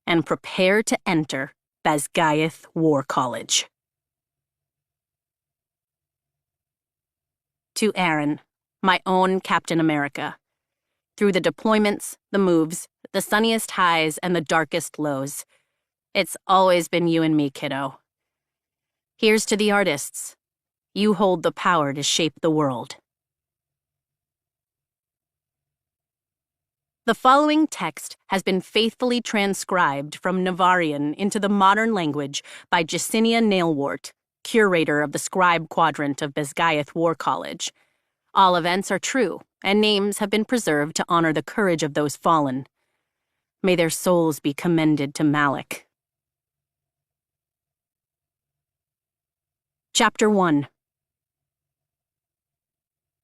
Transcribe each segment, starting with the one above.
and prepare to enter Basgiath War College. To Aaron, my own Captain America. Through the deployments, the moves, the sunniest highs, and the darkest lows, it's always been you and me, kiddo. Here's to the artists. You hold the power to shape the world. The following text has been faithfully transcribed from Navarian into the modern language by Jesinia Nailwart, curator of the Scribe Quadrant of Basgiath War College. All events are true, and names have been preserved to honor the courage of those fallen. May their souls be commended to Malak. Chapter 1.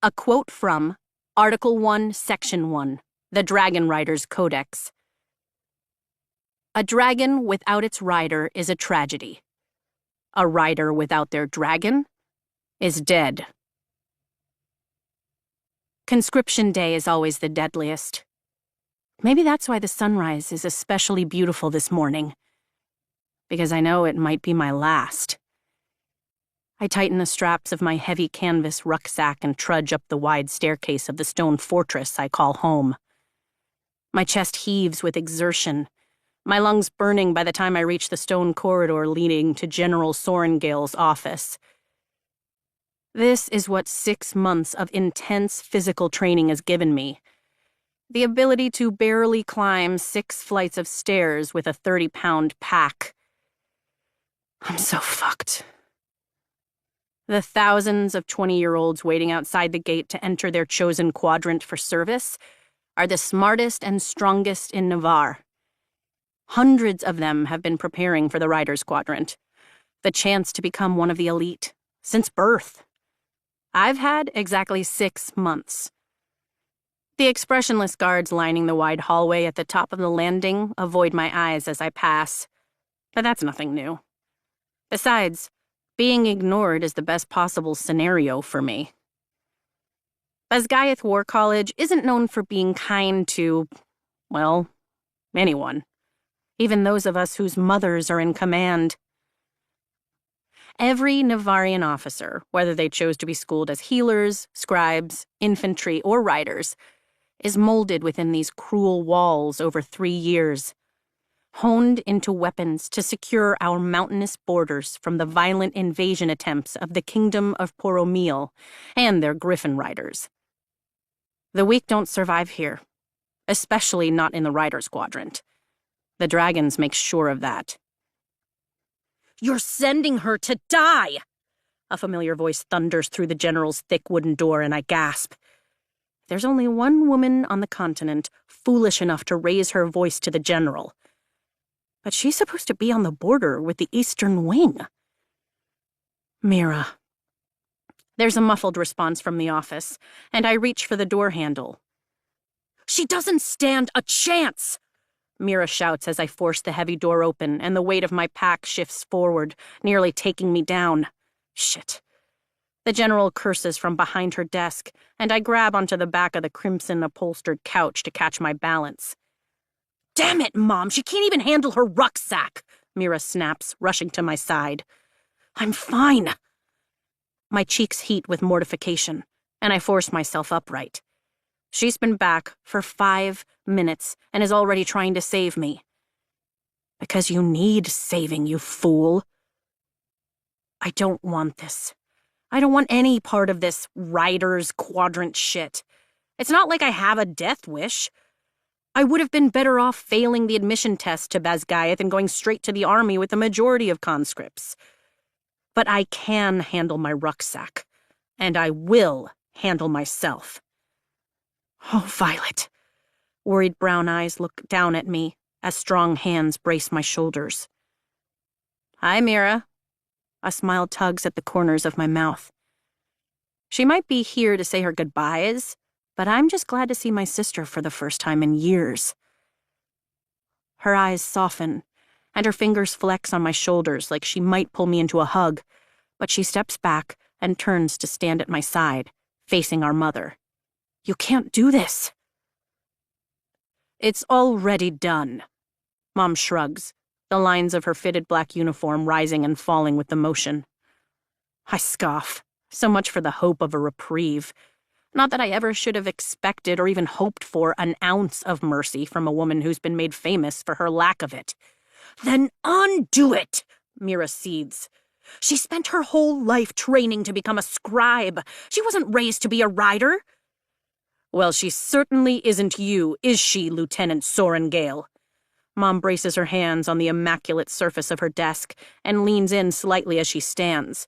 A quote from Article 1, Section 1, the Dragon Rider's Codex. A dragon without its rider is a tragedy. A rider without their dragon is dead. Conscription Day is always the deadliest. Maybe that's why the sunrise is especially beautiful this morning. Because I know it might be my last. I tighten the straps of my heavy canvas rucksack and trudge up the wide staircase of the stone fortress I call home. My chest heaves with exertion, my lungs burning by the time I reach the stone corridor leading to General Sorengale's office. This is what 6 months of intense physical training has given me. The ability to barely climb 6 flights of stairs with a 30-pound pack. I'm so fucked. The thousands of 20-year-olds waiting outside the gate to enter their chosen quadrant for service are the smartest and strongest in Navarre. Hundreds of them have been preparing for the Riders' Quadrant, the chance to become one of the elite, since birth. I've had exactly 6 months. The expressionless guards lining the wide hallway at the top of the landing avoid my eyes as I pass, but that's nothing new. Besides, being ignored is the best possible scenario for me. Basgiath War College isn't known for being kind to, well, anyone. Even those of us whose mothers are in command. Every Navarian officer, whether they chose to be schooled as healers, scribes, infantry, or riders, is molded within these cruel walls over 3 years. Honed into weapons to secure our mountainous borders from the violent invasion attempts of the Kingdom of Poromil and their Griffin riders. The weak don't survive here, especially not in the Riders' Quadrant. The dragons make sure of that. "You're sending her to die!" A familiar voice thunders through the general's thick wooden door, and I gasp. There's only one woman on the continent foolish enough to raise her voice to the general. But she's supposed to be on the border with the Eastern Wing. Mira. There's a muffled response from the office, and I reach for the door handle. "She doesn't stand a chance!" Mira shouts as I force the heavy door open, and the weight of my pack shifts forward, nearly taking me down. Shit. The general curses from behind her desk, and I grab onto the back of the crimson-upholstered couch to catch my balance. "Damn it, Mom, she can't even handle her rucksack!" Mira snaps, rushing to my side. "I'm fine." My cheeks heat with mortification, and I force myself upright. She's been back for 5 minutes and is already trying to save me. Because you need saving, you fool. I don't want this. I don't want any part of this Riders' Quadrant shit. It's not like I have a death wish. I would have been better off failing the admission test to Basgiath and going straight to the army with the majority of conscripts. But I can handle my rucksack, and I will handle myself. Oh, Violet. Worried brown eyes look down at me as strong hands brace my shoulders. "Hi, Mira." A smile tugs at the corners of my mouth. She might be here to say her goodbyes, but I'm just glad to see my sister for the first time in years. Her eyes soften, and her fingers flex on my shoulders like she might pull me into a hug, but she steps back and turns to stand at my side, facing our mother. "You can't do this." "It's already done." Mom shrugs, the lines of her fitted black uniform rising and falling with the motion. I scoff. So much for the hope of a reprieve. Not that I ever should have expected or even hoped for an ounce of mercy from a woman who's been made famous for her lack of it. Then undo it, Mira seethes. She spent her whole life training to become a scribe. She wasn't raised to be a rider. Well, she certainly isn't you, is she, Lieutenant Soren Gale? Mom braces her hands on the immaculate surface of her desk and leans in slightly as she stands,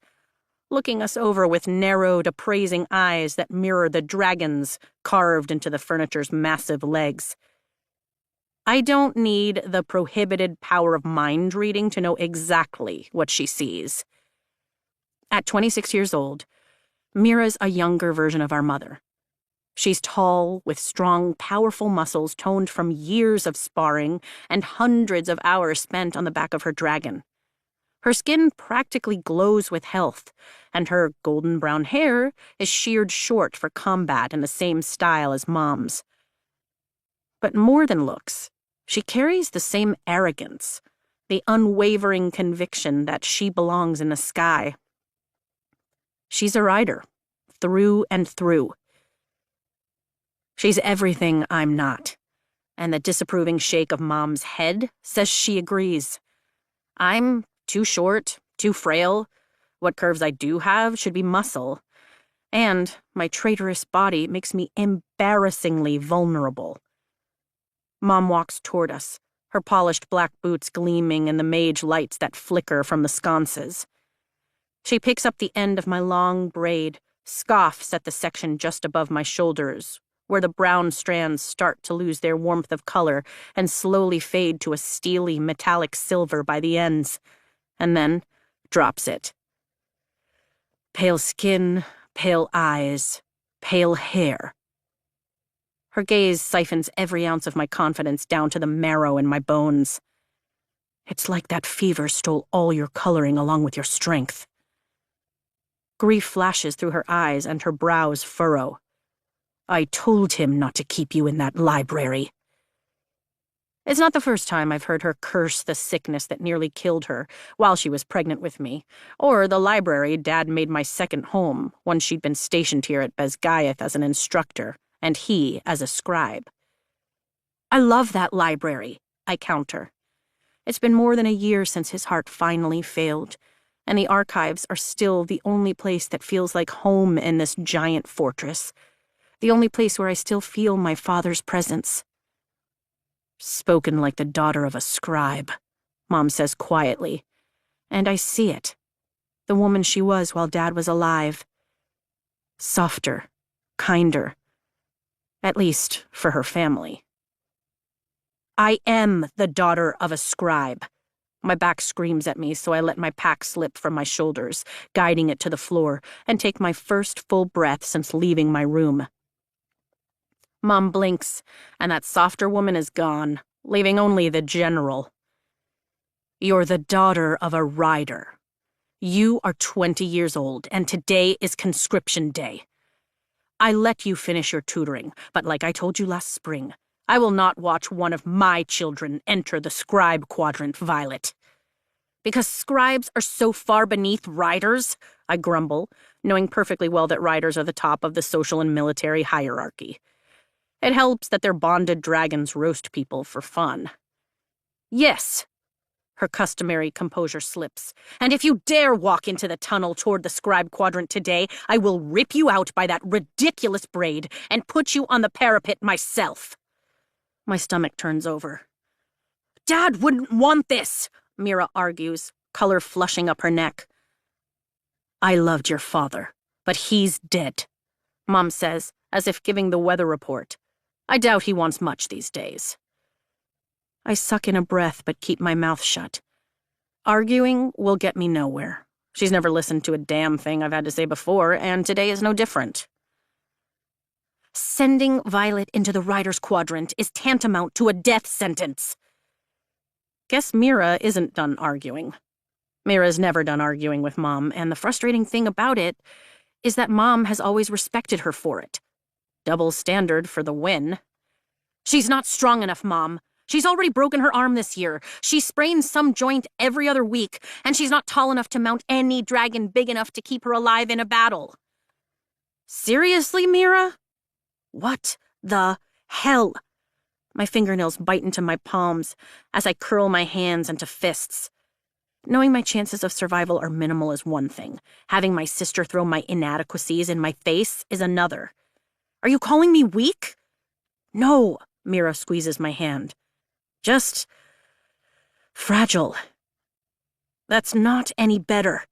looking us over with narrowed, appraising eyes that mirror the dragons carved into the furniture's massive legs. I don't need the prohibited power of mind reading to know exactly what she sees. At 26 years old, Mira's a younger version of our mother. She's tall, with strong, powerful muscles toned from years of sparring and hundreds of hours spent on the back of her dragon. Her skin practically glows with health, and her golden brown hair is sheared short for combat in the same style as Mom's. But more than looks, she carries the same arrogance, the unwavering conviction that she belongs in the sky. She's a rider, through and through. She's everything I'm not, and the disapproving shake of Mom's head says she agrees. I'm too short, too frail. What curves I do have should be muscle. And my traitorous body makes me embarrassingly vulnerable. Mom walks toward us, her polished black boots gleaming in the mage lights that flicker from the sconces. She picks up the end of my long braid, scoffs at the section just above my shoulders, where the brown strands start to lose their warmth of color and slowly fade to a steely metallic silver by the ends, and then drops it. Pale skin, pale eyes, pale hair. Her gaze siphons every ounce of my confidence down to the marrow in my bones. It's like that fever stole all your coloring along with your strength. Grief flashes through her eyes and her brows furrow. I told him not to keep you in that library. It's not the first time I've heard her curse the sickness that nearly killed her while she was pregnant with me, or the library Dad made my second home when she'd been stationed here at Bezgaeth as an instructor, and he as a scribe. I love that library, I counter. It's been more than a year since his heart finally failed, and the archives are still the only place that feels like home in this giant fortress, the only place where I still feel my father's presence. Spoken like the daughter of a scribe, Mom says quietly, and I see it, the woman she was while Dad was alive. Softer, kinder, at least for her family. I am the daughter of a scribe. My back screams at me, so I let my pack slip from my shoulders, guiding it to the floor, and take my first full breath since leaving my room. Mom blinks, and that softer woman is gone, leaving only the general. You're the daughter of a rider. You are 20 years old, and today is conscription day. I let you finish your tutoring, but like I told you last spring, I will not watch one of my children enter the scribe quadrant, Violet. Because scribes are so far beneath riders, I grumble, knowing perfectly well that riders are the top of the social and military hierarchy. It helps that their bonded dragons roast people for fun. Yes, her customary composure slips, and if you dare walk into the tunnel toward the scribe quadrant today, I will rip you out by that ridiculous braid and put you on the parapet myself. My stomach turns over. Dad wouldn't want this, Mira argues, color flushing up her neck. I loved your father, but he's dead, Mom says, as if giving the weather report. I doubt he wants much these days. I suck in a breath but keep my mouth shut. Arguing will get me nowhere. She's never listened to a damn thing I've had to say before, and today is no different. Sending Violet into the Rider's Quadrant is tantamount to a death sentence. Guess Mira isn't done arguing. Mira's never done arguing with Mom, and the frustrating thing about it is that Mom has always respected her for it. Double standard for the win. She's not strong enough, Mom. She's already broken her arm this year. She sprains some joint every other week, and she's not tall enough to mount any dragon big enough to keep her alive in a battle. Seriously, Mira? What the hell? My fingernails bite into my palms as I curl my hands into fists. Knowing my chances of survival are minimal is one thing. Having my sister throw my inadequacies in my face is another. Are you calling me weak? No, Mira squeezes my hand. Just fragile. That's not any better.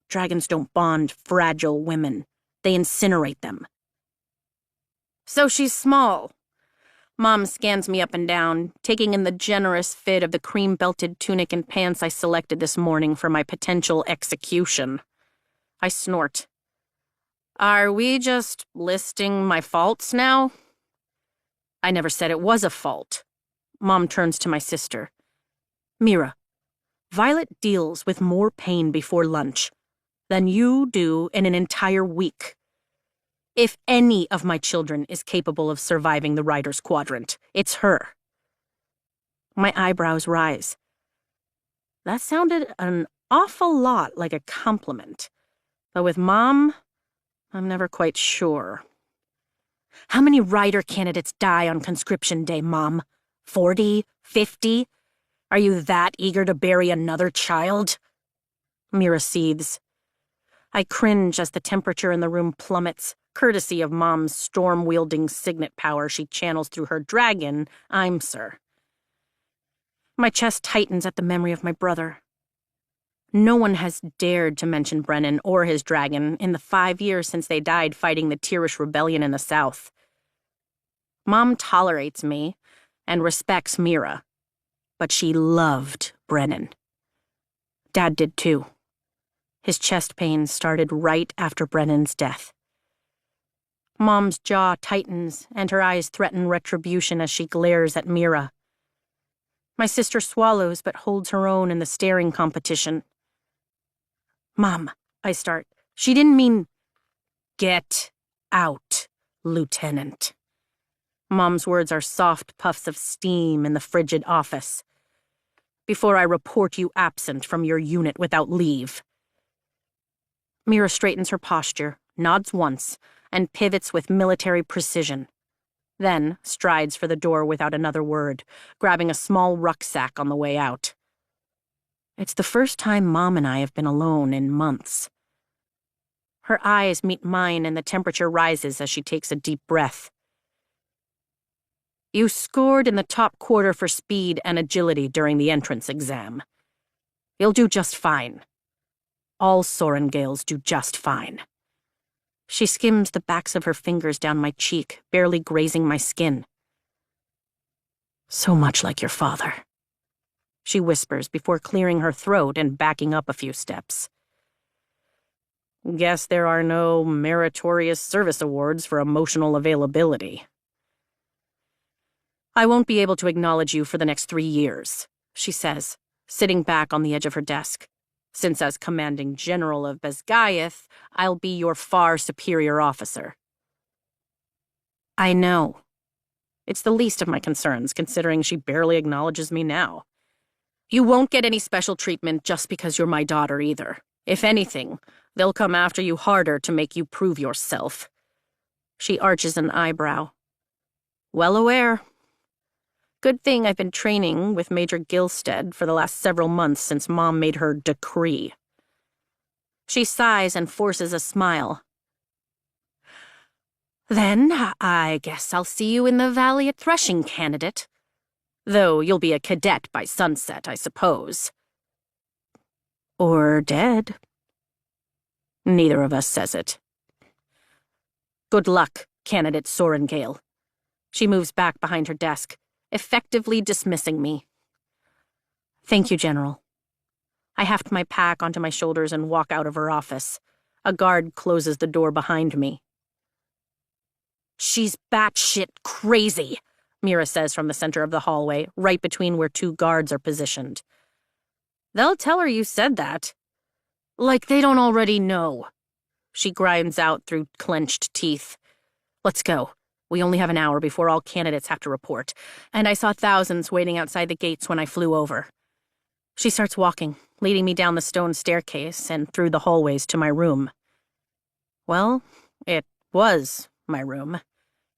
Dragons don't bond fragile women. They incinerate them. So she's small. Mom scans me up and down, taking in the generous fit of the cream-belted tunic and pants I selected this morning for my potential execution. I snort. Are we just listing my faults now? I never said it was a fault. Mom turns to my sister. Mira, Violet deals with more pain before lunch than you do in an entire week. If any of my children is capable of surviving the Rider's Quadrant, it's her. My eyebrows rise. That sounded an awful lot like a compliment, but with Mom, I'm never quite sure. How many Rider candidates die on conscription day, Mom? 40? 50? Are you that eager to bury another child? Mira seethes. I cringe as the temperature in the room plummets, courtesy of Mom's storm-wielding signet power she channels through her dragon, Imsir. My chest tightens at the memory of my brother. No one has dared to mention Brennan or his dragon in the 5 years since they died fighting the Tirish rebellion in the south. Mom tolerates me and respects Mira, but she loved Brennan. Dad did too. His chest pain started right after Brennan's death. Mom's jaw tightens, and her eyes threaten retribution as she glares at Mira. My sister swallows but holds her own in the staring competition. Mom, I start. She didn't mean... Get out, Lieutenant. Mom's words are soft puffs of steam in the frigid office. Before I report you absent from your unit without leave. Mira straightens her posture, nods once, and pivots with military precision. Then strides for the door without another word, grabbing a small rucksack on the way out. It's the first time Mom and I have been alone in months. Her eyes meet mine and the temperature rises as she takes a deep breath. You scored in the top quarter for speed and agility during the entrance exam. You'll do just fine. All Sorengales do just fine. She skims the backs of her fingers down my cheek, barely grazing my skin. So much like your father, she whispers before clearing her throat and backing up a few steps. Guess there are no meritorious service awards for emotional availability. I won't be able to acknowledge you for the next 3 years, she says, sitting back on the edge of her desk. Since as commanding general of Basgiath, I'll be your far superior officer. I know. It's the least of my concerns, considering she barely acknowledges me now. You won't get any special treatment just because you're my daughter either. If anything, they'll come after you harder to make you prove yourself. She arches an eyebrow. Well aware. Good thing I've been training with Major Gilstead for the last several months since Mom made her decree. She sighs and forces a smile. Then, I guess I'll see you in the valley at Threshing, candidate. Though you'll be a cadet by sunset, I suppose. Or dead. Neither of us says it. Good luck, candidate Sorengale. She moves back behind her desk, effectively dismissing me. Thank you, General. I heft my pack onto my shoulders and walk out of her office. A guard closes the door behind me. She's batshit crazy, Mira says from the center of the hallway, right between where 2 guards are positioned. They'll tell her you said that. Like they don't already know. She grinds out through clenched teeth. Let's go. We only have an hour before all candidates have to report, and I saw thousands waiting outside the gates when I flew over. She starts walking, leading me down the stone staircase and through the hallways to my room. Well, it was my room.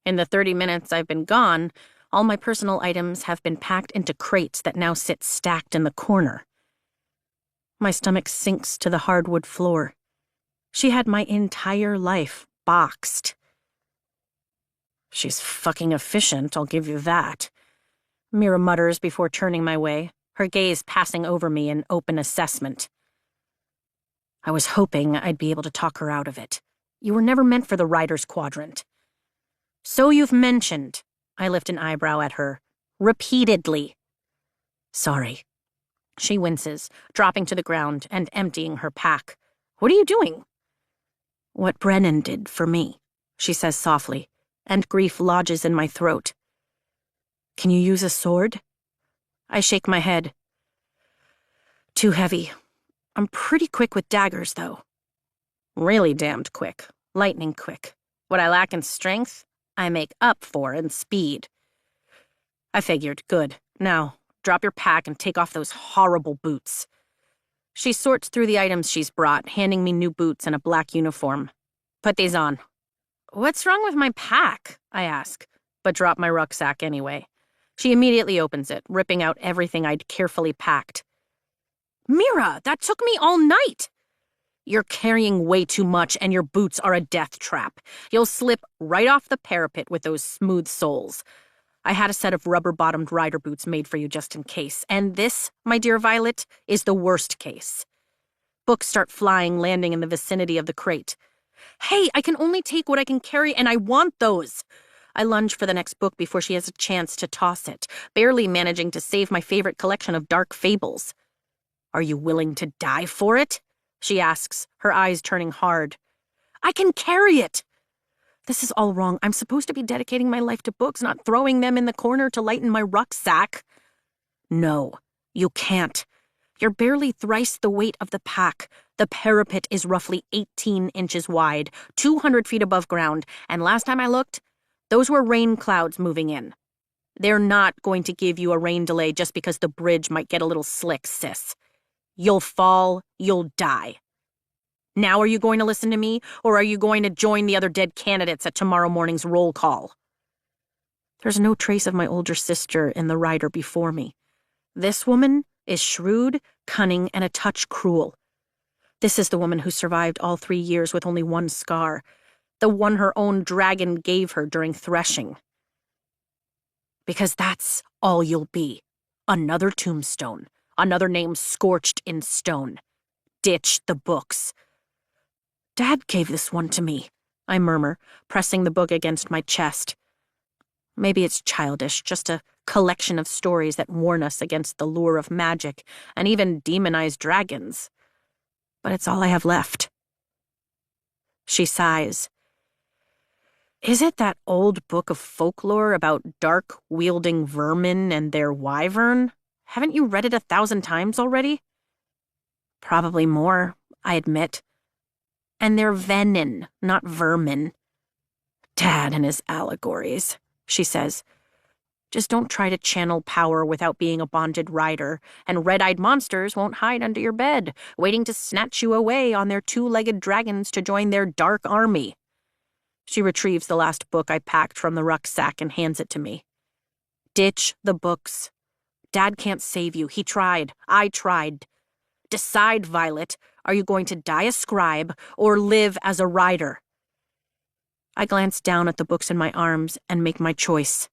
In the 30 minutes I've been gone, all my personal items have been packed into crates that now sit stacked in the corner. My stomach sinks to the hardwood floor. She had my entire life boxed. She's fucking efficient, I'll give you that. Mira mutters before turning my way, her gaze passing over me in open assessment. I was hoping I'd be able to talk her out of it. You were never meant for the Writer's Quadrant. So you've mentioned, I lift an eyebrow at her, repeatedly. Sorry. She winces, dropping to the ground and emptying her pack. What are you doing? What Brennan did for me, she says softly, and grief lodges in my throat. Can you use a sword? I shake my head. Too heavy. I'm pretty quick with daggers, though. Really damned quick. Lightning quick. What I lack in strength, I make up for in speed. I figured, good. Now, drop your pack and take off those horrible boots. She sorts through the items she's brought, handing me new boots and a black uniform. Put these on. What's wrong with my pack? I ask, but drop my rucksack anyway. She immediately opens it, ripping out everything I'd carefully packed. Mira, that took me all night! You're carrying way too much, and your boots are a death trap. You'll slip right off the parapet with those smooth soles. I had a set of rubber-bottomed rider boots made for you just in case, and this, my dear Violet, is the worst case. Books start flying, landing in the vicinity of the crate. Hey, I can only take what I can carry, and I want those! I lunge for the next book before she has a chance to toss it, barely managing to save my favorite collection of dark fables. Are you willing to die for it? She asks, her eyes turning hard. I can carry it! This is all wrong. I'm supposed to be dedicating my life to books, not throwing them in the corner to lighten my rucksack. No, you can't. You're barely thrice the weight of the pack. The parapet is roughly 18 inches wide, 200 feet above ground, and last time I looked, those were rain clouds moving in. They're not going to give you a rain delay just because the bridge might get a little slick, sis. You'll fall, you'll die. Now are you going to listen to me, or are you going to join the other dead candidates at tomorrow morning's roll call? There's no trace of my older sister in the rider before me. This woman is shrewd, cunning, and a touch cruel. This is the woman who survived all 3 years with only one scar, the one her own dragon gave her during threshing. Because that's all you'll be. Another tombstone. Another name scorched in stone. Ditch the books. Dad gave this one to me, I murmur, pressing the book against my chest. Maybe it's childish, just a collection of stories that warn us against the lure of magic and even demonized dragons. But it's all I have left. She sighs. Is it that old book of folklore about dark-wielding vermin and their wyvern? Haven't you read it 1,000 times already? Probably more, I admit. And they're venin, not vermin. Dad and his allegories, she says. Just don't try to channel power without being a bonded rider, and red-eyed monsters won't hide under your bed, waiting to snatch you away on their 2-legged dragons to join their dark army. She retrieves the last book I packed from the rucksack and hands it to me. Ditch the books. Dad can't save you. He tried. I tried. Decide, Violet. Are you going to die a scribe or live as a rider? I glance down at the books in my arms and make my choice.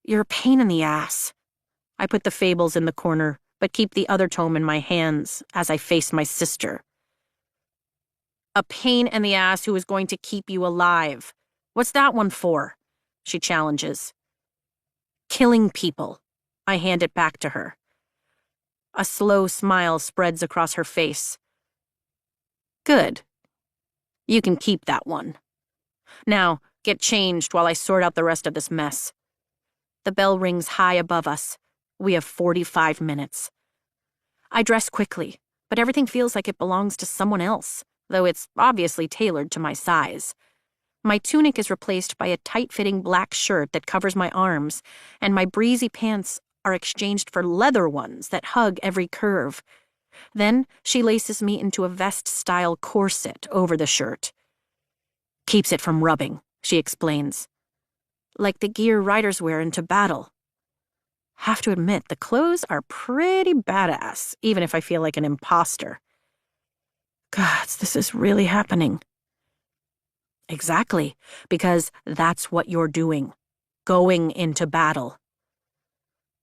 You're a pain in the ass. I put the fables in the corner, but keep the other tome in my hands as I face my sister. A pain in the ass who is going to keep you alive. What's that one for? She challenges. Killing people. I hand it back to her. A slow smile spreads across her face. Good. You can keep that one. Now, get changed while I sort out the rest of this mess. The bell rings high above us. We have 45 minutes. I dress quickly, but everything feels like it belongs to someone else, though it's obviously tailored to my size. My tunic is replaced by a tight-fitting black shirt that covers my arms, and my breezy pants are exchanged for leather ones that hug every curve. Then she laces me into a vest-style corset over the shirt. Keeps it from rubbing, she explains. Like the gear riders wear into battle. Have to admit, the clothes are pretty badass, even if I feel like an imposter. Gods, this is really happening. Exactly, because that's what you're doing. Going into battle.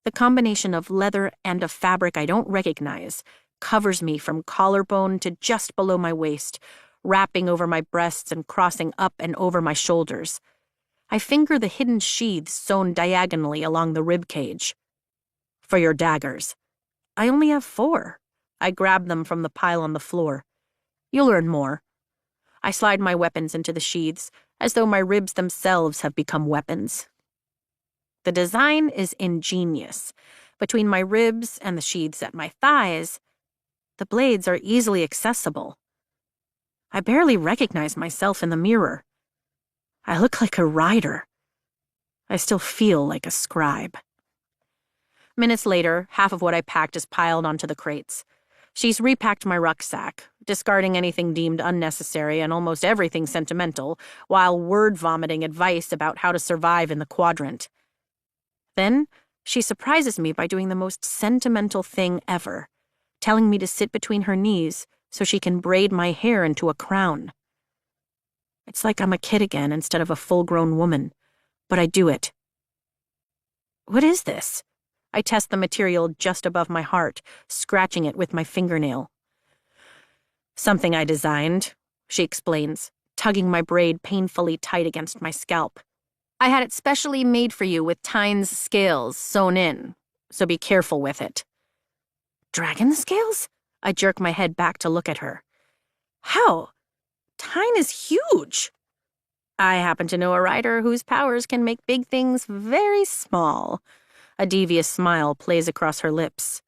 The combination of leather and a fabric I don't recognize covers me from collarbone to just below my waist, wrapping over my breasts and crossing up and over my shoulders. I finger the hidden sheaths sewn diagonally along the rib cage. For your daggers. I only have 4. I grab them from the pile on the floor. You'll earn more. I slide my weapons into the sheaths, as though my ribs themselves have become weapons. The design is ingenious. Between my ribs and the sheaths at my thighs, the blades are easily accessible. I barely recognize myself in the mirror. I look like a rider. I still feel like a scribe. Minutes later, half of what I packed is piled onto the crates. She's repacked my rucksack, discarding anything deemed unnecessary and almost everything sentimental, while word-vomiting advice about how to survive in the quadrant. Then, she surprises me by doing the most sentimental thing ever, telling me to sit between her knees so she can braid my hair into a crown. It's like I'm a kid again instead of a full-grown woman, but I do it. What is this? I test the material just above my heart, scratching it with my fingernail. Something I designed, she explains, tugging my braid painfully tight against my scalp. I had it specially made for you with Tyne's scales sewn in, so be careful with it. Dragon scales? I jerk my head back to look at her. How? Tyne is huge. I happen to know a rider whose powers can make big things very small. A devious smile plays across her lips.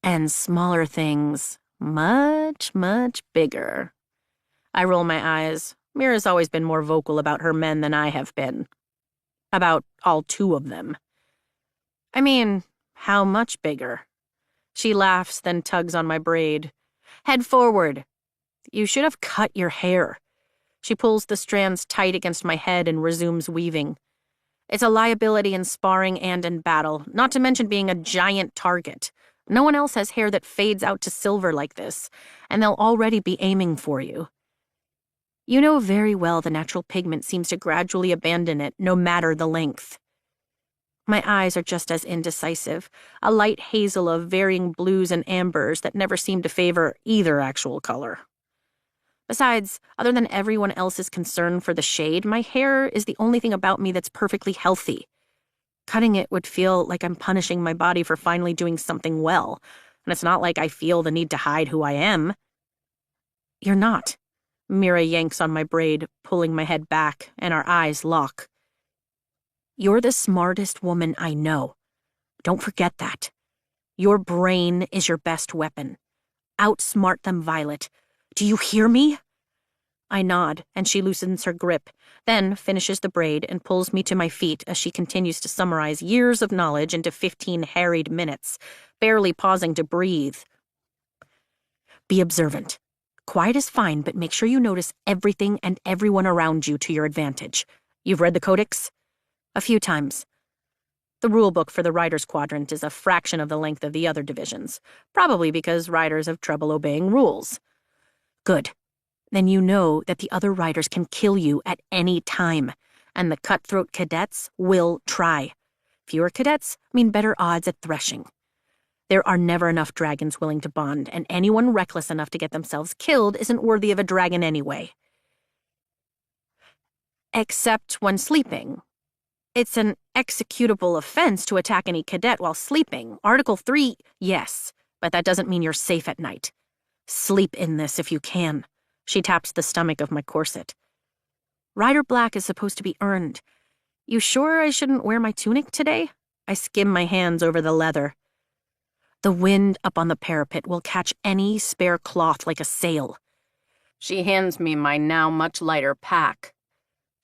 And smaller things, much, much bigger. I roll my eyes. Mira's always been more vocal about her men than I have been. About all 2 of them. I mean, how much bigger? She laughs, then tugs on my braid. Head forward. You should have cut your hair. She pulls the strands tight against my head and resumes weaving. It's a liability in sparring and in battle, not to mention being a giant target. No one else has hair that fades out to silver like this, and they'll already be aiming for you. You know very well the natural pigment seems to gradually abandon it, no matter the length. My eyes are just as indecisive, a light hazel of varying blues and ambers that never seem to favor either actual color. Besides, other than everyone else's concern for the shade, my hair is the only thing about me that's perfectly healthy. Cutting it would feel like I'm punishing my body for finally doing something well, and it's not like I feel the need to hide who I am. You're not. Mira yanks on my braid, pulling my head back, and our eyes lock. You're the smartest woman I know. Don't forget that. Your brain is your best weapon. Outsmart them, Violet. Do you hear me? I nod, and she loosens her grip, then finishes the braid and pulls me to my feet as she continues to summarize years of knowledge into 15 harried minutes, barely pausing to breathe. Be observant. Quiet is fine, but make sure you notice everything and everyone around you to your advantage. You've read the Codex? A few times. The rulebook for the Riders Quadrant is a fraction of the length of the other divisions, probably because riders have trouble obeying rules. Good. Then you know that the other riders can kill you at any time, and the cutthroat cadets will try. Fewer cadets mean better odds at threshing. There are never enough dragons willing to bond, and anyone reckless enough to get themselves killed isn't worthy of a dragon anyway. Except when sleeping. It's an executable offense to attack any cadet while sleeping. Article 3, yes, but that doesn't mean you're safe at night. Sleep in this if you can. She taps the stomach of my corset. Rider Black is supposed to be earned. You sure I shouldn't wear my tunic today? I skim my hands over the leather. The wind up on the parapet will catch any spare cloth like a sail. She hands me my now much lighter pack.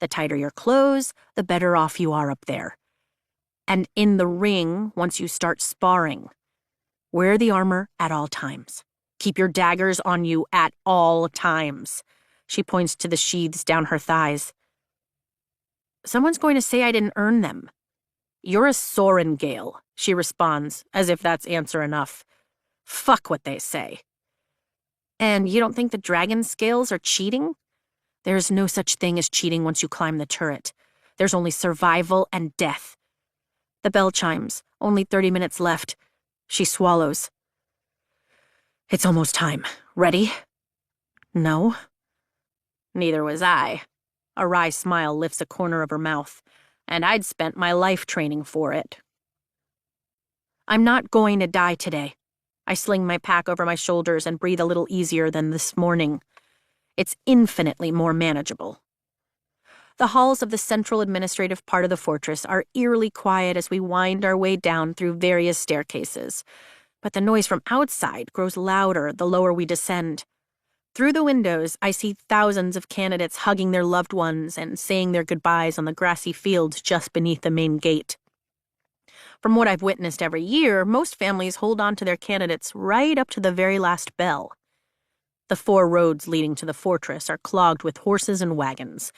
The tighter your clothes, the better off you are up there. And in the ring, once you start sparring, wear the armor at all times. Keep your daggers on you at all times. She points to the sheaths down her thighs. Someone's going to say I didn't earn them. You're a Sorengale, she responds, as if that's answer enough. Fuck what they say. And you don't think the dragon scales are cheating? There's no such thing as cheating once you climb the turret. There's only survival and death. The bell chimes. Only 30 minutes left. She swallows. It's almost time. Ready? No. Neither was I. A wry smile lifts a corner of her mouth, and I'd spent my life training for it. I'm not going to die today. I sling my pack over my shoulders and breathe a little easier than this morning. It's infinitely more manageable. The halls of the central administrative part of the fortress are eerily quiet as we wind our way down through various staircases, but the noise from outside grows louder the lower we descend. Through the windows, I see thousands of candidates hugging their loved ones and saying their goodbyes on the grassy fields just beneath the main gate. From what I've witnessed every year, most families hold on to their candidates right up to the very last bell. The 4 roads leading to the fortress are clogged with horses and wagons,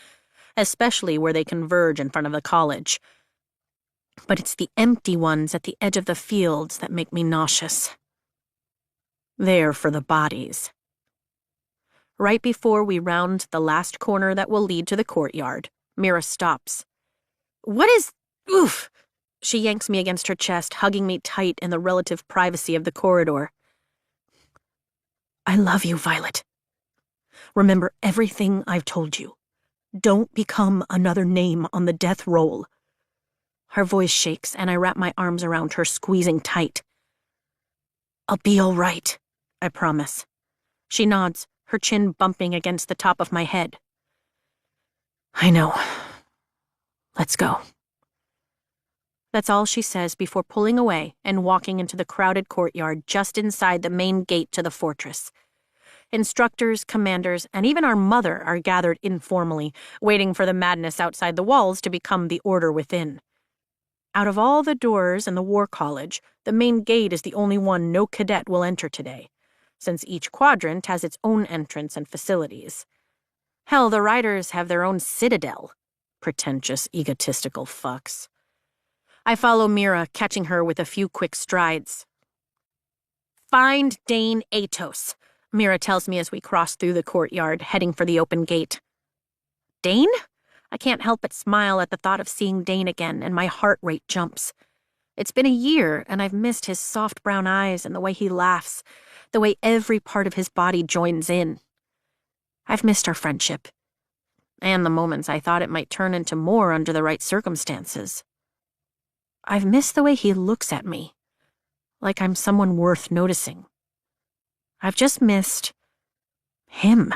especially where they converge in front of the college. But it's the empty ones at the edge of the fields that make me nauseous. They're for the bodies. Right before we round the last corner that will lead to the courtyard, Mira stops. What is... Oof! She yanks me against her chest, hugging me tight in the relative privacy of the corridor. I love you, Violet. Remember everything I've told you. Don't become another name on the death roll. Her voice shakes, and I wrap my arms around her, squeezing tight. I'll be all right, I promise. She nods, her chin bumping against the top of my head. I know. Let's go. That's all she says before pulling away and walking into the crowded courtyard just inside the main gate to the fortress. Instructors, commanders, and even our mother are gathered informally, waiting for the madness outside the walls to become the order within. Out of all the doors in the War College, the main gate is the only one no cadet will enter today, since each quadrant has its own entrance and facilities. Hell, the riders have their own citadel. Pretentious, egotistical fucks. I follow Mira, catching her with a few quick strides. Find Dane Atos, Mira tells me as we cross through the courtyard, heading for the open gate. Dane? I can't help but smile at the thought of seeing Dane again, and my heart rate jumps. It's been a year, and I've missed his soft brown eyes and the way he laughs, the way every part of his body joins in. I've missed our friendship, and the moments I thought it might turn into more under the right circumstances. I've missed the way he looks at me, like I'm someone worth noticing. I've just missed him.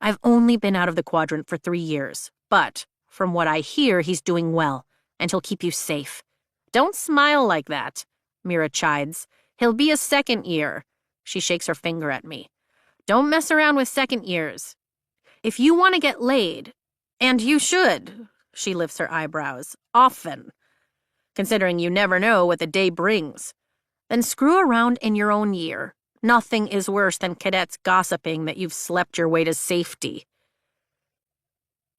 I've only been out of the quadrant for 3 years, but from what I hear, he's doing well, and he'll keep you safe. Don't smile like that, Mira chides. He'll be a 2nd year. She shakes her finger at me. Don't mess around with 2nd years. If you want to get laid, and you should, she lifts her eyebrows, often, considering you never know what the day brings, then screw around in your own year. Nothing is worse than cadets gossiping that you've slept your way to safety.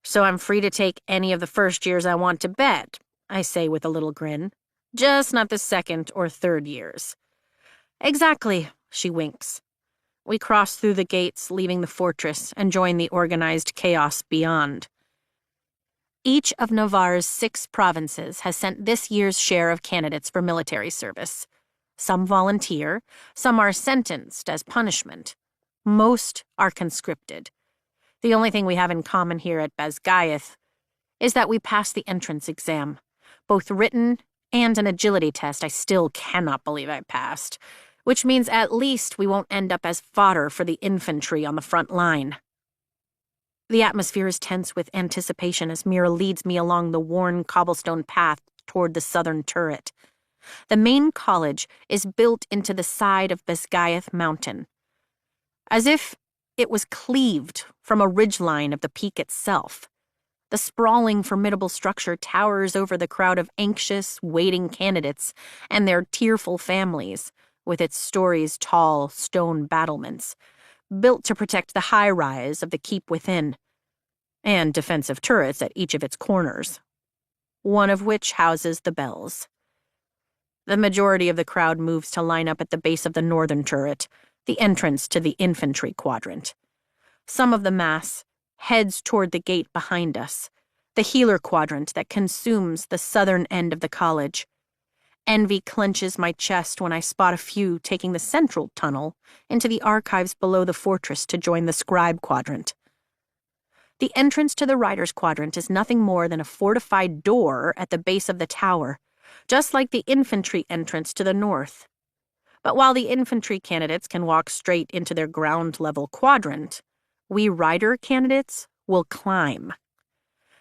So I'm free to take any of the 1st years I want to bet, I say with a little grin. Just not the 2nd or 3rd years. Exactly, she winks. We cross through the gates, leaving the fortress, and join the organized chaos beyond. Each of Navarre's 6 provinces has sent this year's share of candidates for military service. Some volunteer, some are sentenced as punishment. Most are conscripted. The only thing we have in common here at Basgiath is that we passed the entrance exam, both written and an agility test I still cannot believe I passed, which means at least we won't end up as fodder for the infantry on the front line. The atmosphere is tense with anticipation as Mira leads me along the worn cobblestone path toward the southern turret. The main college is built into the side of Basgiath Mountain. As if It was cleaved from a ridgeline of the peak itself. The sprawling, formidable structure towers over the crowd of anxious, waiting candidates and their tearful families, with its stories tall stone battlements, built to protect the high rise of the keep within, and defensive turrets at each of its corners, one of which houses the bells. The majority of the crowd moves to line up at the base of the northern turret, the entrance to the infantry quadrant. Some of the mass heads toward the gate behind us, the healer quadrant that consumes the southern end of the college. Envy clenches my chest when I spot a few taking the central tunnel into the archives below the fortress to join the scribe quadrant. The entrance to the riders quadrant is nothing more than a fortified door at the base of the tower, just like the infantry entrance to the north. But while the infantry candidates can walk straight into their ground-level quadrant, we rider candidates will climb.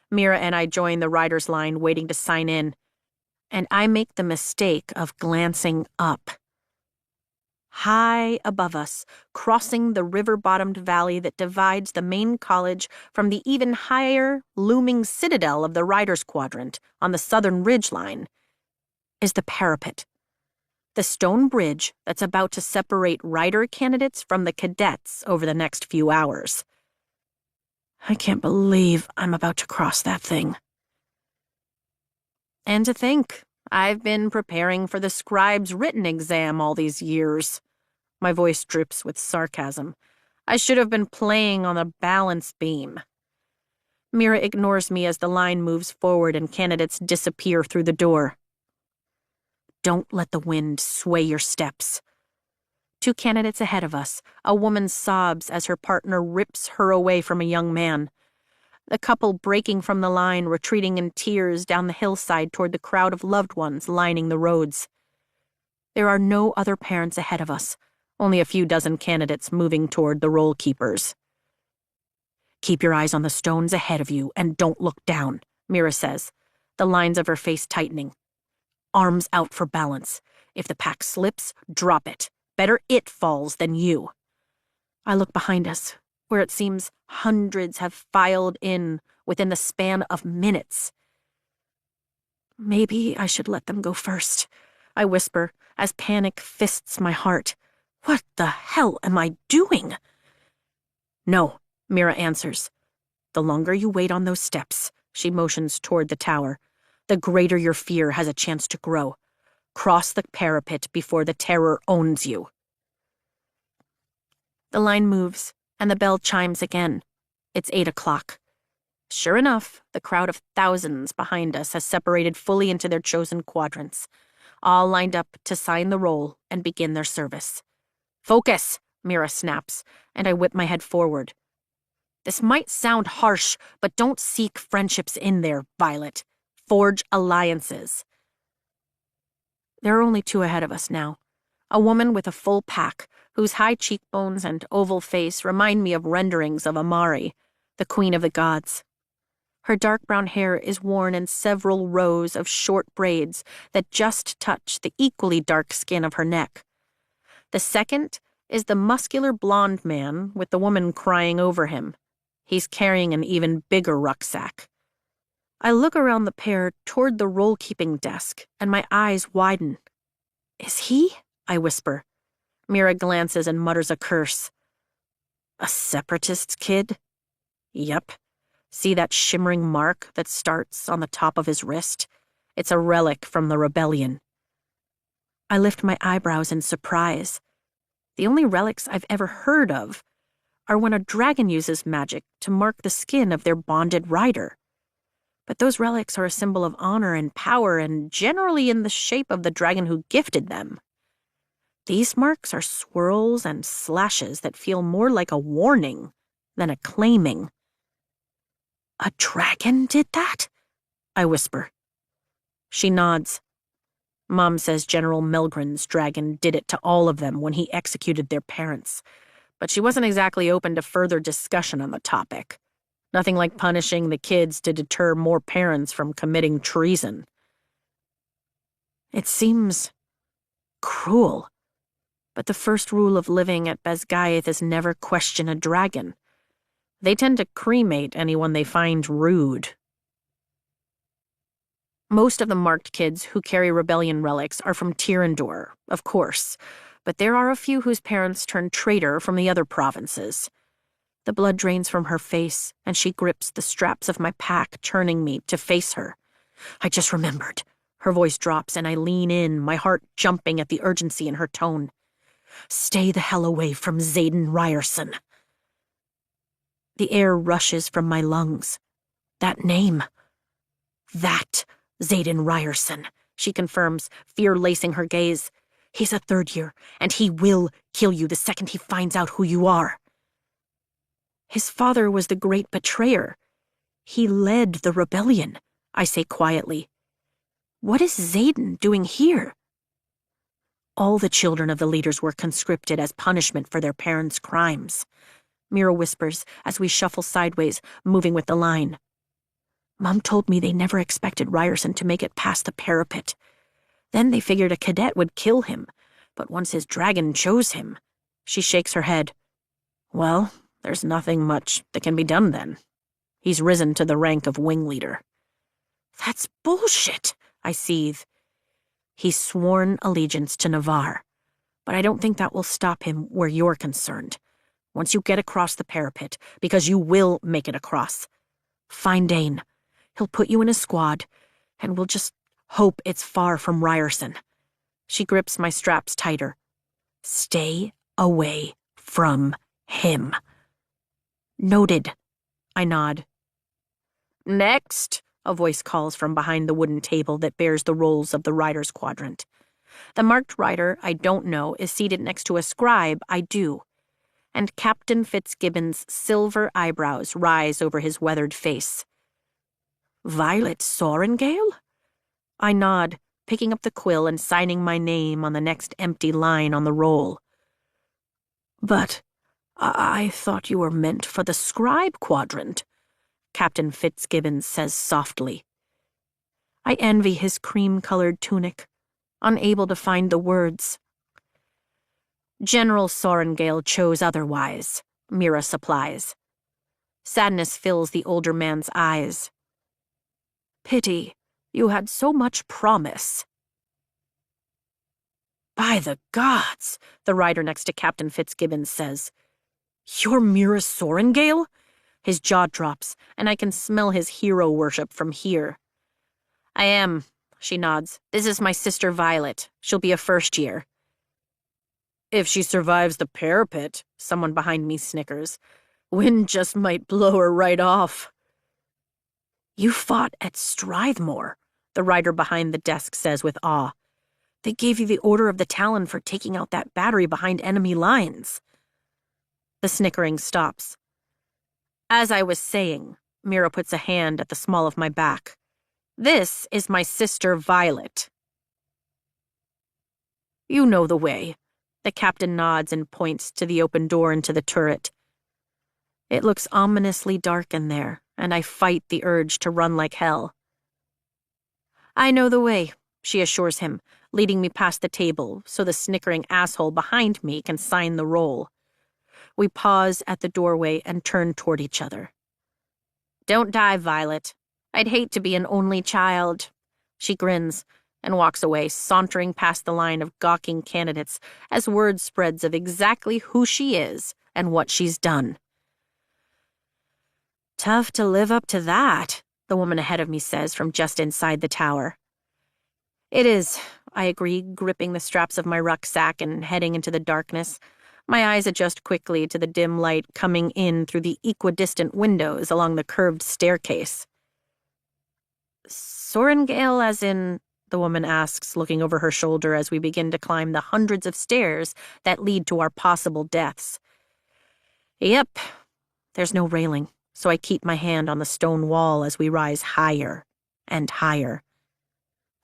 Mira and I join the riders line waiting to sign in, and I make the mistake of glancing up. High above us, crossing the river-bottomed valley that divides the main college from the even higher, looming citadel of the riders quadrant on the southern ridgeline, is the parapet. The stone bridge that's about to separate rider candidates from the cadets over the next few hours. I can't believe I'm about to cross that thing. And to think, I've been preparing for the scribe's written exam all these years. My voice drips with sarcasm. I should have been playing on a balance beam. Mira ignores me as the line moves forward and candidates disappear through the door. Don't let the wind sway your steps. 2 candidates ahead of us, a woman sobs as her partner rips her away from a young man. The couple breaking from the line, retreating in tears down the hillside toward the crowd of loved ones lining the roads. There are no other parents ahead of us, only a few dozen candidates moving toward the roll keepers. Keep your eyes on the stones ahead of you and don't look down, Mira says, the lines of her face tightening. Arms out for balance. If the pack slips, drop it. Better it falls than you. I look behind us, where it seems hundreds have filed in within the span of minutes. Maybe I should let them go first, I whisper as panic fists my heart. What the hell am I doing? No, Mira answers. The longer you wait on those steps, she motions toward the tower, the greater your fear has a chance to grow. Cross the parapet before the terror owns you. The line moves, and the bell chimes again. It's 8 o'clock. Sure enough, the crowd of thousands behind us has separated fully into their chosen quadrants, all lined up to sign the roll and begin their service. Focus, Mira snaps, and I whip my head forward. This might sound harsh, but don't seek friendships in there, Violet. Forge alliances. There are only 2 ahead of us now. A woman with a full pack, whose high cheekbones and oval face remind me of renderings of Amari, the queen of the gods. Her dark brown hair is worn in several rows of short braids that just touch the equally dark skin of her neck. The second is the muscular blonde man with the woman crying over him. He's carrying an even bigger rucksack. I look around the pair toward the roll-keeping desk, and my eyes widen. Is he? I whisper. Mira glances and mutters a curse. A separatist's kid? Yep. See that shimmering mark that starts on the top of his wrist? It's a relic from the rebellion. I lift my eyebrows in surprise. The only relics I've ever heard of are when a dragon uses magic to mark the skin of their bonded rider. But those relics are a symbol of honor and power and generally in the shape of the dragon who gifted them. These marks are swirls and slashes that feel more like a warning than a claiming. A dragon did that? I whisper. She nods. Mom says General Melgren's dragon did it to all of them when he executed their parents, but she wasn't exactly open to further discussion on the topic. Nothing like punishing the kids to deter more parents from committing treason. It seems cruel. But the first rule of living at Besgaeth is never question a dragon. They tend to cremate anyone they find rude. Most of the marked kids who carry rebellion relics are from Tyrrendor, of course, but there are a few whose parents turned traitor from the other provinces. The blood drains from her face, and she grips the straps of my pack, turning me to face her. I just remembered. Her voice drops, and I lean in, my heart jumping at the urgency in her tone. Stay the hell away from Xaden Ryerson. The air rushes from my lungs. That name. That Xaden Ryerson, she confirms, fear lacing her gaze. He's a third year, and he will kill you the second he finds out who you are. His father was the great betrayer. He led the rebellion, I say quietly. What is Xaden doing here? All the children of the leaders were conscripted as punishment for their parents' crimes. Mira whispers as we shuffle sideways, moving with the line. Mom told me they never expected Ryerson to make it past the parapet. Then they figured a cadet would kill him, but once his dragon chose him. She shakes her head. Well, there's nothing much that can be done then. He's risen to the rank of wing leader. That's bullshit, I seethe. He's sworn allegiance to Navarre, but I don't think that will stop him where you're concerned. Once you get across the parapet, because you will make it across, find Dane. He'll put you in a squad, and we'll just hope it's far from Ryerson. She grips my straps tighter. Stay away from him. Noted. I nod. Next, a voice calls from behind the wooden table that bears the rolls of the rider's quadrant. The marked rider I don't know is seated next to a scribe I do, and Captain Fitzgibbon's silver eyebrows rise over his weathered face. Violet Sorengale? I nod, picking up the quill and signing my name on the next empty line on the roll. But I thought you were meant for the scribe quadrant, Captain Fitzgibbon says softly. I envy his cream-colored tunic, unable to find the words. General Sorengale chose otherwise, Mira supplies. Sadness fills the older man's eyes. Pity, you had so much promise. By the gods, the rider next to Captain Fitzgibbon says. You're Mira Sorengale? His jaw drops, and I can smell his hero worship from here. I am, she nods. This is my sister Violet. She'll be a first year. If she survives the parapet, someone behind me snickers. Wind just might blow her right off. You fought at Strathmore, the rider behind the desk says with awe. They gave you the Order of the Talon for taking out that battery behind enemy lines. The snickering stops. As I was saying, Mira puts a hand at the small of my back. This is my sister Violet. You know the way. The captain nods and points to the open door into the turret. It looks ominously dark in there, and I fight the urge to run like hell. I know the way, she assures him, leading me past the table so the snickering asshole behind me can sign the roll. We pause at the doorway and turn toward each other. Don't die, Violet. I'd hate to be an only child. She grins and walks away, sauntering past the line of gawking candidates as word spreads of exactly who she is and what she's done. Tough to live up to that, the woman ahead of me says from just inside the tower. It is, I agree, gripping the straps of my rucksack and heading into the darkness. My eyes adjust quickly to the dim light coming in through the equidistant windows along the curved staircase. Sorengale as in, the woman asks, looking over her shoulder as we begin to climb the hundreds of stairs that lead to our possible deaths. Yep, there's no railing, so I keep my hand on the stone wall as we rise higher and higher.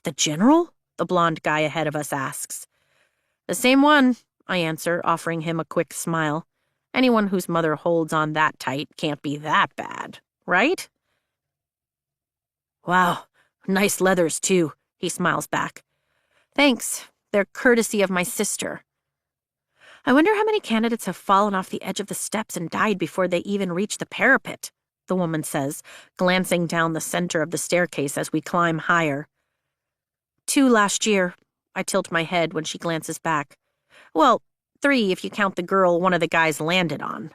The general? The blonde guy ahead of us asks. The same one, I answer, offering him a quick smile. Anyone whose mother holds on that tight can't be that bad, right? Wow, nice leathers, too, he smiles back. Thanks, they're courtesy of my sister. I wonder how many candidates have fallen off the edge of the steps and died before they even reach the parapet, the woman says, glancing down the center of the staircase as we climb higher. 2 last year, I tilt my head when she glances back. Well, 3 if you count the girl one of the guys landed on.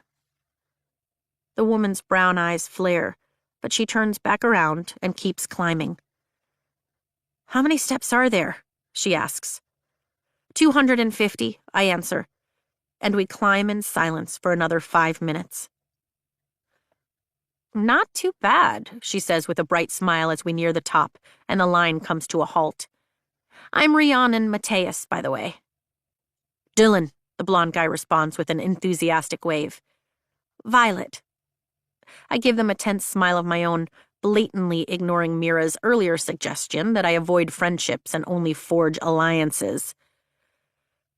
The woman's brown eyes flare, but she turns back around and keeps climbing. How many steps are there? She asks. 250, I answer, and we climb in silence for another 5 minutes. Not too bad, she says with a bright smile as we near the top, and the line comes to a halt. I'm Rhiannon Mateus, by the way. Dylan, the blonde guy responds with an enthusiastic wave. Violet. I give them a tense smile of my own, blatantly ignoring Mira's earlier suggestion that I avoid friendships and only forge alliances.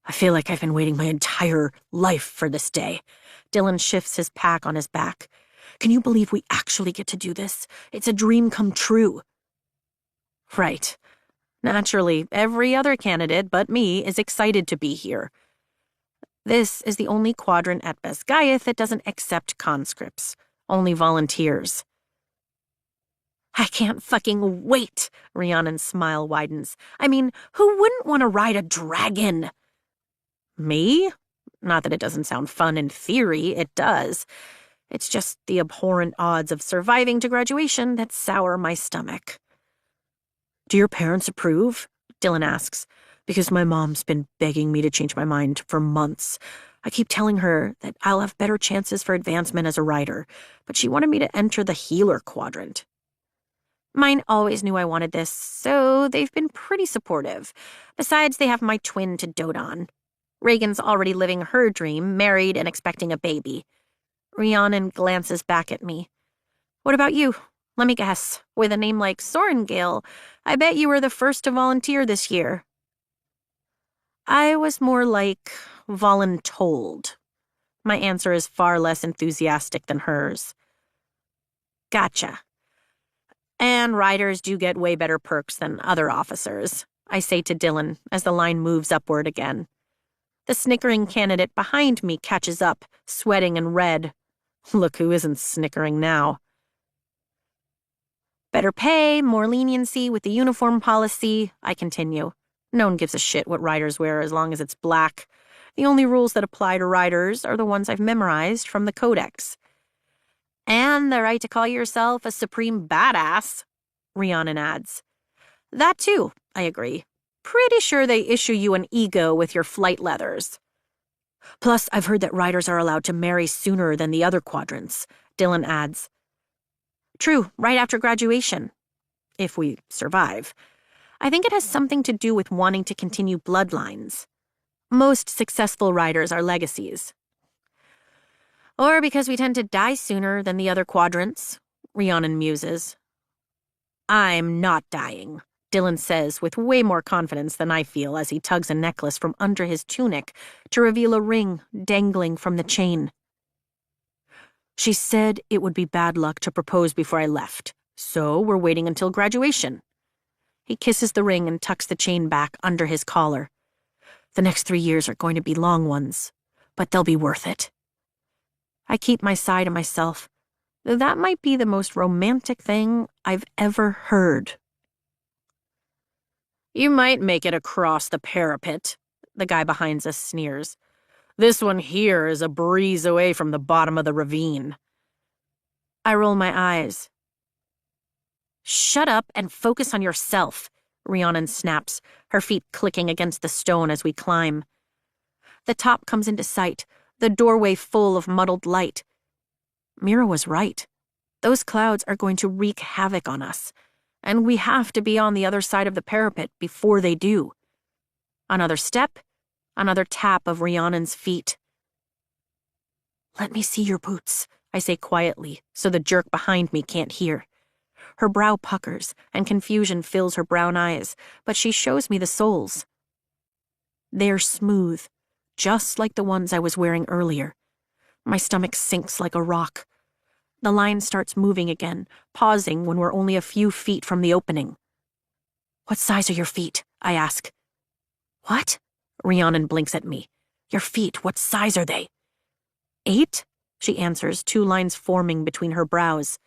I feel like I've been waiting my entire life for this day. Dylan shifts his pack on his back. Can you believe we actually get to do this? It's a dream come true. Right. Naturally, every other candidate but me is excited to be here. This is the only quadrant at Besgaiath that doesn't accept conscripts, only volunteers. I can't fucking wait, Rhiannon's smile widens. I mean, who wouldn't want to ride a dragon? Me? Not that it doesn't sound fun in theory, it does. It's just the abhorrent odds of surviving to graduation that sour my stomach. Do your parents approve? Dylan asks, because my mom's been begging me to change my mind for months. I keep telling her that I'll have better chances for advancement as a rider, but she wanted me to enter the healer quadrant. Mine always knew I wanted this, so they've been pretty supportive. Besides, they have my twin to dote on. Reagan's already living her dream, married and expecting a baby. Rhiannon glances back at me. What about you? Let me guess. With a name like Sorengale, I bet you were the first to volunteer this year. I was more like voluntold. My answer is far less enthusiastic than hers. Gotcha. And riders do get way better perks than other officers, I say to Dylan as the line moves upward again. The snickering candidate behind me catches up, sweating and red. Look who isn't snickering now. Better pay, more leniency with the uniform policy, I continue. No one gives a shit what riders wear as long as it's black. The only rules that apply to riders are the ones I've memorized from the Codex. And the right to call yourself a supreme badass, Rhiannon adds. That too, I agree. Pretty sure they issue you an ego with your flight leathers. Plus, I've heard that riders are allowed to marry sooner than the other quadrants, Dylan adds. True, right after graduation. If we survive. I think it has something to do with wanting to continue bloodlines. Most successful riders are legacies. Or because we tend to die sooner than the other quadrants, Rhiannon muses. I'm not dying, Dylan says with way more confidence than I feel as he tugs a necklace from under his tunic to reveal a ring dangling from the chain. She said it would be bad luck to propose before I left, so we're waiting until graduation. He kisses the ring and tucks the chain back under his collar. The next 3 years are going to be long ones, but they'll be worth it. I keep my sigh to myself, though that might be the most romantic thing I've ever heard. You might make it across the parapet, the guy behind us sneers. This one here is a breeze away from the bottom of the ravine. I roll my eyes. Shut up and focus on yourself, Rhiannon snaps, her feet clicking against the stone as we climb. The top comes into sight, the doorway full of muddled light. Mira was right. Those clouds are going to wreak havoc on us, and we have to be on the other side of the parapet before they do. Another step, another tap of Rhiannon's feet. Let me see your boots, I say quietly, so the jerk behind me can't hear. Her brow puckers, and confusion fills her brown eyes, but she shows me the soles. They're smooth, just like the ones I was wearing earlier. My stomach sinks like a rock. The line starts moving again, pausing when we're only a few feet from the opening. What size are your feet? I ask. What? Rhiannon blinks at me. Your feet, what size are they? 8, she answers, 2 lines forming between her brows.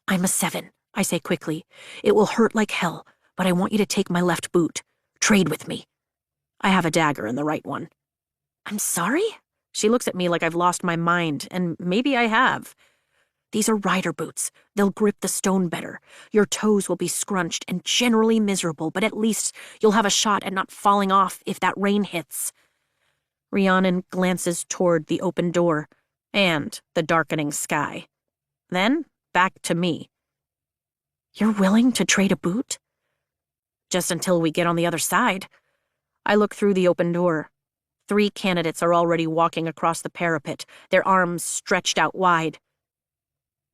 I'm a 7, I say quickly. It will hurt like hell, but I want you to take my left boot. Trade with me. I have a dagger in the right one. I'm sorry? She looks at me like I've lost my mind, and maybe I have. These are rider boots. They'll grip the stone better. Your toes will be scrunched and generally miserable, but at least you'll have a shot at not falling off if that rain hits. Rhiannon glances toward the open door and the darkening sky. Then, back to me. You're willing to trade a boot? Just until we get on the other side. I look through the open door. 3 candidates are already walking across the parapet, their arms stretched out wide.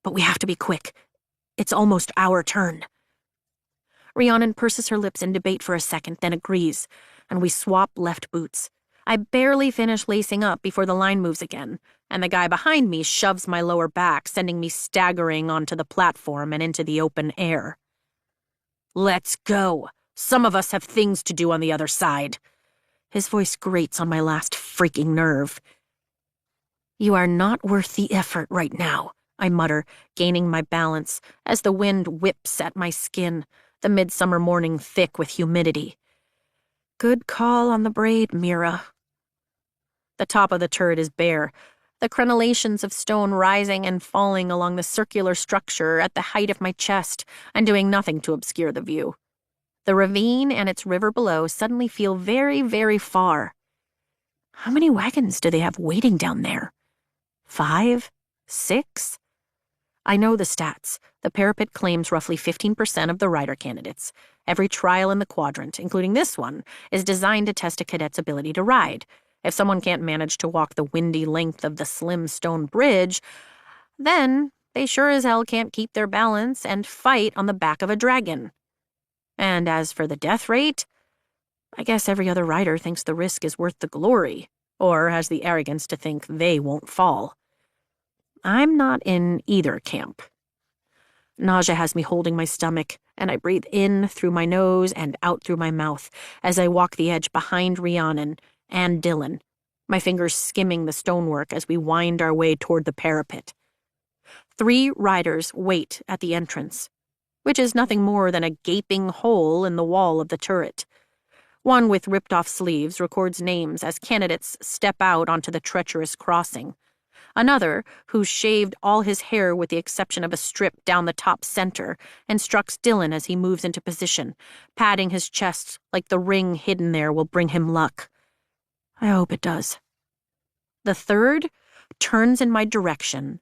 But we have to be quick. It's almost our turn. Rhiannon purses her lips in debate for a second, then agrees, and we swap left boots. I barely finish lacing up before the line moves again, and the guy behind me shoves my lower back, sending me staggering onto the platform and into the open air. Let's go. Some of us have things to do on the other side. His voice grates on my last freaking nerve. You are not worth the effort right now, I mutter, gaining my balance as the wind whips at my skin, the midsummer morning thick with humidity. Good call on the braid, Mira. The top of the turret is bare, the crenellations of stone rising and falling along the circular structure at the height of my chest and doing nothing to obscure the view. The ravine and its river below suddenly feel very, very far. How many wagons do they have waiting down there? 5? 6? I know the stats. The parapet claims roughly 15% of the rider candidates. Every trial in the quadrant, including this one, is designed to test a cadet's ability to ride. If someone can't manage to walk the windy length of the slim stone bridge, then they sure as hell can't keep their balance and fight on the back of a dragon. And as for the death rate, I guess every other rider thinks the risk is worth the glory, or has the arrogance to think they won't fall. I'm not in either camp. Nausea has me holding my stomach, and I breathe in through my nose and out through my mouth as I walk the edge behind Rhiannon and Dylan, my fingers skimming the stonework as we wind our way toward the parapet. 3 riders wait at the entrance, which is nothing more than a gaping hole in the wall of the turret. One with ripped-off sleeves records names as candidates step out onto the treacherous crossing. Another, who's shaved all his hair with the exception of a strip down the top center, instructs Dylan as he moves into position, patting his chest like the ring hidden there will bring him luck. I hope it does. The third turns in my direction,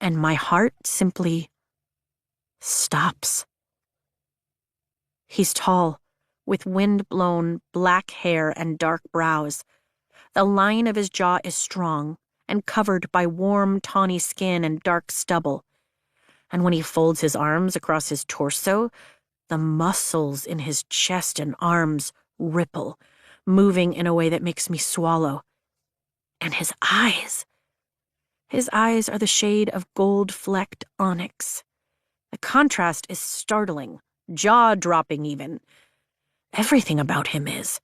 and my heart simply stops. He's tall, with wind-blown black hair and dark brows. The line of his jaw is strong and covered by warm, tawny skin and dark stubble. And when he folds his arms across his torso, the muscles in his chest and arms ripple, moving in a way that makes me swallow. And his eyes. His eyes are the shade of gold-flecked onyx. The contrast is startling, jaw-dropping even. Everything about him is.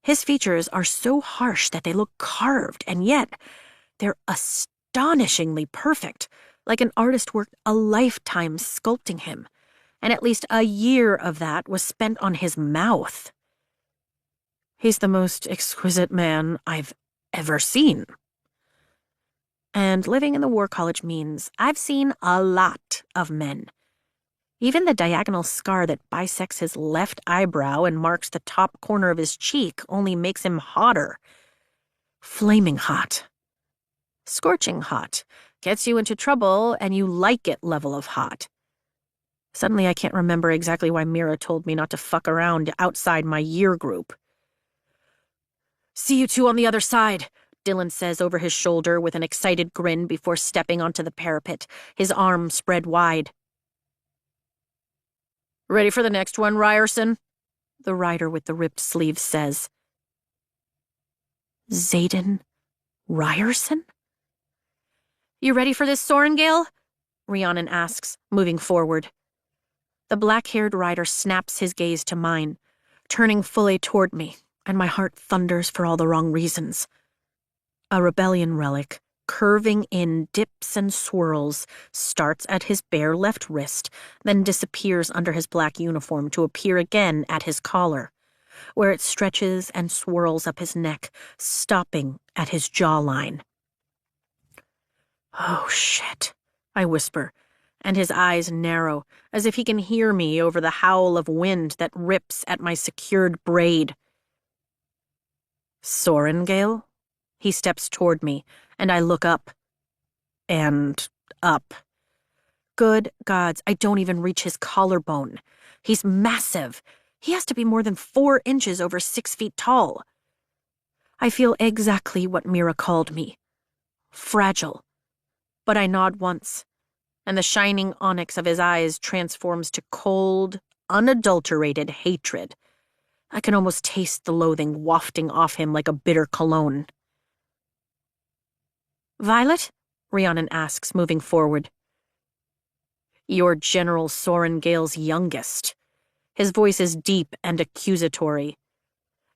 His features are so harsh that they look carved, and yet they're astonishingly perfect, like an artist worked a lifetime sculpting him, and at least a year of that was spent on his mouth. He's the most exquisite man I've ever seen. And living in the War College means I've seen a lot of men. Even the diagonal scar that bisects his left eyebrow and marks the top corner of his cheek only makes him hotter. Flaming hot. Scorching hot. Gets you into trouble and you like it level of hot. Suddenly I can't remember exactly why Mira told me not to fuck around outside my year group. See you two on the other side, Dylan says over his shoulder with an excited grin before stepping onto the parapet, his arms spread wide. Ready for the next one, Ryerson? The rider with the ripped sleeves says. Xaden Ryerson? You ready for this, Sorengale? Rhiannon asks, moving forward. The black-haired rider snaps his gaze to mine, turning fully toward me, and my heart thunders for all the wrong reasons. A rebellion relic, curving in dips and swirls, starts at his bare left wrist, then disappears under his black uniform to appear again at his collar, where it stretches and swirls up his neck, stopping at his jawline. "Oh, shit," I whisper, and his eyes narrow, as if he can hear me over the howl of wind that rips at my secured braid. "Sorrengail?" He steps toward me, and I look up. And up. Good gods, I don't even reach his collarbone. He's massive. He has to be more than 4 inches over 6 feet tall. I feel exactly what Mira called me. Fragile. But I nod once, and the shining onyx of his eyes transforms to cold, unadulterated hatred. I can almost taste the loathing wafting off him like a bitter cologne. "Violet?" Rhiannon asks, moving forward. "You're General Sorrengail's youngest." His voice is deep and accusatory.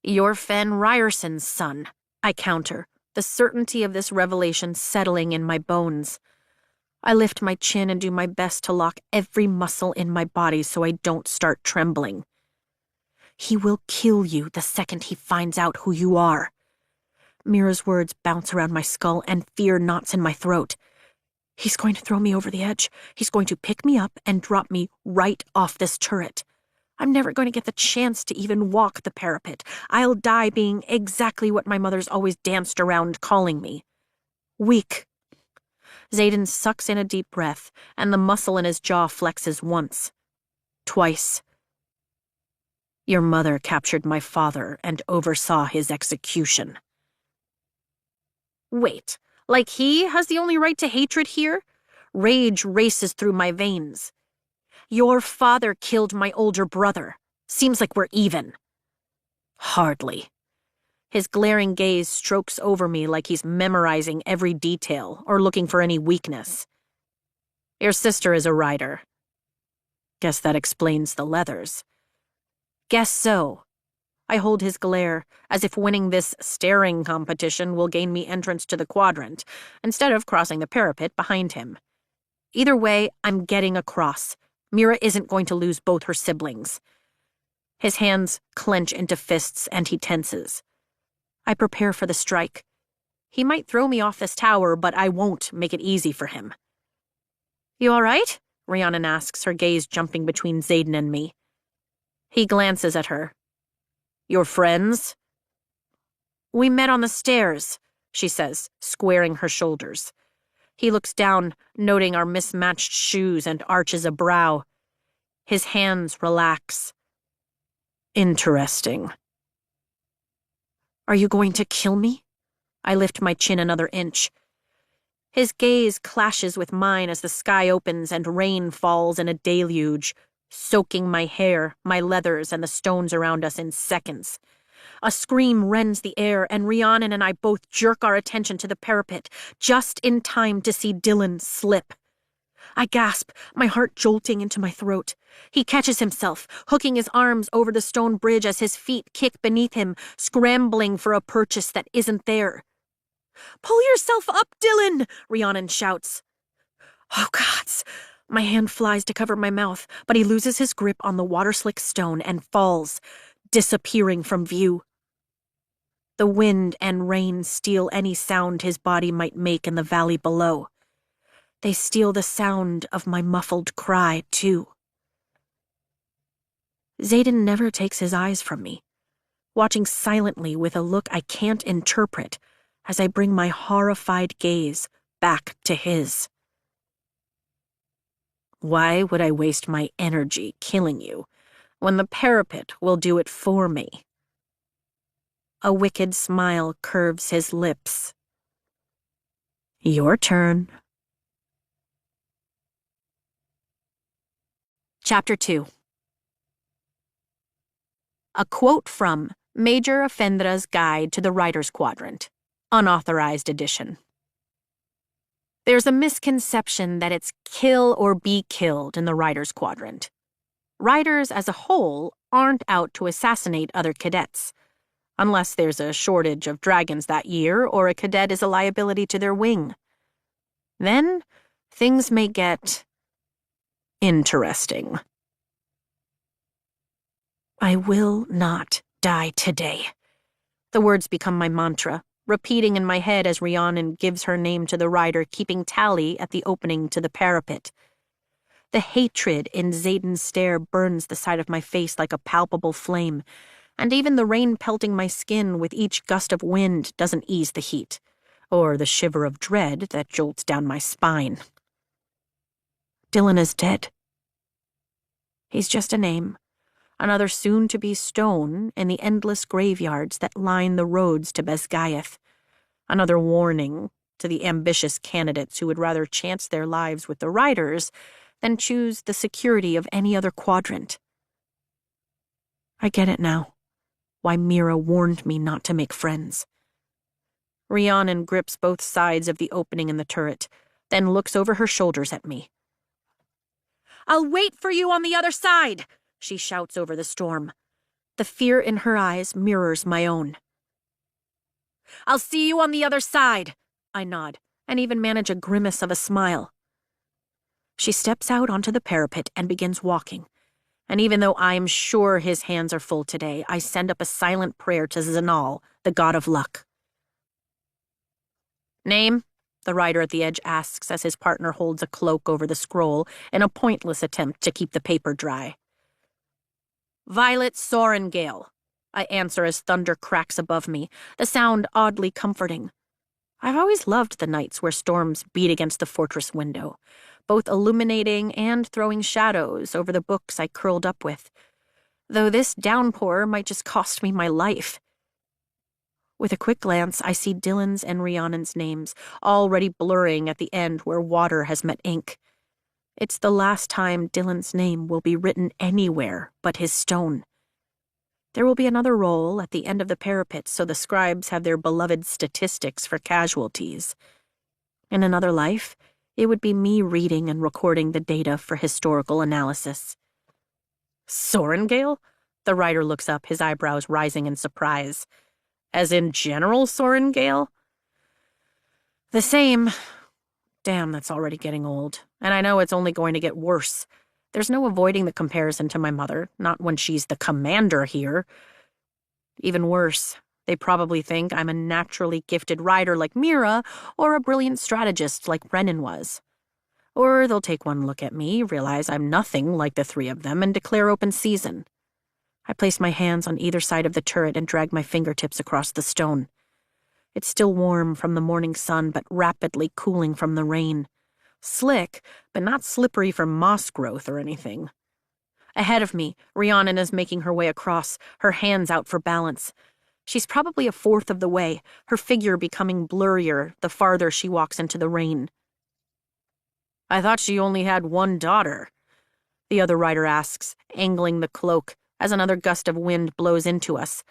"You're Fen Ryerson's son," I counter, the certainty of this revelation settling in my bones. I lift my chin and do my best to lock every muscle in my body so I don't start trembling. "He will kill you the second he finds out who you are." Mira's words bounce around my skull and fear knots in my throat. He's going to throw me over the edge. He's going to pick me up and drop me right off this turret. I'm never going to get the chance to even walk the parapet. I'll die being exactly what my mother's always danced around calling me. Weak. Xaden sucks in a deep breath, and the muscle in his jaw flexes once. Twice. "Your mother captured my father and oversaw his execution." Wait, like he has the only right to hatred here? Rage races through my veins. "Your father killed my older brother. Seems like we're even." Hardly. His glaring gaze strokes over me like he's memorizing every detail or looking for any weakness. "Your sister is a rider." Guess that explains the leathers. Guess so. I hold his glare, as if winning this staring competition will gain me entrance to the quadrant, instead of crossing the parapet behind him. Either way, I'm getting across. Mira isn't going to lose both her siblings. His hands clench into fists and he tenses. I prepare for the strike. He might throw me off this tower, but I won't make it easy for him. "You all right?" Rhiannon asks, her gaze jumping between Xaden and me. He glances at her. "Your friends?" "We met on the stairs," she says, squaring her shoulders. He looks down, noting our mismatched shoes, and arches a brow. His hands relax. "Interesting." "Are you going to kill me?" I lift my chin another inch. His gaze clashes with mine as the sky opens and rain falls in a deluge, soaking my hair, my leathers, and the stones around us in seconds. A scream rends the air, and Rhiannon and I both jerk our attention to the parapet, just in time to see Dylan slip. I gasp, my heart jolting into my throat. He catches himself, hooking his arms over the stone bridge as his feet kick beneath him, scrambling for a purchase that isn't there. "Pull yourself up, Dylan!" Rhiannon shouts. Oh, gods! My hand flies to cover my mouth, but he loses his grip on the water-slick stone and falls, disappearing from view. The wind and rain steal any sound his body might make in the valley below. They steal the sound of my muffled cry, too. Xaden never takes his eyes from me, watching silently with a look I can't interpret as I bring my horrified gaze back to his. "Why would I waste my energy killing you when the parapet will do it for me?" A wicked smile curves his lips. "Your turn." Chapter 2. A quote from Major Offendra's Guide to the Writer's Quadrant, unauthorized edition. There's a misconception that it's kill or be killed in the Writer's Quadrant. Writers as a whole aren't out to assassinate other cadets. Unless there's a shortage of dragons that year, or a cadet is a liability to their wing. Then, things may get interesting. I will not die today. The words become my mantra, repeating in my head as Rhiannon gives her name to the rider, keeping tally at the opening to the parapet. The hatred in Xaden's stare burns the side of my face like a palpable flame, and even the rain pelting my skin with each gust of wind doesn't ease the heat, or the shiver of dread that jolts down my spine. Dylan is dead. He's just a name, another soon-to-be stone in the endless graveyards that line the roads to Basgiath, another warning to the ambitious candidates who would rather chance their lives with the riders than choose the security of any other quadrant. I get it now, why Mira warned me not to make friends. Rhiannon grips both sides of the opening in the turret, then looks over her shoulders at me. "I'll wait for you on the other side!" she shouts over the storm. The fear in her eyes mirrors my own. "I'll see you on the other side," I nod, and even manage a grimace of a smile. She steps out onto the parapet and begins walking, and even though I'm sure his hands are full today, I send up a silent prayer to Zanal, the god of luck. "Name?" the rider at the edge asks as his partner holds a cloak over the scroll in a pointless attempt to keep the paper dry. "Violet Sorengale," I answer as thunder cracks above me, the sound oddly comforting. I've always loved the nights where storms beat against the fortress window, both illuminating and throwing shadows over the books I curled up with, though this downpour might just cost me my life. With a quick glance, I see Dylan's and Rhiannon's names, already blurring at the end where water has met ink. It's the last time Dylan's name will be written anywhere but his stone. There will be another roll at the end of the parapet so the scribes have their beloved statistics for casualties. In another life, it would be me reading and recording the data for historical analysis. "Sorengale?" The writer looks up, his eyebrows rising in surprise. "As in General Sorengale?" "The same. Damn, that's already getting old. And I know it's only going to get worse. There's no avoiding the comparison to my mother, not when she's the commander here. Even worse, they probably think I'm a naturally gifted rider like Mira or a brilliant strategist like Brennan was. Or they'll take one look at me, realize I'm nothing like the three of them, and declare open season. I place my hands on either side of the turret and drag my fingertips across the stone. It's still warm from the morning sun, but rapidly cooling from the rain. Slick, but not slippery from moss growth or anything. Ahead of me, Rhiannon is making her way across, her hands out for balance. She's probably a fourth of the way, her figure becoming blurrier the farther she walks into the rain. "I thought she only had one daughter," the other rider asks, angling the cloak as another gust of wind blows into us.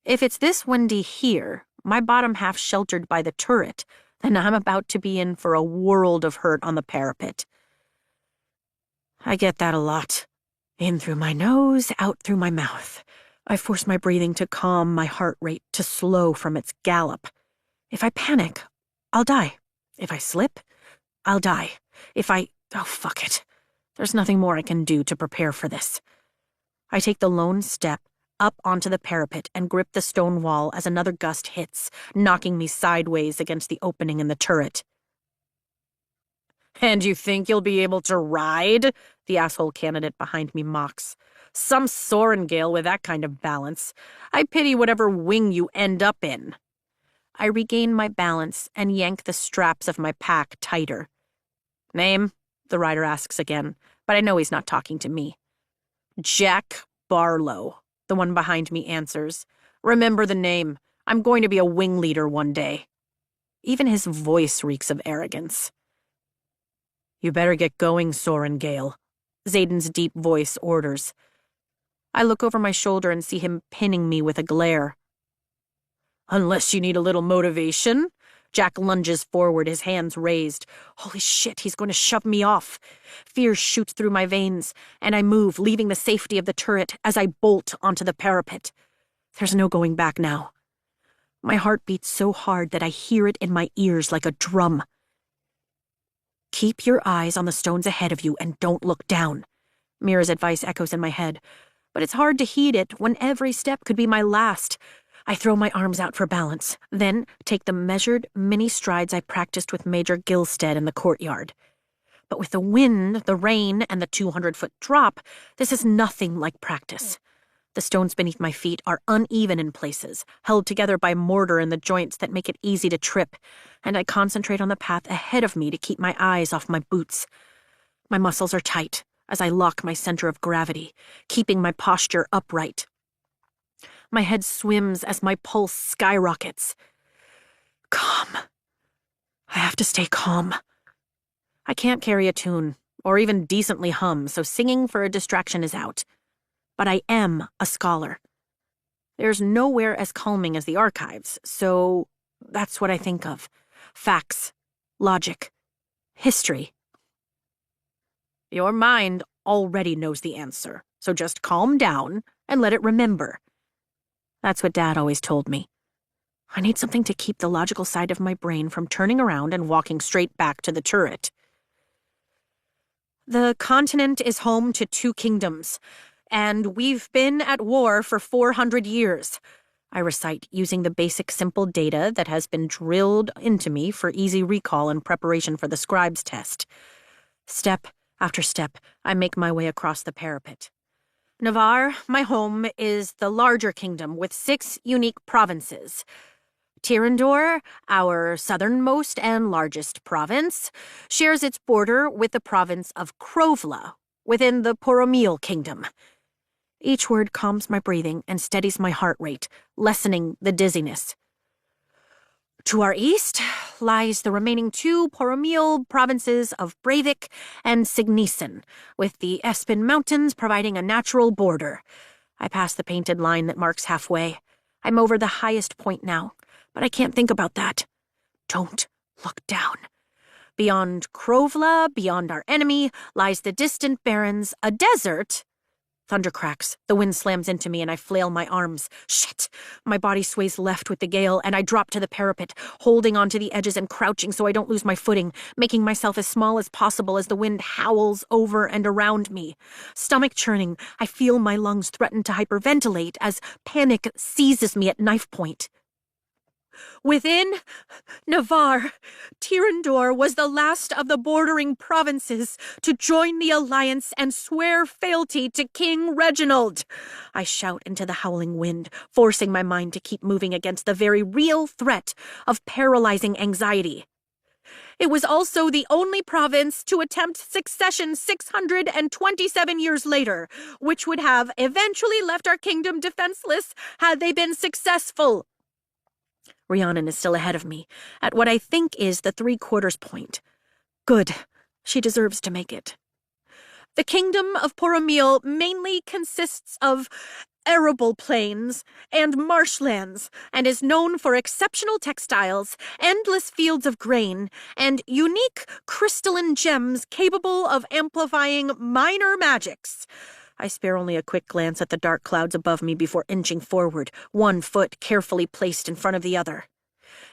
If it's this windy here, my bottom half sheltered by the turret, then I'm about to be in for a world of hurt on the parapet. I get that a lot. In through my nose, out through my mouth. I force my breathing to calm my heart rate to slow from its gallop. If I panic, I'll die. If I slip, I'll die. Oh, fuck it. There's nothing more I can do to prepare for this. I take the lone step up onto the parapet and grip the stone wall as another gust hits, knocking me sideways against the opening in the turret. "And you think you'll be able to ride?" the asshole candidate behind me mocks. "Some Sorengale with that kind of balance. I pity whatever wing you end up in." I regain my balance and yank the straps of my pack tighter. "Name?" the rider asks again, but I know he's not talking to me. "Jack Barlow," the one behind me answers. "Remember the name. I'm going to be a wing leader one day." Even his voice reeks of arrogance. "You better get going, Sorengale," Xaden's deep voice orders. I look over my shoulder and see him pinning me with a glare. "Unless you need a little motivation?" Jack lunges forward, his hands raised. Holy shit, he's going to shove me off. Fear shoots through my veins, and I move, leaving the safety of the turret as I bolt onto the parapet. There's no going back now. My heart beats so hard that I hear it in my ears like a drum. Keep your eyes on the stones ahead of you and don't look down. Mira's advice echoes in my head, but it's hard to heed it when every step could be my last. I throw my arms out for balance, then take the measured, mini strides I practiced with Major Gilstead in the courtyard. But with the wind, the rain, and the 200-foot drop, this is nothing like practice. The stones beneath my feet are uneven in places, held together by mortar in the joints that make it easy to trip, and I concentrate on the path ahead of me to keep my eyes off my boots. My muscles are tight as I lock my center of gravity, keeping my posture upright. My head swims as my pulse skyrockets. Calm. I have to stay calm. I can't carry a tune, or even decently hum, so singing for a distraction is out. But I am a scholar. There's nowhere as calming as the archives, so that's what I think of. Facts, logic, history. Your mind already knows the answer, so just calm down and let it remember. That's what Dad always told me. I need something to keep the logical side of my brain from turning around and walking straight back to the turret. The continent is home to 2 kingdoms, and we've been at war for 400 years. I recite, using the basic simple data that has been drilled into me for easy recall in preparation for the scribe's test. Step after step, I make my way across the parapet. Navarre, my home, is the larger kingdom with 6 unique provinces. Tyrrendor, our southernmost and largest province, shares its border with the province of Krovla, within the Poromil kingdom. Each word calms my breathing and steadies my heart rate, lessening the dizziness. To our east lies the remaining 2 Poromil provinces of Breivik and Signisen, with the Espen Mountains providing a natural border. I pass the painted line that marks halfway. I'm over the highest point now, but I can't think about that. Don't look down. Beyond Krovla, beyond our enemy, lies the distant barrens, a desert. Thunder cracks, the wind slams into me, and I flail my arms. Shit! My body sways left with the gale, and I drop to the parapet, holding onto the edges and crouching so I don't lose my footing, making myself as small as possible as the wind howls over and around me. Stomach churning, I feel my lungs threaten to hyperventilate as panic seizes me at knife point. Within Navarre, Tyrrendor was the last of the bordering provinces to join the alliance and swear fealty to King Reginald. I shout into the howling wind, forcing my mind to keep moving against the very real threat of paralyzing anxiety. It was also the only province to attempt succession 627 years later, which would have eventually left our kingdom defenseless had they been successful. Rhiannon is still ahead of me, at what I think is the 3/4 point. Good. She deserves to make it. The kingdom of Poromil mainly consists of arable plains and marshlands, and is known for exceptional textiles, endless fields of grain, and unique crystalline gems capable of amplifying minor magics. I spare only a quick glance at the dark clouds above me before inching forward, one foot carefully placed in front of the other.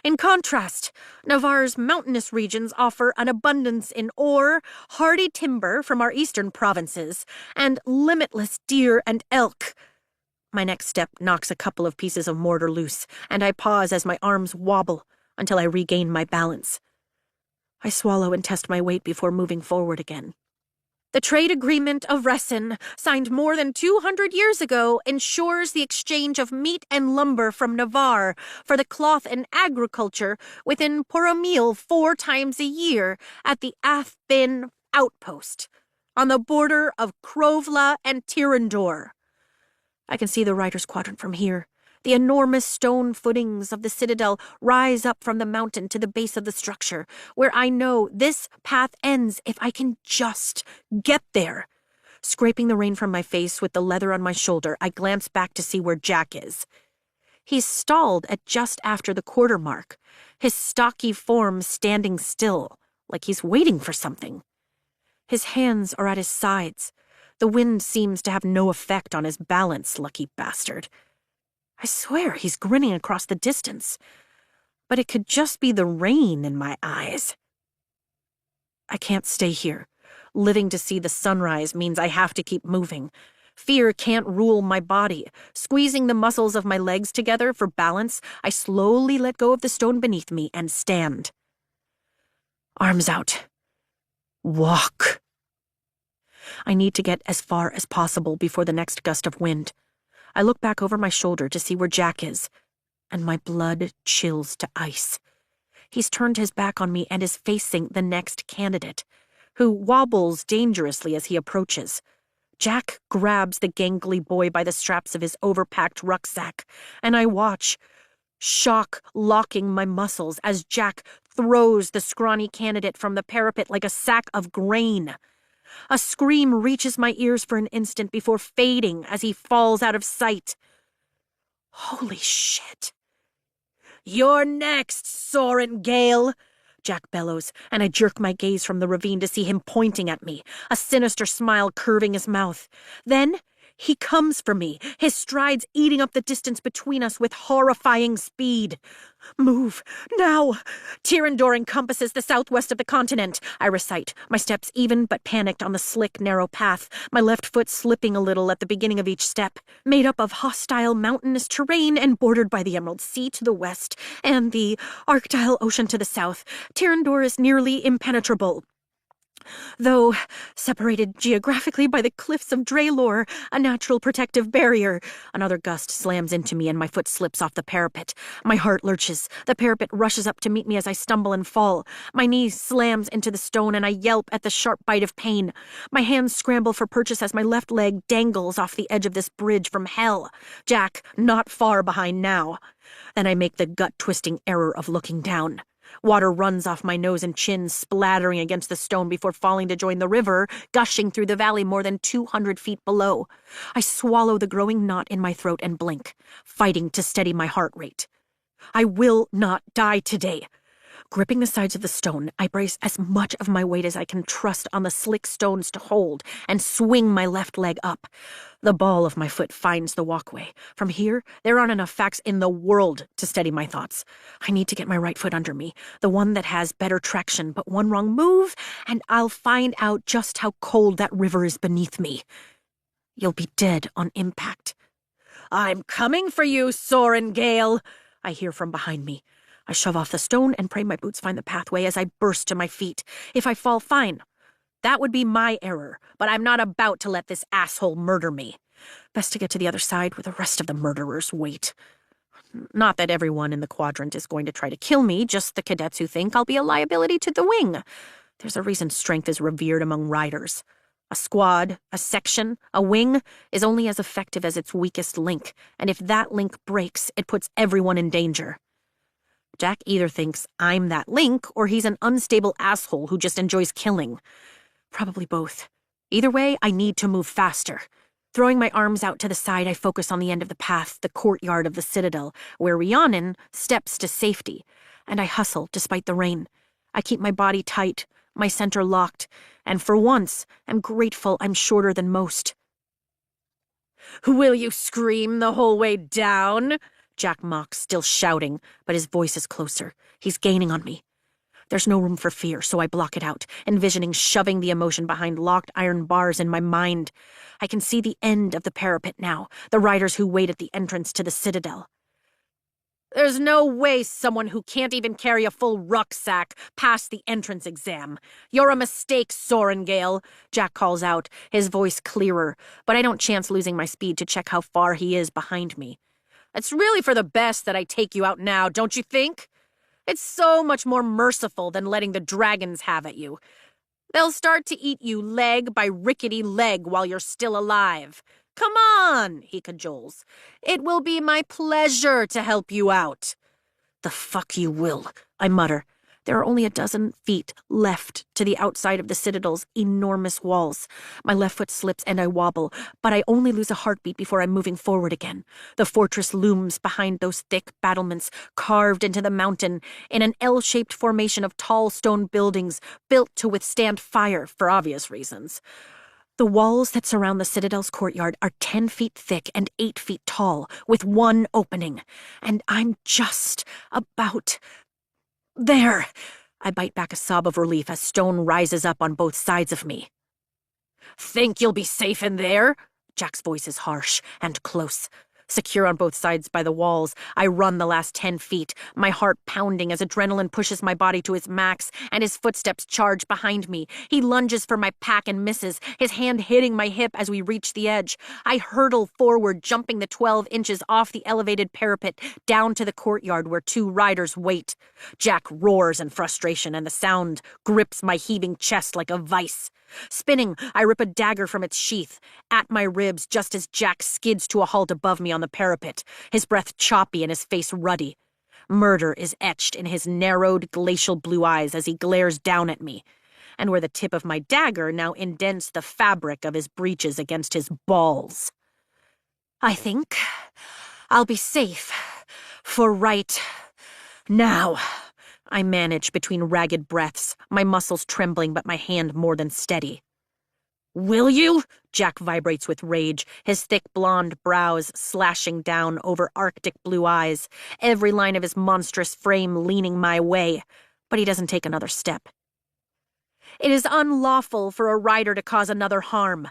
In contrast, Navarre's mountainous regions offer an abundance in ore, hardy timber from our eastern provinces, and limitless deer and elk. My next step knocks a couple of pieces of mortar loose, and I pause as my arms wobble until I regain my balance. I swallow and test my weight before moving forward again. The trade agreement of Resin, signed more than 200 years ago, ensures the exchange of meat and lumber from Navarre for the cloth and agriculture within Poromil 4 times a year at the Athbin outpost, on the border of Krovla and Tyrrendor. I can see the Rider's Quadrant from here. The enormous stone footings of the citadel rise up from the mountain to the base of the structure, where I know this path ends if I can just get there. Scraping the rain from my face with the leather on my shoulder, I glance back to see where Jack is. He's stalled at just after the 1/4 mark, his stocky form standing still, like he's waiting for something. His hands are at his sides. The wind seems to have no effect on his balance, lucky bastard. I swear he's grinning across the distance. But it could just be the rain in my eyes. I can't stay here. Living to see the sunrise means I have to keep moving. Fear can't rule my body. Squeezing the muscles of my legs together for balance, I slowly let go of the stone beneath me and stand. Arms out. Walk. I need to get as far as possible before the next gust of wind. I look back over my shoulder to see where Jack is, and my blood chills to ice. He's turned his back on me and is facing the next candidate, who wobbles dangerously as he approaches. Jack grabs the gangly boy by the straps of his overpacked rucksack, and I watch, shock locking my muscles as Jack throws the scrawny candidate from the parapet like a sack of grain. A scream reaches my ears for an instant before fading as he falls out of sight. Holy shit. You're next, Soren Gale, Jack bellows, and I jerk my gaze from the ravine to see him pointing at me, a sinister smile curving his mouth. Then he comes for me, his strides eating up the distance between us with horrifying speed. Move, now! Tyrrendor encompasses the southwest of the continent, I recite, my steps even but panicked on the slick, narrow path, my left foot slipping a little at the beginning of each step, made up of hostile mountainous terrain and bordered by the Emerald Sea to the west and the Arctile Ocean to the south. Tyrrendor is nearly impenetrable, though separated geographically by the cliffs of Draelor, a natural protective barrier. Another gust slams into me and my foot slips off the parapet. My heart lurches. The parapet rushes up to meet me as I stumble and fall. My knee slams into the stone and I yelp at the sharp bite of pain. My hands scramble for purchase as my left leg dangles off the edge of this bridge from hell. Jack, not far behind now. Then I make the gut-twisting error of looking down. Water runs off my nose and chin, splattering against the stone before falling to join the river, gushing through the valley more than 200 feet below. I swallow the growing knot in my throat and blink, fighting to steady my heart rate. I will not die today. Gripping the sides of the stone, I brace as much of my weight as I can trust on the slick stones to hold and swing my left leg up. The ball of my foot finds the walkway. From here, there aren't enough facts in the world to steady my thoughts. I need to get my right foot under me, the one that has better traction, but one wrong move, and I'll find out just how cold that river is beneath me. You'll be dead on impact. I'm coming for you, Soren Gale, I hear from behind me. I shove off the stone and pray my boots find the pathway as I burst to my feet. If I fall, fine. That would be my error, but I'm not about to let this asshole murder me. Best to get to the other side where the rest of the murderers wait. Not that everyone in the quadrant is going to try to kill me, just the cadets who think I'll be a liability to the wing. There's a reason strength is revered among riders. A squad, a section, a wing is only as effective as its weakest link, and if that link breaks, it puts everyone in danger. Jack either thinks I'm that link, or he's an unstable asshole who just enjoys killing. Probably both. Either way, I need to move faster. Throwing my arms out to the side, I focus on the end of the path, the courtyard of the Citadel, where Rhiannon steps to safety, and I hustle despite the rain. I keep my body tight, my center locked, and for once, am grateful I'm shorter than most. Will you scream the whole way down? Jack mocks, still shouting, but his voice is closer. He's gaining on me. There's no room for fear, so I block it out, envisioning shoving the emotion behind locked iron bars in my mind. I can see the end of the parapet now, the riders who wait at the entrance to the Citadel. There's no way someone who can't even carry a full rucksack passed the entrance exam. You're a mistake, Soren Gale, Jack calls out, his voice clearer, but I don't chance losing my speed to check how far he is behind me. It's really for the best that I take you out now, don't you think? It's so much more merciful than letting the dragons have at you. They'll start to eat you leg by rickety leg while you're still alive. Come on, he cajoles. It will be my pleasure to help you out. The fuck you will, I mutter. There are only a dozen feet left to the outside of the Citadel's enormous walls. My left foot slips and I wobble, but I only lose a heartbeat before I'm moving forward again. The fortress looms behind those thick battlements carved into the mountain in an L-shaped formation of tall stone buildings built to withstand fire for obvious reasons. The walls that surround the Citadel's courtyard are 10 feet thick and 8 feet tall, with one opening. And I'm just about there. I bite back a sob of relief as stone rises up on both sides of me. Think you'll be safe in there? Jack's voice is harsh and close. Secure on both sides by the walls, I run the last 10 feet, my heart pounding as adrenaline pushes my body to its max, and his footsteps charge behind me. He lunges for my pack and misses, his hand hitting my hip as we reach the edge. I hurtle forward, jumping the 12 inches off the elevated parapet, down to the courtyard where 2 riders wait. Jack roars in frustration, and the sound grips my heaving chest like a vice. Spinning, I rip a dagger from its sheath, at my ribs just as Jack skids to a halt above me on the parapet, his breath choppy and his face ruddy. Murder is etched in his narrowed, glacial blue eyes as he glares down at me, and where the tip of my dagger now indents the fabric of his breeches against his balls. I think I'll be safe for right now. I manage between ragged breaths, my muscles trembling but my hand more than steady. Will you? Jack vibrates with rage, his thick blonde brows slashing down over arctic blue eyes, every line of his monstrous frame leaning my way, but he doesn't take another step. It is unlawful for a rider to cause another harm,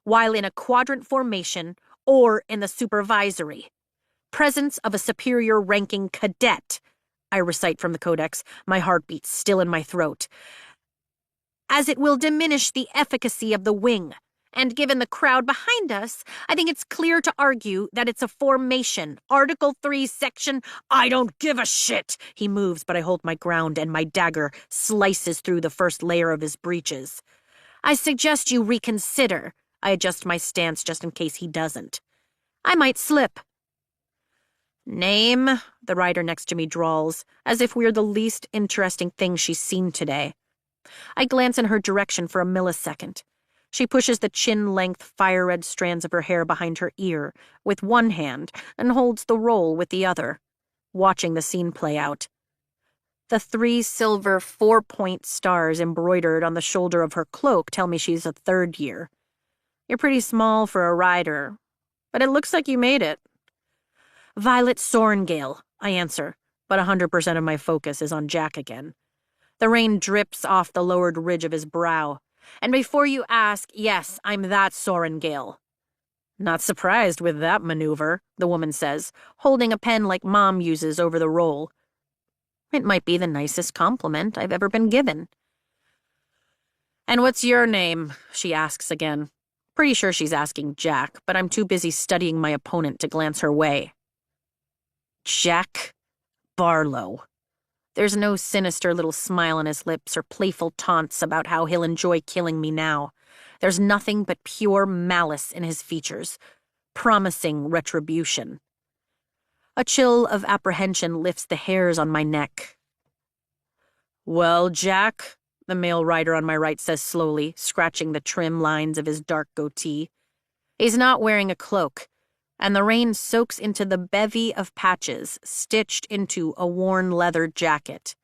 while in a quadrant formation or in the supervisory. Presence of a superior-ranking cadet, I recite from the codex, my heartbeat still in my throat, as it will diminish the efficacy of the wing. And given the crowd behind us, I think it's clear to argue that it's a formation. Article 3, Section, I don't give a shit. He moves, but I hold my ground, and my dagger slices through the first layer of his breeches. I suggest you reconsider. I adjust my stance just in case he doesn't. I might slip. Name, the rider next to me drawls, as if we're the least interesting thing she's seen today. I glance in her direction for a millisecond. She pushes the chin-length, fire-red strands of her hair behind her ear with one hand and holds the roll with the other, watching the scene play out. The 3 silver 4-point stars embroidered on the shoulder of her cloak tell me she's a 3rd year. You're pretty small for a rider, but it looks like you made it. Violet Sorengale, I answer, but 100% of my focus is on Jack again. The rain drips off the lowered ridge of his brow. And before you ask, yes, I'm that Sorengale. Not surprised with that maneuver, the woman says, holding a pen like Mom uses over the roll. It might be the nicest compliment I've ever been given. And what's your name? She asks again. Pretty sure she's asking Jack, but I'm too busy studying my opponent to glance her way. Jack Barlow. There's no sinister little smile on his lips or playful taunts about how he'll enjoy killing me now. There's nothing but pure malice in his features, promising retribution. A chill of apprehension lifts the hairs on my neck. Well, Jack, the male rider on my right says slowly, scratching the trim lines of his dark goatee. He's not wearing a cloak, and the rain soaks into the bevy of patches stitched into a worn leather jacket.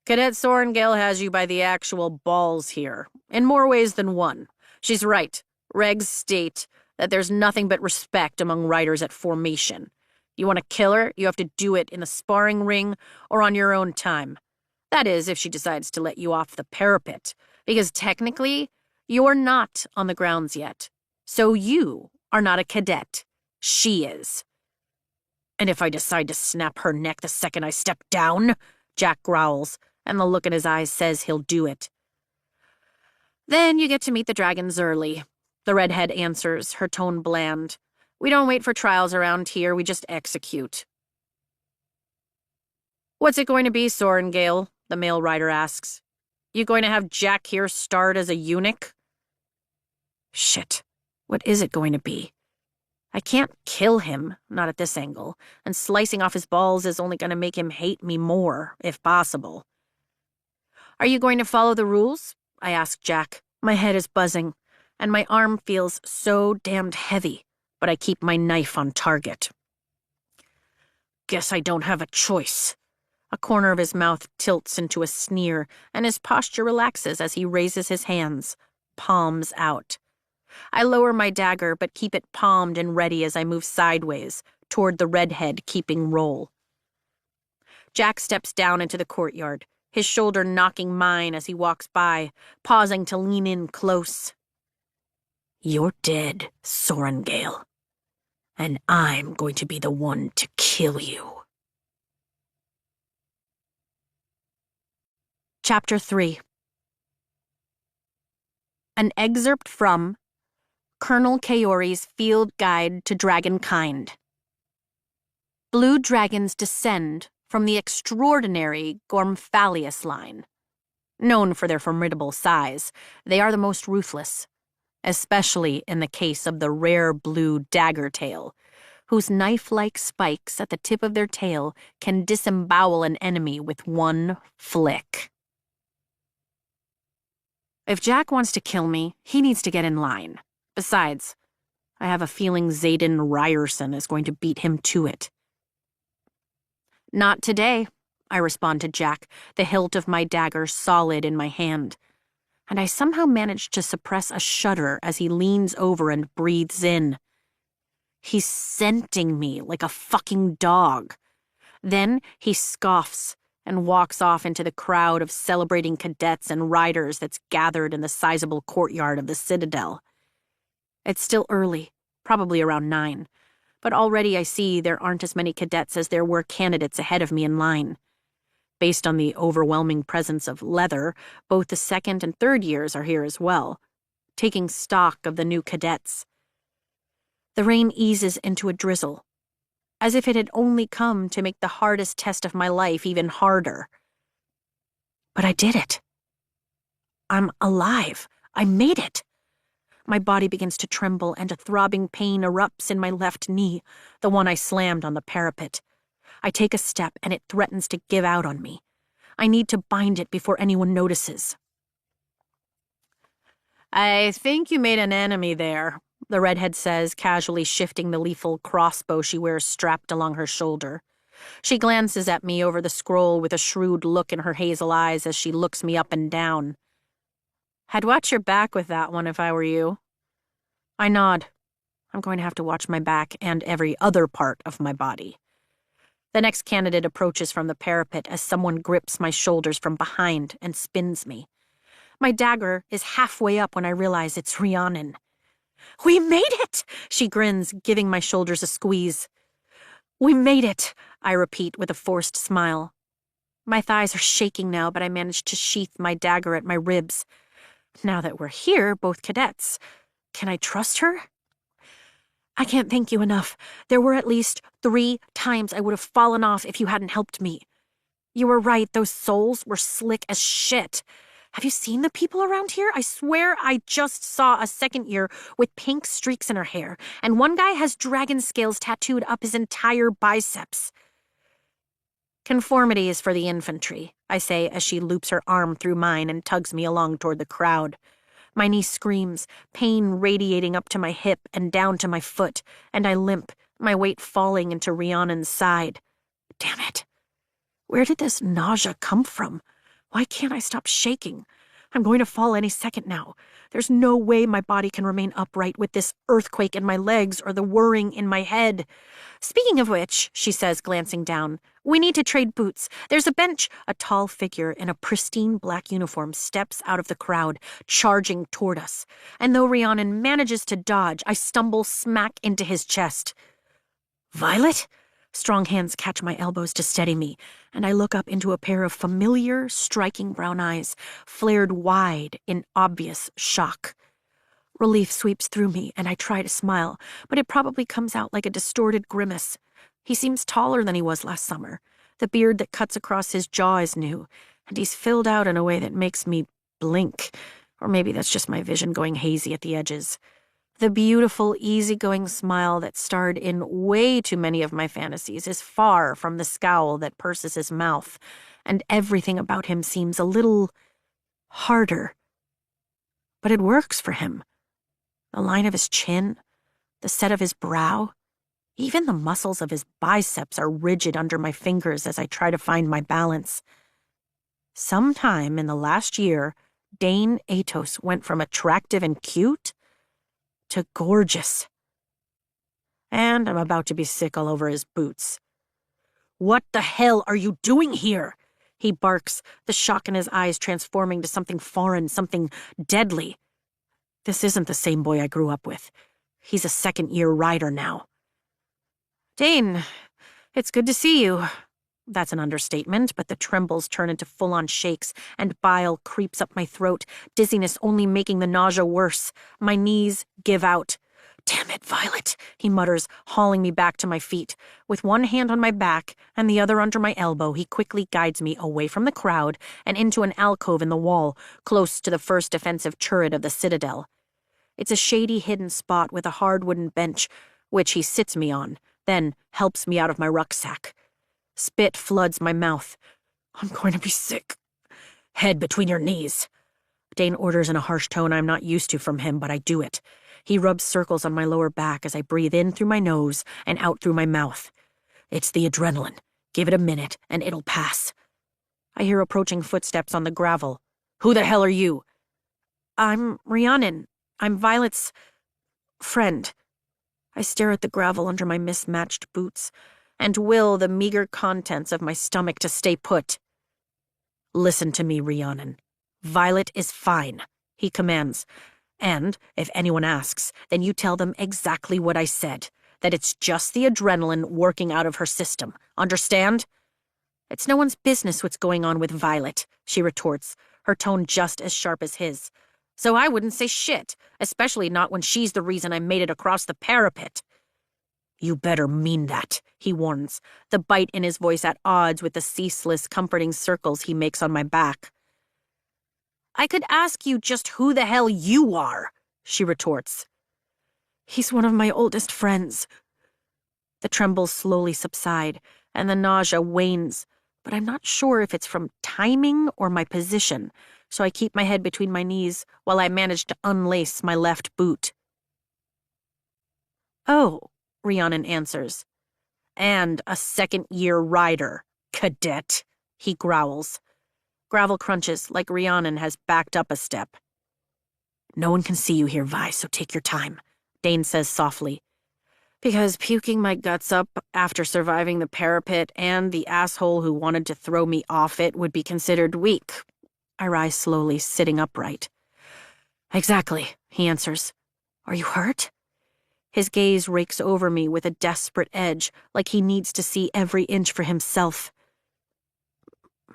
Cadet Sorengale has you by the actual balls here, in more ways than one. She's right. Regs state that there's nothing but respect among riders at formation. You want to kill her, you have to do it in the sparring ring or on your own time. That is, if she decides to let you off the parapet, because technically, you're not on the grounds yet. So you are not a cadet. She is. And if I decide to snap her neck the second I step down, Jack growls, and the look in his eyes says he'll do it. Then you get to meet the dragons early, the redhead answers, her tone bland. We don't wait for trials around here, we just execute. What's it going to be, Sorengale? The male rider asks. You going to have Jack here start as a eunuch? Shit, what is it going to be? I can't kill him, not at this angle, and slicing off his balls is only going to make him hate me more, if possible. Are you going to follow the rules? I ask Jack. My head is buzzing, and my arm feels so damned heavy, but I keep my knife on target. Guess I don't have a choice. A corner of his mouth tilts into a sneer, and his posture relaxes as he raises his hands, palms out. I lower my dagger but keep it palmed and ready as I move sideways, toward the redhead keeping roll. Jack steps down into the courtyard, his shoulder knocking mine as he walks by, pausing to lean in close. "You're dead, Sorengale, and I'm going to be the one to kill you." Chapter 3. An excerpt from Colonel Kaori's Field Guide to Dragonkind. Blue dragons descend from the extraordinary Gormphalius line. Known for their formidable size, they are the most ruthless, especially in the case of the rare blue daggertail, whose knife-like spikes at the tip of their tail can disembowel an enemy with one flick. If Jack wants to kill me, he needs to get in line. Besides, I have a feeling Xaden Ryerson is going to beat him to it. "Not today," I respond to Jack, the hilt of my dagger solid in my hand. And I somehow manage to suppress a shudder as he leans over and breathes in. He's scenting me like a fucking dog. Then he scoffs and walks off into the crowd of celebrating cadets and riders that's gathered in the sizable courtyard of the Citadel. It's still early, probably around 9, but already I see there aren't as many cadets as there were candidates ahead of me in line. Based on the overwhelming presence of leather, both the second and third years are here as well, taking stock of the new cadets. The rain eases into a drizzle, as if it had only come to make the hardest test of my life even harder. But I did it. I'm alive. I made it. My body begins to tremble and a throbbing pain erupts in my left knee, the one I slammed on the parapet. I take a step and it threatens to give out on me. I need to bind it before anyone notices. "I think you made an enemy there," the redhead says, casually shifting the lethal crossbow she wears strapped along her shoulder. She glances at me over the scroll with a shrewd look in her hazel eyes as she looks me up and down. "I'd watch your back with that one if I were you." I nod. I'm going to have to watch my back and every other part of my body. The next candidate approaches from the parapet as someone grips my shoulders from behind and spins me. My dagger is halfway up when I realize it's Rhiannon. "We made it!" she grins, giving my shoulders a squeeze. "We made it," I repeat with a forced smile. My thighs are shaking now, but I manage to sheath my dagger at my ribs. Now that we're here, both cadets, can I trust her? "I can't thank you enough. There were at least 3 times I would have fallen off if you hadn't helped me. You were right, those souls were slick as shit. Have you seen the people around here? I swear I just saw a second year with pink streaks in her hair, and one guy has dragon scales tattooed up his entire biceps." "Conformity is for the infantry," I say as she loops her arm through mine and tugs me along toward the crowd. My knee screams, pain radiating up to my hip and down to my foot, and I limp, my weight falling into Rhiannon's side. Damn it. Where did this nausea come from? Why can't I stop shaking? I'm going to fall any second now. There's no way my body can remain upright with this earthquake in my legs or the whirring in my head. "Speaking of which," she says, glancing down, "we need to trade boots. There's a bench." A tall figure in a pristine black uniform steps out of the crowd, charging toward us. And though Rhiannon manages to dodge, I stumble smack into his chest. "Violet?" Strong hands catch my elbows to steady me, and I look up into a pair of familiar, striking brown eyes, flared wide in obvious shock. Relief sweeps through me, and I try to smile, but it probably comes out like a distorted grimace. He seems taller than he was last summer. The beard that cuts across his jaw is new, and he's filled out in a way that makes me blink. Or maybe that's just my vision going hazy at the edges. The beautiful, easygoing smile that starred in way too many of my fantasies is far from the scowl that purses his mouth, and everything about him seems a little harder. But it works for him. The line of his chin, the set of his brow, even the muscles of his biceps are rigid under my fingers as I try to find my balance. Sometime in the last year, Dane Atos went from attractive and cute to gorgeous. And I'm about to be sick all over his boots. "What the hell are you doing here?" he barks, the shock in his eyes transforming to something foreign, something deadly. This isn't the same boy I grew up with. He's a second-year rider now. "Dane, it's good to see you." That's an understatement, but the trembles turn into full-on shakes, and bile creeps up my throat, dizziness only making the nausea worse. My knees give out. "Damn it, Violet," he mutters, hauling me back to my feet. With one hand on my back and the other under my elbow, he quickly guides me away from the crowd and into an alcove in the wall, close to the first defensive turret of the Citadel. It's a shady, hidden spot with a hard wooden bench, which he sits me on, then helps me out of my rucksack. Spit floods my mouth. "I'm going to be sick." "Head between your knees," Dane orders in a harsh tone I'm not used to from him, but I do it. He rubs circles on my lower back as I breathe in through my nose and out through my mouth. "It's the adrenaline. Give it a minute, and it'll pass." I hear approaching footsteps on the gravel. "Who the hell are you?" "I'm Rhiannon. I'm Violet's friend." I stare at the gravel under my mismatched boots and will the meager contents of my stomach to stay put. "Listen to me, Rhiannon. Violet is fine," he commands. "And if anyone asks, then you tell them exactly what I said, that it's just the adrenaline working out of her system. Understand?" "It's no one's business what's going on with Violet," she retorts, her tone just as sharp as his. "So I wouldn't say shit, especially not when she's the reason I made it across the parapet." "You better mean that," he warns, the bite in his voice at odds with the ceaseless, comforting circles he makes on my back. "I could ask you just who the hell you are," she retorts. "He's one of my oldest friends." The trembles slowly subside, and the nausea wanes, but I'm not sure if it's from timing or my position, so I keep my head between my knees while I manage to unlace my left boot. "Oh," Rhiannon answers. "And a second-year rider, cadet," he growls. Gravel crunches like Rhiannon has backed up a step. "No one can see you here, Vi, so take your time," Dane says softly. "Because puking my guts up after surviving the parapet and the asshole who wanted to throw me off it would be considered weak." I rise slowly, sitting upright. "Exactly," he answers. "Are you hurt?" His gaze rakes over me with a desperate edge, like he needs to see every inch for himself.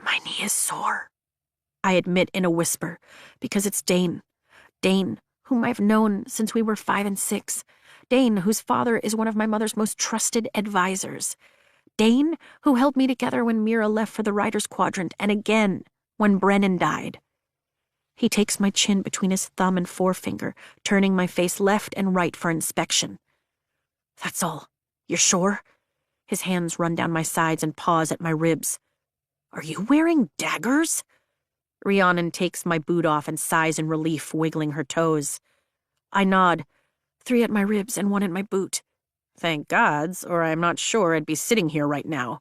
"My knee is sore," I admit in a whisper, because it's Dane. Dane, whom I've known since we were 5 and 6. Dane, whose father is one of my mother's most trusted advisors. Dane, who held me together when Mira left for the Riders Quadrant, and again when Brennan died. He takes my chin between his thumb and forefinger, turning my face left and right for inspection. "That's all. You're sure?" His hands run down my sides and pause at my ribs. "Are you wearing daggers?" Rhiannon takes my boot off and sighs in relief, wiggling her toes. I nod. 3 at my ribs and 1 at my boot. "Thank gods, or I'm not sure I'd be sitting here right now."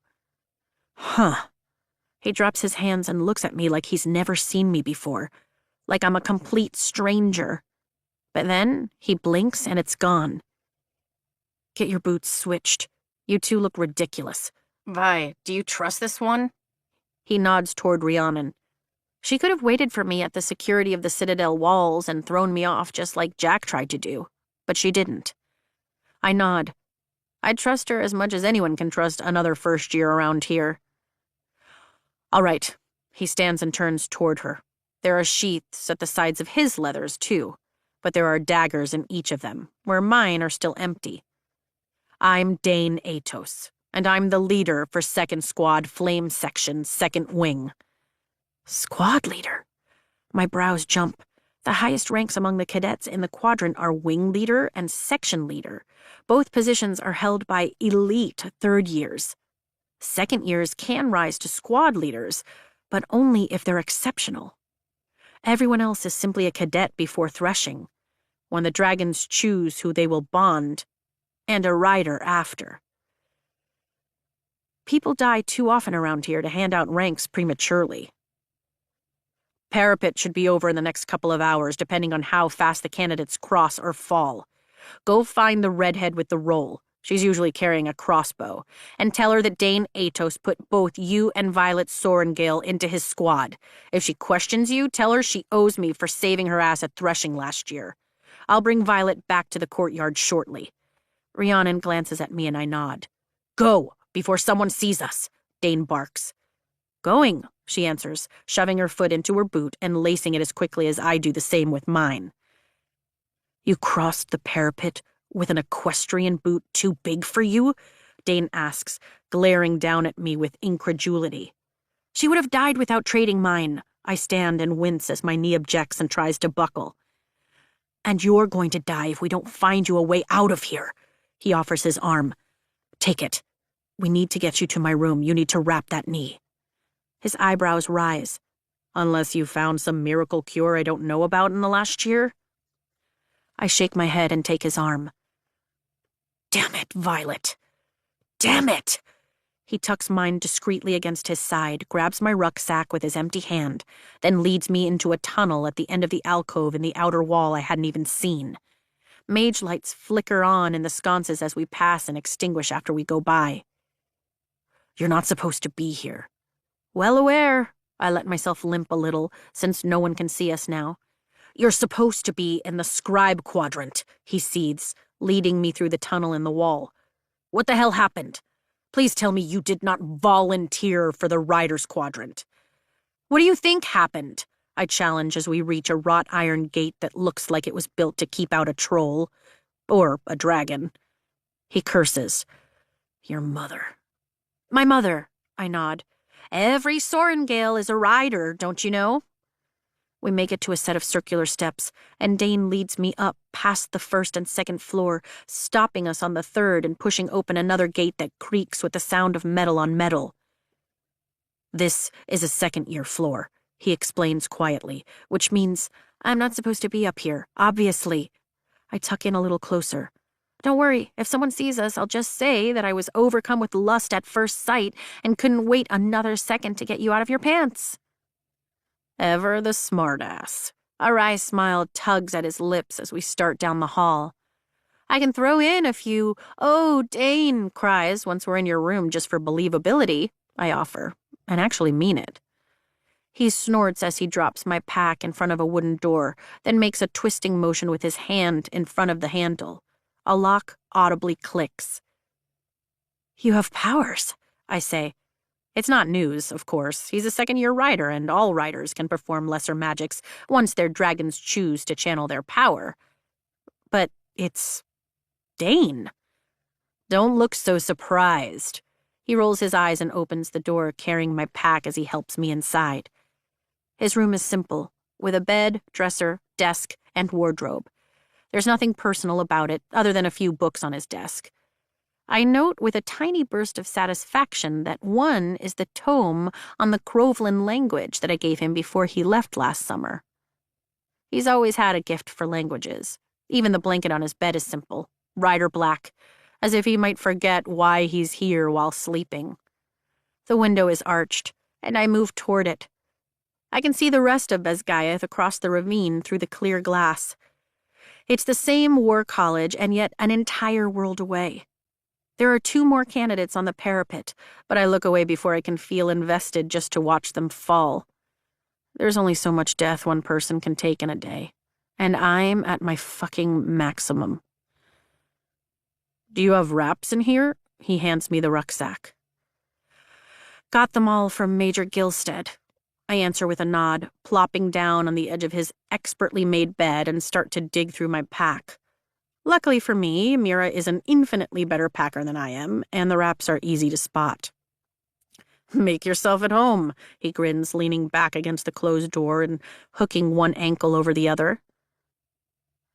"Huh." He drops his hands and looks at me like he's never seen me before, like I'm a complete stranger. But then he blinks and it's gone. "Get your boots switched. You two look ridiculous." "Vi, do you trust this one?" He nods toward Rhiannon. She could have waited for me at the security of the Citadel walls and thrown me off just like Jack tried to do, but she didn't. I nod. I'd trust her as much as anyone can trust another first year around here. "All right." He stands and turns toward her. There are sheaths at the sides of his leathers, too, but there are daggers in each of them, where mine are still empty. "I'm Dane Atos, and I'm the leader for 2nd Squad Flame Section, 2nd Wing." Squad leader? My brows jump. The highest ranks among the cadets in the quadrant are wing leader and section leader. Both positions are held by elite 3rd years. 2nd years can rise to squad leaders, but only if they're exceptional. Everyone else is simply a cadet before threshing, when the dragons choose who they will bond, and a rider after. People die too often around here to hand out ranks prematurely. Parapet should be over in the next couple of hours, depending on how fast the candidates cross or fall. Go find the redhead with the roll. She's usually carrying a crossbow. And tell her that Dane Atos put both you and Violet Sorengale into his squad. If she questions you, tell her she owes me for saving her ass at threshing last year. I'll bring Violet back to the courtyard shortly. Rhiannon glances at me and I nod. Go, before someone sees us, Dane barks. Going, she answers, shoving her foot into her boot and lacing it as quickly as I do the same with mine. You crossed the parapet with an equestrian boot too big for you? Dane asks, glaring down at me with incredulity. She would have died without trading mine. I stand and wince as my knee objects and tries to buckle. And you're going to die if we don't find you a way out of here. He offers his arm. Take it. We need to get you to my room. You need to wrap that knee. His eyebrows rise. Unless you found some miracle cure I don't know about in the last year? I shake my head and take his arm. Damn it, Violet. Damn it! He tucks mine discreetly against his side, grabs my rucksack with his empty hand, then leads me into a tunnel at the end of the alcove in the outer wall I hadn't even seen. Mage lights flicker on in the sconces as we pass and extinguish after we go by. You're not supposed to be here. Well aware. I let myself limp a little, since no one can see us now. You're supposed to be in the scribe quadrant, he seethes, leading me through the tunnel in the wall. What the hell happened? Please tell me you did not volunteer for the Riders Quadrant. What do you think happened? I challenge as we reach a wrought iron gate that looks like it was built to keep out a troll. Or a dragon. He curses. Your mother. My mother, I nod. Every Sorengale is a rider, don't you know? We make it to a set of circular steps, and Dane leads me up past the first and second floor, stopping us on the third and pushing open another gate that creaks with the sound of metal on metal. This is a second-year floor, he explains quietly, which means I'm not supposed to be up here, obviously. I tuck in a little closer. Don't worry, if someone sees us, I'll just say that I was overcome with lust at first sight and couldn't wait another second to get you out of your pants. Ever the smartass. A wry smile tugs at his lips as we start down the hall. I can throw in a few, "Oh, Dane," cries once we're in your room just for believability, I offer, and actually mean it. He snorts as he drops my pack in front of a wooden door, then makes a twisting motion with his hand in front of the handle. A lock audibly clicks. You have powers, I say. It's not news, of course. He's a second-year rider, and all riders can perform lesser magics once their dragons choose to channel their power. But it's Dane. Don't look so surprised. He rolls his eyes and opens the door, carrying my pack as he helps me inside. His room is simple, with a bed, dresser, desk, and wardrobe. There's nothing personal about it, other than a few books on his desk. I note with a tiny burst of satisfaction that one is the tome on the Crovelin language that I gave him before he left last summer. He's always had a gift for languages. Even the blanket on his bed is simple, rider black, as if he might forget why he's here while sleeping. The window is arched, and I move toward it. I can see the rest of Basgiath across the ravine through the clear glass. It's the same war college, and yet an entire world away. There are 2 more candidates on the parapet, but I look away before I can feel invested just to watch them fall. There's only so much death one person can take in a day, and I'm at my fucking maximum. Do you have wraps in here? He hands me the rucksack. Got them all from Major Gilstead. I answer with a nod, plopping down on the edge of his expertly made bed and start to dig through my pack. Luckily for me, Mira is an infinitely better packer than I am, and the wraps are easy to spot. Make yourself at home, he grins, leaning back against the closed door and hooking one ankle over the other.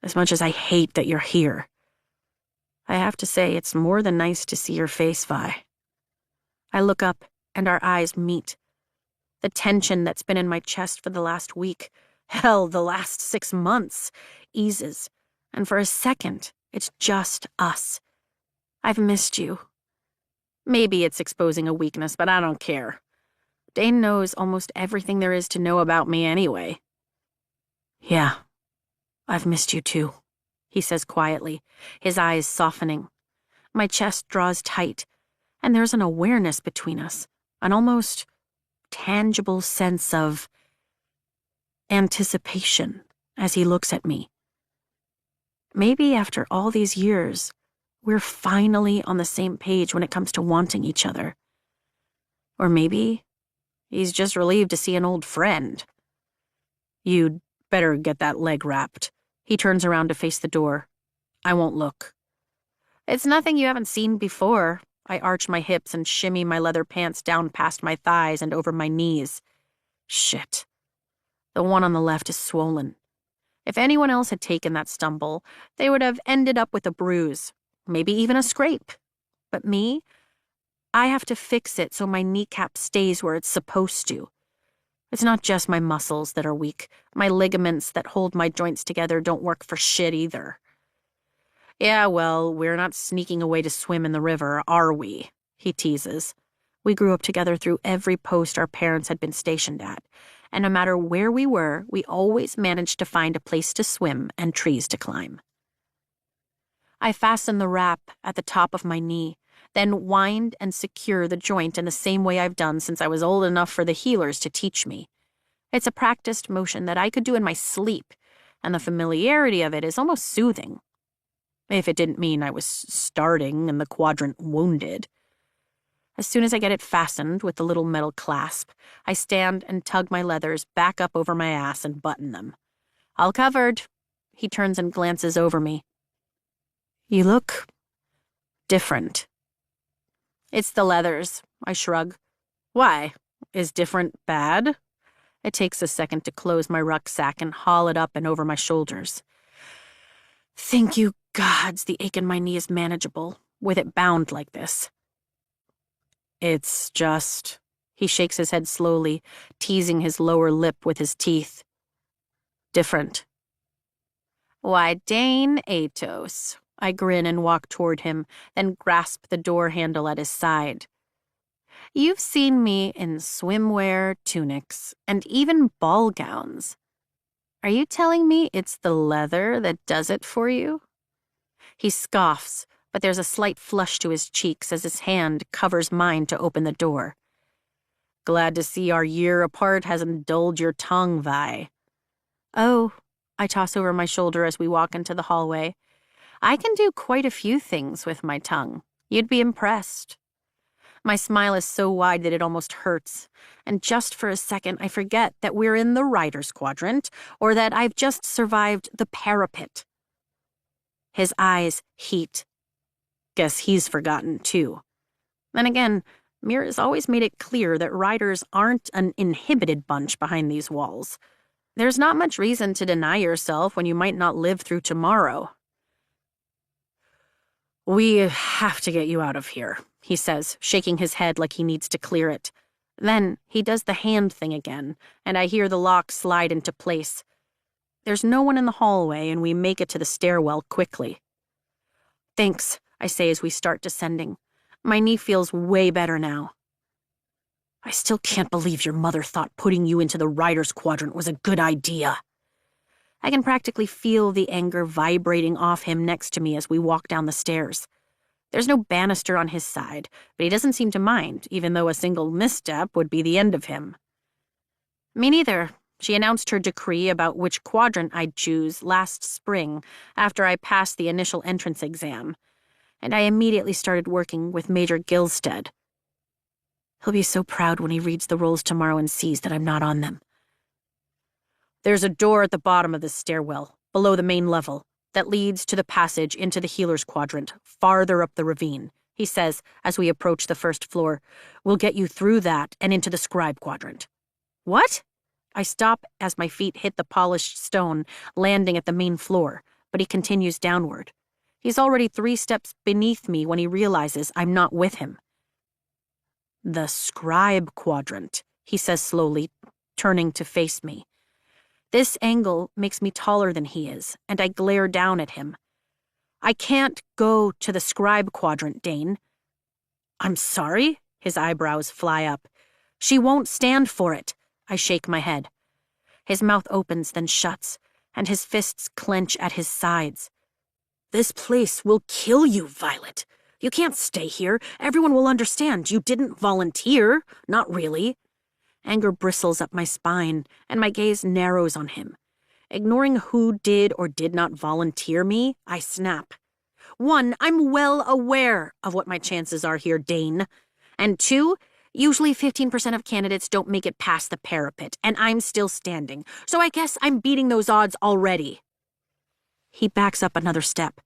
As much as I hate that you're here, I have to say it's more than nice to see your face, Vi. I look up, and our eyes meet. The tension that's been in my chest for the last week, hell, the last 6 months, eases. And for a second, it's just us. I've missed you. Maybe it's exposing a weakness, but I don't care. Dane knows almost everything there is to know about me anyway. Yeah, I've missed you too, he says quietly, his eyes softening. My chest draws tight, and there's an awareness between us, an almost tangible sense of anticipation as he looks at me. Maybe after all these years, we're finally on the same page when it comes to wanting each other. Or maybe he's just relieved to see an old friend. You'd better get that leg wrapped. He turns around to face the door. I won't look. It's nothing you haven't seen before. I arch my hips and shimmy my leather pants down past my thighs and over my knees. Shit. The one on the left is swollen. If anyone else had taken that stumble, they would have ended up with a bruise, maybe even a scrape. But me, I have to fix it so my kneecap stays where it's supposed to. It's not just my muscles that are weak. My ligaments that hold my joints together don't work for shit either. Yeah, well, we're not sneaking away to swim in the river, are we? He teases. We grew up together through every post our parents had been stationed at, and no matter where we were, we always managed to find a place to swim and trees to climb. I fasten the wrap at the top of my knee, then wind and secure the joint in the same way I've done since I was old enough for the healers to teach me. It's a practiced motion that I could do in my sleep, and the familiarity of it is almost soothing. If it didn't mean I was starting in the quadrant wounded. As soon as I get it fastened with the little metal clasp, I stand and tug my leathers back up over my ass and button them. All covered. He turns and glances over me. You look different. It's the leathers, I shrug. Why? Is different bad? It takes a second to close my rucksack and haul it up and over my shoulders. Thank you, gods, the ache in my knee is manageable, with it bound like this. It's just... He shakes his head slowly, teasing his lower lip with his teeth. Different. Why, Dane Atos. I grin and walk toward him, then grasp the door handle at his side. You've seen me in swimwear, tunics, and even ball gowns. Are you telling me it's the leather that does it for you? He scoffs, but there's a slight flush to his cheeks as his hand covers mine to open the door. Glad to see our year apart hasn't dulled your tongue, Vi. Oh, I toss over my shoulder as we walk into the hallway. I can do quite a few things with my tongue. You'd be impressed. My smile is so wide that it almost hurts, and just for a second I forget that we're in the Riders Quadrant, or that I've just survived the parapet. His eyes heat. Guess he's forgotten, too. Then again, Mira's always made it clear that riders aren't an inhibited bunch behind these walls. There's not much reason to deny yourself when you might not live through tomorrow. We have to get you out of here, he says, shaking his head like he needs to clear it. Then he does the hand thing again, and I hear the lock slide into place. There's no one in the hallway, and we make it to the stairwell quickly. Thanks, I say as we start descending. My knee feels way better now. I still can't believe your mother thought putting you into the Riders Quadrant was a good idea. I can practically feel the anger vibrating off him next to me as we walk down the stairs. There's no banister on his side, but he doesn't seem to mind, even though a single misstep would be the end of him. Me neither. She announced her decree about which quadrant I'd choose last spring after I passed the initial entrance exam, and I immediately started working with Major Gilstead. He'll be so proud when he reads the rolls tomorrow and sees that I'm not on them. There's a door at the bottom of this stairwell, below the main level, that leads to the passage into the Healer's Quadrant, farther up the ravine, he says as we approach the first floor. We'll get you through that and into the Scribe Quadrant. What? I stop as my feet hit the polished stone, landing at the main floor, but he continues downward. He's already 3 steps beneath me when he realizes I'm not with him. The Scribe Quadrant, he says slowly, turning to face me. This angle makes me taller than he is, and I glare down at him. I can't go to the Scribe Quadrant, Dane. I'm sorry? His eyebrows fly up. She won't stand for it. I shake my head. His mouth opens, then shuts, and his fists clench at his sides. This place will kill you, Violet. You can't stay here. Everyone will understand. You didn't volunteer. Not really. Anger bristles up my spine, and my gaze narrows on him. Ignoring who did or did not volunteer me, I snap. 1, I'm well aware of what my chances are here, Dane. And 2, usually 15% of candidates don't make it past the parapet, and I'm still standing, so I guess I'm beating those odds already. He backs up another step.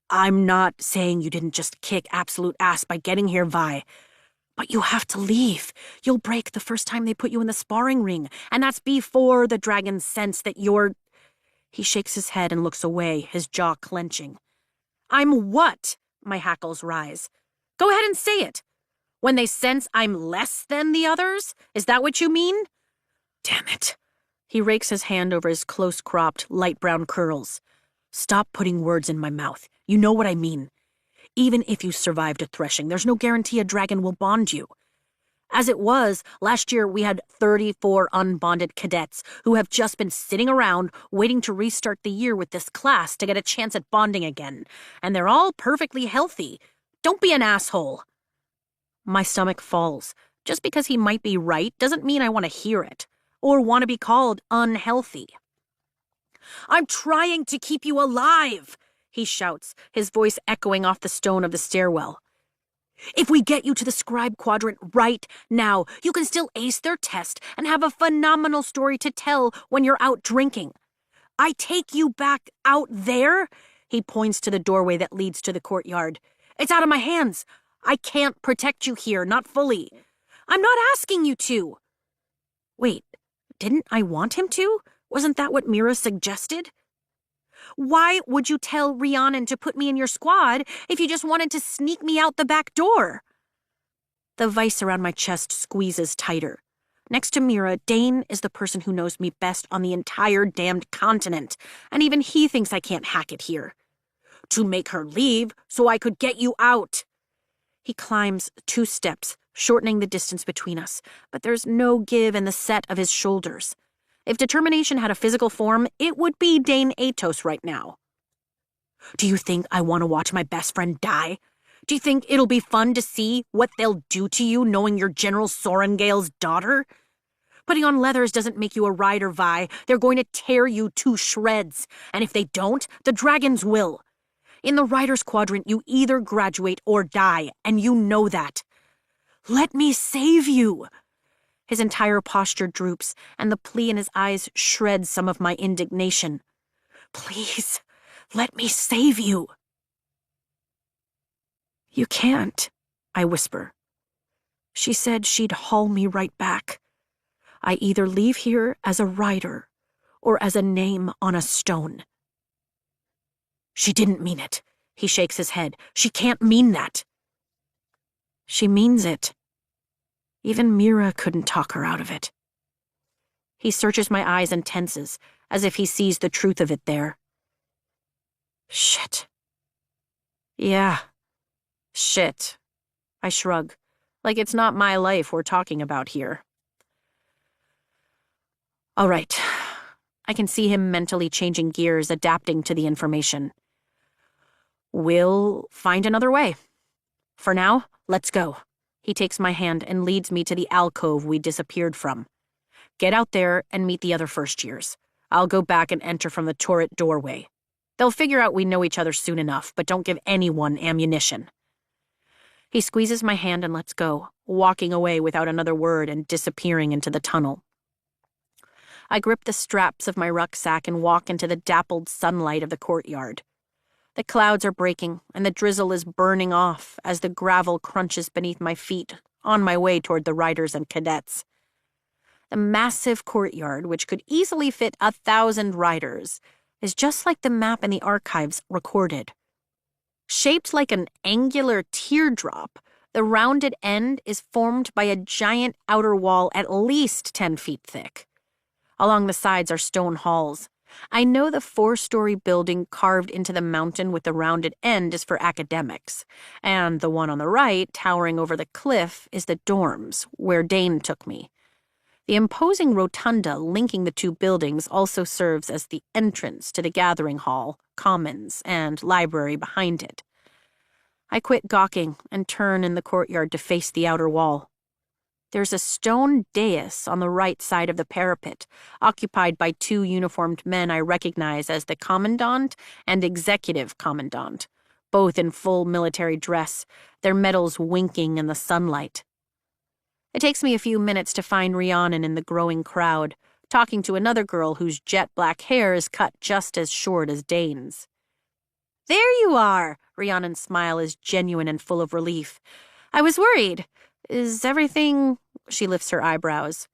I'm not saying you didn't just kick absolute ass by getting here, Vi. But you have to leave. You'll break the first time they put you in the sparring ring, and that's before the dragons sense that you're... He shakes his head and looks away, his jaw clenching. I'm what? My hackles rise. Go ahead and say it. When they sense I'm less than the others? Is that what you mean? Damn it. He rakes his hand over his close-cropped, light brown curls. Stop putting words in my mouth. You know what I mean. Even if you survived a threshing, there's no guarantee a dragon will bond you. As it was, last year we had 34 unbonded cadets who have just been sitting around waiting to restart the year with this class to get a chance at bonding again. And they're all perfectly healthy. Don't be an asshole. My stomach falls. Just because he might be right doesn't mean I want to hear it, or want to be called unhealthy. I'm trying to keep you alive, he shouts, his voice echoing off the stone of the stairwell. If we get you to the scribe quadrant right now, you can still ace their test and have a phenomenal story to tell when you're out drinking. I take you back out there? He points to the doorway that leads to the courtyard. It's out of my hands. I can't protect you here, not fully. I'm not asking you to. Wait, didn't I want him to? Wasn't that what Mira suggested? Why would you tell Rhiannon to put me in your squad if you just wanted to sneak me out the back door? The vice around my chest squeezes tighter. Next to Mira, Dane is the person who knows me best on the entire damned continent, and even he thinks I can't hack it here. To make her leave so I could get you out. He climbs 2 steps, shortening the distance between us, but there's no give in the set of his shoulders. If determination had a physical form, it would be Dane Atos right now. Do you think I want to watch my best friend die? Do you think it'll be fun to see what they'll do to you knowing you're General Sorengale's daughter? Putting on leathers doesn't make you a rider, Vi. They're going to tear you to shreds. And if they don't, the dragons will. In the rider's quadrant, you either graduate or die, and you know that. Let me save you. His entire posture droops, and the plea in his eyes shreds some of my indignation. Please, let me save you. You can't, I whisper. She said she'd haul me right back. I either leave here as a rider or as a name on a stone. She didn't mean it. He shakes his head. She can't mean that. She means it. Even Mira couldn't talk her out of it. He searches my eyes and tenses, as if he sees the truth of it there. Shit. Yeah. Shit. I shrug, like it's not my life we're talking about here. All right. I can see him mentally changing gears, adapting to the information. We'll find another way. For now, let's go. He takes my hand and leads me to the alcove we disappeared from. Get out there and meet the other first years. I'll go back and enter from the turret doorway. They'll figure out we know each other soon enough, but don't give anyone ammunition. He squeezes my hand and lets go, walking away without another word and disappearing into the tunnel. I grip the straps of my rucksack and walk into the dappled sunlight of the courtyard. The clouds are breaking, and the drizzle is burning off as the gravel crunches beneath my feet on my way toward the riders and cadets. The massive courtyard, which could easily fit 1,000 riders, is just like the map in the archives recorded. Shaped like an angular teardrop, the rounded end is formed by a giant outer wall at least 10 feet thick. Along the sides are stone halls. I know the 4-story building carved into the mountain with the rounded end is for academics, and the one on the right, towering over the cliff, is the dorms, where Dane took me. The imposing rotunda linking the two buildings also serves as the entrance to the gathering hall, commons, and library behind it. I quit gawking and turn in the courtyard to face the outer wall. There's a stone dais on the right side of the parapet, occupied by two uniformed men I recognize as the commandant and executive commandant, both in full military dress, their medals winking in the sunlight. It takes me a few minutes to find Rhiannon in the growing crowd, talking to another girl whose jet black hair is cut just as short as Dane's. "There you are!" Rhiannon's smile is genuine and full of relief. "I was worried. Is everything—" She lifts her eyebrows.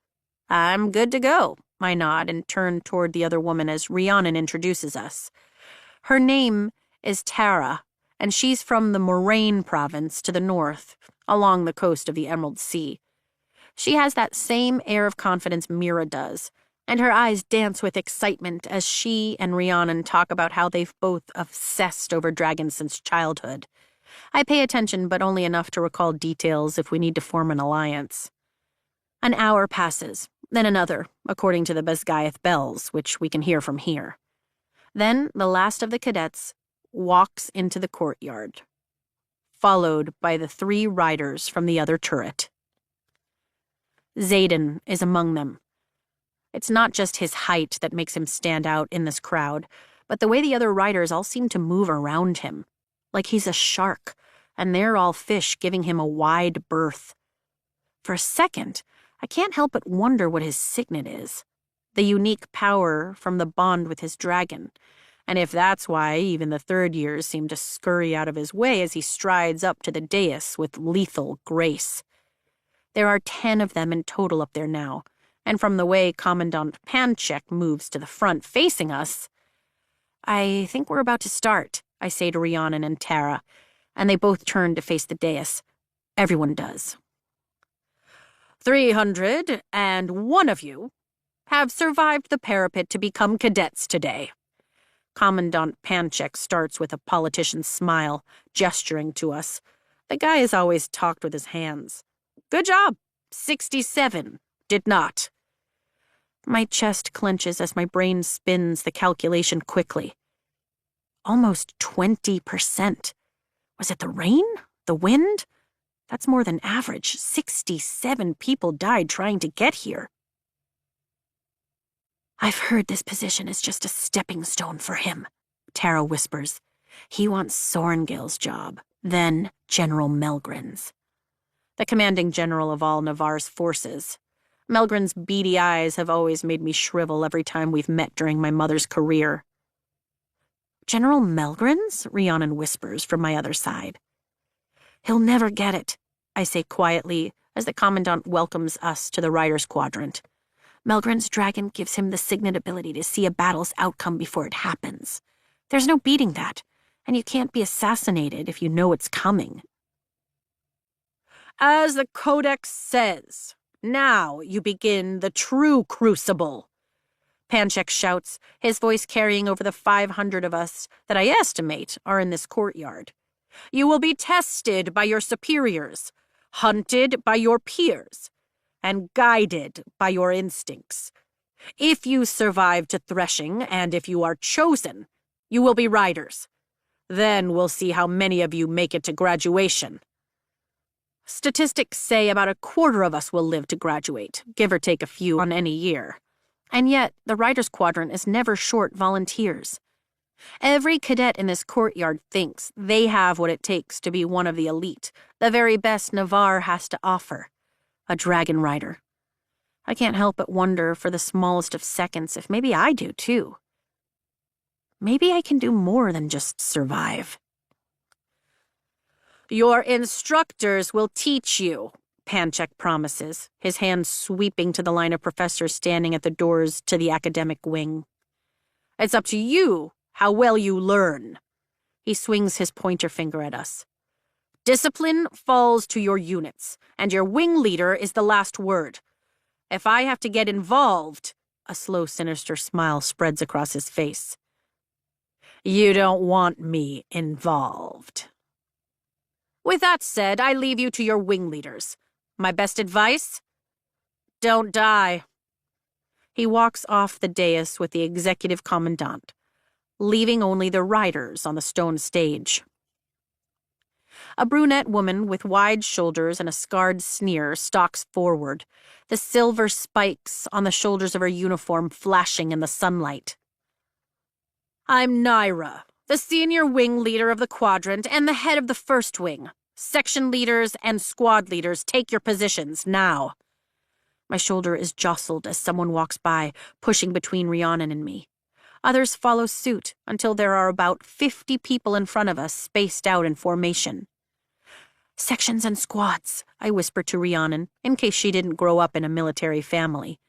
"I'm good to go," I nod and turn toward the other woman as Rhiannon introduces us. Her name is Tara, and she's from the Moraine province to the north, along the coast of the Emerald Sea. She has that same air of confidence Mira does, and her eyes dance with excitement as she and Rhiannon talk about how they've both obsessed over dragons since childhood. I pay attention, but only enough to recall details if we need to form an alliance. An hour passes, then another, according to the Basgaeth bells, which we can hear from here. Then the last of the cadets walks into the courtyard, followed by the 3 riders from the other turret. Xaden is among them. It's not just his height that makes him stand out in this crowd, but the way the other riders all seem to move around him, like he's a shark, and they're all fish giving him a wide berth. For a second, I can't help but wonder what his signet is, the unique power from the bond with his dragon, and if that's why even the third years seem to scurry out of his way as he strides up to the dais with lethal grace. There are 10 of them in total up there now, and from the way Commandant Panchek moves to the front facing us, "I think we're about to start," I say to Rhiannon and Tara, and they both turn to face the dais. Everyone does. 301 of you have survived the parapet to become cadets today. Commandant Panchek starts with a politician's smile, gesturing to us. The guy has always talked with his hands. Good job. 67 did not. My chest clenches as my brain spins the calculation quickly. Almost 20%. Was it the rain? The wind? That's more than average. 67 people died trying to get here. "I've heard this position is just a stepping stone for him," Tara whispers. "He wants Sorengil's job, then General Melgren's. The commanding general of all Navarre's forces. Melgren's beady eyes have always made me shrivel every time we've met during my mother's career." "General Melgren's?" Rhiannon whispers from my other side. "He'll never get it," I say quietly as the commandant welcomes us to the Riders' Quadrant. "Melgren's dragon gives him the signet ability to see a battle's outcome before it happens. There's no beating that, and you can't be assassinated if you know it's coming." "As the Codex says, now you begin the true crucible," Panchek shouts, his voice carrying over the 500 of us that I estimate are in this courtyard. "You will be tested by your superiors, hunted by your peers, and guided by your instincts. If you survive to threshing, and if you are chosen, you will be riders. Then we'll see how many of you make it to graduation. Statistics say about a quarter of us will live to graduate, give or take a few on any year. And yet, the Riders' Quadrant is never short volunteers. Every cadet in this courtyard thinks they have what it takes to be one of the elite, the very best Navarre has to offer. A dragon rider. I can't help but wonder for the smallest of seconds if maybe I do too. Maybe I can do more than just survive. "Your instructors will teach you," Panchek promises, his hand sweeping to the line of professors standing at the doors to the academic wing. "It's up to you how well you learn." He swings his pointer finger at us. "Discipline falls to your units, and your wing leader is the last word. If I have to get involved," a slow, sinister smile spreads across his face. "You don't want me involved. With that said, I leave you to your wing leaders. My best advice? don't die. He walks off the dais with the executive commandant, leaving only the riders on the stone stage. A brunette woman with wide shoulders and a scarred sneer stalks forward, the silver spikes on the shoulders of her uniform flashing in the sunlight. I'm Naira, the senior wing leader of the quadrant and the head of the first wing. Section leaders and squad leaders, take your positions, now. My shoulder is jostled as someone walks by, pushing between Rhiannon and me. Others follow suit until there are about 50 people in front of us, spaced out in formation. Sections and squads, I whispered to Rhiannon, in case she didn't grow up in a military family.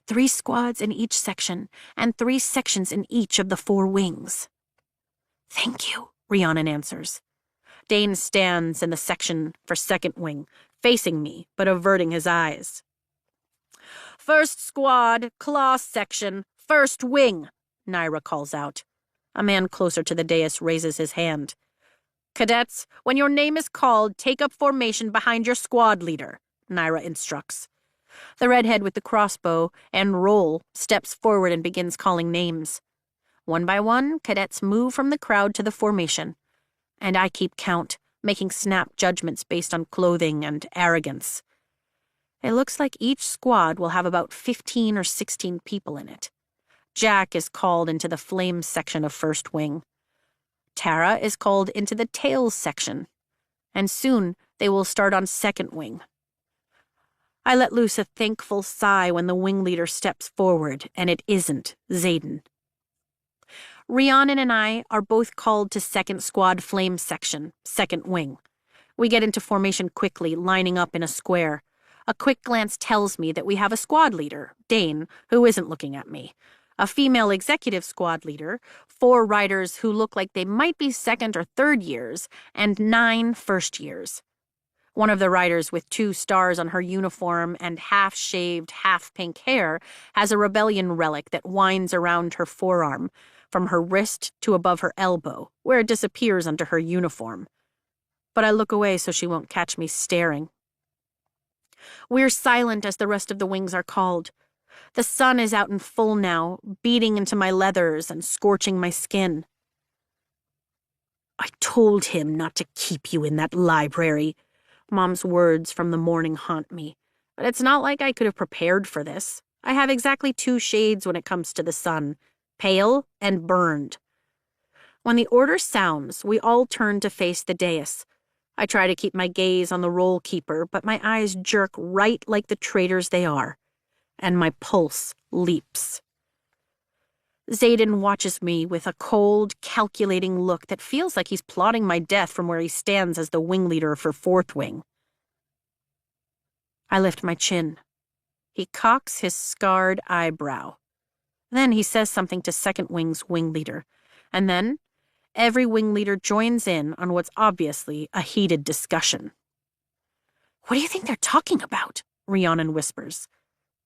3 squads in each section, and 3 sections in each of the 4 wings. Thank you, Rhiannon answers. Dane stands in the section for second wing, facing me, but averting his eyes. First squad, claw section, first wing, Naira calls out. A man closer to the dais raises his hand. Cadets, when your name is called, take up formation behind your squad leader, Naira instructs. The redhead with the crossbow and roll steps forward and begins calling names. One by one, cadets move from the crowd to the formation, and I keep count, making snap judgments based on clothing and arrogance. It looks like each squad will have about 15 or 16 people in it. Jack is called into the flames section of first wing. Tara is called into the tails section, and soon they will start on second wing. I let loose a thankful sigh when the wing leader steps forward, and it isn't Xaden. Rhiannon and I are both called to second squad flame section, second wing. We get into formation quickly, lining up in a square. A quick glance tells me that we have a squad leader, Dane, who isn't looking at me. A female executive squad leader, 4 riders who look like they might be second or third years, and 9 first years. One of the riders with 2 stars on her uniform and half-shaved, half-pink hair has a rebellion relic that winds around her forearm, from her wrist to above her elbow, where it disappears under her uniform. But I look away so she won't catch me staring. We're silent as the rest of the wings are called. The sun is out in full now, beating into my leathers and scorching my skin. I told him not to keep you in that library. Mom's words from the morning haunt me. But it's not like I could have prepared for this. I have exactly 2 shades when it comes to the sun, pale and burned. When the order sounds, we all turn to face the dais. I try to keep my gaze on the roll keeper, but my eyes jerk right like the traitors they are, and my pulse leaps. Xaden watches me with a cold, calculating look that feels like he's plotting my death from where he stands as the wing leader for fourth wing. I lift my chin. He cocks his scarred eyebrow. Then he says something to second wing's wing leader, and then every wing leader joins in on what's obviously a heated discussion. What do you think they're talking about? Rhiannon whispers.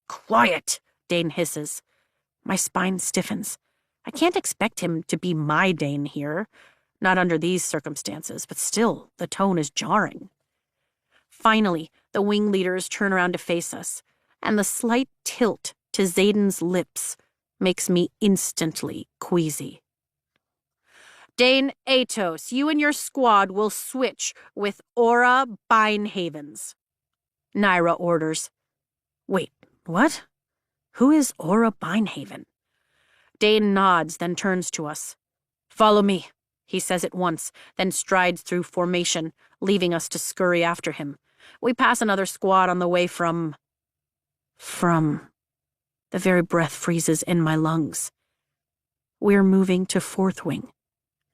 Quiet, Dane hisses. My spine stiffens. I can't expect him to be my Dane here. Not under these circumstances, but still, the tone is jarring. Finally, the wing leaders turn around to face us, and the slight tilt to Xaden's lips makes me instantly queasy. Dane Atos, you and your squad will switch with Aura Binehavens, Naira orders. Wait, what? Who is Aura Binehaven? Dane nods, then turns to us. Follow me, he says at once, then strides through formation, leaving us to scurry after him. We pass another squad on the way from... The very breath freezes in my lungs. We're moving to fourth wing.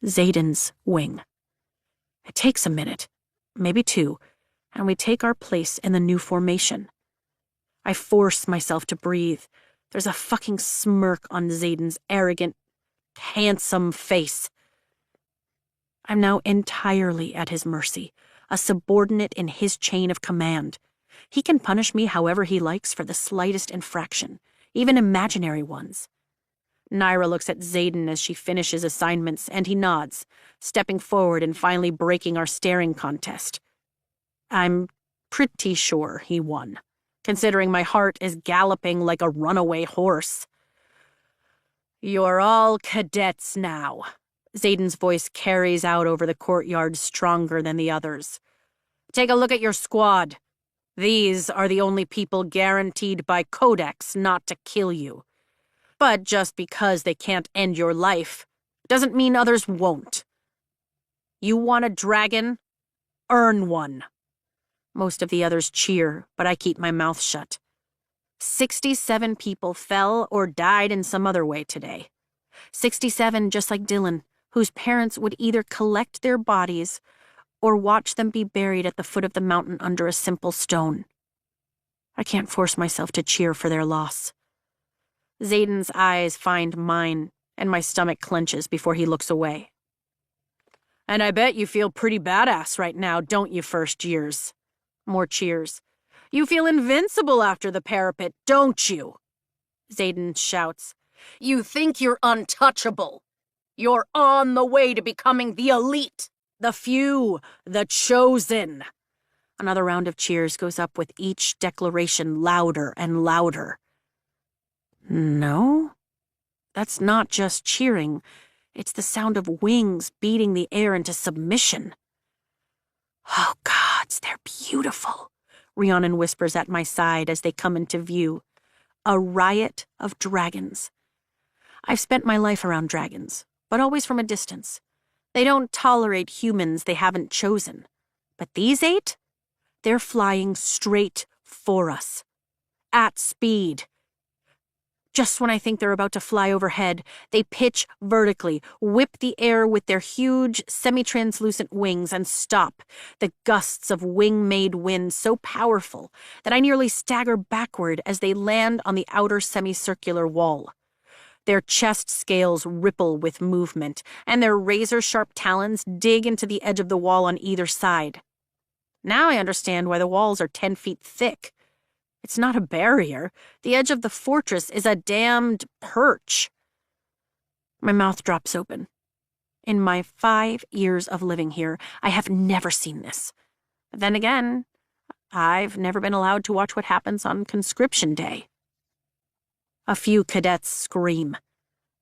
Xaden's wing. It takes a minute, maybe 2, and we take our place in the new formation. I force myself to breathe. There's a fucking smirk on Xaden's arrogant, handsome face. I'm now entirely at his mercy, a subordinate in his chain of command. He can punish me however he likes for the slightest infraction, even imaginary ones. Naira looks at Xaden as she finishes assignments, and he nods, stepping forward and finally breaking our staring contest. I'm pretty sure he won. considering my heart is galloping like a runaway horse. "You're all cadets now." Xaden's voice carries out over the courtyard stronger than the others. "Take a look at your squad. These are the only people guaranteed by Codex not to kill you. But just because they can't end your life doesn't mean others won't. You want a dragon? Earn one." Most of the others cheer, but I keep my mouth shut. 67 people fell or died in some other way today. 67 just like Dylan, whose parents would either collect their bodies or watch them be buried at the foot of the mountain under a simple stone. I can't force myself to cheer for their loss. Xaden's eyes find mine, and my stomach clenches before he looks away. "And I bet you feel pretty badass right now, don't you, first years?" More cheers. "You feel invincible after the parapet, don't you?" Xaden shouts. "You think you're untouchable. You're on the way to becoming the elite, the few, the chosen." Another round of cheers goes up with each declaration louder and louder. No, that's not just cheering. It's the sound of wings beating the air into submission. "Oh, gods, they're beautiful," Rhiannon whispers at my side as they come into view. A riot of dragons. I've spent my life around dragons, but always from a distance. They don't tolerate humans they haven't chosen. But these 8? They're flying straight for us. At speed. Just when I think they're about to fly overhead, they pitch vertically, whip the air with their huge, semi-translucent wings, and stop, the gusts of wing-made wind so powerful that I nearly stagger backward as they land on the outer semicircular wall. Their chest scales ripple with movement, and their razor-sharp talons dig into the edge of the wall on either side. Now I understand why the walls are 10 feet thick. It's not a barrier. The edge of the fortress is a damned perch. My mouth drops open. In my 5 years of living here, I have never seen this. Then again, I've never been allowed to watch what happens on conscription day. A few cadets scream.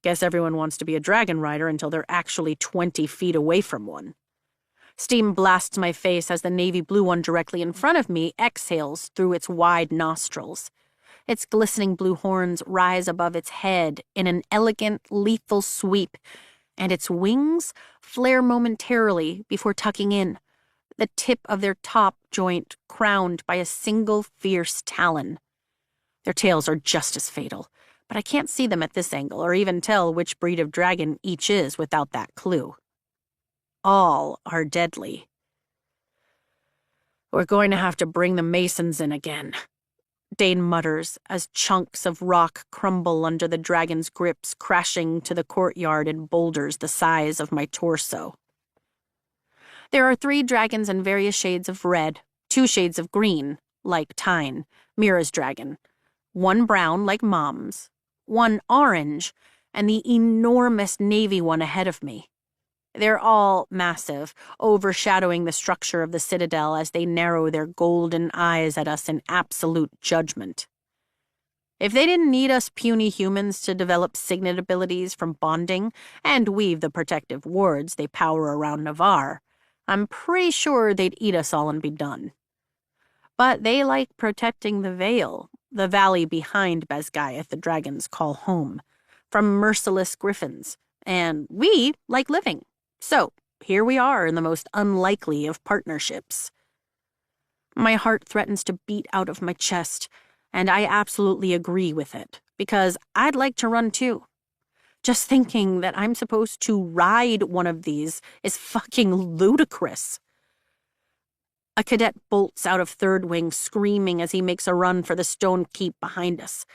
Guess everyone wants to be a dragon rider until they're actually 20 feet away from one. Steam blasts my face as the navy blue one directly in front of me exhales through its wide nostrils. Its glistening blue horns rise above its head in an elegant, lethal sweep, and its wings flare momentarily before tucking in, the tip of their top joint crowned by a single fierce talon. Their tails are just as fatal, but I can't see them at this angle or even tell which breed of dragon each is without that clue. All are deadly. "We're going to have to bring the masons in again," Dane mutters as chunks of rock crumble under the dragon's grips, crashing to the courtyard in boulders the size of my torso. There are 3 dragons in various shades of red, 2 shades of green, like Tyne, Mira's dragon, 1 brown, like Mom's, 1 orange, and the enormous navy one ahead of me. They're all massive, overshadowing the structure of the citadel as they narrow their golden eyes at us in absolute judgment. If they didn't need us puny humans to develop signet abilities from bonding and weave the protective wards they power around Navarre, I'm pretty sure they'd eat us all and be done. But they like protecting the Vale, the valley behind Basgiath the dragons call home, from merciless griffins, and we like living. So, here we are in the most unlikely of partnerships. My heart threatens to beat out of my chest, and I absolutely agree with it, because I'd like to run too. Just thinking that I'm supposed to ride one of these is fucking ludicrous. A cadet bolts out of third wing, screaming as he makes a run for the stone keep behind us.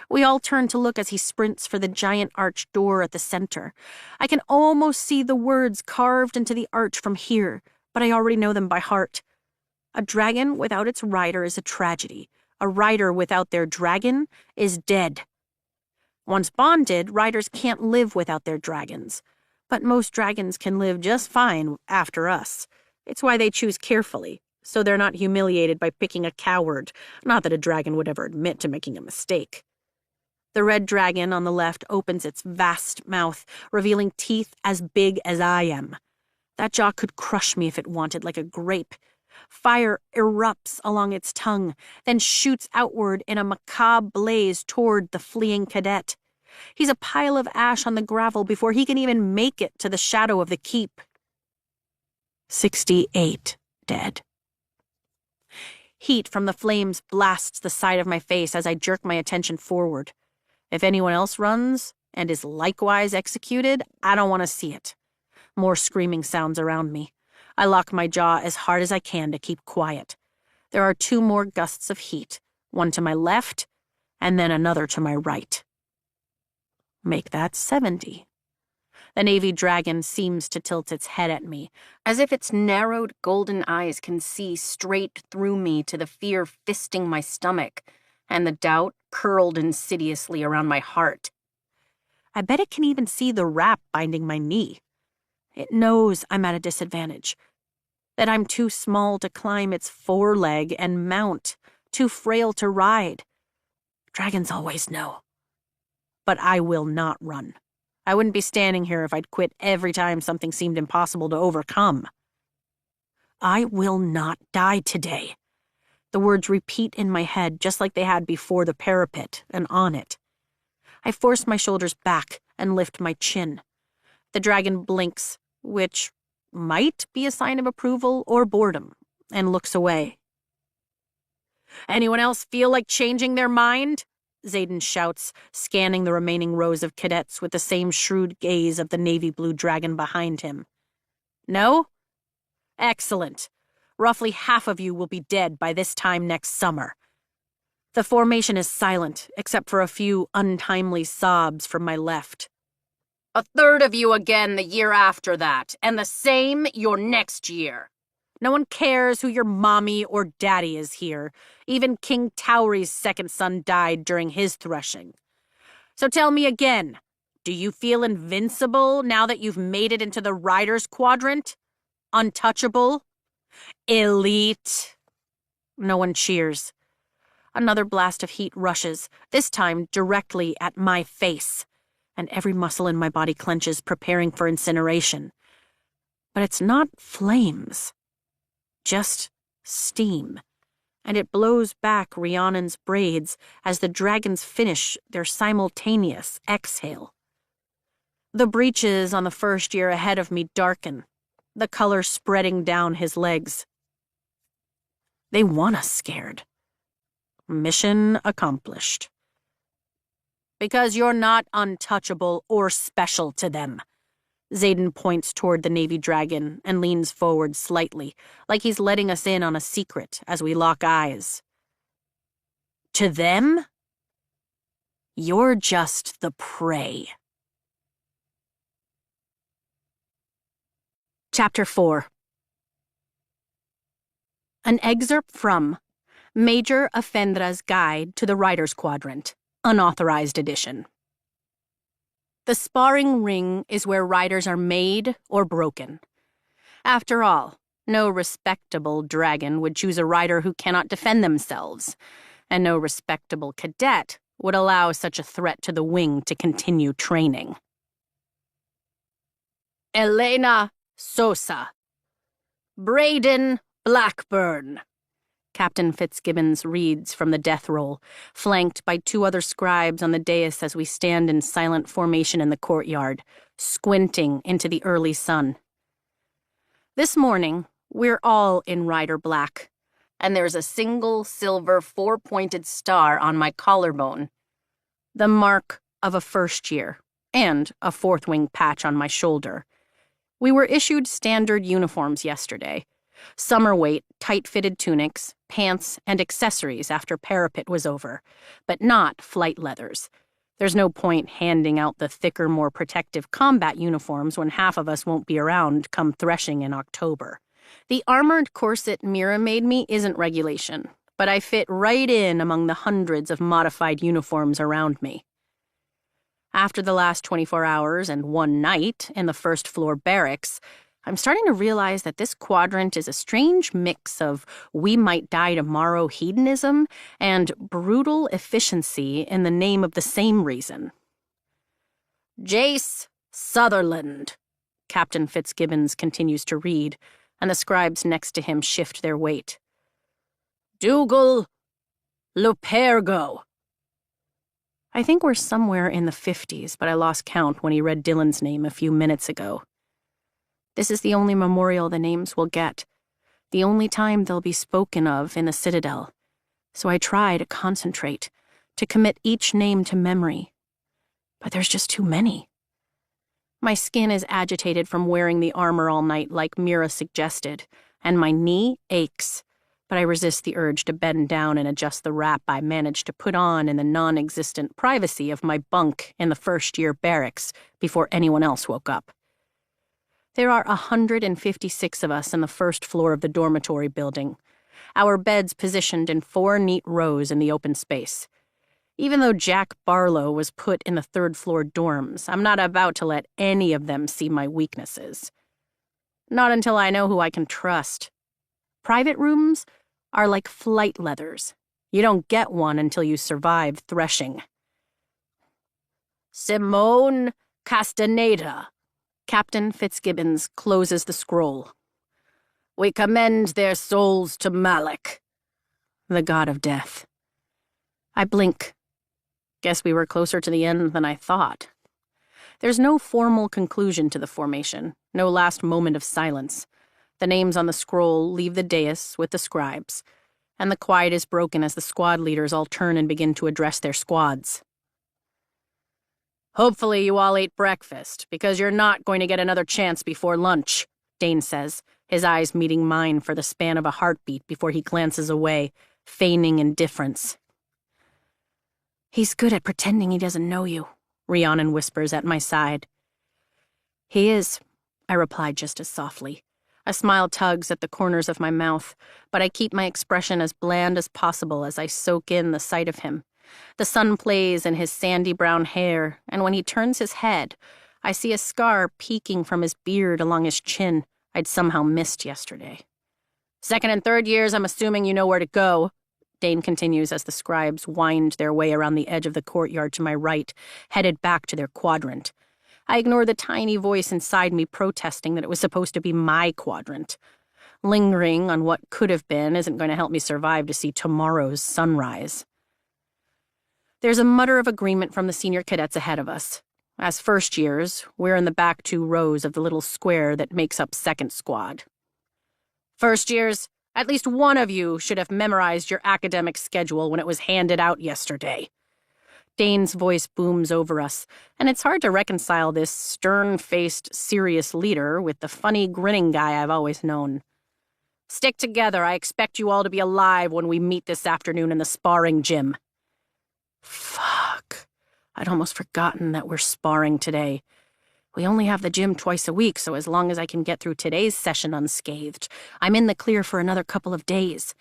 We all turn to look as he sprints for the giant arched door at the center. I can almost see the words carved into the arch from here, but I already know them by heart. A dragon without its rider is a tragedy. A rider without their dragon is dead. Once bonded, riders can't live without their dragons. But most dragons can live just fine after us. It's why they choose carefully, so they're not humiliated by picking a coward, not that a dragon would ever admit to making a mistake. The red dragon on the left opens its vast mouth, revealing teeth as big as I am. That jaw could crush me if it wanted, like a grape. Fire erupts along its tongue, then shoots outward in a macabre blaze toward the fleeing cadet. He's a pile of ash on the gravel before he can even make it to the shadow of the keep. 68 dead. Heat from the flames blasts the side of my face as I jerk my attention forward. If anyone else runs and is likewise executed, I don't want to see it. More screaming sounds around me. I lock my jaw as hard as I can to keep quiet. There are 2 more gusts of heat, one to my left and then another to my right. Make that 70. The Navy dragon seems to tilt its head at me, as if its narrowed golden eyes can see straight through me to the fear fisting my stomach and the doubt curled insidiously around my heart. I bet it can even see the wrap binding my knee. It knows I'm at a disadvantage, that I'm too small to climb its foreleg and mount, too frail to ride. Dragons always know. But I will not run. I wouldn't be standing here if I'd quit every time something seemed impossible to overcome. I will not die today. The words repeat in my head just like they had before the parapet and on it. I force my shoulders back and lift my chin. The dragon blinks, which might be a sign of approval or boredom, and looks away. Anyone else feel like changing their mind? Xaden shouts, scanning the remaining rows of cadets with the same shrewd gaze of the navy blue dragon behind him. No? Excellent. Roughly half of you will be dead by this time next summer. The formation is silent, except for a few untimely sobs from my left. A third of you again the year after that, and the same your next year. No one cares who your mommy or daddy is here. Even King Tauri's second son died during his threshing. So tell me again, do you feel invincible now that you've made it into the Riders Quadrant? Untouchable? Elite? No one cheers. Another blast of heat rushes, this time directly at my face, and every muscle in my body clenches, preparing for incineration. But it's not flames. Just steam, and it blows back Rhiannon's braids as the dragons finish their simultaneous exhale. The breeches on the first year ahead of me darken, the color spreading down his legs. They want us scared. Mission accomplished. Because you're not untouchable or special to them. Xaden points toward the Navy dragon and leans forward slightly, like he's letting us in on a secret as we lock eyes. To them, you're just the prey. Chapter 4. An excerpt from Major Offendra's Guide to the Riders Quadrant, unauthorized edition. The sparring ring is where riders are made or broken. After all, no respectable dragon would choose a rider who cannot defend themselves, and no respectable cadet would allow such a threat to the wing to continue training. Elena Sosa. Braden Blackburn. Captain Fitzgibbons reads from the death roll, flanked by 2 other scribes on the dais as we stand in silent formation in the courtyard, squinting into the early sun. This morning, we're all in rider black, and there's a single silver 4-pointed star on my collarbone, the mark of a first year, and a 4th wing patch on my shoulder. We were issued standard uniforms yesterday. Summer weight, tight-fitted tunics, pants, and accessories after parapet was over, but not flight leathers. There's no point handing out the thicker, more protective combat uniforms when half of us won't be around come threshing in October. The armored corset Mira made me isn't regulation, but I fit right in among the hundreds of modified uniforms around me. After the last 24 hours and 1 night in the first-floor barracks, I'm starting to realize that this quadrant is a strange mix of we might die tomorrow hedonism and brutal efficiency in the name of the same reason. Jace Sutherland, Captain Fitzgibbons continues to read, and the scribes next to him shift their weight. Dougal Lupergo. I think we're somewhere in the 50s, but I lost count when he read Dylan's name a few minutes ago. This is the only memorial the names will get, the only time they'll be spoken of in the Citadel, so I try to concentrate, to commit each name to memory. But there's just too many. My skin is agitated from wearing the armor all night like Mira suggested, and my knee aches, but I resist the urge to bend down and adjust the wrap I managed to put on in the non-existent privacy of my bunk in the first-year barracks before anyone else woke up. There are 156 of us in the first floor of the dormitory building, our beds positioned in 4 neat rows in the open space. Even though Jack Barlow was put in the third-floor dorms, I'm not about to let any of them see my weaknesses. Not until I know who I can trust. Private rooms are like flight leathers. You don't get one until you survive threshing. Simone Castaneda. Captain Fitzgibbons closes the scroll. We commend their souls to Malak, the god of death. I blink. Guess we were closer to the end than I thought. There's no formal conclusion to the formation, no last moment of silence. The names on the scroll leave the dais with the scribes, and the quiet is broken as the squad leaders all turn and begin to address their squads. Hopefully you all ate breakfast, because you're not going to get another chance before lunch, Dane says, his eyes meeting mine for the span of a heartbeat before he glances away, feigning indifference. He's good at pretending he doesn't know you, Rhiannon whispers at my side. He is, I reply just as softly. A smile tugs at the corners of my mouth, but I keep my expression as bland as possible as I soak in the sight of him. The sun plays in his sandy brown hair, and when he turns his head, I see a scar peeking from his beard along his chin I'd somehow missed yesterday. Second and third years, I'm assuming you know where to go, Dane continues as the scribes wind their way around the edge of the courtyard to my right, headed back to their quadrant. I ignore the tiny voice inside me protesting that it was supposed to be my quadrant. Lingering on what could have been isn't going to help me survive to see tomorrow's sunrise. There's a mutter of agreement from the senior cadets ahead of us. As first years, we're in the back 2 rows of the little square that makes up second squad. First years, at least one of you should have memorized your academic schedule when it was handed out yesterday. Dane's voice booms over us, and it's hard to reconcile this stern-faced, serious leader with the funny, grinning guy I've always known. Stick together. I expect you all to be alive when we meet this afternoon in the sparring gym. Fuck. I'd almost forgotten that we're sparring today. We only have the gym twice a week, so as long as I can get through today's session unscathed, I'm in the clear for another couple of days.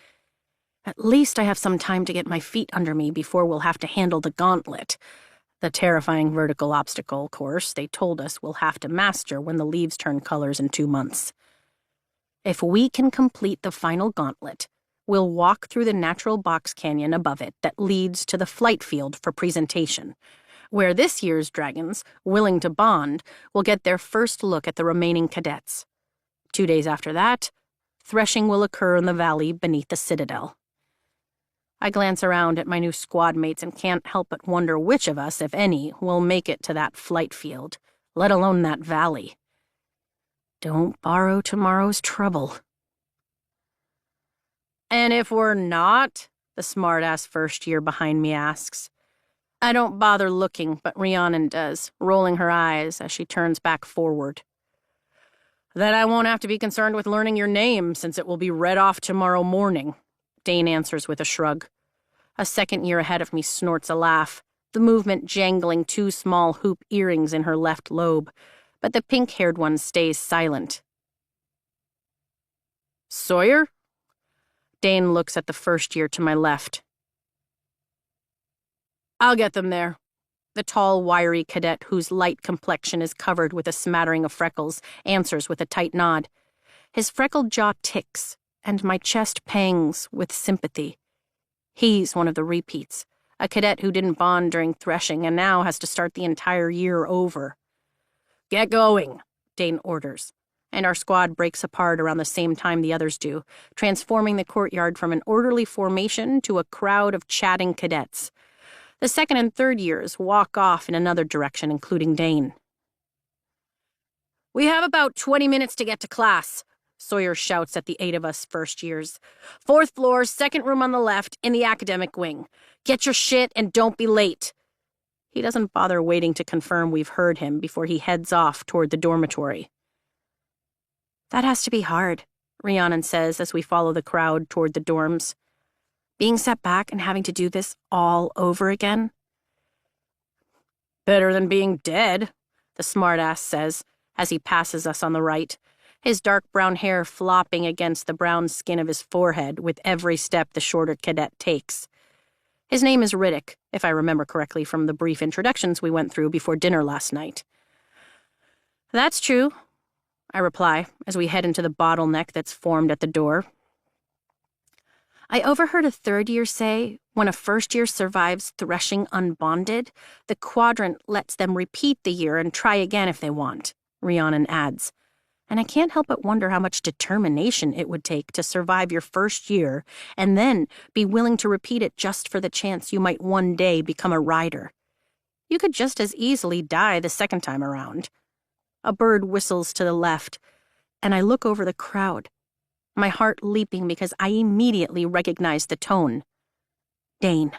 At least I have some time to get my feet under me before we'll have to handle the gauntlet, the terrifying vertical obstacle course they told us we'll have to master when the leaves turn colors in 2 months. If we can complete the final gauntlet, we'll walk through the natural box canyon above it that leads to the flight field for presentation, where this year's dragons, willing to bond, will get their first look at the remaining cadets. 2 days after that, threshing will occur in the valley beneath the Citadel. I glance around at my new squad mates and can't help but wonder which of us, if any, will make it to that flight field, let alone that valley. Don't borrow tomorrow's trouble. And if we're not? The smart-ass first year behind me asks. I don't bother looking, but Rhiannon does, rolling her eyes as she turns back forward. Then I won't have to be concerned with learning your name, since it will be read off tomorrow morning, Dane answers with a shrug. A second year ahead of me snorts a laugh, the movement jangling 2 small hoop earrings in her left lobe, but the pink-haired one stays silent. Sawyer? Dane looks at the first year to my left. I'll get them there. The tall, wiry cadet, whose light complexion is covered with a smattering of freckles, answers with a tight nod. His freckled jaw ticks, and my chest pangs with sympathy. He's one of the repeats, a cadet who didn't bond during threshing and now has to start the entire year over. "Get going," Dane orders, and our squad breaks apart around the same time the others do, transforming the courtyard from an orderly formation to a crowd of chatting cadets. The second and third years walk off in another direction, including Dane. "We have about 20 minutes to get to class," Sawyer shouts at the 8 of us first years. "Fourth floor, second room on the left, in the academic wing. Get your shit and don't be late." He doesn't bother waiting to confirm we've heard him before he heads off toward the dormitory. "That has to be hard," Rhiannon says as we follow the crowd toward the dorms. "Being set back and having to do this all over again?" "Better than being dead," the smartass says as he passes us on the right, his dark brown hair flopping against the brown skin of his forehead with every step the shorter cadet takes. His name is Riddick, if I remember correctly from the brief introductions we went through before dinner last night. "That's true," I reply as we head into the bottleneck that's formed at the door. "I overheard a third year say, when a first year survives threshing unbonded, the quadrant lets them repeat the year and try again if they want," Rhiannon adds. And I can't help but wonder how much determination it would take to survive your first year and then be willing to repeat it just for the chance you might one day become a rider. You could just as easily die the second time around. A bird whistles to the left, and I look over the crowd, my heart leaping because I immediately recognize the tone. Dane.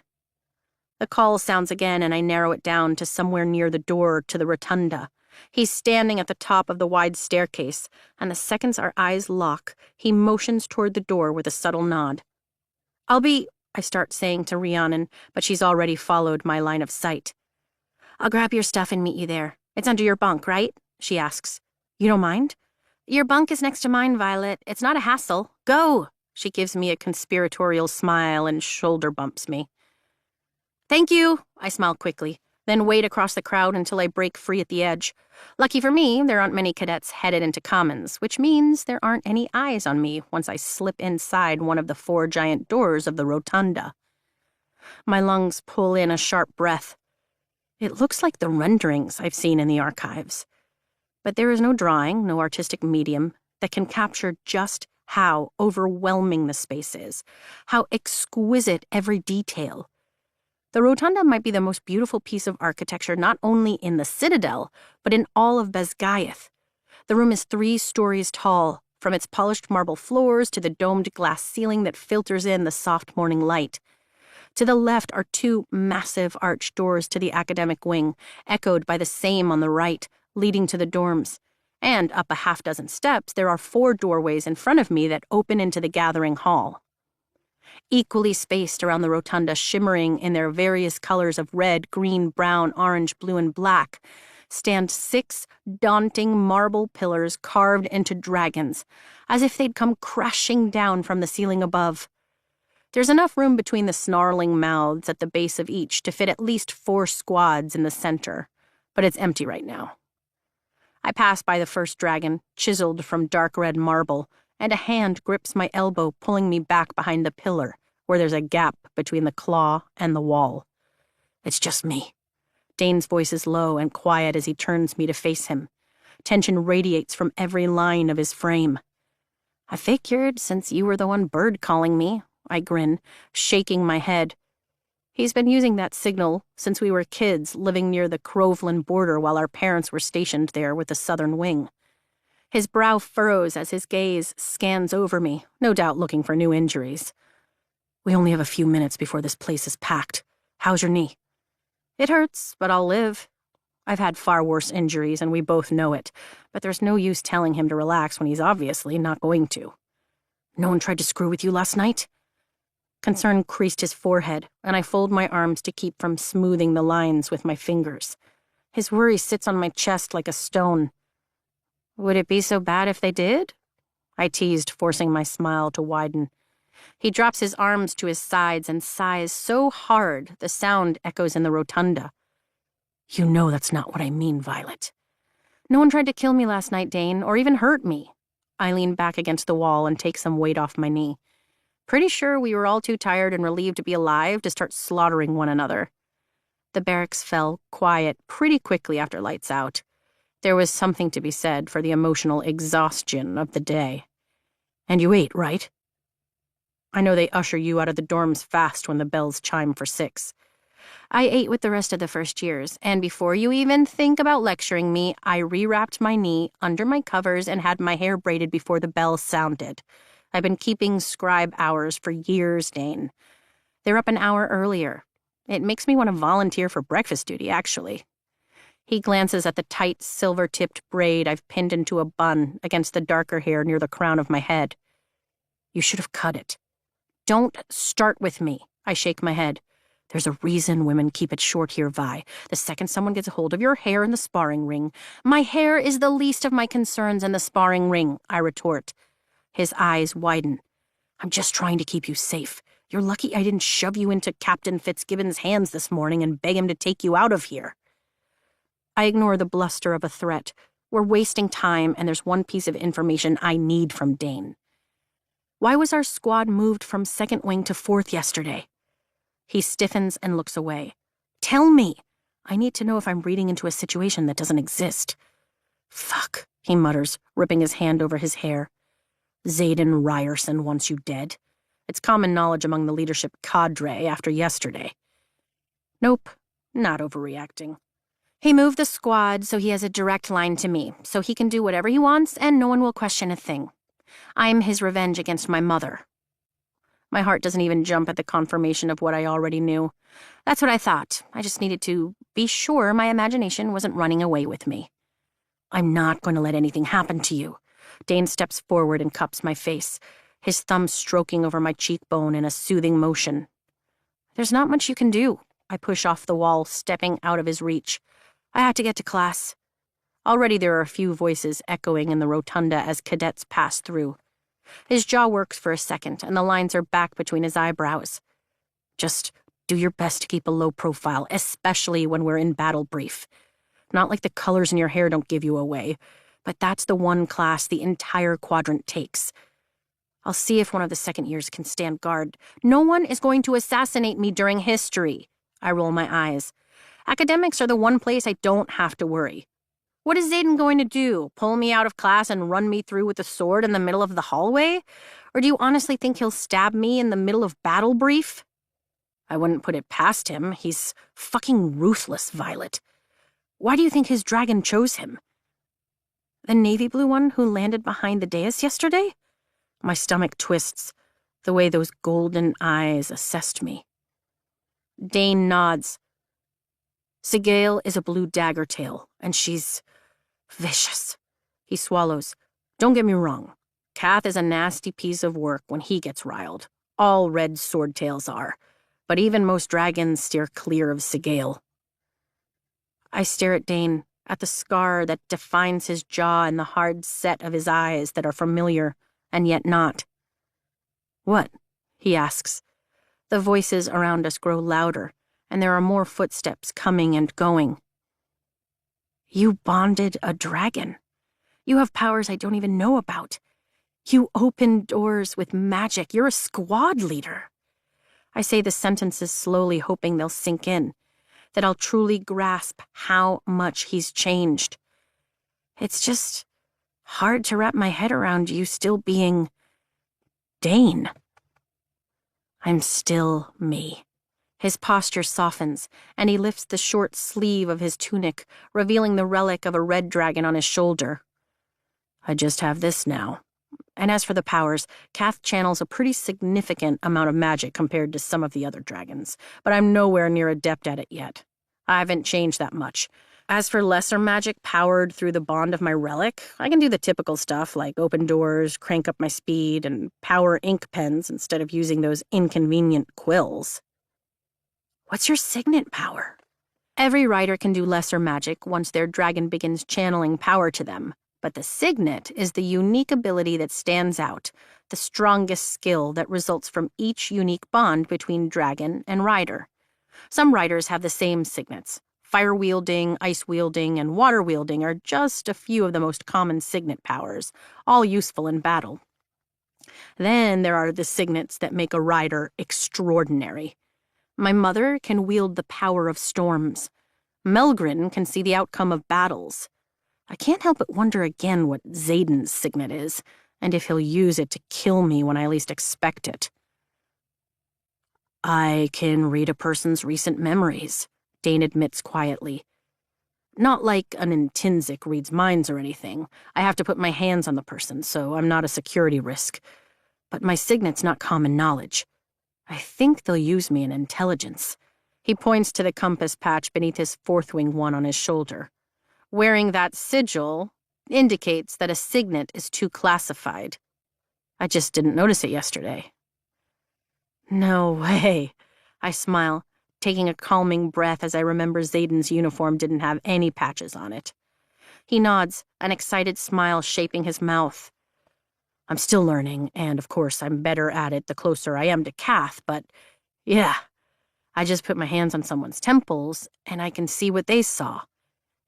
The call sounds again, and I narrow it down to somewhere near the door to the rotunda. He's standing at the top of the wide staircase, and the seconds our eyes lock, he motions toward the door with a subtle nod. I start saying to Rhiannon, but she's already followed my line of sight. "I'll grab your stuff and meet you there. It's under your bunk, right?" she asks. "You don't mind?" "Your bunk is next to mine, Violet. It's not a hassle. Go!" She gives me a conspiratorial smile and shoulder bumps me. "Thank you," I smile quickly, then wait across the crowd until I break free at the edge. Lucky for me, there aren't many cadets headed into Commons, which means there aren't any eyes on me once I slip inside one of the 4 giant doors of the rotunda. My lungs pull in a sharp breath. It looks like the renderings I've seen in the archives. But there is no drawing, no artistic medium, that can capture just how overwhelming the space is, how exquisite every detail. The rotunda might be the most beautiful piece of architecture not only in the Citadel, but in all of Basgiath. The room is 3 stories tall, from its polished marble floors to the domed glass ceiling that filters in the soft morning light. To the left are 2 massive arched doors to the academic wing, echoed by the same on the right, leading to the dorms. And up a half-dozen steps, there are 4 doorways in front of me that open into the gathering hall. Equally spaced around the rotunda, shimmering in their various colors of red, green, brown, orange, blue, and black, stand 6 daunting marble pillars carved into dragons, as if they'd come crashing down from the ceiling above. There's enough room between the snarling mouths at the base of each to fit at least 4 squads in the center, but it's empty right now. I pass by the first dragon, chiseled from dark red marble, and a hand grips my elbow, pulling me back behind the pillar, where there's a gap between the claw and the wall. It's just me. Dane's voice is low and quiet as he turns me to face him. Tension radiates from every line of his frame. "I figured, since you were the one bird-calling me," I grin, shaking my head. He's been using that signal since we were kids living near the Croveland border while our parents were stationed there with the Southern Wing. His brow furrows as his gaze scans over me, no doubt looking for new injuries. "We only have a few minutes before this place is packed. How's your knee?" "It hurts, but I'll live." I've had far worse injuries, and we both know it, but there's no use telling him to relax when he's obviously not going to. "No one tried to screw with you last night?" Concern creased his forehead, and I fold my arms to keep from smoothing the lines with my fingers. His worry sits on my chest like a stone. "Would it be so bad if they did?" I teased, forcing my smile to widen. He drops his arms to his sides and sighs so hard the sound echoes in the rotunda. You know that's not what I mean, Violet. No one tried to kill me last night, Dane, or even hurt me. I lean back against the wall and take some weight off my knee. Pretty sure we were all too tired and relieved to be alive to start slaughtering one another. The barracks fell quiet pretty quickly after lights out. There was something to be said for the emotional exhaustion of the day. And you ate, right? I know they usher you out of the dorms fast when the bells chime for 6. I ate with the rest of the first years, and before you even think about lecturing me, I rewrapped my knee under my covers and had my hair braided before the bell sounded. I've been keeping scribe hours for years, Dane. They're up an hour earlier. It makes me want to volunteer for breakfast duty, actually. He glances at the tight, silver-tipped braid I've pinned into a bun against the darker hair near the crown of my head. You should have cut it. Don't start with me. I shake my head. There's a reason women keep it short here, Vi. The second someone gets a hold of your hair in the sparring ring. My hair is the least of my concerns in the sparring ring, I retort. His eyes widen. I'm just trying to keep you safe. You're lucky I didn't shove you into Captain Fitzgibbon's hands this morning and beg him to take you out of here. I ignore the bluster of a threat. We're wasting time, and there's one piece of information I need from Dane. Why was our squad moved from 2nd Wing to 4th yesterday? He stiffens and looks away. Tell me. I need to know if I'm reading into a situation that doesn't exist. Fuck, he mutters, ripping his hand over his hair. Xaden Ryerson wants you dead. It's common knowledge among the leadership cadre after yesterday. Nope, not overreacting. He moved the squad so he has a direct line to me, so he can do whatever he wants and no one will question a thing. I'm his revenge against my mother. My heart doesn't even jump at the confirmation of what I already knew. That's what I thought. I just needed to be sure my imagination wasn't running away with me. I'm not going to let anything happen to you. Dane steps forward and cups my face, his thumb stroking over my cheekbone in a soothing motion. There's not much you can do. I push off the wall, stepping out of his reach. I have to get to class. Already there are a few voices echoing in the rotunda as cadets pass through. His jaw works for a second, and the lines are back between his eyebrows. Just do your best to keep a low profile, especially when we're in battle brief. Not like the colors in your hair don't give you away, but that's the one class the entire quadrant takes. I'll see if one of the second years can stand guard. No one is going to assassinate me during history. I roll my eyes. Academics are the one place I don't have to worry. What is Xaden going to do? Pull me out of class and run me through with a sword in the middle of the hallway? Or do you honestly think he'll stab me in the middle of battle brief? I wouldn't put it past him. He's fucking ruthless, Violet. Why do you think his dragon chose him? The navy blue one who landed behind the dais yesterday? My stomach twists, the way those golden eyes assessed me. Dane nods. Sigale is a blue daggertail, and she's vicious. He swallows. Don't get me wrong. Kath is a nasty piece of work when he gets riled. All red swordtails are. But even most dragons steer clear of Sigale. I stare at Dane, at the scar that defines his jaw and the hard set of his eyes that are familiar and yet not. What? He asks. The voices around us grow louder, and there are more footsteps coming and going. You bonded a dragon. You have powers I don't even know about. You open doors with magic. You're a squad leader. I say the sentences slowly, hoping they'll sink in, that I'll truly grasp how much he's changed. It's just hard to wrap my head around you still being Dane. I'm still me. His posture softens, and he lifts the short sleeve of his tunic, revealing the relic of a red dragon on his shoulder. I just have this now. And as for the powers, Kath channels a pretty significant amount of magic compared to some of the other dragons, but I'm nowhere near adept at it yet. I haven't changed that much. As for lesser magic powered through the bond of my relic, I can do the typical stuff like open doors, crank up my speed, and power ink pens instead of using those inconvenient quills. What's your signet power? Every rider can do lesser magic once their dragon begins channeling power to them, but the signet is the unique ability that stands out, the strongest skill that results from each unique bond between dragon and rider. Some riders have the same signets, Fire wielding, ice wielding, and water wielding are just a few of the most common signet powers, all useful in battle. Then there are the signets that make a rider extraordinary. My mother can wield the power of storms. Melgren can see the outcome of battles. I can't help but wonder again what Xaden's signet is, and if he'll use it to kill me when I least expect it. I can read a person's recent memories, Dane admits quietly. Not like an intrinsic reads minds or anything. I have to put my hands on the person, so I'm not a security risk. But my signet's not common knowledge. I think they'll use me in intelligence. He points to the compass patch beneath his fourth wing one on his shoulder. Wearing that sigil indicates that a signet is too classified. I just didn't notice it yesterday. No way. I smile, taking a calming breath as I remember Xaden's uniform didn't have any patches on it. He nods, an excited smile shaping his mouth. I'm still learning, and of course I'm better at it the closer I am to Kath, but yeah, I just put my hands on someone's temples, and I can see what they saw.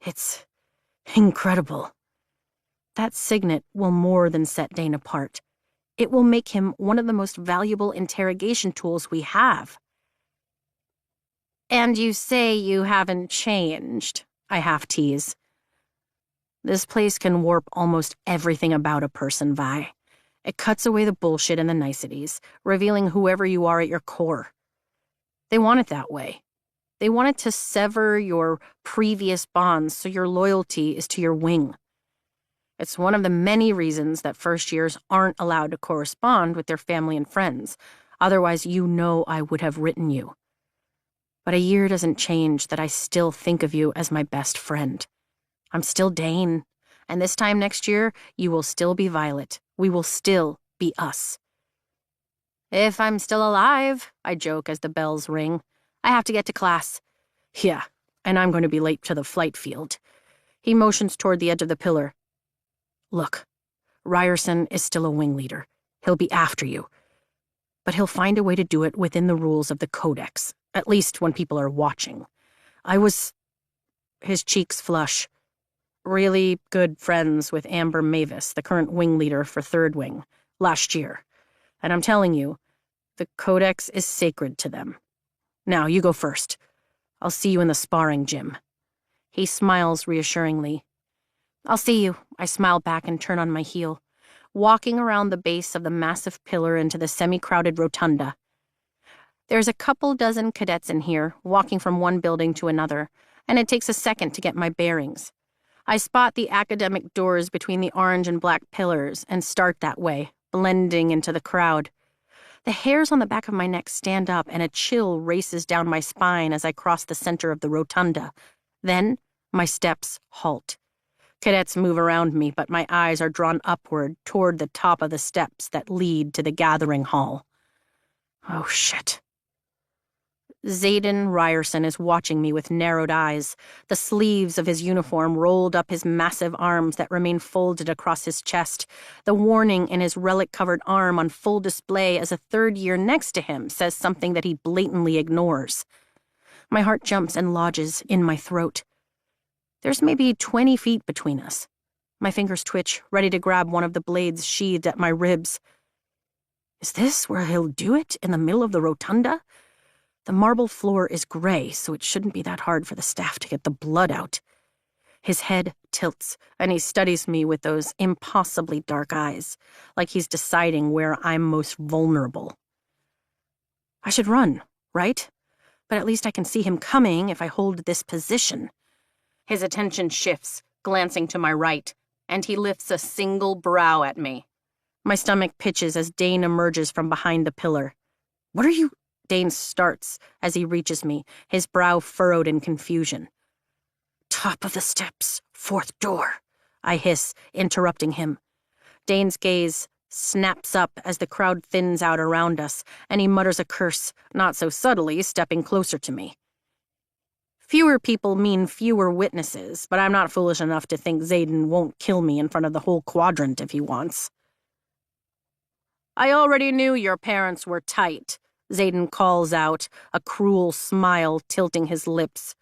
It's incredible. That signet will more than set Dane apart. It will make him one of the most valuable interrogation tools we have. And you say you haven't changed, I half tease. This place can warp almost everything about a person, Vi. It cuts away the bullshit and the niceties, revealing whoever you are at your core. They want it that way. They want it to sever your previous bonds so your loyalty is to your wing. It's one of the many reasons that first years aren't allowed to correspond with their family and friends. Otherwise, you know I would have written you. But a year doesn't change that I still think of you as my best friend. I'm still Dane, and this time next year, you will still be Violet. We will still be us. If I'm still alive, I joke as the bells ring. I have to get to class. Yeah, and I'm going to be late to the flight field. He motions toward the edge of the pillar. Look, Ryerson is still a wing leader. He'll be after you. But he'll find a way to do it within the rules of the Codex, at least when people are watching. His cheeks flush. Really good friends with Amber Mavis, the current wing leader for Third Wing, last year. And I'm telling you, the Codex is sacred to them. Now, you go first. I'll see you in the sparring gym. He smiles reassuringly. I'll see you, I smile back and turn on my heel, walking around the base of the massive pillar into the semi-crowded rotunda. There's a couple dozen cadets in here, walking from one building to another, and it takes a second to get my bearings. I spot the academic doors between the orange and black pillars and start that way, blending into the crowd. The hairs on the back of my neck stand up and a chill races down my spine as I cross the center of the rotunda. Then, my steps halt. Cadets move around me, but my eyes are drawn upward toward the top of the steps that lead to the gathering hall. Oh, shit. Xaden Ryerson is watching me with narrowed eyes, the sleeves of his uniform rolled up his massive arms that remain folded across his chest, the warning in his relic-covered arm on full display as a third year next to him says something that he blatantly ignores. My heart jumps and lodges in my throat. There's maybe 20 feet between us. My fingers twitch, ready to grab one of the blades sheathed at my ribs. Is this where he'll do it, in the middle of the rotunda? The marble floor is gray, so it shouldn't be that hard for the staff to get the blood out. His head tilts, and he studies me with those impossibly dark eyes, like he's deciding where I'm most vulnerable. I should run, right? But at least I can see him coming if I hold this position. His attention shifts, glancing to my right, and he lifts a single brow at me. My stomach pitches as Dane emerges from behind the pillar. What are you... Dane starts as he reaches me, his brow furrowed in confusion. Top of the steps, fourth door, I hiss, interrupting him. Dane's gaze snaps up as the crowd thins out around us, and he mutters a curse, not so subtly, stepping closer to me. Fewer people mean fewer witnesses, but I'm not foolish enough to think Xaden won't kill me in front of the whole quadrant if he wants. I already knew your parents were tight, Xaden calls out, a cruel smile tilting his lips.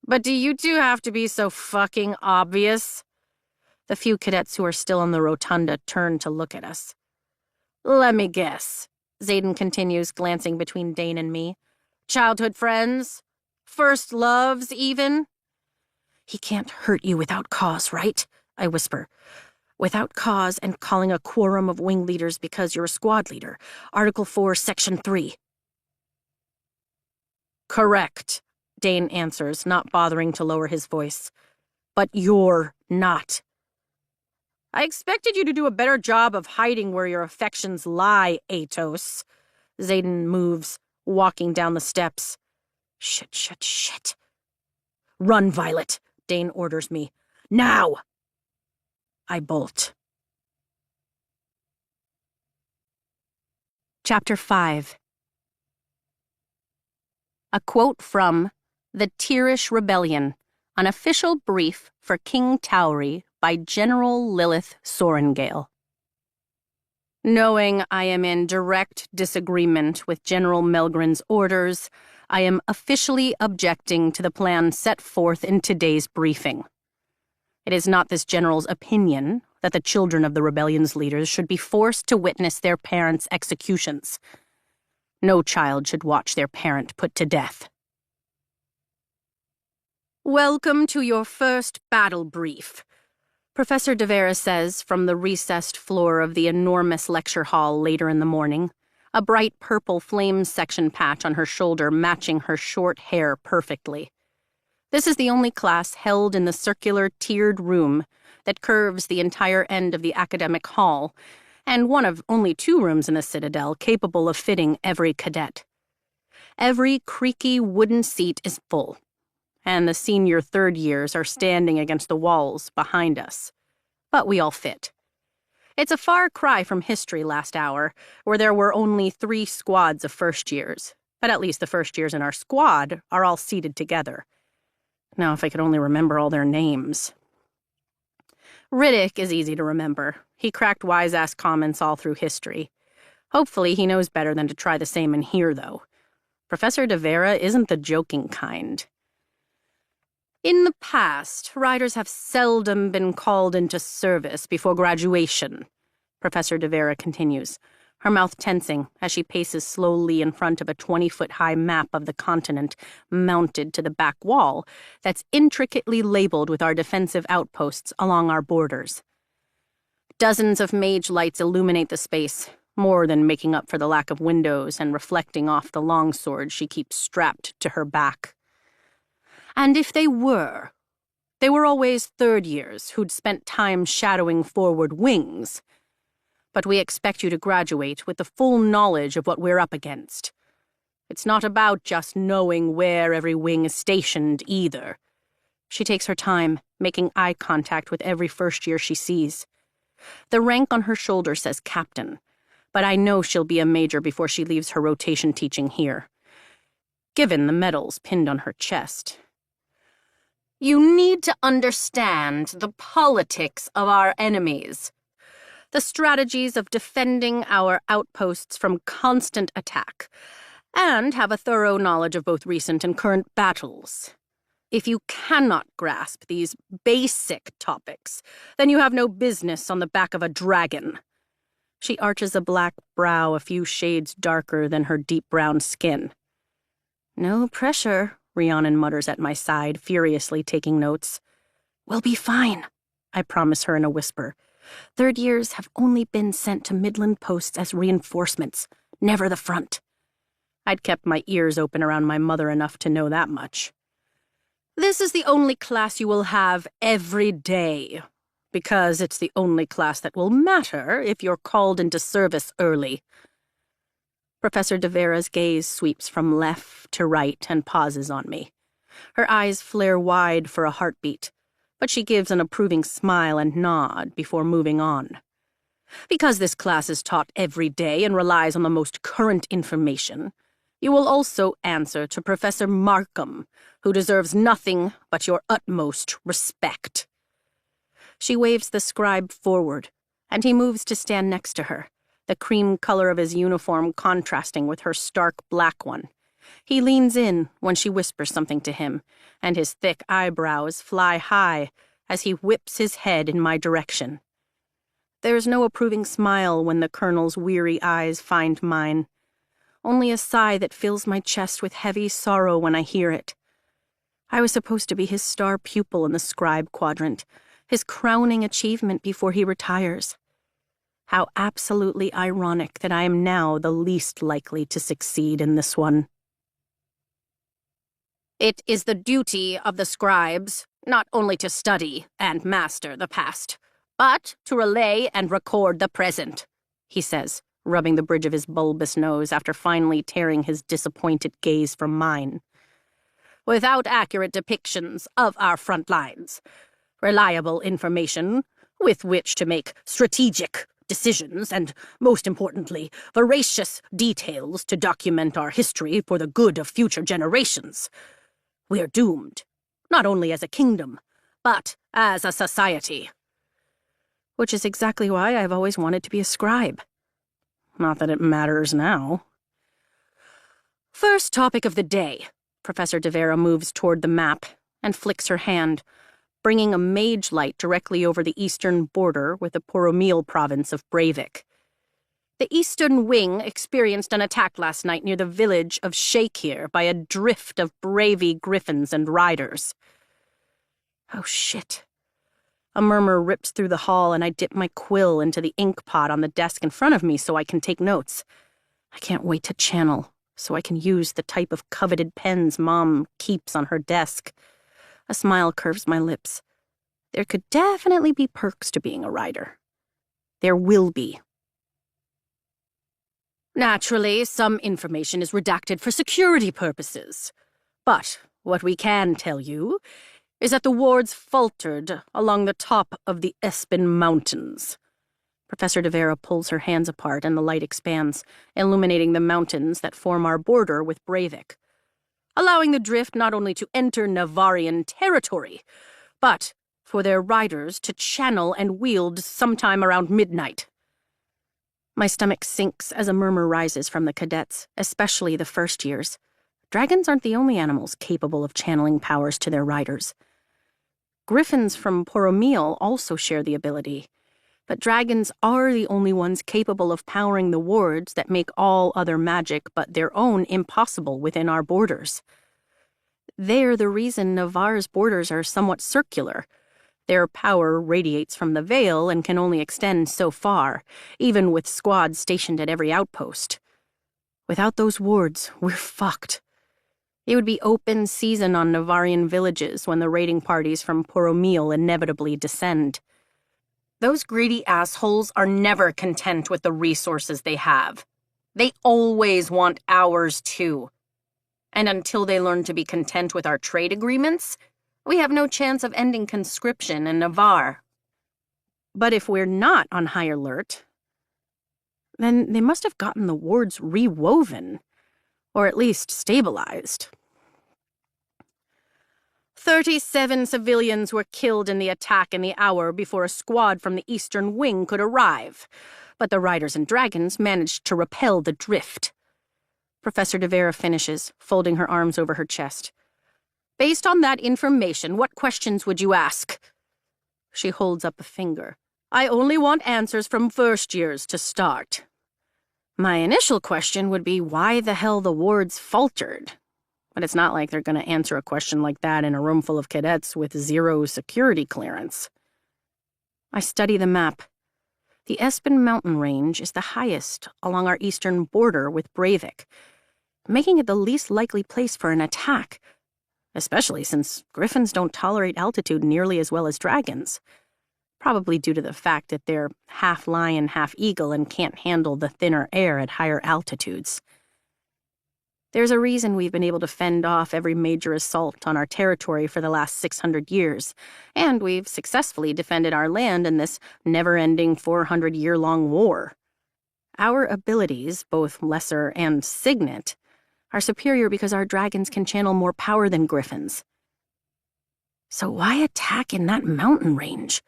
But do you two have to be so fucking obvious? The few cadets who are still in the rotunda turn to look at us. Let me guess, Xaden continues, glancing between Dane and me. Childhood friends? First loves, even? He can't hurt you without cause, right? I whisper. Without cause and calling a quorum of wing leaders because you're a squad leader. Article 4, Section 3. Correct, Dane answers, not bothering to lower his voice. But you're not. I expected you to do a better job of hiding where your affections lie, Atos. Xaden moves, walking down the steps. Shit. Run, Violet, Dane orders me. Now! I bolt. Chapter 5. A quote from The Tyrish Rebellion, an official brief for King Tauri by General Lilith Sorengale. Knowing I am in direct disagreement with General Melgren's orders, I am officially objecting to the plan set forth in today's briefing. It is not this general's opinion that the children of the rebellion's leaders should be forced to witness their parents' executions. No child should watch their parent put to death. Welcome to your first battle brief, Professor De Vera says from the recessed floor of the enormous lecture hall later in the morning, a bright purple flame section patch on her shoulder matching her short hair perfectly. This is the only class held in the circular, tiered room that curves the entire end of the academic hall, and one of only 2 rooms in the Citadel capable of fitting every cadet. Every creaky wooden seat is full, and the senior third years are standing against the walls behind us. But we all fit. It's a far cry from history last hour, where there were only 3 squads of first years, but at least the first years in our squad are all seated together. Now, if I could only remember all their names. Riddick is easy to remember. He cracked wise-ass comments all through history. Hopefully he knows better than to try the same in here, though. Professor De Vera isn't the joking kind. In the past, riders have seldom been called into service before graduation, Professor De Vera continues, her mouth tensing as she paces slowly in front of a 20-foot-high map of the continent mounted to the back wall that's intricately labeled with our defensive outposts along our borders. Dozens of mage lights illuminate the space, more than making up for the lack of windows and reflecting off the longsword she keeps strapped to her back. And if they were always third years who'd spent time shadowing forward wings. But we expect you to graduate with the full knowledge of what we're up against. It's not about just knowing where every wing is stationed, either. She takes her time, making eye contact with every first year she sees. The rank on her shoulder says captain, but I know she'll be a major before she leaves her rotation teaching here, given the medals pinned on her chest. You need to understand the politics of our enemies. The strategies of defending our outposts from constant attack, and have a thorough knowledge of both recent and current battles. If you cannot grasp these basic topics, then you have no business on the back of a dragon. She arches a black brow a few shades darker than her deep brown skin. No pressure, Rhiannon mutters at my side, furiously taking notes. We'll be fine, I promise her in a whisper. Third years have only been sent to Midland posts as reinforcements, never the front. I'd kept my ears open around my mother enough to know that much. This is the only class you will have every day, because it's the only class that will matter if you're called into service early. Professor De Vera's gaze sweeps from left to right and pauses on me. Her eyes flare wide for a heartbeat, but she gives an approving smile and nod before moving on. Because this class is taught every day and relies on the most current information, you will also answer to Professor Markham, who deserves nothing but your utmost respect. She waves the scribe forward, and he moves to stand next to her, the cream color of his uniform contrasting with her stark black one, He leans in when she whispers something to him, and his thick eyebrows fly high as he whips his head in my direction. There's no approving smile when the colonel's weary eyes find mine. Only a sigh that fills my chest with heavy sorrow when I hear it. I was supposed to be his star pupil in the scribe quadrant, his crowning achievement before he retires. How absolutely ironic that I am now the least likely to succeed in this one. It is the duty of the scribes not only to study and master the past, but to relay and record the present, he says, rubbing the bridge of his bulbous nose after finally tearing his disappointed gaze from mine. Without accurate depictions of our front lines, reliable information with which to make strategic decisions, and, most importantly, veracious details to document our history for the good of future generations, we're doomed, not only as a kingdom, but as a society. Which is exactly why I've always wanted to be a scribe. Not that it matters now. First topic of the day. Professor De Vera moves toward the map and flicks her hand, bringing a mage light directly over the eastern border with the Poromil province of Breivik. The eastern wing experienced an attack last night near the village of Shakir by a drift of Bravey griffins and riders. Oh, shit. A murmur rips through the hall, and I dip my quill into the ink pot on the desk in front of me so I can take notes. I can't wait to channel, so I can use the type of coveted pens Mom keeps on her desk. A smile curves my lips. There could definitely be perks to being a writer. There will be. Naturally, some information is redacted for security purposes. But what we can tell you is that the wards faltered along the top of the Espen Mountains. Professor De Vera pulls her hands apart and the light expands, illuminating the mountains that form our border with Breivik, allowing the drift not only to enter Navarian territory, but for their riders to channel and wield sometime around midnight. My stomach sinks as a murmur rises from the cadets, especially the first years. Dragons aren't the only animals capable of channeling powers to their riders. Griffins from Poromil also share the ability, but dragons are the only ones capable of powering the wards that make all other magic but their own impossible within our borders. They're the reason Navarre's borders are somewhat circular. Their power radiates from the Vale and can only extend so far, even with squads stationed at every outpost. Without those wards, we're fucked. It would be open season on Navarian villages when the raiding parties from Poromil inevitably descend. Those greedy assholes are never content with the resources they have. They always want ours, too. And until they learn to be content with our trade agreements, we have no chance of ending conscription in Navarre. But if we're not on high alert, then they must have gotten the wards rewoven, or at least stabilized. 37 civilians were killed in the attack in the hour before a squad from the eastern wing could arrive, but the riders and dragons managed to repel the drift. Professor De Vera finishes, folding her arms over her chest. Based on that information, what questions would you ask? She holds up a finger. I only want answers from first years to start. My initial question would be why the hell the wards faltered. But it's not like they're going to answer a question like that in a room full of cadets with 0 security clearance. I study the map. The Espen mountain range is the highest along our eastern border with Breivik, making it the least likely place for an attack, especially since griffins don't tolerate altitude nearly as well as dragons, probably due to the fact that they're half lion, half eagle and can't handle the thinner air at higher altitudes. There's a reason we've been able to fend off every major assault on our territory for the last 600 years, and we've successfully defended our land in this never-ending 400-year-long war. Our abilities, both lesser and signet, are superior because our dragons can channel more power than griffins. So why attack in that mountain range?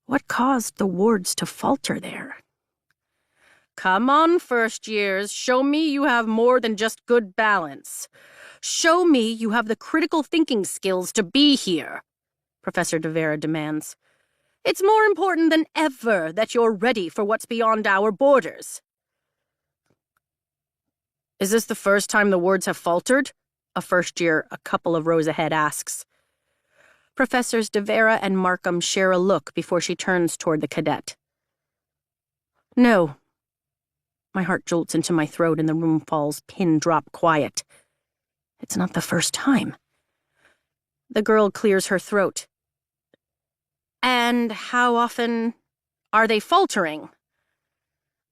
What caused the wards to falter there? Come on, first years. Show me you have more than just good balance. Show me you have the critical thinking skills to be here, Professor de Vera demands. It's more important than ever that you're ready for what's beyond our borders. Is this the first time the words have faltered? A first year a couple of rows ahead asks. Professors de Vera and Markham share a look before she turns toward the cadet. No. My heart jolts into my throat and the room falls pin-drop quiet. It's not the first time. The girl clears her throat. And how often are they faltering?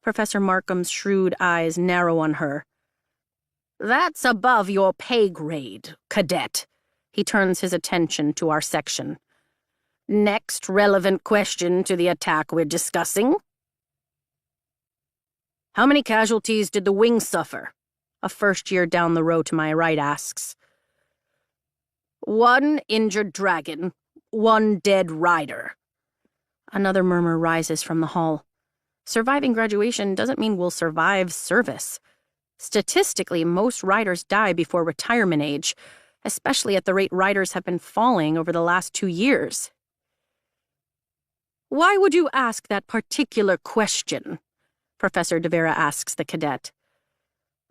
Professor Markham's shrewd eyes narrow on her. That's above your pay grade, cadet. He turns his attention to our section. Next relevant question to the attack we're discussing. How many casualties did the wing suffer? A first year down the row to my right asks. 1 injured dragon, 1 dead rider. Another murmur rises from the hall. Surviving graduation doesn't mean we'll survive service. Statistically, most riders die before retirement age, especially at the rate riders have been falling over the last 2 years. Why would you ask that particular question? Professor de Vera asks the cadet.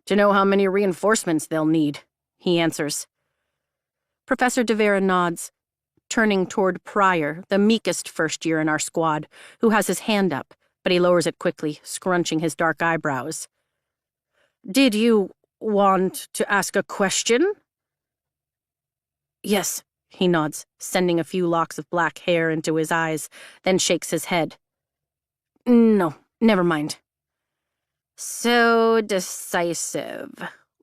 To know how many reinforcements they'll need, he answers. Professor de Vera nods, turning toward Pryor, the meekest first year in our squad, who has his hand up, but he lowers it quickly, scrunching his dark eyebrows. Did you want to ask a question? Yes, he nods, sending a few locks of black hair into his eyes, then shakes his head. No, never mind. So decisive.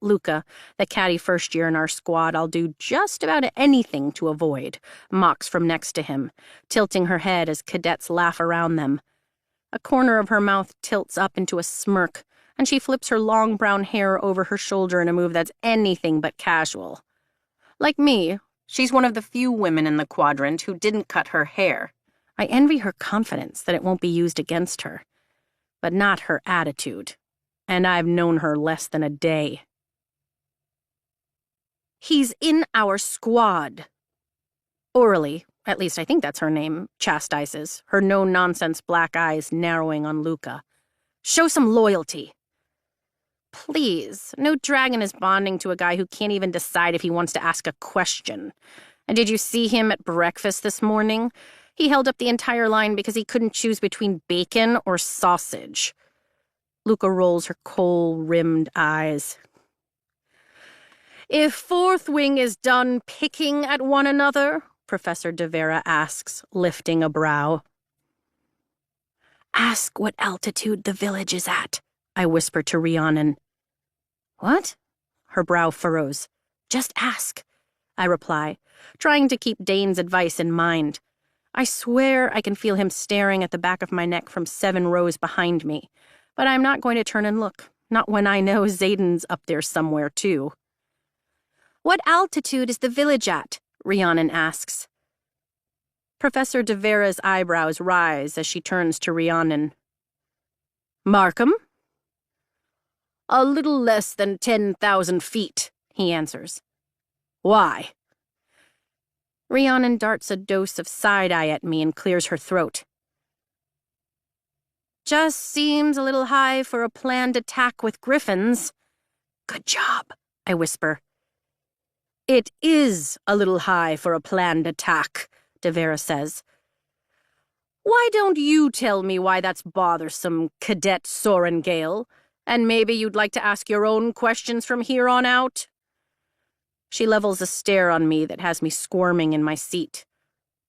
Luca, the catty first year in our squad I'll do just about anything to avoid, mocks from next to him, tilting her head as cadets laugh around them. A corner of her mouth tilts up into a smirk, and she flips her long brown hair over her shoulder in a move that's anything but casual. Like me, she's one of the few women in the quadrant who didn't cut her hair. I envy her confidence that it won't be used against her, but not her attitude. And I've known her less than a day. He's in our squad. Orally, at least I think that's her name, chastises, her no-nonsense black eyes narrowing on Luca. Show some loyalty. Please, no dragon is bonding to a guy who can't even decide if he wants to ask a question. And did you see him at breakfast this morning? He held up the entire line because he couldn't choose between bacon or sausage. Luca rolls her coal-rimmed eyes. If Fourth Wing is done picking at one another, Professor de Vera asks, lifting a brow. Ask what altitude the village is at, I whisper to Rhiannon. What? Her brow furrows. Just ask, I reply, trying to keep Dane's advice in mind. I swear I can feel him staring at the back of my neck from 7 rows behind me. But I'm not going to turn and look, not when I know Xaden's up there somewhere, too. What altitude is the village at? Rhiannon asks. Professor de Vera's eyebrows rise as she turns to Rhiannon. Markham? A little less than 10,000 feet, he answers. Why? Rhiannon darts a dose of side-eye at me and clears her throat. Just seems a little high for a planned attack with griffins. Good job, I whisper. It is a little high for a planned attack, de Vera says. Why don't you tell me why that's bothersome, Cadet Sorengale? And maybe you'd like to ask your own questions from here on out? She levels a stare on me that has me squirming in my seat.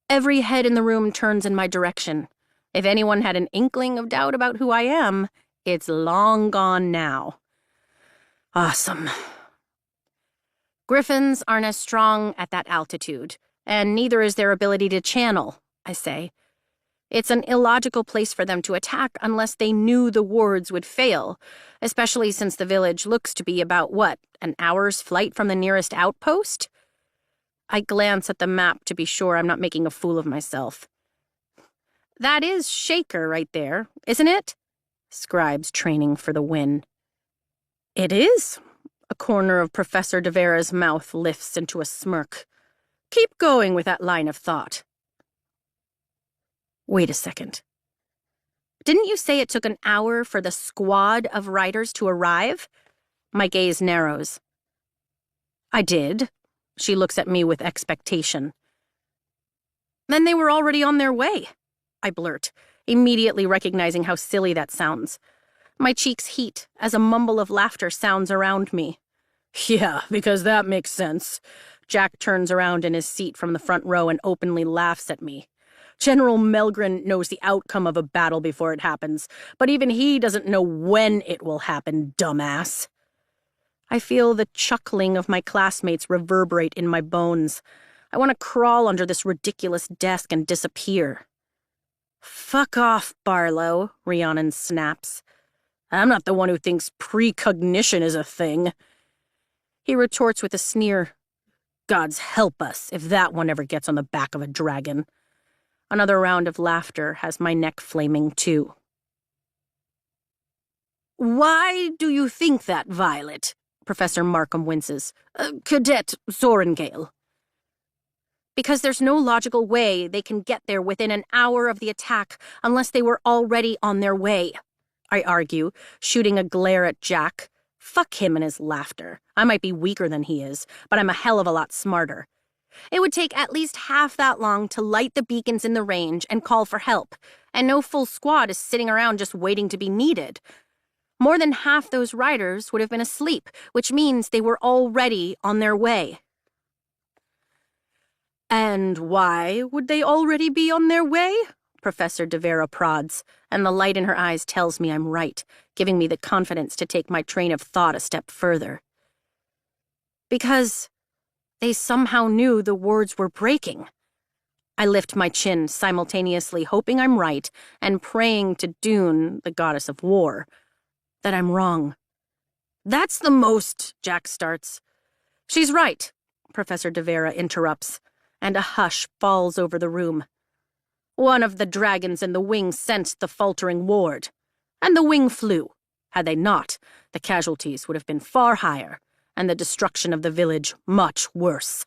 Every head in the room turns in my direction. If anyone had an inkling of doubt about who I am, it's long gone now. Awesome. Griffins aren't as strong at that altitude, and neither is their ability to channel, I say. It's an illogical place for them to attack unless they knew the wards would fail, especially since the village looks to be about, an hour's flight from the nearest outpost? I glance at the map to be sure I'm not making a fool of myself. That is Shaker right there, isn't it? Scribe's training for the win. It is. A corner of Professor de Vera's mouth lifts into a smirk. Keep going with that line of thought. Wait a second. Didn't you say it took an hour for the squad of riders to arrive? My gaze narrows. I did. She looks at me with expectation. Then they were already on their way, I blurt, immediately recognizing how silly that sounds. My cheeks heat as a mumble of laughter sounds around me. Yeah, because that makes sense. Jack turns around in his seat from the front row and openly laughs at me. General Melgren knows the outcome of a battle before it happens, but even he doesn't know when it will happen, dumbass. I feel the chuckling of my classmates reverberate in my bones. I want to crawl under this ridiculous desk and disappear. Fuck off, Barlow, Rhiannon snaps. I'm not the one who thinks precognition is a thing. He retorts with a sneer. Gods help us if that one ever gets on the back of a dragon. Another round of laughter has my neck flaming too. Why do you think that, Violet? Professor Markham winces. Cadet Sorengale. Because there's no logical way they can get there within an hour of the attack unless they were already on their way, I argue, shooting a glare at Jack. Fuck him and his laughter. I might be weaker than he is, but I'm a hell of a lot smarter. It would take at least half that long to light the beacons in the range and call for help, and no full squad is sitting around just waiting to be needed. More than half those riders would have been asleep, which means they were already on their way. And why would they already be on their way? Professor de Vera prods, and the light in her eyes tells me I'm right, giving me the confidence to take my train of thought a step further. Because they somehow knew the words were breaking. I lift my chin, simultaneously hoping I'm right and praying to Dune, the goddess of war, that I'm wrong. That's the most, Jack starts. She's right, Professor de Vera interrupts, and a hush falls over the room. One of the dragons in the wing sensed the faltering ward, and the wing flew. Had they not, the casualties would have been far higher, and the destruction of the village much worse.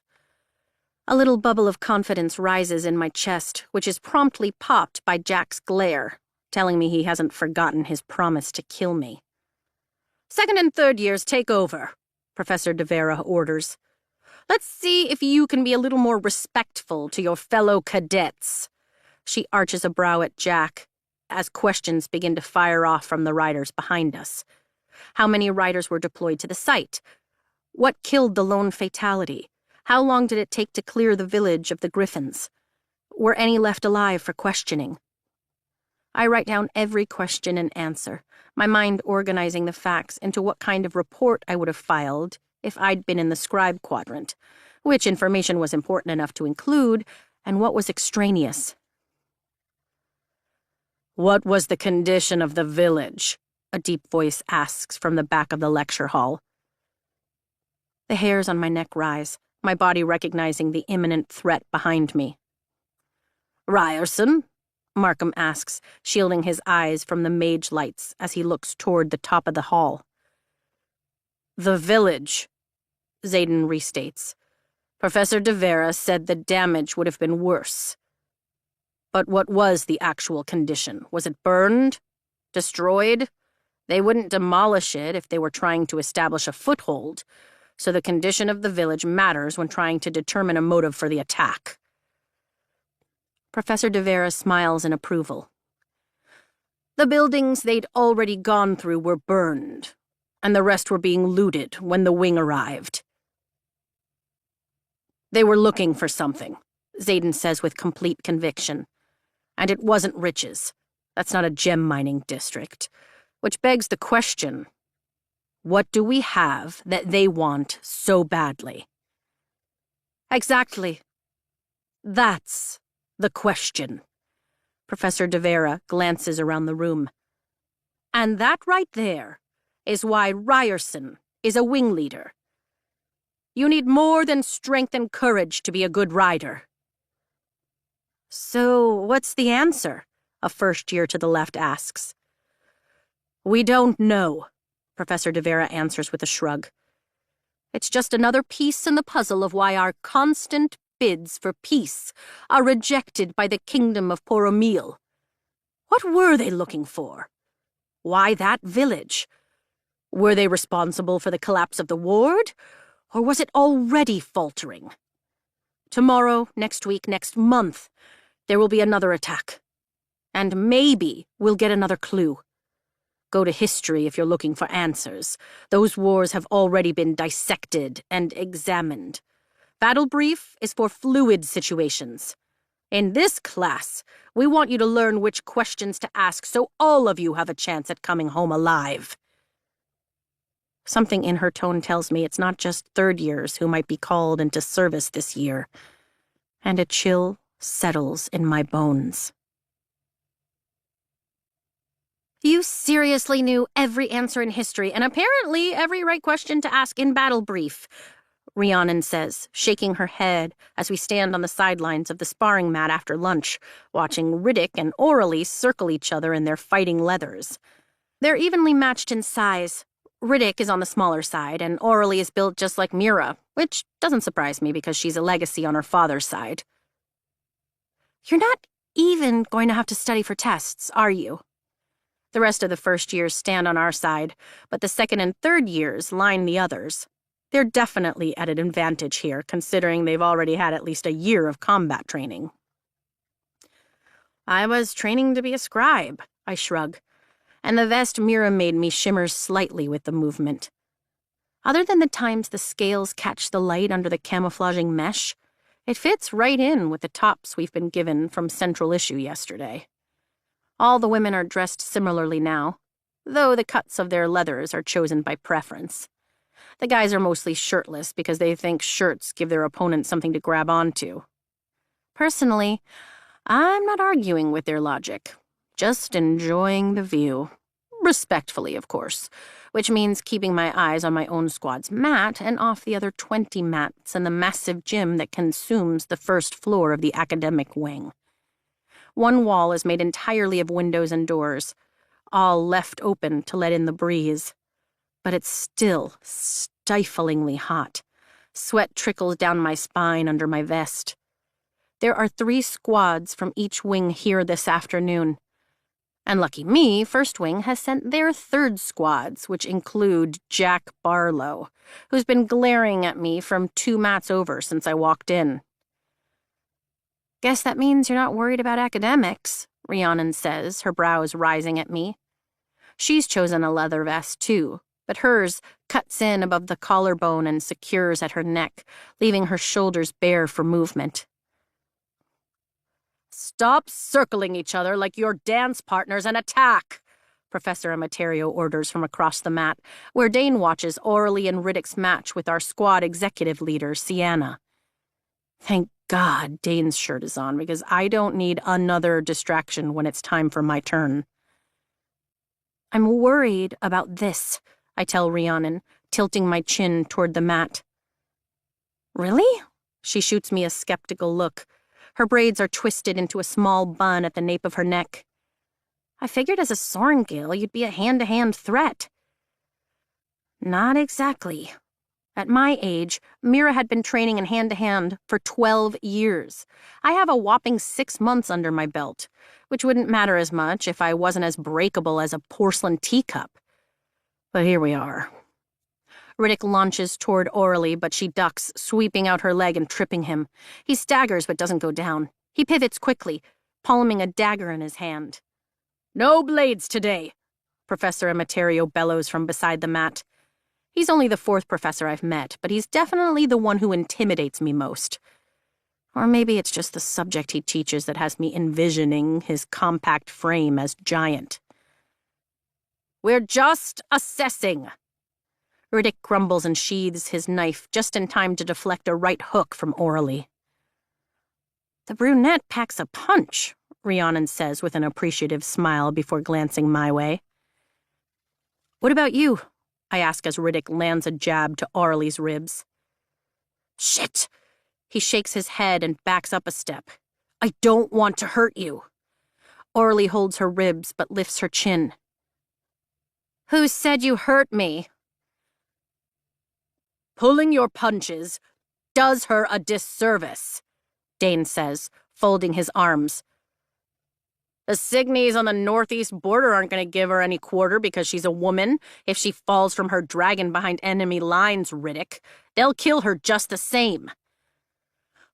A little bubble of confidence rises in my chest, which is promptly popped by Jack's glare, telling me he hasn't forgotten his promise to kill me. Second and third years take over, Professor de Vera orders. Let's see if you can be a little more respectful to your fellow cadets. She arches a brow at Jack as questions begin to fire off from the riders behind us. How many riders were deployed to the site? What killed the lone fatality? How long did it take to clear the village of the Griffins? Were any left alive for questioning? I write down every question and answer, my mind organizing the facts into what kind of report I would have filed if I'd been in the scribe quadrant, which information was important enough to include, and what was extraneous. What was the condition of the village? A deep voice asks from the back of the lecture hall. The hairs on my neck rise, my body recognizing the imminent threat behind me. Ryerson? Markham asks, shielding his eyes from the mage lights as he looks toward the top of the hall. The village, Xaden restates. Professor de Vera said the damage would have been worse. But what was the actual condition? Was it burned? Destroyed? They wouldn't demolish it if they were trying to establish a foothold, so the condition of the village matters when trying to determine a motive for the attack. Professor de Vera smiles in approval. The buildings they'd already gone through were burned, and the rest were being looted when the wing arrived. They were looking for something, Xaden says with complete conviction. And it wasn't riches. That's not a gem mining district. Which begs the question, what do we have that they want so badly? Exactly. That's the question. Professor de Vera glances around the room. And that right there is why Ryerson is a wing leader. You need more than strength and courage to be a good rider. So, what's the answer? A first year to the left asks. We don't know, Professor De Vera answers with a shrug. It's just another piece in the puzzle of why our constant bids for peace are rejected by the kingdom of Poromil. What were they looking for? Why that village? Were they responsible for the collapse of the ward, or was it already faltering? Tomorrow, next week, next month, there will be another attack. And maybe we'll get another clue. Go to history if you're looking for answers. Those wars have already been dissected and examined. Battle brief is for fluid situations. In this class, we want you to learn which questions to ask so all of you have a chance at coming home alive. Something in her tone tells me it's not just third years who might be called into service this year, and a chill settles in my bones. You seriously knew every answer in history, and apparently every right question to ask in battle brief, Rhiannon says, shaking her head as we stand on the sidelines of the sparring mat after lunch, watching Riddick and Oralee circle each other in their fighting leathers. They're evenly matched in size. Riddick is on the smaller side, and Oralee is built just like Mira, which doesn't surprise me because she's a legacy on her father's side. You're not even going to have to study for tests, are you? The rest of the first years stand on our side, but the second and third years line the others. They're definitely at an advantage here, considering they've already had at least a year of combat training. I was training to be a scribe, I shrug, and the vest Mira made me shimmers slightly with the movement. Other than the times the scales catch the light under the camouflaging mesh, it fits right in with the tops we've been given from Central Issue yesterday. All the women are dressed similarly now, though the cuts of their leathers are chosen by preference. The guys are mostly shirtless because they think shirts give their opponent something to grab onto. Personally, I'm not arguing with their logic, just enjoying the view. Respectfully, of course, which means keeping my eyes on my own squad's mat and off the other 20 mats in the massive gym that consumes the first floor of the academic wing. One wall is made entirely of windows and doors, all left open to let in the breeze. But it's still stiflingly hot. Sweat trickles down my spine under my vest. There are 3 squads from each wing here this afternoon. And lucky me, First Wing has sent their 3rd squads, which include Jack Barlow, who's been glaring at me from 2 mats over since I walked in. Guess that means you're not worried about academics, Rhiannon says, her brows rising at me. She's chosen a leather vest, too, but hers cuts in above the collarbone and secures at her neck, leaving her shoulders bare for movement. Stop circling each other like you're dance partners and attack, Professor Amaterio orders from across the mat, where Dane watches Oralee and Riddick's match with our squad executive leader, Sienna. Thank God Dane's shirt is on, because I don't need another distraction when it's time for my turn. I'm worried about this, I tell Rhiannon, tilting my chin toward the mat. Really? She shoots me a skeptical look. Her braids are twisted into a small bun at the nape of her neck. I figured as a Sorrengail you'd be a hand-to-hand threat. Not exactly. At my age, Mira had been training in hand-to-hand for 12 years. I have a whopping 6 months under my belt, which wouldn't matter as much if I wasn't as breakable as a porcelain teacup. But here we are. Riddick launches toward Oralee, but she ducks, sweeping out her leg and tripping him. He staggers but doesn't go down. He pivots quickly, palming a dagger in his hand. No blades today, Professor Amaterio bellows from beside the mat. He's only the 4th professor I've met, but he's definitely the one who intimidates me most. Or maybe it's just the subject he teaches that has me envisioning his compact frame as giant. We're just assessing. Riddick grumbles and sheathes his knife just in time to deflect a right hook from Oralee. The brunette packs a punch, Rhiannon says with an appreciative smile before glancing my way. What about you? I ask as Riddick lands a jab to Oralee's ribs. Shit! He shakes his head and backs up a step. I don't want to hurt you. Oralee holds her ribs but lifts her chin. Who said you hurt me? Pulling your punches does her a disservice, Dane says, folding his arms. The Signeys on the northeast border aren't going to give her any quarter because she's a woman. If she falls from her dragon behind enemy lines, Riddick, they'll kill her just the same.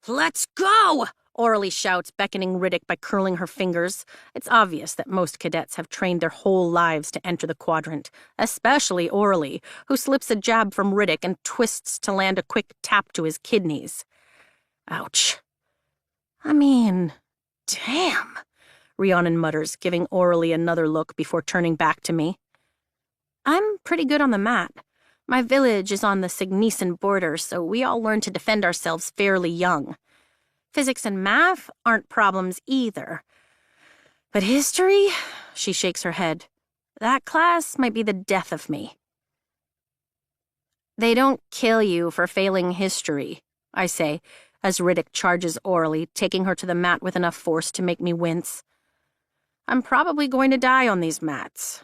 Let's go! Orly shouts, beckoning Riddick by curling her fingers. It's obvious that most cadets have trained their whole lives to enter the quadrant, especially Orly, who slips a jab from Riddick and twists to land a quick tap to his kidneys. Ouch. I mean, damn, Rhiannon mutters, giving Orly another look before turning back to me. I'm pretty good on the mat. My village is on the Signesan border, so we all learn to defend ourselves fairly young. Physics and math aren't problems either. But history? She shakes her head. That class might be the death of me. They don't kill you for failing history, I say, as Riddick charges Orly, taking her to the mat with enough force to make me wince. I'm probably going to die on these mats.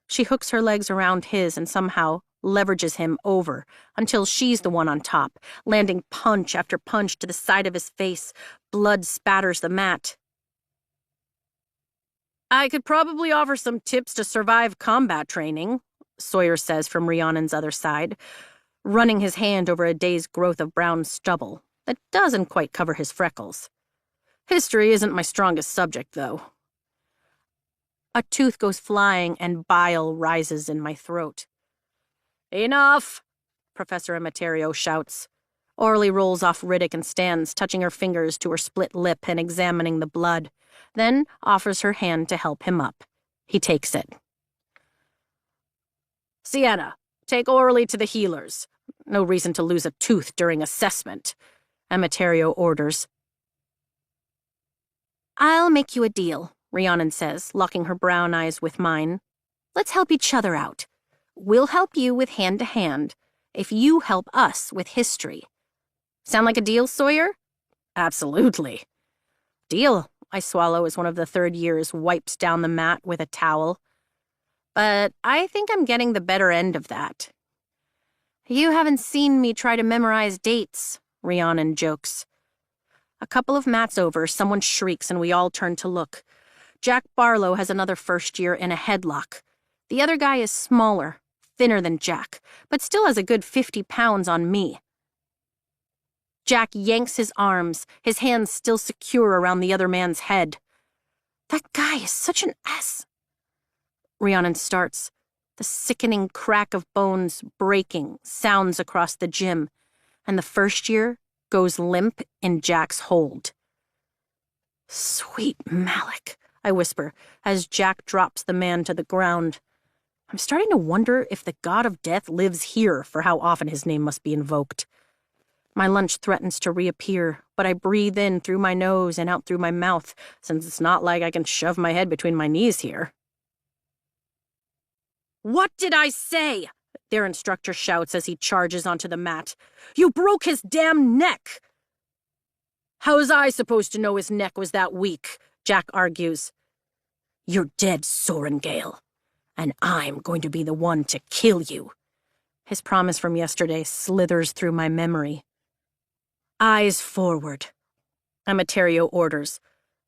She hooks her legs around his and somehow leverages him over until she's the one on top, landing punch after punch to the side of his face. Blood spatters the mat. I could probably offer some tips to survive combat training, Sawyer says from Rhiannon's other side, running his hand over a day's growth of brown stubble that doesn't quite cover his freckles. History isn't my strongest subject, though. A tooth goes flying and bile rises in my throat. Enough, Professor Emeterio shouts. Orly rolls off Riddick and stands, touching her fingers to her split lip and examining the blood, then offers her hand to help him up. He takes it. Sienna, take Orly to the healers. No reason to lose a tooth during assessment, Emeterio orders. I'll make you a deal, Rhiannon says, locking her brown eyes with mine. Let's help each other out. We'll help you with hand-to-hand if you help us with history. Sound like a deal, Sawyer? Absolutely. Deal, I swallow as one of the third years wipes down the mat with a towel. But I think I'm getting the better end of that. You haven't seen me try to memorize dates, Rhiannon jokes. A couple of mats over, someone shrieks and we all turn to look. Jack Barlow has another first year in a headlock. The other guy is smaller, thinner than Jack, but still has a good 50 pounds on me. Jack yanks his arms, his hands still secure around the other man's head. That guy is such an ass. Rhiannon starts. The sickening crack of bones breaking sounds across the gym, and the first year goes limp in Jack's hold. Sweet Malik, I whisper, as Jack drops the man to the ground. I'm starting to wonder if the god of death lives here for how often his name must be invoked. My lunch threatens to reappear, but I breathe in through my nose and out through my mouth, since it's not like I can shove my head between my knees here. What did I say? Their instructor shouts as he charges onto the mat. You broke his damn neck! How was I supposed to know his neck was that weak? Jack argues. You're dead, Sorengale. And I'm going to be the one to kill you. His promise from yesterday slithers through my memory. Eyes forward, Emeterio orders,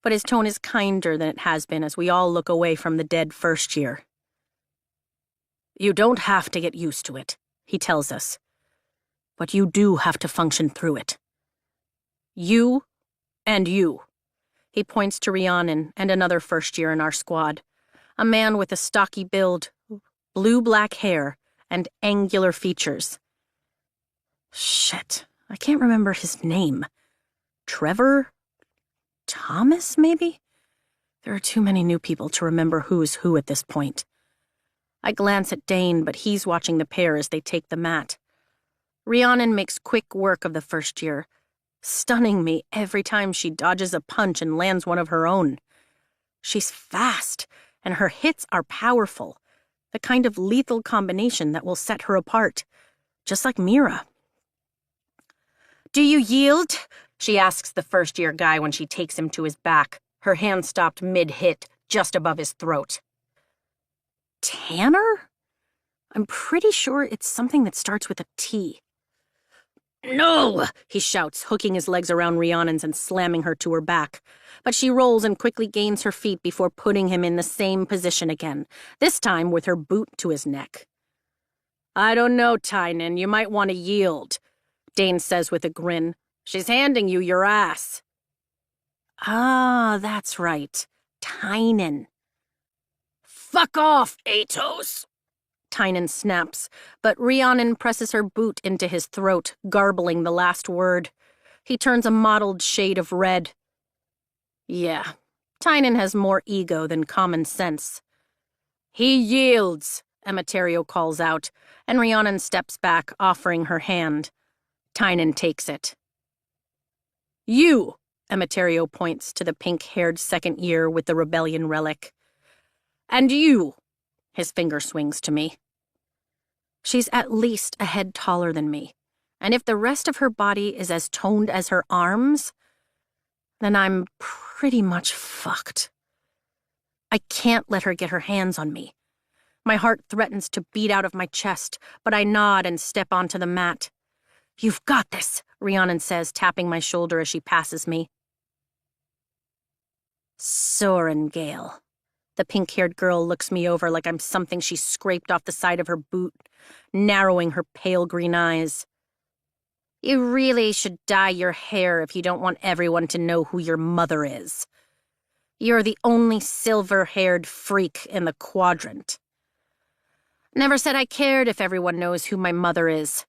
but his tone is kinder than it has been as we all look away from the dead first year. You don't have to get used to it, he tells us, but you do have to function through it. You and you. He points to Rhiannon and another first year in our squad. A man with a stocky build, blue-black hair, and angular features. Shit, I can't remember his name. Trevor? Thomas, maybe? There are too many new people to remember who's who at this point. I glance at Dane, but he's watching the pair as they take the mat. Rhiannon makes quick work of the first year, stunning me every time she dodges a punch and lands one of her own. She's fast, and her hits are powerful, the kind of lethal combination that will set her apart, just like Mira. Do you yield? She asks the first-year guy when she takes him to his back, her hand stopped mid-hit, just above his throat. Tanner? I'm pretty sure it's something that starts with a T. No, he shouts, hooking his legs around Rhiannon's and slamming her to her back. But she rolls and quickly gains her feet before putting him in the same position again, this time with her boot to his neck. I don't know, Tynan, you might want to yield, Dane says with a grin. She's handing you your ass. Ah, that's right. Tynan. Fuck off, Atos! Tynan snaps, but Rhiannon presses her boot into his throat, garbling the last word. He turns a mottled shade of red. Yeah, Tynan has more ego than common sense. He yields, Emeterio calls out, and Rhiannon steps back, offering her hand. Tynan takes it. You, Emeterio points to the pink-haired second year with the rebellion relic. And you, his finger swings to me. She's at least a head taller than me, and if the rest of her body is as toned as her arms, then I'm pretty much fucked. I can't let her get her hands on me. My heart threatens to beat out of my chest, but I nod and step onto the mat. You've got this, Rhiannon says, tapping my shoulder as she passes me. Sorengale. The pink-haired girl looks me over like I'm something she scraped off the side of her boot, narrowing her pale green eyes. You really should dye your hair if you don't want everyone to know who your mother is. You're the only silver-haired freak in the quadrant. Never said I cared if everyone knows who my mother is.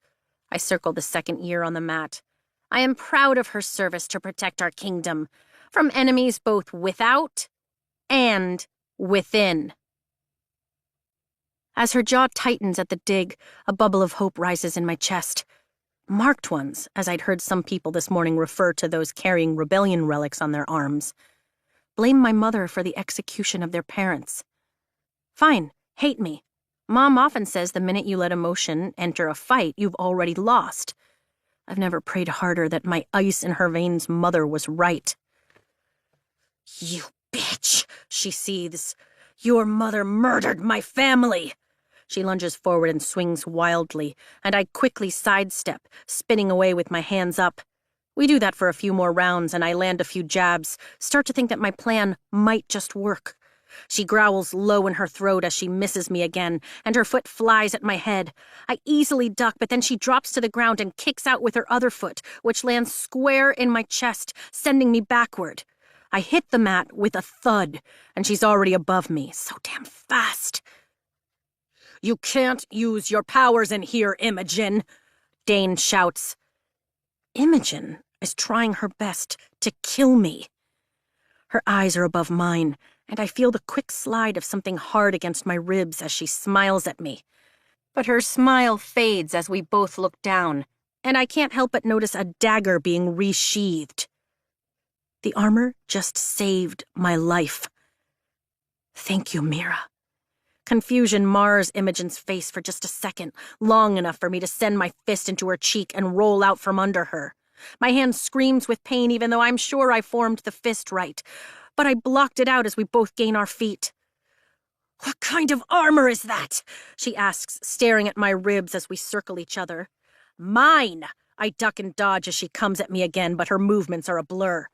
I circle the second year on the mat. I am proud of her service to protect our kingdom, from enemies both without and within. As her jaw tightens at the dig, a bubble of hope rises in my chest. Marked ones, as I'd heard some people this morning refer to those carrying rebellion relics on their arms. Blame my mother for the execution of their parents. Fine, hate me. Mom often says the minute you let emotion enter a fight, you've already lost. I've never prayed harder that my ice-in-her-veins mother was right. You bitch, she seethes. Your mother murdered my family. She lunges forward and swings wildly, and I quickly sidestep, spinning away with my hands up. We do that for a few more rounds, and I land a few jabs, start to think that my plan might just work. She growls low in her throat as she misses me again, and her foot flies at my head. I easily duck, but then she drops to the ground and kicks out with her other foot, which lands square in my chest, sending me backward. I hit the mat with a thud, and she's already above me, so damn fast. You can't use your powers in here, Imogen, Dane shouts. Imogen is trying her best to kill me. Her eyes are above mine, and I feel the quick slide of something hard against my ribs as she smiles at me. But her smile fades as we both look down, and I can't help but notice a dagger being resheathed. The armor just saved my life. Thank you, Mira. Confusion mars Imogen's face for just a second, long enough for me to send my fist into her cheek and roll out from under her. My hand screams with pain even though I'm sure I formed the fist right, but I blocked it out as we both gain our feet. What kind of armor is that? She asks, staring at my ribs as we circle each other. Mine! I duck and dodge as she comes at me again, but her movements are a blur.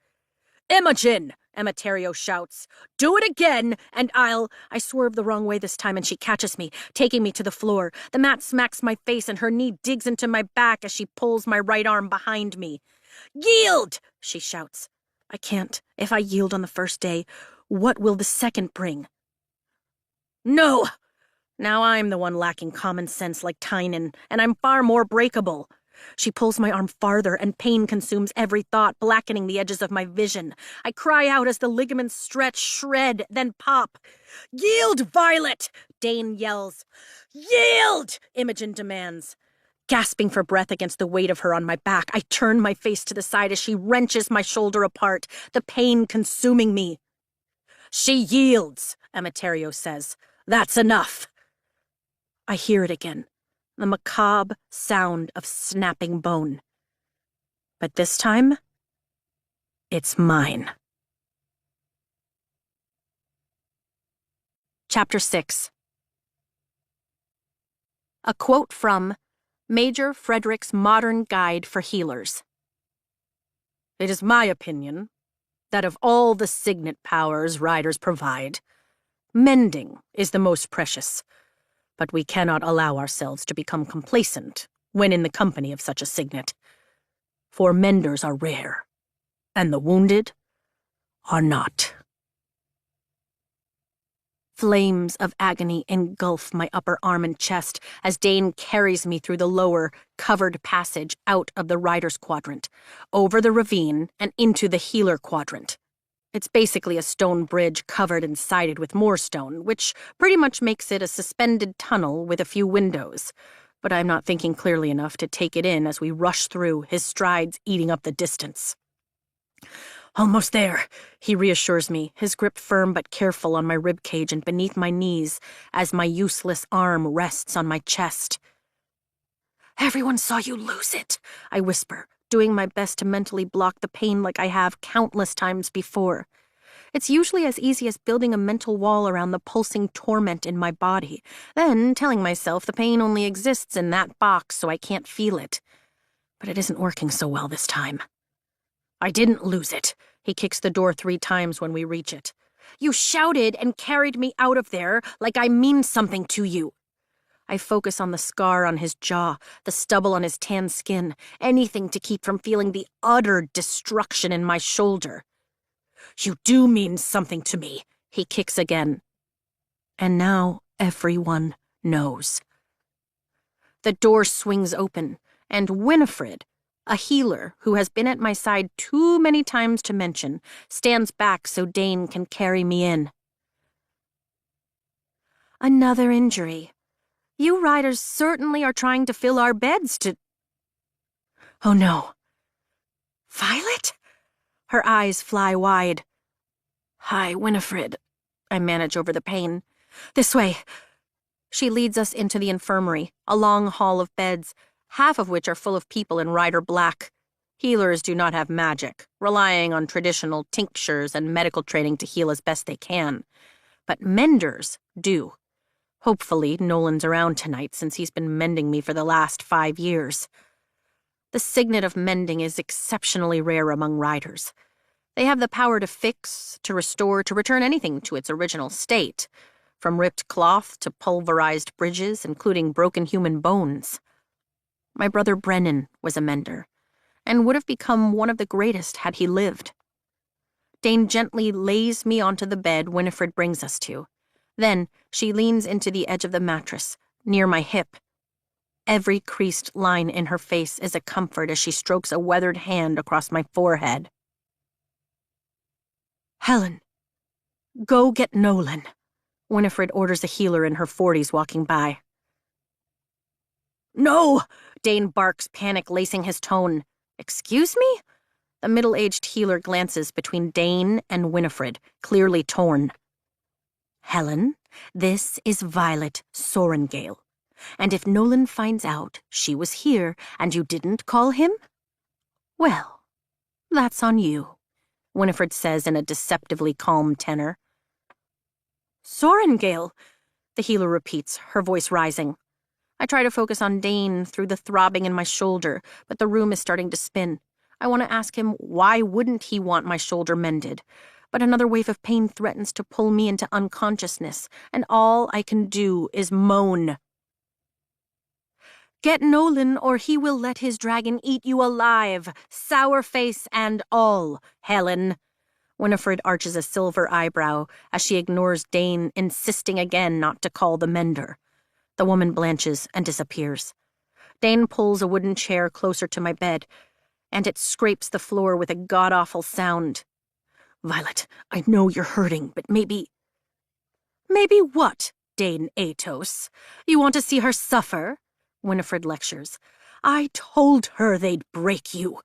Imogen! Emeterio shouts. Do it again, and I swerve the wrong way this time, and she catches me, taking me to the floor. The mat smacks my face, and her knee digs into my back as she pulls my right arm behind me. Yield! She shouts. I can't. If I yield on the first day, what will the second bring? No! Now I'm the one lacking common sense like Tynan, and I'm far more breakable. She pulls my arm farther, and pain consumes every thought, blackening the edges of my vision. I cry out as the ligaments stretch, shred, then pop. Yield, Violet! Dane yells. Yield! Imogen demands. Gasping for breath against the weight of her on my back, I turn my face to the side as she wrenches my shoulder apart, the pain consuming me. She yields, Emeterio says. That's enough. I hear it again. The macabre sound of snapping bone. But this time, it's mine. Chapter 6. A quote from Major Frederick's Modern Guide for Healers. It is my opinion that of all the signet powers riders provide, mending is the most precious, but we cannot allow ourselves to become complacent when in the company of such a signet, for menders are rare, and the wounded are not. Flames of agony engulf my upper arm and chest as Dane carries me through the lower, covered passage out of the rider's quadrant, over the ravine, and into the healer quadrant. It's basically a stone bridge covered and sided with more stone, which pretty much makes it a suspended tunnel with a few windows. But I'm not thinking clearly enough to take it in as we rush through, his strides eating up the distance. Almost there, he reassures me, his grip firm but careful on my ribcage and beneath my knees as my useless arm rests on my chest. Everyone saw you lose it, I whisper, doing my best to mentally block the pain like I have countless times before. It's usually as easy as building a mental wall around the pulsing torment in my body, then telling myself the pain only exists in that box so I can't feel it. But it isn't working so well this time. I didn't lose it. He kicks the door 3 times when we reach it. You shouted and carried me out of there like I mean something to you. I focus on the scar on his jaw, the stubble on his tan skin, anything to keep from feeling the utter destruction in my shoulder. You do mean something to me, he kicks again. And now everyone knows. The door swings open, and Winifred, a healer who has been at my side too many times to mention, stands back so Dane can carry me in. Another injury. You riders certainly are trying to fill our beds to... Oh no. Violet? Her eyes fly wide. Hi, Winifred. I manage over the pain. This way. She leads us into the infirmary, a long hall of beds, half of which are full of people in rider black. Healers do not have magic, relying on traditional tinctures and medical training to heal as best they can. But menders do. Hopefully, Nolan's around tonight since he's been mending me for the last 5 years. The signet of mending is exceptionally rare among riders. They have the power to fix, to restore, to return anything to its original state, from ripped cloth to pulverized bridges, including broken human bones. My brother Brennan was a mender, and would have become one of the greatest had he lived. Dane gently lays me onto the bed Winifred brings us to. Then she leans into the edge of the mattress, near my hip. Every creased line in her face is a comfort as she strokes a weathered hand across my forehead. Helen, go get Nolan, Winifred orders a healer in her 40s walking by. No! Dane barks, panic lacing his tone. Excuse me? The middle-aged healer glances between Dane and Winifred, clearly torn. Helen, this is Violet Sorengale. And if Nolan finds out she was here and you didn't call him, well, that's on you, Winifred says in a deceptively calm tenor. Sorengale, the healer repeats, her voice rising. I try to focus on Dane through the throbbing in my shoulder, but the room is starting to spin. I want to ask him why wouldn't he want my shoulder mended, but another wave of pain threatens to pull me into unconsciousness, and all I can do is moan. Get Nolan, or he will let his dragon eat you alive, sour face and all, Helen. Winifred arches a silver eyebrow as she ignores Dane, insisting again not to call the mender. The woman blanches and disappears. Dane pulls a wooden chair closer to my bed, and it scrapes the floor with a god-awful sound. Violet, I know you're hurting, but maybe... Maybe what, Dane Atos? You want to see her suffer? Winifred lectures. I told her they'd break you.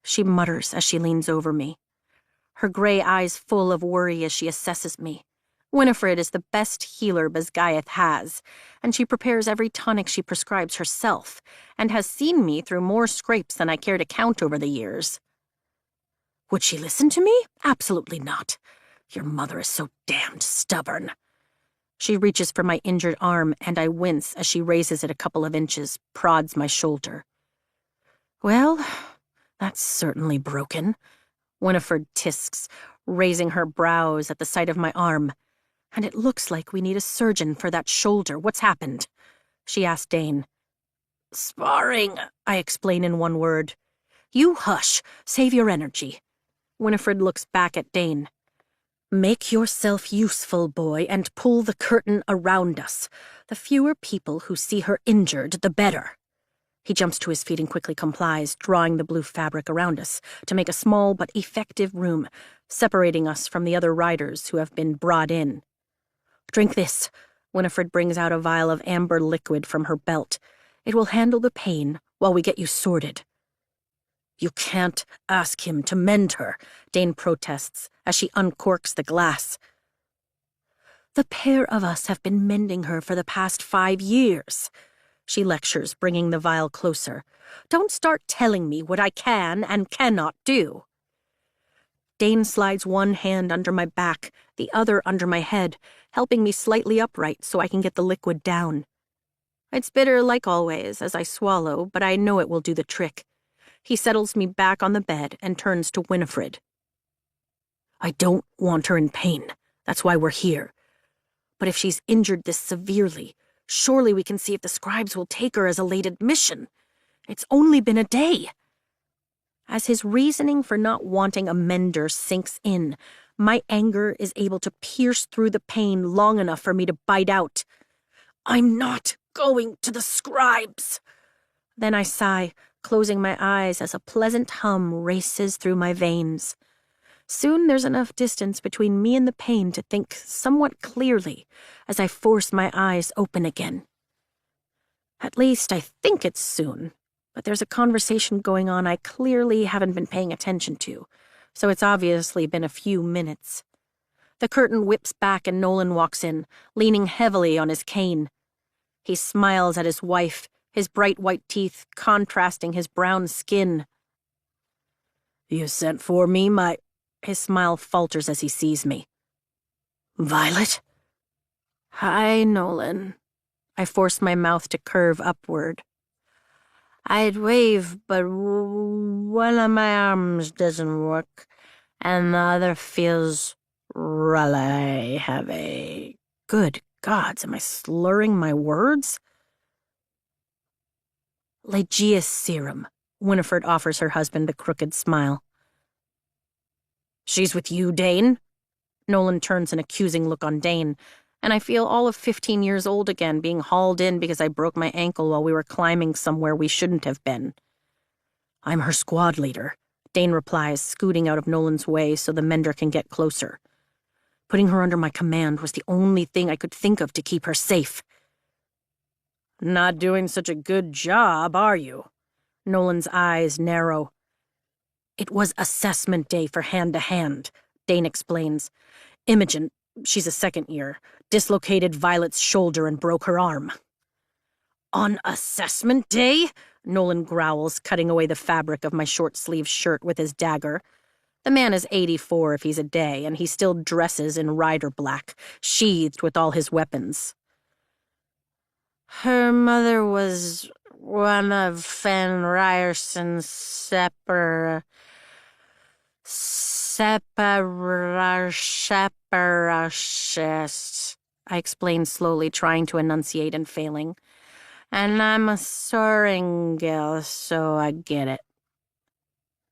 She mutters as she leans over me, her gray eyes full of worry as she assesses me. Winifred is the best healer Basgiath has, and she prepares every tonic she prescribes herself, and has seen me through more scrapes than I care to count over the years. Would she listen to me? Absolutely not. Your mother is so damned stubborn. She reaches for my injured arm, and I wince as she raises it a couple of inches, prods my shoulder. Well, that's certainly broken, Winifred tisks, raising her brows at the sight of my arm. And it looks like we need a surgeon for that shoulder. What's happened? She asked Dane. Sparring, I explain in one word. You hush. Save your energy. Winifred looks back at Dane. Make yourself useful, boy, and pull the curtain around us. The fewer people who see her injured, the better. He jumps to his feet and quickly complies, drawing the blue fabric around us to make a small but effective room, separating us from the other riders who have been brought in. Drink this. Winifred brings out a vial of amber liquid from her belt. It will handle the pain while we get you sorted. You can't ask him to mend her, Dane protests as she uncorks the glass. The pair of us have been mending her for the past 5 years, she lectures, bringing the vial closer. Don't start telling me what I can and cannot do. Dane slides one hand under my back, the other under my head, helping me slightly upright so I can get the liquid down. It's bitter like always as I swallow, but I know it will do the trick. He settles me back on the bed and turns to Winifred. I don't want her in pain. That's why we're here. But if she's injured this severely, surely we can see if the scribes will take her as a late admission. It's only been a day. As his reasoning for not wanting a mender sinks in, my anger is able to pierce through the pain long enough for me to bite out. I'm not going to the scribes. Then I sigh, closing my eyes as a pleasant hum races through my veins. Soon there's enough distance between me and the pain to think somewhat clearly as I force my eyes open again. At least I think it's soon, but there's a conversation going on I clearly haven't been paying attention to, so it's obviously been a few minutes. The curtain whips back and Nolan walks in, leaning heavily on his cane. He smiles at his wife, his bright white teeth contrasting his brown skin. You sent for me, my... His smile falters as he sees me. Violet? Hi, Nolan. I force my mouth to curve upward. I'd wave, but one of my arms doesn't work, and the other feels really heavy. Good gods, am I slurring my words? Legius serum, Winifred offers her husband a crooked smile. She's with you, Dane? Nolan turns an accusing look on Dane, and I feel all of 15 years old again, being hauled in because I broke my ankle while we were climbing somewhere we shouldn't have been. I'm her squad leader, Dane replies, scooting out of Nolan's way so the mender can get closer. Putting her under my command was the only thing I could think of to keep her safe. Not doing such a good job, are you? Nolan's eyes narrow. It was assessment day for hand-to-hand, Dane explains. Imogen, she's a second year, dislocated Violet's shoulder and broke her arm. On assessment day? Nolan growls, cutting away the fabric of my short-sleeved shirt with his dagger. The man is 84 if he's a day, and he still dresses in rider black, sheathed with all his weapons. Her mother was one of Fen Ryerson's separatists, I explained slowly, trying to enunciate and failing. And I'm a Sorengil, so I get it.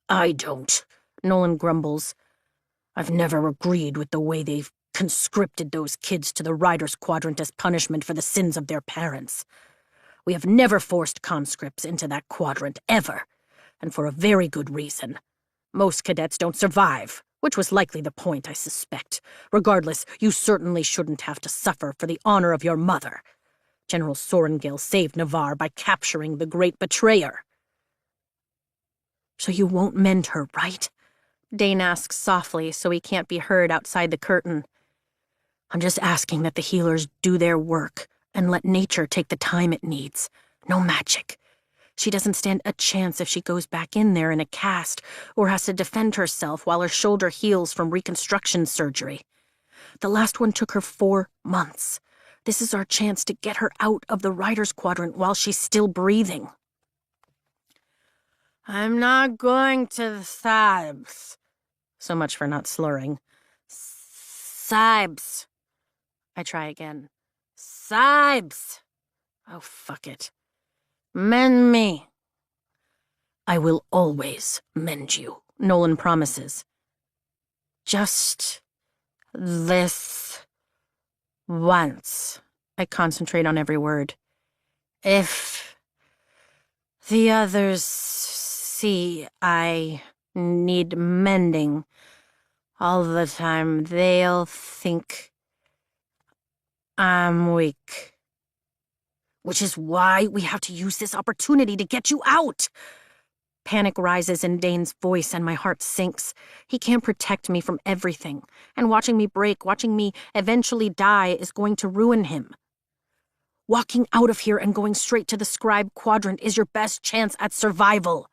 I don't, Nolan grumbles. I've never agreed with the way they've conscripted those kids to the Riders' Quadrant as punishment for the sins of their parents. We have never forced conscripts into that quadrant, ever, and for a very good reason. Most cadets don't survive, which was likely the point, I suspect. Regardless, you certainly shouldn't have to suffer for the honor of your mother. General Sorengil saved Navarre by capturing the great betrayer. So you won't mend her, right? Dane asks softly so he can't be heard outside the curtain. I'm just asking that the healers do their work and let nature take the time it needs. No magic. She doesn't stand a chance if she goes back in there in a cast or has to defend herself while her shoulder heals from reconstruction surgery. The last one took her 4 months. This is our chance to get her out of the Riders Quadrant while she's still breathing. I'm not going to the Sibes. So much for not slurring. Sibes. I try again. Sibes. Oh, fuck it. Mend me. I will always mend you, Nolan promises. Just this once. I concentrate on every word. If the others see I need mending all the time, they'll think I'm weak. Which is why we have to use this opportunity to get you out. Panic rises in Dane's voice and my heart sinks. He can't protect me from everything, and watching me break, watching me eventually die is going to ruin him. Walking out of here and going straight to the Scribe Quadrant is your best chance at survival.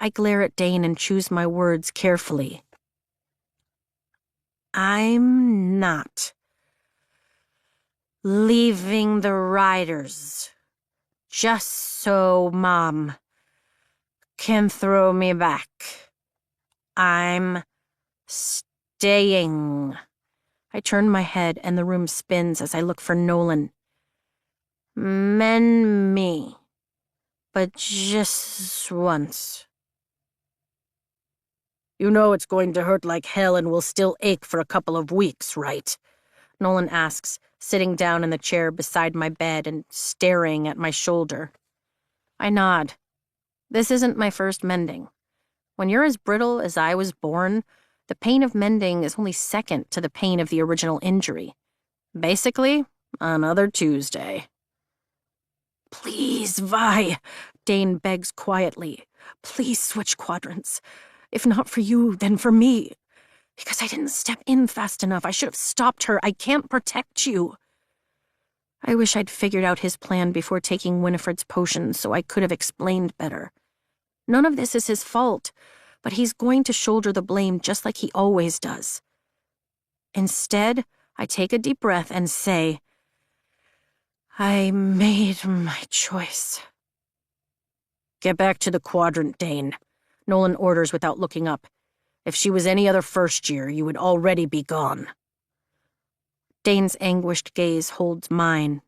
I glare at Dane and choose my words carefully. I'm not leaving the Riders just so Mom can throw me back. I'm staying. I turn my head and the room spins as I look for Nolan. Mend me, but just once. You know it's going to hurt like hell and will still ache for a couple of weeks, right? Nolan asks, sitting down in the chair beside my bed and staring at my shoulder. I nod. This isn't my first mending. When you're as brittle as I was born, the pain of mending is only second to the pain of the original injury. Basically, another Tuesday. Please, Vi, Dane begs quietly. Please switch quadrants. If not for you, then for me. Because I didn't step in fast enough. I should have stopped her. I can't protect you. I wish I'd figured out his plan before taking Winifred's potion so I could have explained better. None of this is his fault, but he's going to shoulder the blame just like he always does. Instead, I take a deep breath and say, I made my choice. Get back to the quadrant, Dane, Nolan orders without looking up. If she was any other first year, you would already be gone. Dane's anguished gaze holds mine,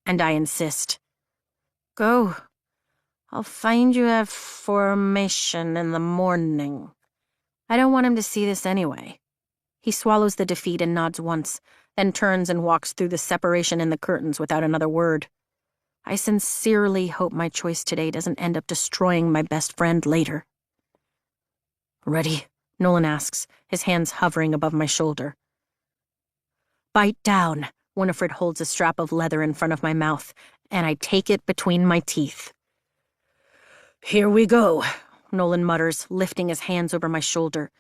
and I insist. Go. I'll find you at formation in the morning. I don't want him to see this anyway. He swallows the defeat and nods once, then turns and walks through the separation in the curtains without another word. I sincerely hope my choice today doesn't end up destroying my best friend later. Ready? Nolan asks, his hands hovering above my shoulder. Bite down. Winifred holds a strap of leather in front of my mouth, and I take it between my teeth. Here we go, Nolan mutters, lifting his hands over my shoulder.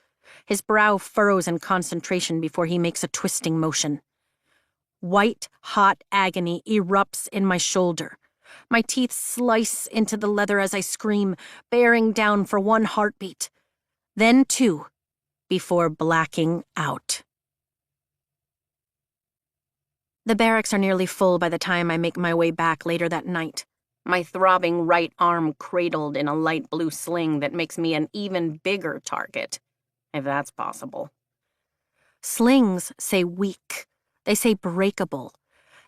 His brow furrows in concentration before he makes a twisting motion. White, hot agony erupts in my shoulder. My teeth slice into the leather as I scream, bearing down for one heartbeat. Then two, before blacking out. The barracks are nearly full by the time I make my way back later that night. My throbbing right arm cradled in a light blue sling that makes me an even bigger target, if that's possible. Slings say weak. They say breakable.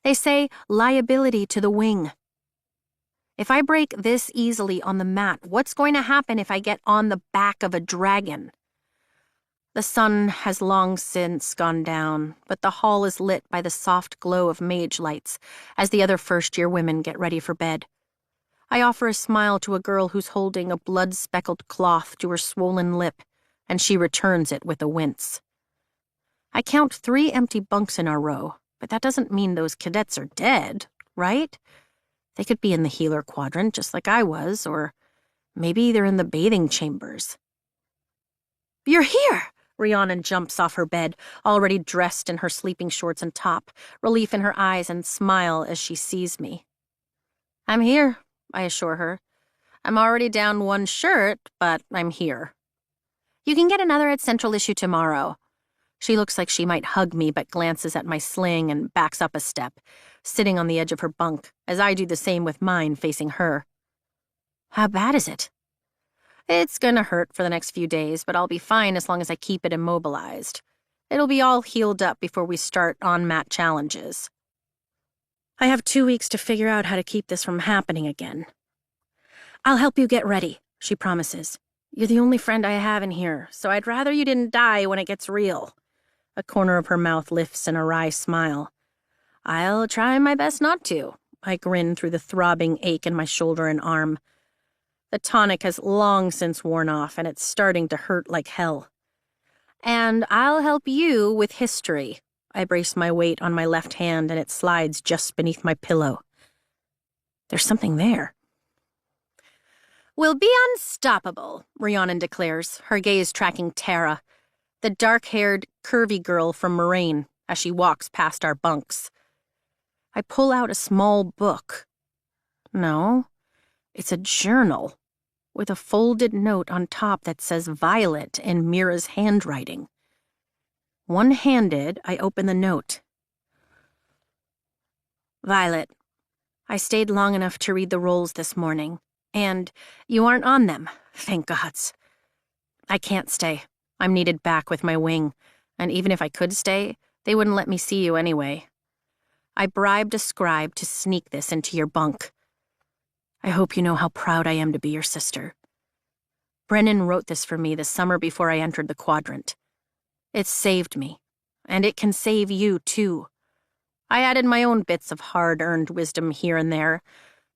They say liability to the wing. If I break this easily on the mat, what's going to happen if I get on the back of a dragon? The sun has long since gone down, but the hall is lit by the soft glow of mage lights as the other first-year women get ready for bed. I offer a smile to a girl who's holding a blood-speckled cloth to her swollen lip, and she returns it with a wince. I count 3 empty bunks in our row, but that doesn't mean those cadets are dead, right? They could be in the healer quadrant just like I was, or maybe they're in the bathing chambers. You're here! Rhiannon jumps off her bed, already dressed in her sleeping shorts and top, relief in her eyes and smile as she sees me. I'm here, I assure her. I'm already down 1 shirt, but I'm here. You can get another at Central Issue tomorrow. She looks like she might hug me, but glances at my sling and backs up a step, sitting on the edge of her bunk, as I do the same with mine facing her. How bad is it? It's gonna hurt for the next few days, but I'll be fine as long as I keep it immobilized. It'll be all healed up before we start on-mat challenges. I have 2 weeks to figure out how to keep this from happening again. I'll help you get ready, she promises. You're the only friend I have in here, so I'd rather you didn't die when it gets real. A corner of her mouth lifts in a wry smile. I'll try my best not to. I grin through the throbbing ache in my shoulder and arm. The tonic has long since worn off, and it's starting to hurt like hell. And I'll help you with history. I brace my weight on my left hand, and it slides just beneath my pillow. There's something there. We'll be unstoppable, Rhiannon declares, her gaze tracking Tara, the dark-haired, curvy girl from Moraine, as she walks past our bunks. I pull out a small book. No, it's a journal, with a folded note on top that says Violet in Mira's handwriting. One-handed, I open the note. Violet, I stayed long enough to read the rolls this morning, and you aren't on them, thank gods. I can't stay. I'm needed back with my wing, and even if I could stay, they wouldn't let me see you anyway. I bribed a scribe to sneak this into your bunk. I hope you know how proud I am to be your sister. Brennan wrote this for me the summer before I entered the Quadrant. It saved me, and it can save you, too. I added my own bits of hard-earned wisdom here and there,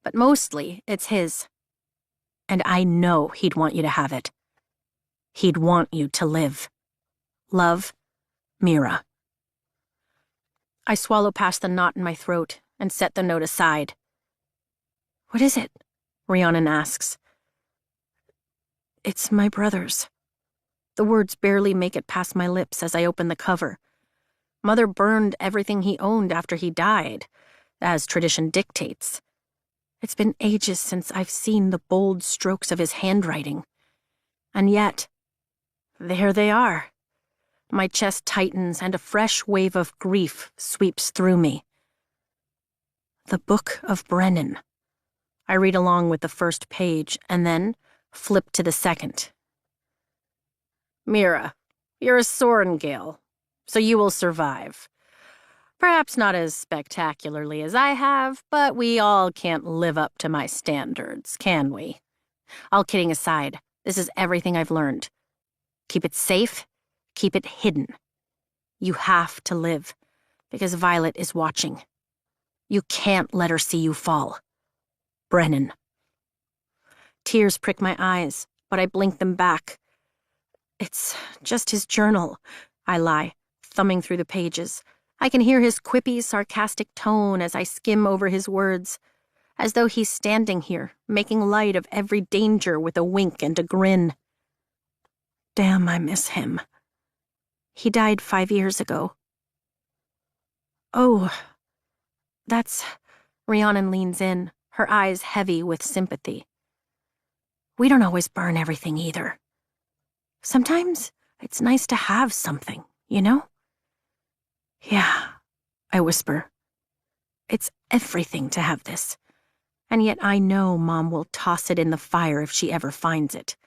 but mostly it's his. And I know he'd want you to have it. He'd want you to live. Love, Mira. I swallow past the knot in my throat and set the note aside. What is it? Rhiannon asks. It's my brother's. The words barely make it past my lips as I open the cover. Mother burned everything he owned after he died, as tradition dictates. It's been ages since I've seen the bold strokes of his handwriting. And yet, there they are. My chest tightens and a fresh wave of grief sweeps through me. The Book of Brennan. I read along with the first page and then flip to the second. Mira, you're a Sorrengail, so you will survive. Perhaps not as spectacularly as I have, but we all can't live up to my standards, can we? All kidding aside, this is everything I've learned. Keep it safe, keep it hidden. You have to live, because Violet is watching. You can't let her see you fall. Brennan. Tears prick my eyes, but I blink them back. It's just his journal, I lie, thumbing through the pages. I can hear his quippy, sarcastic tone as I skim over his words, as though he's standing here, making light of every danger with a wink and a grin. Damn, I miss him. He died 5 years ago. Oh, that's... Rhiannon leans in, her eyes heavy with sympathy. We don't always burn everything either. Sometimes it's nice to have something, you know? Yeah, I whisper. It's everything to have this. And yet I know Mom will toss it in the fire if she ever finds it.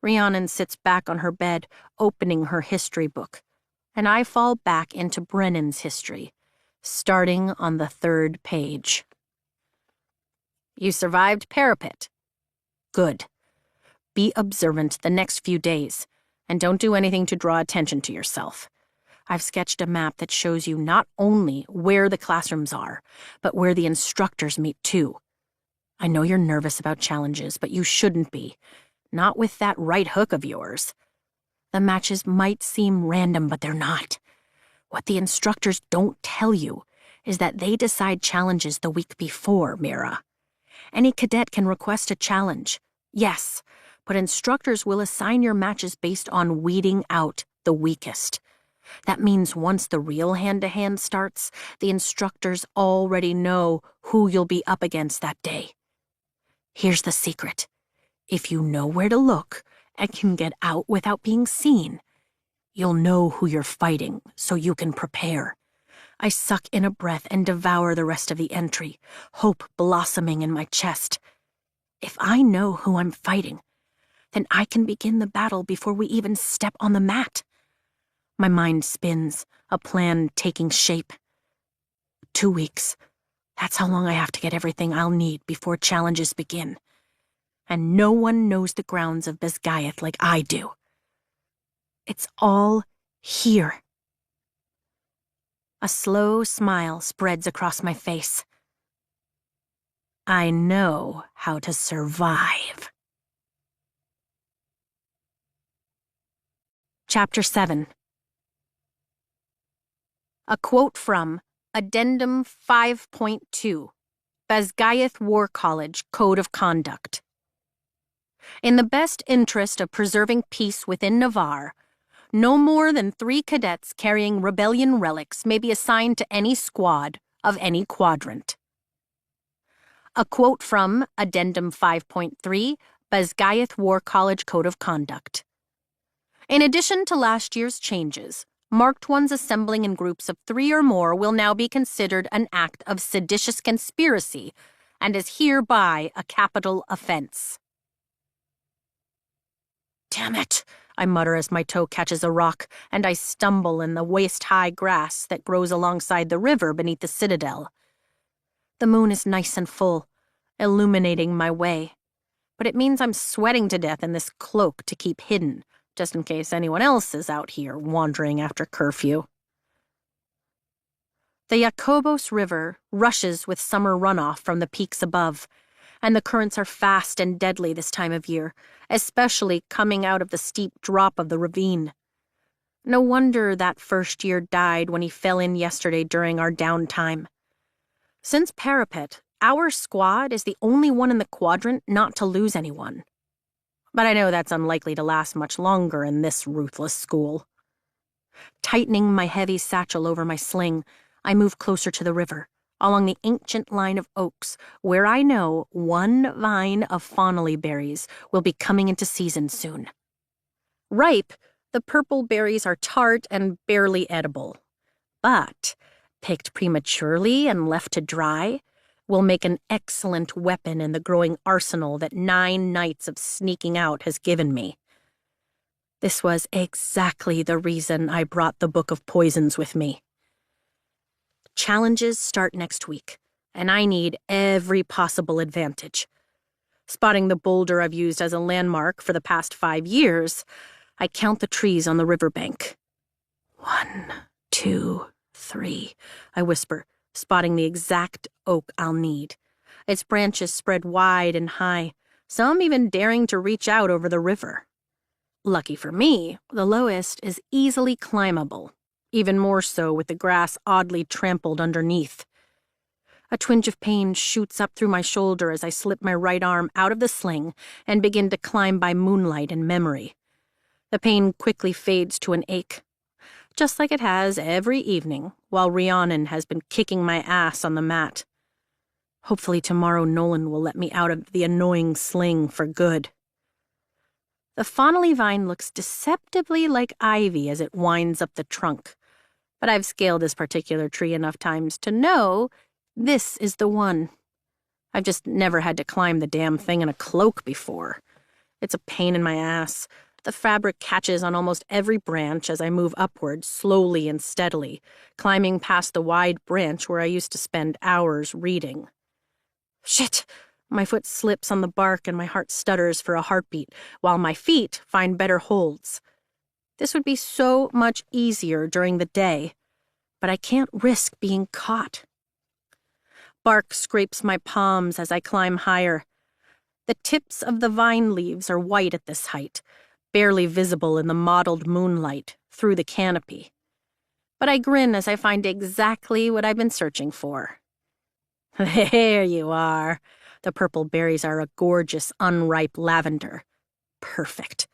Rhiannon sits back on her bed, opening her history book, and I fall back into Brennan's history, starting on the 3rd page. You survived Parapet. Good. Be observant the next few days, and don't do anything to draw attention to yourself. I've sketched a map that shows you not only where the classrooms are, but where the instructors meet too. I know you're nervous about challenges, but you shouldn't be. Not with that right hook of yours. The matches might seem random, but they're not. What the instructors don't tell you is that they decide challenges the week before, Mira. Any cadet can request a challenge, yes, but instructors will assign your matches based on weeding out the weakest. That means once the real hand-to-hand starts, the instructors already know who you'll be up against that day. Here's the secret. If you know where to look and can get out without being seen, You'll know who you're fighting, so you can prepare. I suck in a breath and devour the rest of the entry, hope blossoming in my chest. If I know who I'm fighting, then I can begin the battle before we even step on the mat. My mind spins, a plan taking shape. 2 weeks. That's how long I have to get everything I'll need before challenges begin. And no one knows the grounds of Basgiath like I do. It's all here. A slow smile spreads across my face. I know how to survive. Chapter 7. A quote from Addendum 5.2, Basgiath War College Code of Conduct. In the best interest of preserving peace within Navarre, no more than 3 cadets carrying rebellion relics may be assigned to any squad of any quadrant. A quote from Addendum 5.3, Basgiath War College Code of Conduct. In addition to last year's changes, marked ones assembling in groups of 3 or more will now be considered an act of seditious conspiracy and is hereby a capital offense. Damn it, I mutter as my toe catches a rock and I stumble in the waist-high grass that grows alongside the river beneath the citadel. The moon is nice and full, illuminating my way, but it means I'm sweating to death in this cloak to keep hidden, just in case anyone else is out here wandering after curfew. The Jacobos River rushes with summer runoff from the peaks above, and the currents are fast and deadly this time of year, especially coming out of the steep drop of the ravine. No wonder that first year died when he fell in yesterday during our downtime. Since Parapet, our squad is the only one in the quadrant not to lose anyone. But I know that's unlikely to last much longer in this ruthless school. Tightening my heavy satchel over my sling, I move closer to the river, along the ancient line of oaks, where I know 1 vine of Fonnelly berries will be coming into season soon. Ripe, the purple berries are tart and barely edible, but picked prematurely and left to dry will make an excellent weapon in the growing arsenal that 9 nights of sneaking out has given me. This was exactly the reason I brought the Book of Poisons with me. Challenges start next week, and I need every possible advantage. Spotting the boulder I've used as a landmark for the past 5 years, I count the trees on the riverbank. 1, 2, 3, I whisper, spotting the exact oak I'll need. Its branches spread wide and high, some even daring to reach out over the river. Lucky for me, the lowest is easily climbable, even more so with the grass oddly trampled underneath. A twinge of pain shoots up through my shoulder as I slip my right arm out of the sling and begin to climb by moonlight and memory. The pain quickly fades to an ache, just like it has every evening while Rhiannon has been kicking my ass on the mat. Hopefully tomorrow Nolan will let me out of the annoying sling for good. The Fonnelly vine looks deceptively like ivy as it winds up the trunk, but I've scaled this particular tree enough times to know this is the one. I've just never had to climb the damn thing in a cloak before. It's a pain in my ass. The fabric catches on almost every branch as I move upward slowly and steadily, climbing past the wide branch where I used to spend hours reading. Shit! My foot slips on the bark and my heart stutters for a heartbeat, while my feet find better holds. This would be so much easier during the day, but I can't risk being caught. Bark scrapes my palms as I climb higher. The tips of the vine leaves are white at this height, barely visible in the mottled moonlight through the canopy. But I grin as I find exactly what I've been searching for. There you are. The purple berries are a gorgeous, unripe lavender. Perfect.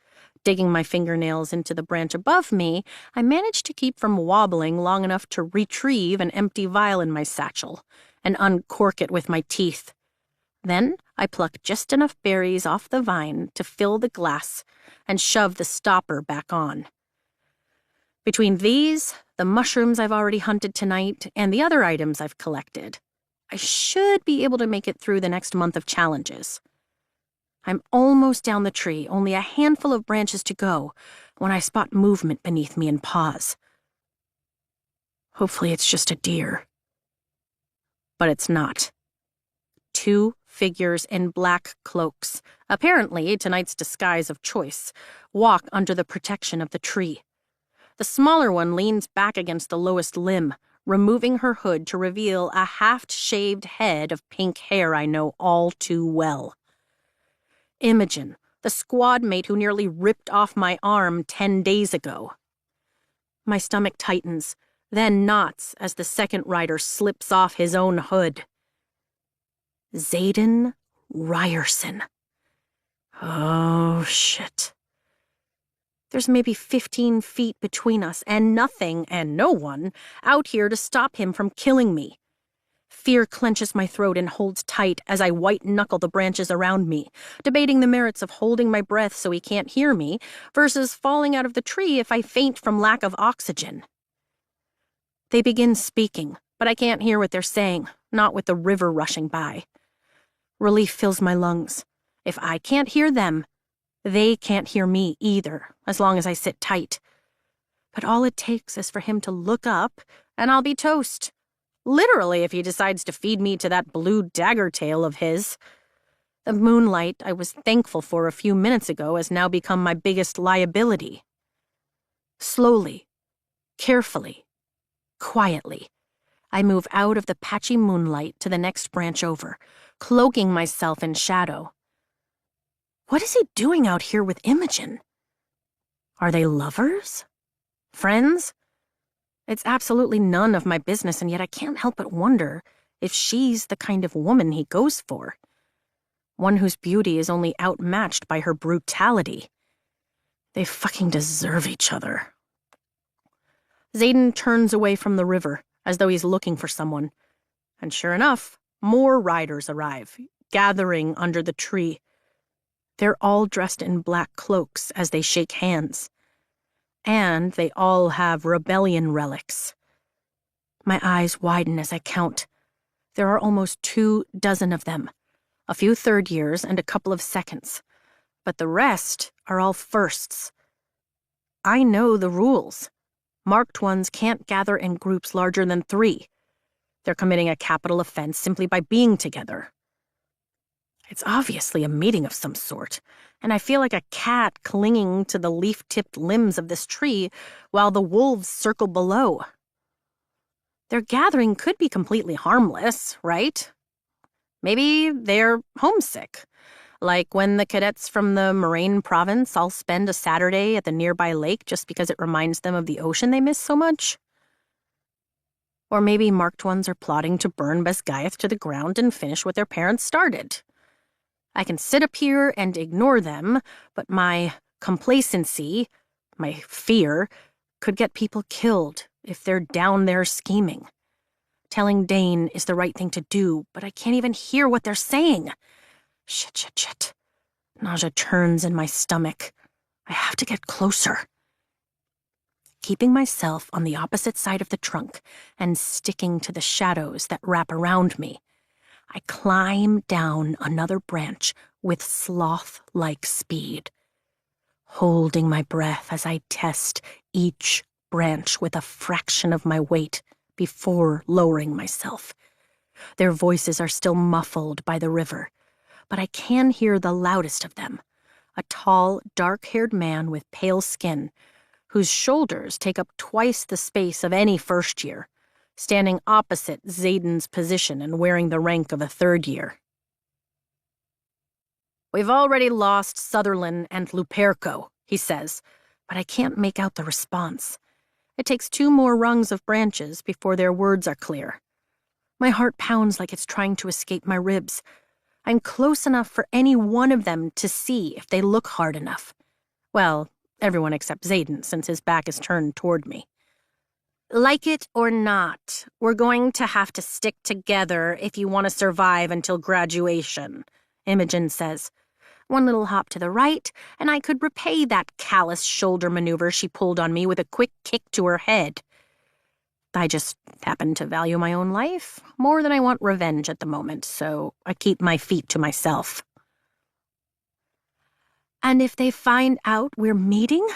Digging my fingernails into the branch above me, I managed to keep from wobbling long enough to retrieve an empty vial in my satchel and uncork it with my teeth. Then I pluck just enough berries off the vine to fill the glass and shove the stopper back on. Between these, the mushrooms I've already hunted tonight, and the other items I've collected, I should be able to make it through the next month of challenges. I'm almost down the tree, only a handful of branches to go, when I spot movement beneath me and pause. Hopefully it's just a deer. But it's not. 2 figures in black cloaks, apparently tonight's disguise of choice, walk under the protection of the tree. The smaller one leans back against the lowest limb, removing her hood to reveal a half-shaved head of pink hair I know all too well. Imogen, the squad mate who nearly ripped off my arm 10 days ago. My stomach tightens, then knots as the second rider slips off his own hood. Xaden Ryerson. Oh, shit. There's maybe 15 feet between us, and nothing and no one out here to stop him from killing me. Fear clenches my throat and holds tight as I white-knuckle the branches around me, debating the merits of holding my breath so he can't hear me versus falling out of the tree if I faint from lack of oxygen. They begin speaking, but I can't hear what they're saying, not with the river rushing by. Relief fills my lungs. If I can't hear them, they can't hear me either, as long as I sit tight. But all it takes is for him to look up, and I'll be toast. Literally, if he decides to feed me to that blue dagger tail of his. The moonlight I was thankful for a few minutes ago has now become my biggest liability. Slowly, carefully, quietly, I move out of the patchy moonlight to the next branch over, cloaking myself in shadow. What is he doing out here with Imogen? Are they lovers? Friends? It's absolutely none of my business, and yet I can't help but wonder if she's the kind of woman he goes for. One whose beauty is only outmatched by her brutality. They fucking deserve each other. Xaden turns away from the river, as though he's looking for someone. And sure enough, more riders arrive, gathering under the tree. They're all dressed in black cloaks as they shake hands. And they all have rebellion relics. My eyes widen as I count. There are almost 24 of them, a few third years and a couple of seconds. But the rest are all firsts. I know the rules. Marked ones can't gather in groups larger than 3. They're committing a capital offense simply by being together. It's obviously a meeting of some sort, and I feel like a cat clinging to the leaf-tipped limbs of this tree while the wolves circle below. Their gathering could be completely harmless, right? Maybe they're homesick, like when the cadets from the Moraine province all spend a Saturday at the nearby lake just because it reminds them of the ocean they miss so much. Or maybe marked ones are plotting to burn Basgiath to the ground and finish what their parents started. I can sit up here and ignore them, but my complacency, my fear, could get people killed if they're down there scheming. Telling Dane is the right thing to do, but I can't even hear what they're saying. Shit. Nausea turns in my stomach. I have to get closer. Keeping myself on the opposite side of the trunk and sticking to the shadows that wrap around me, I climb down another branch with sloth-like speed, holding my breath as I test each branch with a fraction of my weight before lowering myself. Their voices are still muffled by the river, but I can hear the loudest of them, a tall, dark-haired man with pale skin, whose shoulders take up twice the space of any first year, standing opposite Xaden's position and wearing the rank of a third year. "We've already lost Sutherland and Luperco," he says, but I can't make out the response. It takes 2 more rungs of branches before their words are clear. My heart pounds like it's trying to escape my ribs. I'm close enough for any one of them to see if they look hard enough. Well, everyone except Xaden, since his back is turned toward me. "Like it or not, we're going to have to stick together if you want to survive until graduation," Imogen says. One little hop to the right, and I could repay that callous shoulder maneuver she pulled on me with a quick kick to her head. I just happen to value my own life more than I want revenge at the moment, so I keep my feet to myself. And if they find out we're meeting?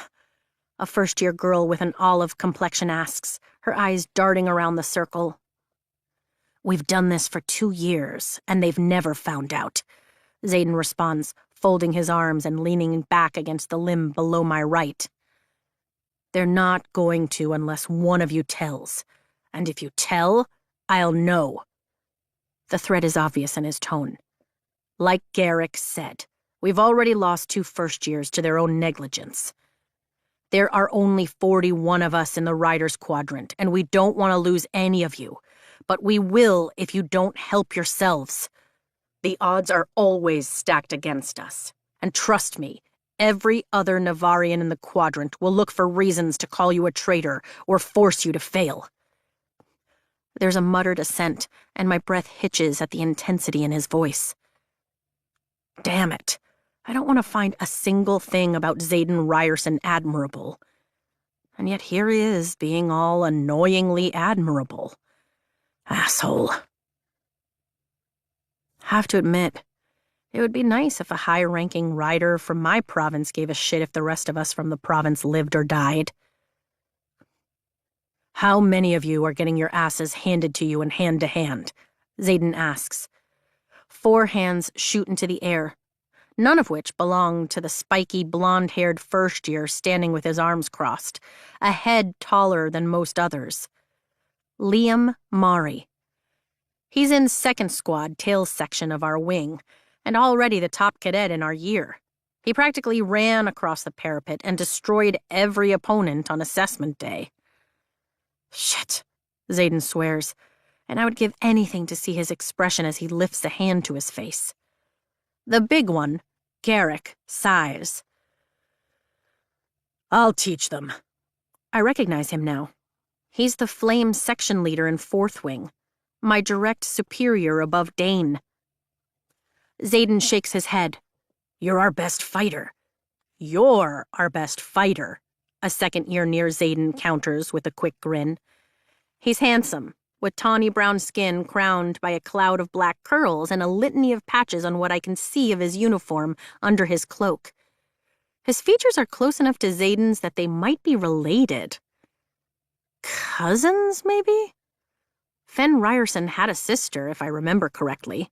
A first-year girl with an olive complexion asks, her eyes darting around the circle. We've done this for 2 years, and they've never found out, Xaden responds, folding his arms and leaning back against the limb below my right. They're not going to unless one of you tells. And if you tell, I'll know. The threat is obvious in his tone. Like Garrick said, we've already lost 2 first-years to their own negligence. There are only 41 of us in the Riders Quadrant, and we don't want to lose any of you. But we will if you don't help yourselves. The odds are always stacked against us. And trust me, every other Navarian in the Quadrant will look for reasons to call you a traitor or force you to fail. There's a muttered assent, and my breath hitches at the intensity in his voice. Damn it. I don't want to find a single thing about Xaden Ryerson admirable. And yet here he is, being all annoyingly admirable. Asshole. Have to admit, it would be nice if a high-ranking rider from my province gave a shit if the rest of us from the province lived or died. How many of you are getting your asses handed to you in hand-to-hand? Xaden asks. 4 hands shoot into the air, none of which belong to the spiky, blonde-haired first-year standing with his arms crossed, a head taller than most others. Liam Mari. He's in second squad tail section of our wing, and already the top cadet in our year. He practically ran across the parapet and destroyed every opponent on assessment day. Shit, Xaden swears, and I would give anything to see his expression as he lifts a hand to his face. The big one, Garrick, sighs. I'll teach them. I recognize him now. He's the Flame section leader in 4th Wing, my direct superior above Dane. Xaden shakes his head. You're our best fighter. You're our best fighter, a second-year near Xaden counters with a quick grin. He's handsome, with tawny brown skin crowned by a cloud of black curls and a litany of patches on what I can see of his uniform under his cloak. His features are close enough to Xaden's that they might be related. Cousins, maybe? Fen Ryerson had a sister, if I remember correctly.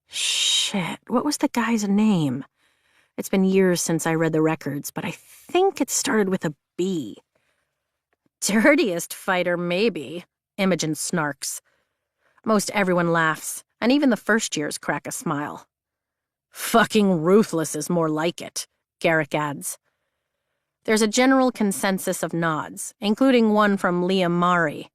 Shit, what was the guy's name? It's been years since I read the records, but I think it started with a B. Dirtiest fighter, maybe, Imogen snarks. Most everyone laughs, and even the first-years crack a smile. Fucking ruthless is more like it, Garrick adds. There's a general consensus of nods, including one from Liam Mari.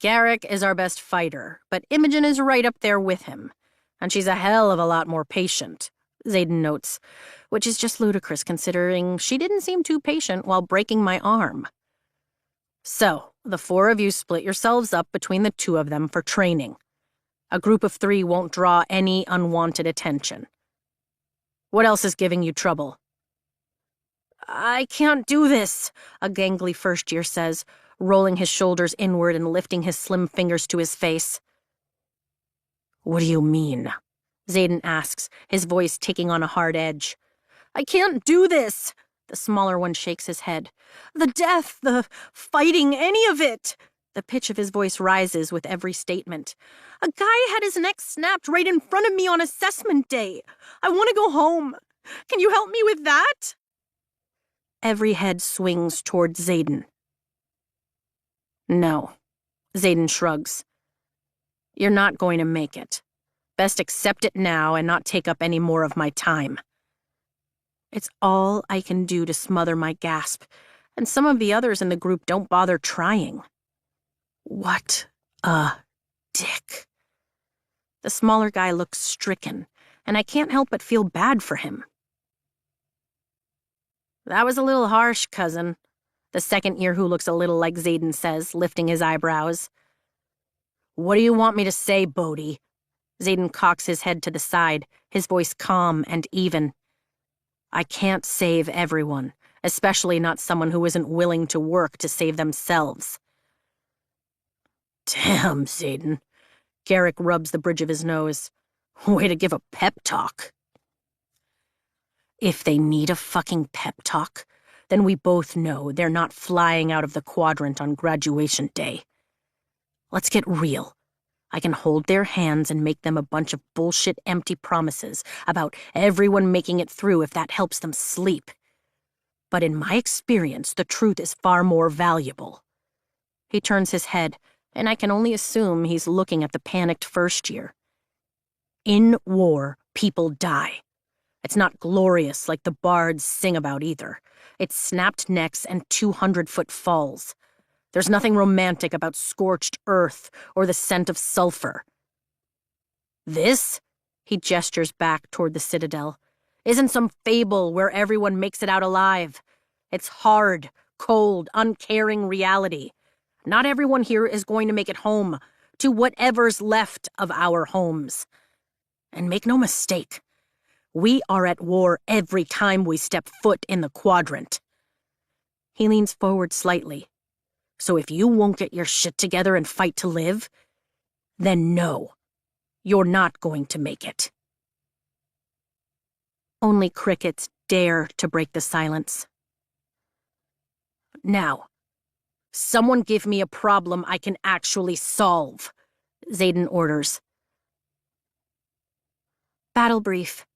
Garrick is our best fighter, but Imogen is right up there with him, and she's a hell of a lot more patient, Xaden notes, which is just ludicrous considering she didn't seem too patient while breaking my arm. So, the 4 of you split yourselves up between the 2 of them for training. A group of 3 won't draw any unwanted attention. What else is giving you trouble? I can't do this, a gangly first-year says, rolling his shoulders inward and lifting his slim fingers to his face. What do you mean? Xaden asks, his voice taking on a hard edge. I can't do this, the smaller one shakes his head. The death, the fighting, any of it. The pitch of his voice rises with every statement. A guy had his neck snapped right in front of me on assessment day. I want to go home. Can you help me with that? Every head swings toward Xaden. No, Xaden shrugs. You're not going to make it. Best accept it now and not take up any more of my time. It's all I can do to smother my gasp, and some of the others in the group don't bother trying. What a dick. The smaller guy looks stricken, and I can't help but feel bad for him. That was a little harsh, cousin, the second-year who looks a little like Xaden says, lifting his eyebrows. What do you want me to say, Bodhi? Xaden cocks his head to the side, his voice calm and even. I can't save everyone, especially not someone who isn't willing to work to save themselves. Damn, Xaden. Garrick rubs the bridge of his nose. Way to give a pep talk. If they need a fucking pep talk, then we both know they're not flying out of the quadrant on graduation day. Let's get real. I can hold their hands and make them a bunch of bullshit empty promises about everyone making it through if that helps them sleep. But in my experience, the truth is far more valuable. He turns his head, and I can only assume he's looking at the panicked first year. In war, people die. It's not glorious like the bards sing about either. It's snapped necks and 200-foot falls. There's nothing romantic about scorched earth or the scent of sulfur. This, he gestures back toward the citadel, isn't some fable where everyone makes it out alive. It's hard, cold, uncaring reality. Not everyone here is going to make it home, to whatever's left of our homes. And make no mistake, we are at war every time we step foot in the quadrant. He leans forward slightly. So if you won't get your shit together and fight to live, then no, you're not going to make it. Only crickets dare to break the silence. Now, someone give me a problem I can actually solve, Xaden orders. Battle brief,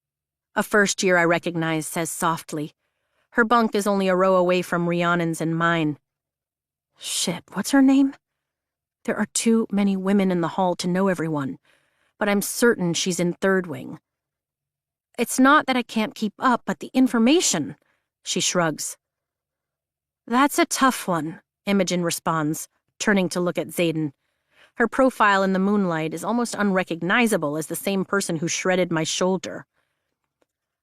a first year I recognize says softly. Her bunk is only a row away from Rhiannon's and mine. Shit, what's her name? There are too many women in the hall to know everyone, but I'm certain she's in Third Wing. It's not that I can't keep up, but the information, she shrugs. That's a tough one, Imogen responds, turning to look at Xaden. Her profile in the moonlight is almost unrecognizable as the same person who shredded my shoulder.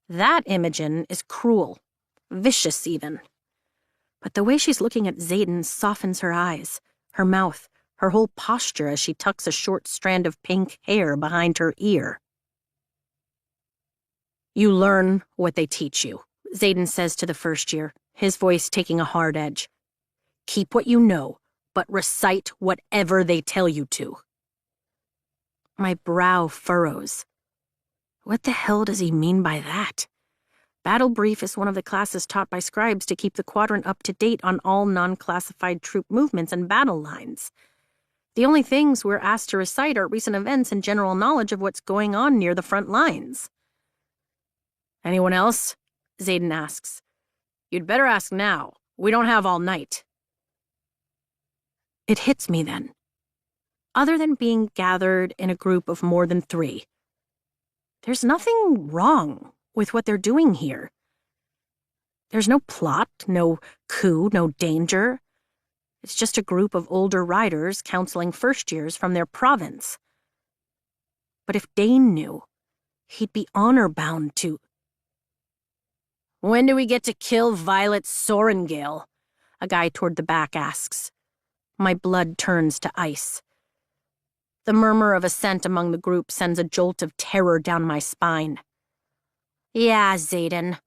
That Imogen is cruel, vicious even. But the way she's looking at Xaden softens her eyes, her mouth, her whole posture as she tucks a short strand of pink hair behind her ear. You learn what they teach you, Xaden says to the first year, his voice taking a hard edge. Keep what you know, but recite whatever they tell you to. My brow furrows. What the hell does he mean by that? Battle Brief is one of the classes taught by scribes to keep the quadrant up to date on all non-classified troop movements and battle lines. The only things we're asked to recite are recent events and general knowledge of what's going on near the front lines. Anyone else? Xaden asks. You'd better ask now. We don't have all night. It hits me then. Other than being gathered in a group of more than 3, there's nothing wrong with what they're doing here. There's no plot, no coup, no danger. It's just a group of older riders counseling first years from their province. But if Dane knew, he'd be honor-bound to... When do we get to kill Violet Sorengale? A guy toward the back asks. My blood turns to ice. The murmur of assent among the group sends a jolt of terror down my spine. Yeah, Xaden,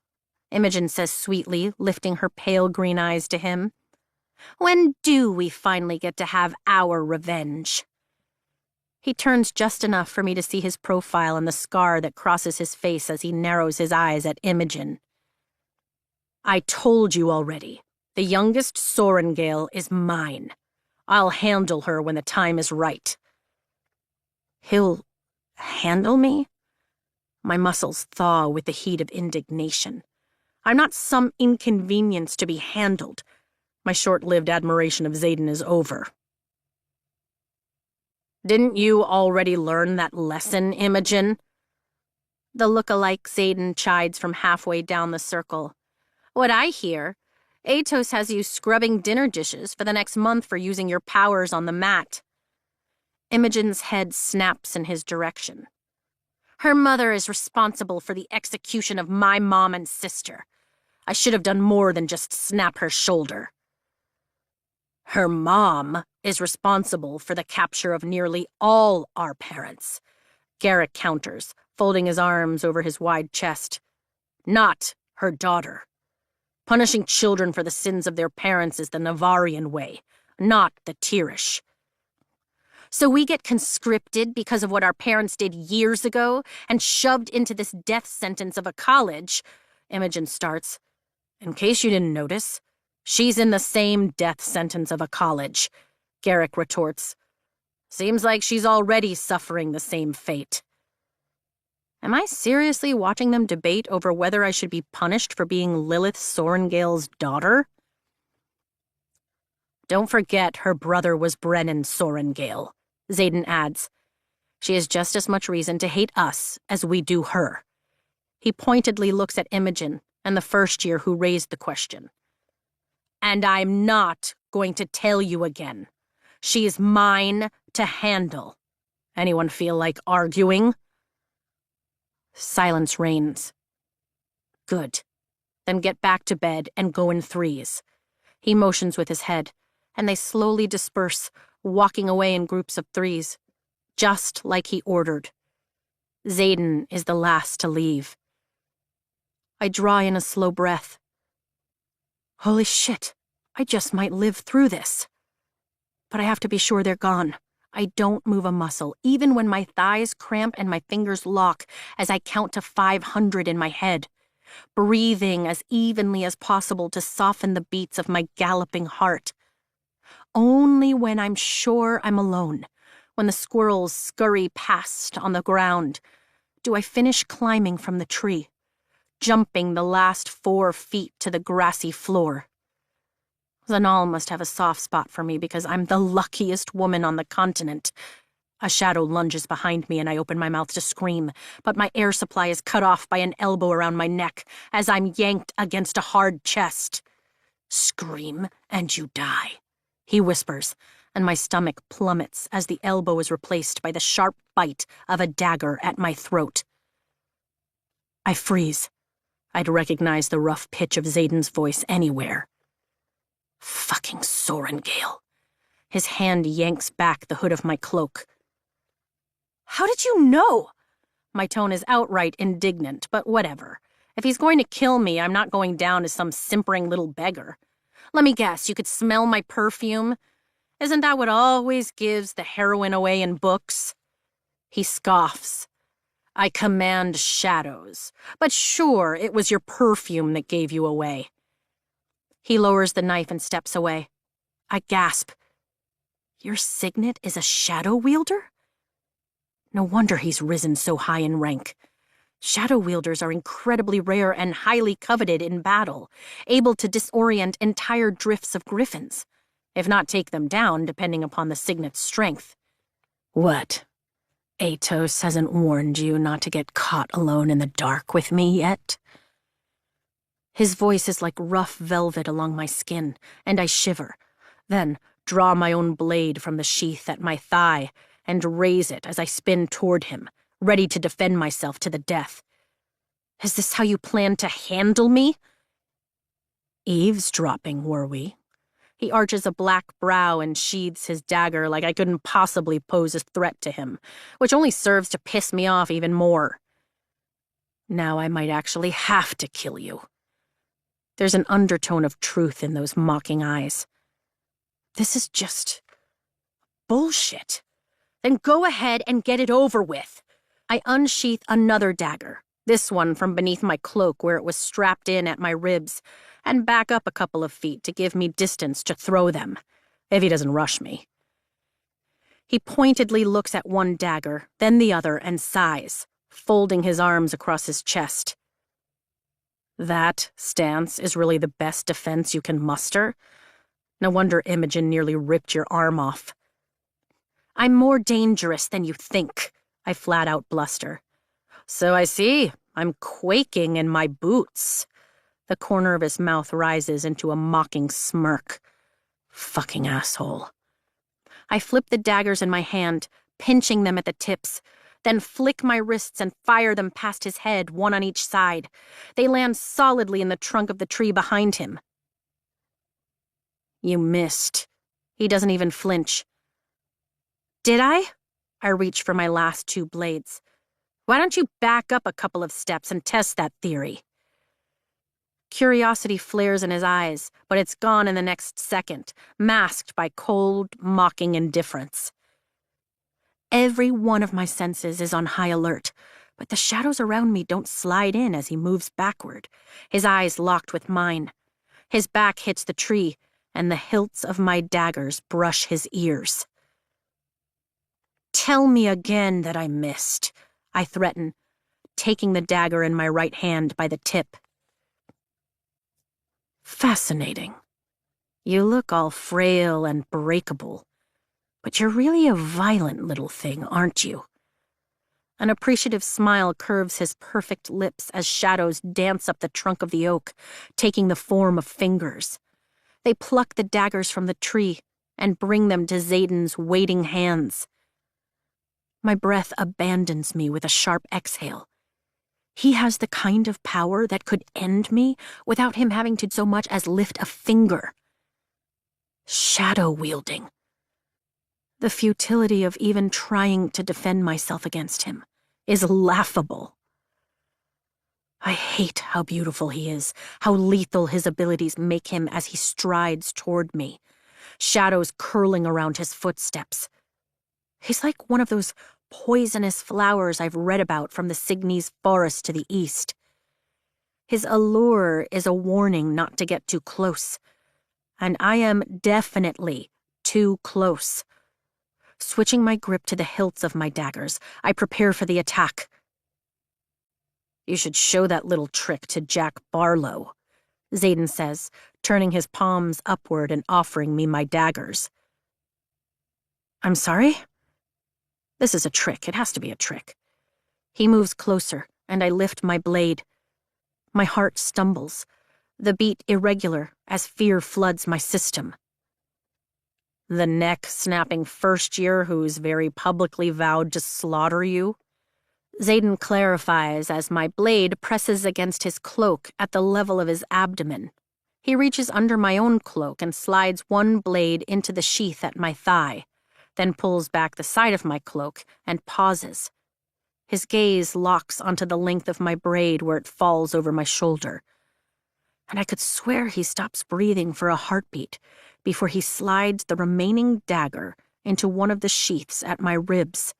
Imogen says sweetly, lifting her pale green eyes to him. When do we finally get to have our revenge? He turns just enough for me to see his profile and the scar that crosses his face as he narrows his eyes at Imogen. I told you already. The youngest Sorengale is mine. I'll handle her when the time is right. He'll handle me? My muscles thaw with the heat of indignation. I'm not some inconvenience to be handled. My short-lived admiration of Xaden is over. Didn't you already learn that lesson, Imogen? The look-alike Xaden chides from halfway down the circle. What I hear, Atos has you scrubbing dinner dishes for the next month for using your powers on the mat. Imogen's head snaps in his direction. Her mother is responsible for the execution of my mom and sister. I should have done more than just snap her shoulder. Her mom is responsible for the capture of nearly all our parents. Garrick counters, folding his arms over his wide chest. Not her daughter. Punishing children for the sins of their parents is the Navarian way, not the Tirish. So we get conscripted because of what our parents did years ago and shoved into this death sentence of a college, Imogen starts. In case you didn't notice, she's in the same death sentence of a college, Garrick retorts. Seems like she's already suffering the same fate. Am I seriously watching them debate over whether I should be punished for being Lilith Sorengale's daughter? Don't forget her brother was Brennan Sorengale, Xaden adds. She has just as much reason to hate us as we do her. He pointedly looks at Imogen and the first year who raised the question. And I'm not going to tell you again. She is mine to handle. Anyone feel like arguing? Silence reigns. Good. Then get back to bed and go in threes. He motions with his head, and they slowly disperse, walking away in groups of threes, just like he ordered. Xaden is the last to leave. I draw in a slow breath. Holy shit, I just might live through this. But I have to be sure they're gone. I don't move a muscle, even when my thighs cramp and my fingers lock as I count to 500 in my head, breathing as evenly as possible to soften the beats of my galloping heart. Only when I'm sure I'm alone, when the squirrels scurry past on the ground, do I finish climbing from the tree, jumping the last 4 feet to the grassy floor. Zanal must have a soft spot for me because I'm the luckiest woman on the continent. A shadow lunges behind me and I open my mouth to scream, but my air supply is cut off by an elbow around my neck as I'm yanked against a hard chest. Scream and you die, he whispers, and my stomach plummets as the elbow is replaced by the sharp bite of a dagger at my throat. I freeze. I'd recognize the rough pitch of Xaden's voice anywhere. Fucking Sorengale. His hand yanks back the hood of my cloak. How did you know? My tone is outright indignant, but whatever. If he's going to kill me, I'm not going down as some simpering little beggar. Let me guess, you could smell my perfume? Isn't that what always gives the heroine away in books? He scoffs. I command shadows, but sure, it was your perfume that gave you away. He lowers the knife and steps away. I gasp. Your signet is a shadow wielder? No wonder he's risen so high in rank. Shadow wielders are incredibly rare and highly coveted in battle, able to disorient entire drifts of griffins, if not take them down, depending upon the signet's strength. What? Atos hasn't warned you not to get caught alone in the dark with me yet? His voice is like rough velvet along my skin, and I shiver, then draw my own blade from the sheath at my thigh and raise it as I spin toward him, ready to defend myself to the death. Is this how you plan to handle me? Eavesdropping, were we? He arches a black brow and sheathes his dagger like I couldn't possibly pose a threat to him, which only serves to piss me off even more. Now I might actually have to kill you. There's an undertone of truth in those mocking eyes. This is just bullshit. Then go ahead and get it over with. I unsheath another dagger, this one from beneath my cloak where it was strapped in at my ribs, and back up a couple of feet to give me distance to throw them, if he doesn't rush me. He pointedly looks at one dagger, then the other, and sighs, folding his arms across his chest. That stance is really the best defense you can muster? No wonder Imogen nearly ripped your arm off. I'm more dangerous than you think, I flat out bluster. So I see. I'm quaking in my boots. The corner of his mouth rises into a mocking smirk. Fucking asshole. I flip the daggers in my hand, pinching them at the tips, then flick my wrists and fire them past his head, one on each side. They land solidly in the trunk of the tree behind him. You missed. He doesn't even flinch. Did I? I reach for my last 2 blades. Why don't you back up a couple of steps and test that theory? Curiosity flares in his eyes, but it's gone in the next second, masked by cold, mocking indifference. Every one of my senses is on high alert, but the shadows around me don't slide in as he moves backward, his eyes locked with mine. His back hits the tree, and the hilts of my daggers brush his ears. Tell me again that I missed, I threaten, taking the dagger in my right hand by the tip. Fascinating. You look all frail and breakable, but you're really a violent little thing, aren't you? An appreciative smile curves his perfect lips as shadows dance up the trunk of the oak, taking the form of fingers. They pluck the daggers from the tree and bring them to Xaden's waiting hands. My breath abandons me with a sharp exhale. He has the kind of power that could end me without him having to so much as lift a finger. Shadow wielding. The futility of even trying to defend myself against him is laughable. I hate how beautiful he is, how lethal his abilities make him as he strides toward me, shadows curling around his footsteps. He's like one of those poisonous flowers I've read about from the Signes forest to the east. His allure is a warning not to get too close, and I am definitely too close. Switching my grip to the hilts of my daggers, I prepare for the attack. You should show that little trick to Jack Barlow, Xaden says, turning his palms upward and offering me my daggers. I'm sorry? This is a trick. It has to be a trick. He moves closer, and I lift my blade. My heart stumbles, the beat irregular as fear floods my system. The neck-snapping first-year who's very publicly vowed to slaughter you? Xaden clarifies as my blade presses against his cloak at the level of his abdomen. He reaches under my own cloak and slides one blade into the sheath at my thigh, then pulls back the side of my cloak and pauses. His gaze locks onto the length of my braid where it falls over my shoulder. And I could swear he stops breathing for a heartbeat before he slides the remaining dagger into one of the sheaths at my ribs.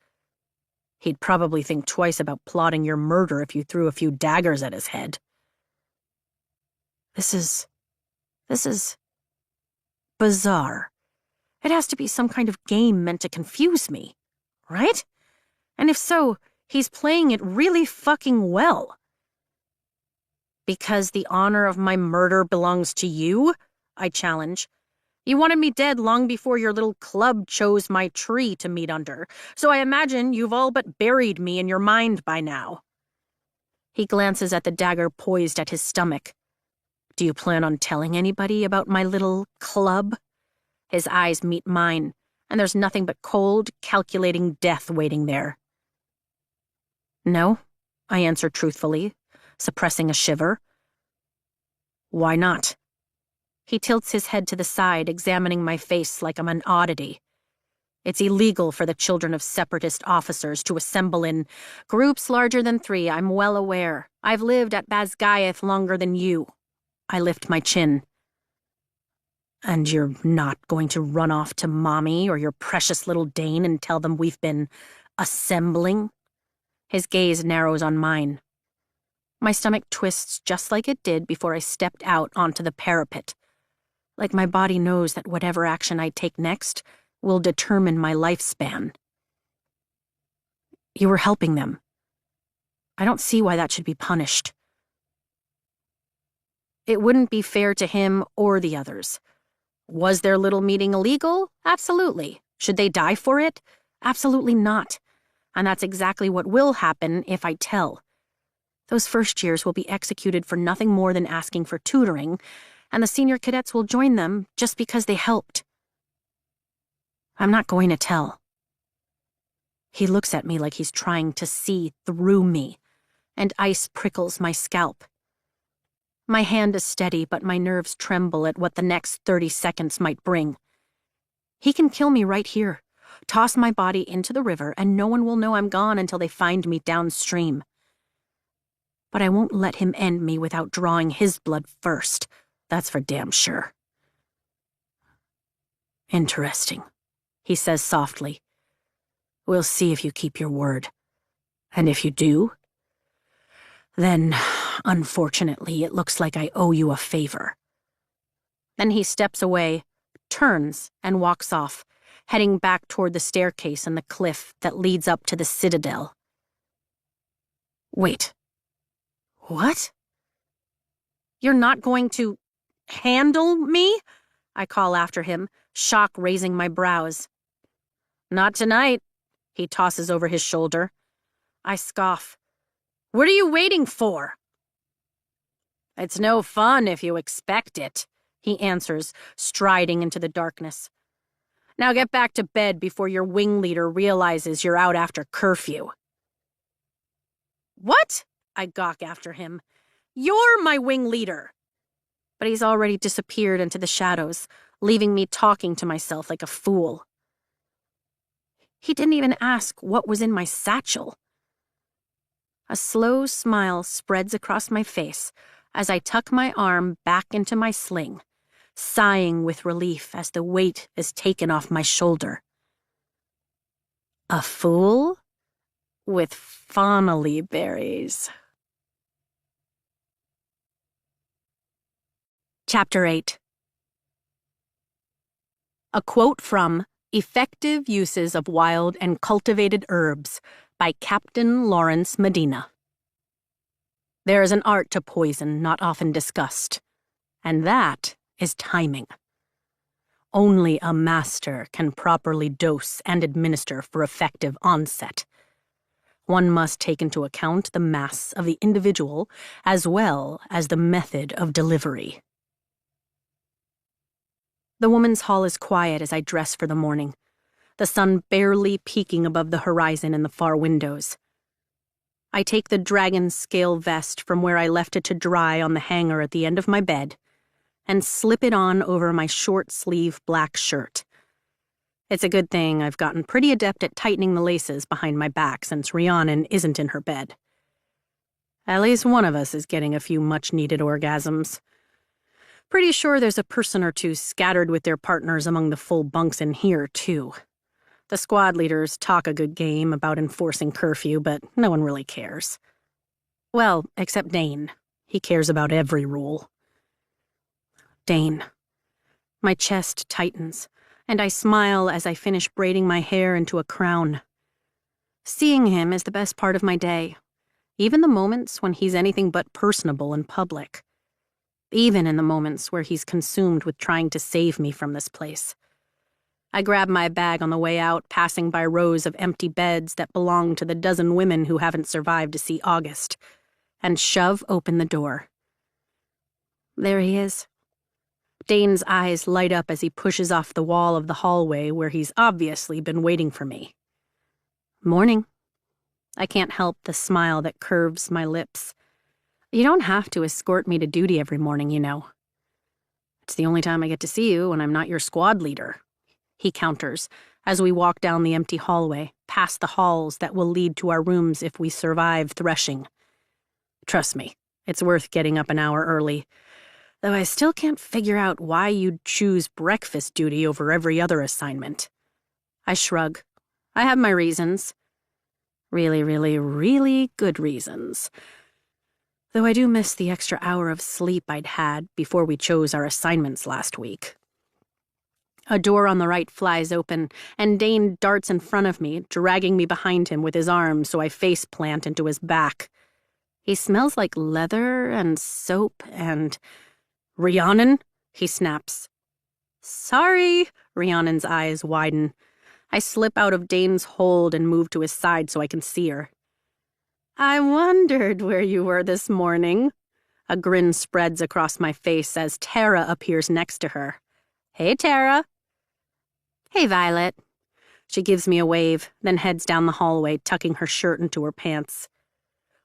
He'd probably think twice about plotting your murder if you threw a few daggers at his head. This is bizarre. It has to be some kind of game meant to confuse me, right? And if so, he's playing it really fucking well. Because the honor of my murder belongs to you? I challenge. You wanted me dead long before your little club chose my tree to meet under, so I imagine you've all but buried me in your mind by now. He glances at the dagger poised at his stomach. Do you plan on telling anybody about my little club? His eyes meet mine, and there's nothing but cold, calculating death waiting there. No, I answer truthfully, suppressing a shiver. Why not? He tilts his head to the side, examining my face like I'm an oddity. It's illegal for the children of separatist officers to assemble in groups larger than 3, I'm well aware. I've lived at Basgiath longer than you. I lift my chin. And you're not going to run off to Mommy or your precious little Dane and tell them we've been assembling? His gaze narrows on mine. My stomach twists just like it did before I stepped out onto the parapet. Like my body knows that whatever action I take next will determine my lifespan. You were helping them. I don't see why that should be punished. It wouldn't be fair to him or the others. Was their little meeting illegal? Absolutely. Should they die for it? Absolutely not. And that's exactly what will happen if I tell. Those first years will be executed for nothing more than asking for tutoring, and the senior cadets will join them just because they helped. I'm not going to tell. He looks at me like he's trying to see through me, and ice prickles my scalp. My hand is steady, but my nerves tremble at what the next 30 seconds might bring. He can kill me right here, toss my body into the river, and no one will know I'm gone until they find me downstream. But I won't let him end me without drawing his blood first. That's for damn sure. Interesting, he says softly. We'll see if you keep your word. And if you do, then, unfortunately, it looks like I owe you a favor. Then he steps away, turns, and walks off, heading back toward the staircase and the cliff that leads up to the citadel. Wait. What? You're not going to handle me? I call after him, shock raising my brows. Not tonight, he tosses over his shoulder. I scoff. What are you waiting for? It's no fun if you expect it, he answers, striding into the darkness. Now get back to bed before your wing leader realizes you're out after curfew. What? I gawk after him. You're my wing leader. But he's already disappeared into the shadows, leaving me talking to myself like a fool. He didn't even ask what was in my satchel. A slow smile spreads across my face as I tuck my arm back into my sling, sighing with relief as the weight is taken off my shoulder. A fool with Fonnelly berries. Chapter 8. A quote from Effective Uses of Wild and Cultivated Herbs by Captain Lawrence Medina. There is an art to poison not often discussed, and that is timing. Only a master can properly dose and administer for effective onset. One must take into account the mass of the individual as well as the method of delivery. The woman's hall is quiet as I dress for the morning, the sun barely peeking above the horizon in the far windows. I take the dragon scale vest from where I left it to dry on the hanger at the end of my bed and slip it on over my short-sleeve black shirt. It's a good thing I've gotten pretty adept at tightening the laces behind my back since Rhiannon isn't in her bed. At least one of us is getting a few much-needed orgasms. Pretty sure there's a person or two scattered with their partners among the full bunks in here, too. The squad leaders talk a good game about enforcing curfew, but no one really cares. Well, except Dane. He cares about every rule. Dane. My chest tightens, and I smile as I finish braiding my hair into a crown. Seeing him is the best part of my day, even the moments when he's anything but personable in public. Even in the moments where he's consumed with trying to save me from this place. I grab my bag on the way out, passing by rows of empty beds that belong to the dozen women who haven't survived to see August, and shove open the door. There he is. Dane's eyes light up as he pushes off the wall of the hallway where he's obviously been waiting for me. Morning. I can't help the smile that curves my lips. You don't have to escort me to duty every morning, you know. It's the only time I get to see you when I'm not your squad leader, he counters as we walk down the empty hallway, past the halls that will lead to our rooms if we survive threshing. Trust me, it's worth getting up an hour early, though I still can't figure out why you'd choose breakfast duty over every other assignment. I shrug. I have my reasons. Really, really, really good reasons. Though I do miss the extra hour of sleep I'd had before we chose our assignments last week. A door on the right flies open, and Dane darts in front of me, dragging me behind him with his arm so I face plant into his back. He smells like leather and soap and... Rhiannon? He snaps. Sorry, Rhiannon's eyes widen. I slip out of Dane's hold and move to his side so I can see her. I wondered where you were this morning. A grin spreads across my face as Tara appears next to her. Hey, Tara. Hey, Violet. She gives me a wave, then heads down the hallway, tucking her shirt into her pants.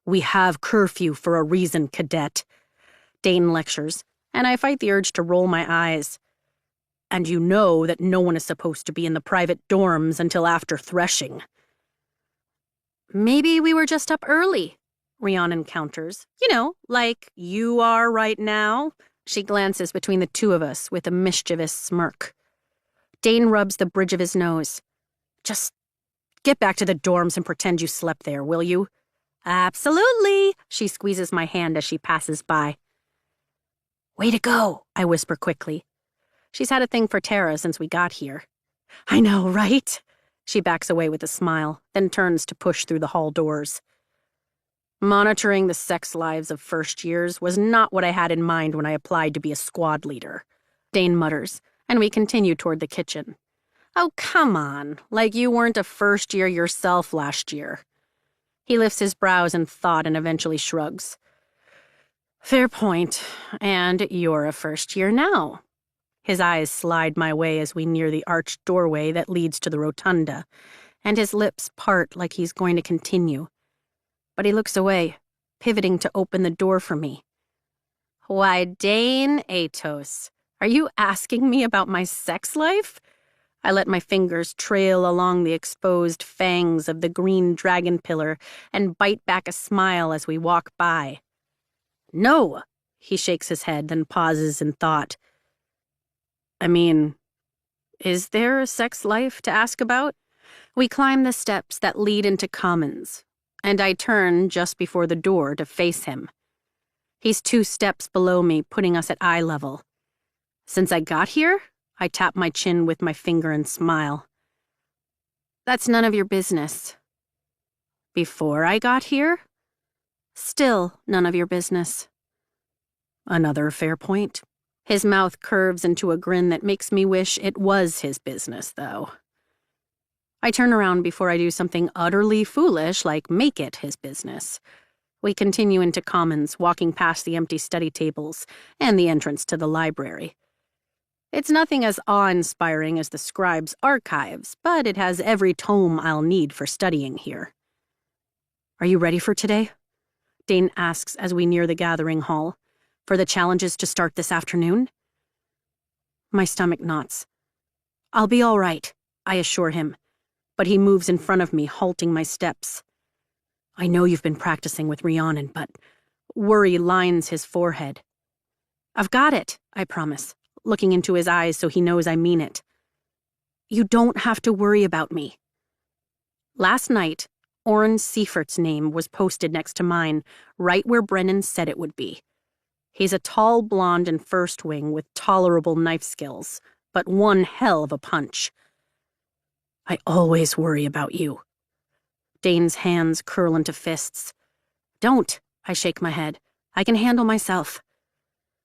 We have curfew for a reason, cadet. Dane lectures, and I fight the urge to roll my eyes. And you know that no one is supposed to be in the private dorms until after threshing. Maybe we were just up early, Rhiannon counters. You know, like you are right now. She glances between the two of us with a mischievous smirk. Dane rubs the bridge of his nose. Just get back to the dorms and pretend you slept there, will you? Absolutely, she squeezes my hand as she passes by. Way to go, I whisper quickly. She's had a thing for Tara since we got here. I know, right? She backs away with a smile, then turns to push through the hall doors. Monitoring the sex lives of first years was not what I had in mind when I applied to be a squad leader, Dane mutters, and we continue toward the kitchen. Oh, come on, like you weren't a first year yourself last year. He lifts his brows in thought and eventually shrugs. Fair point, and you're a first year now. His eyes slide my way as we near the arched doorway that leads to the rotunda, and his lips part like he's going to continue. But he looks away, pivoting to open the door for me. Why, Dane Atos, are you asking me about my sex life? I let my fingers trail along the exposed fangs of the green dragon pillar and bite back a smile as we walk by. No, he shakes his head, then pauses in thought. I mean, is there a sex life to ask about? We climb the steps that lead into Commons, and I turn just before the door to face him. He's 2 steps below me, putting us at eye level. Since I got here, I tap my chin with my finger and smile. That's none of your business. Before I got here? Still none of your business. Another fair point. His mouth curves into a grin that makes me wish it was his business, though. I turn around before I do something utterly foolish like make it his business. We continue into Commons, walking past the empty study tables and the entrance to the library. It's nothing as awe-inspiring as the Scribe's Archives, but it has every tome I'll need for studying here. Are you ready for today? Dane asks as we near the gathering hall. For the challenges to start this afternoon? My stomach knots. I'll be all right, I assure him, but he moves in front of me, halting my steps. I know you've been practicing with Rhiannon, but worry lines his forehead. I've got it, I promise, looking into his eyes so he knows I mean it. You don't have to worry about me. Last night, Oren Seifert's name was posted next to mine, right where Brennan said it would be. He's a tall blonde in first wing with tolerable knife skills, but one hell of a punch. I always worry about you. Dane's hands curl into fists. Don't, I shake my head. I can handle myself.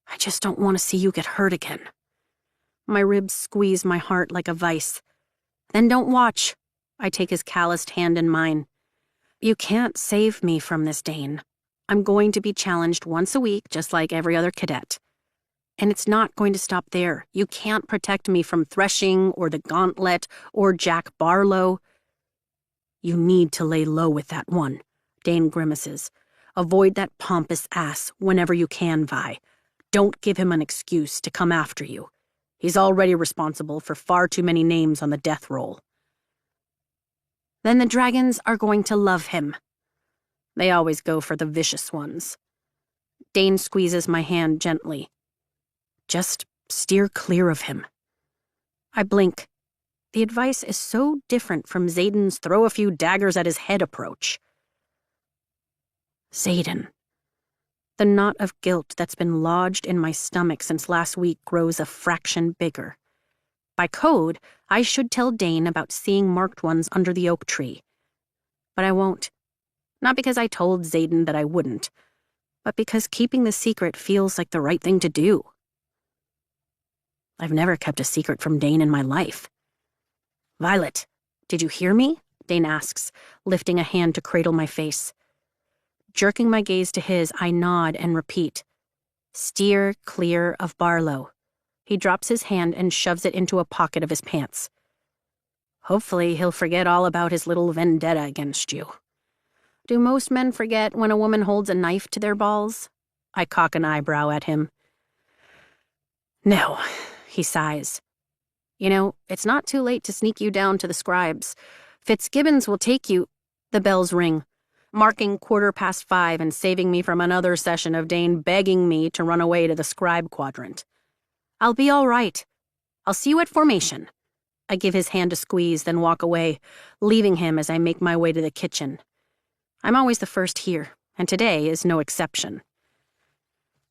I just don't want to see you get hurt again. My ribs squeeze my heart like a vice. Then don't watch. I take his calloused hand in mine. You can't save me from this, Dane. I'm going to be challenged once a week, just like every other cadet. And it's not going to stop there. You can't protect me from threshing or the gauntlet or Jack Barlow. You need to lay low with that one, Dane grimaces. Avoid that pompous ass whenever you can, Vi. Don't give him an excuse to come after you. He's already responsible for far too many names on the death roll. Then the dragons are going to love him. They always go for the vicious ones. Dane squeezes my hand gently. Just steer clear of him. I blink. The advice is so different from Xaden's throw a few daggers at his head approach. Xaden. The knot of guilt that's been lodged in my stomach since last week grows a fraction bigger. By code, I should tell Dane about seeing marked ones under the oak tree. But I won't. Not because I told Xaden that I wouldn't, but because keeping the secret feels like the right thing to do. I've never kept a secret from Dane in my life. Violet, did you hear me? Dane asks, lifting a hand to cradle my face. Jerking my gaze to his, I nod and repeat. Steer clear of Barlow. He drops his hand and shoves it into a pocket of his pants. Hopefully he'll forget all about his little vendetta against you. Do most men forget when a woman holds a knife to their balls? I cock an eyebrow at him. No, he sighs. It's not too late to sneak you down to the scribes. Fitzgibbons will take you. The bells ring, marking 5:15 and saving me from another session of Dane begging me to run away to the scribe quadrant. I'll be all right. I'll see you at formation. I give his hand a squeeze, then walk away, leaving him as I make my way to the kitchen. I'm always the first here, and today is no exception.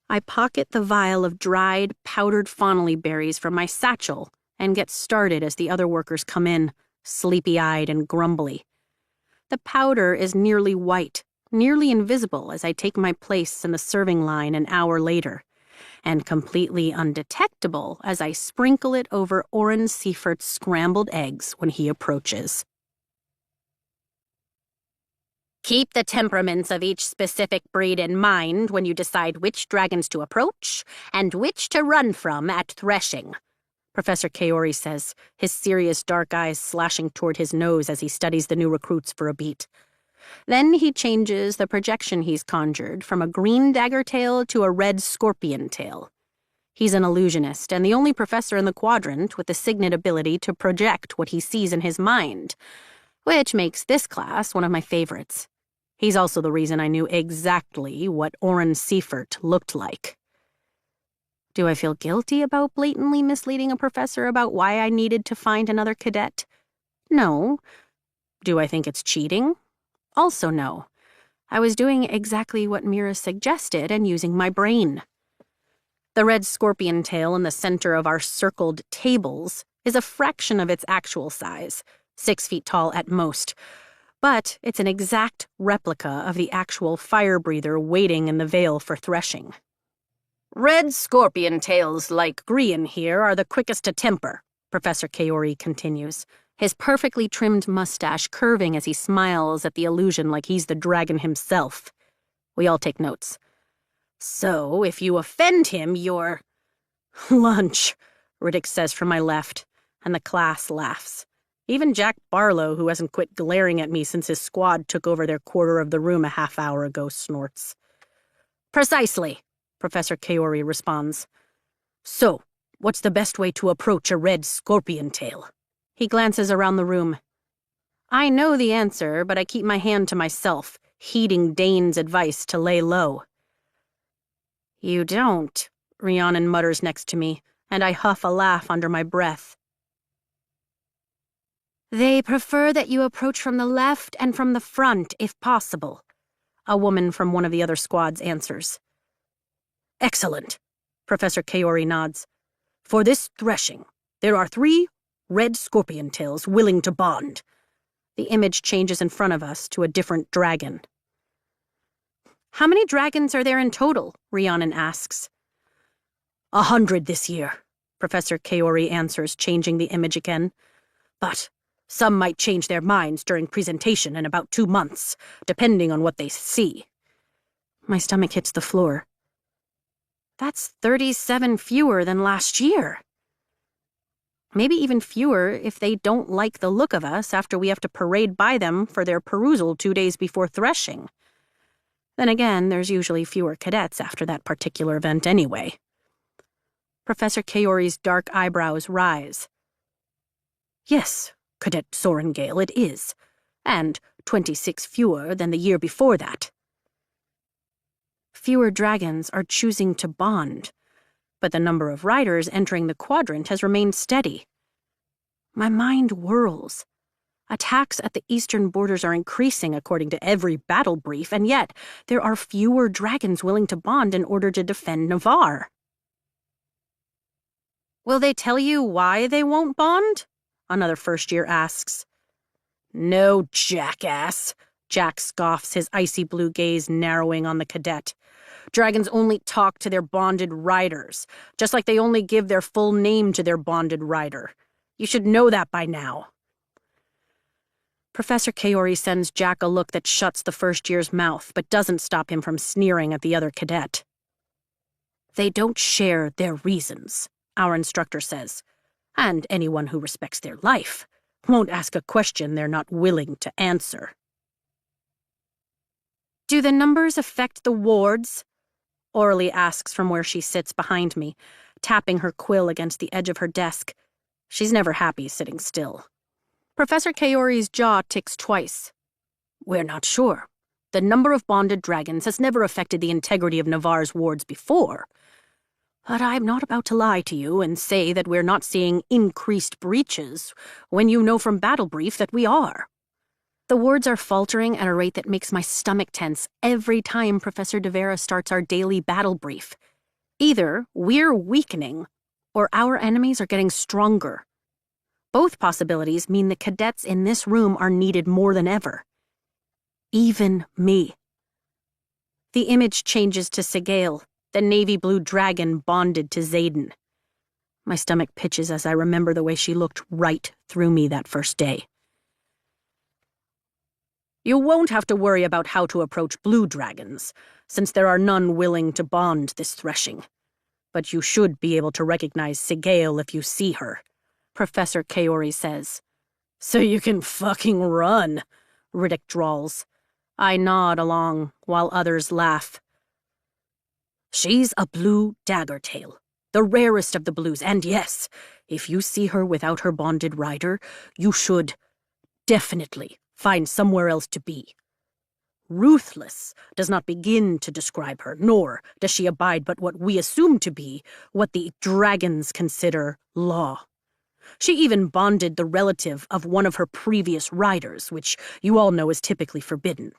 I pocket the vial of dried, powdered Fonnelly berries from my satchel and get started as the other workers come in, sleepy-eyed and grumbly. The powder is nearly white, nearly invisible as I take my place in the serving line an hour later, and completely undetectable as I sprinkle it over Orrin Seifert's scrambled eggs when he approaches. Keep the temperaments of each specific breed in mind when you decide which dragons to approach and which to run from at threshing, Professor Kaori says, his serious dark eyes slashing toward his nose as he studies the new recruits for a beat. Then he changes the projection he's conjured from a green dagger tail to a red scorpion tail. He's an illusionist and the only professor in the quadrant with the signet ability to project what he sees in his mind, which makes this class one of my favorites. He's also the reason I knew exactly what Orrin Seifert looked like. Do I feel guilty about blatantly misleading a professor about why I needed to find another cadet? No. Do I think it's cheating? Also no. I was doing exactly what Mira suggested and using my brain. The red scorpion tail in the center of our circled tables is a fraction of its actual size, 6 feet tall at most, but it's an exact replica of the actual fire breather waiting in the Vale for threshing. Red scorpion tails like Grian here are the quickest to temper, Professor Kaori continues, his perfectly trimmed mustache curving as he smiles at the illusion like he's the dragon himself. We all take notes. So, if you offend him, you're... Lunch, Riddick says from my left, and the class laughs. Even Jack Barlow, who hasn't quit glaring at me since his squad took over their quarter of the room a half hour ago, snorts. Precisely, Professor Kaori responds. So, what's the best way to approach a red scorpion tail? He glances around the room. I know the answer, but I keep my hand to myself, heeding Dane's advice to lay low. You don't, Rhiannon mutters next to me, and I huff a laugh under my breath. They prefer that you approach from the left and from the front, if possible, a woman from one of the other squads answers. Excellent, Professor Kaori nods. For this threshing, there are 3 red scorpion tails willing to bond. The image changes in front of us to a different dragon. How many dragons are there in total? Rhiannon asks. 100 this year, Professor Kaori answers, changing the image again. But some might change their minds during presentation in about 2 months, depending on what they see. My stomach hits the floor. That's 37 fewer than last year. Maybe even fewer if they don't like the look of us after we have to parade by them for their perusal 2 days before threshing. Then again, there's usually fewer cadets after that particular event anyway. Professor Kaori's dark eyebrows rise. Yes, Cadet Sorengale, it is, and 26 fewer than the year before that. Fewer dragons are choosing to bond, but the number of riders entering the quadrant has remained steady. My mind whirls. Attacks at the eastern borders are increasing according to every battle brief, and yet there are fewer dragons willing to bond in order to defend Navarre. Will they tell you why they won't bond? Another first year asks. No, jackass, Jack scoffs, his icy blue gaze narrowing on the cadet. Dragons only talk to their bonded riders, just like they only give their full name to their bonded rider. You should know that by now. Professor Kaori sends Jack a look that shuts the first year's mouth, but doesn't stop him from sneering at the other cadet. They don't share their reasons, our instructor says, and anyone who respects their life won't ask a question they're not willing to answer. Do the numbers affect the wards? Orly asks from where she sits behind me, tapping her quill against the edge of her desk. She's never happy sitting still. Professor Kaori's jaw ticks twice. We're not sure. The number of bonded dragons has never affected the integrity of Navarre's wards before. But I'm not about to lie to you and say that we're not seeing increased breaches when you know from Battle Brief that we are. The words are faltering at a rate that makes my stomach tense every time Professor De Vera starts our daily battle brief. Either we're weakening, or our enemies are getting stronger. Both possibilities mean the cadets in this room are needed more than ever. Even me. The image changes to Sigale, the navy blue dragon bonded to Xaden. My stomach pitches as I remember the way she looked right through me that first day. You won't have to worry about how to approach blue dragons, since there are none willing to bond this threshing. But you should be able to recognize Sigale if you see her, Professor Kaori says. So you can fucking run, Riddick drawls. I nod along, while others laugh. She's a blue daggertail, the rarest of the blues, and yes, if you see her without her bonded rider, you should definitely find somewhere else to be. Ruthless does not begin to describe her, nor does she abide but what we assume to be what the dragons consider law. She even bonded the relative of one of her previous riders, which you all know is typically forbidden.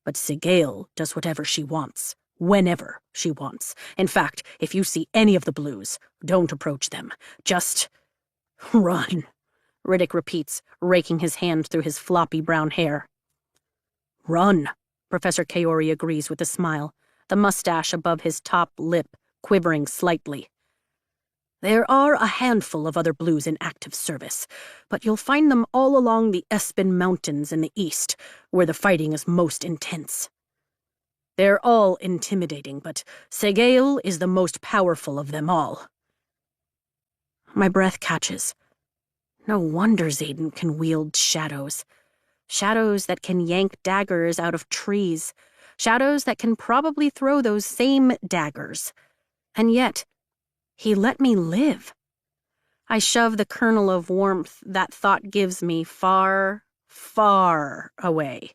But Sigale does whatever she wants, whenever she wants. In fact, if you see any of the blues, don't approach them. Just run, Riddick repeats, raking his hand through his floppy brown hair. Run, Professor Kaori agrees with a smile, the mustache above his top lip quivering slightly. There are a handful of other blues in active service, but you'll find them all along the Espen Mountains in the east, where the fighting is most intense. They're all intimidating, but Sigale is the most powerful of them all. My breath catches. No wonder Xaden can wield shadows. Shadows that can yank daggers out of trees. Shadows that can probably throw those same daggers. And yet, he let me live. I shove the kernel of warmth that thought gives me far, far away.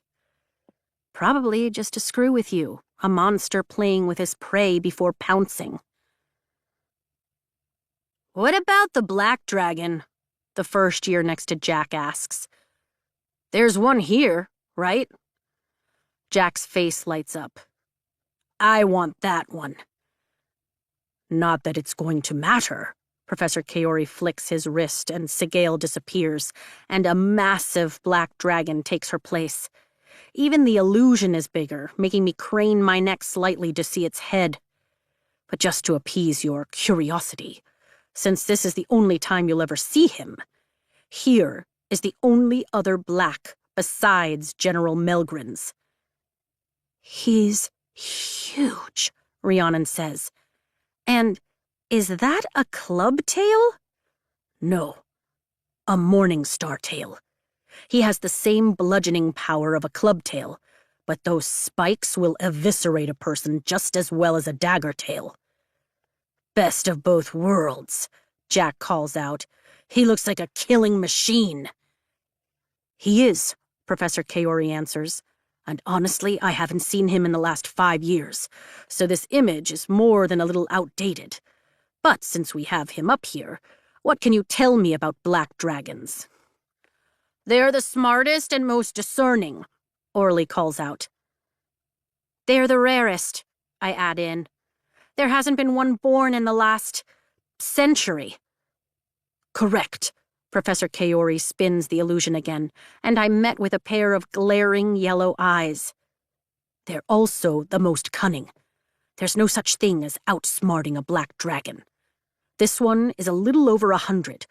Probably just to screw with you, a monster playing with his prey before pouncing. What about the black dragon? The first year next to Jack asks. There's one here, right? Jack's face lights up. I want that one. Not that it's going to matter. Professor Kaori flicks his wrist and Sigale disappears, and a massive black dragon takes her place. Even the illusion is bigger, making me crane my neck slightly to see its head. But just to appease your curiosity, since this is the only time you'll ever see him, here is the only other black besides General Melgren's. He's huge, Rhiannon says. And is that a club tail? No, a morning star tail. He has the same bludgeoning power of a club tail, but those spikes will eviscerate a person just as well as a dagger tail. Best of both worlds, Jack calls out. He looks like a killing machine. He is, Professor Kaori answers. And honestly, I haven't seen him in the last 5 years, so this image is more than a little outdated. But since we have him up here, what can you tell me about black dragons? They're the smartest and most discerning, Orly calls out. They're the rarest, I add in. There hasn't been one born in the last century. Correct. Professor Kaori spins the illusion again, and I'm met with a pair of glaring yellow eyes. They're also the most cunning. There's no such thing as outsmarting a black dragon. This one is a little over 100,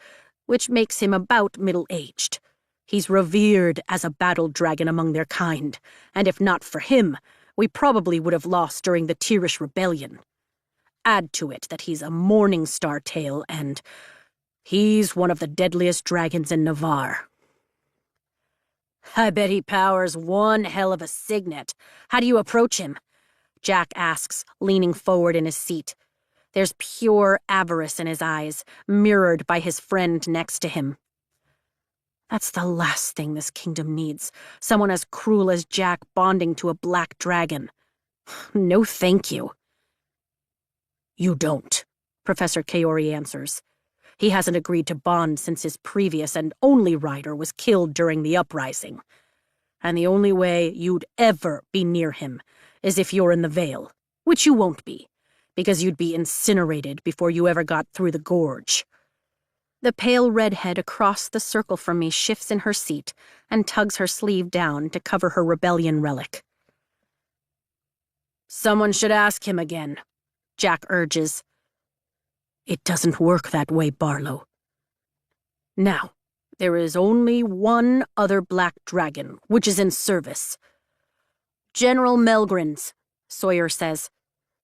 which makes him about middle-aged. He's revered as a battle dragon among their kind, and if not for him, we probably would have lost during the Tirish Rebellion. Add to it that he's a morning star tail, and he's one of the deadliest dragons in Navarre. I bet he powers one hell of a signet. How do you approach him? Jack asks, leaning forward in his seat. There's pure avarice in his eyes, mirrored by his friend next to him. That's the last thing this kingdom needs, someone as cruel as Jack bonding to a black dragon. No thank you. You don't, Professor Kaori answers. He hasn't agreed to bond since his previous and only rider was killed during the uprising. And the only way you'd ever be near him is if you're in the Vale, which you won't be, because you'd be incinerated before you ever got through the gorge. The pale redhead across the circle from me shifts in her seat and tugs her sleeve down to cover her rebellion relic. Someone should ask him again, Jack urges. It doesn't work that way, Barlow. Now, there is only one other black dragon, which is in service. General Melgrins, Sawyer says.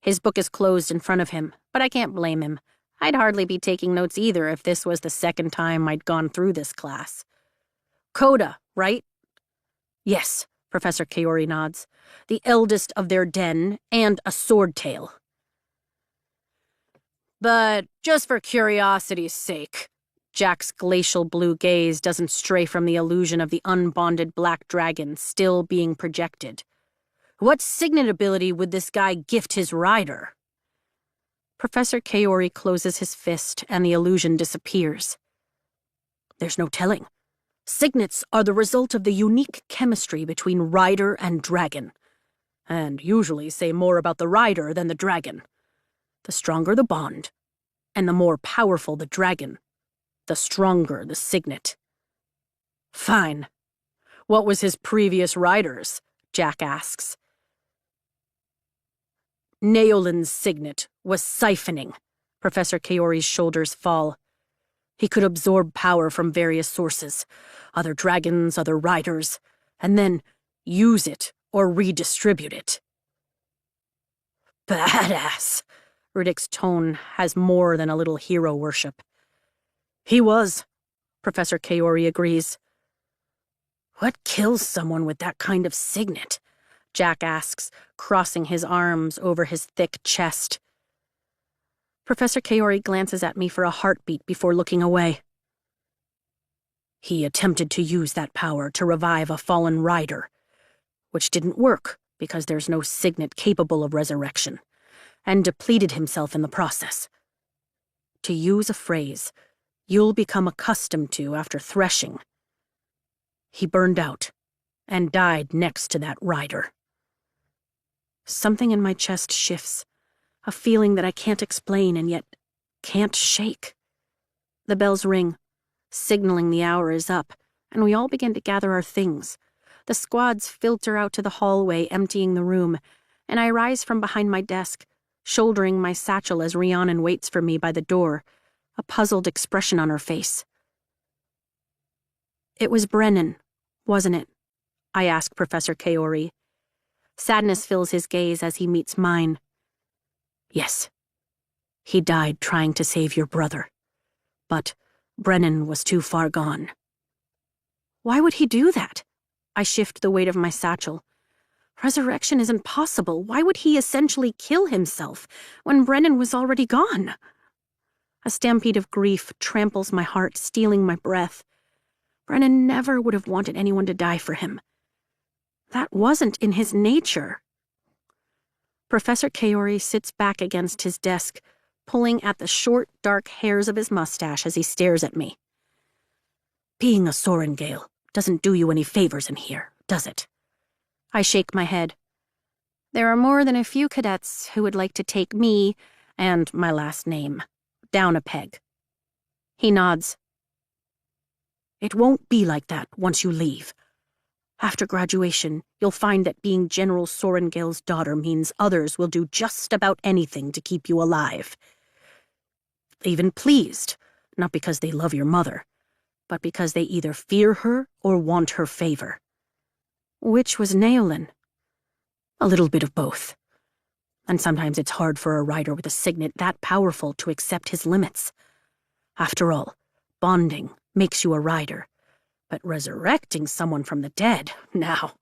His book is closed in front of him, but I can't blame him. I'd hardly be taking notes either if this was the second time I'd gone through this class. Coda, right? Yes, Professor Kaori nods. The eldest of their den and a swordtail. But just for curiosity's sake, Jack's glacial blue gaze doesn't stray from the illusion of the unbonded black dragon still being projected. What signet ability would this guy gift his rider? Professor Kaori closes his fist and the illusion disappears. There's no telling. Signets are the result of the unique chemistry between rider and dragon, and usually say more about the rider than the dragon. The stronger the bond, and the more powerful the dragon, the stronger the signet. Fine. What was his previous rider's? Jack asks. Naolin's signet was siphoning. Professor Kaori's shoulders fall. He could absorb power from various sources, other dragons, other riders, and then use it or redistribute it. Badass. Riddick's tone has more than a little hero worship. He was, Professor Kaori agrees. What kills someone with that kind of signet? Jack asks, crossing his arms over his thick chest. Professor Kaori glances at me for a heartbeat before looking away. He attempted to use that power to revive a fallen rider, which didn't work because there's no signet capable of resurrection, and depleted himself in the process. To use a phrase you'll become accustomed to after threshing, he burned out and died next to that rider. Something in my chest shifts, a feeling that I can't explain and yet can't shake. The bells ring, signaling the hour is up, and we all begin to gather our things. The squads filter out to the hallway, emptying the room, and I rise from behind my desk, shouldering my satchel as Rhiannon waits for me by the door, a puzzled expression on her face. It was Brennan, wasn't it? I ask Professor Kaori. Sadness fills his gaze as he meets mine. Yes. He died trying to save your brother. But Brennan was too far gone. Why would he do that? I shift the weight of my satchel. Resurrection isn't possible. Why would he essentially kill himself when Brennan was already gone? A stampede of grief tramples my heart, stealing my breath. Brennan never would have wanted anyone to die for him. That wasn't in his nature. Professor Kaori sits back against his desk, pulling at the short, dark hairs of his mustache as he stares at me. Being a Sorengale doesn't do you any favors in here, does it? I shake my head. There are more than a few cadets who would like to take me, and my last name, down a peg. He nods. It won't be like that once you leave. After graduation, you'll find that being General Sorengale's daughter means others will do just about anything to keep you alive. Even pleased, not because they love your mother, but because they either fear her or want her favor. Which was Naolin? A little bit of both. And sometimes it's hard for a rider with a signet that powerful to accept his limits. After all, bonding makes you a rider. But resurrecting someone from the dead, now,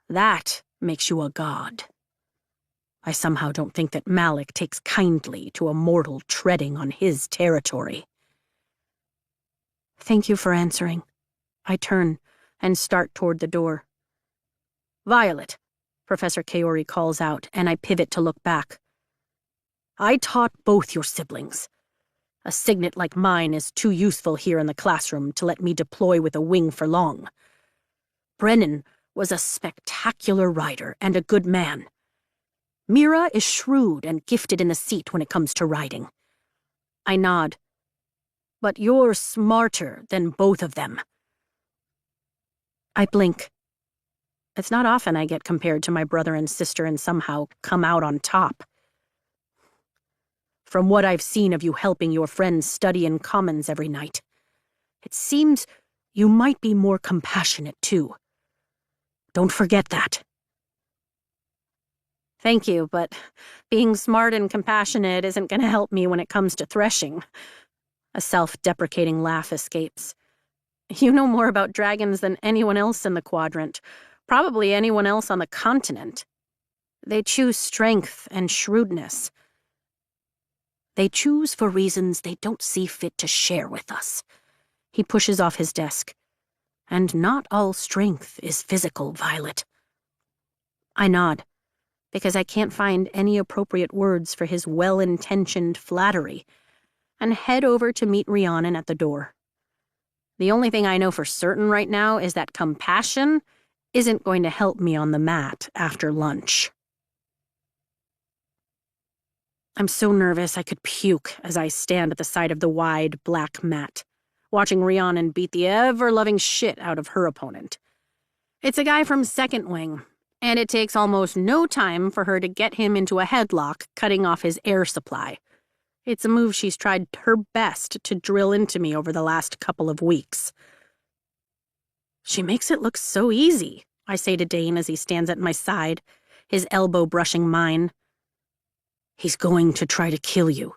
that makes you a god. I somehow don't think that Malik takes kindly to a mortal treading on his territory. Thank you for answering. I turn and start toward the door. Violet, Professor Kaori calls out, and I pivot to look back. I taught both your siblings. A signet like mine is too useful here in the classroom to let me deploy with a wing for long. Brennan was a spectacular rider and a good man. Mira is shrewd and gifted in the seat when it comes to riding. I nod. But you're smarter than both of them. I blink. It's not often I get compared to my brother and sister and somehow come out on top. From what I've seen of you helping your friends study in commons every night, it seems you might be more compassionate, too. Don't forget that. Thank you, but being smart and compassionate isn't going to help me when it comes to threshing. A self-deprecating laugh escapes. You know more about dragons than anyone else in the quadrant, probably anyone else on the continent. They choose strength and shrewdness. They choose for reasons they don't see fit to share with us. He pushes off his desk. And not all strength is physical, Violet. I nod, because I can't find any appropriate words for his well-intentioned flattery, and head over to meet Rhiannon at the door. The only thing I know for certain right now is that compassion isn't going to help me on the mat after lunch. I'm so nervous I could puke as I stand at the side of the wide, black mat, watching Rhiannon beat the ever-loving shit out of her opponent. It's a guy from Second Wing, and it takes almost no time for her to get him into a headlock, cutting off his air supply. It's a move she's tried her best to drill into me over the last couple of weeks. She makes it look so easy, I say to Dane as he stands at my side, his elbow brushing mine. He's going to try to kill you.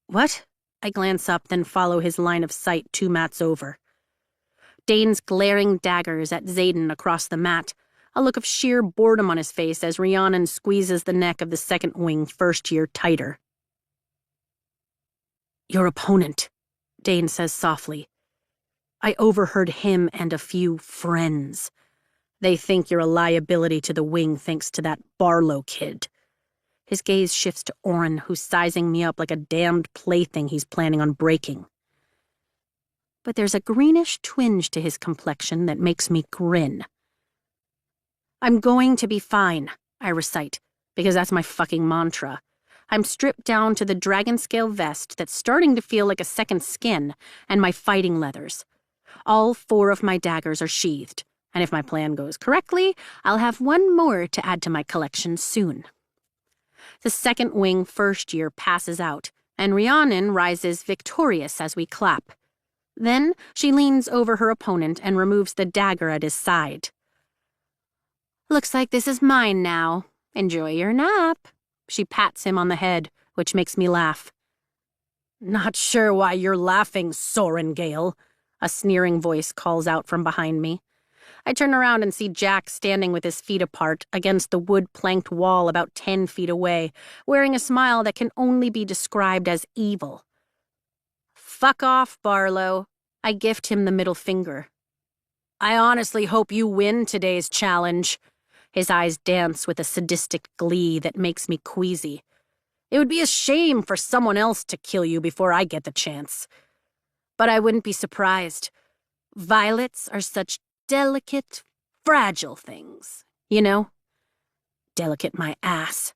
What? I glance up, then follow his line of sight 2 mats over. Dane's glaring daggers at Xaden across the mat, a look of sheer boredom on his face as Rhiannon squeezes the neck of the Second Wing first year tighter. Your opponent, Dane says softly. I overheard him and a few friends. They think you're a liability to the wing thanks to that Barlow kid. His gaze shifts to Orin, who's sizing me up like a damned plaything he's planning on breaking. But there's a greenish twinge to his complexion that makes me grin. I'm going to be fine, I recite, because that's my fucking mantra. I'm stripped down to the dragon scale vest that's starting to feel like a second skin, and my fighting leathers. All 4 of my daggers are sheathed, and if my plan goes correctly, I'll have 1 more to add to my collection soon. The Second Wing first year passes out, and Rhiannon rises victorious as we clap. Then she leans over her opponent and removes the dagger at his side. Looks like this is mine now. Enjoy your nap. She pats him on the head, which makes me laugh. Not sure why you're laughing, Sorengale, a sneering voice calls out from behind me. I turn around and see Jack standing with his feet apart against the wood-planked wall about 10 feet away, wearing a smile that can only be described as evil. Fuck off, Barlow. I gift him the middle finger. I honestly hope you win today's challenge. His eyes dance with a sadistic glee that makes me queasy. It would be a shame for someone else to kill you before I get the chance. But I wouldn't be surprised. Violets are such delicate, fragile things, you know? Delicate my ass.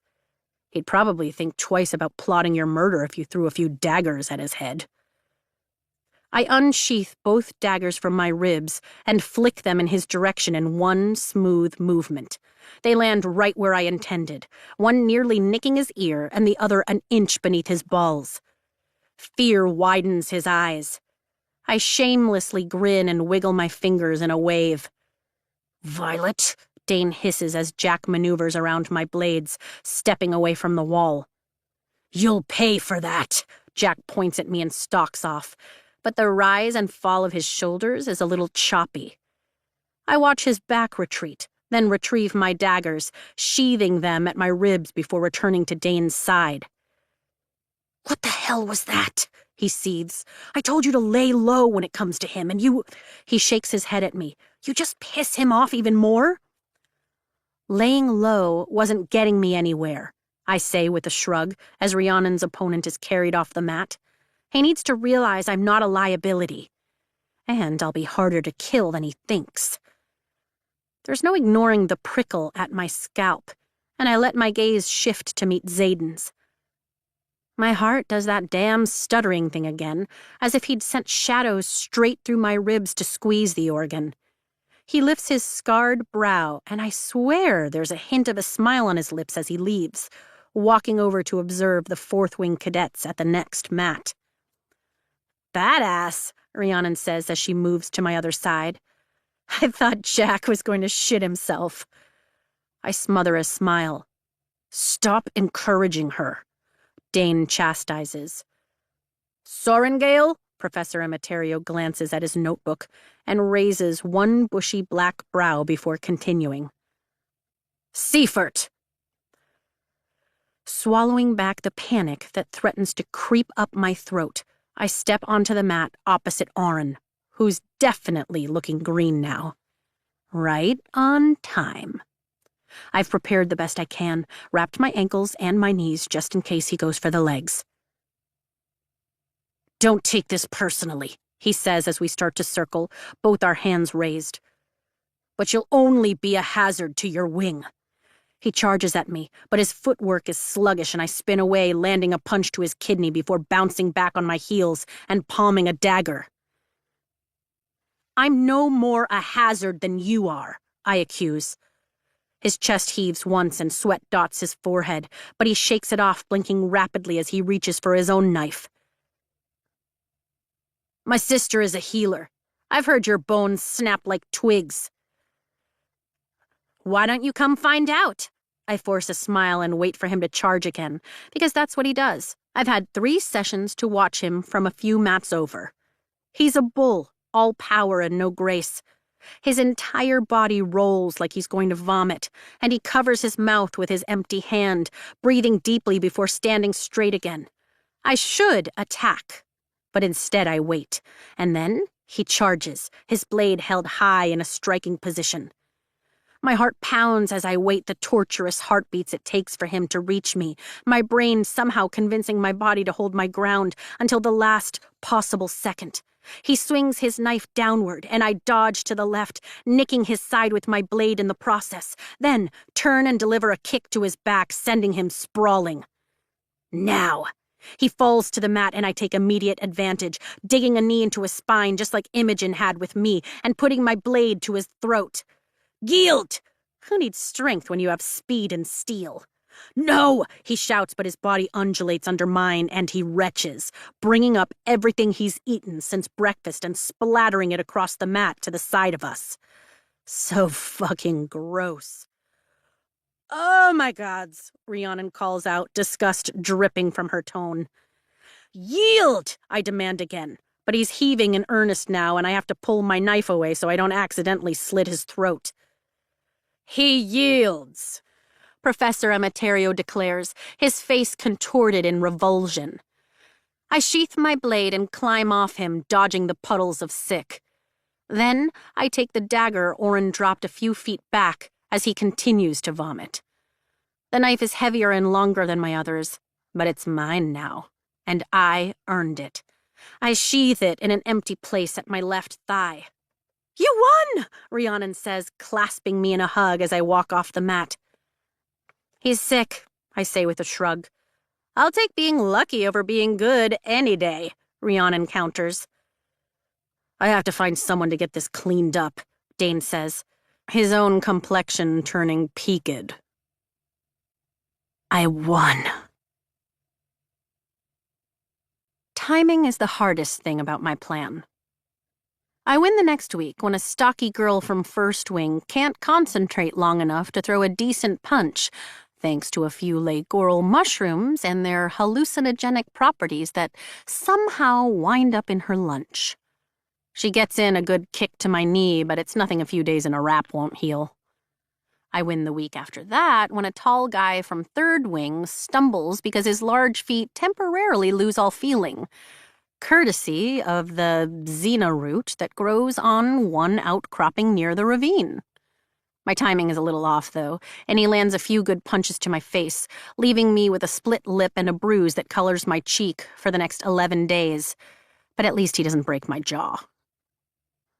He'd probably think twice about plotting your murder if you threw a few daggers at his head. I unsheath both daggers from my ribs and flick them in his direction in one smooth movement. They land right where I intended, one nearly nicking his ear and the other an inch beneath his balls. Fear widens his eyes. I shamelessly grin and wiggle my fingers in a wave. Violet, Dane hisses as Jack maneuvers around my blades, stepping away from the wall. You'll pay for that, Jack points at me and stalks off, but the rise and fall of his shoulders is a little choppy. I watch his back retreat, then retrieve my daggers, sheathing them at my ribs before returning to Dane's side. "What the hell was that?" he seethes. "I told you to lay low when it comes to him, and you—" He shakes his head at me. "You just piss him off even more?" Laying low wasn't getting me anywhere, I say with a shrug as Rhiannon's opponent is carried off the mat. He needs to realize I'm not a liability. And I'll be harder to kill than he thinks. There's no ignoring the prickle at my scalp, and I let my gaze shift to meet Xaden's. My heart does that damn stuttering thing again, as if he'd sent shadows straight through my ribs to squeeze the organ. He lifts his scarred brow, and I swear there's a hint of a smile on his lips as he leaves, walking over to observe the Fourth Wing cadets at the next mat. "Badass," Rhiannon says as she moves to my other side. I thought Jack was going to shit himself. I smother a smile. "Stop encouraging her," Dane chastises. "Sorengale?" Professor Emeterio glances at his notebook and raises one bushy black brow before continuing. "Seifert." Swallowing back the panic that threatens to creep up my throat, I step onto the mat opposite Auron, who's definitely looking green now. Right on time. I've prepared the best I can, wrapped my ankles and my knees just in case he goes for the legs. "Don't take this personally," he says as we start to circle, both our hands raised. "But you'll only be a hazard to your wing." He charges at me, but his footwork is sluggish and I spin away, landing a punch to his kidney before bouncing back on my heels and palming a dagger. "I'm no more a hazard than you are," I accuse. His chest heaves once and sweat dots his forehead, but he shakes it off, blinking rapidly as he reaches for his own knife. "My sister is a healer. I've heard your bones snap like twigs." "Why don't you come find out?" I force a smile and wait for him to charge again, because that's what he does. I've had 3 sessions to watch him from a few mats over. He's a bull, all power and no grace. His entire body rolls like he's going to vomit, and he covers his mouth with his empty hand, breathing deeply before standing straight again. I should attack, but instead I wait, and then he charges, his blade held high in a striking position. My heart pounds as I wait the torturous heartbeats it takes for him to reach me, my brain somehow convincing my body to hold my ground until the last possible second. He swings his knife downward, and I dodge to the left, nicking his side with my blade in the process, then turn and deliver a kick to his back, sending him sprawling. Now. He falls to the mat, and I take immediate advantage, digging a knee into his spine just like Imogen had with me, and putting my blade to his throat. "Yield! Who needs strength when you have speed and steel?" "No!" he shouts, but his body undulates under mine, and he retches, bringing up everything he's eaten since breakfast and splattering it across the mat to the side of us. So fucking gross. "Oh my gods," Rhiannon calls out, disgust dripping from her tone. "Yield!" I demand again, but he's heaving in earnest now, and I have to pull my knife away so I don't accidentally slit his throat. "He yields," Professor Emeterio declares, his face contorted in revulsion. I sheath my blade and climb off him, dodging the puddles of sick. Then I take the dagger Auron dropped a few feet back as he continues to vomit. The knife is heavier and longer than my others, but it's mine now, and I earned it. I sheathe it in an empty place at my left thigh. "You won!" Rhiannon says, clasping me in a hug as I walk off the mat. "He's sick," I say with a shrug. "I'll take being lucky over being good any day," Rhiannon counters. "I have to find someone to get this cleaned up," Dane says, his own complexion turning peaked. I won. Timing is the hardest thing about my plan. I win the next week when a stocky girl from First Wing can't concentrate long enough to throw a decent punch, thanks to a few Lake Oral mushrooms and their hallucinogenic properties that somehow wind up in her lunch. She gets in a good kick to my knee, but it's nothing a few days in a wrap won't heal. I win the week after that when a tall guy from third wing stumbles because his large feet temporarily lose all feeling, courtesy of the Xena root that grows on one outcropping near the ravine. My timing is a little off, though, and he lands a few good punches to my face, leaving me with a split lip and a bruise that colors my cheek for the next 11 days. But at least he doesn't break my jaw.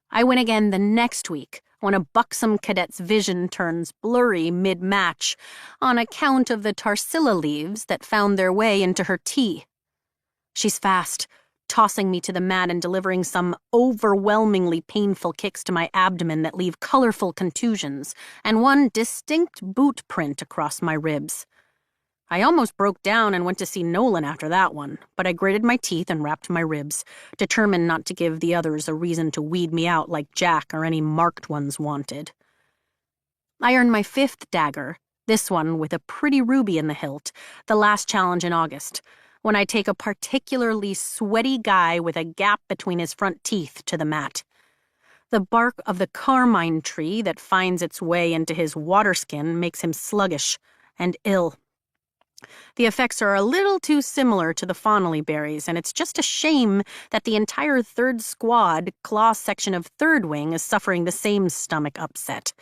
I win again the next week when a buxom cadet's vision turns blurry mid-match on account of the tarsilla leaves that found their way into her tea. She's fast, tossing me to the mat and delivering some overwhelmingly painful kicks to my abdomen that leave colorful contusions and one distinct boot print across my ribs. I almost broke down and went to see Nolan after that one, but I gritted my teeth and wrapped my ribs, determined not to give the others a reason to weed me out like Jack or any marked ones wanted. I earned my 5th dagger, this one with a pretty ruby in the hilt, the last challenge in August, when I take a particularly sweaty guy with a gap between his front teeth to the mat. The bark of the carmine tree that finds its way into his water skin makes him sluggish and ill. The effects are a little too similar to the Fonnelly berries, and it's just a shame that the entire 3rd Squad claw section of 3rd Wing is suffering the same stomach upset.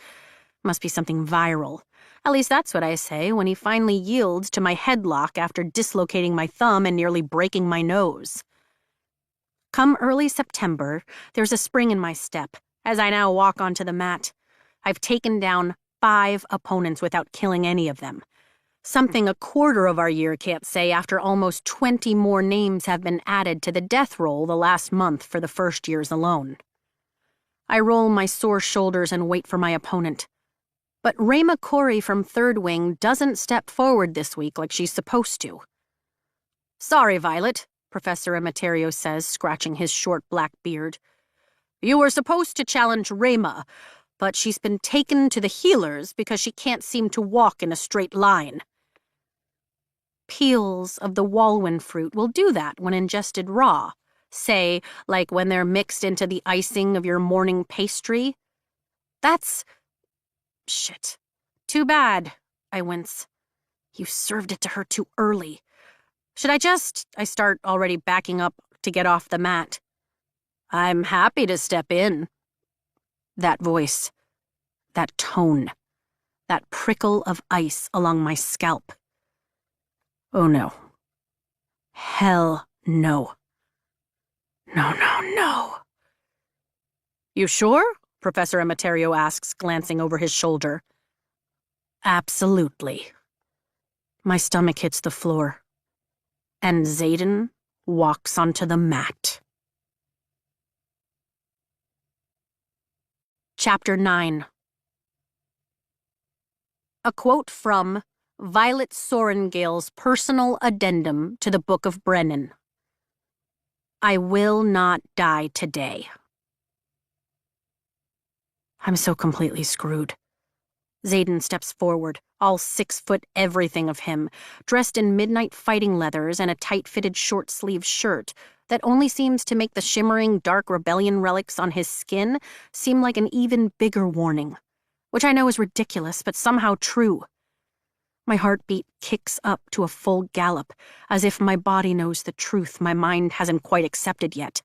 Must be something viral. At least that's what I say when he finally yields to my headlock after dislocating my thumb and nearly breaking my nose. Come early September, there's a spring in my step as I now walk onto the mat. I've taken down 5 opponents without killing any of them. Something a quarter of our year can't say after almost 20 more names have been added to the death roll the last month for the first years alone. I roll my sore shoulders and wait for my opponent. But Rayma Corey from 3rd Wing doesn't step forward this week like she's supposed to. "Sorry, Violet," Professor Emeterio says, scratching his short black beard. "You were supposed to challenge Rayma, but she's been taken to the healers because she can't seem to walk in a straight line." Peels of the Walwyn fruit will do that when ingested raw, say, like when they're mixed into the icing of your morning pastry. That's... shit. Too bad, I wince. You served it to her too early. Should I start already backing up to get off the mat. "I'm happy to step in." That voice, that tone, that prickle of ice along my scalp. Oh no. Hell no. No, no, no. "You sure?" Professor Emeterio asks, glancing over his shoulder. Absolutely. My stomach hits the floor, and Xaden walks onto the mat. Chapter 9. A quote from Violet Sorengale's personal addendum to the Book of Brennan. I will not die today. I'm so completely screwed. Xaden steps forward, all 6 foot everything of him, dressed in midnight fighting leathers and a tight-fitted short-sleeved shirt that only seems to make the shimmering dark rebellion relics on his skin seem like an even bigger warning, which I know is ridiculous but somehow true. My heartbeat kicks up to a full gallop, as if my body knows the truth my mind hasn't quite accepted yet.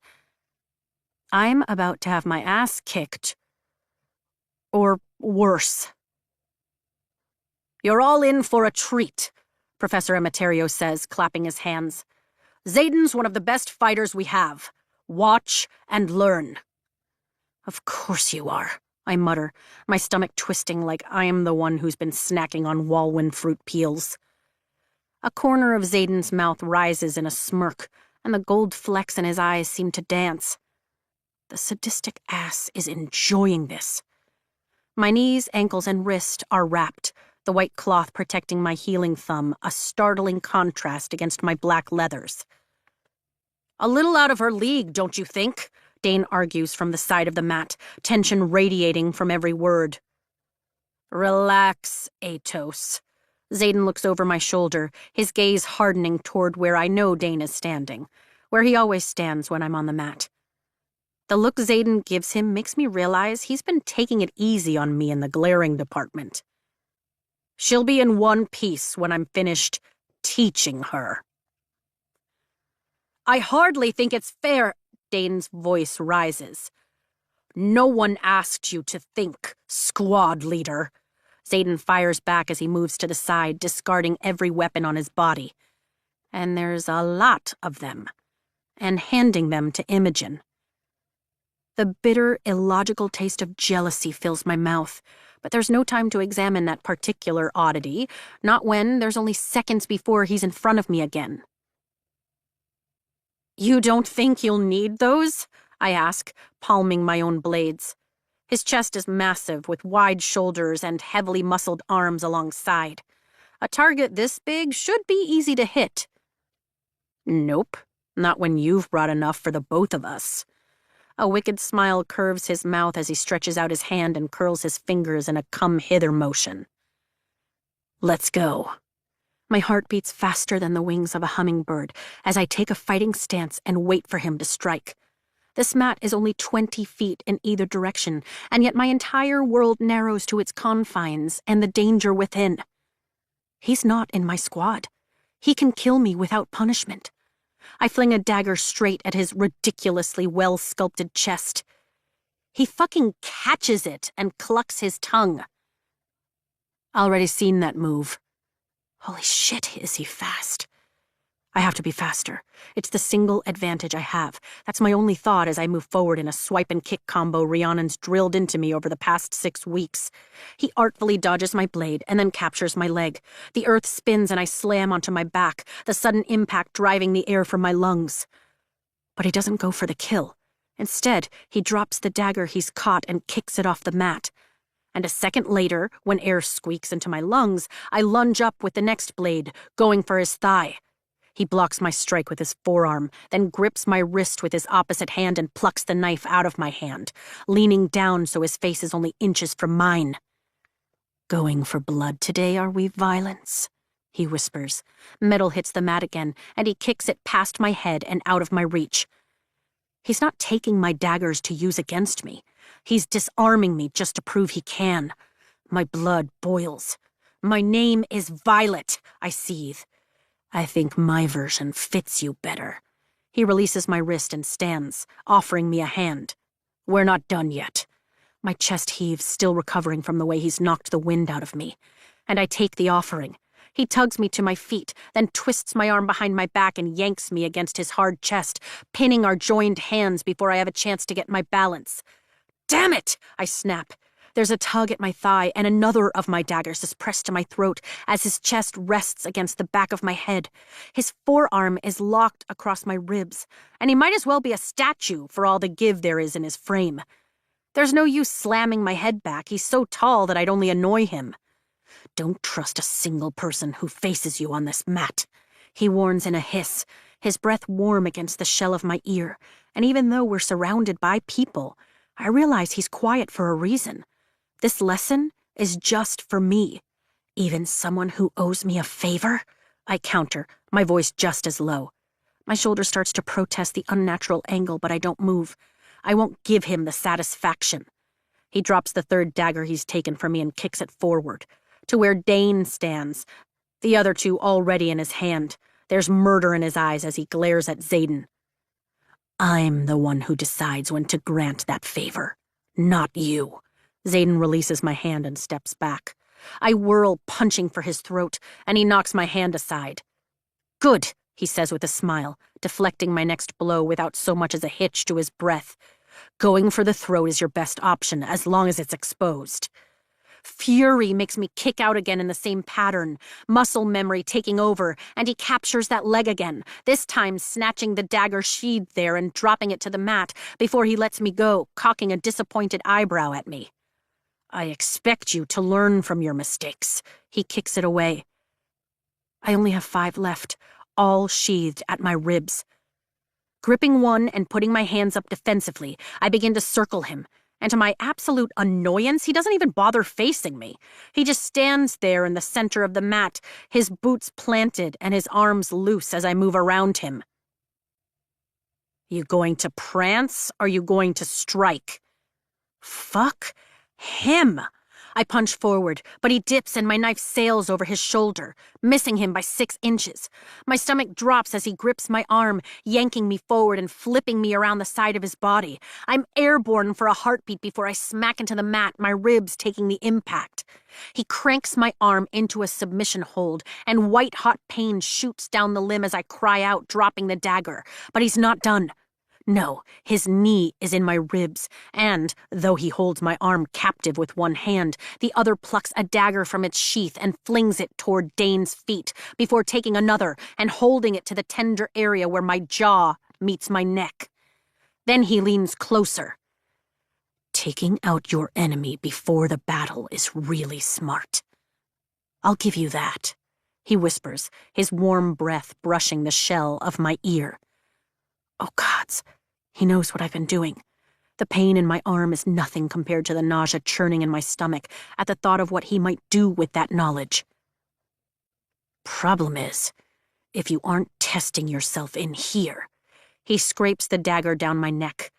I'm about to have my ass kicked. Or worse. You're all in for a treat, Professor Emeterio says, clapping his hands. Xaden's one of the best fighters we have. Watch and learn. Of course you are, I mutter, my stomach twisting like I am the one who's been snacking on Walwyn fruit peels. A corner of Xaden's mouth rises in a smirk, and the gold flecks in his eyes seem to dance. The sadistic ass is enjoying this. My knees, ankles, and wrist are wrapped, the white cloth protecting my healing thumb, a startling contrast against my black leathers. A little out of her league, don't you think? Dane argues from the side of the mat, tension radiating from every word. Relax, Atos. Xaden looks over my shoulder, his gaze hardening toward where I know Dane is standing, where he always stands when I'm on the mat. The look Xaden gives him makes me realize he's been taking it easy on me in the glaring department. She'll be in one piece when I'm finished teaching her. I hardly think it's fair, Dane's voice rises. No one asked you to think, squad leader. Xaden fires back as he moves to the side, discarding every weapon on his body. And there's a lot of them. And handing them to Imogen. The bitter, illogical taste of jealousy fills my mouth, but there's no time to examine that particular oddity, not when there's only seconds before he's in front of me again. You don't think you'll need those? I ask, palming my own blades. His chest is massive, with wide shoulders and heavily muscled arms alongside. A target this big should be easy to hit. Nope, not when you've brought enough for the both of us. A wicked smile curves his mouth as he stretches out his hand and curls his fingers in a come-hither motion. Let's go. My heart beats faster than the wings of a hummingbird as I take a fighting stance and wait for him to strike. This mat is only 20 feet in either direction, and yet my entire world narrows to its confines and the danger within. He's not in my squad. He can kill me without punishment. I fling a dagger straight at his ridiculously well-sculpted chest. He fucking catches it and clucks his tongue. Already seen that move. Holy shit, is he fast. I have to be faster. It's the single advantage I have. That's my only thought as I move forward in a swipe and kick combo Rhiannon's drilled into me over the past 6 weeks. He artfully dodges my blade and then captures my leg. The earth spins and I slam onto my back, the sudden impact driving the air from my lungs. But he doesn't go for the kill. Instead, he drops the dagger he's caught and kicks it off the mat. And a second later, when air squeaks into my lungs, I lunge up with the next blade, going for his thigh. He blocks my strike with his forearm, then grips my wrist with his opposite hand and plucks the knife out of my hand, leaning down so his face is only inches from mine. Going for blood today, are we, Violence? He whispers. Metal hits the mat again, and he kicks it past my head and out of my reach. He's not taking my daggers to use against me. He's disarming me just to prove he can. My blood boils. My name is Violet, I seethe. I think my version fits you better. He releases my wrist and stands, offering me a hand. We're not done yet. My chest heaves, still recovering from the way he's knocked the wind out of me. And I take the offering. He tugs me to my feet, then twists my arm behind my back and yanks me against his hard chest, pinning our joined hands before I have a chance to get my balance. Damn it! I snap. There's a tug at my thigh, and another of my daggers is pressed to my throat as his chest rests against the back of my head. His forearm is locked across my ribs, and he might as well be a statue for all the give there is in his frame. There's no use slamming my head back. He's so tall that I'd only annoy him. Don't trust a single person who faces you on this mat, he warns in a hiss, his breath warm against the shell of my ear. And even though we're surrounded by people, I realize he's quiet for a reason. This lesson is just for me. Even someone who owes me a favor? I counter, my voice just as low. My shoulder starts to protest the unnatural angle, but I don't move. I won't give him the satisfaction. He drops the third dagger he's taken from me and kicks it forward, to where Dane stands, the other two already in his hand. There's murder in his eyes as he glares at Xaden. I'm the one who decides when to grant that favor, not you. Xaden releases my hand and steps back. I whirl, punching for his throat, and he knocks my hand aside. Good, he says with a smile, deflecting my next blow without so much as a hitch to his breath. Going for the throat is your best option, as long as it's exposed. Fury makes me kick out again in the same pattern, muscle memory taking over, and he captures that leg again, this time snatching the dagger sheathed there and dropping it to the mat before he lets me go, cocking a disappointed eyebrow at me. I expect you to learn from your mistakes. He kicks it away. I only have 5 left, all sheathed at my ribs. Gripping one and putting my hands up defensively, I begin to circle him, and to my absolute annoyance, he doesn't even bother facing me. He just stands there in the center of the mat, his boots planted and his arms loose as I move around him. You going to prance, or you going to strike? Fuck him. I punch forward, but he dips and my knife sails over his shoulder, missing him by 6 inches. My stomach drops as he grips my arm, yanking me forward and flipping me around the side of his body. I'm airborne for a heartbeat before I smack into the mat, my ribs taking the impact. He cranks my arm into a submission hold, and white-hot pain shoots down the limb as I cry out, dropping the dagger. But he's not done. No, his knee is in my ribs, and, though he holds my arm captive with one hand, the other plucks a dagger from its sheath and flings it toward Dane's feet, before taking another and holding it to the tender area where my jaw meets my neck. Then he leans closer. Taking out your enemy before the battle is really smart. I'll give you that, he whispers, his warm breath brushing the shell of my ear. Oh, gods. He knows what I've been doing. The pain in my arm is nothing compared to the nausea churning in my stomach at the thought of what he might do with that knowledge. Problem is, if you aren't testing yourself in here. He scrapes the dagger down my neck,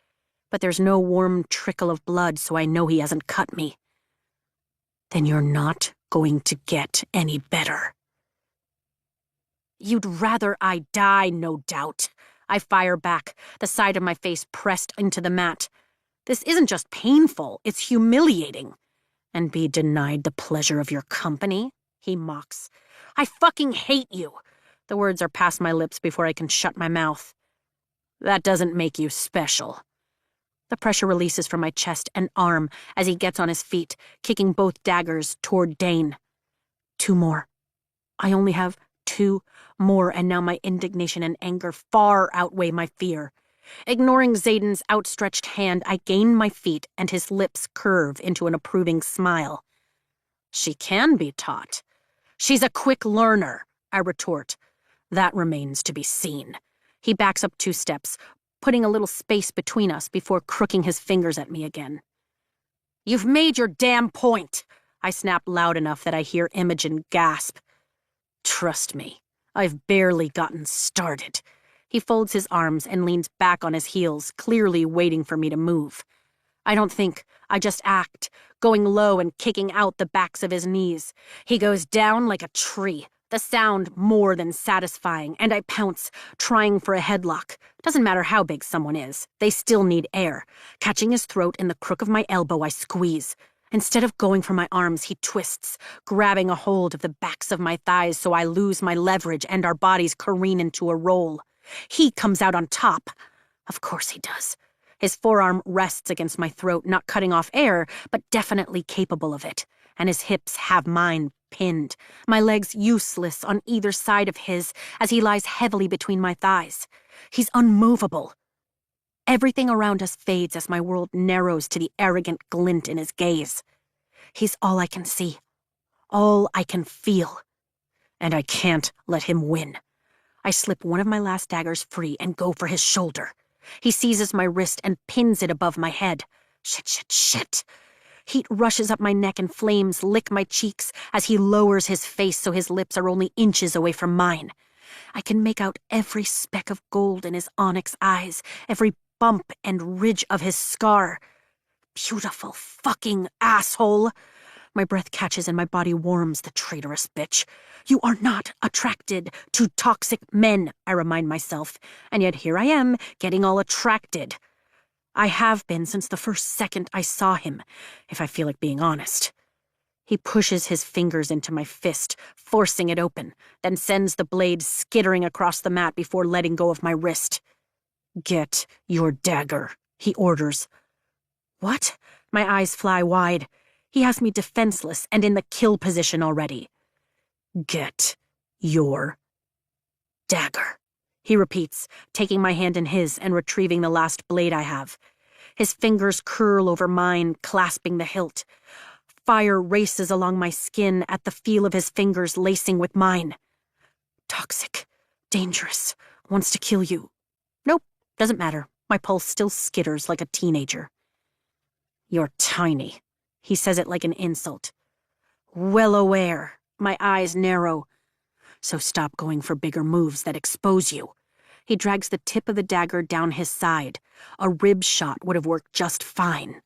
but there's no warm trickle of blood, so I know he hasn't cut me. Then you're not going to get any better. You'd rather I die, no doubt. I fire back, the side of my face pressed into the mat. This isn't just painful, it's humiliating. And be denied the pleasure of your company? He mocks. I fucking hate you. The words are past my lips before I can shut my mouth. That doesn't make you special. The pressure releases from my chest and arm as he gets on his feet, kicking both daggers toward Dane. 2 more. I only have 2 more, and now my indignation and anger far outweigh my fear. Ignoring Xaden's outstretched hand, I gain my feet, and his lips curve into an approving smile. She can be taught. She's a quick learner, I retort. That remains to be seen. He backs up 2 steps, putting a little space between us before crooking his fingers at me again. You've made your damn point, I snap loud enough that I hear Imogen gasp. Trust me, I've barely gotten started. He folds his arms and leans back on his heels, clearly waiting for me to move. I don't think, I just act, going low and kicking out the backs of his knees. He goes down like a tree, the sound more than satisfying, and I pounce, trying for a headlock. Doesn't matter how big someone is, they still need air. Catching his throat in the crook of my elbow, I squeeze. Instead of going for my arms, he twists, grabbing a hold of the backs of my thighs so I lose my leverage and our bodies careen into a roll. He comes out on top. Of course he does. His forearm rests against my throat, not cutting off air, but definitely capable of it, and his hips have mine pinned, my legs useless on either side of his as he lies heavily between my thighs. He's unmovable. Everything around us fades as my world narrows to the arrogant glint in his gaze. He's all I can see, all I can feel, and I can't let him win. I slip one of my last daggers free and go for his shoulder. He seizes my wrist and pins it above my head. Shit. Heat rushes up my neck and flames lick my cheeks as he lowers his face so his lips are only inches away from mine. I can make out every speck of gold in his onyx eyes, every bump and ridge of his scar. Beautiful fucking asshole. My breath catches and my body warms, the traitorous bitch. You are not attracted to toxic men, I remind myself, and yet here I am, getting all attracted. I have been since the first second I saw him, if I feel like being honest. He pushes his fingers into my fist, forcing it open, then sends the blade skittering across the mat before letting go of my wrist. Get your dagger, he orders. What? My eyes fly wide. He has me defenseless and in the kill position already. Get your dagger, he repeats, taking my hand in his and retrieving the last blade I have. His fingers curl over mine, clasping the hilt. Fire races along my skin at the feel of his fingers lacing with mine. Toxic, dangerous, wants to kill you. Nope, doesn't matter. My pulse still skitters like a teenager. You're tiny, he says it like an insult. Well aware, my eyes narrow. So stop going for bigger moves that expose you. He drags the tip of the dagger down his side. A rib shot would have worked just fine.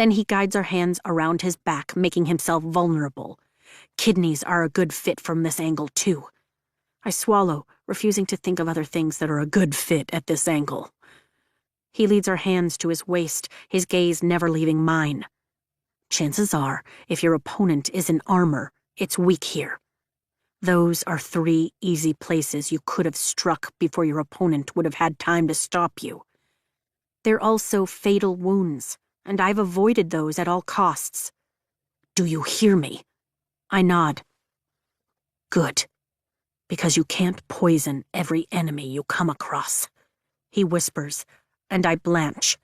Then he guides our hands around his back, making himself vulnerable. Kidneys are a good fit from this angle, too. I swallow, refusing to think of other things that are a good fit at this angle. He leads our hands to his waist, his gaze never leaving mine. Chances are, if your opponent is in armor, it's weak here. Those are 3 easy places you could have struck before your opponent would have had time to stop you. They're also fatal wounds, and I've avoided those at all costs. Do you hear me? I nod. Good. Because you can't poison every enemy you come across, he whispers, and I blanch.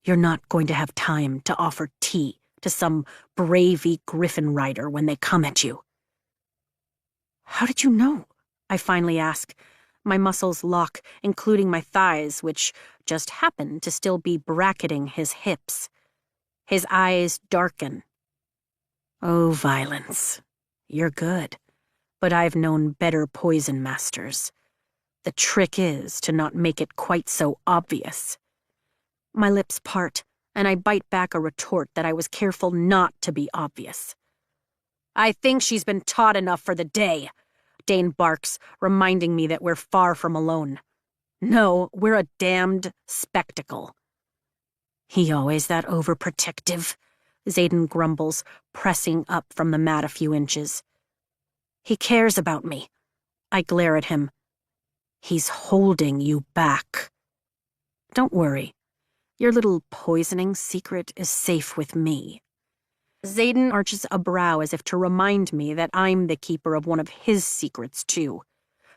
You're not going to have time to offer tea to some bravey griffin rider when they come at you. How did you know? I finally ask. My muscles lock, including my thighs, which just happen to still be bracketing his hips. His eyes darken. Oh, Violence. You're good, but I've known better poison masters. The trick is to not make it quite so obvious. My lips part, and I bite back a retort that I was careful not to be obvious. I think she's been taught enough for the day, Dane barks, reminding me that we're far from alone. No, we're a damned spectacle. He always that overprotective, Xaden grumbles, pressing up from the mat a few inches. He cares about me. I glare at him. He's holding you back. Don't worry. Your little poisoning secret is safe with me. Xaden arches a brow as if to remind me that I'm the keeper of one of his secrets, too.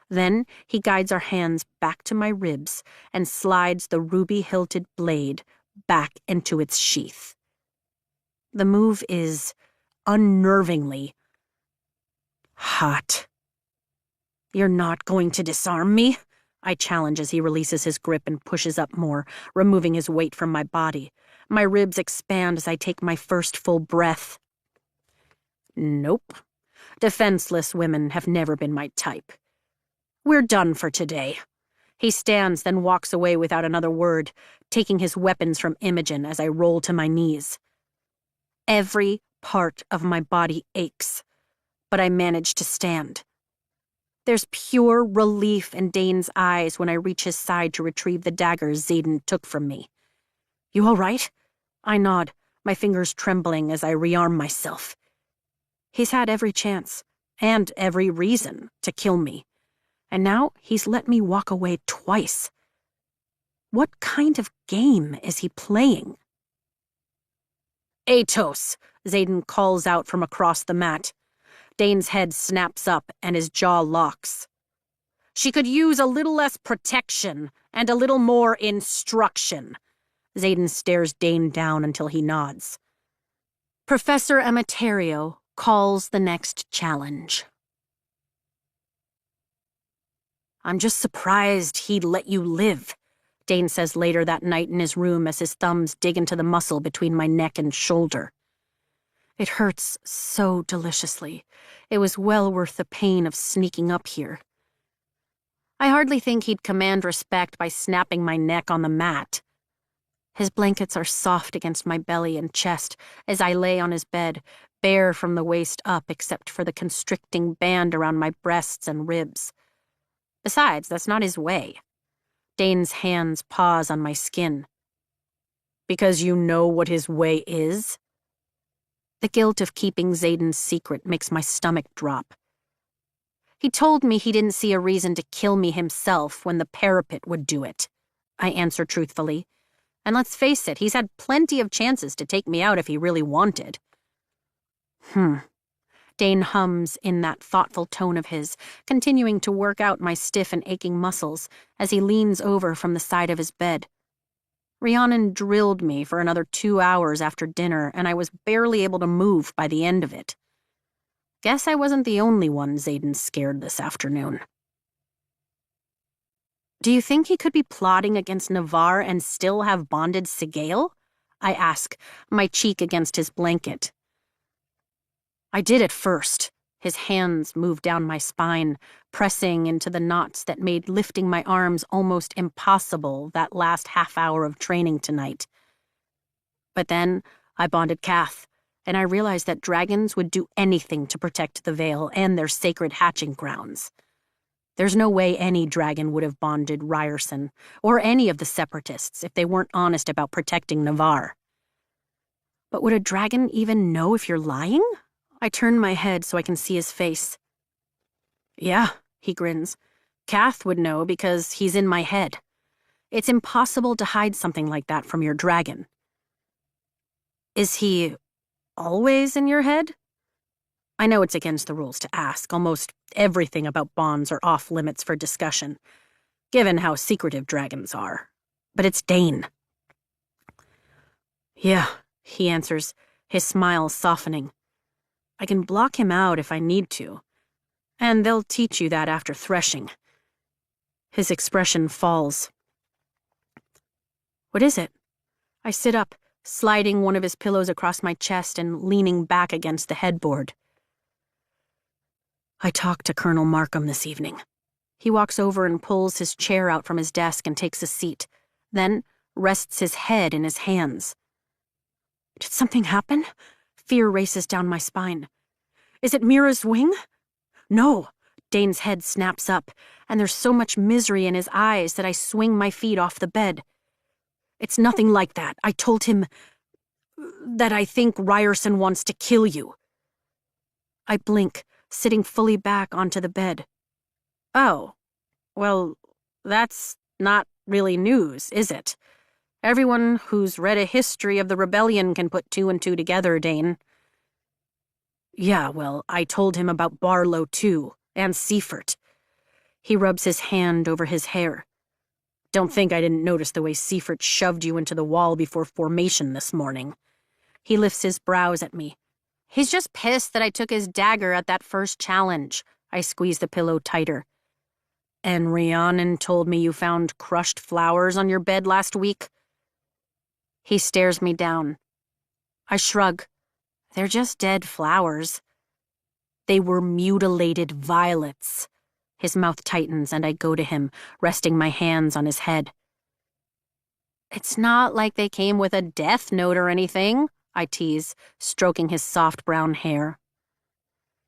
Then he guides our hands back to my ribs and slides the ruby-hilted blade back into its sheath. The move is unnervingly hot. You're not going to disarm me? I challenge as he releases his grip and pushes up more, removing his weight from my body. My ribs expand as I take my first full breath. Nope. Defenseless women have never been my type. We're done for today. He stands, then walks away without another word, taking his weapons from Imogen as I roll to my knees. Every part of my body aches, but I manage to stand. There's pure relief in Dane's eyes when I reach his side to retrieve the dagger Xaden took from me. You all right? I nod, my fingers trembling as I rearm myself. He's had every chance, and every reason, to kill me. And now he's let me walk away twice. What kind of game is he playing? Atos, Xaden calls out from across the mat. Dane's head snaps up and his jaw locks. She could use a little less protection and a little more instruction. Xaden stares Dane down until he nods. Professor Emeterio calls the next challenge. I'm just surprised he'd let you live, Dane says later that night in his room as his thumbs dig into the muscle between my neck and shoulder. It hurts so deliciously. It was well worth the pain of sneaking up here. I hardly think he'd command respect by snapping my neck on the mat. His blankets are soft against my belly and chest as I lay on his bed, bare from the waist up except for the constricting band around my breasts and ribs. Besides, that's not his way. Dane's hands pause on my skin. Because you know what his way is? The guilt of keeping Xaden's secret makes my stomach drop. He told me he didn't see a reason to kill me himself when the parapet would do it, I answer truthfully. And let's face it, he's had plenty of chances to take me out if he really wanted. Dane hums in that thoughtful tone of his, continuing to work out my stiff and aching muscles as he leans over from the side of his bed. Rhiannon drilled me for another 2 hours after dinner, and I was barely able to move by the end of it. Guess I wasn't the only one Xaden scared this afternoon. Do you think he could be plotting against Navarre and still have bonded Sigale? I ask, my cheek against his blanket. I did at first. His hands moved down my spine, pressing into the knots that made lifting my arms almost impossible that last half hour of training tonight. But then I bonded Kath, and I realized that dragons would do anything to protect the Vale and their sacred hatching grounds. There's no way any dragon would have bonded Ryerson, or any of the Separatists, if they weren't honest about protecting Navarre. But would a dragon even know if you're lying? I turn my head so I can see his face. Yeah, he grins. Kath would know because he's in my head. It's impossible to hide something like that from your dragon. Is he always in your head? I know it's against the rules to ask. Almost everything about bonds are off limits for discussion, given how secretive dragons are. But it's Dane. Yeah, he answers, his smile softening. I can block him out if I need to, and they'll teach you that after threshing. His expression falls. What is it? I sit up, sliding one of his pillows across my chest and leaning back against the headboard. I talked to Colonel Markham this evening. He walks over and pulls his chair out from his desk and takes a seat, then rests his head in his hands. Did something happen? Fear races down my spine. Is it Mira's wing? No. Dane's head snaps up, and there's so much misery in his eyes that I swing my feet off the bed. It's nothing like that. I told him that I think Ryerson wants to kill you. I blink, sitting fully back onto the bed. Oh, well, that's not really news, is it? Everyone who's read a history of the rebellion can put two and two together, Dane. Yeah, well, I told him about Barlow, too, and Seifert. He rubs his hand over his hair. Don't think I didn't notice the way Seifert shoved you into the wall before formation this morning. He lifts his brows at me. He's just pissed that I took his dagger at that first challenge. I squeeze the pillow tighter. And Rhiannon told me you found crushed flowers on your bed last week. He stares me down. I shrug. They're just dead flowers. They were mutilated violets. His mouth tightens and I go to him, resting my hands on his head. It's not like they came with a death note or anything, I tease, stroking his soft brown hair.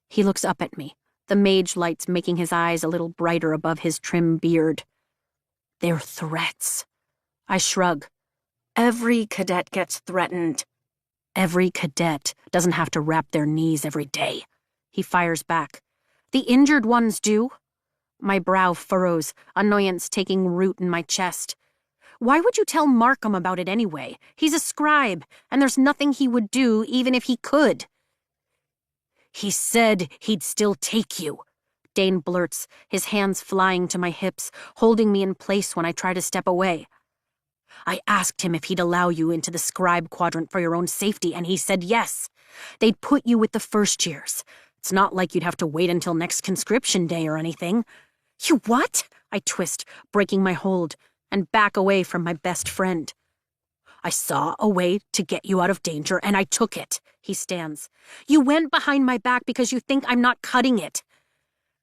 He looks up at me, the mage lights making his eyes a little brighter above his trim beard. They're threats. I shrug. Every cadet gets threatened. Every cadet doesn't have to wrap their knees every day. He fires back. The injured ones do. My brow furrows, annoyance taking root in my chest. Why would you tell Markham about it anyway? He's a scribe, and there's nothing he would do even if he could. He said he'd still take you, Dane blurts, his hands flying to my hips, holding me in place when I try to step away. I asked him if he'd allow you into the scribe quadrant for your own safety, and he said yes. They'd put you with the first years. It's not like you'd have to wait until next conscription day or anything. You what? I twist, breaking my hold, and back away from my best friend. I saw a way to get you out of danger, and I took it. He stands. You went behind my back because you think I'm not cutting it.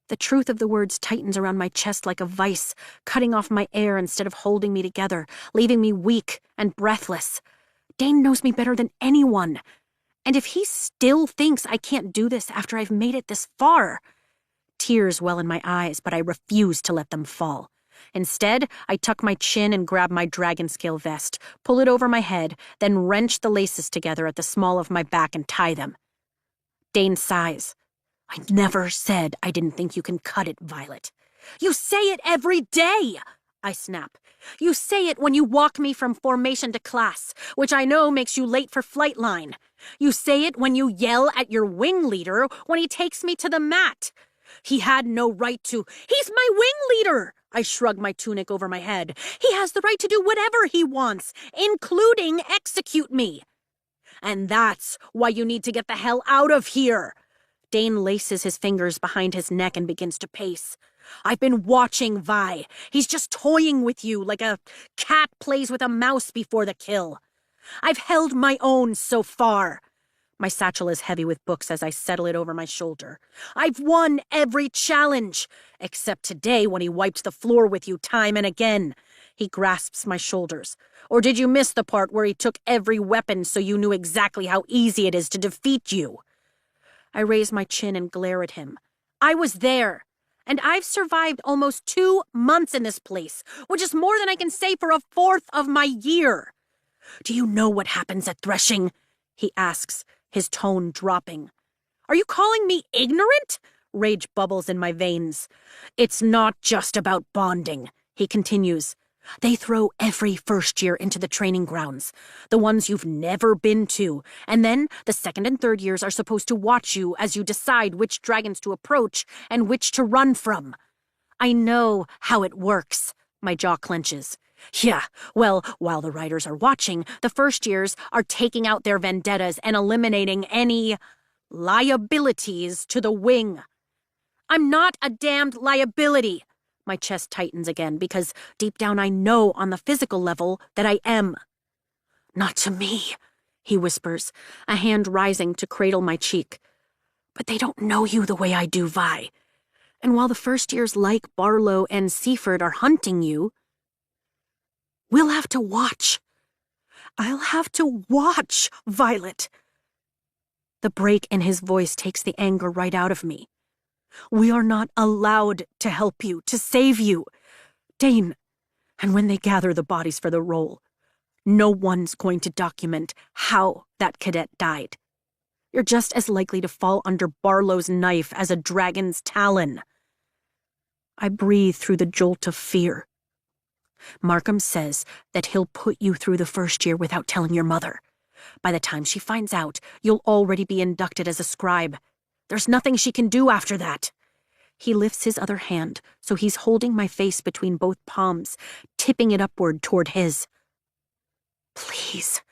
The truth of the words tightens around my chest like a vice, cutting off my air instead of holding me together, leaving me weak and breathless. Dane knows me better than anyone. And if he still thinks I can't do this after I've made it this far... Tears well in my eyes, but I refuse to let them fall. Instead, I tuck my chin and grab my dragon scale vest, pull it over my head, then wrench the laces together at the small of my back and tie them. Dane sighs. I never said I didn't think you can cut it, Violet. You say it every day, I snap. You say it when you walk me from formation to class, which I know makes you late for flight line. You say it when you yell at your wing leader when he takes me to the mat. He had no right to. He's my wing leader! I shrug my tunic over my head. He has the right to do whatever he wants, including execute me. And that's why you need to get the hell out of here. Dane laces his fingers behind his neck and begins to pace. I've been watching Vi. He's just toying with you like a cat plays with a mouse before the kill. I've held my own so far. My satchel is heavy with books as I settle it over my shoulder. I've won every challenge, except today when he wiped the floor with you time and again. He grasps my shoulders. Or did you miss the part where he took every weapon so you knew exactly how easy it is to defeat you? I raise my chin and glare at him. I was there, and I've survived almost 2 months in this place, which is more than I can say for a fourth of my year. Do you know what happens at threshing? He asks, his tone dropping. Are you calling me ignorant? Rage bubbles in my veins. It's not just about bonding, he continues. They throw every first year into the training grounds, the ones you've never been to, and then the second and third years are supposed to watch you as you decide which dragons to approach and which to run from. I know how it works, my jaw clenches. Yeah, well, while the riders are watching, the first years are taking out their vendettas and eliminating any liabilities to the wing. I'm not a damned liability. My chest tightens again because deep down I know on the physical level that I am. Not to me, he whispers, a hand rising to cradle my cheek. But they don't know you the way I do, Vi. And while the first years like Barlow and Seaford are hunting you, we'll have to watch. I'll have to watch, Violet. The break in his voice takes the anger right out of me. We are not allowed to help you, to save you. Dane, and when they gather the bodies for the roll, no one's going to document how that cadet died. You're just as likely to fall under Barlow's knife as a dragon's talon. I breathe through the jolt of fear. Markham says that he'll put you through the first year without telling your mother. By the time she finds out, you'll already be inducted as a scribe. There's nothing she can do after that. He lifts his other hand, so he's holding my face between both palms, tipping it upward toward his. Please,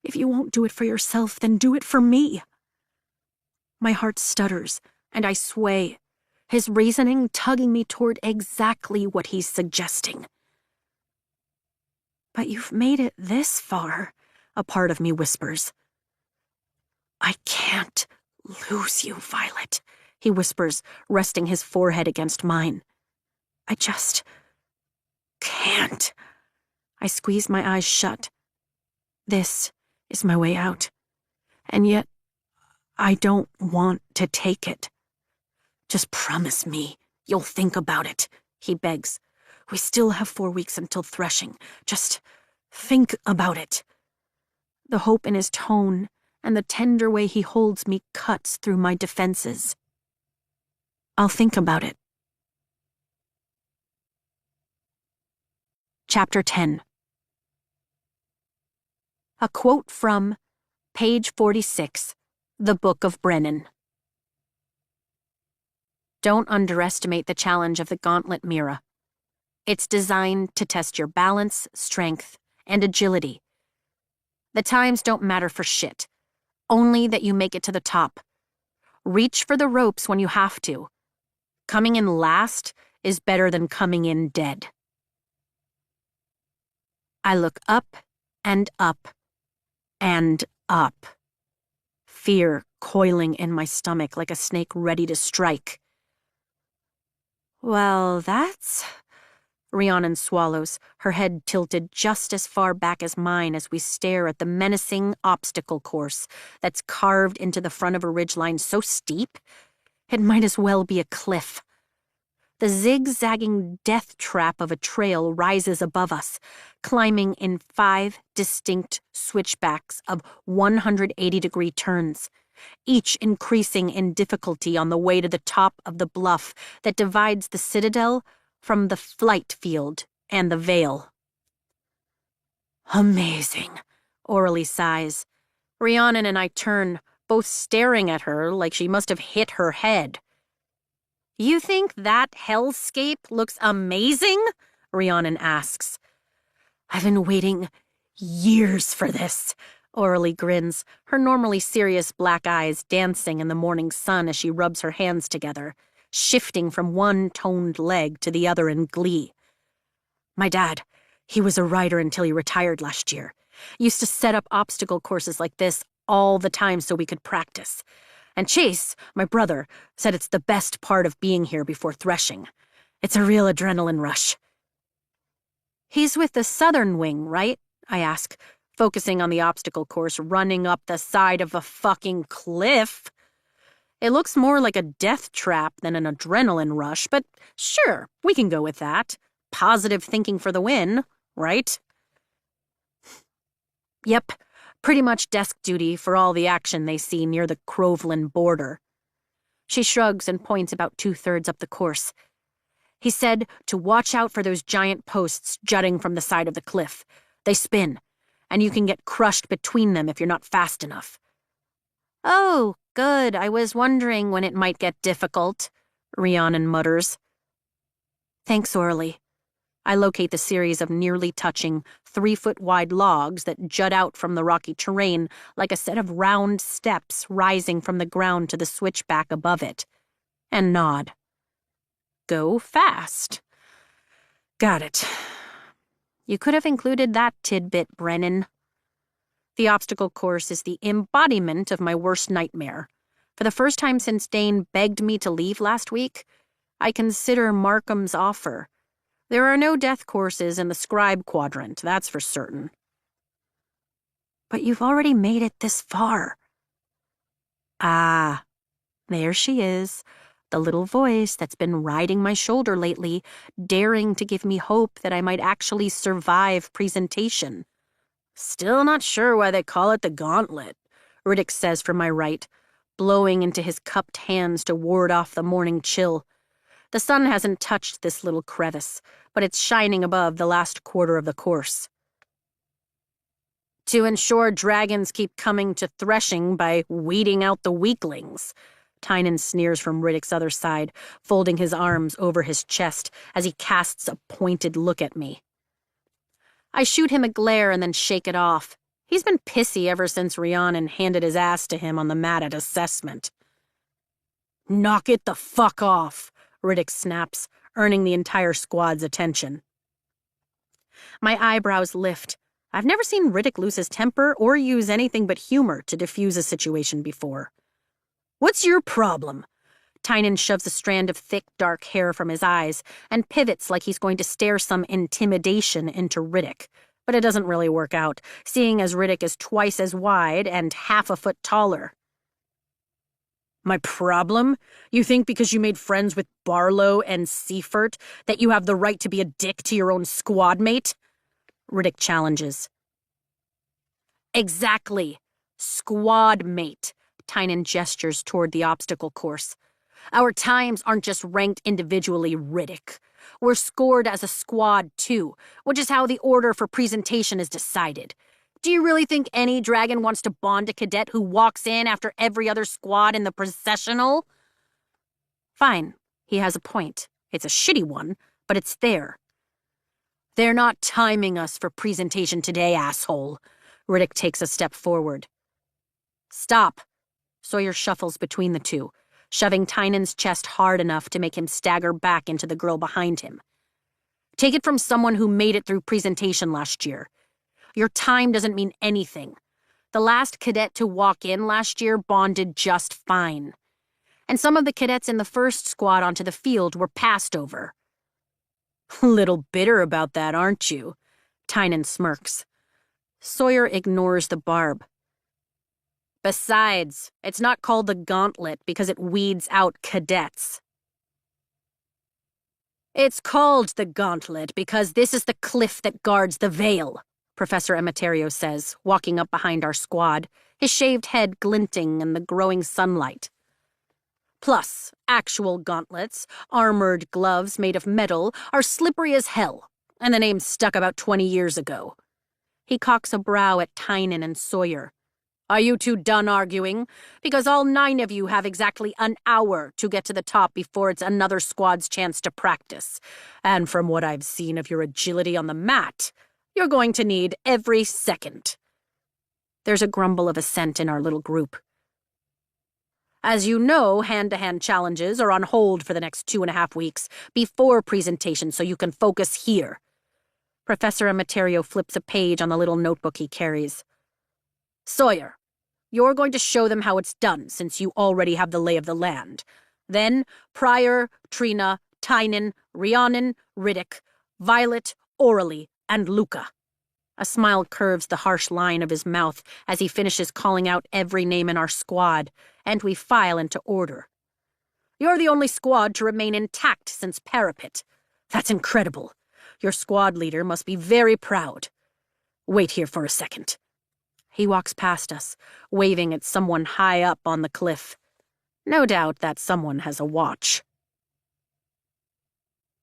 if you won't do it for yourself, then do it for me. My heart stutters, and I sway, his reasoning tugging me toward exactly what he's suggesting. But you've made it this far, a part of me whispers. I can't lose you, Violet, he whispers, resting his forehead against mine. I just can't. I squeeze my eyes shut. This is my way out. And yet, I don't want to take it. Just promise me you'll think about it, he begs. We still have 4 weeks until threshing. Just think about it. The hope in his tone and the tender way he holds me cuts through my defenses. I'll think about it. Chapter 10. A quote from page 46, The Book of Brennan. Don't underestimate the challenge of the Gauntlet Mira. It's designed to test your balance, strength, and agility. The times don't matter for shit. Only that you make it to the top. Reach for the ropes when you have to. Coming in last is better than coming in dead. I look up and up and up. Fear coiling in my stomach like a snake ready to strike. Well, that's... Rhiannon swallows, her head tilted just as far back as mine as we stare at the menacing obstacle course that's carved into the front of a ridgeline so steep, it might as well be a cliff. The zigzagging death trap of a trail rises above us, climbing in 5 distinct switchbacks of 180-degree turns, each increasing in difficulty on the way to the top of the bluff that divides the citadel from the flight field and the Vale. Amazing, Orally sighs. Rhiannon and I turn, both staring at her like she must have hit her head. You think that hellscape looks amazing? Rhiannon asks. I've been waiting years for this, Orally grins, her normally serious black eyes dancing in the morning sun as she rubs her hands together, shifting from one toned leg to the other in glee. My dad, he was a rider until he retired last year. Used to set up obstacle courses like this all the time so we could practice. And Chase, my brother, said it's the best part of being here before threshing. It's a real adrenaline rush. He's with the Southern Wing, right? I ask, focusing on the obstacle course running up the side of a fucking cliff. It looks more like a death trap than an adrenaline rush, but sure, we can go with that. Positive thinking for the win, right? Yep, pretty much desk duty for all the action they see near the Croveland border. She shrugs and points about 2/3 up the course. He said to watch out for those giant posts jutting from the side of the cliff. They spin, and you can get crushed between them if you're not fast enough. Oh, good. I was wondering when it might get difficult, Rhiannon mutters. Thanks, Orly. I locate the series of nearly touching, 3-foot-wide logs that jut out from the rocky terrain like a set of round steps rising from the ground to the switchback above it, and nod. Go fast. Got it. You could have included that tidbit, Brennan. The obstacle course is the embodiment of my worst nightmare. For the first time since Dane begged me to leave last week, I consider Markham's offer. There are no death courses in the scribe quadrant, that's for certain. But you've already made it this far. Ah, there she is, the little voice that's been riding my shoulder lately, daring to give me hope that I might actually survive presentation. Still not sure why they call it the gauntlet, Riddick says from my right, blowing into his cupped hands to ward off the morning chill. The sun hasn't touched this little crevice, but it's shining above the last quarter of the course. To ensure dragons keep coming to threshing by weeding out the weaklings, Tynan sneers from Riddick's other side, folding his arms over his chest as he casts a pointed look at me. I shoot him a glare and then shake it off. He's been pissy ever since Rhiannon handed his ass to him on the mat at assessment. Knock it the fuck off, Riddick snaps, earning the entire squad's attention. My eyebrows lift. I've never seen Riddick lose his temper or use anything but humor to diffuse a situation before. What's your problem? Tynan shoves a strand of thick, dark hair from his eyes and pivots like he's going to stare some intimidation into Riddick. But it doesn't really work out, seeing as Riddick is twice as wide and half a foot taller. My problem? You think because you made friends with Barlow and Seifert that you have the right to be a dick to your own squad mate? Riddick challenges. Exactly. Squad mate. Tynan gestures toward the obstacle course. Our times aren't just ranked individually, Riddick. We're scored as a squad, too, which is how the order for presentation is decided. Do you really think any dragon wants to bond a cadet who walks in after every other squad in the processional? Fine, he has a point. It's a shitty one, but it's there. They're not timing us for presentation today, asshole. Riddick takes a step forward. Stop. Sawyer shuffles between the two, shoving Tynan's chest hard enough to make him stagger back into the girl behind him. Take it from someone who made it through presentation last year. Your time doesn't mean anything. The last cadet to walk in last year bonded just fine. And some of the cadets in the first squad onto the field were passed over. Little bitter about that, aren't you? Tynan smirks. Sawyer ignores the barb. Besides, it's not called the gauntlet because it weeds out cadets. It's called the gauntlet because this is the cliff that guards the Vale, Professor Emeterio says, walking up behind our squad, his shaved head glinting in the growing sunlight. Plus, actual gauntlets, armored gloves made of metal, are slippery as hell, and the name stuck about 20 years ago. He cocks a brow at Tynan and Sawyer. Are you two done arguing? Because all 9 of you have exactly an hour to get to the top before it's another squad's chance to practice. And from what I've seen of your agility on the mat, you're going to need every second. There's a grumble of assent in our little group. As you know, hand-to-hand challenges are on hold for the next 2.5 weeks before presentation so you can focus here. Professor Emeterio flips a page on the little notebook he carries. Sawyer, you're going to show them how it's done since you already have the lay of the land. Then, Pryor, Trina, Tynan, Rhiannon, Riddick, Violet, Orally, and Luca. A smile curves the harsh line of his mouth as he finishes calling out every name in our squad, and we file into order. You're the only squad to remain intact since Parapet. That's incredible. Your squad leader must be very proud. Wait here for a second. He walks past us, waving at someone high up on the cliff. No doubt that someone has a watch.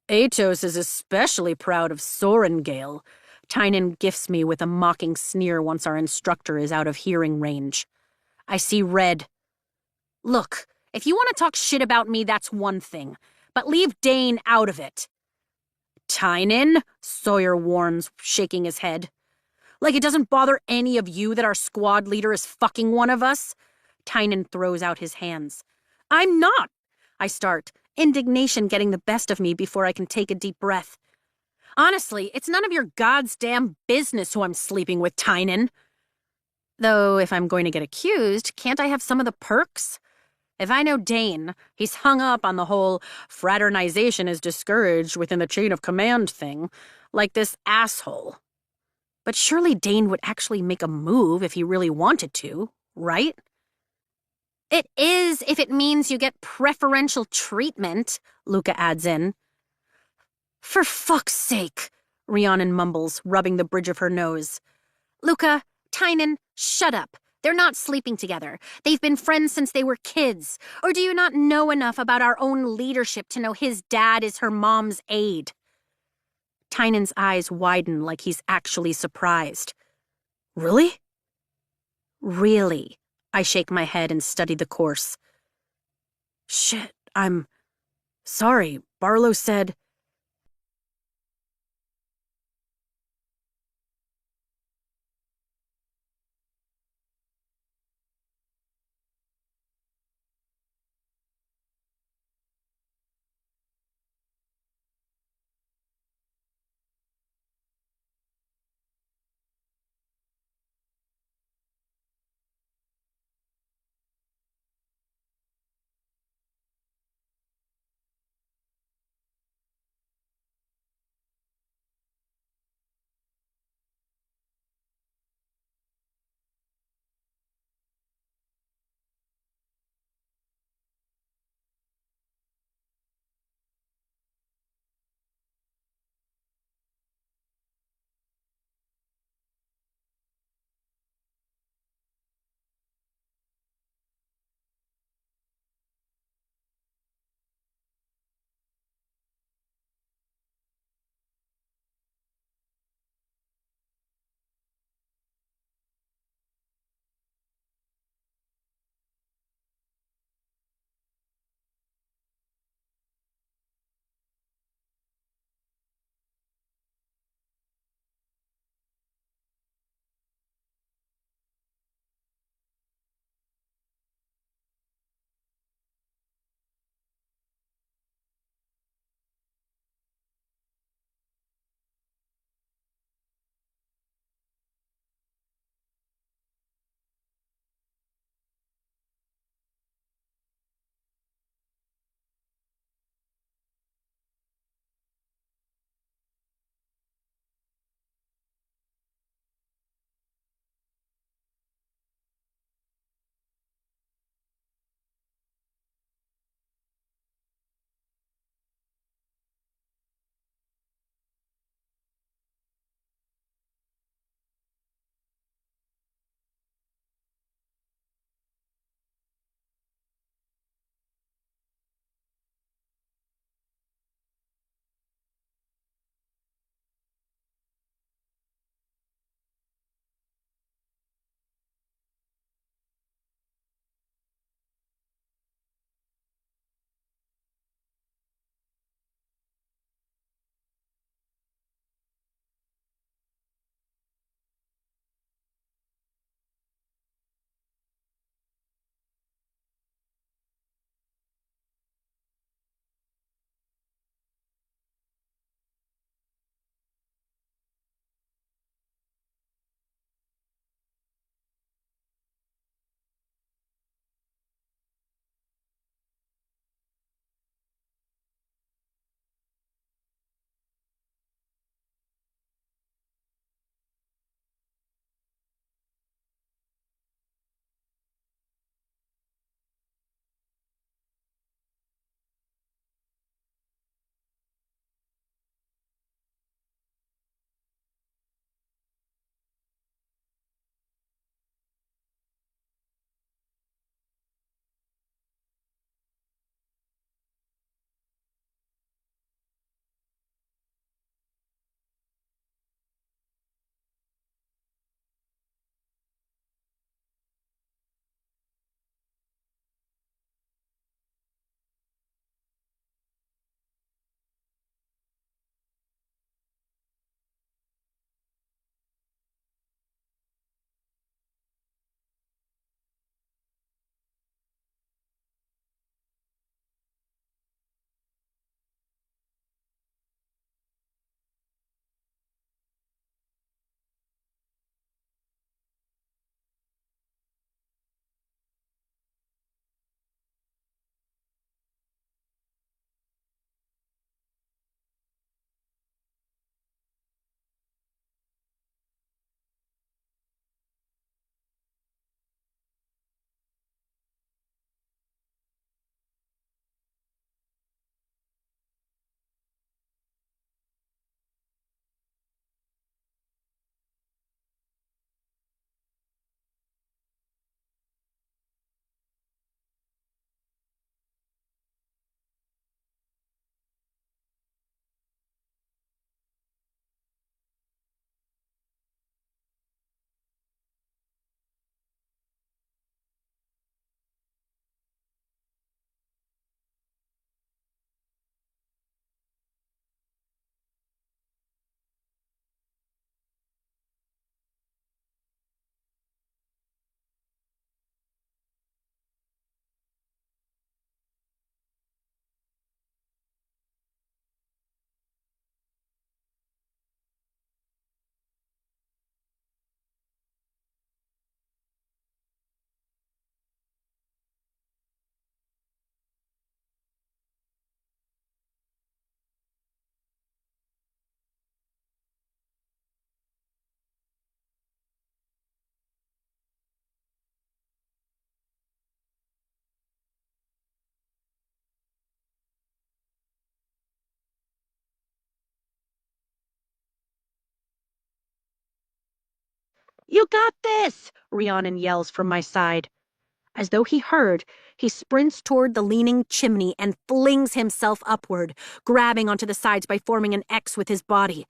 Atos is especially proud of Sorengale. Tynan gifts me with a mocking sneer once our instructor is out of hearing range. I see red. Look, if you want to talk shit about me, that's one thing, but leave Dane out of it. Tynan? Sawyer warns, shaking his head. Like it doesn't bother any of you that our squad leader is fucking one of us? Tynan throws out his hands. I'm not! I start, indignation getting the best of me before I can take a deep breath. Honestly, it's none of your goddamn business who I'm sleeping with, Tynan. Though, if I'm going to get accused, can't I have some of the perks? If I know Dane, he's hung up on the whole fraternization is discouraged within the chain of command thing, like this asshole. But surely Dane would actually make a move if he really wanted to, right? It is if it means you get preferential treatment, Luca adds in. For fuck's sake, Rhiannon mumbles, rubbing the bridge of her nose. Luca, Tynan, shut up. They're not sleeping together. They've been friends since they were kids. Or do you not know enough about our own leadership to know his dad is her mom's aide? Tynan's eyes widen like he's actually surprised. Really? Really. I shake my head and study the course. Shit, I'm sorry. Barlow said... You got this! Rhiannon yells from my side. As though he heard, he sprints toward the leaning chimney and flings himself upward, grabbing onto the sides by forming an X with his body.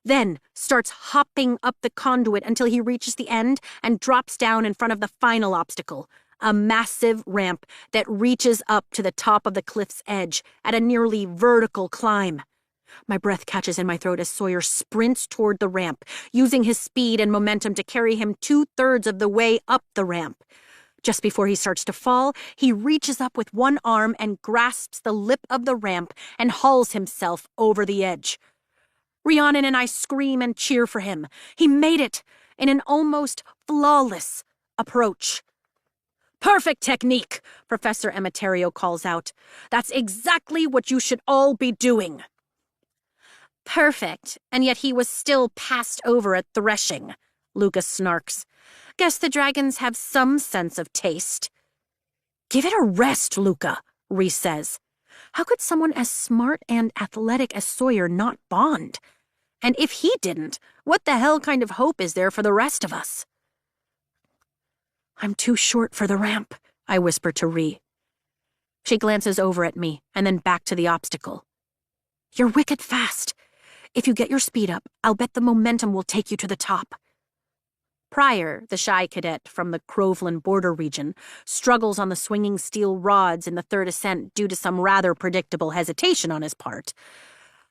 Then starts hopping up the conduit until he reaches the end and drops down in front of the final obstacle, a massive ramp that reaches up to the top of the cliff's edge at a nearly vertical climb. My breath catches in my throat as Sawyer sprints toward the ramp, using his speed and momentum to carry him 2/3 of the way up the ramp. Just before he starts to fall, he reaches up with one arm and grasps the lip of the ramp and hauls himself over the edge. Rhiannon and I scream and cheer for him. He made it in an almost flawless approach. Perfect technique, Professor Emeterio calls out. That's exactly what you should all be doing. Perfect, and yet he was still passed over at threshing, Lucas snarks. Guess the dragons have some sense of taste. Give it a rest, Luca, Rhys says. How could someone as smart and athletic as Sawyer not bond? And if he didn't, what the hell kind of hope is there for the rest of us? I'm too short for the ramp, I whisper to Rhys. She glances over at me and then back to the obstacle. You're wicked fast. If you get your speed up, I'll bet the momentum will take you to the top. Pryor, the shy cadet from the Croveland border region, struggles on the swinging steel rods in the third ascent due to some rather predictable hesitation on his part.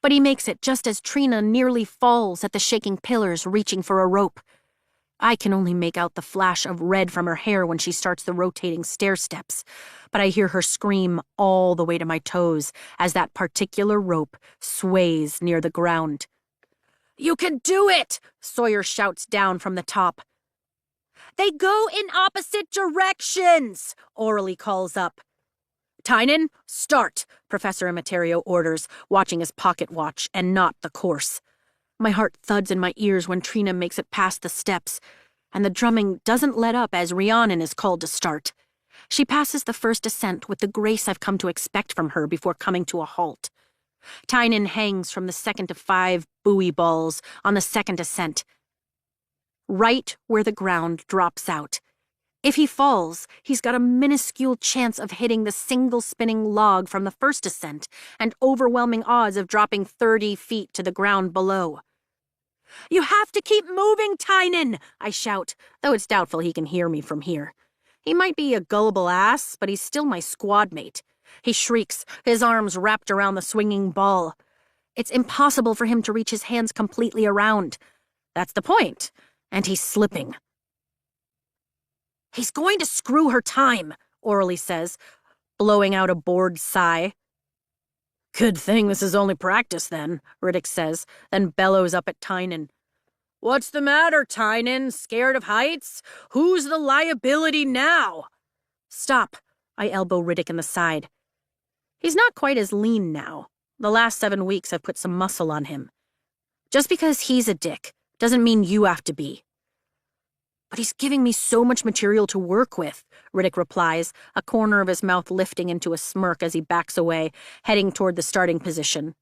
But he makes it just as Trina nearly falls at the shaking pillars, reaching for a rope. I can only make out the flash of red from her hair when she starts the rotating stair steps, but I hear her scream all the way to my toes as that particular rope sways near the ground. You can do it! Sawyer shouts down from the top. They go in opposite directions, Orally calls up. Tynan, start, Professor Emeterio orders, watching his pocket watch and not the course. My heart thuds in my ears when Trina makes it past the steps, and the drumming doesn't let up as Rhiannon is called to start. She passes the first ascent with the grace I've come to expect from her before coming to a halt. Tynan hangs from the 2nd of 5 buoy balls on the second ascent, right where the ground drops out. If he falls, he's got a minuscule chance of hitting the single spinning log from the first ascent and overwhelming odds of dropping 30 feet to the ground below. You have to keep moving, Tynan, I shout, though it's doubtful he can hear me from here. He might be a gullible ass, but he's still my squad mate. He shrieks, his arms wrapped around the swinging ball. It's impossible for him to reach his hands completely around. That's the point, and he's slipping. He's going to screw her time, Orally says, blowing out a bored sigh. Good thing this is only practice, then, Riddick says, then bellows up at Tynan. What's the matter, Tynan? Scared of heights? Who's the liability now? Stop, I elbow Riddick in the side. He's not quite as lean now. The last 7 weeks have put some muscle on him. Just because he's a dick doesn't mean you have to be. But he's giving me so much material to work with, Riddick replies, a corner of his mouth lifting into a smirk as he backs away, heading toward the starting position.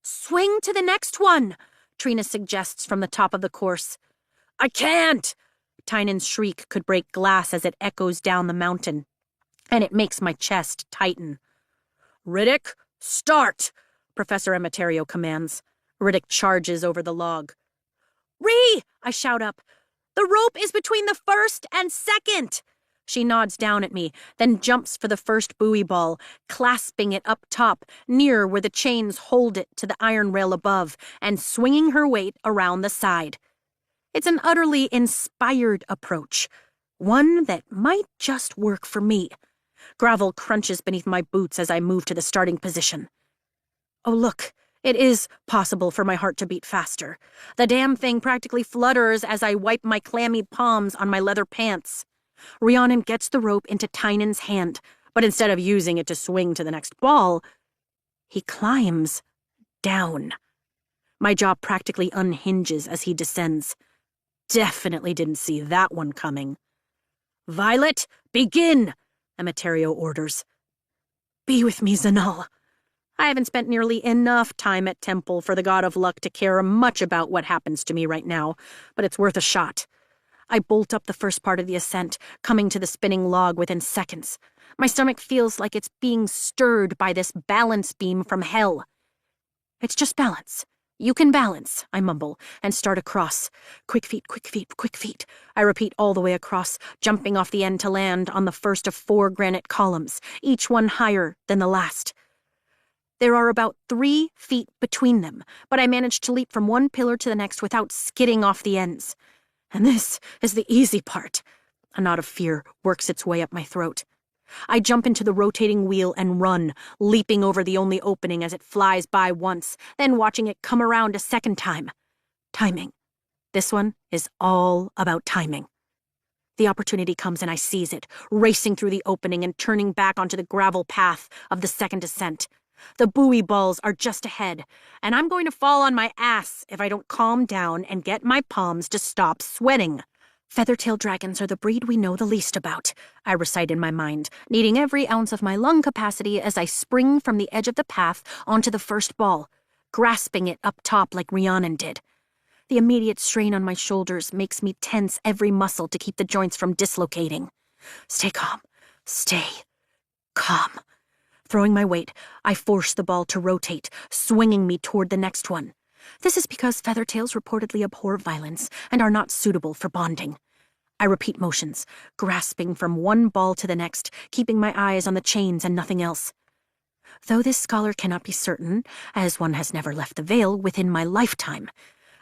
Swing to the next one, Trina suggests from the top of the course. I can't! Tynan's shriek could break glass as it echoes down the mountain, and it makes my chest tighten. Riddick, start! Professor Emeterio commands. Riddick charges over the log. Rhys! I shout up. The rope is between the first and second. She nods down at me, then jumps for the first buoy ball, clasping it up top, near where the chains hold it to the iron rail above, and swinging her weight around the side. It's an utterly inspired approach, one that might just work for me. Gravel crunches beneath my boots as I move to the starting position. Oh, look. It is possible for my heart to beat faster. The damn thing practically flutters as I wipe my clammy palms on my leather pants. Rhiannon gets the rope into Tynan's hand, but instead of using it to swing to the next ball, he climbs down. My jaw practically unhinges as he descends. Definitely didn't see that one coming. Violet, begin, Emeterio orders. Be with me, Zanal. I haven't spent nearly enough time at Temple for the God of Luck to care much about what happens to me right now, but it's worth a shot. I bolt up the first part of the ascent, coming to the spinning log within seconds. My stomach feels like it's being stirred by this balance beam from hell. It's just balance. You can balance, I mumble, and start across. Quick feet, quick feet, quick feet. I repeat all the way across, jumping off the end to land on the first of 4 granite columns, each one higher than the last. There are about 3 feet between them, but I manage to leap from one pillar to the next without skidding off the ends. And this is the easy part. A knot of fear works its way up my throat. I jump into the rotating wheel and run, leaping over the only opening as it flies by once, then watching it come around a second time. Timing. This one is all about timing. The opportunity comes and I seize it, racing through the opening and turning back onto the gravel path of the second ascent. The buoy balls are just ahead, and I'm going to fall on my ass if I don't calm down and get my palms to stop sweating. Feathertail dragons are the breed we know the least about, I recite in my mind, needing every ounce of my lung capacity as I spring from the edge of the path onto the first ball, grasping it up top like Rhiannon did. The immediate strain on my shoulders makes me tense every muscle to keep the joints from dislocating. Stay calm. Stay calm. Throwing my weight, I force the ball to rotate, swinging me toward the next one. This is because feathertails reportedly abhor violence and are not suitable for bonding. I repeat motions, grasping from one ball to the next, keeping my eyes on the chains and nothing else. Though this scholar cannot be certain, as one has never left the Vale within my lifetime,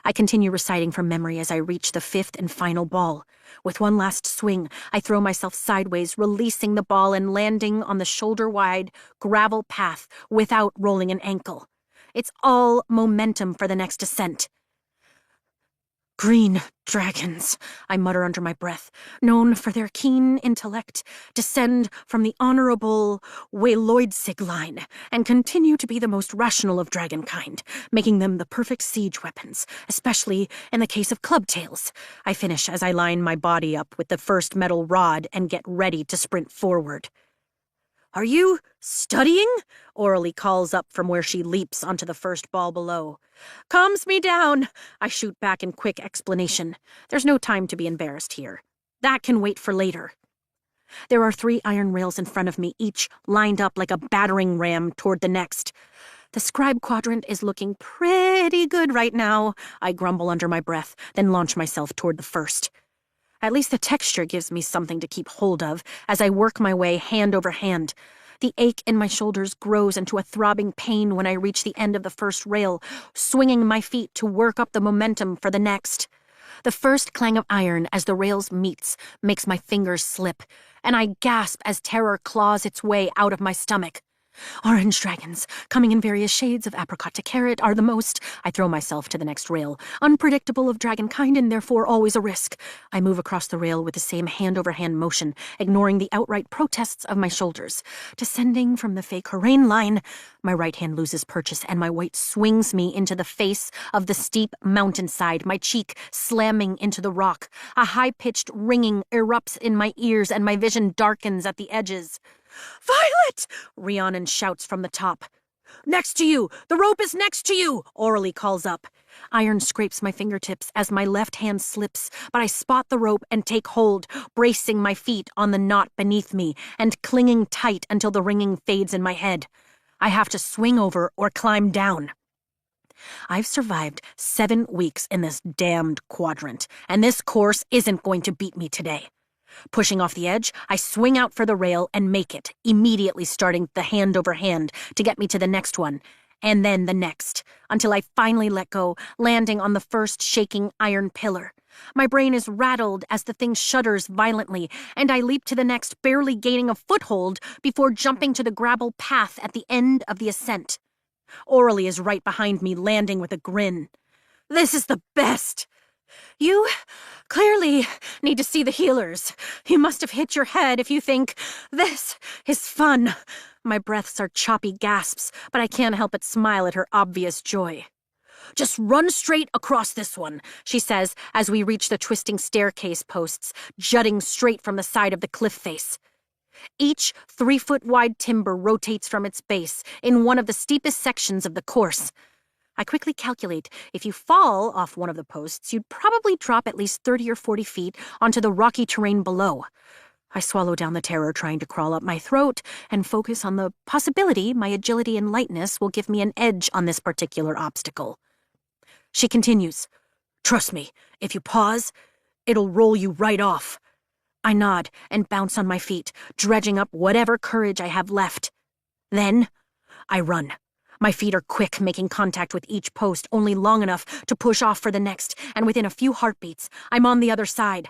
I continue reciting from memory as I reach the 5th and final ball. With one last swing, I throw myself sideways, releasing the ball and landing on the shoulder-wide gravel path without rolling an ankle. It's all momentum for the next ascent. Green dragons, I mutter under my breath, known for their keen intellect, descend from the honorable Waloidsig line and continue to be the most rational of dragonkind, making them the perfect siege weapons, especially in the case of clubtails. I finish as I line my body up with the first metal rod and get ready to sprint forward. Are you studying? Orally calls up from where she leaps onto the first ball below. Calms me down, I shoot back in quick explanation. There's no time to be embarrassed here. That can wait for later. There are 3 iron rails in front of me, each lined up like a battering ram toward the next. The scribe quadrant is looking pretty good right now, I grumble under my breath, then launch myself toward the first. At least the texture gives me something to keep hold of as I work my way hand over hand. The ache in my shoulders grows into a throbbing pain when I reach the end of the first rail, swinging my feet to work up the momentum for the next. The first clang of iron as the rails meets makes my fingers slip, and I gasp as terror claws its way out of my stomach. Orange dragons, coming in various shades of apricot to carrot, are the most, I throw myself to the next rail, unpredictable of dragonkind and therefore always a risk. I move across the rail with the same hand-over-hand motion, ignoring the outright protests of my shoulders. Descending from the fake Horain line, my right hand loses purchase and my weight swings me into the face of the steep mountainside, my cheek slamming into the rock. A high-pitched ringing erupts in my ears and my vision darkens at the edges. Violet! Rhiannon shouts from the top. Next to you! The rope is next to you! Orally calls up. Iron scrapes my fingertips as my left hand slips, but I spot the rope and take hold, bracing my feet on the knot beneath me and clinging tight until the ringing fades in my head. I have to swing over or climb down. I've survived 7 weeks in this damned quadrant, and this course isn't going to beat me today. Pushing off the edge, I swing out for the rail and make it, immediately starting the hand over hand to get me to the next one, and then the next, until I finally let go, landing on the first shaking iron pillar. My brain is rattled as the thing shudders violently, and I leap to the next, barely gaining a foothold before jumping to the gravel path at the end of the ascent. Orally is right behind me, landing with a grin. This is the best! You clearly need to see the healers. You must have hit your head if you think this is fun. My breaths are choppy gasps, but I can't help but smile at her obvious joy. Just run straight across this one, she says as we reach the twisting staircase posts, jutting straight from the side of the cliff face. Each 3-foot-wide timber rotates from its base in one of the steepest sections of the course. I quickly calculate if you fall off one of the posts, you'd probably drop at least 30 or 40 feet onto the rocky terrain below. I swallow down the terror trying to crawl up my throat and focus on the possibility my agility and lightness will give me an edge on this particular obstacle. She continues, "Trust me, if you pause, it'll roll you right off." I nod and bounce on my feet, dredging up whatever courage I have left. Then, I run. My feet are quick, making contact with each post only long enough to push off for the next, and within a few heartbeats, I'm on the other side.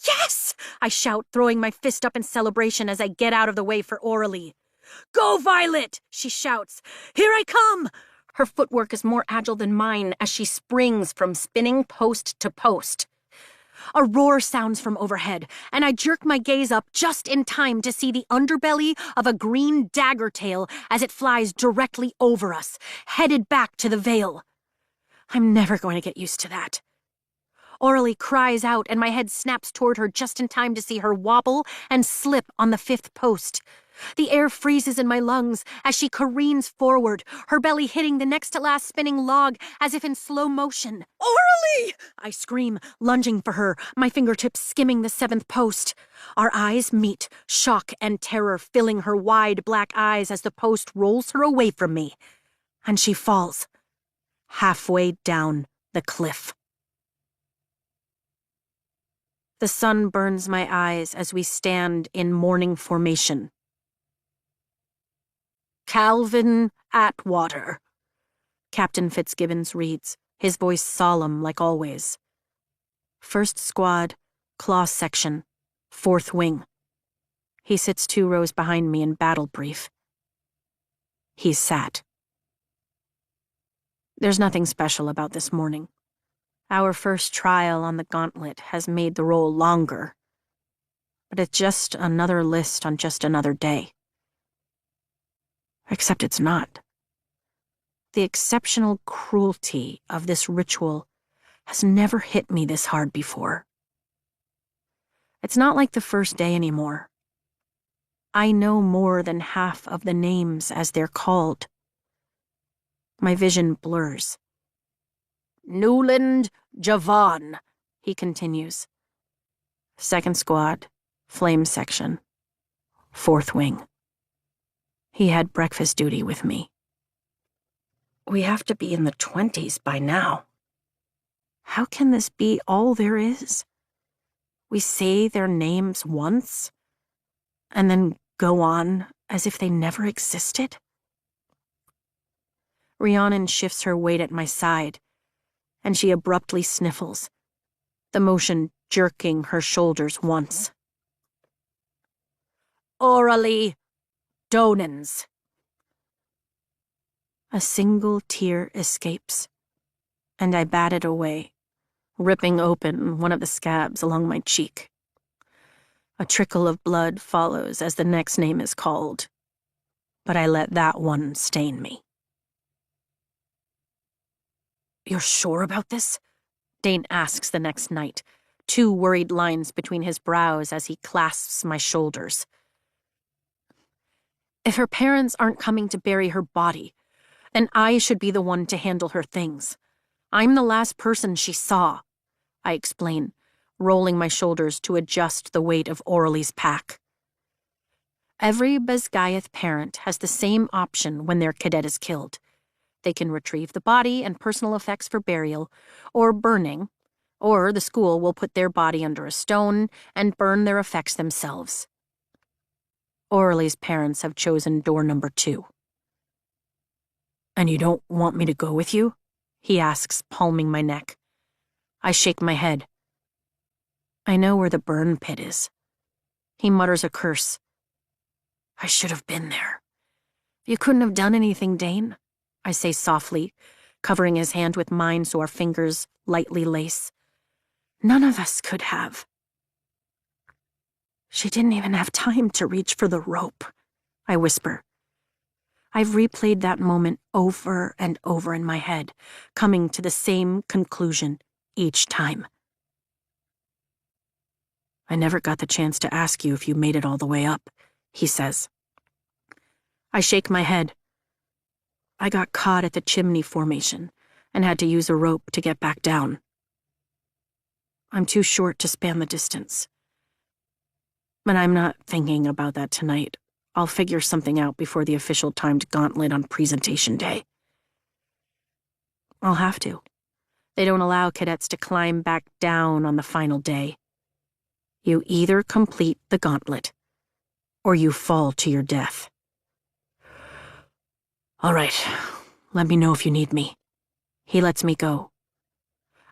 "Yes!" I shout, throwing my fist up in celebration as I get out of the way for Oralee. "Go, Violet!" she shouts. "Here I come!" Her footwork is more agile than mine as she springs from spinning post to post. A roar sounds from overhead, and I jerk my gaze up just in time to see the underbelly of a green dagger tail as it flies directly over us, headed back to the Vale. I'm never going to get used to that. Oralee cries out, and my head snaps toward her just in time to see her wobble and slip on the 5th post. The air freezes in my lungs as she careens forward, her belly hitting the next-to-last spinning log as if in slow motion. "Oralee!" I scream, lunging for her, my fingertips skimming the 7th post. Our eyes meet, shock and terror filling her wide black eyes as the post rolls her away from me. And she falls, halfway down the cliff. The sun burns my eyes as we stand in mourning formation. "Calvin Atwater," Captain Fitzgibbons reads, his voice solemn like always. "First Squad, Claw Section, 4th Wing." He sits 2 rows behind me in battle brief. He's sat. There's nothing special about this morning. Our first trial on the gauntlet has made the roll longer, but it's just another list on just another day. Except it's not. The exceptional cruelty of this ritual has never hit me this hard before. It's not like the first day anymore. I know more than half of the names as they're called. My vision blurs. "Newland Javon," he continues. "2nd Squad, Flame Section, 4th Wing." He had breakfast duty with me. We have to be in the 20s by now. How can this be all there is? We say their names once, and then go on as if they never existed? Rhiannon shifts her weight at my side, and she abruptly sniffles, the motion jerking her shoulders once. "Oralee Donans." A single tear escapes, and I bat it away, ripping open one of the scabs along my cheek. A trickle of blood follows as the next name is called, but I let that one stain me. "You're sure about this?" Dane asks the next night, 2 worried lines between his brows as he clasps my shoulders. If her parents aren't coming to bury her body, then I should be the one to handle her things. I'm the last person she saw, I explain, rolling my shoulders to adjust the weight of Oralee's pack. Every Basgiath parent has the same option when their cadet is killed. They can retrieve the body and personal effects for burial, or burning, or the school will put their body under a stone and burn their effects themselves. Oralee's parents have chosen door number 2. "And you don't want me to go with you?" he asks, palming my neck. I shake my head. "I know where the burn pit is." He mutters a curse. "I should have been there." "You couldn't have done anything, Dane," I say softly, covering his hand with mine so our fingers lightly lace. "None of us could have." "She didn't even have time to reach for the rope," I whisper. I've replayed that moment over and over in my head, coming to the same conclusion each time. "I never got the chance to ask you if you made it all the way up," he says. I shake my head. I got caught at the chimney formation and had to use a rope to get back down. I'm too short to span the distance. But I'm not thinking about that tonight. I'll figure something out before the official timed gauntlet on presentation day. I'll have to. They don't allow cadets to climb back down on the final day. You either complete the gauntlet, or you fall to your death. All right, let me know if you need me. He lets me go.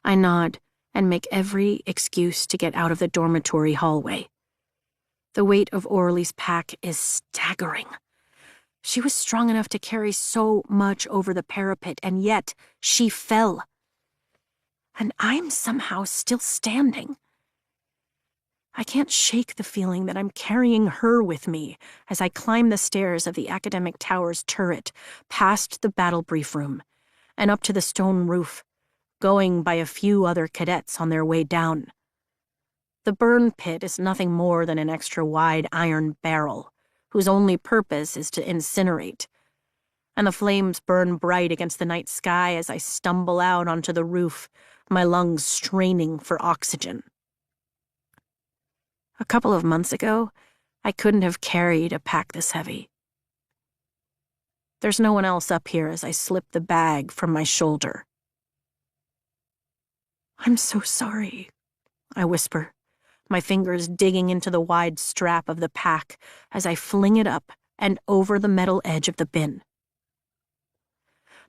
I nod and make every excuse to get out of the dormitory hallway. The weight of Orly's pack is staggering. She was strong enough to carry so much over the parapet, and yet she fell. And I'm somehow still standing. I can't shake the feeling that I'm carrying her with me as I climb the stairs of the academic tower's turret, past the battle brief room, and up to the stone roof, going by a few other cadets on their way down. The burn pit is nothing more than an extra-wide iron barrel, whose only purpose is to incinerate, and the flames burn bright against the night sky as I stumble out onto the roof, my lungs straining for oxygen. A couple of months ago, I couldn't have carried a pack this heavy. There's no one else up here as I slip the bag from my shoulder. I'm so sorry, I whisper, my fingers digging into the wide strap of the pack as I fling it up and over the metal edge of the bin.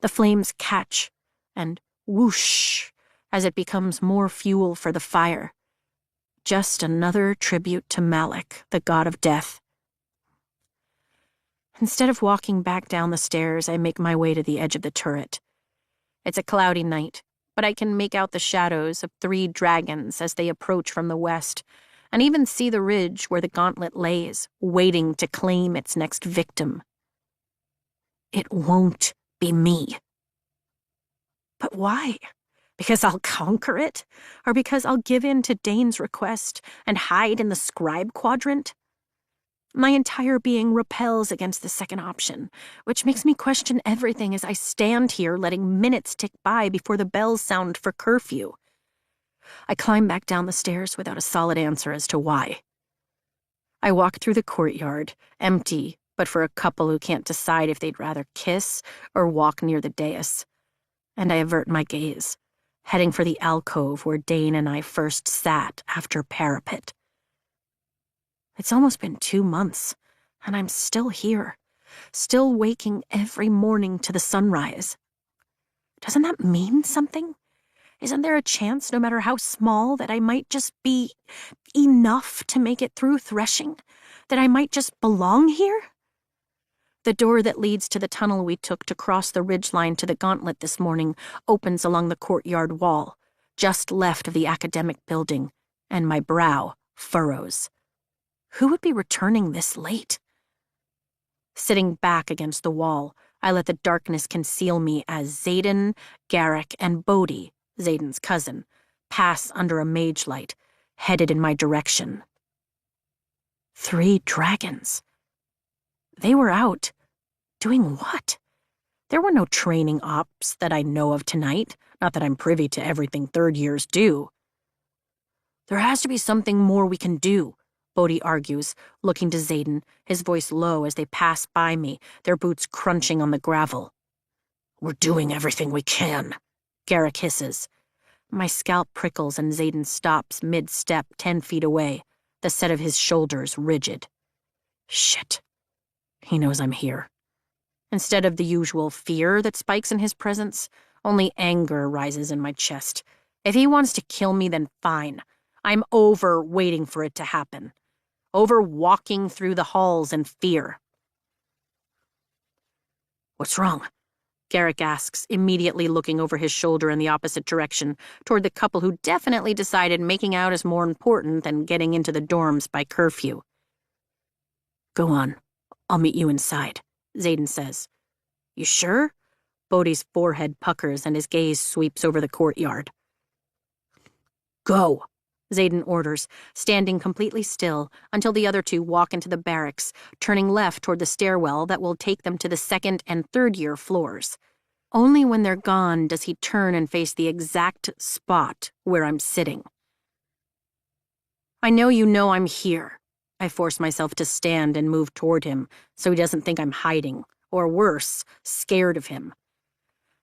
The flames catch and whoosh as it becomes more fuel for the fire. Just another tribute to Malik, the god of death. Instead of walking back down the stairs, I make my way to the edge of the turret. It's a cloudy night, but I can make out the shadows of 3 dragons as they approach from the west, and even see the ridge where the gauntlet lays, waiting to claim its next victim. It won't be me. But why? Because I'll conquer it? Or because I'll give in to Dane's request and hide in the scribe quadrant? My entire being repels against the second option, which makes me question everything as I stand here letting minutes tick by before the bells sound for curfew. I climb back down the stairs without a solid answer as to why. I walk through the courtyard, empty, but for a couple who can't decide if they'd rather kiss or walk near the dais. And I avert my gaze, heading for the alcove where Dane and I first sat after parapet. It's almost been 2 months, and I'm still here, still waking every morning to the sunrise. Doesn't that mean something? Isn't there a chance, no matter how small, that I might just be enough to make it through threshing? That I might just belong here? The door that leads to the tunnel we took to cross the ridgeline to the gauntlet this morning opens along the courtyard wall, just left of the academic building, and my brow furrows. Who would be returning this late? Sitting back against the wall, I let the darkness conceal me as Xaden, Garrick, and Bodhi, Xaden's cousin, pass under a mage light, headed in my direction. 3 dragons. They were out. Doing what? There were no training ops that I know of tonight, not that I'm privy to everything 3rd years do. There has to be something more we can do, Bodhi argues, looking to Xaden, his voice low as they pass by me, their boots crunching on the gravel. We're doing everything we can, Garrick hisses. My scalp prickles and Xaden stops mid-step 10 feet away, the set of his shoulders rigid. Shit. He knows I'm here. Instead of the usual fear that spikes in his presence, only anger rises in my chest. If he wants to kill me, then fine. I'm over waiting for it to happen. Over walking through the halls in fear. What's wrong? Garrick asks, immediately looking over his shoulder in the opposite direction, toward the couple who definitely decided making out is more important than getting into the dorms by curfew. Go on. I'll meet you inside, Xaden says. You sure? Bodhi's forehead puckers and his gaze sweeps over the courtyard. Go, Xaden orders, standing completely still until the other two walk into the barracks, turning left toward the stairwell that will take them to the second and third year floors. Only when they're gone does he turn and face the exact spot where I'm sitting. I know you know I'm here. I force myself to stand and move toward him so he doesn't think I'm hiding, or worse, scared of him.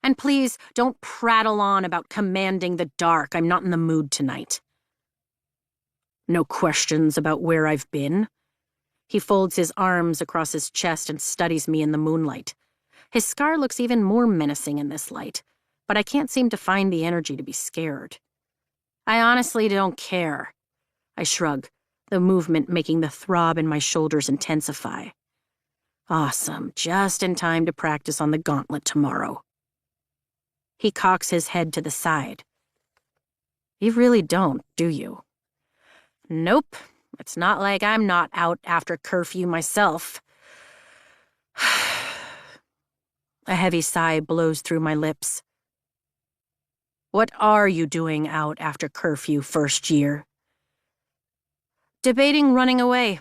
And please, don't prattle on about commanding the dark. I'm not in the mood tonight. No questions about where I've been? He folds his arms across his chest and studies me in the moonlight. His scar looks even more menacing in this light, but I can't seem to find the energy to be scared. I honestly don't care. I shrug, the movement making the throb in my shoulders intensify. Awesome, just in time to practice on the gauntlet tomorrow. He cocks his head to the side. You really don't, do you? Nope, it's not like I'm not out after curfew myself. A heavy sigh blows through my lips. What are you doing out after curfew first year? Debating running away,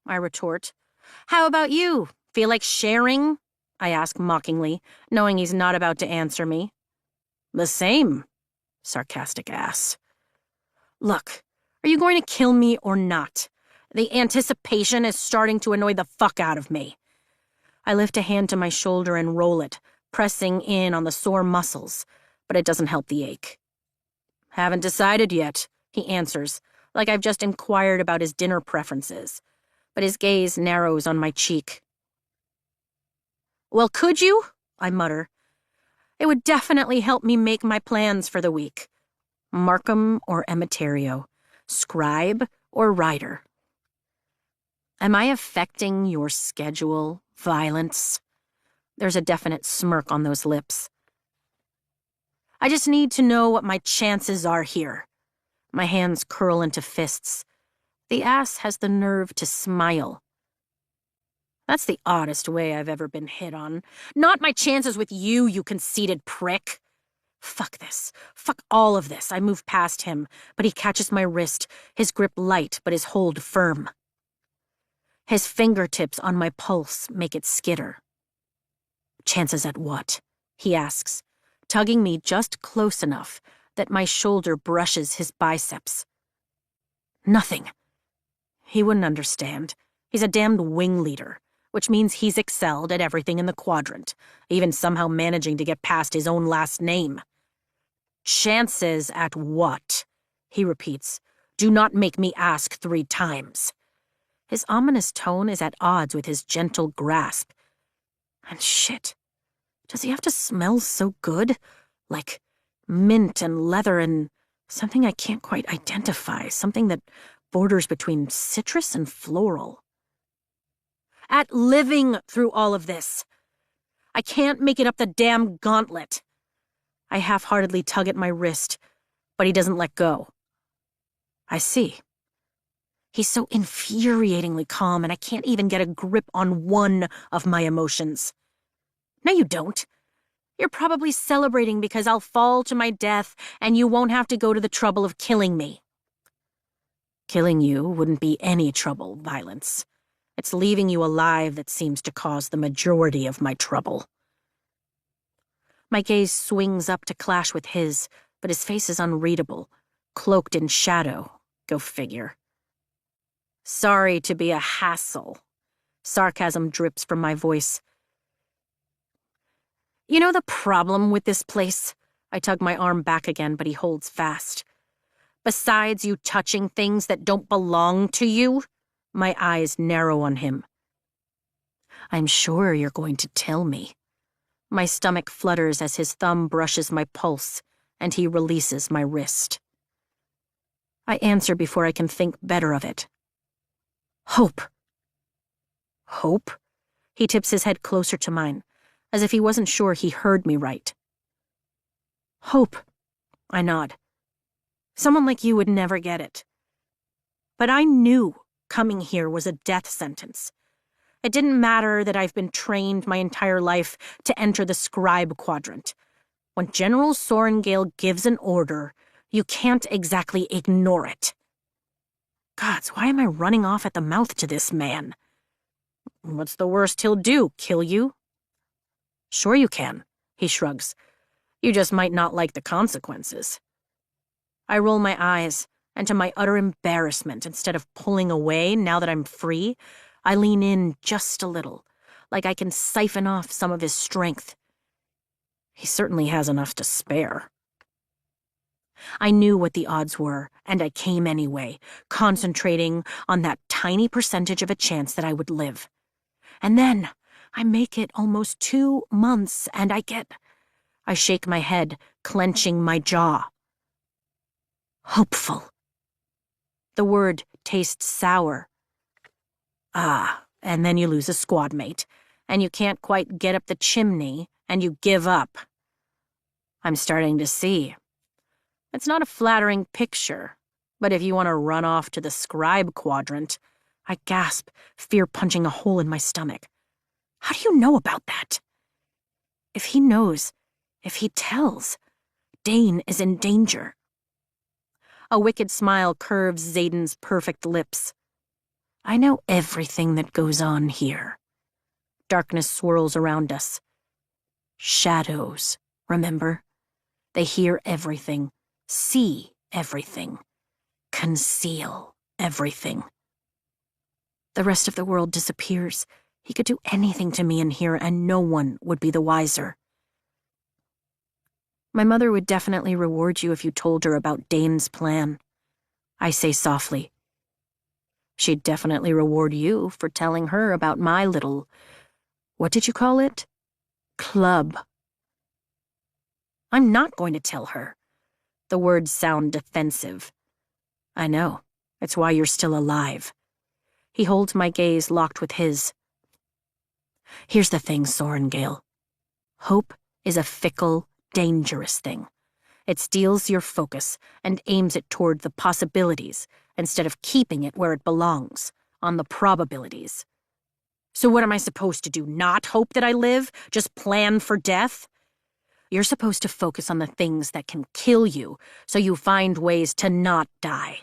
I retort. How about you? Feel like sharing? I ask mockingly, knowing he's not about to answer me. The same, sarcastic ass. Look, are you going to kill me or not? The anticipation is starting to annoy the fuck out of me. I lift a hand to my shoulder and roll it, pressing in on the sore muscles, but it doesn't help the ache. Haven't decided yet, he answers, like I've just inquired about his dinner preferences, but his gaze narrows on my cheek. Well, could you? I mutter. It would definitely help me make my plans for the week. Markham or Emetario, scribe or writer. Am I affecting your schedule, Violence? There's a definite smirk on those lips. I just need to know what my chances are here. My hands curl into fists. The ass has the nerve to smile. That's the oddest way I've ever been hit on. Not my chances with you, you conceited prick. Fuck this. Fuck all of this. I move past him, but he catches my wrist, his grip light but his hold firm. His fingertips on my pulse make it skitter. Chances at what? He asks, tugging me just close enough that my shoulder brushes his biceps. Nothing. He wouldn't understand. He's a damned wing leader, which means he's excelled at everything in the quadrant, even somehow managing to get past his own last name. Chances at what? He repeats. Do not make me ask 3 times. His ominous tone is at odds with his gentle grasp. And shit, does he have to smell so good? Like mint and leather and something I can't quite identify, something that borders between citrus and floral. At living through all of this. I can't make it up the damn gauntlet. I half-heartedly tug at my wrist, but he doesn't let go. I see. He's so infuriatingly calm, and I can't even get a grip on one of my emotions. No, you don't. You're probably celebrating because I'll fall to my death and you won't have to go to the trouble of killing me. Killing you wouldn't be any trouble, Violence. It's leaving you alive that seems to cause the majority of my trouble. My gaze swings up to clash with his, but his face is unreadable, cloaked in shadow. Go figure. Sorry to be a hassle. Sarcasm drips from my voice. You know the problem with this place? I tug my arm back again, but he holds fast. Besides you touching things that don't belong to you, my eyes narrow on him. I'm sure you're going to tell me. My stomach flutters as his thumb brushes my pulse, and he releases my wrist. I answer before I can think better of it. Hope. Hope? He tips his head closer to mine, as if he wasn't sure he heard me right. Hope, I nod. Someone like you would never get it. But I knew coming here was a death sentence. It didn't matter that I've been trained my entire life to enter the scribe quadrant. When General Sorengale gives an order, you can't exactly ignore it. Gods, why am I running off at the mouth to this man? What's the worst he'll do, kill you? Sure you can, he shrugs. You just might not like the consequences. I roll my eyes, and to my utter embarrassment, instead of pulling away now that I'm free, I lean in just a little, like I can siphon off some of his strength. He certainly has enough to spare. I knew what the odds were, and I came anyway, concentrating on that tiny percentage of a chance that I would live. And then I make it almost 2 months, and I shake my head, clenching my jaw. Hopeful. The word tastes sour. And then you lose a squad mate, and you can't quite get up the chimney, and you give up. I'm starting to see. It's not a flattering picture, but if you want to run off to the scribe quadrant, I gasp, fear punching a hole in my stomach. How do you know about that? If he knows, if he tells, Dane is in danger. A wicked smile curves Xaden's perfect lips. I know everything that goes on here. Darkness swirls around us. Shadows, remember? They hear everything, see everything, conceal everything. The rest of the world disappears. He could do anything to me in here, and no one would be the wiser. My mother would definitely reward you if you told her about Dane's plan, I say softly. She'd definitely reward you for telling her about my little, what did you call it? Club. I'm not going to tell her. The words sound defensive. I know. It's why you're still alive. He holds my gaze locked with his. Here's the thing, Sorengale. Hope is a fickle, dangerous thing. It steals your focus and aims it toward the possibilities instead of keeping it where it belongs, on the probabilities. So what am I supposed to do? Not hope that I live? Just plan for death? You're supposed to focus on the things that can kill you, so you find ways to not die.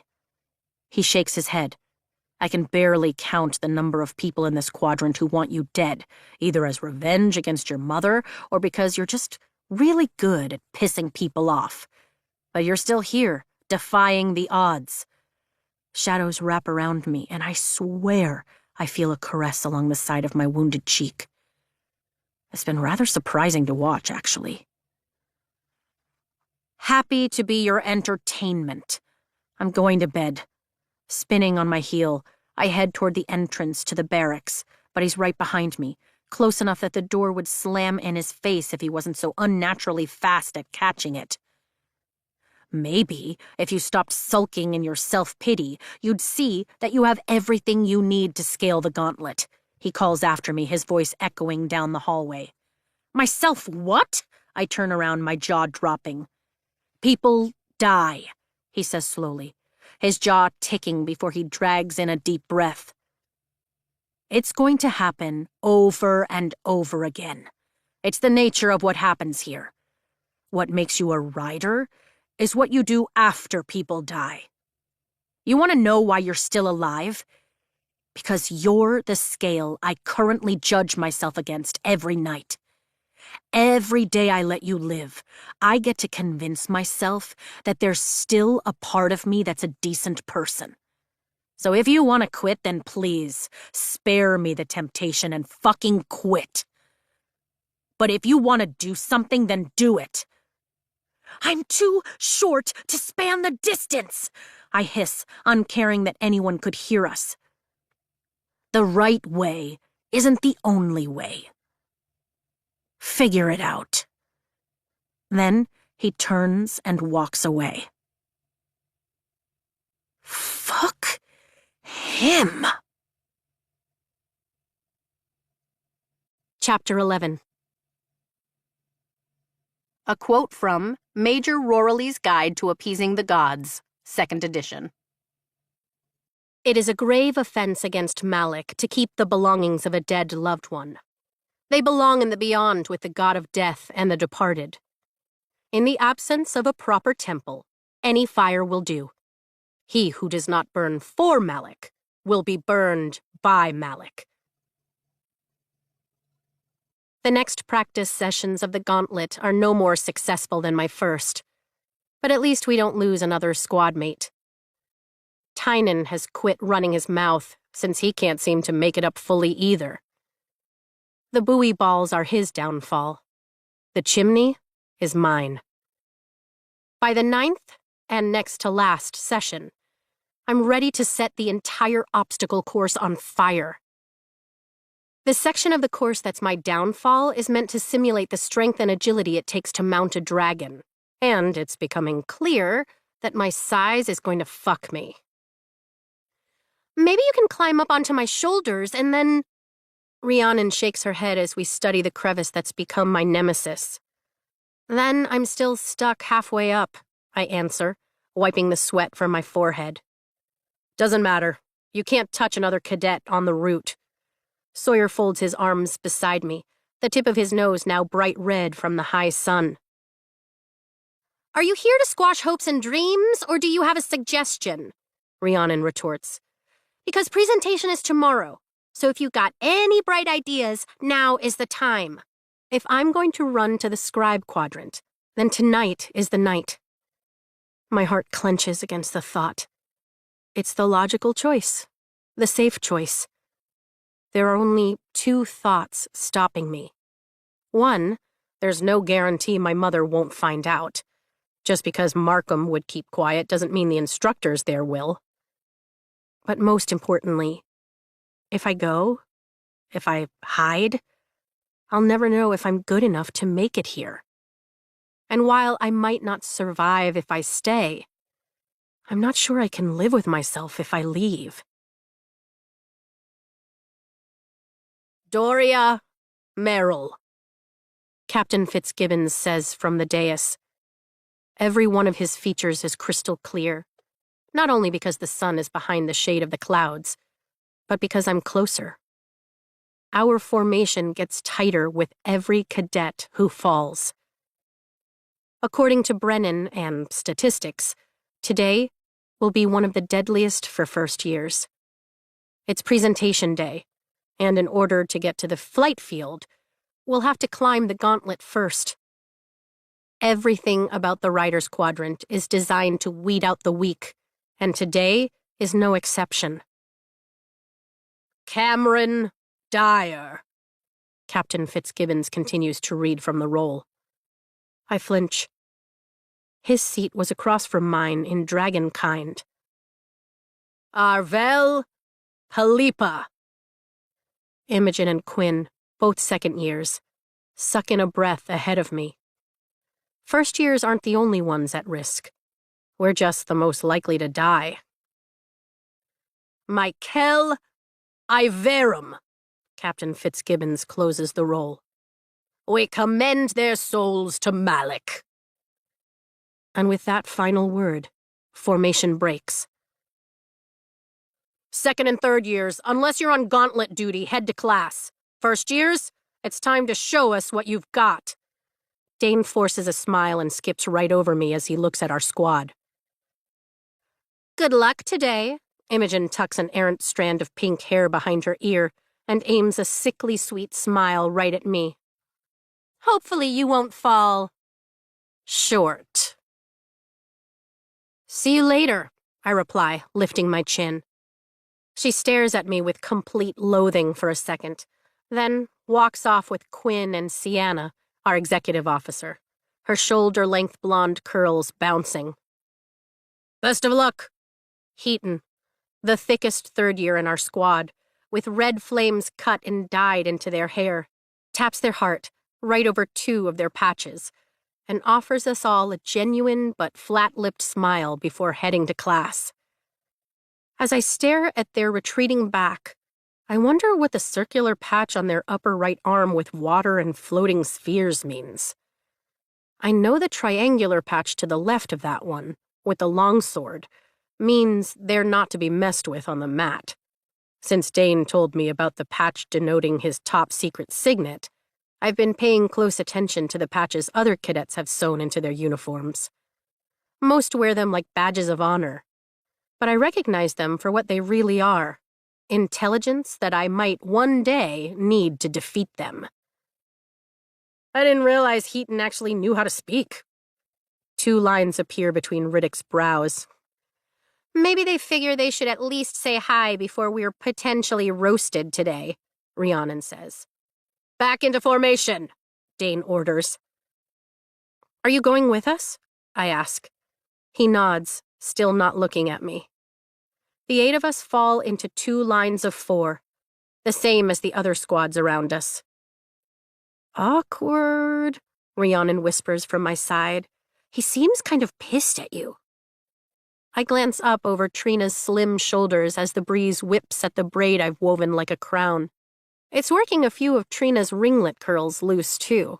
He shakes his head. I can barely count the number of people in this quadrant who want you dead, either as revenge against your mother or because you're just really good at pissing people off. But you're still here, defying the odds. Shadows wrap around me, and I swear I feel a caress along the side of my wounded cheek. It's been rather surprising to watch, actually. Happy to be your entertainment. I'm going to bed. Spinning on my heel, I head toward the entrance to the barracks, but he's right behind me, close enough that the door would slam in his face if he wasn't so unnaturally fast at catching it. Maybe, if you stopped sulking in your self-pity, you'd see that you have everything you need to scale the gauntlet, he calls after me, his voice echoing down the hallway. Myself what? I turn around, my jaw dropping. People die, he says slowly, his jaw ticking before he drags in a deep breath. It's going to happen over and over again. It's the nature of what happens here. What makes you a rider is what you do after people die. You want to know why you're still alive? Because you're the scale I currently judge myself against every night. Every day I let you live, I get to convince myself that there's still a part of me that's a decent person. So if you want to quit, then please, spare me the temptation and fucking quit. But if you want to do something, then do it. I'm too short to span the distance, I hiss, uncaring that anyone could hear us. The right way isn't the only way. Figure it out. Then he turns and walks away. Fuck him. Chapter 11. A quote from Major Rorley's Guide to Appeasing the Gods, 2nd edition. It is a grave offense against Malik to keep the belongings of a dead loved one. They belong in the beyond with the god of death and the departed. In the absence of a proper temple, any fire will do. He who does not burn for Malik will be burned by Malik. The next practice sessions of the Gauntlet are no more successful than my first, but at least we don't lose another squad mate. Tynan has quit running his mouth since he can't seem to make it up fully either. The buoy balls are his downfall. The chimney is mine. By the 9th and next to last session, I'm ready to set the entire obstacle course on fire. The section of the course that's my downfall is meant to simulate the strength and agility it takes to mount a dragon, and it's becoming clear that my size is going to fuck me. Maybe you can climb up onto my shoulders and then... Rhiannon shakes her head as we study the crevice that's become my nemesis. Then I'm still stuck halfway up, I answer, wiping the sweat from my forehead. Doesn't matter. You can't touch another cadet on the route. Sawyer folds his arms beside me, the tip of his nose now bright red from the high sun. Are you here to squash hopes and dreams, or do you have a suggestion? Rhiannon retorts. Because presentation is tomorrow, so if you got any bright ideas, now is the time. If I'm going to run to the scribe quadrant, then tonight is the night. My heart clenches against the thought. It's the logical choice, the safe choice. There are only 2 thoughts stopping me. 1, there's no guarantee my mother won't find out. Just because Markham would keep quiet doesn't mean the instructors there will. But most importantly, if I go, if I hide, I'll never know if I'm good enough to make it here. And while I might not survive if I stay, I'm not sure I can live with myself if I leave. Doria Merrill, Captain Fitzgibbons says from the dais. Every one of his features is crystal clear, not only because the sun is behind the shade of the clouds, but because I'm closer. Our formation gets tighter with every cadet who falls. According to Brennan and statistics, today will be one of the deadliest for first years. It's presentation day, and in order to get to the flight field, we'll have to climb the gauntlet first. Everything about the Riders Quadrant is designed to weed out the weak, and today is no exception. Cameron Dyer, Captain Fitzgibbons continues to read from the roll. I flinch. His seat was across from mine in dragon kind. Arvel Palipa. Imogen and Quinn, both second years, suck in a breath ahead of me. First years aren't the only ones at risk. We're just the most likely to die. Michael Iverum, Captain Fitzgibbons closes the roll. We commend their souls to Malik. And with that final word, formation breaks. Second and third years, unless you're on gauntlet duty, head to class. First years, it's time to show us what you've got. Dane forces a smile and skips right over me as he looks at our squad. Good luck today. Imogen tucks an errant strand of pink hair behind her ear and aims a sickly sweet smile right at me. Hopefully you won't fall short. See you later, I reply, lifting my chin. She stares at me with complete loathing for a second, then walks off with Quinn and Sienna, our executive officer, her shoulder-length blonde curls bouncing. Best of luck. Heaton, the thickest third year in our squad, with red flames cut and dyed into their hair, taps their heart right over 2 of their patches, and offers us all a genuine but flat-lipped smile before heading to class. As I stare at their retreating back, I wonder what the circular patch on their upper right arm with water and floating spheres means. I know the triangular patch to the left of that one, with the longsword, means they're not to be messed with on the mat. Since Dane told me about the patch denoting his top-secret signet, I've been paying close attention to the patches other cadets have sewn into their uniforms. Most wear them like badges of honor, But I recognize them for what they really are. Intelligence that I might one day need to defeat them. I didn't realize Heaton actually knew how to speak. 2 lines appear between Riddick's brows. Maybe they figure they should at least say hi before we're potentially roasted today, Rhiannon says. Back into formation, Dane orders. Are you going with us? I ask. He nods, still not looking at me. The 8 of us fall into 2 lines of 4, the same as the other squads around us. Awkward, Rhiannon whispers from my side. He seems kind of pissed at you. I glance up over Trina's slim shoulders as the breeze whips at the braid I've woven like a crown. It's working a few of Trina's ringlet curls loose, too.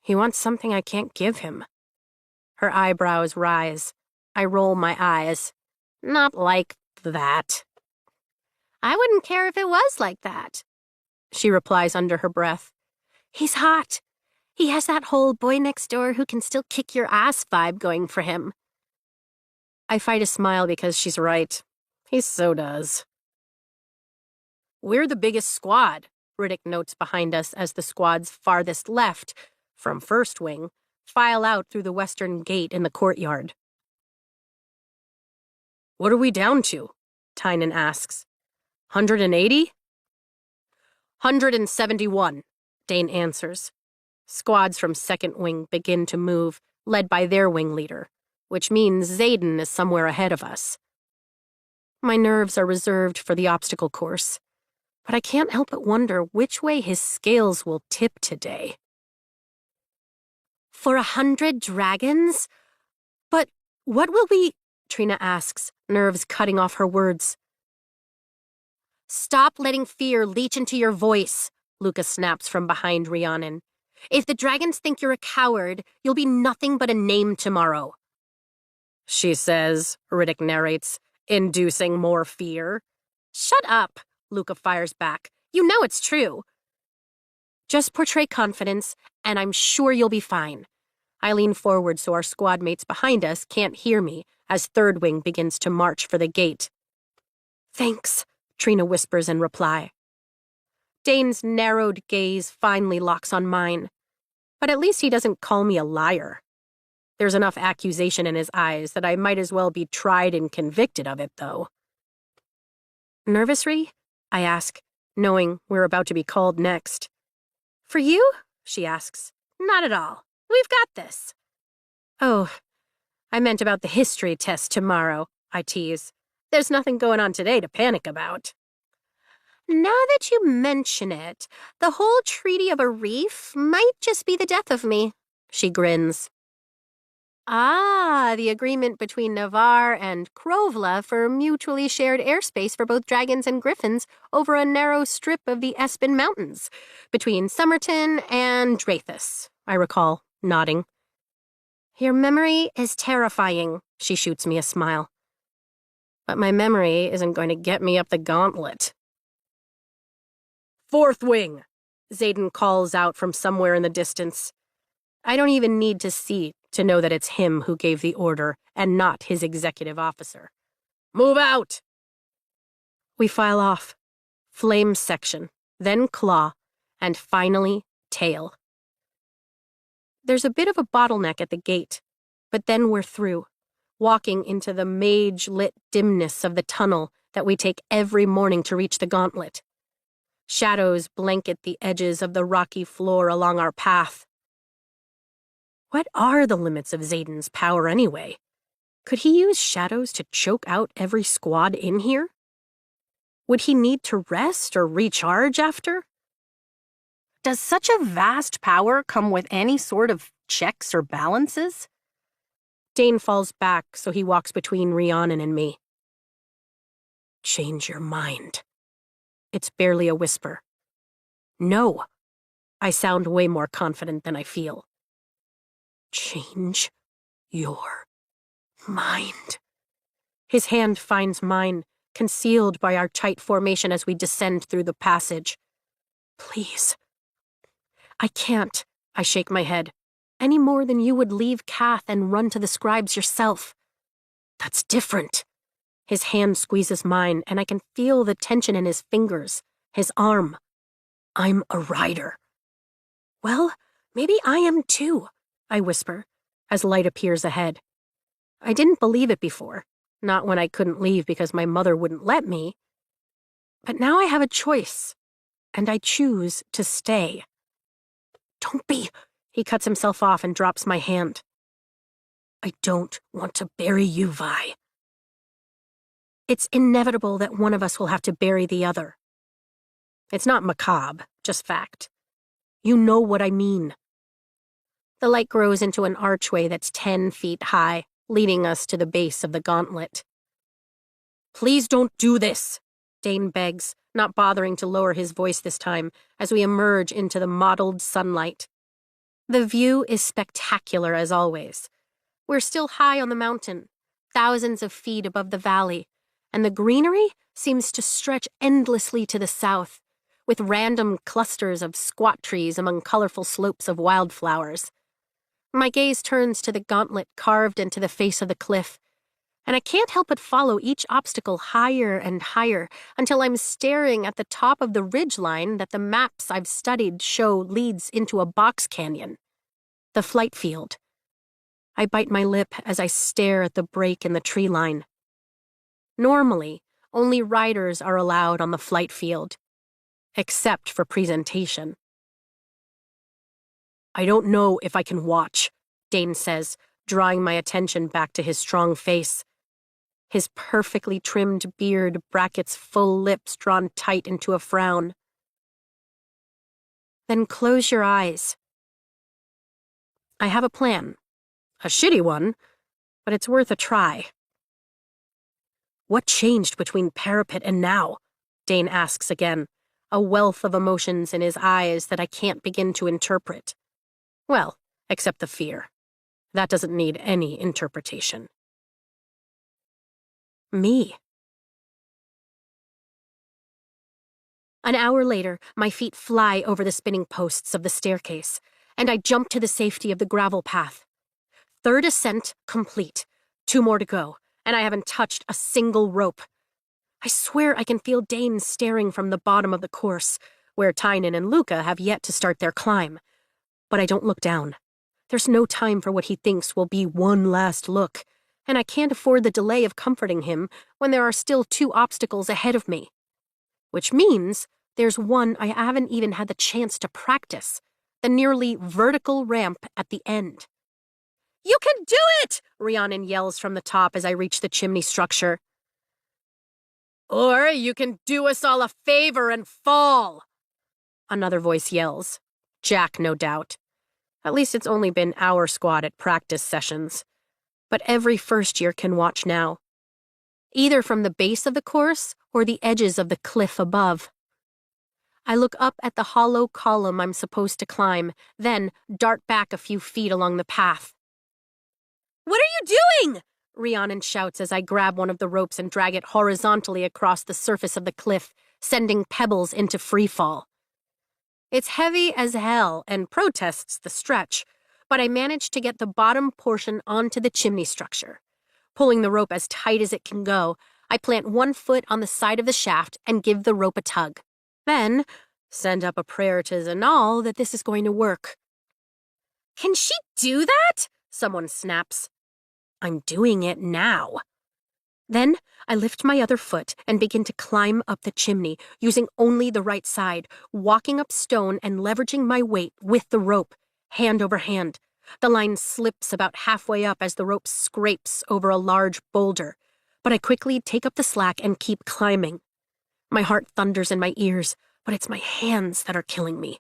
He wants something I can't give him. Her eyebrows rise. I roll my eyes. Not like that. I wouldn't care if it was like that, she replies under her breath. He's hot. He has that whole boy next door who can still kick your ass vibe going for him. I fight a smile because she's right. He so does. We're the biggest squad, Riddick notes behind us as the squad's farthest left, from First Wing, file out through the western gate in the courtyard. What are we down to? Tynan asks. 180? 171, Dane answers. Squads from Second Wing begin to move, led by their wing leader, which means Xaden is somewhere ahead of us. My nerves are reserved for the obstacle course, but I can't help but wonder which way his scales will tip today. For 100 dragons? But what will we... Trina asks, nerves cutting off her words. Stop letting fear leach into your voice, Lucas snaps from behind Rhiannon. If the dragons think you're a coward, you'll be nothing but a name tomorrow. She says, Riddick narrates, inducing more fear. Shut up, Luca fires back. You know it's true. Just portray confidence, and I'm sure you'll be fine. I lean forward so our squad mates behind us can't hear me as Third Wing begins to march for the gate. Thanks, Trina whispers in reply. Dane's narrowed gaze finally locks on mine, but at least he doesn't call me a liar. There's enough accusation in his eyes that I might as well be tried and convicted of it, though. Nervous, Rhi? I ask, knowing we're about to be called next. For you? She asks. Not at all. We've got this. Oh, I meant about the history test tomorrow, I tease. There's nothing going on today to panic about. Now that you mention it, the whole Treaty of a Reef might just be the death of me, she grins. Ah, the agreement between Navarre and Krovla for mutually shared airspace for both dragons and griffins over a narrow strip of the Espen Mountains, between Somerton and Drathus, I recall, nodding. Your memory is terrifying, she shoots me a smile. But my memory isn't going to get me up the gauntlet. Fourth Wing, Xaden calls out from somewhere in the distance. I don't even need to see to know that it's him who gave the order and not his executive officer. Move out! We file off. Flame section, then claw, and finally tail. There's a bit of a bottleneck at the gate, but then we're through, walking into the mage-lit dimness of the tunnel that we take every morning to reach the gauntlet. Shadows blanket the edges of the rocky floor along our path. What are the limits of Xaden's power anyway? Could he use shadows to choke out every squad in here? Would he need to rest or recharge after? Does such a vast power come with any sort of checks or balances? Dane falls back so he walks between Rhiannon and me. Change your mind. It's barely a whisper. No. I sound way more confident than I feel. Change your mind. His hand finds mine, concealed by our tight formation as we descend through the passage. Please. I can't, I shake my head, any more than you would leave Kath and run to the scribes yourself. That's different. His hand squeezes mine, and I can feel the tension in his fingers, his arm. I'm a rider. Well, maybe I am too, I whisper, as light appears ahead. I didn't believe it before, not when I couldn't leave because my mother wouldn't let me. But now I have a choice, and I choose to stay. Don't be, he cuts himself off and drops my hand. I don't want to bury you, Vi. It's inevitable that one of us will have to bury the other. It's not macabre, just fact. You know what I mean. The light grows into an archway that's 10 feet high, leading us to the base of the gauntlet. Please don't do this, Dane begs, not bothering to lower his voice this time, as we emerge into the mottled sunlight. The view is spectacular as always. We're still high on the mountain, thousands of feet above the valley, and the greenery seems to stretch endlessly to the south, with random clusters of squat trees among colorful slopes of wildflowers. My gaze turns to the gauntlet carved into the face of the cliff, and I can't help but follow each obstacle higher and higher until I'm staring at the top of the ridgeline that the maps I've studied show leads into a box canyon. The flight field. I bite my lip as I stare at the break in the tree line. Normally, only riders are allowed on the flight field, except for presentation. I don't know if I can watch, Dane says, drawing my attention back to his strong face. His perfectly trimmed beard brackets full lips drawn tight into a frown. Then close your eyes. I have a plan. A shitty one, but it's worth a try. What changed between Parapet and now? Dane asks again, a wealth of emotions in his eyes that I can't begin to interpret. Well, except the fear. That doesn't need any interpretation. Me. An hour later, my feet fly over the spinning posts of the staircase, and I jump to the safety of the gravel path. Third ascent complete. 2 more to go, and I haven't touched a single rope. I swear I can feel Dane staring from the bottom of the course, where Tynan and Luca have yet to start their climb. But I don't look down. There's no time for what he thinks will be one last look, and I can't afford the delay of comforting him when there are still 2 obstacles ahead of me. Which means there's one I haven't even had the chance to practice, the nearly vertical ramp at the end. You can do it! Rhiannon yells from the top as I reach the chimney structure. Or you can do us all a favor and fall, another voice yells. Jack, no doubt. At least it's only been our squad at practice sessions. But every first year can watch now. Either from the base of the course or the edges of the cliff above. I look up at the hollow column I'm supposed to climb, then dart back a few feet along the path. What are you doing? Rhiannon shouts as I grab one of the ropes and drag it horizontally across the surface of the cliff, sending pebbles into freefall. It's heavy as hell and protests the stretch, but I manage to get the bottom portion onto the chimney structure. Pulling the rope as tight as it can go, I plant one foot on the side of the shaft and give the rope a tug. Then, send up a prayer to Zanal that this is going to work. Can she do that? Someone snaps. I'm doing it now. Then, I lift my other foot and begin to climb up the chimney, using only the right side, walking up stone and leveraging my weight with the rope, hand over hand. The line slips about halfway up as the rope scrapes over a large boulder, but I quickly take up the slack and keep climbing. My heart thunders in my ears, but it's my hands that are killing me.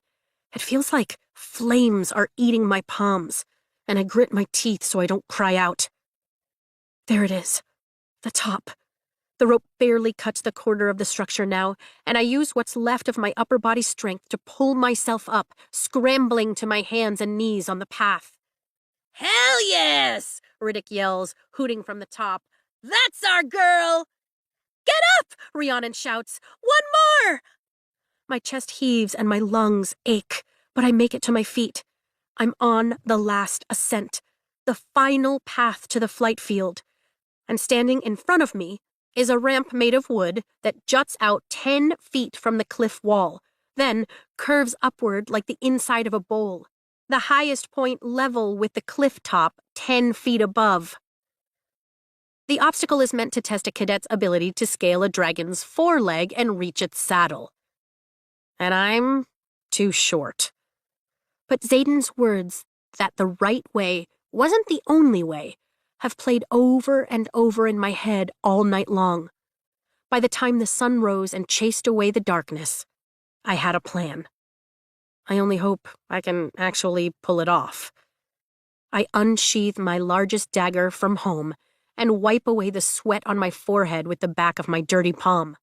It feels like flames are eating my palms, and I grit my teeth so I don't cry out. There it is. The top. The rope barely cuts the corner of the structure now, and I use what's left of my upper body strength to pull myself up, scrambling to my hands and knees on the path. Hell yes! Riddick yells, hooting from the top. That's our girl! Get up! Rhiannon shouts. One more! My chest heaves and my lungs ache, but I make it to my feet. I'm on the last ascent, the final path to the flight field. And standing in front of me, is a ramp made of wood that juts out 10 feet from the cliff wall, then curves upward like the inside of a bowl, the highest point level with the cliff top 10 feet above. The obstacle is meant to test a cadet's ability to scale a dragon's foreleg and reach its saddle. And I'm too short. But Xaden's words that the right way wasn't the only way have played over and over in my head all night long. By the time the sun rose and chased away the darkness, I had a plan. I only hope I can actually pull it off. I unsheath my largest dagger from home and wipe away the sweat on my forehead with the back of my dirty palm.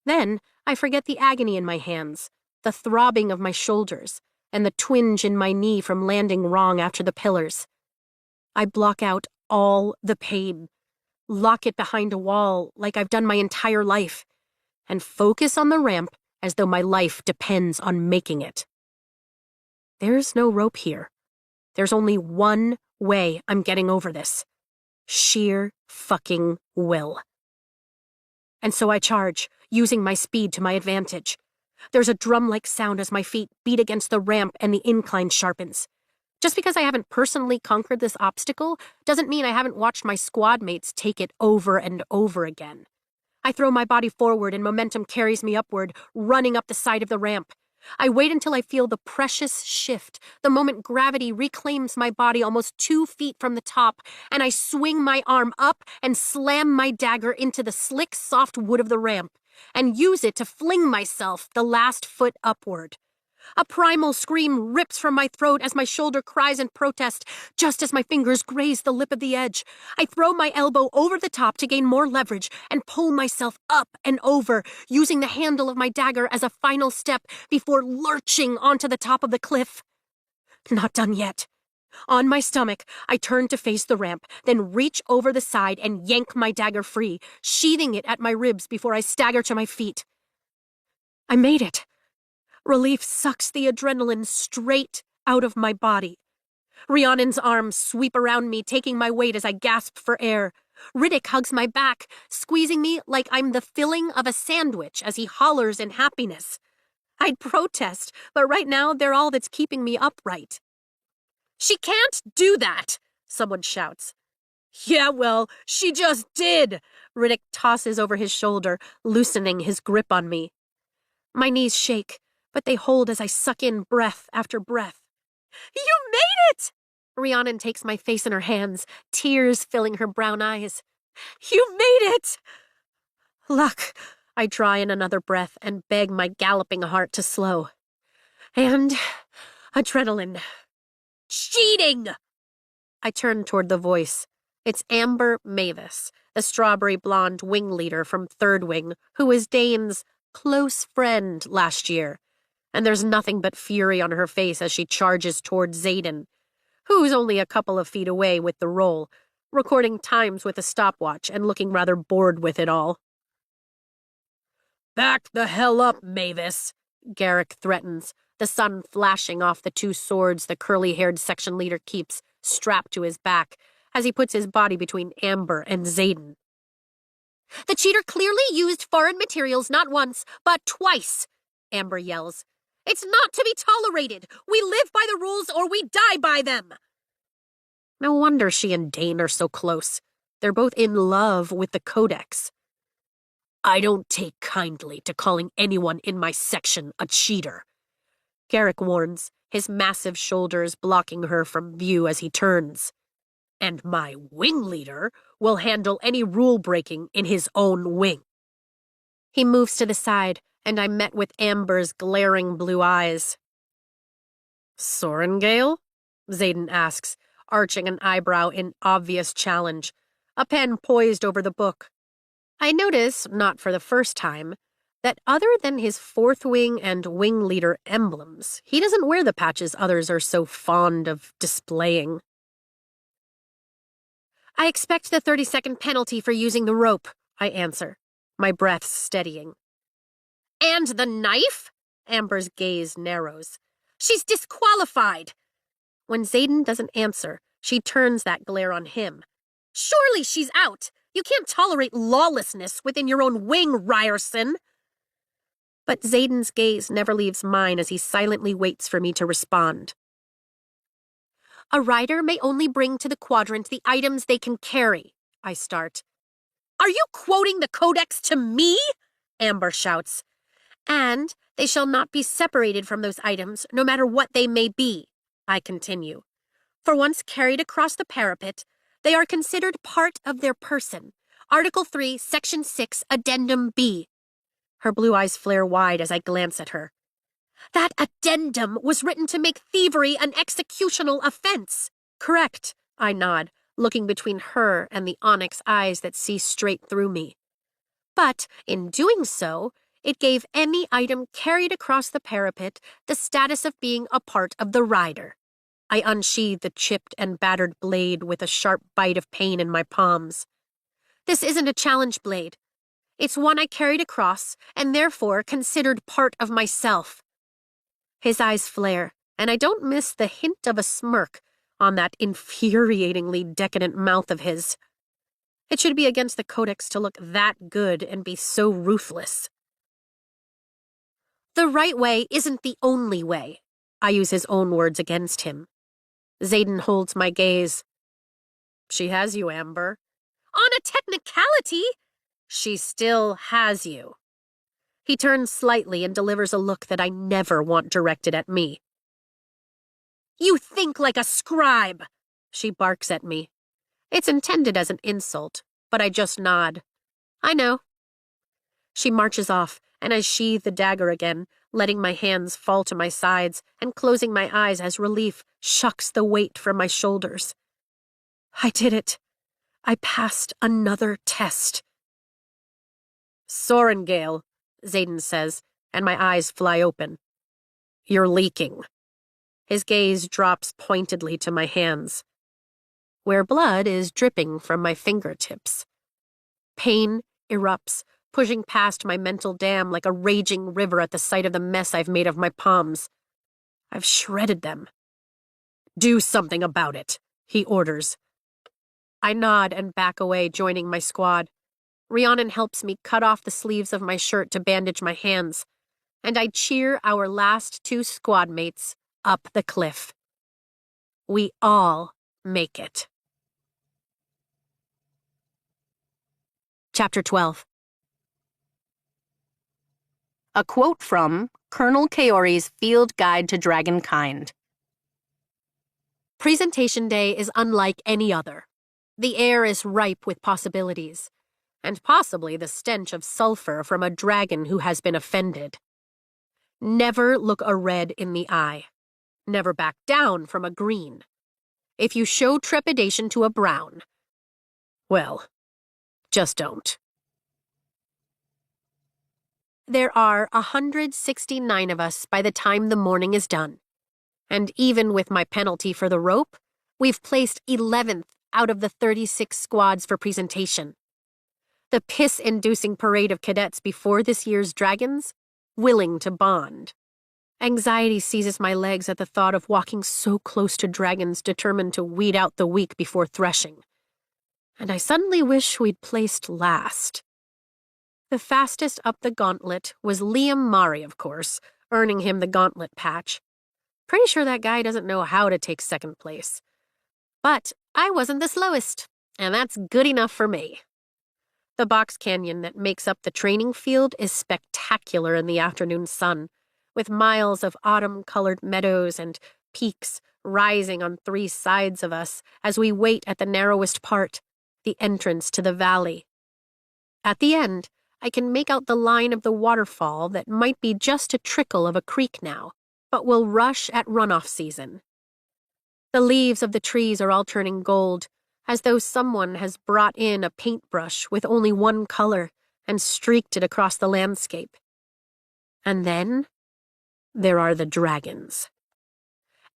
Then I forget the agony in my hands, the throbbing of my shoulders, and the twinge in my knee from landing wrong after the pillars. I block out all the pain, lock it behind a wall like I've done my entire life, and focus on the ramp as though my life depends on making it. There's no rope here. There's only one way I'm getting over this. Sheer fucking will. And so I charge, using my speed to my advantage. There's a drum-like sound as my feet beat against the ramp and the incline sharpens. Just because I haven't personally conquered this obstacle doesn't mean I haven't watched my squad mates take it over and over again. I throw my body forward and momentum carries me upward, running up the side of the ramp. I wait until I feel the precious shift, the moment gravity reclaims my body almost 2 feet from the top, and I swing my arm up and slam my dagger into the slick, soft wood of the ramp, and use it to fling myself the last foot upward. A primal scream rips from my throat as my shoulder cries in protest, just as my fingers graze the lip of the edge. I throw my elbow over the top to gain more leverage and pull myself up and over, using the handle of my dagger as a final step before lurching onto the top of the cliff. Not done yet. On my stomach, I turn to face the ramp, then reach over the side and yank my dagger free, sheathing it at my ribs before I stagger to my feet. I made it. Relief sucks the adrenaline straight out of my body. Rhiannon's arms sweep around me, taking my weight as I gasp for air. Riddick hugs my back, squeezing me like I'm the filling of a sandwich as he hollers in happiness. I'd protest, but right now they're all that's keeping me upright. "She can't do that," someone shouts. "Yeah, well, she just did," Riddick tosses over his shoulder, loosening his grip on me. My knees shake, but they hold as I suck in breath after breath. "You made it!" Rhiannon takes my face in her hands, tears filling her brown eyes. "You made it!" "Luck," I draw in another breath and beg my galloping heart to slow. "And adrenaline." "Cheating!" I turn toward the voice. It's Amber Mavis, the strawberry blonde wing leader from Third Wing, who was Dane's close friend last year. And there's nothing but fury on her face as she charges toward Xaden, who's only a couple of feet away with the roll, recording times with a stopwatch and looking rather bored with it all. "Back the hell up, Mavis," Garrick threatens, the sun flashing off the 2 swords the curly-haired section leader keeps strapped to his back as he puts his body between Amber and Xaden. "The cheater clearly used foreign materials not once, but twice," Amber yells. "It's not to be tolerated. We live by the rules or we die by them." No wonder she and Dane are so close. They're both in love with the Codex. "I don't take kindly to calling anyone in my section a cheater," Garrick warns, his massive shoulders blocking her from view as he turns. "And my wing leader will handle any rule-breaking in his own wing." He moves to the side, and I'm met with Amber's glaring blue eyes. "Sorengale?" Xaden asks, arching an eyebrow in obvious challenge, a pen poised over the book. I notice, not for the first time, that other than his 4th Wing and Wing Leader emblems, he doesn't wear the patches others are so fond of displaying. "I expect the 30-second penalty for using the rope," I answer, my breath steadying. "And the knife?" Amber's gaze narrows. "She's disqualified." When Xaden doesn't answer, she turns that glare on him. "Surely she's out. You can't tolerate lawlessness within your own wing, Ryerson. But Xaden's gaze never leaves mine as he silently waits for me to respond. A rider may only bring to the quadrant the items they can carry, I start. Are you quoting the Codex to me? Amber shouts. And they shall not be separated from those items, no matter what they may be, I continue. For once carried across the parapet, they are considered part of their person. Article 3, Section 6, Addendum B. Her blue eyes flare wide as I glance at her. That addendum was written to make thievery an executional offense. Correct, I nod, looking between her and the onyx eyes that see straight through me. But in doing so, it gave any item carried across the parapet the status of being a part of the rider. I unsheathed the chipped and battered blade with a sharp bite of pain in my palms. This isn't a challenge blade. It's one I carried across and therefore considered part of myself. His eyes flare, and I don't miss the hint of a smirk on that infuriatingly decadent mouth of his. It should be against the Codex to look that good and be so ruthless. The right way isn't the only way. I use his own words against him. Xaden holds my gaze. She has you, Amber. On a technicality, she still has you. He turns slightly and delivers a look that I never want directed at me. You think like a scribe, she barks at me. It's intended as an insult, but I just nod. I know. She marches off, and I sheathe the dagger again, letting my hands fall to my sides and closing my eyes as relief shucks the weight from my shoulders. I did it. I passed another test. Sorengale, Xaden says, and my eyes fly open. You're leaking. His gaze drops pointedly to my hands, where blood is dripping from my fingertips. Pain erupts, pushing past my mental dam like a raging river at the sight of the mess I've made of my palms. I've shredded them. Do something about it, he orders. I nod and back away, joining my squad. Rhiannon helps me cut off the sleeves of my shirt to bandage my hands, and I cheer our last two squad mates up the cliff. We all make it. Chapter 12. A quote from Colonel Kaori's Field Guide to Dragonkind. Presentation day is unlike any other. The air is ripe with possibilities, and possibly the stench of sulfur from a dragon who has been offended. Never look a red in the eye. Never back down from a green. If you show trepidation to a brown, well, just don't. There are 169 of us by the time the morning is done. And even with my penalty for the rope, we've placed 11th out of the 36 squads for presentation. The piss-inducing parade of cadets before this year's Dragons, willing to bond. Anxiety seizes my legs at the thought of walking so close to dragons determined to weed out the weak before threshing. And I suddenly wish we'd placed last. The fastest up the gauntlet was Liam Mari, of course, earning him the gauntlet patch. Pretty sure that guy doesn't know how to take second place. But I wasn't the slowest, and that's good enough for me. The box canyon that makes up the training field is spectacular in the afternoon sun, with miles of autumn-colored meadows and peaks rising on three sides of us as we wait at the narrowest part, the entrance to the valley. At the end, I can make out the line of the waterfall that might be just a trickle of a creek now, but will rush at runoff season. The leaves of the trees are all turning gold, as though someone has brought in a paintbrush with only one color and streaked it across the landscape. And then there are the dragons.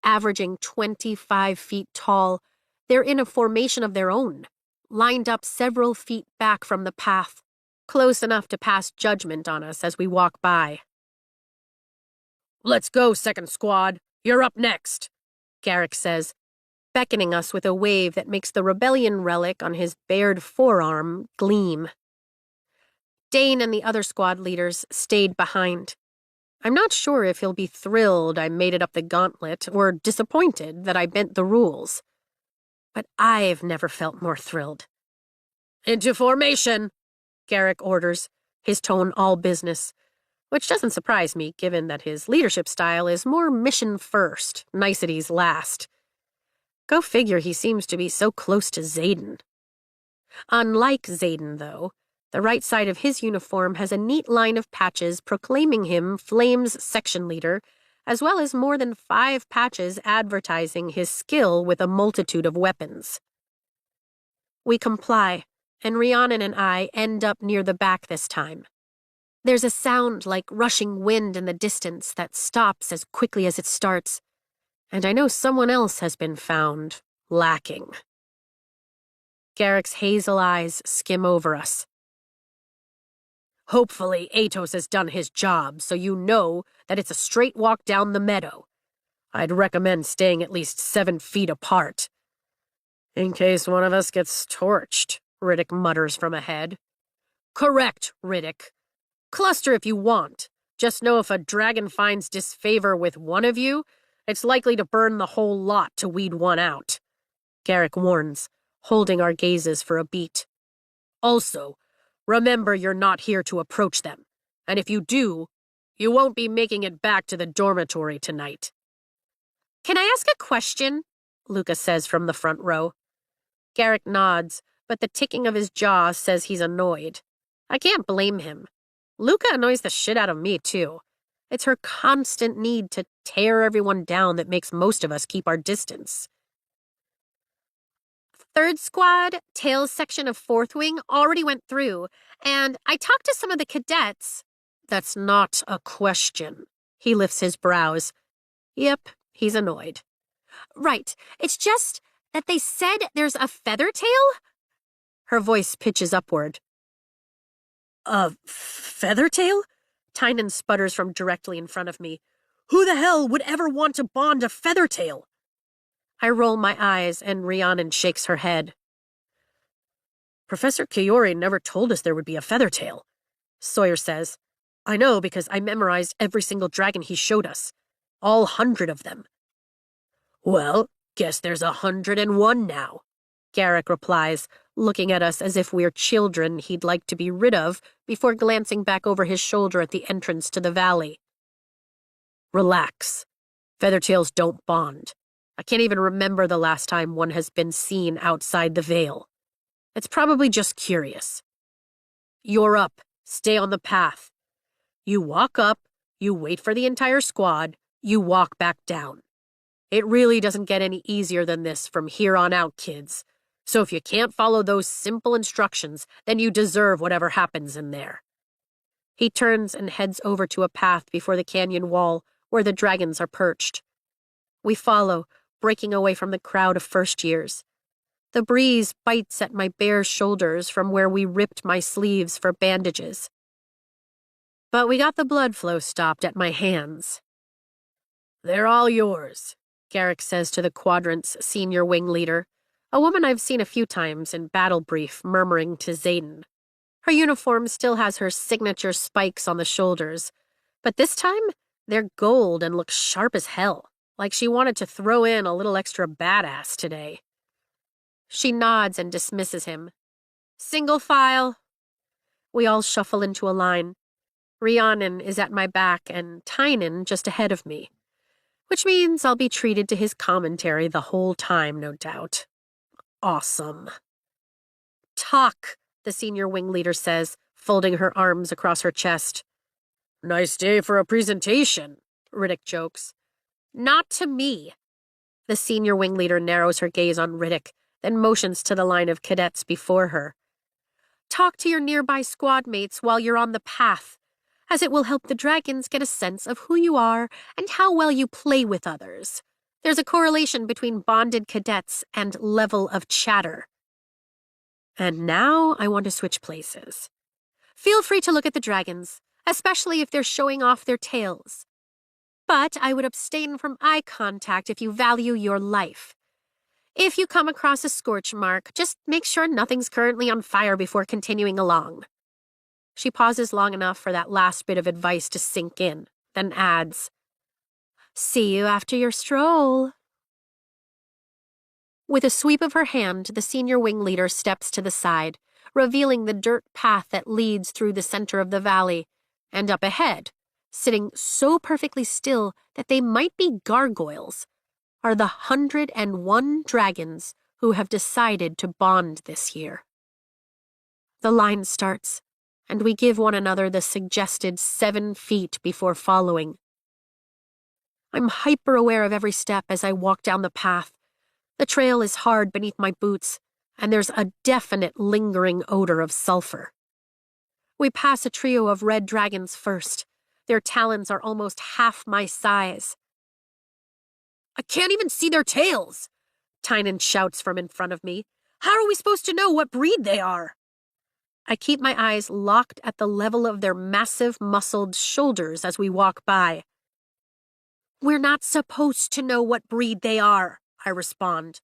Averaging 25 feet tall, they're in a formation of their own, lined up several feet back from the path, close enough to pass judgment on us as we walk by. Let's go, second squad. You're up next, Garrick says, beckoning us with a wave that makes the rebellion relic on his bared forearm gleam. Dane and the other squad leaders stayed behind. I'm not sure if he'll be thrilled I made it up the gauntlet or disappointed that I bent the rules. But I've never felt more thrilled. "Into formation," Garrick orders, his tone all business, which doesn't surprise me given that his leadership style is more mission first, niceties last. Go figure he seems to be so close to Xaden. Unlike Xaden, though, the right side of his uniform has a neat line of patches proclaiming him Flames section leader, as well as more than 5 patches advertising his skill with a multitude of weapons. We comply, and Rhiannon and I end up near the back this time. There's a sound like rushing wind in the distance that stops as quickly as it starts, and I know someone else has been found lacking. Garrick's hazel eyes skim over us. "Hopefully Atos has done his job, so you know that it's a straight walk down the meadow. I'd recommend staying at least 7 feet apart." "In case one of us gets torched," Riddick mutters from ahead. "Correct, Riddick. Cluster if you want. Just know if a dragon finds disfavor with one of you, it's likely to burn the whole lot to weed one out," Garrick warns, holding our gazes for a beat. "Also, remember you're not here to approach them, and if you do, you won't be making it back to the dormitory tonight." "Can I ask a question?" Luca says from the front row. Garrick nods, but the ticking of his jaw says he's annoyed. I can't blame him. Luca annoys the shit out of me, too. It's her constant need to tear everyone down that makes most of us keep our distance. "Third squad, tails section of 4th wing already went through, and I talked to some of the cadets." "That's not a question." He lifts his brows. Yep, he's annoyed. "Right, it's just that they said there's a Feathertail?" Her voice pitches upward. "A Feathertail?" Tynan sputters from directly in front of me. "Who the hell would ever want to bond a Feathertail?" I roll my eyes, and Rhiannon shakes her head. "Professor Kiori never told us there would be a Feathertail," Sawyer says. "I know because I memorized every single dragon he showed us. All 100 of them." "Well, guess there's 101 now," Garrick replies, looking at us as if we're children he'd like to be rid of before glancing back over his shoulder at the entrance to the valley. "Relax. Feathertails don't bond. I can't even remember the last time one has been seen outside the Veil. It's probably just curious. You're up. Stay on the path. You walk up, you wait for the entire squad, you walk back down. It really doesn't get any easier than this from here on out, kids. So if you can't follow those simple instructions, then you deserve whatever happens in there." He turns and heads over to a path before the canyon wall where the dragons are perched. We follow, breaking away from the crowd of first years. The breeze bites at my bare shoulders from where we ripped my sleeves for bandages. But we got the blood flow stopped at my hands. "They're all yours," Garrick says to the Quadrant's senior wing leader, a woman I've seen a few times in battle brief murmuring to Xaden. Her uniform still has her signature spikes on the shoulders, but this time they're gold and look sharp as hell, like she wanted to throw in a little extra badass today. She nods and dismisses him. "Single file." We all shuffle into a line. Rhiannon is at my back and Tynan just ahead of me, which means I'll be treated to his commentary the whole time, no doubt. Awesome. "Talk," the senior wing leader says, folding her arms across her chest. "Nice day for a presentation," Riddick jokes. "Not to me." The senior wing leader narrows her gaze on Riddick, then motions to the line of cadets before her. "Talk to your nearby squad mates while you're on the path, as it will help the dragons get a sense of who you are and how well you play with others. There's a correlation between bonded cadets and level of chatter." And now I want to switch places. Feel free to look at the dragons, especially if they're showing off their tails. But I would abstain from eye contact if you value your life. If you come across a scorch mark, just make sure nothing's currently on fire before continuing along. She pauses long enough for that last bit of advice to sink in, then adds, "See you after your stroll." With a sweep of her hand, the senior wing leader steps to the side, revealing the dirt path that leads through the center of the valley, and up ahead, sitting so perfectly still that they might be gargoyles, are the 101 dragons who have decided to bond this year. The line starts, and we give one another the suggested 7 feet before following. I'm hyper-aware of every step as I walk down the path. The trail is hard beneath my boots, and there's a definite lingering odor of sulfur. We pass a trio of red dragons first. Their talons are almost half my size. "I can't even see their tails," Tynan shouts from in front of me. "How are we supposed to know what breed they are?" I keep my eyes locked at the level of their massive, muscled shoulders as we walk by. "We're not supposed to know what breed they are," I respond.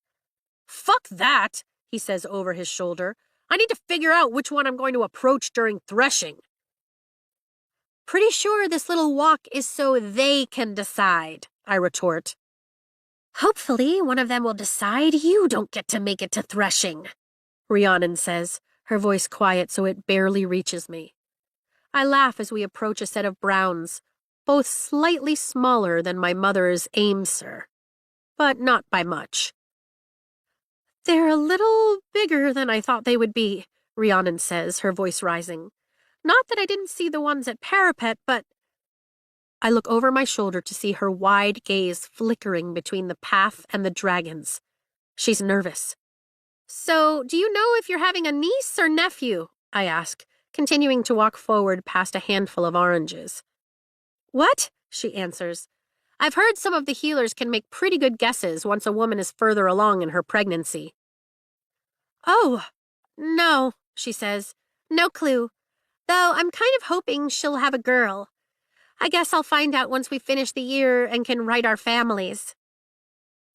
"Fuck that," he says over his shoulder. "I need to figure out which one I'm going to approach during threshing." "Pretty sure this little walk is so they can decide," I retort. "Hopefully one of them will decide you don't get to make it to threshing," Rhiannon says, her voice quiet so it barely reaches me. I laugh as we approach a set of browns, both slightly smaller than my mother's Aimser, but not by much. "They're a little bigger than I thought they would be," Rhiannon says, her voice rising. "Not that I didn't see the ones at Parapet, but—" I look over my shoulder to see her wide gaze flickering between the path and the dragons. She's nervous. "So, do you know if you're having a niece or nephew?" I ask, continuing to walk forward past a handful of oranges. "What?" she answers. "I've heard some of the healers can make pretty good guesses once a woman is further along in her pregnancy." "Oh, no," she says. "No clue. Though I'm kind of hoping she'll have a girl. I guess I'll find out once we finish the year and can write our families."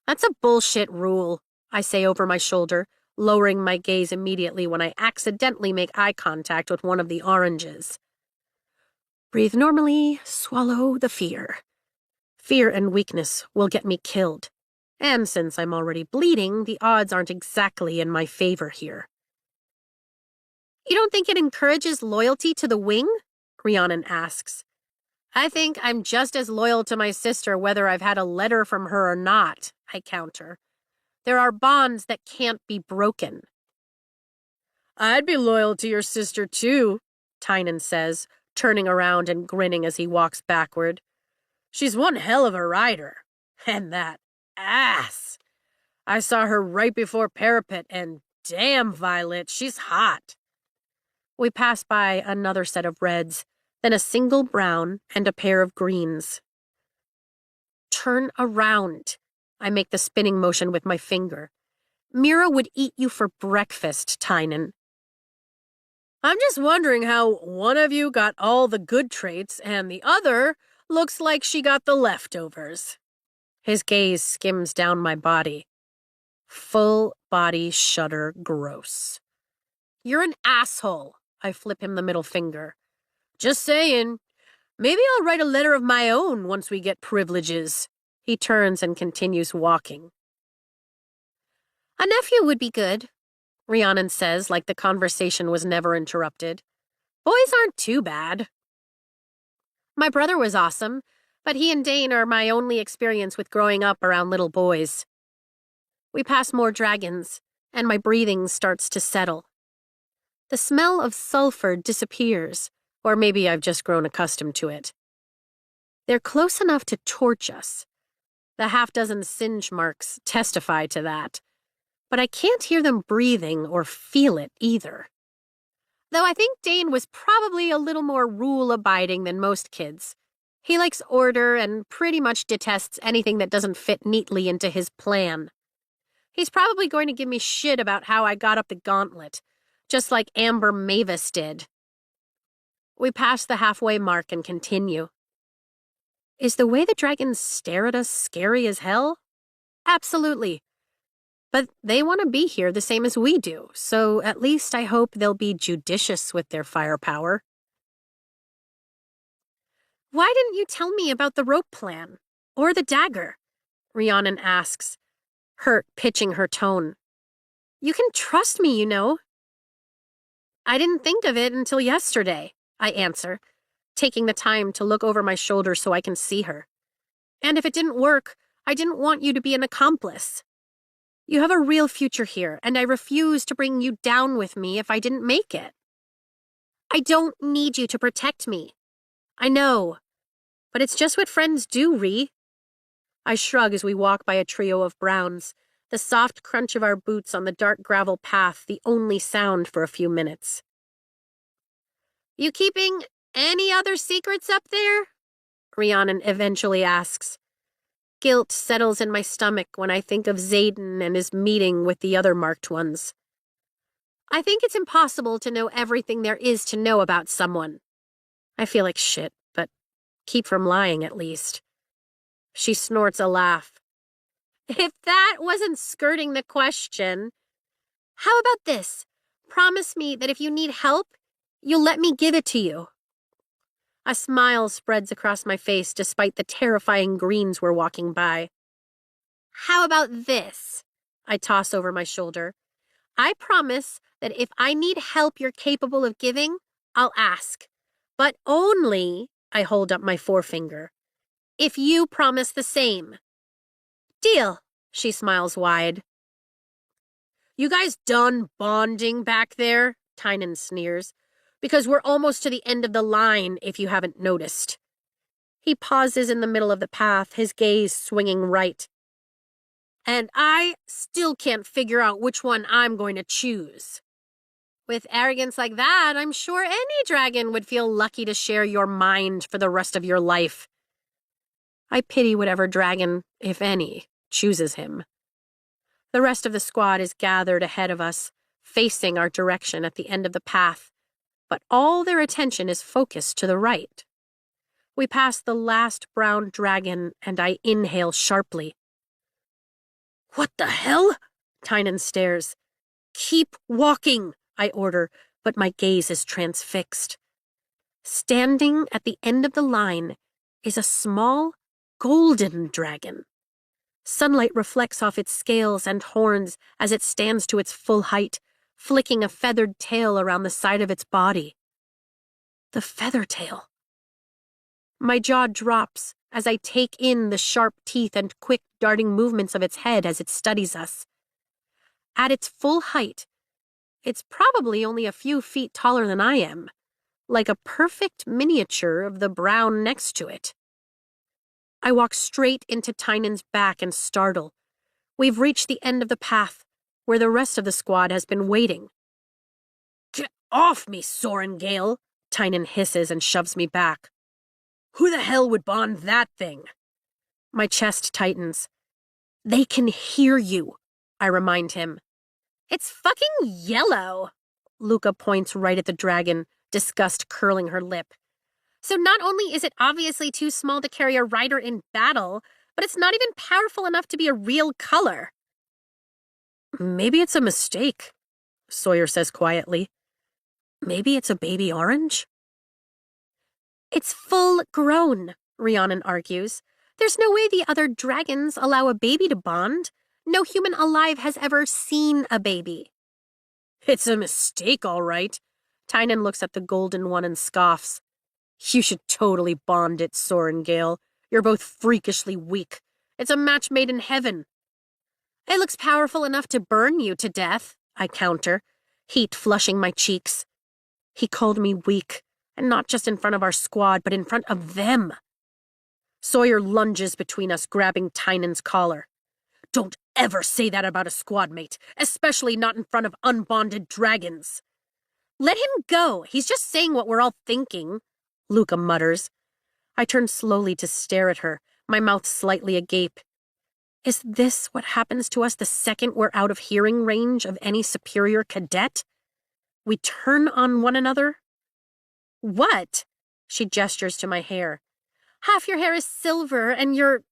"That's a bullshit rule," I say over my shoulder, lowering my gaze immediately when I accidentally make eye contact with one of the oranges. Breathe normally, swallow the fear. Fear and weakness will get me killed. And since I'm already bleeding, the odds aren't exactly in my favor here. "You don't think it encourages loyalty to the wing?" Rhiannon asks. "I think I'm just as loyal to my sister whether I've had a letter from her or not," I counter. "There are bonds that can't be broken." "I'd be loyal to your sister too," Tynan says, turning around and grinning as he walks backward. "She's one hell of a rider. And that ass. I saw her right before Parapet, and damn, Violet, she's hot." We pass by another set of reds, then a single brown and a pair of greens. "Turn around." I make the spinning motion with my finger. "Mira would eat you for breakfast, Tynan." "I'm just wondering how one of you got all the good traits and the other looks like she got the leftovers." His gaze skims down my body. Full body shudder gross. "You're an asshole," I flip him the middle finger. "Just saying. Maybe I'll write a letter of my own once we get privileges." He turns and continues walking. "A nephew would be good," Rhiannon says like the conversation was never interrupted. "Boys aren't too bad." My brother was awesome, but he and Dane are my only experience with growing up around little boys. We pass more dragons, and my breathing starts to settle. The smell of sulfur disappears, or maybe I've just grown accustomed to it. They're close enough to torch us. The half-dozen singe marks testify to that. But I can't hear them breathing or feel it either. Though I think Dane was probably a little more rule-abiding than most kids. He likes order and pretty much detests anything that doesn't fit neatly into his plan. He's probably going to give me shit about how I got up the gauntlet, just like Amber Mavis did. We pass the halfway mark and continue. Is the way the dragons stare at us scary as hell? Absolutely. But they want to be here the same as we do, so at least I hope they'll be judicious with their firepower. Why didn't you tell me about the rope plan? Or the dagger? Rhiannon asks, hurt pitching her tone. You can trust me, you know. I didn't think of it until yesterday, I answer, taking the time to look over my shoulder so I can see her. And if it didn't work, I didn't want you to be an accomplice. You have a real future here, and I refuse to bring you down with me if I didn't make it. I don't need you to protect me. I know, but it's just what friends do, Rhi. I shrug as we walk by a trio of browns, the soft crunch of our boots on the dark gravel path the only sound for a few minutes. You keeping any other secrets up there? Rhiannon eventually asks. Guilt settles in my stomach when I think of Xaden and his meeting with the other marked ones. I think it's impossible to know everything there is to know about someone. I feel like shit, but keep from lying at least. She snorts a laugh. If that wasn't skirting the question, how about this? Promise me that if you need help, you'll let me give it to you. A smile spreads across my face despite the terrifying greens we're walking by. How about this? I toss over my shoulder. I promise that if I need help you're capable of giving, I'll ask. But only, I hold up my forefinger, if you promise the same. Deal, she smiles wide. You guys done bonding back there? Tynan sneers. Because we're almost to the end of the line, if you haven't noticed. He pauses in the middle of the path, his gaze swinging right. And I still can't figure out which one I'm going to choose. With arrogance like that, I'm sure any dragon would feel lucky to share your mind for the rest of your life. I pity whatever dragon, if any, chooses him. The rest of the squad is gathered ahead of us, facing our direction at the end of the path, but all their attention is focused to the right. We pass the last brown dragon, and I inhale sharply. What the hell? Tynan stares. Keep walking, I order, but my gaze is transfixed. Standing at the end of the line is a small, golden dragon. Sunlight reflects off its scales and horns as it stands to its full height, flicking a feathered tail around the side of its body. The feather tail. My jaw drops as I take in the sharp teeth and quick darting movements of its head as it studies us. At its full height, it's probably only a few feet taller than I am, like a perfect miniature of the brown next to it. I walk straight into Tynan's back and startle. We've reached the end of the path, where the rest of the squad has been waiting. Get off me, Sorengale, Tynan hisses and shoves me back. Who the hell would bond that thing? My chest tightens. They can hear you, I remind him. It's fucking yellow. Luca points right at the dragon, disgust curling her lip. So not only is it obviously too small to carry a rider in battle, but it's not even powerful enough to be a real color. Maybe it's a mistake, Sawyer says quietly. Maybe it's a baby orange? It's full grown, Rhiannon argues. There's no way the other dragons allow a baby to bond. No human alive has ever seen a baby. It's a mistake, all right. Tynan looks at the golden one and scoffs. You should totally bond it, Sorengale. You're both freakishly weak. It's a match made in heaven. It looks powerful enough to burn you to death, I counter, heat flushing my cheeks. He called me weak, and not just in front of our squad, but in front of them. Sawyer lunges between us, grabbing Tynan's collar. Don't ever say that about a squad mate, especially not in front of unbonded dragons. Let him go. He's just saying what we're all thinking, Luca mutters. I turn slowly to stare at her, my mouth slightly agape. Is this what happens to us the second we're out of hearing range of any superior cadet? We turn on one another? What? She gestures to my hair. Half your hair is silver and you're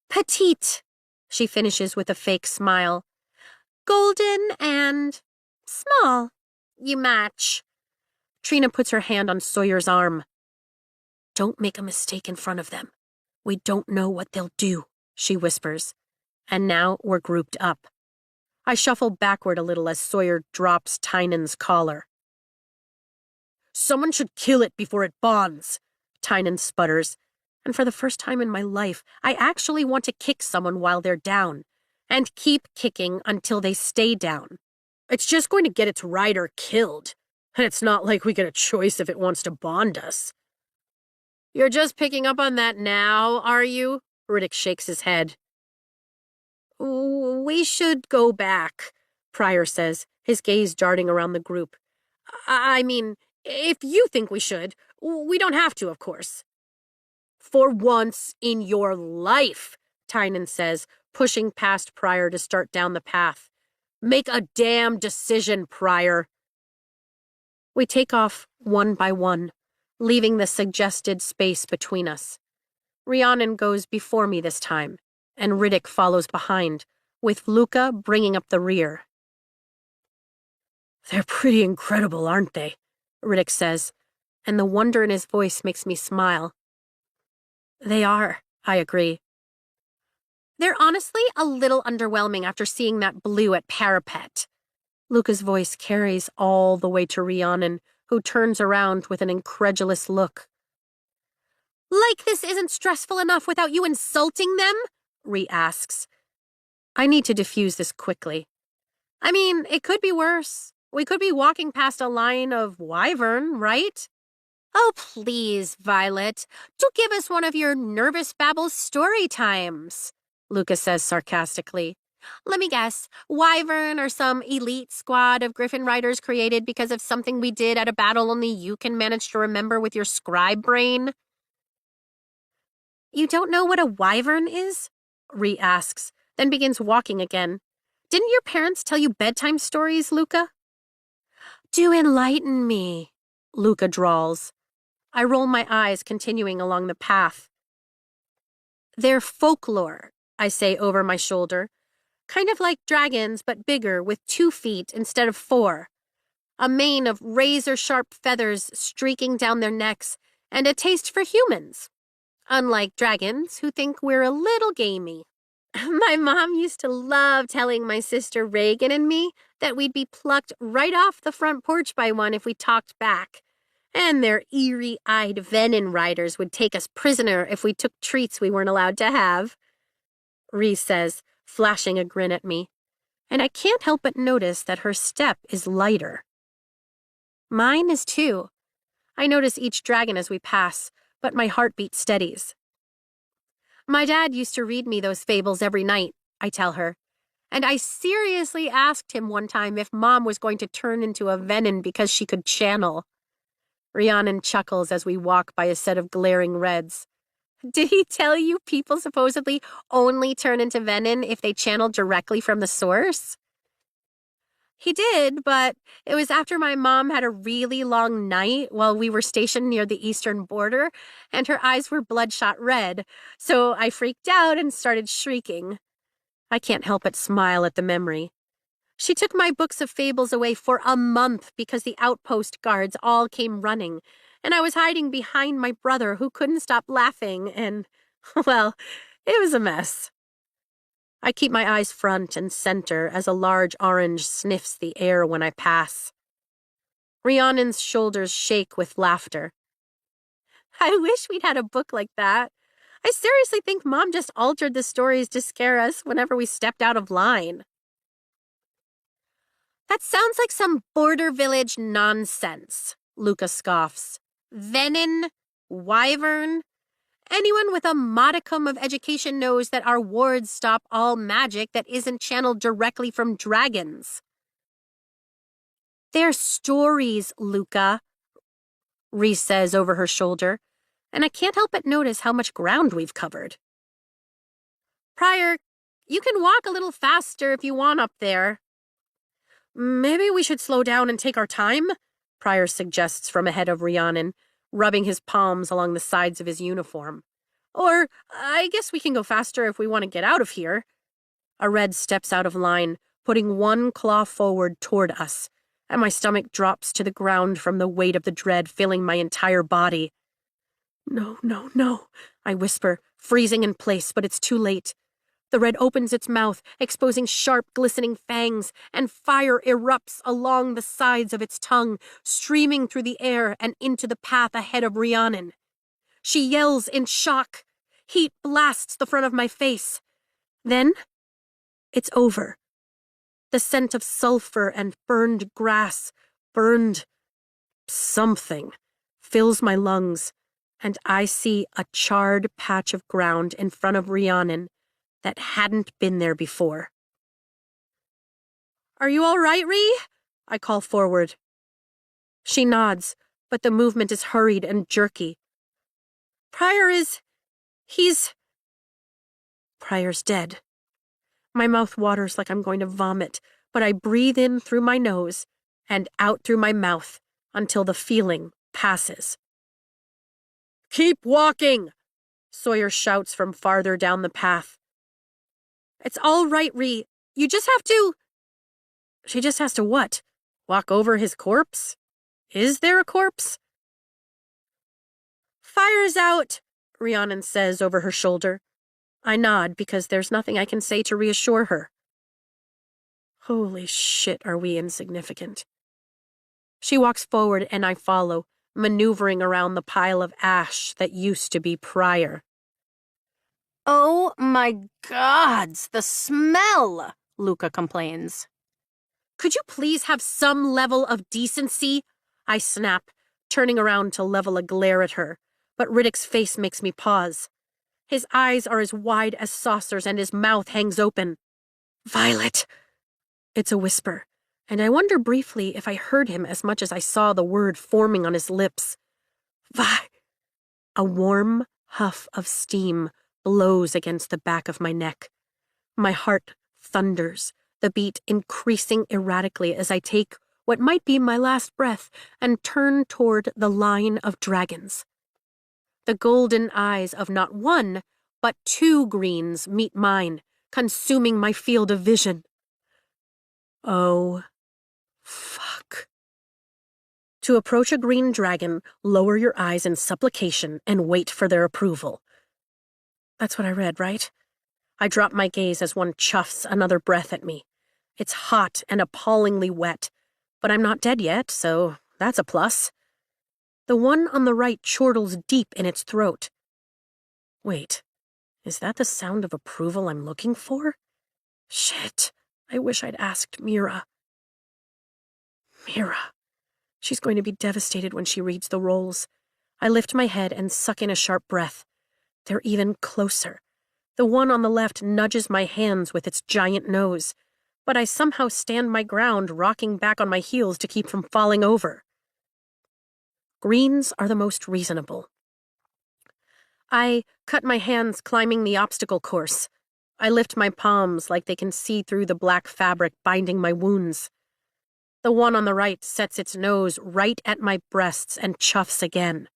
petite, she finishes with a fake smile. Golden and small. You match. Trina puts her hand on Sawyer's arm. Don't make a mistake in front of them. We don't know what they'll do, she whispers. And now we're grouped up. I shuffle backward a little as Sawyer drops Tynan's collar. Someone should kill it before it bonds, Tynan sputters. And for the first time in my life, I actually want to kick someone while they're down. And keep kicking until they stay down. It's just going to get its rider killed. And it's not like we get a choice if it wants to bond us. You're just picking up on that now, are you? Riddick shakes his head. We should go back, Pryor says, his gaze darting around the group. I mean, if you think we should, we don't have to, of course. For once in your life, Tynan says, pushing past Pryor to start down the path. Make a damn decision, Pryor. We take off one by one, leaving the suggested space between us. Rhiannon goes before me this time, and Riddick follows behind, with Luca bringing up the rear. They're pretty incredible, aren't they? Riddick says, and the wonder in his voice makes me smile. They are, I agree. They're honestly a little underwhelming after seeing that blue at Parapet. Luca's voice carries all the way to Rhiannon, who turns around with an incredulous look. Like this isn't stressful enough without you insulting them? Rhi asks. I need to diffuse this quickly. I mean, it could be worse. We could be walking past a line of wyvern, right? Oh, please, Violet. Do give us one of your nervous babble story times, Luca says sarcastically. Let me guess, wyvern or some elite squad of griffin riders created because of something we did at a battle only you can manage to remember with your scribe brain? You don't know what a wyvern is? Rhi asks, then begins walking again. Didn't your parents tell you bedtime stories, Luca? Do enlighten me, Luca drawls. I roll my eyes, continuing along the path. They're folklore, I say over my shoulder. Kind of like dragons, but bigger, with 2 feet instead of 4. A mane of razor-sharp feathers streaking down their necks, and a taste for humans. Unlike dragons, who think we're a little gamey. My mom used to love telling my sister Reagan and me that we'd be plucked right off the front porch by one if we talked back. And their eerie-eyed venin riders would take us prisoner if we took treats we weren't allowed to have. Rhi says, flashing a grin at me, and I can't help but notice that her step is lighter. Mine is too. I notice each dragon as we pass, but my heartbeat steadies. My dad used to read me those fables every night, I tell her, and I seriously asked him one time if Mom was going to turn into a venin because she could channel. Rhiannon chuckles as we walk by a set of glaring reds. Did he tell you people supposedly only turn into venin if they channel directly from the source? He did, but it was after my mom had a really long night while we were stationed near the eastern border, and her eyes were bloodshot red, so I freaked out and started shrieking. I can't help but smile at the memory. She took my books of fables away for a month because the outpost guards all came running, and I was hiding behind my brother who couldn't stop laughing, and, well, it was a mess. I keep my eyes front and center as a large orange sniffs the air when I pass. Rhiannon's shoulders shake with laughter. I wish we'd had a book like that. I seriously think Mom just altered the stories to scare us whenever we stepped out of line. That sounds like some border village nonsense, Luca scoffs. Venin, wyvern. Anyone with a modicum of education knows that our wards stop all magic that isn't channeled directly from dragons. They're stories, Luca, Rhi says over her shoulder, and I can't help but notice how much ground we've covered. Pryor, you can walk a little faster if you want up there. Maybe we should slow down and take our time, Pryor suggests from ahead of Rhiannon, rubbing his palms along the sides of his uniform. Or, I guess we can go faster if we want to get out of here. A red steps out of line, putting one claw forward toward us, and my stomach drops to the ground from the weight of the dread filling my entire body. No, no, no, I whisper, freezing in place, but it's too late. The red opens its mouth, exposing sharp, glistening fangs, and fire erupts along the sides of its tongue, streaming through the air and into the path ahead of Rhiannon. She yells in shock. Heat blasts the front of my face. Then, it's over. The scent of sulfur and burned grass, burned something, fills my lungs, and I see a charred patch of ground in front of Rhiannon that hadn't been there before. Are you all right, Rhi? I call forward. She nods, but the movement is hurried and jerky. Pryor's dead. My mouth waters like I'm going to vomit, but I breathe in through my nose and out through my mouth until the feeling passes. Keep walking, Sawyer shouts from farther down the path. It's all right, Rhi. You just have to... She just has to what? Walk over his corpse? Is there a corpse? Fire's out, Rhiannon says over her shoulder. I nod because there's nothing I can say to reassure her. Holy shit, are we insignificant. She walks forward and I follow, maneuvering around the pile of ash that used to be Pryor. Oh my gods, the smell, Luca complains. Could you please have some level of decency? I snap, turning around to level a glare at her, but Riddick's face makes me pause. His eyes are as wide as saucers and his mouth hangs open. Violet! It's a whisper, and I wonder briefly if I heard him as much as I saw the word forming on his lips. A warm huff of steam blows against the back of my neck. My heart thunders, the beat increasing erratically as I take what might be my last breath and turn toward the line of dragons. The golden eyes of not one, but 2 greens meet mine, consuming my field of vision. Oh, fuck. To approach a green dragon, lower your eyes in supplication and wait for their approval. That's what I read, right? I drop my gaze as one chuffs another breath at me. It's hot and appallingly wet, but I'm not dead yet, so that's a plus. The one on the right chortles deep in its throat. Wait, is that the sound of approval I'm looking for? Shit, I wish I'd asked Mira. Mira. She's going to be devastated when she reads the rolls. I lift my head and suck in a sharp breath. They're even closer. The one on the left nudges my hands with its giant nose, but I somehow stand my ground, rocking back on my heels to keep from falling over. Greens are the most reasonable. I cut my hands climbing the obstacle course. I lift my palms like they can see through the black fabric binding my wounds. The one on the right sets its nose right at my breasts and chuffs again.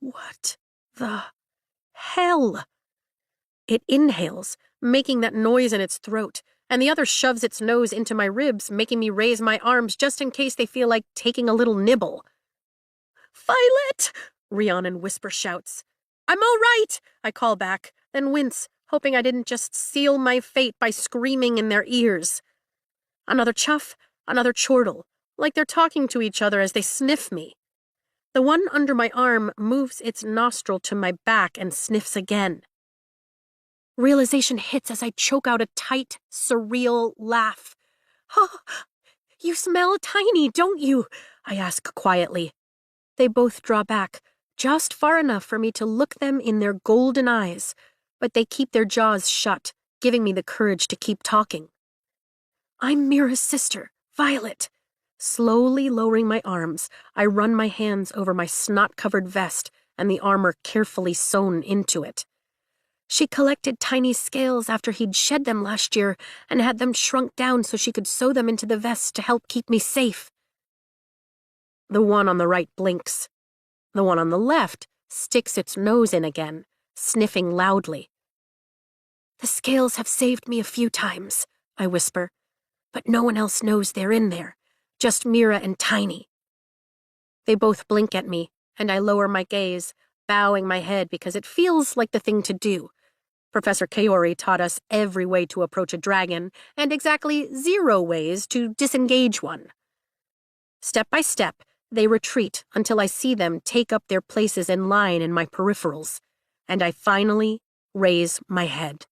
What the hell? It inhales, making that noise in its throat, and the other shoves its nose into my ribs, making me raise my arms just in case they feel like taking a little nibble. Violet! Rhiannon whisper shouts. I'm all right, I call back, then wince, hoping I didn't just seal my fate by screaming in their ears. Another chuff, another chortle, like they're talking to each other as they sniff me. The one under my arm moves its nostril to my back and sniffs again. Realization hits as I choke out a tight, surreal laugh. Oh, you smell tiny, don't you? I ask quietly. They both draw back, just far enough for me to look them in their golden eyes, but they keep their jaws shut, giving me the courage to keep talking. I'm Mira's sister, Violet. Slowly lowering my arms, I run my hands over my snot-covered vest and the armor carefully sewn into it. She collected tiny scales after he'd shed them last year and had them shrunk down so she could sew them into the vest to help keep me safe. The one on the right blinks. The one on the left sticks its nose in again, sniffing loudly. The scales have saved me a few times, I whisper. but no one else knows they're in there. Just Mira and Tiny. They both blink at me, and I lower my gaze, bowing my head because it feels like the thing to do. Professor Kaori taught us every way to approach a dragon, and exactly 0 ways to disengage one. Step by step, they retreat until I see them take up their places in line in my peripherals, and I finally raise my head.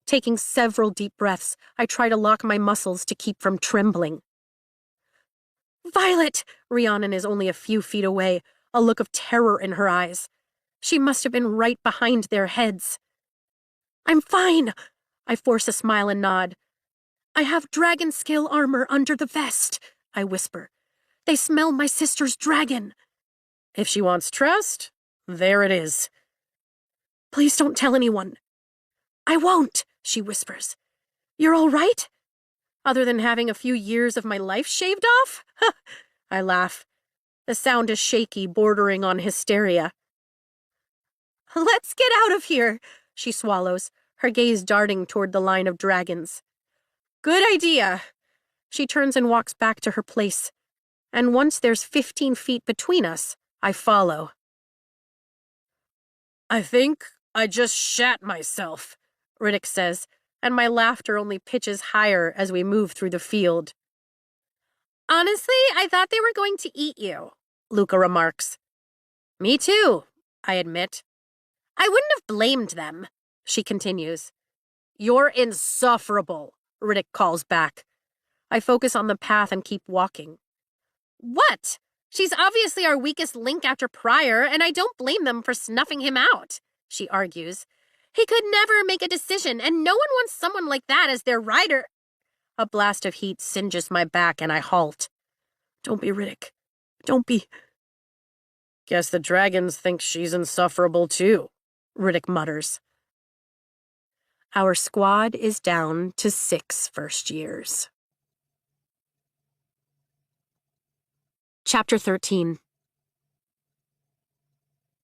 Taking several deep breaths, I try to lock my muscles to keep from trembling. "Violet!" Rhiannon is only a few feet away, a look of terror in her eyes. She must have been right behind their heads. "I'm fine." I force a smile and nod. "I have dragon scale armor under the vest," I whisper. "They smell my sister's dragon." "If she wants trust, there it is." "Please don't tell anyone." "I won't," she whispers. "You're all right? Other than having a few years of my life shaved off?" I laugh. The sound is shaky, bordering on hysteria. "Let's get out of here," she swallows, her gaze darting toward the line of dragons. "Good idea." She turns and walks back to her place, and once there's 15 feet between us, I follow. "I think I just shat myself," Riddick says, and my laughter only pitches higher as we move through the field. "Honestly, I thought they were going to eat you," Luca remarks. "Me too," I admit. "I wouldn't have blamed them," she continues. "You're insufferable," Riddick calls back. I focus on the path and keep walking. "What? She's obviously our weakest link after Pryor, and I don't blame them for snuffing him out," she argues. "He could never make a decision, and no one wants someone like that as their rider." A blast of heat singes my back, and I halt. "Don't be Riddick. Don't be—" "Guess the dragons think she's insufferable too," Riddick mutters. Our squad is down to 6 first years. Chapter 13.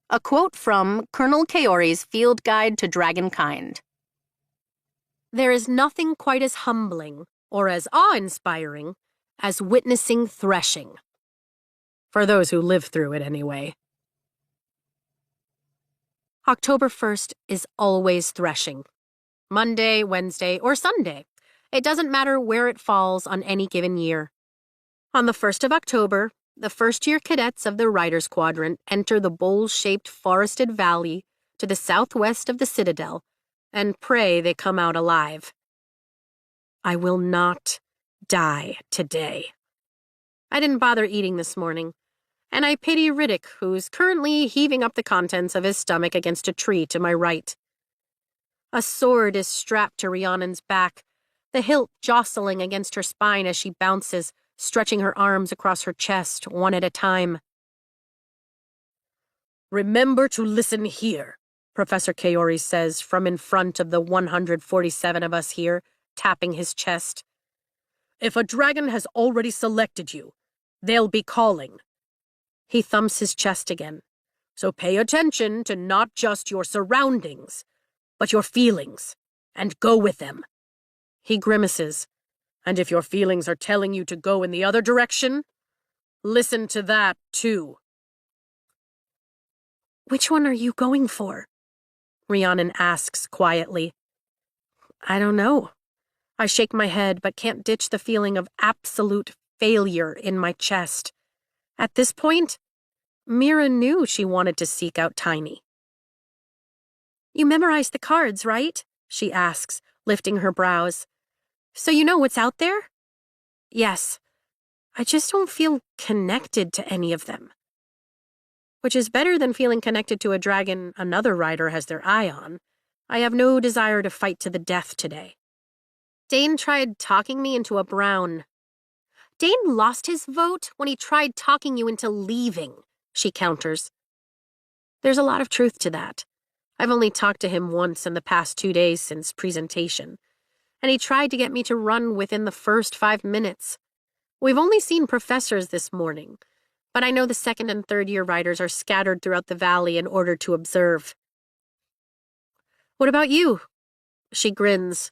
A quote from Colonel Kaori's Field Guide to Dragonkind. There is nothing quite as humbling or as awe-inspiring as witnessing threshing. For those who live through it, anyway. October 1st is always threshing. Monday, Wednesday, or Sunday. It doesn't matter where it falls on any given year. On the 1st of October, the first-year cadets of the Riders Quadrant enter the bowl-shaped forested valley to the southwest of the Citadel and pray they come out alive. I will not die today. I didn't bother eating this morning, and I pity Riddick, who's currently heaving up the contents of his stomach against a tree to my right. A sword is strapped to Rhiannon's back, the hilt jostling against her spine as she bounces, stretching her arms across her chest, one at a time. "Remember to listen here," Professor Kaori says from in front of the 147 of us here, tapping his chest. "If a dragon has already selected you, they'll be calling." He thumps his chest again. "So pay attention to not just your surroundings, but your feelings, and go with them." He grimaces. "And if your feelings are telling you to go in the other direction, listen to that, too." "Which one are you going for?" Rhiannon asks quietly. "I don't know." I shake my head, but can't ditch the feeling of absolute failure in my chest. At this point, Mira knew she wanted to seek out Tiny. "You memorized the cards, right?" she asks, lifting her brows. "So you know what's out there?" "Yes. I just don't feel connected to any of them." Which is better than feeling connected to a dragon another rider has their eye on. I have no desire to fight to the death today. Dane tried talking me into a brown. "Dane lost his vote when he tried talking you into leaving," she counters. There's a lot of truth to that. I've only talked to him once in the past 2 days since presentation, and he tried to get me to run within the first 5 minutes. We've only seen professors this morning, but I know the 2nd and 3rd-year riders are scattered throughout the valley in order to observe. "What about you?" She grins.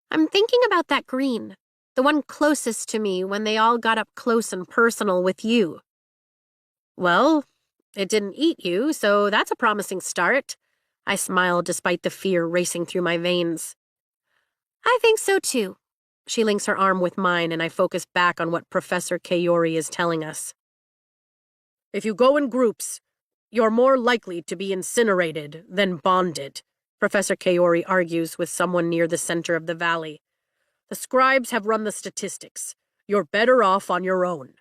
"I'm thinking about that green. The one closest to me when they all got up close and personal with you. Well, it didn't eat you, so that's a promising start. I smiled despite the fear racing through my veins. I think so too. She links her arm with mine and I focus back on what Professor Kaori is telling us. If you go in groups, you're more likely to be incinerated than bonded, Professor Kaori argues with someone near the center of the valley. The scribes have run the statistics. You're better off on your own.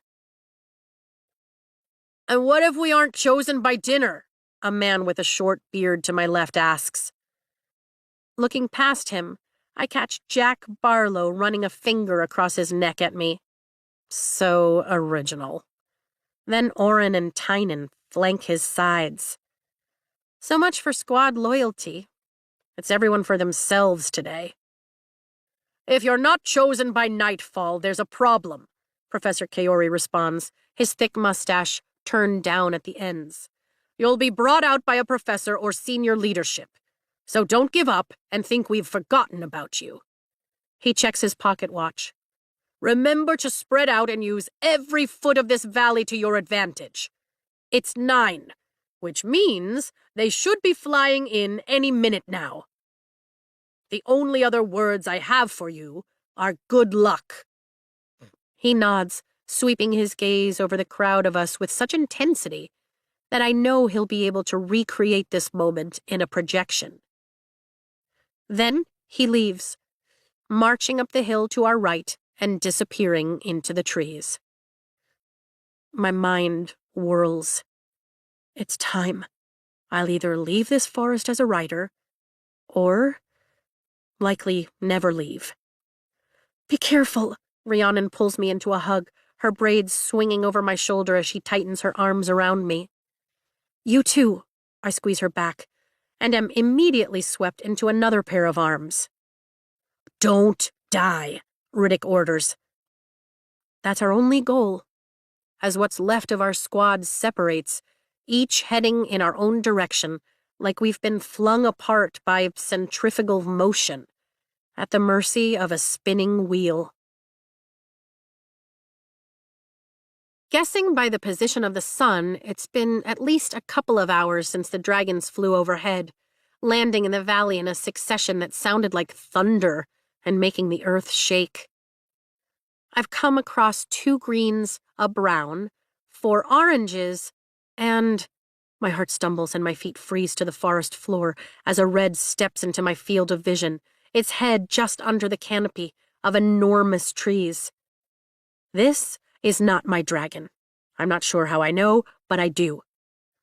And what if we aren't chosen by dinner? A man with a short beard to my left asks. Looking past him, I catch Jack Barlow running a finger across his neck at me. So original. Then Oren and Tynan flank his sides. So much for squad loyalty. It's everyone for themselves today. If you're not chosen by nightfall, there's a problem, Professor Kaori responds, his thick mustache turned down at the ends. You'll be brought out by a professor or senior leadership. So don't give up and think we've forgotten about you. He checks his pocket watch. Remember to spread out and use every foot of this valley to your advantage. It's 9, which means they should be flying in any minute now. The only other words I have for you are good luck. He nods, sweeping his gaze over the crowd of us with such intensity that I know he'll be able to recreate this moment in a projection. Then he leaves, marching up the hill to our right and disappearing into the trees. My mind whirls. It's time. I'll either leave this forest as a rider, or likely never leave. Be careful, Rhiannon pulls me into a hug, her braids swinging over my shoulder as she tightens her arms around me. You too, I squeeze her back, and am immediately swept into another pair of arms. Don't die, Riddick orders. That's our only goal. As what's left of our squad separates, each heading in our own direction, like we've been flung apart by centrifugal motion, at the mercy of a spinning wheel. Guessing by the position of the sun, it's been at least a couple of hours since the dragons flew overhead, landing in the valley in a succession that sounded like thunder and making the earth shake. I've come across 2 greens, a brown, 4 oranges, and... My heart stumbles and my feet freeze to the forest floor as a red steps into my field of vision, its head just under the canopy of enormous trees. This is not my dragon. I'm not sure how I know, but I do.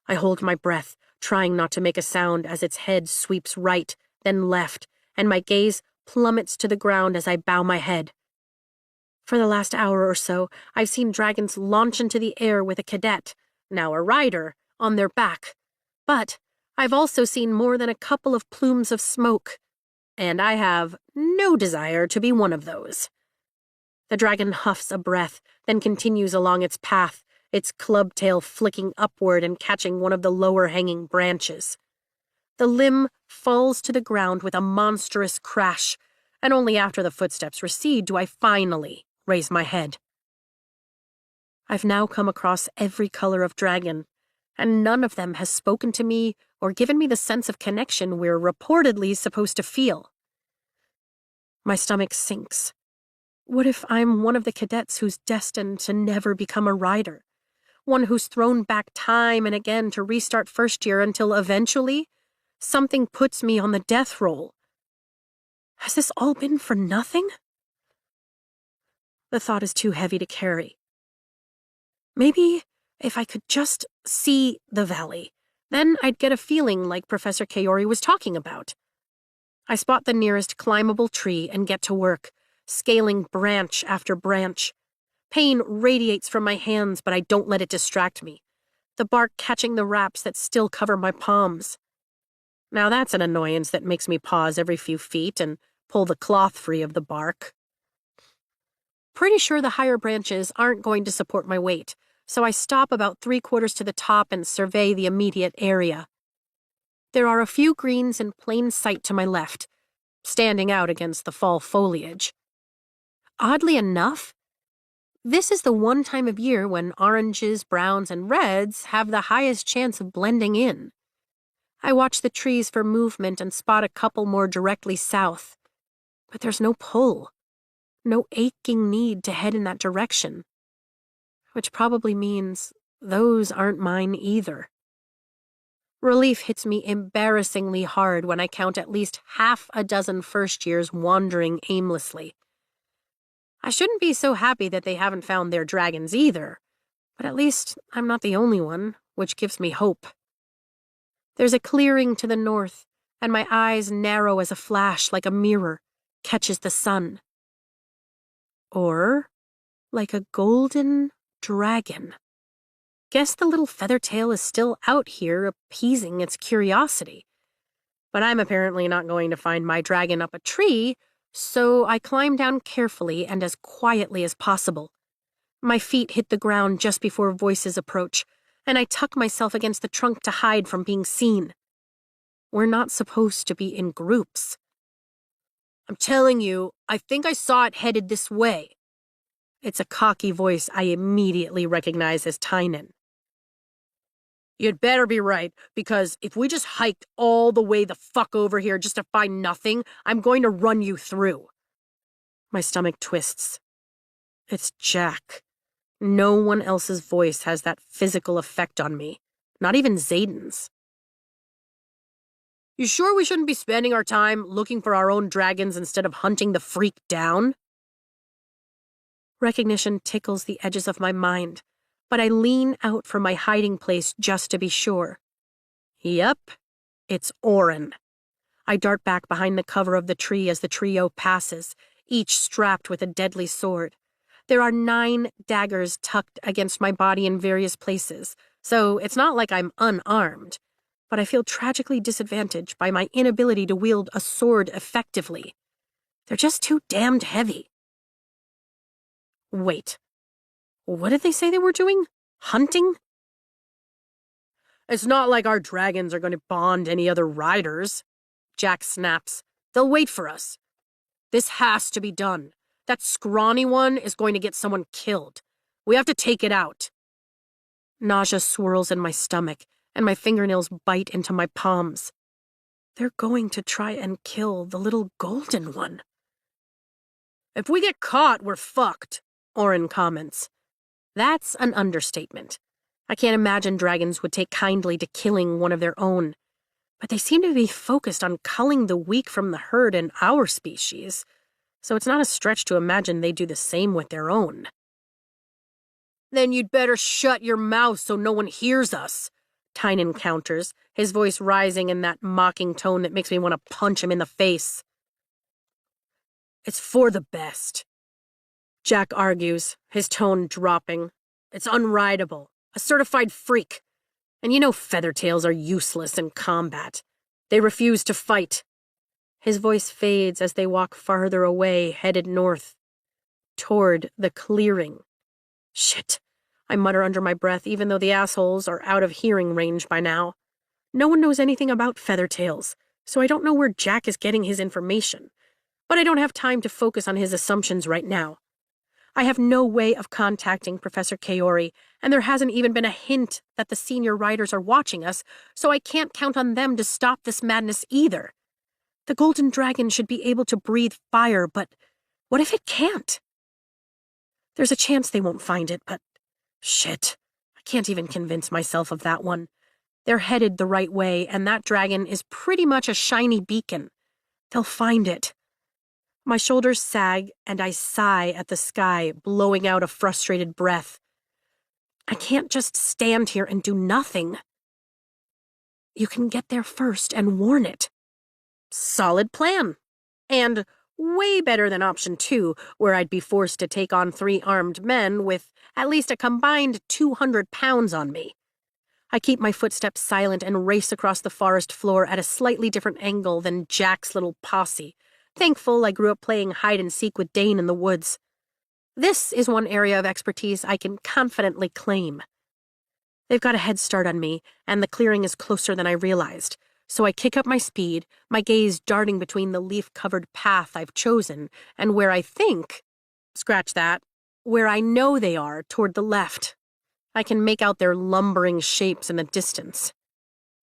I hold my breath, trying not to make a sound as its head sweeps right, then left, and my gaze plummets to the ground as I bow my head. For the last hour or so, I've seen dragons launch into the air with a cadet, now a rider, on their back. But I've also seen more than a couple of plumes of smoke, and I have no desire to be one of those. The dragon huffs a breath, then continues along its path, its club tail flicking upward and catching one of the lower hanging branches. The limb falls to the ground with a monstrous crash, and only after the footsteps recede do I finally raise my head. I've now come across every color of dragon, and none of them has spoken to me or given me the sense of connection we're reportedly supposed to feel. My stomach sinks. What if I'm one of the cadets who's destined to never become a rider? One who's thrown back time and again to restart first year until eventually something puts me on the death roll. Has this all been for nothing? The thought is too heavy to carry. Maybe if I could just see the valley, then I'd get a feeling like Professor Kaori was talking about. I spot the nearest climbable tree and get to work, scaling branch after branch. Pain radiates from my hands, but I don't let it distract me, the bark catching the wraps that still cover my palms. Now that's an annoyance that makes me pause every few feet and pull the cloth free of the bark. Pretty sure the higher branches aren't going to support my weight, so I stop about 3/4 to the top and survey the immediate area. There are a few greens in plain sight to my left, standing out against the fall foliage. Oddly enough, this is the one time of year when oranges, browns, and reds have the highest chance of blending in. I watch the trees for movement and spot a couple more directly south, but there's no pull, no aching need to head in that direction, which probably means those aren't mine either. Relief hits me embarrassingly hard when I count at least half a dozen first years wandering aimlessly. I shouldn't be so happy that they haven't found their dragons either, but at least I'm not the only one, which gives me hope. There's a clearing to the north, and my eyes narrow as a flash like a mirror catches the sun. Or like a golden dragon. Guess the little Feathertail is still out here appeasing its curiosity. But I'm apparently not going to find my dragon up a tree, so I climb down carefully and as quietly as possible. My feet hit the ground just before voices approach, and I tuck myself against the trunk to hide from being seen. We're not supposed to be in groups. I'm telling you, I think I saw it headed this way. It's a cocky voice I immediately recognize as Tynan. You'd better be right, because if we just hiked all the way the fuck over here just to find nothing, I'm going to run you through. My stomach twists. It's Jack. No one else's voice has that physical effect on me, not even Xaden's. You sure we shouldn't be spending our time looking for our own dragons instead of hunting the freak down? Recognition tickles the edges of my mind, but I lean out from my hiding place just to be sure. Yep, it's Orin. I dart back behind the cover of the tree as the trio passes, each strapped with a deadly sword. There are 9 daggers tucked against my body in various places, so it's not like I'm unarmed, but I feel tragically disadvantaged by my inability to wield a sword effectively. They're just too damned heavy. Wait. What did they say they were doing? Hunting? It's not like our dragons are going to bond any other riders. Jack snaps. They'll wait for us. This has to be done. That scrawny one is going to get someone killed. We have to take it out. Nausea swirls in my stomach, and my fingernails bite into my palms. They're going to try and kill the little golden one. If we get caught, we're fucked, Orin comments. That's an understatement. I can't imagine dragons would take kindly to killing one of their own. But they seem to be focused on culling the weak from the herd in our species, so it's not a stretch to imagine they do the same with their own. Then you'd better shut your mouth so no one hears us, Tynan counters, his voice rising in that mocking tone that makes me want to punch him in the face. It's for the best. Jack argues, his tone dropping. It's unrideable, a certified freak. And you know Feathertails are useless in combat. They refuse to fight. His voice fades as they walk farther away, headed north. Toward the clearing. Shit, I mutter under my breath, even though the assholes are out of hearing range by now. No one knows anything about Feathertails, so I don't know where Jack is getting his information. But I don't have time to focus on his assumptions right now. I have no way of contacting Professor Kaori, and there hasn't even been a hint that the senior writers are watching us, so I can't count on them to stop this madness either. The Golden Dragon should be able to breathe fire, but what if it can't? There's a chance they won't find it, but shit, I can't even convince myself of that one. They're headed the right way, and that dragon is pretty much a shiny beacon. They'll find it. My shoulders sag, and I sigh at the sky, blowing out a frustrated breath. I can't just stand here and do nothing. You can get there first and warn it. Solid plan. And way better than option 2, where I'd be forced to take on 3 armed men with at least a combined 200 pounds on me. I keep my footsteps silent and race across the forest floor at a slightly different angle than Jack's little posse. Thankful I grew up playing hide-and-seek with Dane in the woods. This is one area of expertise I can confidently claim. They've got a head start on me, and the clearing is closer than I realized, so I kick up my speed, my gaze darting between the leaf-covered path I've chosen and where I think Scratch that. Where I know they are, toward the left. I can make out their lumbering shapes in the distance.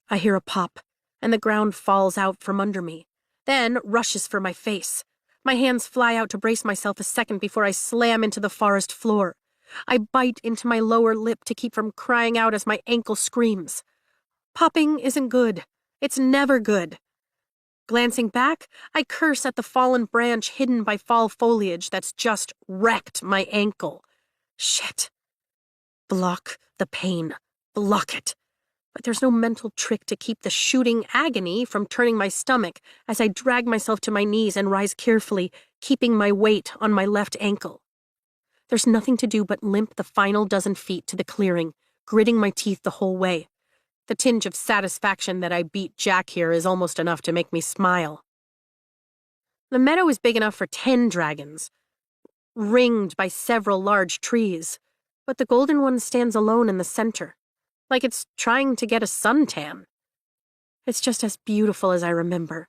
I hear a pop, and the ground falls out from under me, then rushes for my face. My hands fly out to brace myself a second before I slam into the forest floor. I bite into my lower lip to keep from crying out as my ankle screams. Popping isn't good. It's never good. Glancing back, I curse at the fallen branch hidden by fall foliage that's just wrecked my ankle. Shit. Block the pain. Block it. But there's no mental trick to keep the shooting agony from turning my stomach as I drag myself to my knees and rise carefully, keeping my weight on my left ankle. There's nothing to do but limp the final dozen feet to the clearing, gritting my teeth the whole way. The tinge of satisfaction that I beat Jack here is almost enough to make me smile. The meadow is big enough for 10 dragons, ringed by several large trees, but the golden one stands alone in the center, like it's trying to get a suntan. It's just as beautiful as I remember,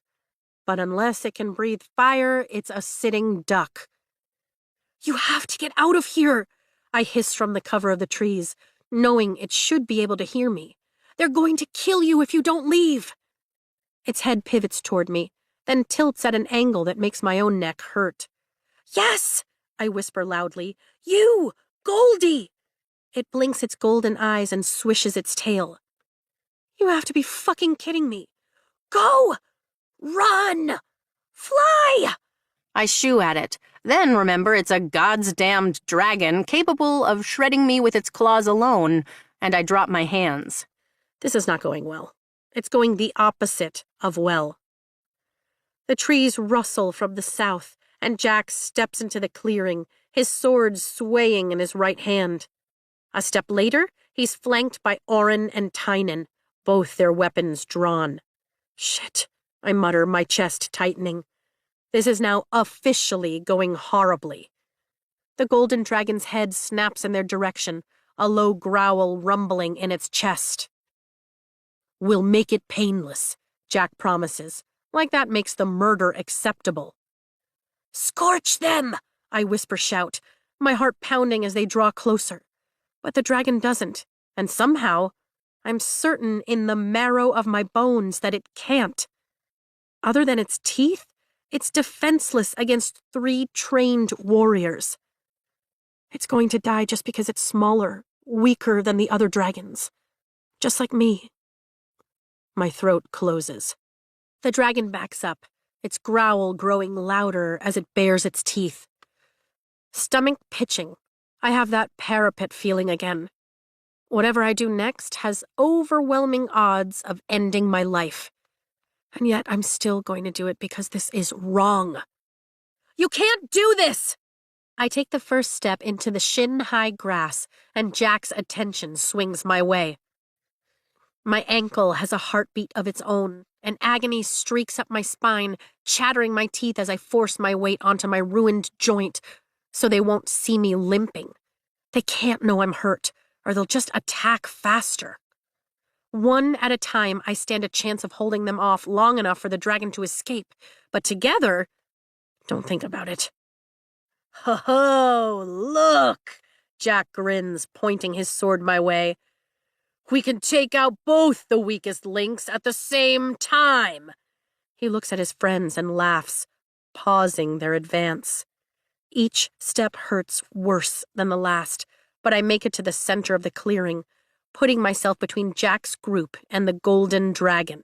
but unless it can breathe fire, it's a sitting duck. You have to get out of here, I hiss from the cover of the trees, knowing it should be able to hear me. They're going to kill you if you don't leave. Its head pivots toward me, then tilts at an angle that makes my own neck hurt. Yes, I whisper loudly. You, Goldie! It blinks its golden eyes and swishes its tail. You have to be fucking kidding me. Go! Run! Fly! I shoo at it, then remember it's a goddamned dragon capable of shredding me with its claws alone, and I drop my hands. This is not going well. It's going the opposite of well. The trees rustle from the south, and Jack steps into the clearing, his sword swaying in his right hand. A step later, he's flanked by Oren and Tynan, both their weapons drawn. Shit, I mutter, my chest tightening. This is now officially going horribly. The golden dragon's head snaps in their direction, a low growl rumbling in its chest. We'll make it painless, Jack promises, like that makes the murder acceptable. Scorch them, I whisper shout, my heart pounding as they draw closer. But the dragon doesn't, and somehow, I'm certain in the marrow of my bones that it can't. Other than its teeth, it's defenseless against 3 trained warriors. It's going to die just because it's smaller, weaker than the other dragons. Just like me. My throat closes. The dragon backs up, its growl growing louder as it bares its teeth. Stomach pitching. I have that parapet feeling again. Whatever I do next has overwhelming odds of ending my life. And yet I'm still going to do it because this is wrong. You can't do this! I take the first step into the shin-high grass, and Jack's attention swings my way. My ankle has a heartbeat of its own, and agony streaks up my spine, chattering my teeth as I force my weight onto my ruined joint so they won't see me limping. They can't know I'm hurt, or they'll just attack faster. One at a time, I stand a chance of holding them off long enough for the dragon to escape, but together, don't think about it. Ho-ho, look! Jack grins, pointing his sword my way. We can take out both the weakest links at the same time. He looks at his friends and laughs, pausing their advance. Each step hurts worse than the last, but I make it to the center of the clearing, putting myself between Jack's group and the golden dragon.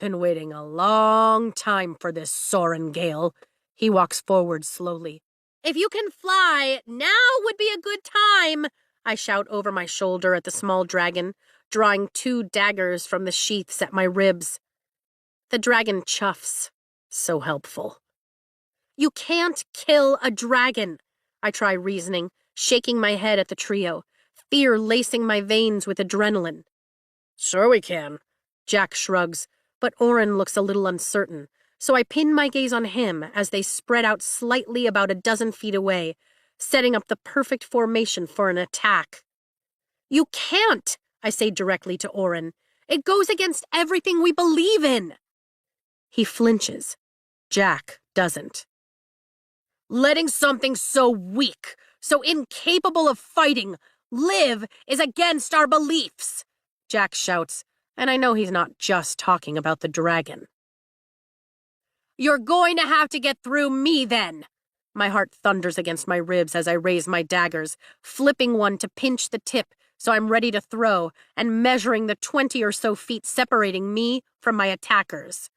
Been waiting a long time for this, Sorengale. He walks forward slowly. If you can fly, now would be a good time, I shout over my shoulder at the small dragon, drawing 2 daggers from the sheaths at my ribs. The dragon chuffs. So helpful. You can't kill a dragon, I try reasoning, shaking my head at the trio, fear lacing my veins with adrenaline. Sure we can, Jack shrugs, but Oren looks a little uncertain, so I pin my gaze on him as they spread out slightly about a dozen feet away, setting up the perfect formation for an attack. You can't, I say directly to Oren. It goes against everything we believe in. He flinches. Jack doesn't. Letting something so weak, so incapable of fighting, live is against our beliefs, Jack shouts, and I know he's not just talking about the dragon. You're going to have to get through me, then. My heart thunders against my ribs as I raise my daggers, flipping one to pinch the tip so I'm ready to throw, and measuring the 20 or so feet separating me from my attackers.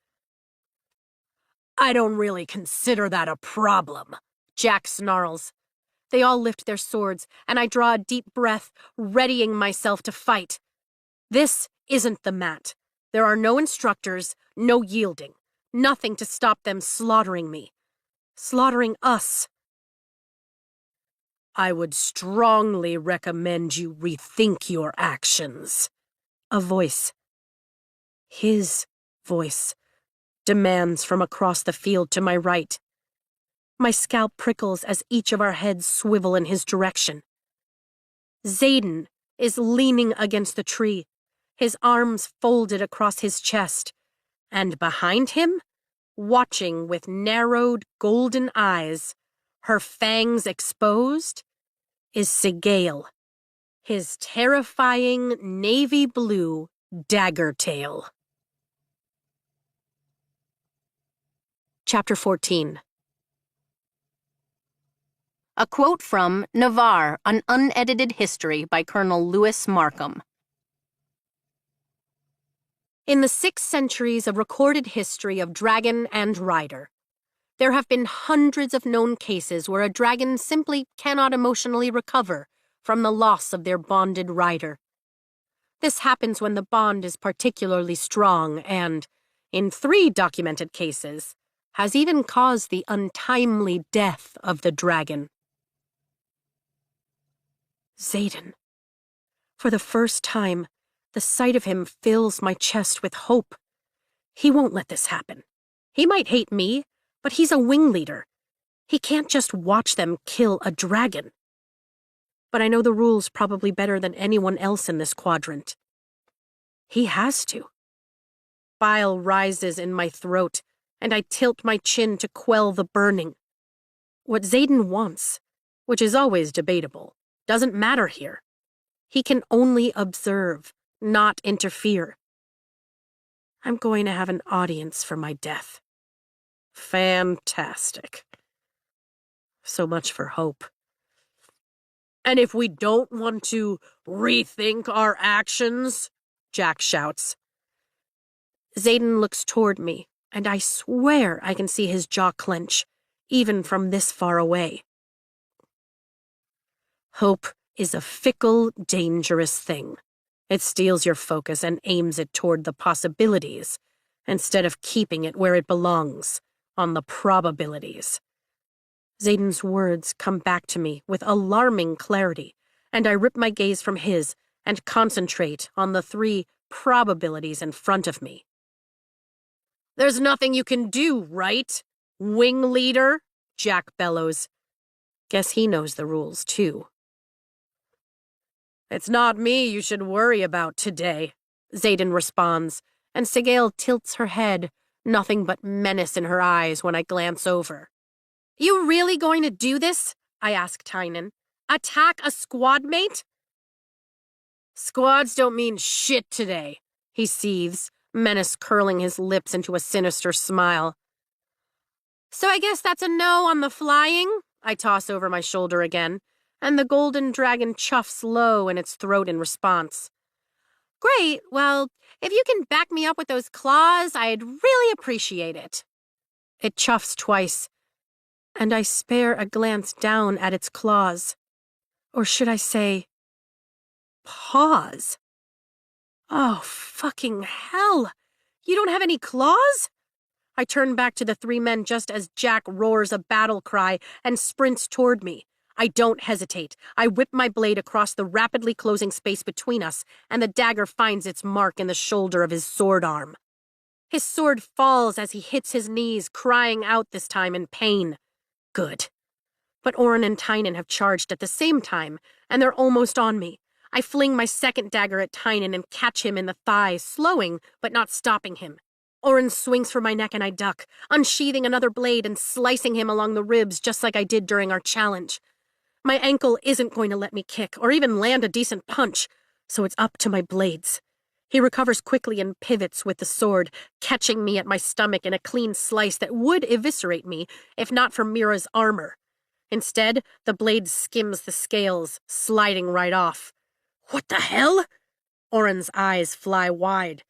I don't really consider that a problem, Jack snarls. They all lift their swords, and I draw a deep breath, readying myself to fight. This isn't the mat. There are no instructors, no yielding, nothing to stop them slaughtering me. Slaughtering us. I would strongly recommend you rethink your actions. A voice. His voice demands from across the field to my right. My scalp prickles as each of our heads swivel in his direction. Xaden is leaning against the tree, his arms folded across his chest, and behind him, watching with narrowed golden eyes, her fangs exposed, is Sigale, his terrifying navy blue dagger tail. Chapter 14. A quote from Navarre, An Unedited History by Colonel Lewis Markham. In the 6 centuries of recorded history of dragon and rider, there have been hundreds of known cases where a dragon simply cannot emotionally recover from the loss of their bonded rider. This happens when the bond is particularly strong and, in 3 documented cases, has even caused the untimely death of the dragon. Xaden. For the first time, the sight of him fills my chest with hope. He won't let this happen. He might hate me, but he's a wing leader. He can't just watch them kill a dragon. But I know the rules probably better than anyone else in this quadrant. He has to. Bile rises in my throat, and I tilt my chin to quell the burning. What Xaden wants, which is always debatable, doesn't matter here. He can only observe, not interfere. I'm going to have an audience for my death. Fantastic. So much for hope. And if we don't want to rethink our actions, Jack shouts. Xaden looks toward me, and I swear I can see his jaw clench, even from this far away. Hope is a fickle, dangerous thing. It steals your focus and aims it toward the possibilities, instead of keeping it where it belongs, on the probabilities. Xaden's words come back to me with alarming clarity, and I rip my gaze from his and concentrate on the 3 probabilities in front of me. There's nothing you can do, right? Wing leader? Jack bellows. Guess he knows the rules, too. It's not me you should worry about today, Xaden responds, and Sigale tilts her head, nothing but menace in her eyes when I glance over. You really going to do this? I ask Tynan. Attack a squad mate? Squads don't mean shit today, he seethes, menace curling his lips into a sinister smile. So I guess that's a no on the flying? I toss over my shoulder again, and the golden dragon chuffs low in its throat in response. Great, well, if you can back me up with those claws, I'd really appreciate it. It chuffs twice, and I spare a glance down at its claws. Or should I say, paws? Oh, fucking hell! You don't have any claws? I turn back to the 3 men just as Jack roars a battle cry and sprints toward me. I don't hesitate. I whip my blade across the rapidly closing space between us, and the dagger finds its mark in the shoulder of his sword arm. His sword falls as he hits his knees, crying out this time in pain. Good. But Oren and Tynan have charged at the same time, and they're almost on me. I fling my second dagger at Tynan and catch him in the thigh, slowing but not stopping him. Oren swings for my neck and I duck, unsheathing another blade and slicing him along the ribs just like I did during our challenge. My ankle isn't going to let me kick or even land a decent punch, so it's up to my blades. He recovers quickly and pivots with the sword, catching me at my stomach in a clean slice that would eviscerate me if not for Mira's armor. Instead, the blade skims the scales, sliding right off. What the hell? Oren's eyes fly wide.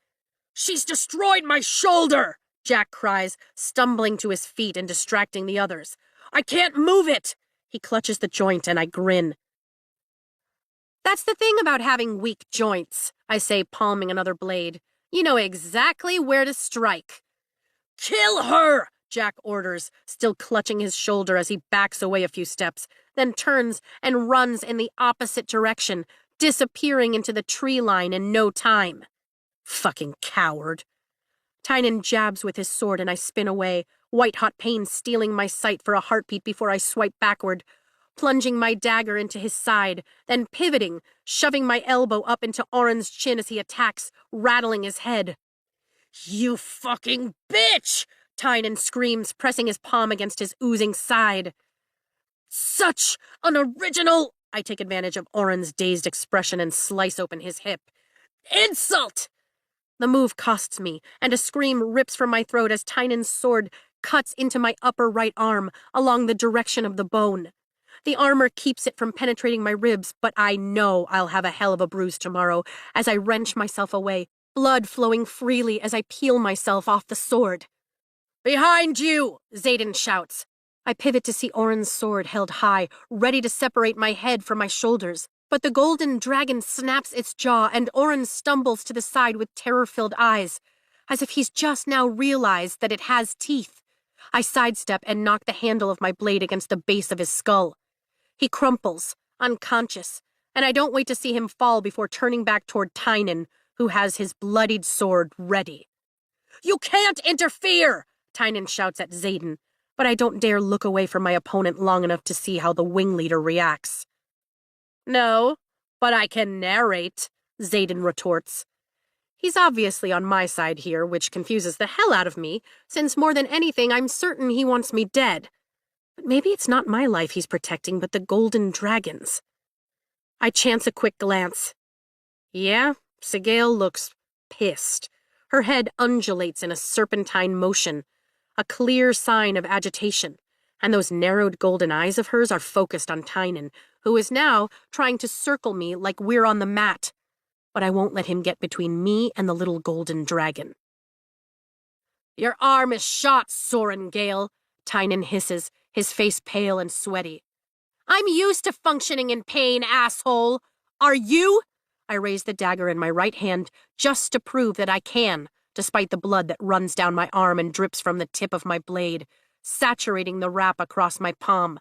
She's destroyed my shoulder, Jack cries, stumbling to his feet and distracting the others. I can't move it! He clutches the joint and I grin. That's the thing about having weak joints, I say, palming another blade. You know exactly where to strike. Kill her, Jack orders, still clutching his shoulder as he backs away a few steps, then turns and runs in the opposite direction, disappearing into the tree line in no time. Fucking coward. Tynan jabs with his sword and I spin away, white-hot pain stealing my sight for a heartbeat before I swipe backward, plunging my dagger into his side, then pivoting, shoving my elbow up into Oren's chin as he attacks, rattling his head. You fucking bitch! Tynan screams, pressing his palm against his oozing side. Such an original... I take advantage of Oren's dazed expression and slice open his hip. Insult! The move costs me, and a scream rips from my throat as Tynan's sword cuts into my upper right arm along the direction of the bone. The armor keeps it from penetrating my ribs, but I know I'll have a hell of a bruise tomorrow as I wrench myself away, blood flowing freely as I peel myself off the sword. Behind you! Xaden shouts. I pivot to see Oren's sword held high, ready to separate my head from my shoulders. But the golden dragon snaps its jaw and Oren stumbles to the side with terror-filled eyes, as if he's just now realized that it has teeth. I sidestep and knock the handle of my blade against the base of his skull. He crumples, unconscious, and I don't wait to see him fall before turning back toward Tynan, who has his bloodied sword ready. You can't interfere! Tynan shouts at Xaden, but I don't dare look away from my opponent long enough to see how the wing leader reacts. No, but I can narrate, Xaden retorts. He's obviously on my side here, which confuses the hell out of me, since more than anything I'm certain he wants me dead. But maybe it's not my life he's protecting, but the golden dragon's. I chance a quick glance. Yeah, Sigale looks pissed. Her head undulates in a serpentine motion, a clear sign of agitation, and those narrowed golden eyes of hers are focused on Tynan, who is now trying to circle me like we're on the mat. But I won't let him get between me and the little golden dragon. Your arm is shot, Sorengale, Tynan hisses, his face pale and sweaty. I'm used to functioning in pain, asshole. Are you? I raise the dagger in my right hand just to prove that I can, despite the blood that runs down my arm and drips from the tip of my blade, saturating the wrap across my palm.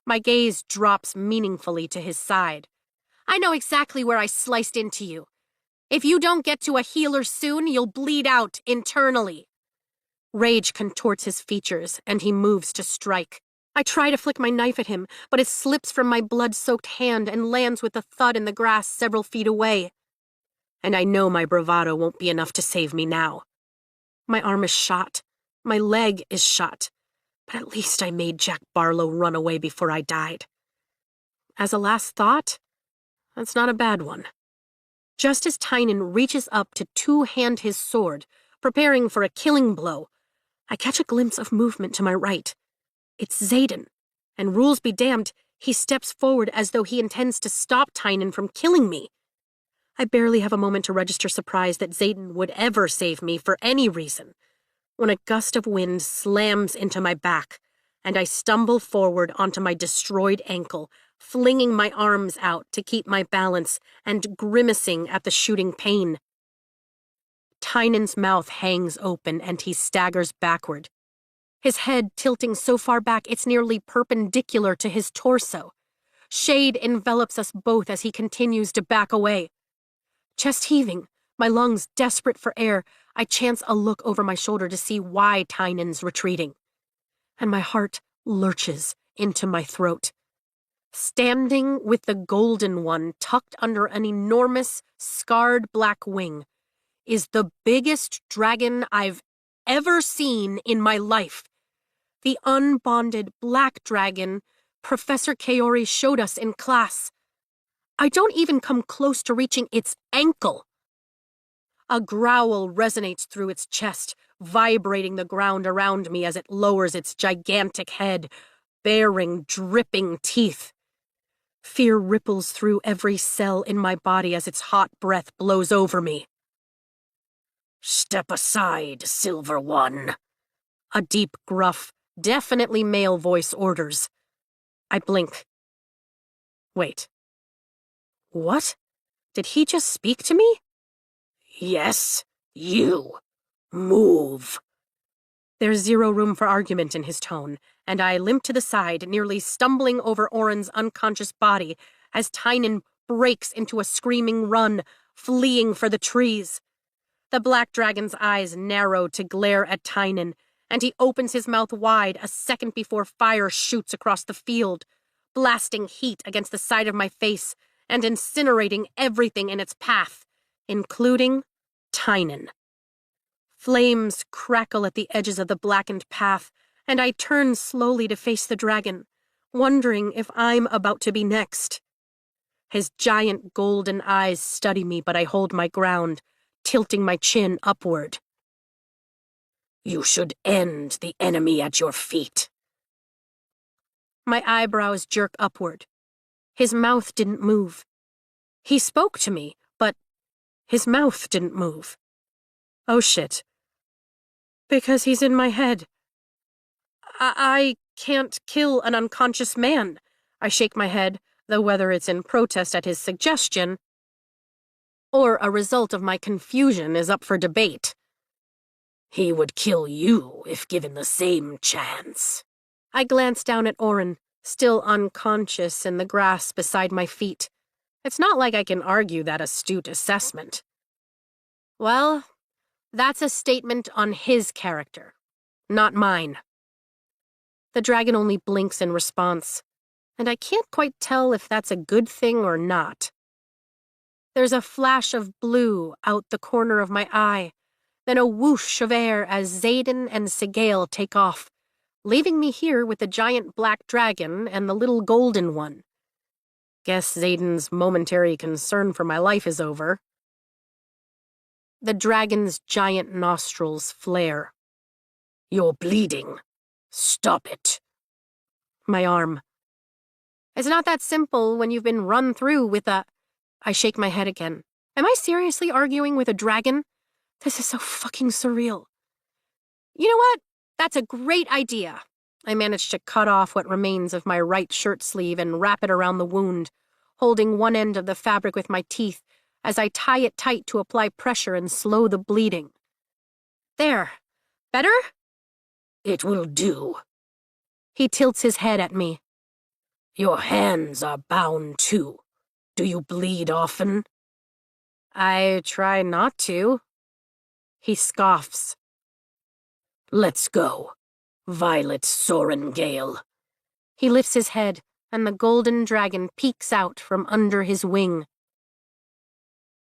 My gaze drops meaningfully to his side. I know exactly where I sliced into you. If you don't get to a healer soon, you'll bleed out internally. Rage contorts his features, and he moves to strike. I try to flick my knife at him, but it slips from my blood-soaked hand and lands with a thud in the grass several feet away. And I know my bravado won't be enough to save me now. My arm is shot. My leg is shot. But at least I made Jack Barlow run away before I died. As a last thought, that's not a bad one. Just as Tynan reaches up to two-hand his sword, preparing for a killing blow, I catch a glimpse of movement to my right. It's Xaden, and rules be damned, he steps forward as though he intends to stop Tynan from killing me. I barely have a moment to register surprise that Xaden would ever save me for any reason, when a gust of wind slams into my back, and I stumble forward onto my destroyed ankle, flinging my arms out to keep my balance and grimacing at the shooting pain. Tynan's mouth hangs open and he staggers backward, his head tilting so far back it's nearly perpendicular to his torso. Shade envelops us both as he continues to back away. Chest heaving, my lungs desperate for air, I chance a look over my shoulder to see why Tynan's retreating. And my heart lurches into my throat. Standing with the golden one tucked under an enormous, scarred black wing is the biggest dragon I've ever seen in my life. The unbonded black dragon Professor Kaori showed us in class. I don't even come close to reaching its ankle. A growl resonates through its chest, vibrating the ground around me as it lowers its gigantic head, baring dripping teeth. Fear ripples through every cell in my body as its hot breath blows over me. "Step aside, Silver One," a deep, gruff, definitely male voice orders. I blink. Wait. What? Did he just speak to me? "Yes, you. Move." There's zero room for argument in his tone, and I limp to the side, nearly stumbling over Oren's unconscious body as Tynan breaks into a screaming run, fleeing for the trees. The black dragon's eyes narrow to glare at Tynan, and he opens his mouth wide a second before fire shoots across the field, blasting heat against the side of my face and incinerating everything in its path, including Tynan. Flames crackle at the edges of the blackened path, and I turn slowly to face the dragon, wondering if I'm about to be next. His giant golden eyes study me, but I hold my ground, tilting my chin upward. "You should end the enemy at your feet." My eyebrows jerk upward. His mouth didn't move. He spoke to me, but his mouth didn't move. Oh shit. Because he's in my head. I can't kill an unconscious man. I shake my head, though whether it's in protest at his suggestion or a result of my confusion is up for debate. "He would kill you if given the same chance." I glance down at Oren, still unconscious in the grass beside my feet. It's not like I can argue that astute assessment. Well, that's a statement on his character, not mine. The dragon only blinks in response, and I can't quite tell if that's a good thing or not. There's a flash of blue out the corner of my eye, then a whoosh of air as Xaden and Sigale take off, leaving me here with the giant black dragon and the little golden one. Guess Xaden's momentary concern for my life is over. The dragon's giant nostrils flare. "You're bleeding. Stop it." My arm. It's not that simple when you've been run through with a... I shake my head again. Am I seriously arguing with a dragon? This is so fucking surreal. You know what? That's a great idea. I manage to cut off what remains of my right shirt sleeve and wrap it around the wound, holding one end of the fabric with my teeth as I tie it tight to apply pressure and slow the bleeding. There. Better? "It will do." He tilts his head at me. "Your hands are bound too. Do you bleed often?" I try not to. He scoffs. "Let's go. Violet Sorengale." He lifts his head, and the golden dragon peeks out from under his wing.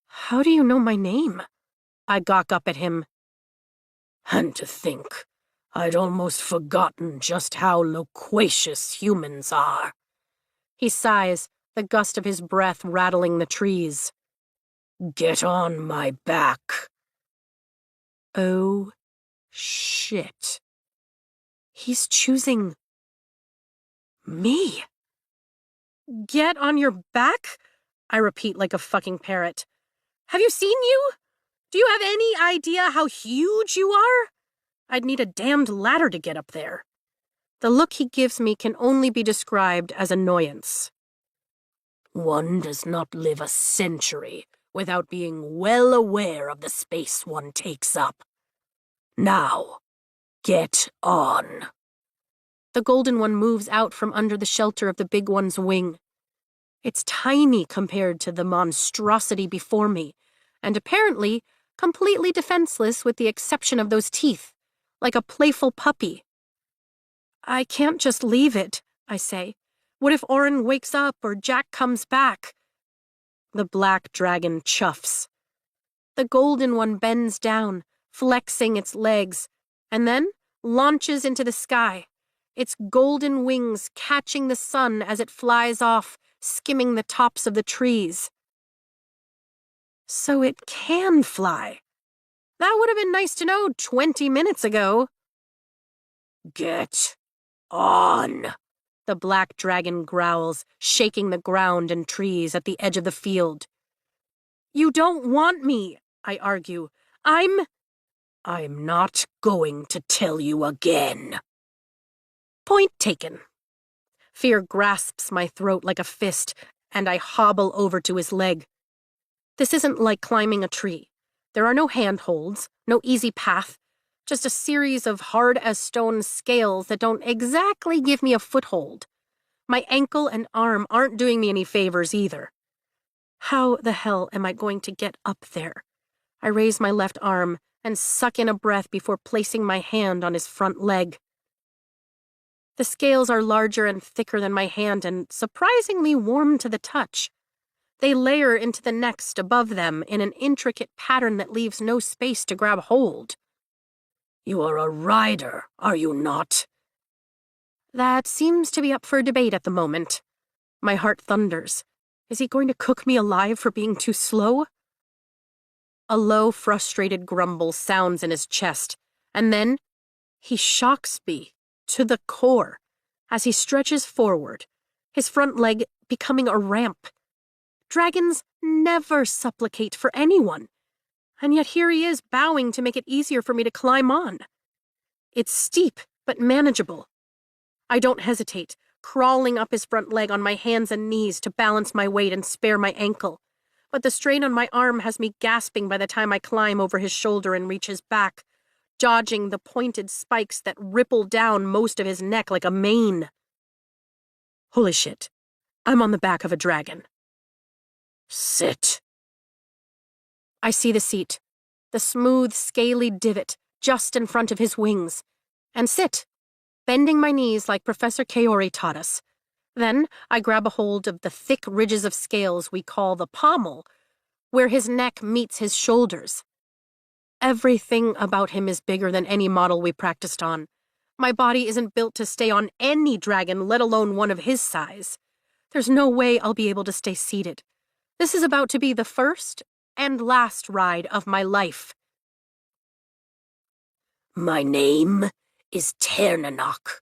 "How do you know my name?" I gawk up at him. "And to think, I'd almost forgotten just how loquacious humans are." He sighs, the gust of his breath rattling the trees. "Get on my back." Oh, shit. He's choosing me. "Get on your back?" I repeat like a fucking parrot. "Have you seen you? Do you have any idea how huge you are? I'd need a damned ladder to get up there." The look he gives me can only be described as annoyance. "One does not live a century without being well aware of the space one takes up. Now, get on." The golden one moves out from under the shelter of the big one's wing. It's tiny compared to the monstrosity before me, and apparently completely defenseless with the exception of those teeth, like a playful puppy. "I can't just leave it," I say. "What if Oren wakes up or Jack comes back?" The black dragon chuffs. The golden one bends down, flexing its legs, and then launches into the sky, its golden wings catching the sun as it flies off, skimming the tops of the trees. So it can fly. That would have been nice to know 20 minutes ago. Get on, the black dragon growls, shaking the ground and trees at the edge of the field. You don't want me, I argue. I'm not going to tell you again. Point taken. Fear grasps my throat like a fist, and I hobble over to his leg. This isn't like climbing a tree. There are no handholds, no easy path, just a series of hard-as-stone scales that don't exactly give me a foothold. My ankle and arm aren't doing me any favors either. How the hell am I going to get up there? I raise my left arm and suck in a breath before placing my hand on his front leg. The scales are larger and thicker than my hand and surprisingly warm to the touch. They layer into the next above them in an intricate pattern that leaves no space to grab hold. You are a rider, are you not? That seems to be up for debate at the moment. My heart thunders. Is he going to cook me alive for being too slow? A low, frustrated grumble sounds in his chest, and then he shocks me to the core as he stretches forward, his front leg becoming a ramp. Dragons never supplicate for anyone, and yet here he is bowing to make it easier for me to climb on. It's steep, but manageable. I don't hesitate, crawling up his front leg on my hands and knees to balance my weight and spare my ankle. But the strain on my arm has me gasping by the time I climb over his shoulder and reach his back, dodging the pointed spikes that ripple down most of his neck like a mane. Holy shit, I'm on the back of a dragon. Sit. I see the seat, the smooth, scaly divot just in front of his wings, and sit, bending my knees like Professor Kaori taught us. Then I grab a hold of the thick ridges of scales we call the pommel, where his neck meets his shoulders. Everything about him is bigger than any model we practiced on. My body isn't built to stay on any dragon, let alone one of his size. There's no way I'll be able to stay seated. This is about to be the first and last ride of my life. My name is Ternanok,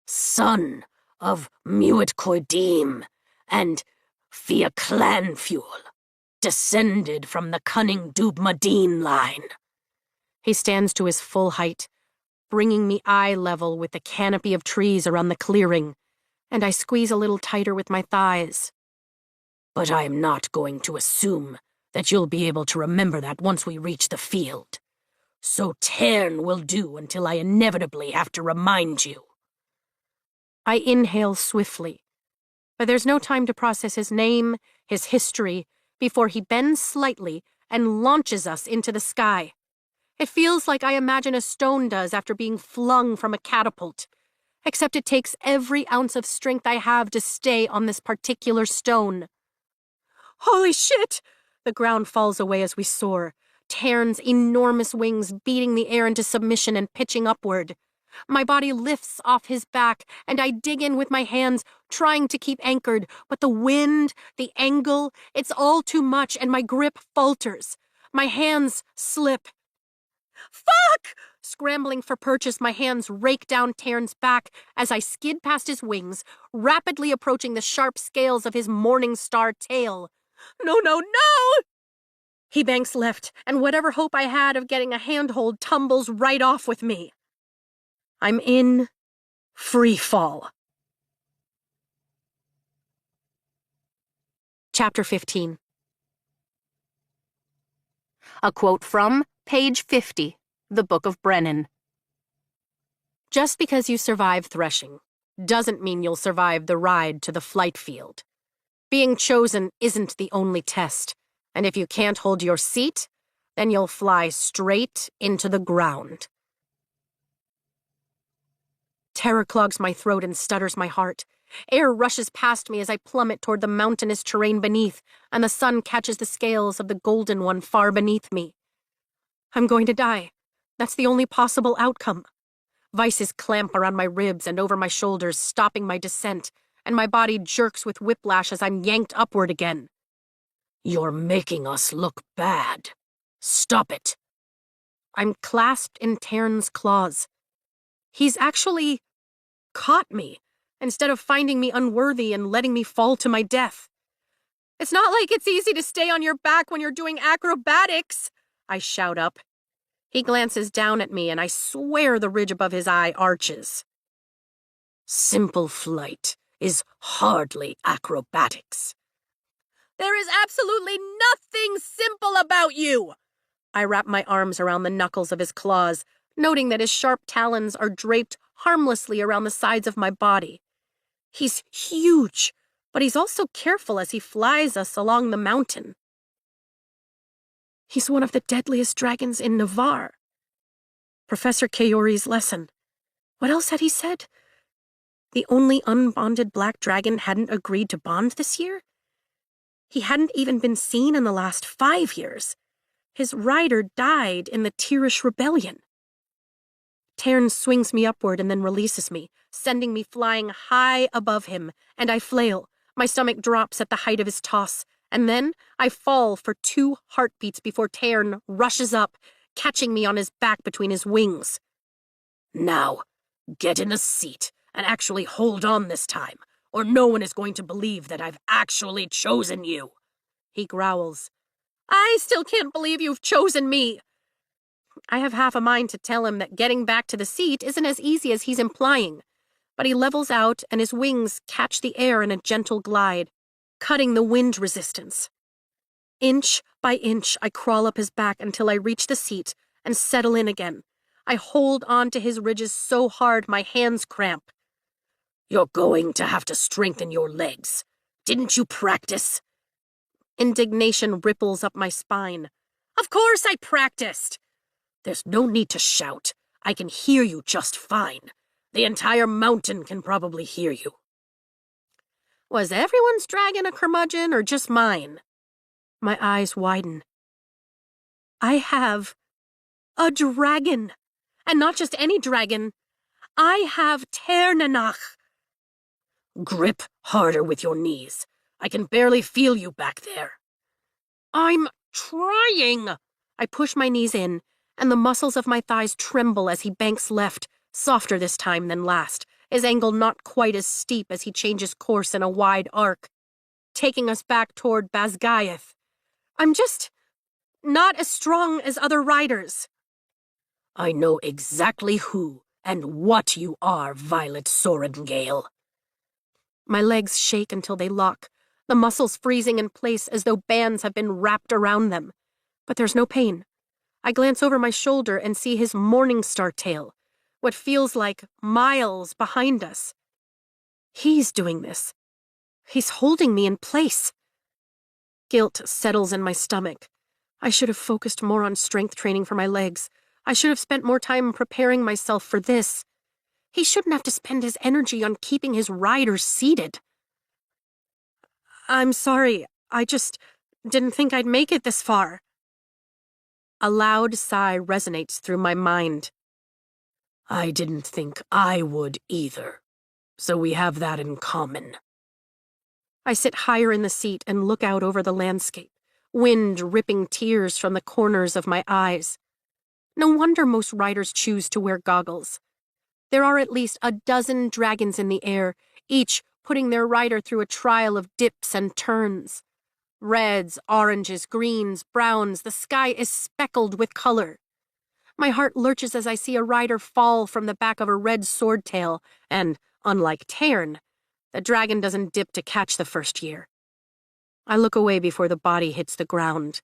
son of Muet Koidim and Fia Clanfuel, descended from the cunning Dubmadine line. He stands to his full height, bringing me eye level with the canopy of trees around the clearing, and I squeeze a little tighter with my thighs. But I am not going to assume that you'll be able to remember that once we reach the field. So Tern will do until I inevitably have to remind you. I inhale swiftly, but there's no time to process his name, his history, before he bends slightly and launches us into the sky. It feels like I imagine a stone does after being flung from a catapult, except it takes every ounce of strength I have to stay on this particular stone. Holy shit! The ground falls away as we soar, Tern's enormous wings beating the air into submission and pitching upward. My body lifts off his back, and I dig in with my hands, trying to keep anchored, but the wind, the angle, it's all too much, and my grip falters. My hands slip. Fuck! Scrambling for purchase, my hands rake down Tern's back as I skid past his wings, rapidly approaching the sharp scales of his morning star tail. No, no, no! He banks left, and whatever hope I had of getting a handhold tumbles right off with me. I'm in free fall. Chapter 15. A quote from page 50, the Book of Brennan. Just because you survive threshing doesn't mean you'll survive the ride to the flight field. Being chosen isn't the only test, and if you can't hold your seat, then you'll fly straight into the ground. Terror clogs my throat and stutters my heart. Air rushes past me as I plummet toward the mountainous terrain beneath, and the sun catches the scales of the golden one far beneath me. I'm going to die. That's the only possible outcome. Vices clamp around my ribs and over my shoulders, stopping my descent, and my body jerks with whiplash as I'm yanked upward again. You're making us look bad. Stop it. I'm clasped in Tarn's claws. He's actually caught me, instead of finding me unworthy and letting me fall to my death. It's not like it's easy to stay on your back when you're doing acrobatics, I shout up. He glances down at me, and I swear the ridge above his eye arches. Simple flight is hardly acrobatics. There is absolutely nothing simple about you! I wrap my arms around the knuckles of his claws, noting that his sharp talons are draped harmlessly around the sides of my body. He's huge, but he's also careful as he flies us along the mountain. He's one of the deadliest dragons in Navarre. Professor Kaori's lesson. What else had he said? The only unbonded black dragon hadn't agreed to bond this year? He hadn't even been seen in the last 5 years. His rider died in the Tirish Rebellion. Tarn swings me upward and then releases me, sending me flying high above him, and I flail. My stomach drops at the height of his toss, and then I fall for 2 heartbeats before Tarn rushes up, catching me on his back between his wings. Now, get in a seat and actually hold on this time, or no one is going to believe that I've actually chosen you, he growls. I still can't believe you've chosen me. I have half a mind to tell him that getting back to the seat isn't as easy as he's implying, but he levels out and his wings catch the air in a gentle glide, cutting the wind resistance. Inch by inch, I crawl up his back until I reach the seat and settle in again. I hold on to his ridges so hard my hands cramp. You're going to have to strengthen your legs. Didn't you practice? Indignation ripples up my spine. Of course I practiced! There's no need to shout. I can hear you just fine. The entire mountain can probably hear you. Was everyone's dragon a curmudgeon or just mine? My eyes widen. I have a dragon. And not just any dragon. I have Ternanach. Grip harder with your knees. I can barely feel you back there. I'm trying. I push my knees in, and the muscles of my thighs tremble as he banks left, softer this time than last, his angle not quite as steep as he changes course in a wide arc, taking us back toward Basgaeth. I'm just not as strong as other riders. I know exactly who and what you are, Violet Sorengale. My legs shake until they lock, the muscles freezing in place as though bands have been wrapped around them. But there's no pain. I glance over my shoulder and see his Morningstar tail, what feels like miles behind us. He's doing this. He's holding me in place. Guilt settles in my stomach. I should have focused more on strength training for my legs. I should have spent more time preparing myself for this. He shouldn't have to spend his energy on keeping his riders seated. I'm sorry. I just didn't think I'd make it this far. A loud sigh resonates through my mind. I didn't think I would either. So we have that in common. I sit higher in the seat and look out over the landscape, wind ripping tears from the corners of my eyes. No wonder most riders choose to wear goggles. There are at least a dozen dragons in the air, each putting their rider through a trial of dips and turns. Reds, oranges, greens, browns, the sky is speckled with color. My heart lurches as I see a rider fall from the back of a red swordtail, and, unlike Tarn, the dragon doesn't dip to catch the first year. I look away before the body hits the ground.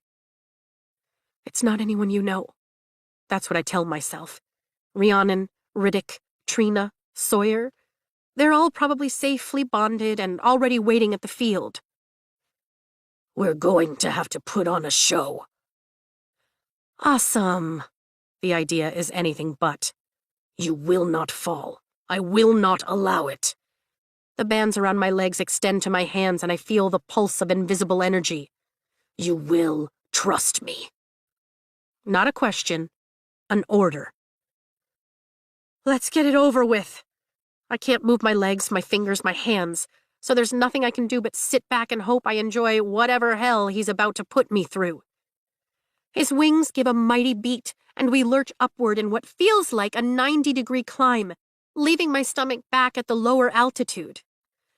It's not anyone you know. That's what I tell myself. Rhiannon, Riddick, Trina, Sawyer, they're all probably safely bonded and already waiting at the field. We're going to have to put on a show. Awesome. The idea is anything but. You will not fall. I will not allow it. The bands around my legs extend to my hands and I feel the pulse of invisible energy. You will trust me. Not a question, an order. Let's get it over with. I can't move my legs, my fingers, my hands, so there's nothing I can do but sit back and hope I enjoy whatever hell he's about to put me through. His wings give a mighty beat, and we lurch upward in what feels like a 90-degree climb, leaving my stomach back at the lower altitude.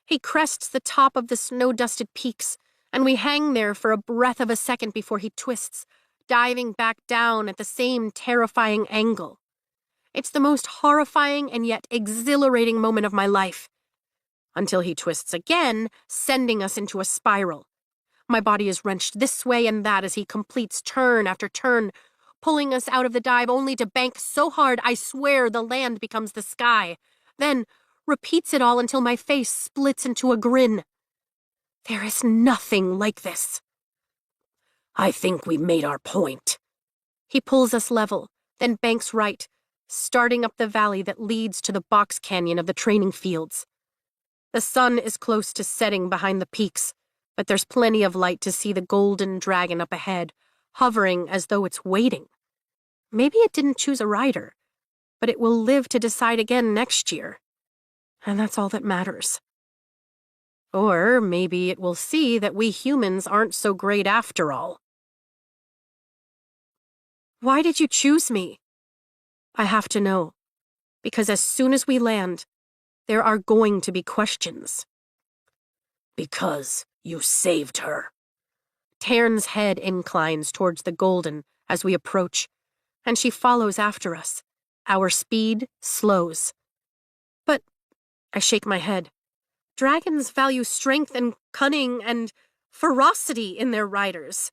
He crests the top of the snow-dusted peaks, and we hang there for a breath of a second before he twists, diving back down at the same terrifying angle. It's the most horrifying and yet exhilarating moment of my life. Until he twists again, sending us into a spiral. My body is wrenched this way and that as he completes turn after turn, pulling us out of the dive only to bank so hard I swear the land becomes the sky. Then repeats it all until my face splits into a grin. There is nothing like this. I think we made our point. He pulls us level, then banks right, starting up the valley that leads to the box canyon of the training fields. The sun is close to setting behind the peaks, but there's plenty of light to see the golden dragon up ahead, hovering as though it's waiting. Maybe it didn't choose a rider, but it will live to decide again next year. And that's all that matters. Or maybe it will see that we humans aren't so great after all. Why did you choose me? I have to know, because as soon as we land, there are going to be questions. Because you saved her. Taryn's head inclines towards the golden as we approach, and she follows after us. Our speed slows. But I shake my head. Dragons value strength and cunning and ferocity in their riders,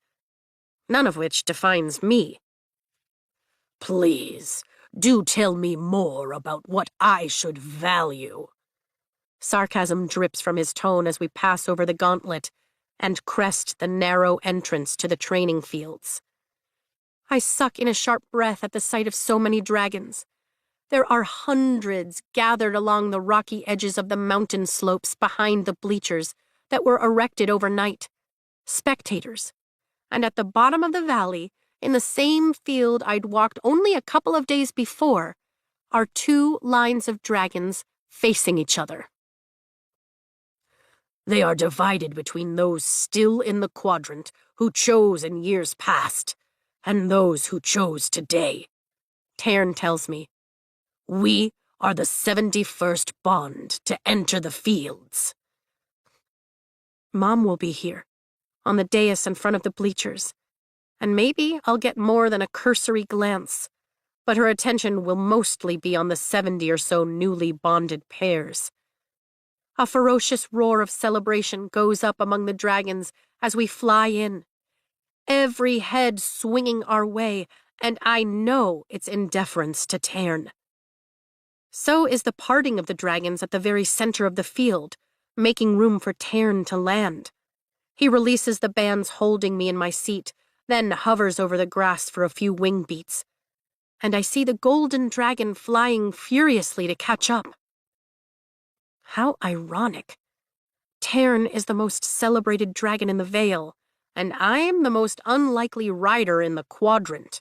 none of which defines me. Please, do tell me more about what I should value. Sarcasm drips from his tone as we pass over the gauntlet and crest the narrow entrance to the training fields. I suck in a sharp breath at the sight of so many dragons. There are hundreds gathered along the rocky edges of the mountain slopes behind the bleachers that were erected overnight. Spectators. And at the bottom of the valley, in the same field I'd walked only a couple of days before, are two lines of dragons facing each other. They are divided between those still in the quadrant who chose in years past, and those who chose today. Taryn tells me. We are the 71st bond to enter the fields. Mom will be here, on the dais in front of the bleachers, and maybe I'll get more than a cursory glance, but her attention will mostly be on the 70 or so newly bonded pairs. A ferocious roar of celebration goes up among the dragons as we fly in, every head swinging our way, and I know it's in deference to Taryn. So is the parting of the dragons at the very center of the field, making room for Taryn to land. He releases the bands holding me in my seat, then hovers over the grass for a few wing beats, and I see the golden dragon flying furiously to catch up. How ironic. Taryn is the most celebrated dragon in the Vale, and I'm the most unlikely rider in the quadrant.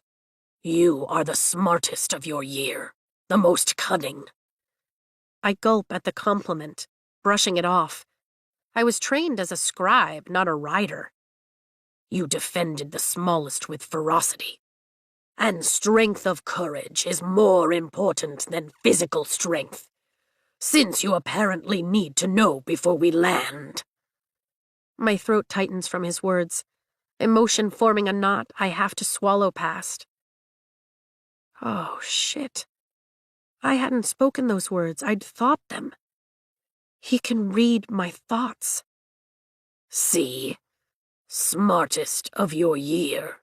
You are the smartest of your year, the most cunning. I gulp at the compliment, brushing it off. I was trained as a scribe, not a rider. You defended the smallest with ferocity. And strength of courage is more important than physical strength, since you apparently need to know before we land. My throat tightens from his words, emotion forming a knot I have to swallow past. Oh, shit. I hadn't spoken those words, I'd thought them. He can read my thoughts. See? Smartest of your year.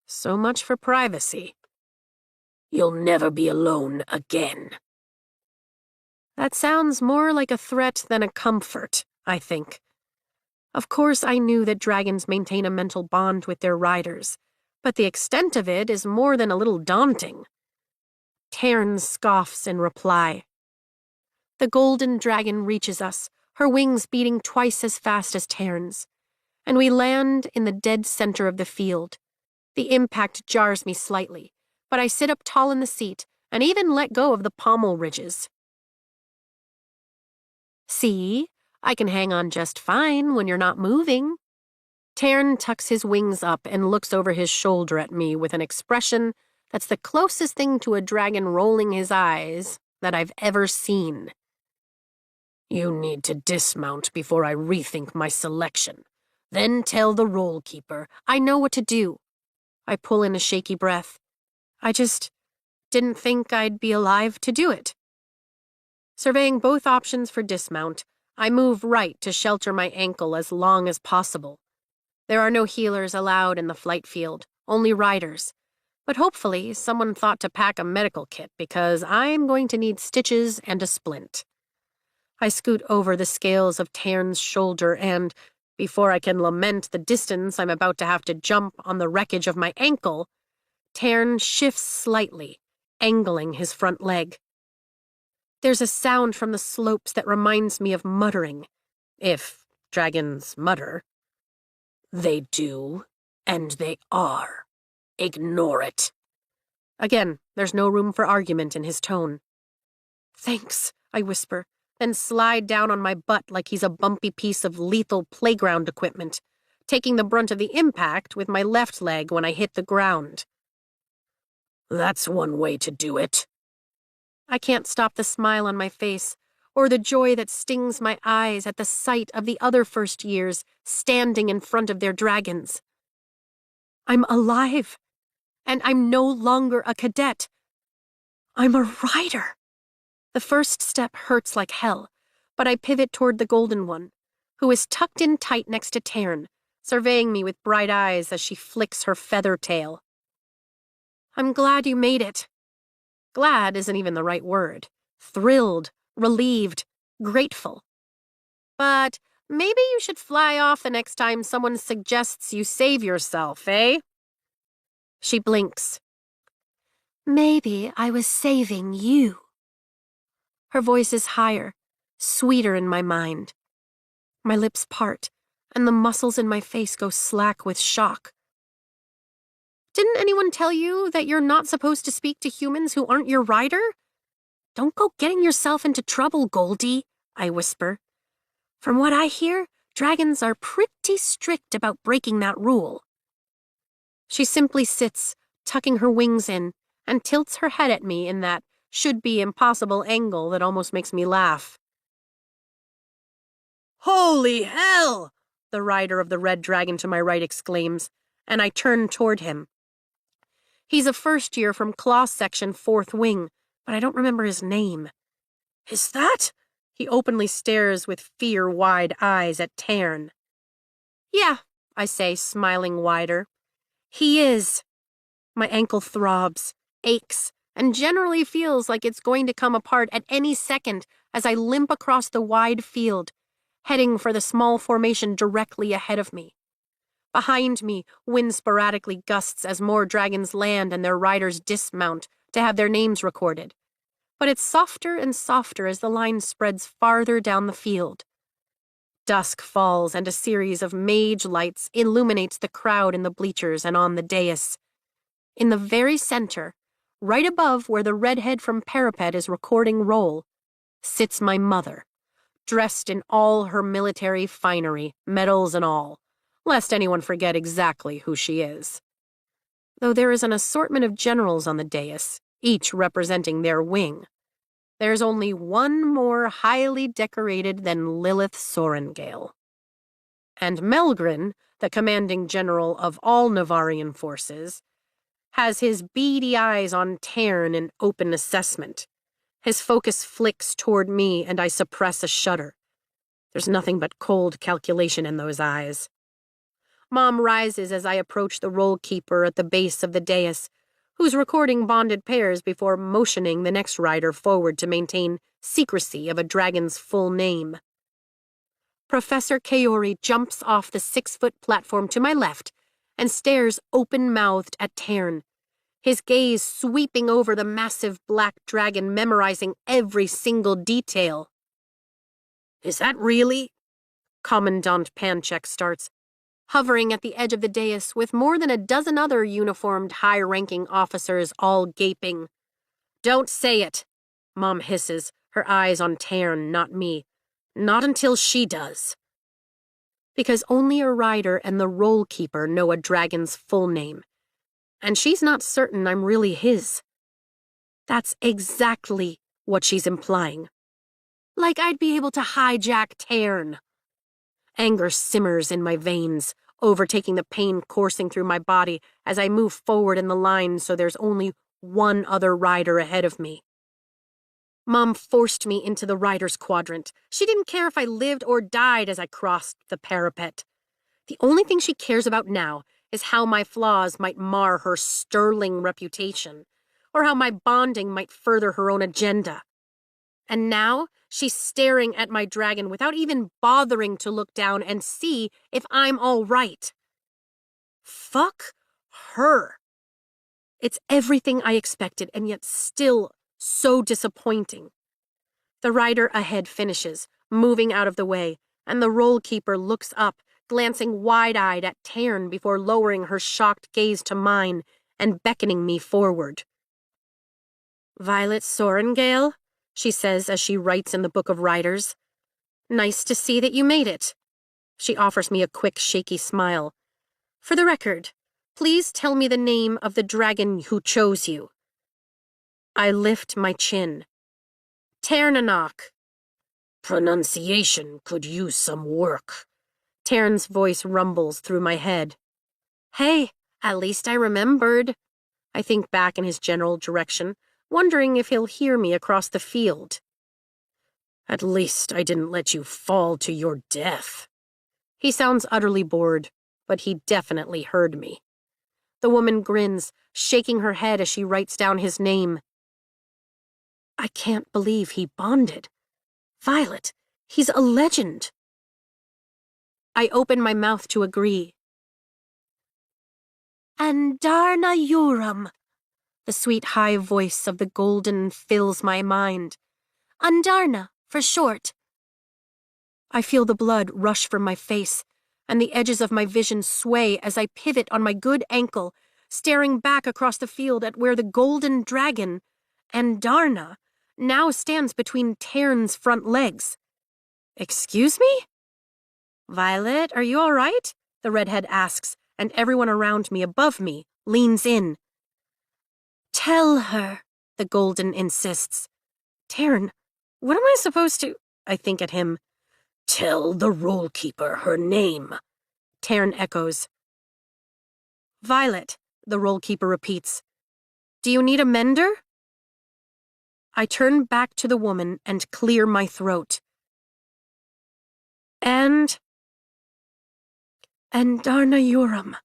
So much for privacy. You'll never be alone again. That sounds more like a threat than a comfort, I think. Of course I knew that dragons maintain a mental bond with their riders, but the extent of it is more than a little daunting. Taryn scoffs in reply. The golden dragon reaches us, her wings beating twice as fast as Taryn's, and we land in the dead center of the field. The impact jars me slightly, but I sit up tall in the seat and even let go of the pommel ridges. See, I can hang on just fine when you're not moving. Tairn tucks his wings up and looks over his shoulder at me with an expression that's the closest thing to a dragon rolling his eyes that I've ever seen. You need to dismount before I rethink my selection. Then tell the roll keeper. I know what to do. I pull in a shaky breath. I just didn't think I'd be alive to do it. Surveying both options for dismount, I move right to shelter my ankle as long as possible. There are no healers allowed in the flight field, only riders. But hopefully someone thought to pack a medical kit because I'm going to need stitches and a splint. I scoot over the scales of Tairn's shoulder and, before I can lament the distance I'm about to have to jump on the wreckage of my ankle, Tairn shifts slightly, angling his front leg. There's a sound from the slopes that reminds me of muttering, if dragons mutter. They do, and they are. Ignore it. Again, there's no room for argument in his tone. Thanks, I whisper, then slide down on my butt like he's a bumpy piece of lethal playground equipment, taking the brunt of the impact with my left leg when I hit the ground. That's one way to do it. I can't stop the smile on my face, or the joy that stings my eyes at the sight of the other first years standing in front of their dragons. I'm alive, and I'm no longer a cadet. I'm a rider. The first step hurts like hell, but I pivot toward the golden one, who is tucked in tight next to Tairn, surveying me with bright eyes as she flicks her feather tail. I'm glad you made it. Glad isn't even the right word. Thrilled, relieved, grateful. But maybe you should fly off the next time someone suggests you save yourself, eh? She blinks. Maybe I was saving you. Her voice is higher, sweeter in my mind. My lips part, and the muscles in my face go slack with shock. Didn't anyone tell you that you're not supposed to speak to humans who aren't your rider? Don't go getting yourself into trouble, Goldie, I whisper. From what I hear, dragons are pretty strict about breaking that rule. She simply sits, tucking her wings in, and tilts her head at me in that should-be-impossible angle that almost makes me laugh. Holy hell! The rider of the red dragon to my right exclaims, and I turn toward him. He's a first year from Claw Section 4th Wing, but I don't remember his name. Is that? He openly stares with fear-wide eyes at Tairn. Yeah, I say, smiling wider. He is. My ankle throbs, aches, and generally feels like it's going to come apart at any second as I limp across the wide field, heading for the small formation directly ahead of me. Behind me, wind sporadically gusts as more dragons land and their riders dismount to have their names recorded. But it's softer and softer as the line spreads farther down the field. Dusk falls and a series of mage lights illuminates the crowd in the bleachers and on the dais. In the very center, right above where the redhead from Parapet is recording roll, sits my mother, dressed in all her military finery, medals and all, lest anyone forget exactly who she is. Though there is an assortment of generals on the dais, each representing their wing, there's only one more highly decorated than Lilith Sorengale. And Melgrin, the commanding general of all Navarian forces, has his beady eyes on Tairn in open assessment. His focus flicks toward me, and I suppress a shudder. There's nothing but cold calculation in those eyes. Mom rises as I approach the roll keeper at the base of the dais, who's recording bonded pairs before motioning the next rider forward to maintain secrecy of a dragon's full name. Professor Kaori jumps off the 6-foot platform to my left and stares open-mouthed at Tairn, his gaze sweeping over the massive black dragon, memorizing every single detail. Is that really? Commandant Panchek starts. hovering at the edge of the dais with more than a dozen other uniformed high-ranking officers all gaping. "Don't say it," Mom hisses, her eyes on Tairn, not me. "Not until she does." Because only a rider and the roll keeper know a dragon's full name. And she's not certain I'm really his. That's exactly what she's implying. Like I'd be able to hijack Tairn. Anger simmers in my veins, overtaking the pain coursing through my body as I move forward in the line so there's only one other rider ahead of me. Mom forced me into the rider's quadrant. She didn't care if I lived or died as I crossed the parapet. The only thing she cares about now is how my flaws might mar her sterling reputation, or how my bonding might further her own agenda. And now she's staring at my dragon without even bothering to look down and see if I'm all right. Fuck her. It's everything I expected, and yet still so disappointing. The rider ahead finishes, moving out of the way, and the roll keeper looks up, glancing wide-eyed at Tairn before lowering her shocked gaze to mine and beckoning me forward. "Violet Sorengale," she says as she writes in the Book of Riders. "Nice to see that you made it." She offers me a quick, shaky smile. "For the record, please tell me the name of the dragon who chose you." I lift my chin. "Ternanok." "Pronunciation could use some work." Tairn's voice rumbles through my head. "Hey, at least I remembered." I think back in his general direction, wondering if he'll hear me across the field. "At least I didn't let you fall to your death." He sounds utterly bored, but he definitely heard me. The woman grins, shaking her head as she writes down his name. I can't believe he bonded. Violet, he's a legend. I open my mouth to agree. Andarna Yuram. The sweet high voice of the golden fills my mind. Andarna, for short. I feel the blood rush from my face, and the edges of my vision sway as I pivot on my good ankle, staring back across the field at where the golden dragon, Andarna, now stands between Tairn's front legs. "Excuse me?" "Violet, are you all right?" the redhead asks, and everyone around me above me leans in. "Tell her," the golden insists. "Tairn, what am I supposed to—" I think at him. "Tell the roll keeper her name," Tairn echoes. "Violet," the roll keeper repeats. "Do you need a mender?" I turn back to the woman and clear my throat. Andarna Yuram,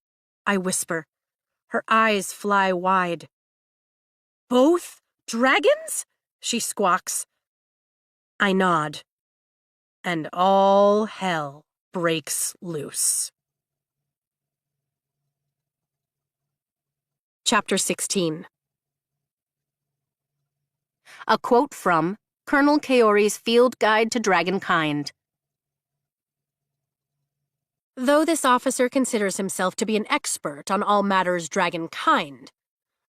I whisper. Her eyes fly wide. "Both dragons?" she squawks. I nod. And all hell breaks loose. Chapter 16. A quote from Colonel Kaori's Field Guide to Dragonkind. Though this officer considers himself to be an expert on all matters dragonkind,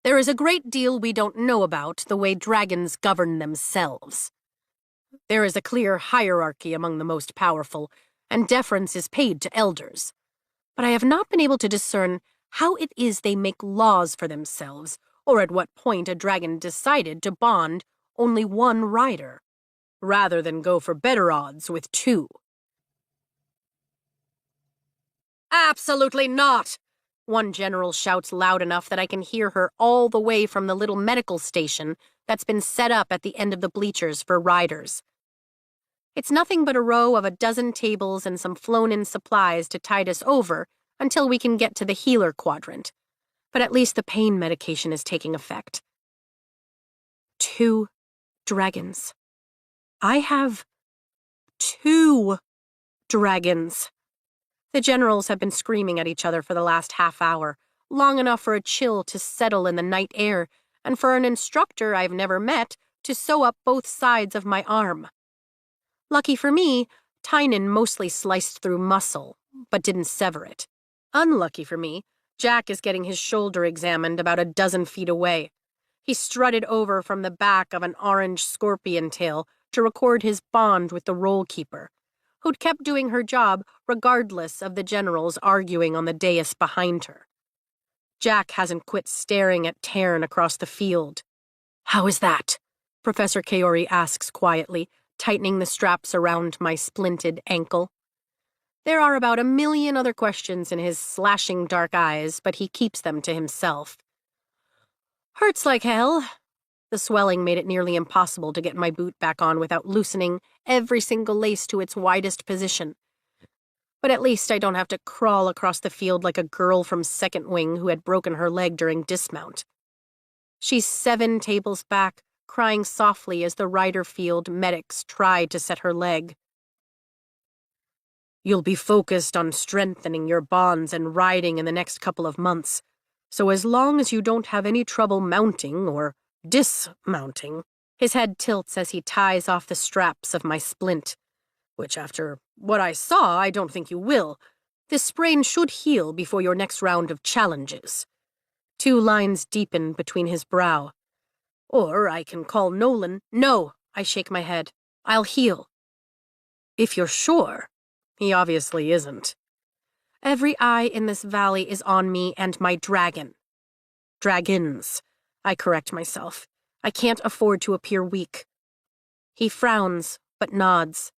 there is a great deal we don't know about the way dragons govern themselves. There is a clear hierarchy among the most powerful, and deference is paid to elders. But I have not been able to discern how it is they make laws for themselves, or at what point a dragon decided to bond only one rider, rather than go for better odds with two. "Absolutely not!" One general shouts loud enough that I can hear her all the way from the little medical station that's been set up at the end of the bleachers for riders. It's nothing but a row of a dozen tables and some flown-in supplies to tide us over until we can get to the healer quadrant. But at least the pain medication is taking effect. 2 dragons. I have 2 dragons. The generals have been screaming at each other for the last half hour, long enough for a chill to settle in the night air, and for an instructor I've never met to sew up both sides of my arm. Lucky for me, Tynan mostly sliced through muscle, but didn't sever it. Unlucky for me, Jack is getting his shoulder examined about a dozen feet away. He strutted over from the back of an orange scorpion tail to record his bond with the roll keeper, who'd kept doing her job regardless of the generals arguing on the dais behind her. Jack hasn't quit staring at Tern across the field. "How is that?" Professor Kaori asks quietly, tightening the straps around my splinted ankle. There are about 1,000,000 other questions in his slashing dark eyes, but he keeps them to himself. "Hurts like hell." The swelling made it nearly impossible to get my boot back on without loosening every single lace to its widest position. But at least I don't have to crawl across the field like a girl from Second Wing who had broken her leg during dismount. She's 7 tables back, crying softly as the rider field medics try to set her leg. "You'll be focused on strengthening your bonds and riding in the next couple of months, so as long as you don't have any trouble mounting or dismounting." His head tilts as he ties off the straps of my splint, which after what I saw, I don't think you will. This sprain should heal before your next round of challenges. 2 lines deepen between his brow. Or I can call Nolan. "No," I shake my head. "I'll heal." "If you're sure." He obviously isn't. Every eye in this valley is on me and my dragon. Dragons, I correct myself. I can't afford to appear weak. He frowns, but nods.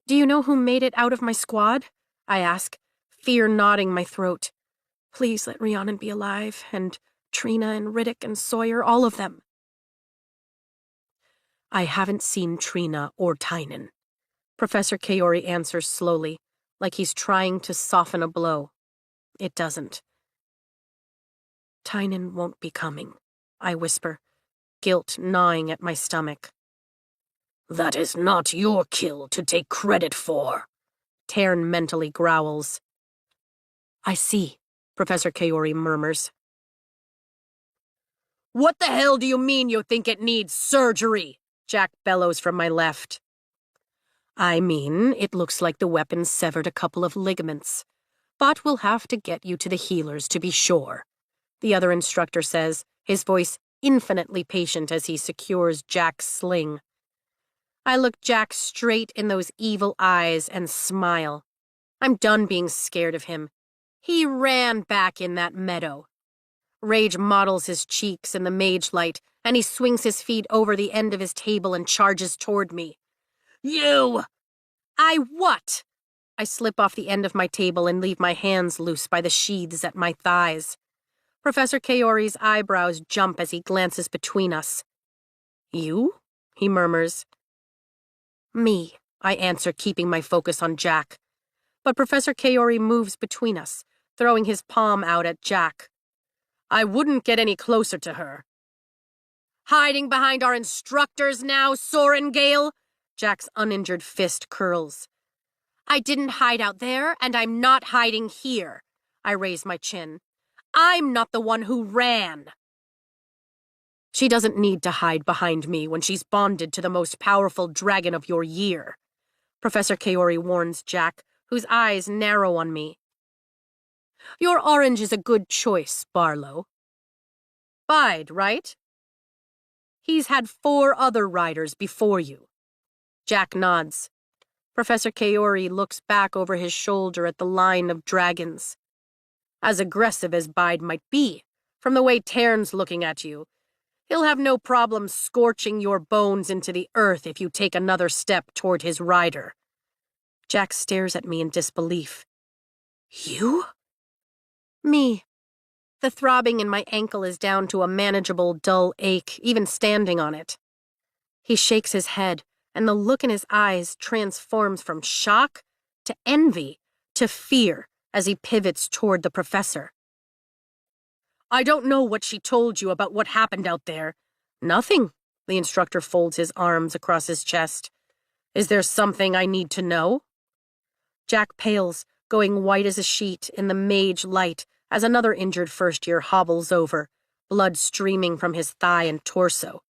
"Do you know who made it out of my squad?" I ask, fear knotting my throat. "Please let Rhiannon be alive, and Trina and Riddick and Sawyer, all of them." "I haven't seen Trina or Tynan." Professor Kaori answers slowly, like he's trying to soften a blow. It doesn't. "Tynan won't be coming," I whisper, guilt gnawing at my stomach. "That is not your kill to take credit for," Tern mentally growls. "I see," Professor Kaori murmurs. "What the hell do you mean you think it needs surgery?" Jack bellows from my left. "I mean, it looks like the weapon severed a couple of ligaments. But we'll have to get you to the healers to be sure," the other instructor says, his voice infinitely patient as he secures Jack's sling. I look Jack straight in those evil eyes and smile. I'm done being scared of him. He ran back in that meadow. Rage mottles his cheeks in the mage light, and he swings his feet over the end of his table and charges toward me. "You!" "I what?" I slip off the end of my table and leave my hands loose by the sheaths at my thighs. Professor Kaori's eyebrows jump as he glances between us. "You?" he murmurs. "Me," I answer, keeping my focus on Jack. But Professor Kaori moves between us, throwing his palm out at Jack. "I wouldn't get any closer to her." "Hiding behind our instructors now, Soren Gale?" Jack's uninjured fist curls. "I didn't hide out there, and I'm not hiding here." I raise my chin. "I'm not the one who ran." "She doesn't need to hide behind me when she's bonded to the most powerful dragon of your year," Professor Kaori warns Jack, whose eyes narrow on me. "Your orange is a good choice, Barlow." "Bide, right?" "He's had 4 other riders before you." Jack nods. Professor Kaori looks back over his shoulder at the line of dragons. "As aggressive as Bide might be, from the way Tern's looking at you, he'll have no problem scorching your bones into the earth if you take another step toward his rider." Jack stares at me in disbelief. "You?" "Me." The throbbing in my ankle is down to a manageable, dull ache, even standing on it. He shakes his head, and the look in his eyes transforms from shock to envy to fear as he pivots toward the professor. "I don't know what she told you about what happened out there." "Nothing." The instructor folds his arms across his chest. "Is there something I need to know?" Jack pales, going white as a sheet in the mage light as another injured first-year hobbles over, blood streaming from his thigh and torso.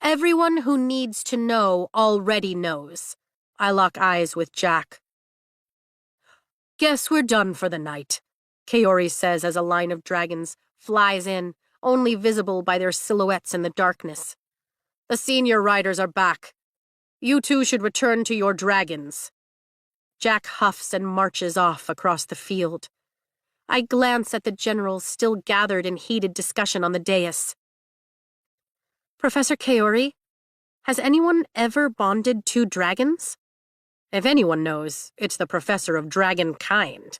"Everyone who needs to know already knows." I lock eyes with Jack. Guess we're done for the night, Kaori says as a line of dragons flies in, only visible by their silhouettes in the darkness. The senior riders are back. You two should return to your dragons. Jack huffs and marches off across the field. I glance at the generals still gathered in heated discussion on the dais. Professor Kaori, has anyone ever bonded two dragons? If anyone knows, it's the professor of dragon kind.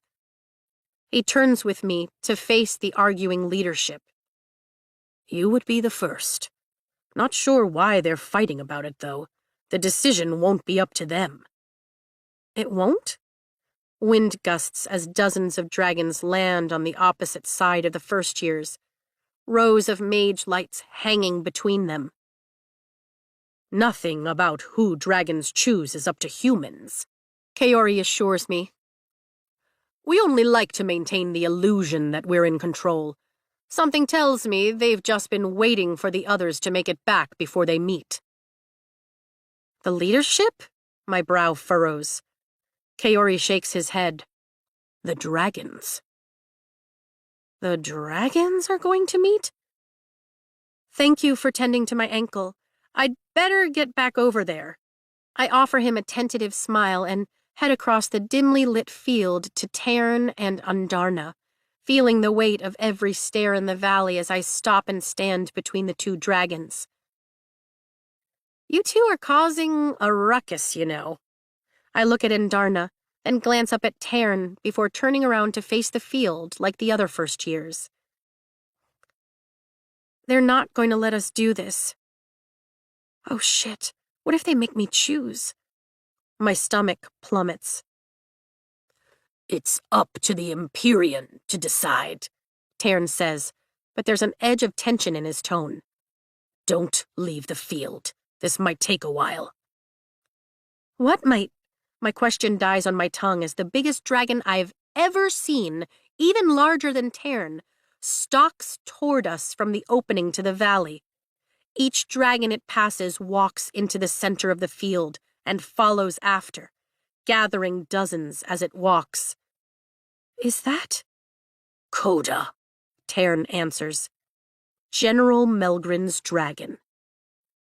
He turns with me to face the arguing leadership. You would be the first. Not sure why they're fighting about it, though. The decision won't be up to them. It won't? Wind gusts as dozens of dragons land on the opposite side of the first years, rows of mage lights hanging between them. Nothing about who dragons choose is up to humans, Kaori assures me. We only like to maintain the illusion that we're in control. Something tells me they've just been waiting for the others to make it back before they meet. The leadership? My brow furrows. Kaori shakes his head. The dragons. The dragons are going to meet? Thank you for tending to my ankle. I'd better get back over there. I offer him a tentative smile and head across the dimly lit field to Tairn and Undarna, feeling the weight of every stare in the valley as I stop and stand between the two dragons. You two are causing a ruckus, you know. I look at Undarna, then glance up at Tairn before turning around to face the field like the other first years. They're not going to let us do this. Oh shit, what if they make me choose? My stomach plummets. It's up to the Empyrean to decide, Tairn says, but there's an edge of tension in his tone. Don't leave the field. This might take a while. What might? My question dies on my tongue as the biggest dragon I've ever seen, even larger than Tairn, stalks toward us from the opening to the valley. Each dragon it passes walks into the center of the field and follows after, gathering dozens as it walks. Is that? Coda, Tairn answers. General Melgren's dragon.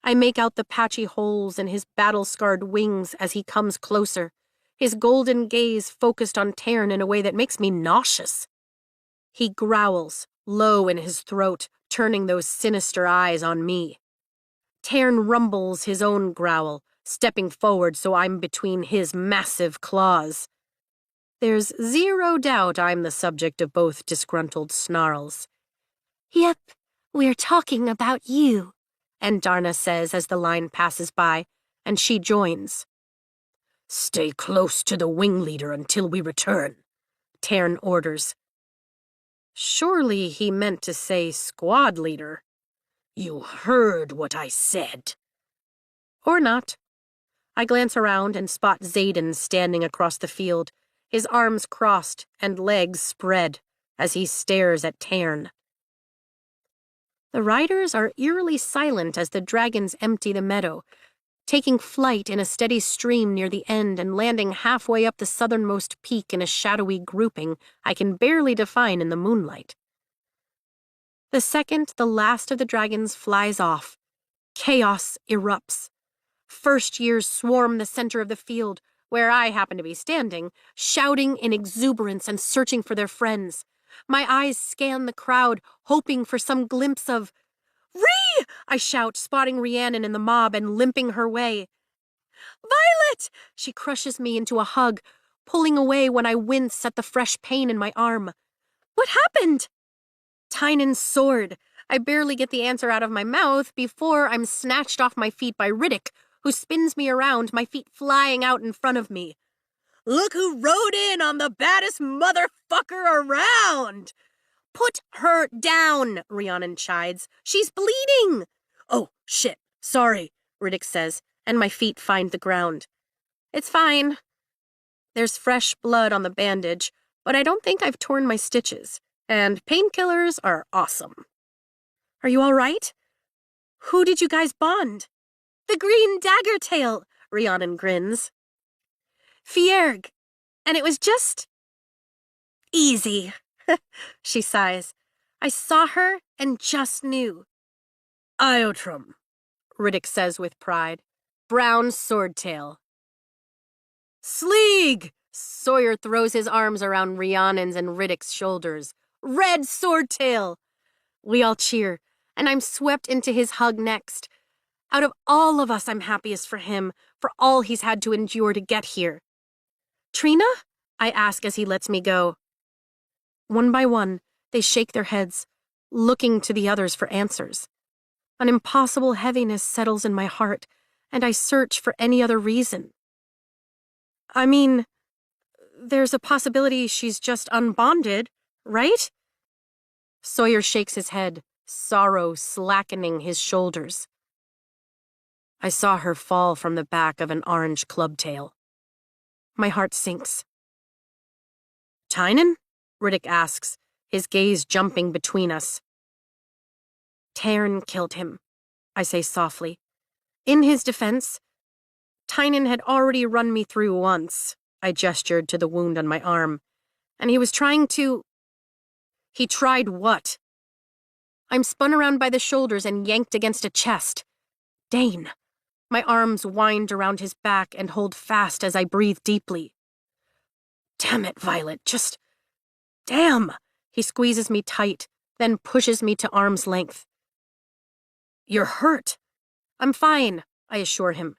I make out the patchy holes in his battle-scarred wings as he comes closer, his golden gaze focused on Tairn in a way that makes me nauseous. He growls, low in his throat, turning those sinister eyes on me. Tairn rumbles his own growl, stepping forward so I'm between his massive claws. There's zero doubt I'm the subject of both disgruntled snarls. Yep, we're talking about you, Undarna says as the line passes by, and she joins. Stay close to the wing leader until we return, Tairn orders. Surely he meant to say squad leader. You heard what I said. Or not. I glance around and spot Xaden standing across the field, his arms crossed and legs spread, as he stares at Tairn. The riders are eerily silent as the dragons empty the meadow, taking flight in a steady stream near the end and landing halfway up the southernmost peak in a shadowy grouping I can barely define in the moonlight. The second the last of the dragons flies off, chaos erupts. First years swarm the center of the field, where I happen to be standing, shouting in exuberance and searching for their friends. My eyes scan the crowd, hoping for some glimpse of... Rhee! I shout, spotting Rhiannon in the mob and limping her way. Violet! She crushes me into a hug, pulling away when I wince at the fresh pain in my arm. What happened? Tynan's sword. I barely get the answer out of my mouth before I'm snatched off my feet by Riddick, who spins me around, my feet flying out in front of me. Look who rode in on the baddest motherfucker around! Put her down, Rhiannon chides. She's bleeding! Oh, shit. Sorry, Riddick says, and my feet find the ground. It's fine. There's fresh blood on the bandage, but I don't think I've torn my stitches, and painkillers are awesome. Are you all right? Who did you guys bond? The green dagger tail, Rhiannon grins. Fierg. And it was just Easy, she sighs. I saw her and just knew. Iotrum, Riddick says with pride. Brown swordtail. Sleeg! Sawyer throws his arms around Rhiannon's and Riddick's shoulders. Red swordtail! We all cheer, and I'm swept into his hug next. Out of all of us, I'm happiest for him, for all he's had to endure to get here. Trina? I ask as he lets me go. One by one, they shake their heads, looking to the others for answers. An impossible heaviness settles in my heart, and I search for any other reason. I mean, there's a possibility she's just unbonded, right? Sawyer shakes his head, sorrow slackening his shoulders. I saw her fall from the back of an orange clubtail. My heart sinks. Tynan? Riddick asks, his gaze jumping between us. Tairn killed him, I say softly. In his defense, Tynan had already run me through once. I gestured to the wound on my arm, and he was trying to... He tried what? I'm spun around by the shoulders and yanked against a chest. Dane. My arms wind around his back and hold fast as I breathe deeply. Damn it, Violet, just... Damn! He squeezes me tight, then pushes me to arm's length. You're hurt. I'm fine, I assure him,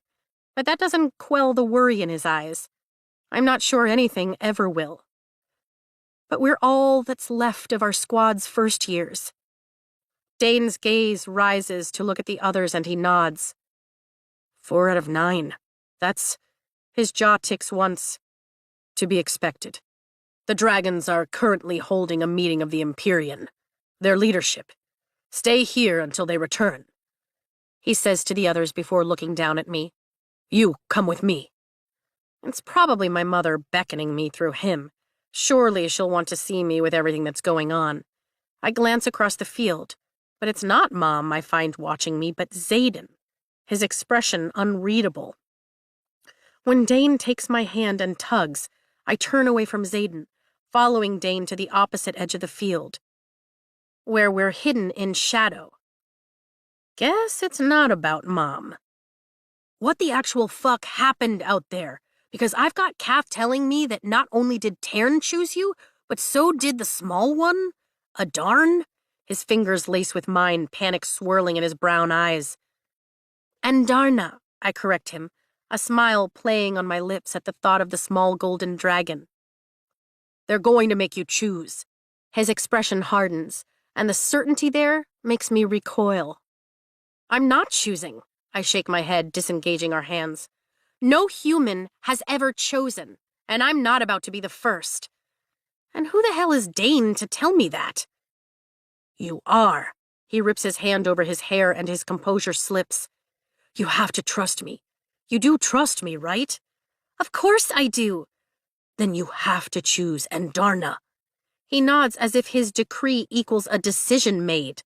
but that doesn't quell the worry in his eyes. I'm not sure anything ever will. But we're all that's left of our squad's first years. Dane's gaze rises to look at the others and he nods. 4 out of 9. That's... His jaw ticks once. To be expected. The dragons are currently holding a meeting of the Empyrean. Their leadership. Stay here until they return. He says to the others before looking down at me. You come with me. It's probably my mother beckoning me through him. Surely she'll want to see me with everything that's going on. I glance across the field, but it's not Mom I find watching me, but Xaden, his expression unreadable. When Dane takes my hand and tugs, I turn away from Xaden, following Dane to the opposite edge of the field, where we're hidden in shadow. Guess it's not about Mom. What the actual fuck happened out there? Because I've got Calf telling me that not only did Tairn choose you, but so did the small one? Adarn? His fingers lace with mine, panic swirling in his brown eyes. Andarna, I correct him, a smile playing on my lips at the thought of the small golden dragon. They're going to make you choose. His expression hardens, and the certainty there makes me recoil. I'm not choosing. I shake my head, disengaging our hands. No human has ever chosen, and I'm not about to be the first. And who the hell is Dane to tell me that? You are. He rips his hand over his hair and his composure slips. You have to trust me. You do trust me, right? Of course I do. Then you have to choose Andarna. He nods as if his decree equals a decision made.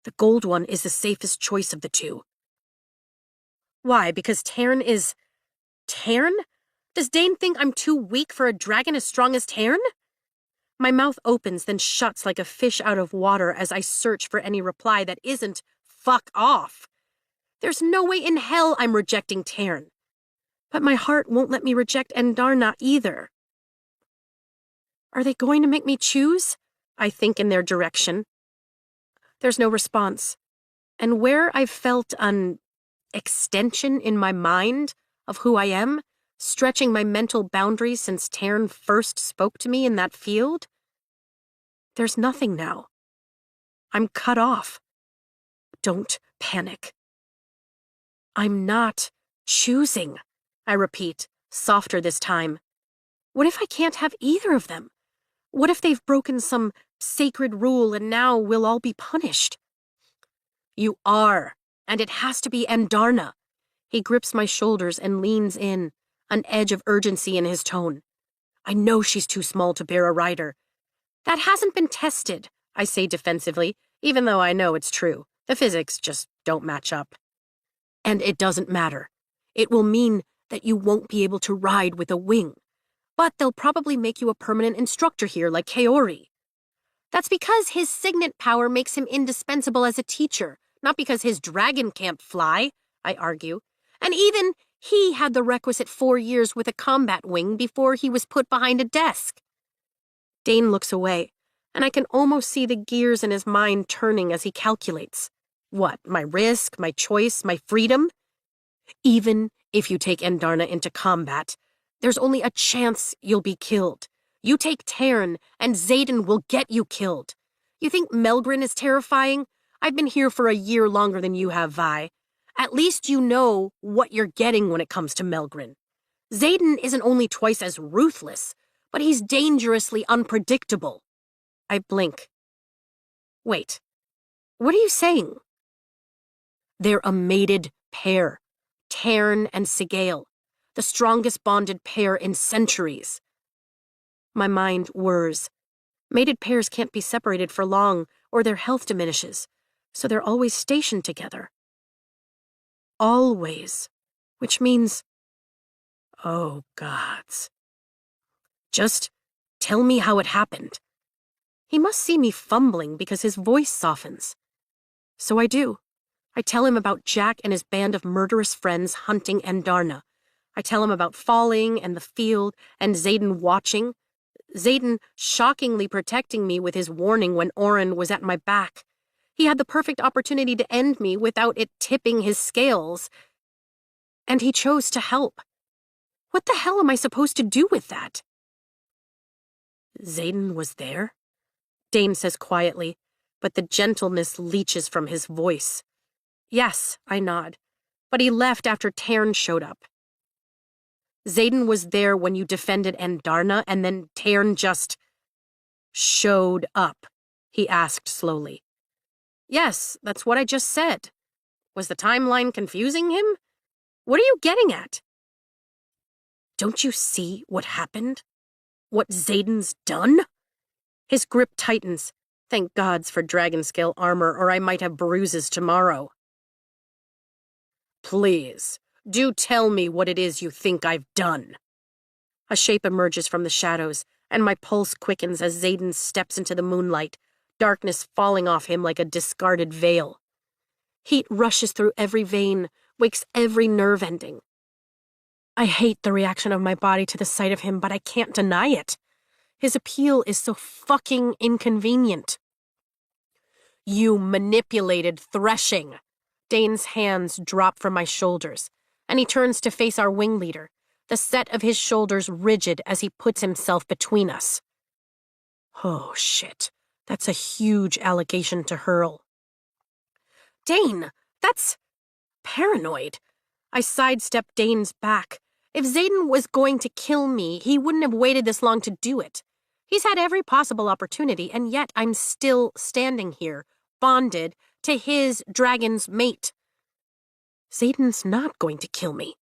The gold one is the safest choice of the two. Why, because Tairn is... Tairn? Does Dane think I'm too weak for a dragon as strong as Tairn? My mouth opens, then shuts like a fish out of water as I search for any reply that isn't fuck off. There's no way in hell I'm rejecting Tairn. But my heart won't let me reject Andarna either. Are they going to make me choose? I think in their direction. There's no response. And where I've felt an extension in my mind of who I am, stretching my mental boundaries since Tairn first spoke to me in that field, there's nothing now. I'm cut off. Don't panic. I'm not choosing, I repeat, softer this time. What if I can't have either of them? What if they've broken some sacred rule and now we'll all be punished? You are, and it has to be Andarna. He grips my shoulders and leans in, an edge of urgency in his tone. I know she's too small to bear a rider. That hasn't been tested, I say defensively, even though I know it's true. The physics just don't match up. And it doesn't matter. It will mean that you won't be able to ride with a wing. But they'll probably make you a permanent instructor here like Kaori. That's because his signet power makes him indispensable as a teacher, not because his dragon can't fly, I argue. And even he had the requisite 4 years with a combat wing before he was put behind a desk. Dane looks away, and I can almost see the gears in his mind turning as he calculates. What, my risk, my choice, my freedom? Even if you take Endarna into combat, there's only a chance you'll be killed. You take Tern, and Xaden will get you killed. You think Melgrin is terrifying? I've been here for a year longer than you have, Vi. At least you know what you're getting when it comes to Melgrin. Xaden isn't only twice as ruthless, but he's dangerously unpredictable. I blink. Wait, what are you saying? They're a mated pair, Tern and Sigale, the strongest bonded pair in centuries. My mind whirs. Mated pairs can't be separated for long, or their health diminishes, so they're always stationed together. Always, which means, oh gods. Just tell me how it happened. He must see me fumbling because his voice softens. So I do. I tell him about Jack and his band of murderous friends hunting Endarna. I tell him about falling and the field and Xaden watching. Xaden shockingly protecting me with his warning when Orin was at my back. He had the perfect opportunity to end me without it tipping his scales. And he chose to help. What the hell am I supposed to do with that? Xaden was there? Dane says quietly, but the gentleness leaches from his voice. Yes, I nod, but he left after Tern showed up. Xaden was there when you defended Endarna, and then Tern just showed up, he asked slowly. Yes, that's what I just said. Was the timeline confusing him? What are you getting at? Don't you see what happened? What Xaden's done? His grip tightens. Thank gods for dragon scale armor, or I might have bruises tomorrow. Please, do tell me what it is you think I've done. A shape emerges from the shadows, and my pulse quickens as Xaden steps into the moonlight, darkness falling off him like a discarded veil. Heat rushes through every vein, wakes every nerve ending. I hate the reaction of my body to the sight of him, but I can't deny it. His appeal is so fucking inconvenient. You manipulated threshing. Dane's hands drop from my shoulders, and he turns to face our wing leader, the set of his shoulders rigid as he puts himself between us. Oh, shit. That's a huge allegation to hurl. Dane, that's paranoid. I sidestep Dane's back. If Xaden was going to kill me, he wouldn't have waited this long to do it. He's had every possible opportunity, and yet I'm still standing here, bonded to his dragon's mate. Xaden's not going to kill me.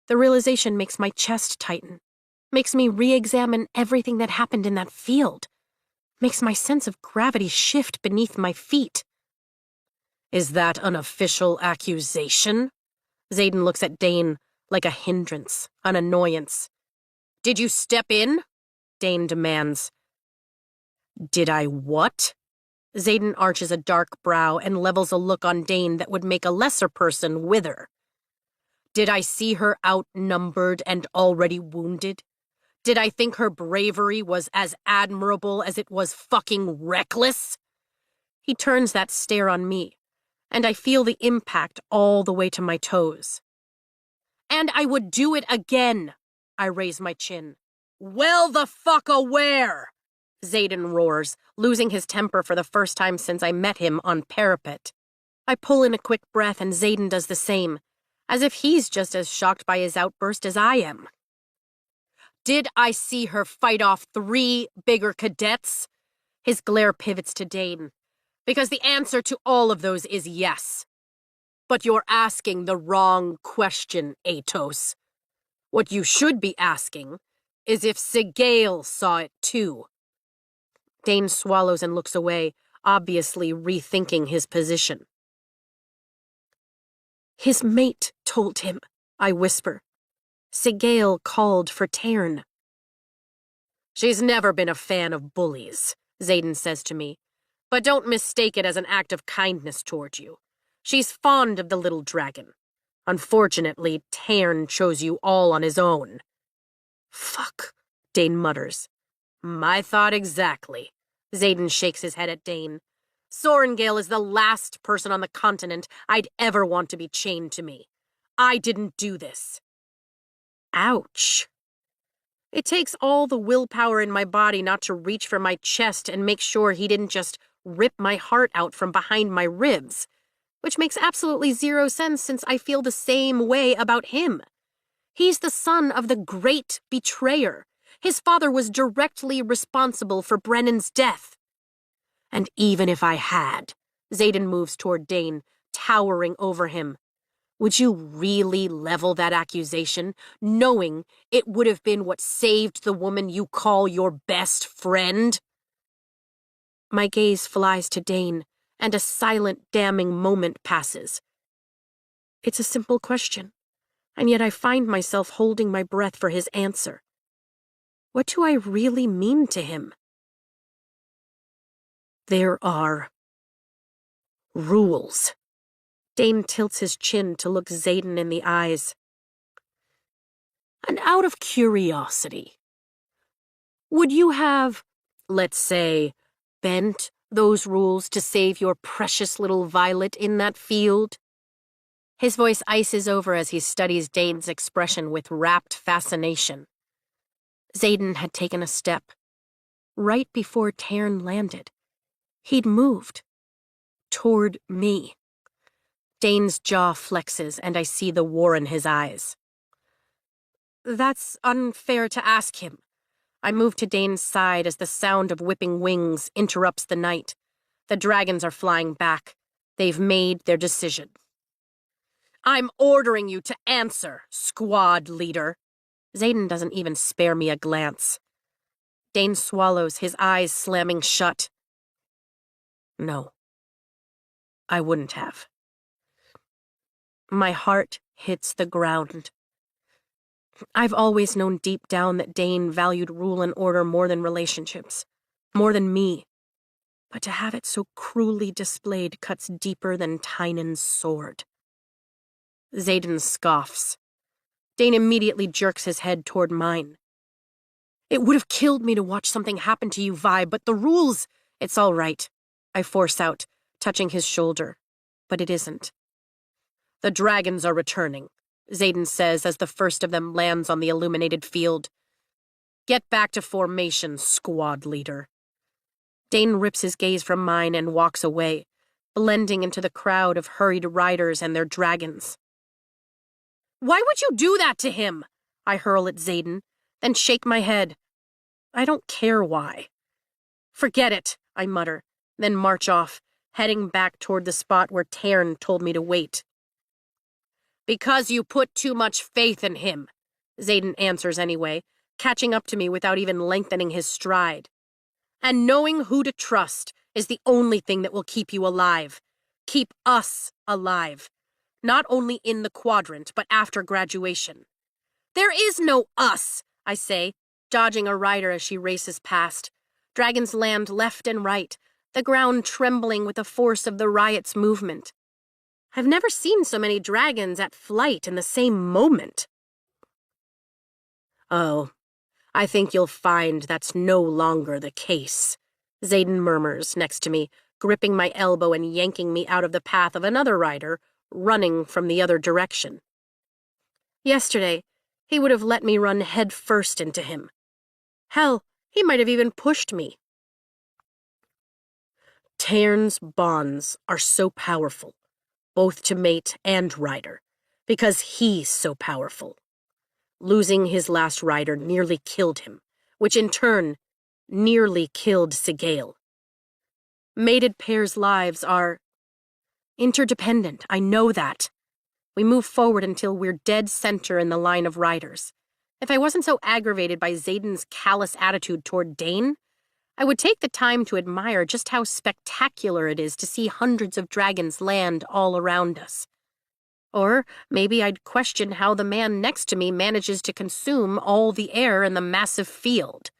The realization makes my chest tighten, makes me re-examine everything that happened in that field, makes my sense of gravity shift beneath my feet. Is that an official accusation? Xaden looks at Dane like a hindrance, an annoyance. Did you step in? Dane demands. Did I what? Xaden arches a dark brow and levels a look on Dane that would make a lesser person wither. Did I see her outnumbered and already wounded? Did I think her bravery was as admirable as it was fucking reckless? He turns that stare on me, and I feel the impact all the way to my toes. And I would do it again. I raise my chin. Well the fuck aware! Xaden roars, losing his temper for the first time since I met him on Parapet. I pull in a quick breath and Xaden does the same, as if he's just as shocked by his outburst as I am. Did I see her fight off 3 bigger cadets? His glare pivots to Dane, because the answer to all of those is yes. But you're asking the wrong question, Atos. What you should be asking is if Sigale saw it too. Dane swallows and looks away, obviously rethinking his position. His mate told him, I whisper. Sigale called for Tern. She's never been a fan of bullies, Xaden says to me. But don't mistake it as an act of kindness toward you. She's fond of the little dragon. Unfortunately, Tairn chose you all on his own. Fuck, Dane mutters. My thought exactly. Xaden shakes his head at Dane. Sorengale is the last person on the continent I'd ever want to be chained to me. I didn't do this. Ouch. It takes all the willpower in my body not to reach for my chest and make sure he didn't just rip my heart out from behind my ribs, which makes absolutely zero sense since I feel the same way about him. He's the son of the great betrayer. His father was directly responsible for Brennan's death. And even if I had, Xaden moves toward Dane, towering over him. Would you really level that accusation, knowing it would have been what saved the woman you call your best friend? My gaze flies to Dane, and a silent, damning moment passes. It's a simple question, and yet I find myself holding my breath for his answer. What do I really mean to him? There are rules. Dane tilts his chin to look Xaden in the eyes. And out of curiosity, would you have, let's say, bent those rules to save your precious little Violet in that field? His voice ices over as he studies Dane's expression with rapt fascination. Xaden had taken a step. Right before Tairn landed, he'd moved. Toward me. Dane's jaw flexes, and I see the war in his eyes. That's unfair to ask him. I move to Dane's side as the sound of whipping wings interrupts the night. The dragons are flying back. They've made their decision. I'm ordering you to answer, squad leader. Xaden doesn't even spare me a glance. Dane swallows, his eyes slamming shut. No. I wouldn't have. My heart hits the ground. I've always known deep down that Dane valued rule and order more than relationships, more than me. But to have it so cruelly displayed cuts deeper than Tynan's sword. Xaden scoffs. Dane immediately jerks his head toward mine. It would have killed me to watch something happen to you, Vi, but the rules... It's all right, I force out, touching his shoulder. But it isn't. The dragons are returning, Xaden says as the first of them lands on the illuminated field. Get back to formation, squad leader. Dane rips his gaze from mine and walks away, blending into the crowd of hurried riders and their dragons. Why would you do that to him? I hurl at Xaden, then shake my head. I don't care why. Forget it, I mutter, then march off, heading back toward the spot where Tairn told me to wait. Because you put too much faith in him, Xaden answers anyway, catching up to me without even lengthening his stride. And knowing who to trust is the only thing that will keep you alive. Keep us alive. Not only in the quadrant, but after graduation. There is no us, I say, dodging a rider as she races past. Dragons land left and right, the ground trembling with the force of the riot's movement. I've never seen so many dragons at flight in the same moment. Oh, I think you'll find that's no longer the case, Xaden murmurs next to me, gripping my elbow and yanking me out of the path of another rider, running from the other direction. Yesterday, he would have let me run head first into him. Hell, he might have even pushed me. Tairn's bonds are so powerful, both to mate and rider, because he's so powerful. Losing his last rider nearly killed him, which in turn nearly killed Sigale. Mated pairs' lives are interdependent, I know that. We move forward until we're dead center in the line of riders. If I wasn't so aggravated by Xaden's callous attitude toward Dane, I would take the time to admire just how spectacular it is to see hundreds of dragons land all around us. Or maybe I'd question how the man next to me manages to consume all the air in the massive field.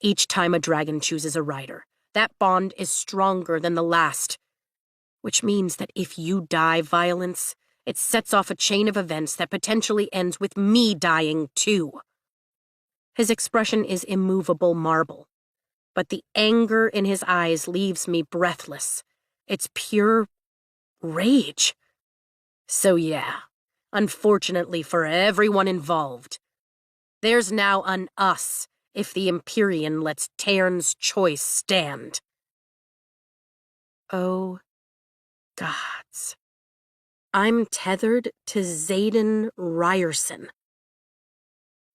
Each time a dragon chooses a rider, that bond is stronger than the last. Which means that if you die violence, it sets off a chain of events that potentially ends with me dying too. His expression is immovable marble, but the anger in his eyes leaves me breathless. It's pure rage. So yeah, unfortunately for everyone involved, there's now an us if the Empyrean lets Tairn's choice stand. Oh, gods. I'm tethered to Xaden Ryerson.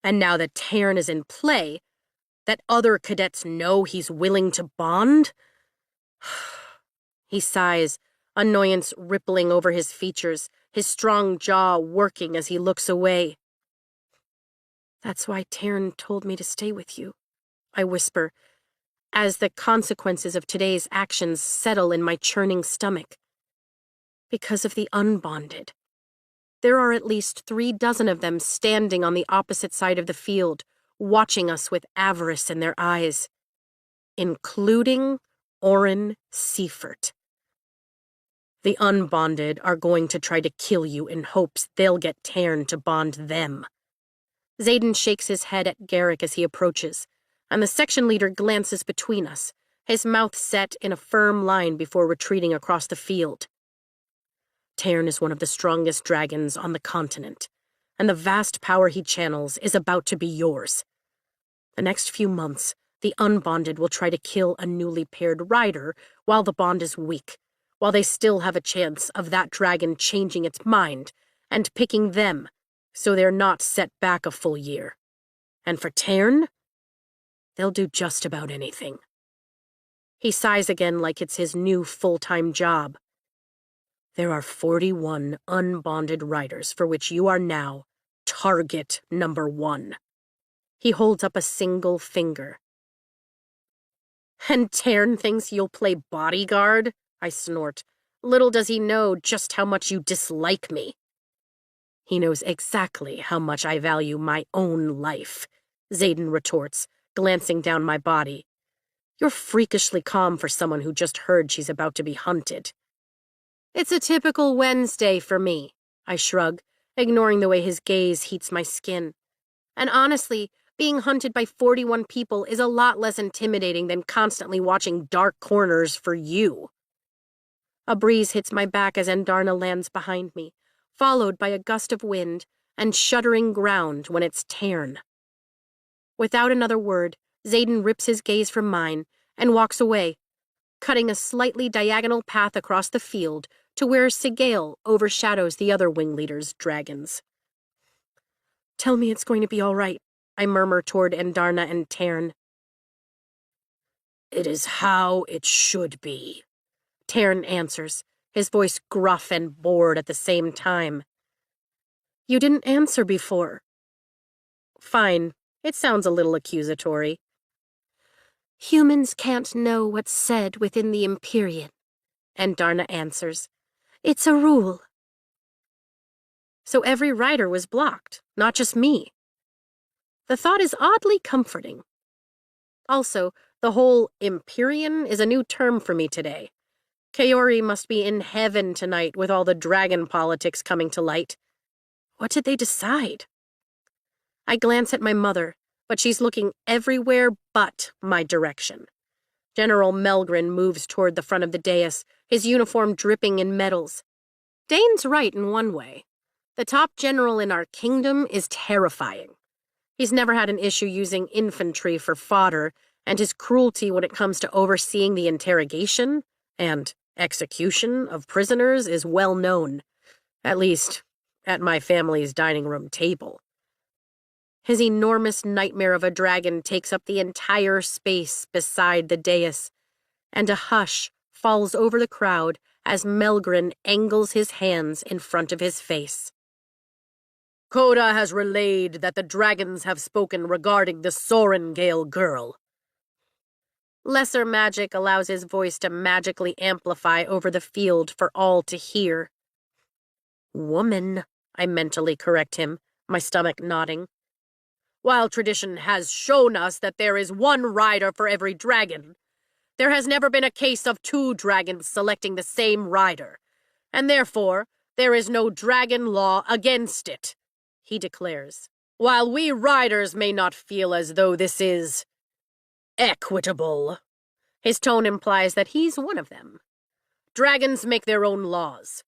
And now that Tairn is in play, that other cadets know he's willing to bond? He sighs, annoyance rippling over his features, his strong jaw working as he looks away. That's why Tairn told me to stay with you, I whisper, as the consequences of today's actions settle in my churning stomach. Because of the unbonded. There are at least 36 of them standing on the opposite side of the field, watching us with avarice in their eyes, including Orin Seifert. The unbonded are going to try to kill you in hopes they'll get Tairn to bond them. Xaden shakes his head at Garrick as he approaches, and the section leader glances between us, his mouth set in a firm line before retreating across the field. Tairn is one of the strongest dragons on the continent, and the vast power he channels is about to be yours. The next few months, the unbonded will try to kill a newly paired rider while the bond is weak, while they still have a chance of that dragon changing its mind and picking them so they're not set back a full year. And for Tairn, they'll do just about anything. He sighs again like it's his new full-time job. There are 41 unbonded riders for which you are now target number 1. He holds up a single finger. And Tairn thinks you'll play bodyguard? I snort. Little does he know just how much you dislike me. He knows exactly how much I value my own life, Xaden retorts, glancing down my body. You're freakishly calm for someone who just heard she's about to be hunted. It's a typical Wednesday for me, I shrug, ignoring the way his gaze heats my skin. And honestly, being hunted by 41 people is a lot less intimidating than constantly watching dark corners for you. A breeze hits my back as Andarna lands behind me, followed by a gust of wind and shuddering ground when it's Tairn. Without another word, Xaden rips his gaze from mine and walks away, cutting a slightly diagonal path across the field to where Sigale overshadows the other wing leader's dragons. Tell me it's going to be all right, I murmur toward Andarna and Tairn. It is how it should be, Tairn answers, his voice gruff and bored at the same time. You didn't answer before. Fine, it sounds a little accusatory. Humans can't know what's said within the Empyrean, Andarna answers. It's a rule. So every rider was blocked, not just me. The thought is oddly comforting. Also, the whole Empyrean is a new term for me today. Kaori must be in heaven tonight with all the dragon politics coming to light. What did they decide? I glance at my mother, but she's looking everywhere but my direction. General Melgren moves toward the front of the dais, his uniform dripping in medals. Dane's right in one way. The top general in our kingdom is terrifying. He's never had an issue using infantry for fodder, and his cruelty when it comes to overseeing the interrogation and execution of prisoners is well known, at least at my family's dining room table. His enormous nightmare of a dragon takes up the entire space beside the dais, and a hush falls over the crowd as Melgren angles his hands in front of his face. Coda has relayed that the dragons have spoken regarding the Sorengale girl. Lesser magic allows his voice to magically amplify over the field for all to hear. Woman, I mentally correct him, my stomach nodding. While tradition has shown us that there is one rider for every dragon, there has never been a case of 2 dragons selecting the same rider, and therefore there is no dragon law against it, he declares. While we riders may not feel as though this is equitable, his tone implies that he's one of them. Dragons make their own laws.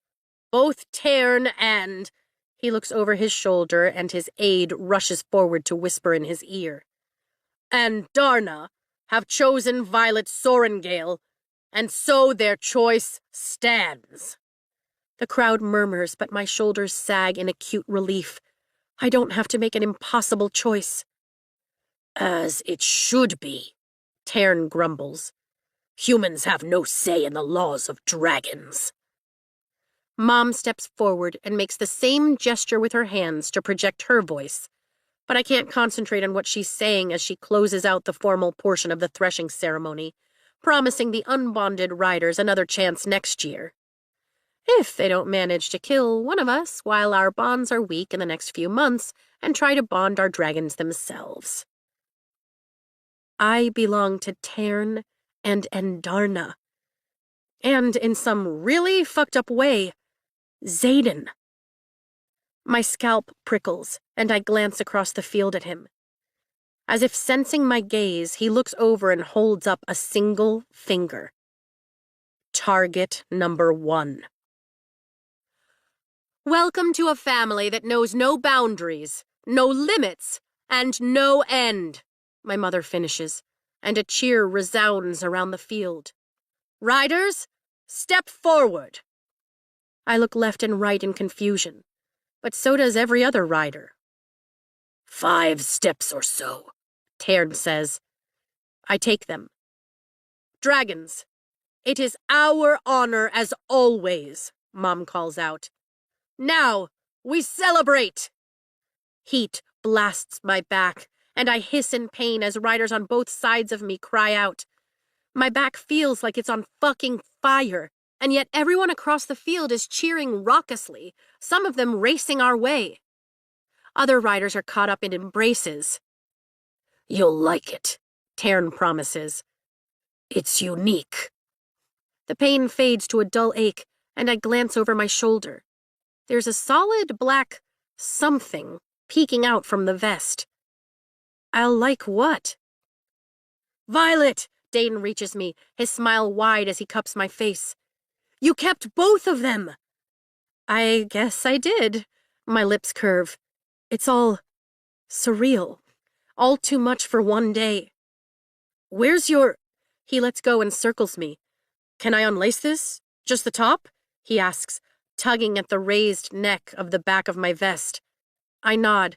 Both Tern and... He looks over his shoulder, and his aide rushes forward to whisper in his ear. And Darna have chosen Violet Sorengale, and so their choice stands. The crowd murmurs, but my shoulders sag in acute relief. I don't have to make an impossible choice. As it should be, Tern grumbles. Humans have no say in the laws of dragons. Mom steps forward and makes the same gesture with her hands to project her voice, but I can't concentrate on what she's saying as she closes out the formal portion of the threshing ceremony, promising the unbonded riders another chance next year. If they don't manage to kill one of us while our bonds are weak in the next few months and try to bond our dragons themselves. I belong to Tern and Endarna. And in some really fucked up way, Xaden. My scalp prickles, and I glance across the field at him. As if sensing my gaze, he looks over and holds up a single finger. Target number 1. Welcome to a family that knows no boundaries, no limits, and no end, my mother finishes, and a cheer resounds around the field. Riders, step forward. I look left and right in confusion, but so does every other rider. 5 steps or so, Tern says. I take them. Dragons, it is our honor as always, Mom calls out. Now, we celebrate! Heat blasts my back, and I hiss in pain as riders on both sides of me cry out. My back feels like it's on fucking fire, and yet everyone across the field is cheering raucously, some of them racing our way. Other riders are caught up in embraces. You'll like it, Tern promises. It's unique. The pain fades to a dull ache, and I glance over my shoulder. There's a solid black something peeking out from the vest. I'll like what? Violet! Dane reaches me, his smile wide as he cups my face. You kept both of them! I guess I did. My lips curve. It's all surreal. All too much for one day. Where's your... He lets go and circles me. Can I unlace this? Just the top? He asks, tugging at the raised neck of the back of my vest. I nod.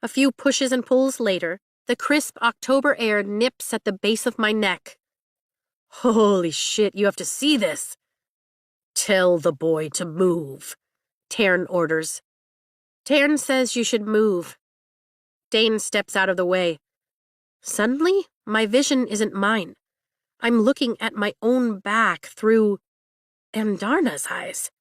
A few pushes and pulls later, the crisp October air nips at the base of my neck. Holy shit, you have to see this. Tell the boy to move, Tern orders. Tern says you should move. Dane steps out of the way. Suddenly, my vision isn't mine. I'm looking at my own back through Endarna's eyes.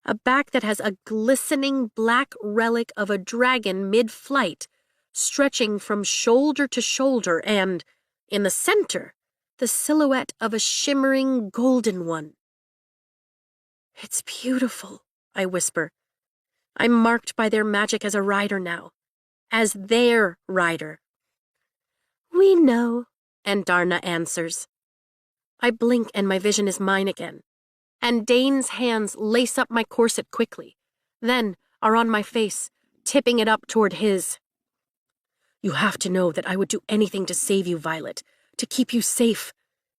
A back that has a glistening black relic of a dragon mid-flight, stretching from shoulder to shoulder, and, in the center, the silhouette of a shimmering golden one. It's beautiful, I whisper. I'm marked by their magic as a rider now. As their rider. We know, Endarna answers. I blink and my vision is mine again. And Dane's hands lace up my corset quickly, then are on my face, tipping it up toward his. You have to know that I would do anything to save you, Violet, to keep you safe.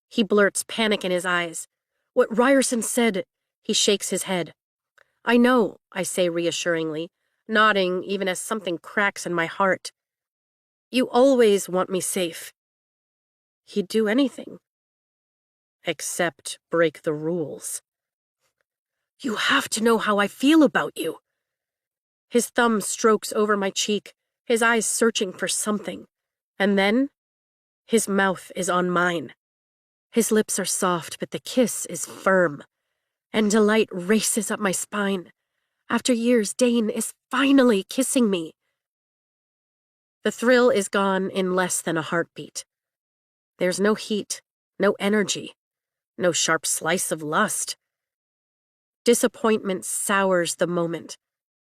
He blurts, panic in his eyes. What Ryerson said, he shakes his head. I know, I say reassuringly, nodding even as something cracks in my heart. You always want me safe. He'd do anything. Except break the rules. You have to know how I feel about you. His thumb strokes over my cheek, his eyes searching for something. And then, his mouth is on mine. His lips are soft, but the kiss is firm. And delight races up my spine. After years, Dane is finally kissing me. The thrill is gone in less than a heartbeat. There's no heat, no energy, no sharp slice of lust. Disappointment sours the moment,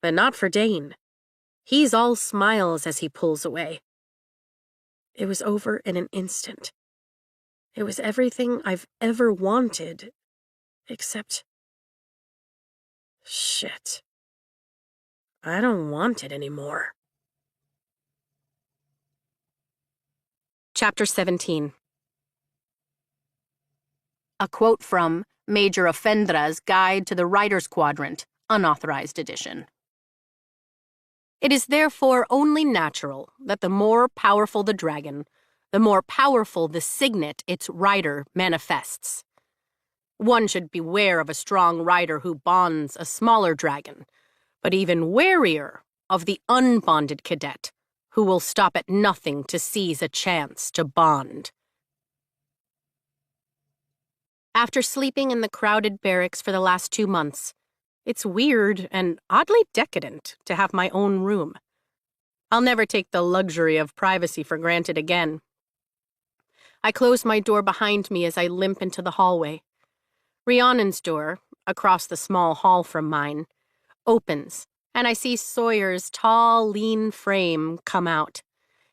but not for Dane. He's all smiles as he pulls away. It was over in an instant. It was everything I've ever wanted, except... shit. I don't want it anymore. Chapter 17. A quote from Major Offendra's Guide to the Writer's Quadrant, unauthorized edition. It is therefore only natural that the more powerful the dragon, the more powerful the signet its rider manifests. One should beware of a strong rider who bonds a smaller dragon, but even warier of the unbonded cadet who will stop at nothing to seize a chance to bond. After sleeping in the crowded barracks for the last 2 months, it's weird and oddly decadent to have my own room. I'll never take the luxury of privacy for granted again. I close my door behind me as I limp into the hallway. Rhiannon's door, across the small hall from mine, opens, and I see Sawyer's tall, lean frame come out.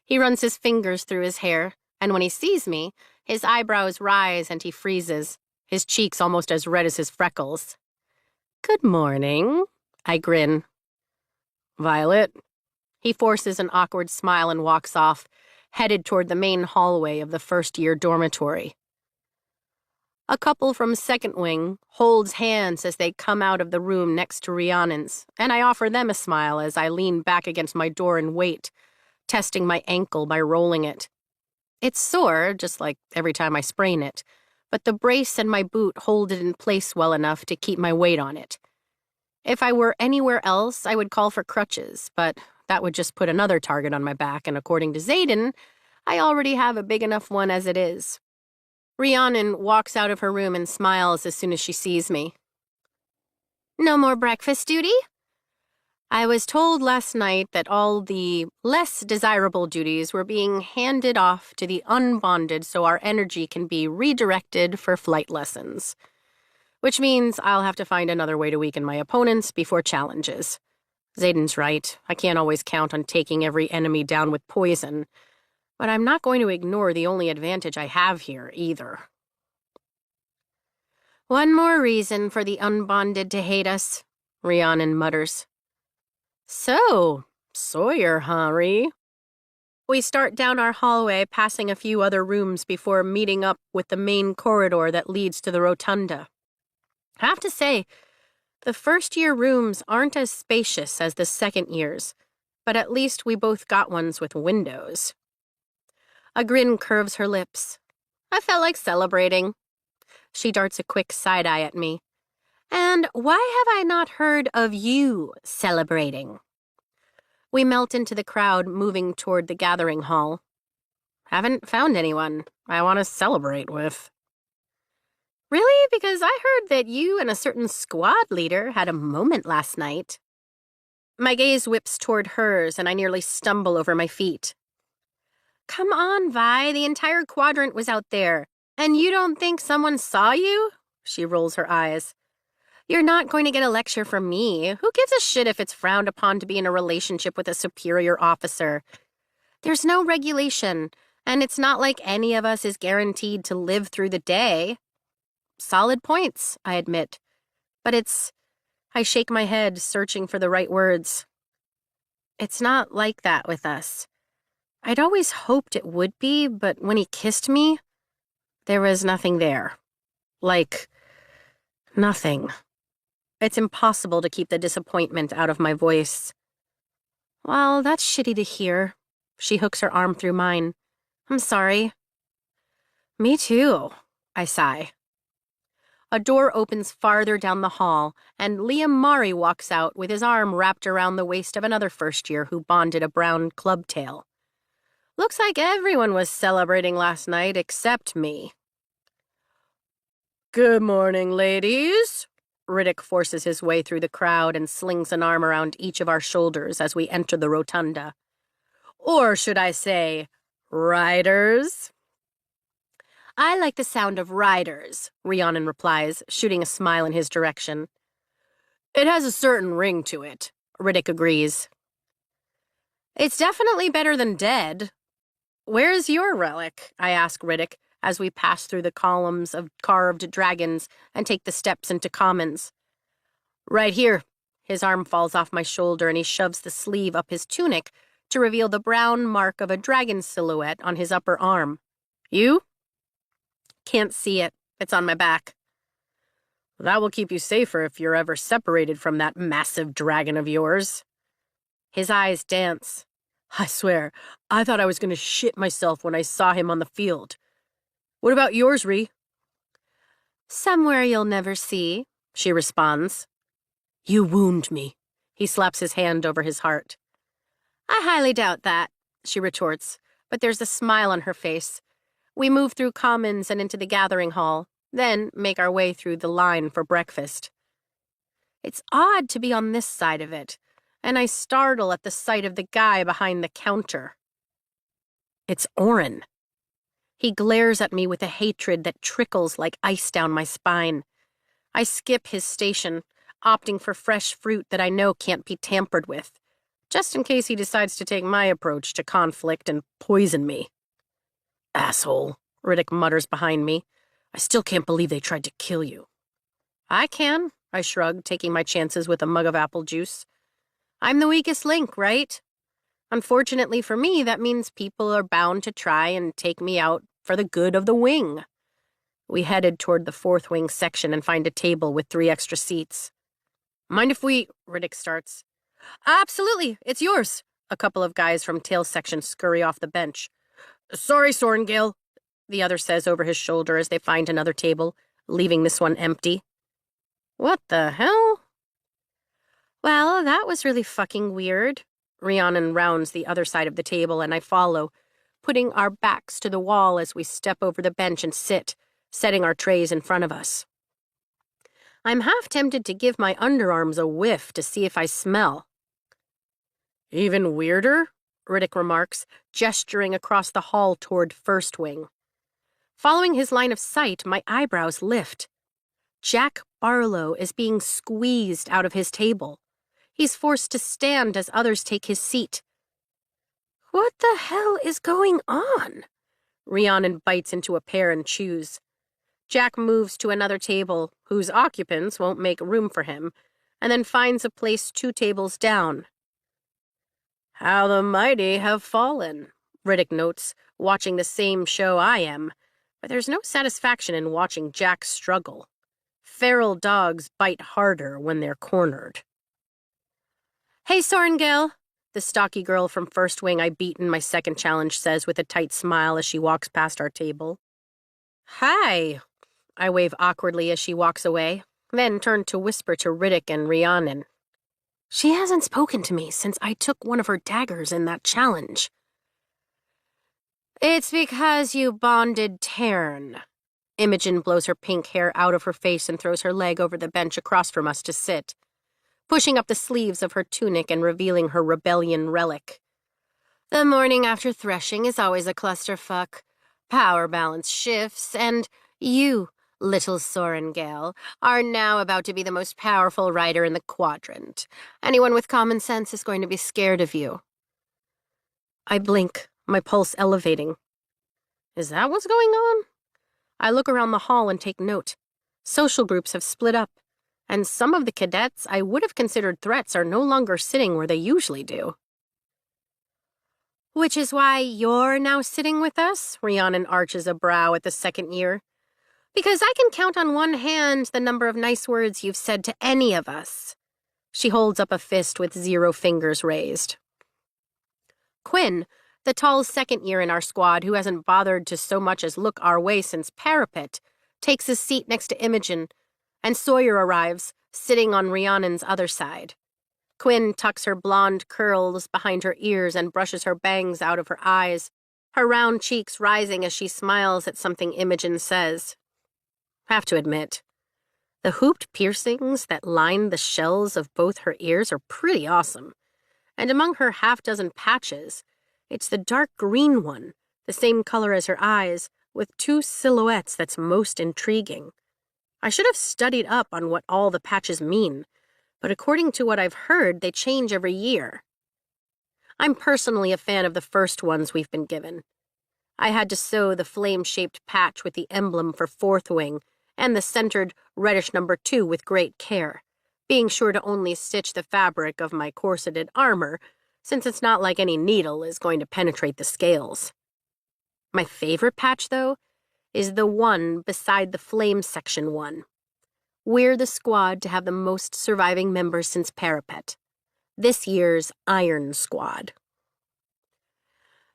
He runs his fingers through his hair, and when he sees me, his eyebrows rise and he freezes, his cheeks almost as red as his freckles. "Good morning," I grin. "Violet?" He forces an awkward smile and walks off, headed toward the main hallway of the first-year dormitory. A couple from second wing holds hands as they come out of the room next to Rhiannon's, and I offer them a smile as I lean back against my door and wait, testing my ankle by rolling it. It's sore, just like every time I sprain it, but the brace and my boot hold it in place well enough to keep my weight on it. If I were anywhere else, I would call for crutches, but that would just put another target on my back, and according to Xaden, I already have a big enough one as it is. Rhiannon walks out of her room and smiles as soon as she sees me. "No more breakfast duty?" I was told last night that all the less desirable duties were being handed off to the unbonded so our energy can be redirected for flight lessons. Which means I'll have to find another way to weaken my opponents before challenges. Xaden's right. I can't always count on taking every enemy down with poison. But I'm not going to ignore the only advantage I have here, either. "One more reason for the unbonded to hate us," Rhiannon mutters. "So, Sawyer, huh, Rhi?" We start down our hallway, passing a few other rooms before meeting up with the main corridor that leads to the rotunda. I have to say, the first-year rooms aren't as spacious as the second years, but at least we both got ones with windows. A grin curves her lips. I felt like celebrating. She darts a quick side-eye at me. "And why have I not heard of you celebrating?" We melt into the crowd, moving toward the gathering hall. "Haven't found anyone I want to celebrate with." "Really? Because I heard that you and a certain squad leader had a moment last night." My gaze whips toward hers, and I nearly stumble over my feet. "Come on, Vi, the entire quadrant was out there. And you don't think someone saw you?" She rolls her eyes. "You're not going to get a lecture from me. Who gives a shit if it's frowned upon to be in a relationship with a superior officer? There's no regulation, and it's not like any of us is guaranteed to live through the day." Solid points, I admit. But I shake my head, searching for the right words. It's not like that with us. I'd always hoped it would be, but when he kissed me, there was nothing there. Like, nothing. It's impossible to keep the disappointment out of my voice. "Well, that's shitty to hear." She hooks her arm through mine. "I'm sorry." "Me too," I sigh. A door opens farther down the hall, and Liam Mari walks out with his arm wrapped around the waist of another first-year who bonded a brown club tail. Looks like everyone was celebrating last night except me. "Good morning, ladies." Riddick forces his way through the crowd and slings an arm around each of our shoulders as we enter the rotunda. Or should I say, riders? I like the sound of riders, Rhiannon replies, shooting a smile in his direction. It has a certain ring to it, Riddick agrees. It's definitely better than dead. Where's your relic? I ask Riddick as we pass through the columns of carved dragons and take the steps into commons. Right here. His arm falls off my shoulder and he shoves the sleeve up his tunic to reveal the brown mark of a dragon silhouette on his upper arm. You? Can't see it. It's on my back. That will keep you safer if you're ever separated from that massive dragon of yours. His eyes dance. I swear, I thought I was going to shit myself when I saw him on the field. What about yours, Rhi? Somewhere you'll never see, she responds. You wound me. He slaps his hand over his heart. I highly doubt that, she retorts, but there's a smile on her face. We move through commons and into the gathering hall, then make our way through the line for breakfast. It's odd to be on this side of it, and I startle at the sight of the guy behind the counter. It's Oren. He glares at me with a hatred that trickles like ice down my spine. I skip his station, opting for fresh fruit that I know can't be tampered with, just in case he decides to take my approach to conflict and poison me. Asshole, Riddick mutters behind me. I still can't believe they tried to kill you. I can, I shrug, taking my chances with a mug of apple juice. I'm the weakest link, right? Unfortunately for me, that means people are bound to try and take me out for the good of the wing. We headed toward the fourth wing section and find a table with 3 extra seats. Mind if we... Riddick starts. Absolutely, it's yours. A couple of guys from tail section scurry off the bench. Sorry, Sorengale, the other says over his shoulder as they find another table, leaving this one empty. What the hell? Well, that was really fucking weird. Rhiannon rounds the other side of the table and I follow, putting our backs to the wall as we step over the bench and sit, setting our trays in front of us. I'm half tempted to give my underarms a whiff to see if I smell. Even weirder, Riddick remarks, gesturing across the hall toward first wing. Following his line of sight, my eyebrows lift. Jack Barlow is being squeezed out of his table. He's forced to stand as others take his seat. What the hell is going on? Rhiannon bites into a pear and chews. Jack moves to another table, whose occupants won't make room for him, and then finds a place 2 tables down. How the mighty have fallen, Riddick notes, watching the same show I am, but there's no satisfaction in watching Jack struggle. Feral dogs bite harder when they're cornered. Hey, Sorengale, the stocky girl from first wing I beat in my second challenge says with a tight smile as she walks past our table. Hi, I wave awkwardly as she walks away, then turn to whisper to Riddick and Rhiannon. She hasn't spoken to me since I took one of her daggers in that challenge. It's because you bonded Tern. Imogen blows her pink hair out of her face and throws her leg over the bench across from us to sit, pushing up the sleeves of her tunic and revealing her rebellion relic. The morning after threshing is always a clusterfuck. Power balance shifts, and you, little Sorengale, are now about to be the most powerful rider in the quadrant. Anyone with common sense is going to be scared of you. I blink, my pulse elevating. Is that what's going on? I look around the hall and take note. Social groups have split up, and some of the cadets I would have considered threats are no longer sitting where they usually do. Which is why you're now sitting with us? Rhiannon arches a brow at the second year. Because I can count on one hand the number of nice words you've said to any of us. She holds up a fist with 0 fingers raised. Quinn, the tall second year in our squad who hasn't bothered to so much as look our way since Parapet, takes his seat next to Imogen, and Sawyer arrives, sitting on Rhiannon's other side. Quinn tucks her blonde curls behind her ears and brushes her bangs out of her eyes, her round cheeks rising as she smiles at something Imogen says. Have to admit, the hooped piercings that line the shells of both her ears are pretty awesome, and among her half-dozen patches, It's the dark green one, the same color as her eyes, with two silhouettes that's most intriguing. I should have studied up on what all the patches mean, but according to what I've heard, they change every year. I'm personally a fan of the first ones we've been given. I had to sew the flame-shaped patch with the emblem for Fourth Wing and the centered reddish number 2 with great care, being sure to only stitch the fabric of my corseted armor, since it's not like any needle is going to penetrate the scales. My favorite patch, though, is the one beside the flame section one. We're the squad to have the most surviving members since Parapet. This year's Iron Squad.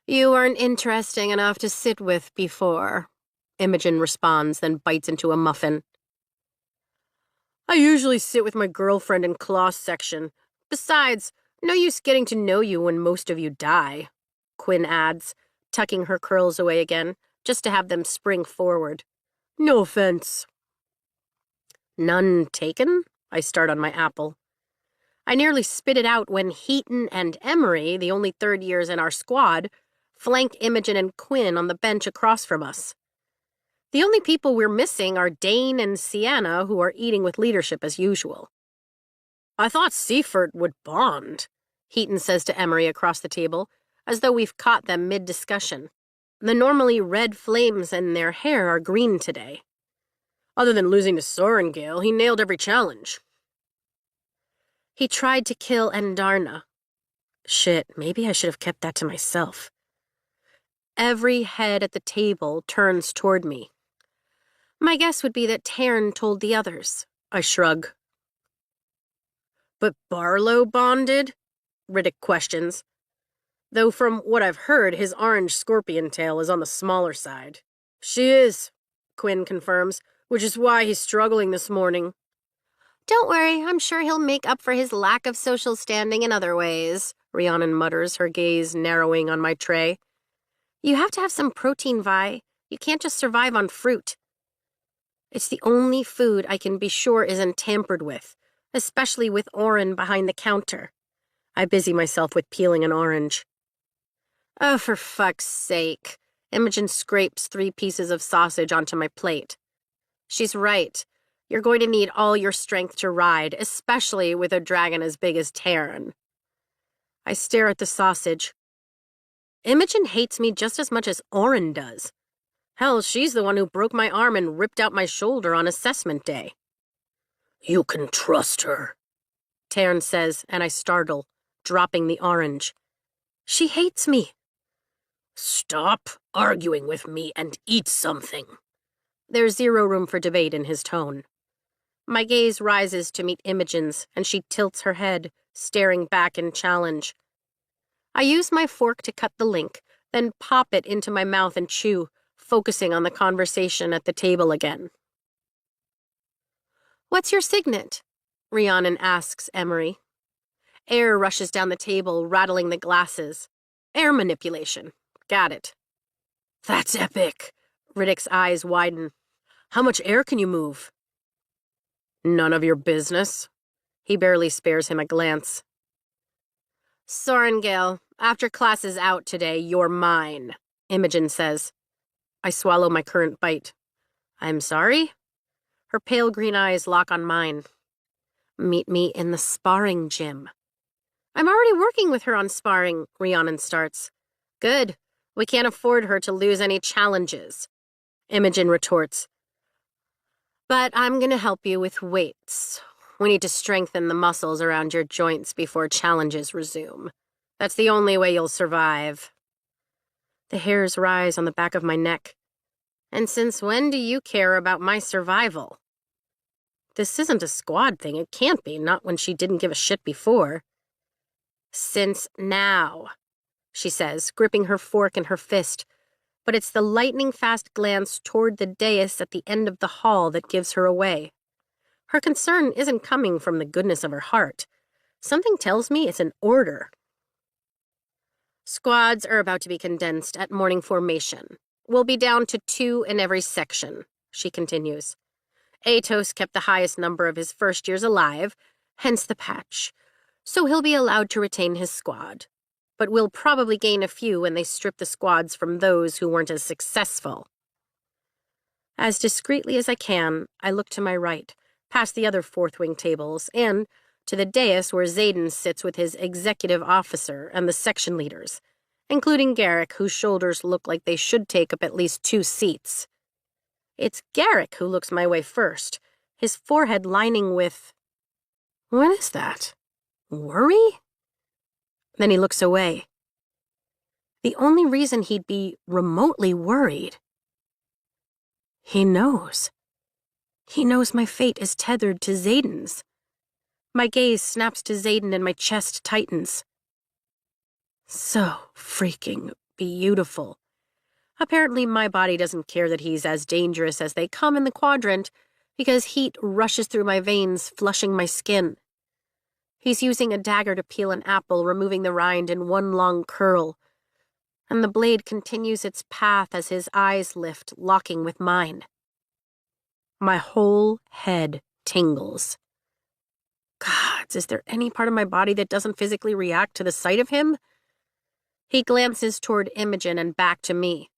You weren't interesting enough to sit with before, Imogen responds, then bites into a muffin. I usually sit with my girlfriend in Kloss section. Besides, no use getting to know you when most of you die, Quinn adds, tucking her curls away again, just to have them spring forward. No offense. None taken? I start on my apple. I nearly spit it out when Heaton and Emery, the only third years in our squad, flank Imogen and Quinn on the bench across from us. The only people we're missing are Dane and Sienna, who are eating with leadership as usual. I thought Seifert would bond, Heaton says to Emery across the table, as though we've caught them mid-discussion. The normally red flames in their hair are green today. Other than losing to Sorengale, he nailed every challenge. He tried to kill Endarna. Shit, maybe I should have kept that to myself. Every head at the table turns toward me. My guess would be that Tairn told the others. I shrug. But Barlow bonded? Riddick questions. Though from what I've heard, his orange scorpion tail is on the smaller side. She is, Quinn confirms, which is why he's struggling this morning. Don't worry, I'm sure he'll make up for his lack of social standing in other ways, Rhiannon mutters, her gaze narrowing on my tray. You have to have some protein, Vi. You can't just survive on fruit. It's the only food I can be sure isn't tampered with, especially with Oren behind the counter. I busy myself with peeling an orange. Oh, for fuck's sake. Imogen scrapes 3 pieces of sausage onto my plate. She's right. You're going to need all your strength to ride, especially with a dragon as big as Tairn. I stare at the sausage. Imogen hates me just as much as Oren does. Hell, she's the one who broke my arm and ripped out my shoulder on assessment day. You can trust her, Tairn says, and I startle, dropping the orange. She hates me. Stop arguing with me and eat something. There's zero room for debate in his tone. My gaze rises to meet Imogen's, and she tilts her head, staring back in challenge. I use my fork to cut the link, then pop it into my mouth and chew, focusing on the conversation at the table again. What's your signet? Rhiannon asks Emery. Air rushes down the table, rattling the glasses. Air manipulation. Got it. That's epic. Riddick's eyes widen. How much air can you move? None of your business. He barely spares him a glance. Sorengale, after class is out today, you're mine, Imogen says. I swallow my current bite. I'm sorry? Her pale green eyes lock on mine. Meet me in the sparring gym. I'm already working with her on sparring, Rhiannon starts. Good. We can't afford her to lose any challenges. Imogen retorts. But I'm going to help you with weights. We need to strengthen the muscles around your joints before challenges resume. That's the only way you'll survive. The hairs rise on the back of my neck. And since when do you care about my survival? This isn't a squad thing. It can't be, not when she didn't give a shit before. Since now, she says, gripping her fork in her fist. But it's the lightning-fast glance toward the dais at the end of the hall that gives her away. Her concern isn't coming from the goodness of her heart. Something tells me it's an order. Squads are about to be condensed at morning formation. We'll be down to 2 in every section, she continues. Atos kept the highest number of his first years alive, hence the patch, so he'll be allowed to retain his squad. but we'll probably gain a few when they strip the squads from those who weren't as successful. As discreetly as I can, I look to my right, past the other fourth wing tables, and to the dais where Xaden sits with his executive officer and the section leaders, including Garrick, whose shoulders look like they should take up at least 2 seats. It's Garrick who looks my way first, his forehead lining with... What is that? Worry? Then he looks away. The only reason he'd be remotely worried... He knows. He knows my fate is tethered to Xaden's. My gaze snaps to Xaden and my chest tightens. So freaking beautiful. Apparently my body doesn't care that he's as dangerous as they come in the quadrant because heat rushes through my veins, flushing my skin. He's using a dagger to peel an apple, removing the rind in one long curl, and the blade continues its path as his eyes lift, locking with mine. My whole head tingles. Gods, is there any part of my body that doesn't physically react to the sight of him? He glances toward Imogen and back to me,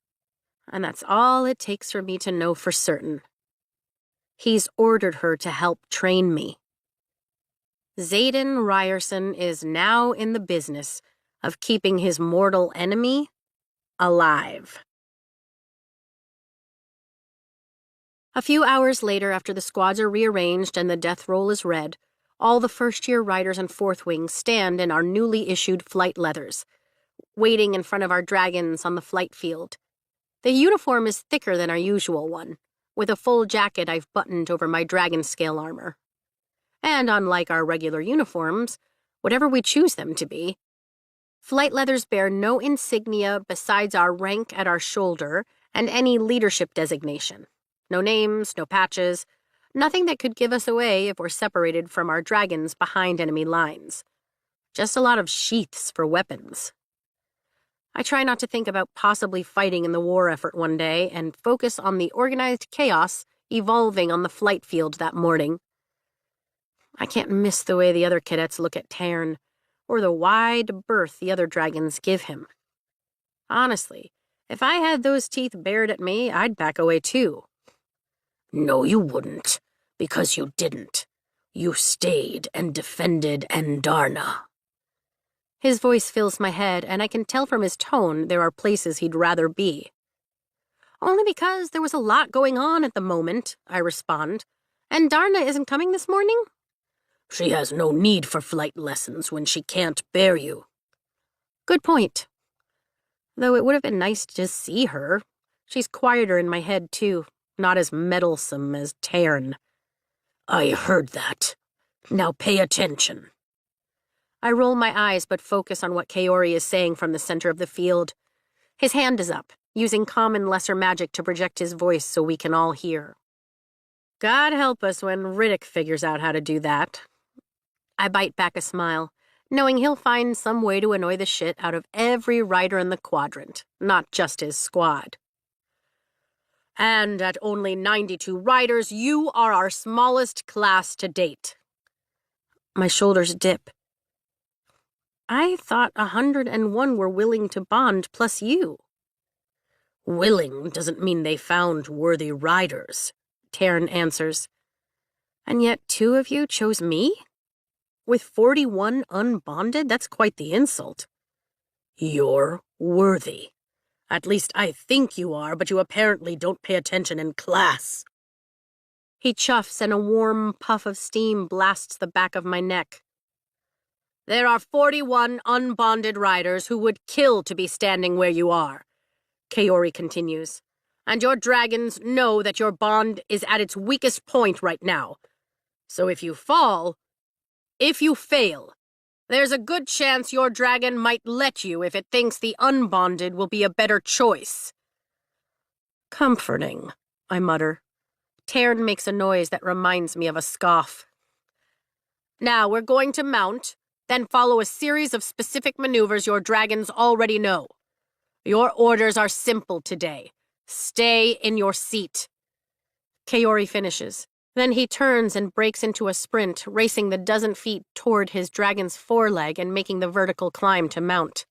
and that's all it takes for me to know for certain. He's ordered her to help train me. Xaden Ryerson is now in the business of keeping his mortal enemy alive. A few hours later, after the squads are rearranged and the death roll is read, all the first-year riders and fourth wings stand in our newly issued flight leathers, waiting in front of our dragons on the flight field. The uniform is thicker than our usual one, with a full jacket I've buttoned over my dragon scale armor. And unlike our regular uniforms, whatever we choose them to be, flight leathers bear no insignia besides our rank at our shoulder and any leadership designation. No names, no patches, nothing that could give us away if we're separated from our dragons behind enemy lines. Just a lot of sheaths for weapons. I try not to think about possibly fighting in the war effort one day and focus on the organized chaos evolving on the flight field that morning. I can't miss the way the other cadets look at Tairn, or the wide berth the other dragons give him. Honestly, if I had those teeth bared at me, I'd back away too. No, you wouldn't, because you didn't. You stayed and defended Andarna. His voice fills my head, and I can tell from his tone there are places he'd rather be. Only because there was a lot going on at the moment, I respond. Andarna isn't coming this morning? She has no need for flight lessons when she can't bear you. Good point. Though it would have been nice to just see her. She's quieter in my head, too. Not as meddlesome as Tairn. I heard that. Now pay attention. I roll my eyes but focus on what Kaori is saying from the center of the field. His hand is up, using common lesser magic to project his voice so we can all hear. God help us when Riddick figures out how to do that. I bite back a smile, knowing he'll find some way to annoy the shit out of every rider in the quadrant, not just his squad. And at only 92 riders, you are our smallest class to date. My shoulders dip. I thought 101 were willing to bond, plus you. Willing doesn't mean they found worthy riders, Tairn answers. And yet 2 of you chose me? With 41 unbonded, that's quite the insult. You're worthy. At least I think you are, but you apparently don't pay attention in class. He chuffs and a warm puff of steam blasts the back of my neck. There are 41 unbonded riders who would kill to be standing where you are, Kaori continues. And your dragons know that your bond is at its weakest point right now. So if you fail, there's a good chance your dragon might let you if it thinks the unbonded will be a better choice. Comforting, I mutter. Tairn makes a noise that reminds me of a scoff. Now we're going to mount, then follow a series of specific maneuvers your dragons already know. Your orders are simple today. Stay in your seat. Kaori finishes. Then he turns and breaks into a sprint, racing the dozen feet toward his dragon's foreleg and making the vertical climb to mount.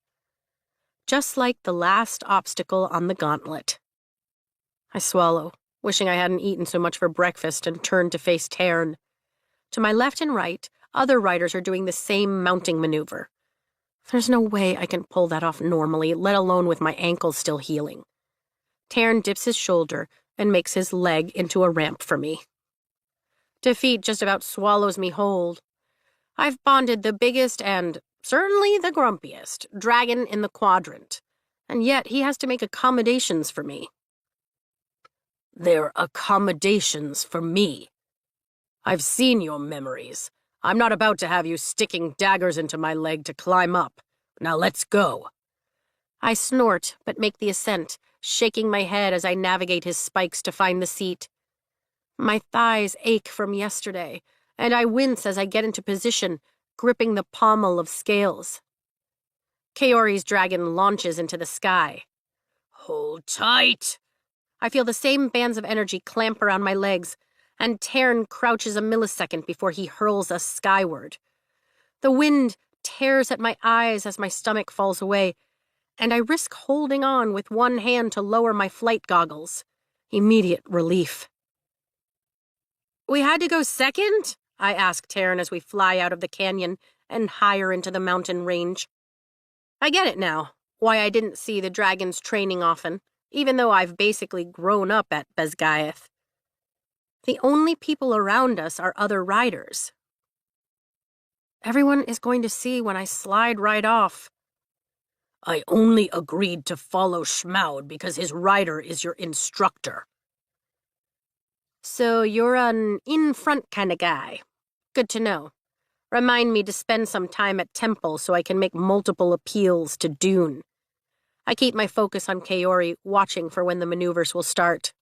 just like the last obstacle on the gauntlet. I swallow, wishing I hadn't eaten so much for breakfast, and turn to face Tairn. To my left and right, other riders are doing the same mounting maneuver. There's no way I can pull that off normally, let alone with my ankles still healing. Tairn dips his shoulder and makes his leg into a ramp for me. Defeat just about swallows me whole. I've bonded the biggest and certainly the grumpiest dragon in the quadrant, and yet he has to make accommodations for me. They're accommodations for me. I've seen your memories. I'm not about to have you sticking daggers into my leg to climb up. Now let's go. I snort, but make the ascent, shaking my head as I navigate his spikes to find the seat. My thighs ache from yesterday, and I wince as I get into position, gripping the pommel of scales. Kaori's dragon launches into the sky. Hold tight. I feel the same bands of energy clamp around my legs, and Tairn crouches a millisecond before he hurls us skyward. The wind tears at my eyes as my stomach falls away, and I risk holding on with one hand to lower my flight goggles. Immediate relief. "We had to go second?" I ask Tairn as we fly out of the canyon and higher into the mountain range. I get it now, why I didn't see the dragons training often, even though I've basically grown up at Basgiath. The only people around us are other riders. Everyone is going to see when I slide right off. I only agreed to follow Schmaud because his rider is your instructor. So you're an in-front kind of guy. Good to know. Remind me to spend some time at Temple so I can make multiple appeals to Dune. I keep my focus on Kaori, watching for when the maneuvers will start.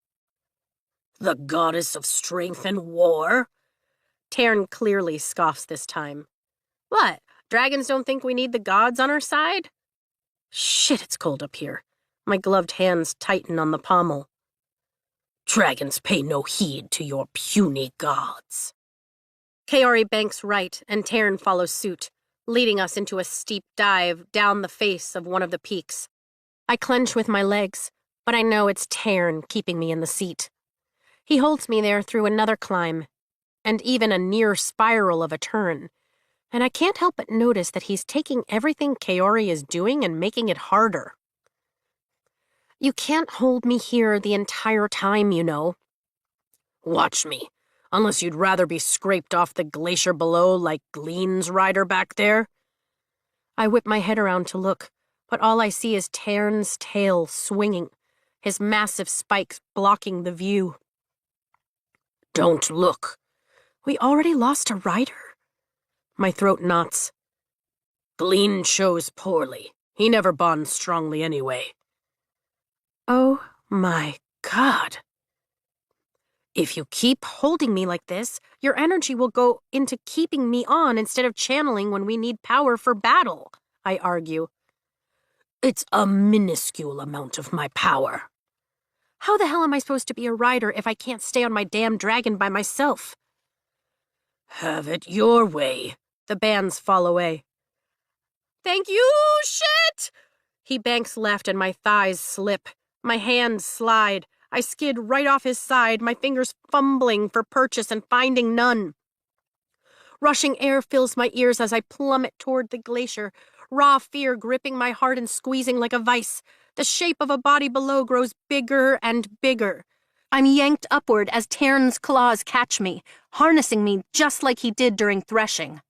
The goddess of strength and war? Tairn clearly scoffs this time. What? Dragons don't think we need the gods on our side? Shit, it's cold up here. My gloved hands tighten on the pommel. Dragons pay no heed to your puny gods. Kaori banks right, and Tairn follows suit, leading us into a steep dive down the face of one of the peaks. I clench with my legs, but I know it's Tairn keeping me in the seat. He holds me there through another climb, and even a near spiral of a turn, and I can't help but notice that he's taking everything Kaori is doing and making it harder. You can't hold me here the entire time, you know. Watch me, unless you'd rather be scraped off the glacier below like Gleen's rider back there. I whip my head around to look, but all I see is Tairn's tail swinging, his massive spikes blocking the view. Don't look. We already lost a rider? My throat knots. Gleen chose poorly. He never bonds strongly anyway. Oh my God. If you Keep holding me like this, your energy will go into keeping me on instead of channeling when we need power for battle, I argue. It's a minuscule amount of my power. How the hell am I supposed to be a rider if I can't stay on my damn dragon by myself? Have it your way. The bands fall away. Thank you, shit! He banks left and my thighs slip. My hands slide. I skid right off his side, my fingers fumbling for purchase and finding none. Rushing air fills my ears as I plummet toward the glacier, raw fear gripping my heart and squeezing like a vice. The shape of a body below grows bigger and bigger. I'm yanked upward as Tairn's claws catch me, harnessing me just like he did during threshing.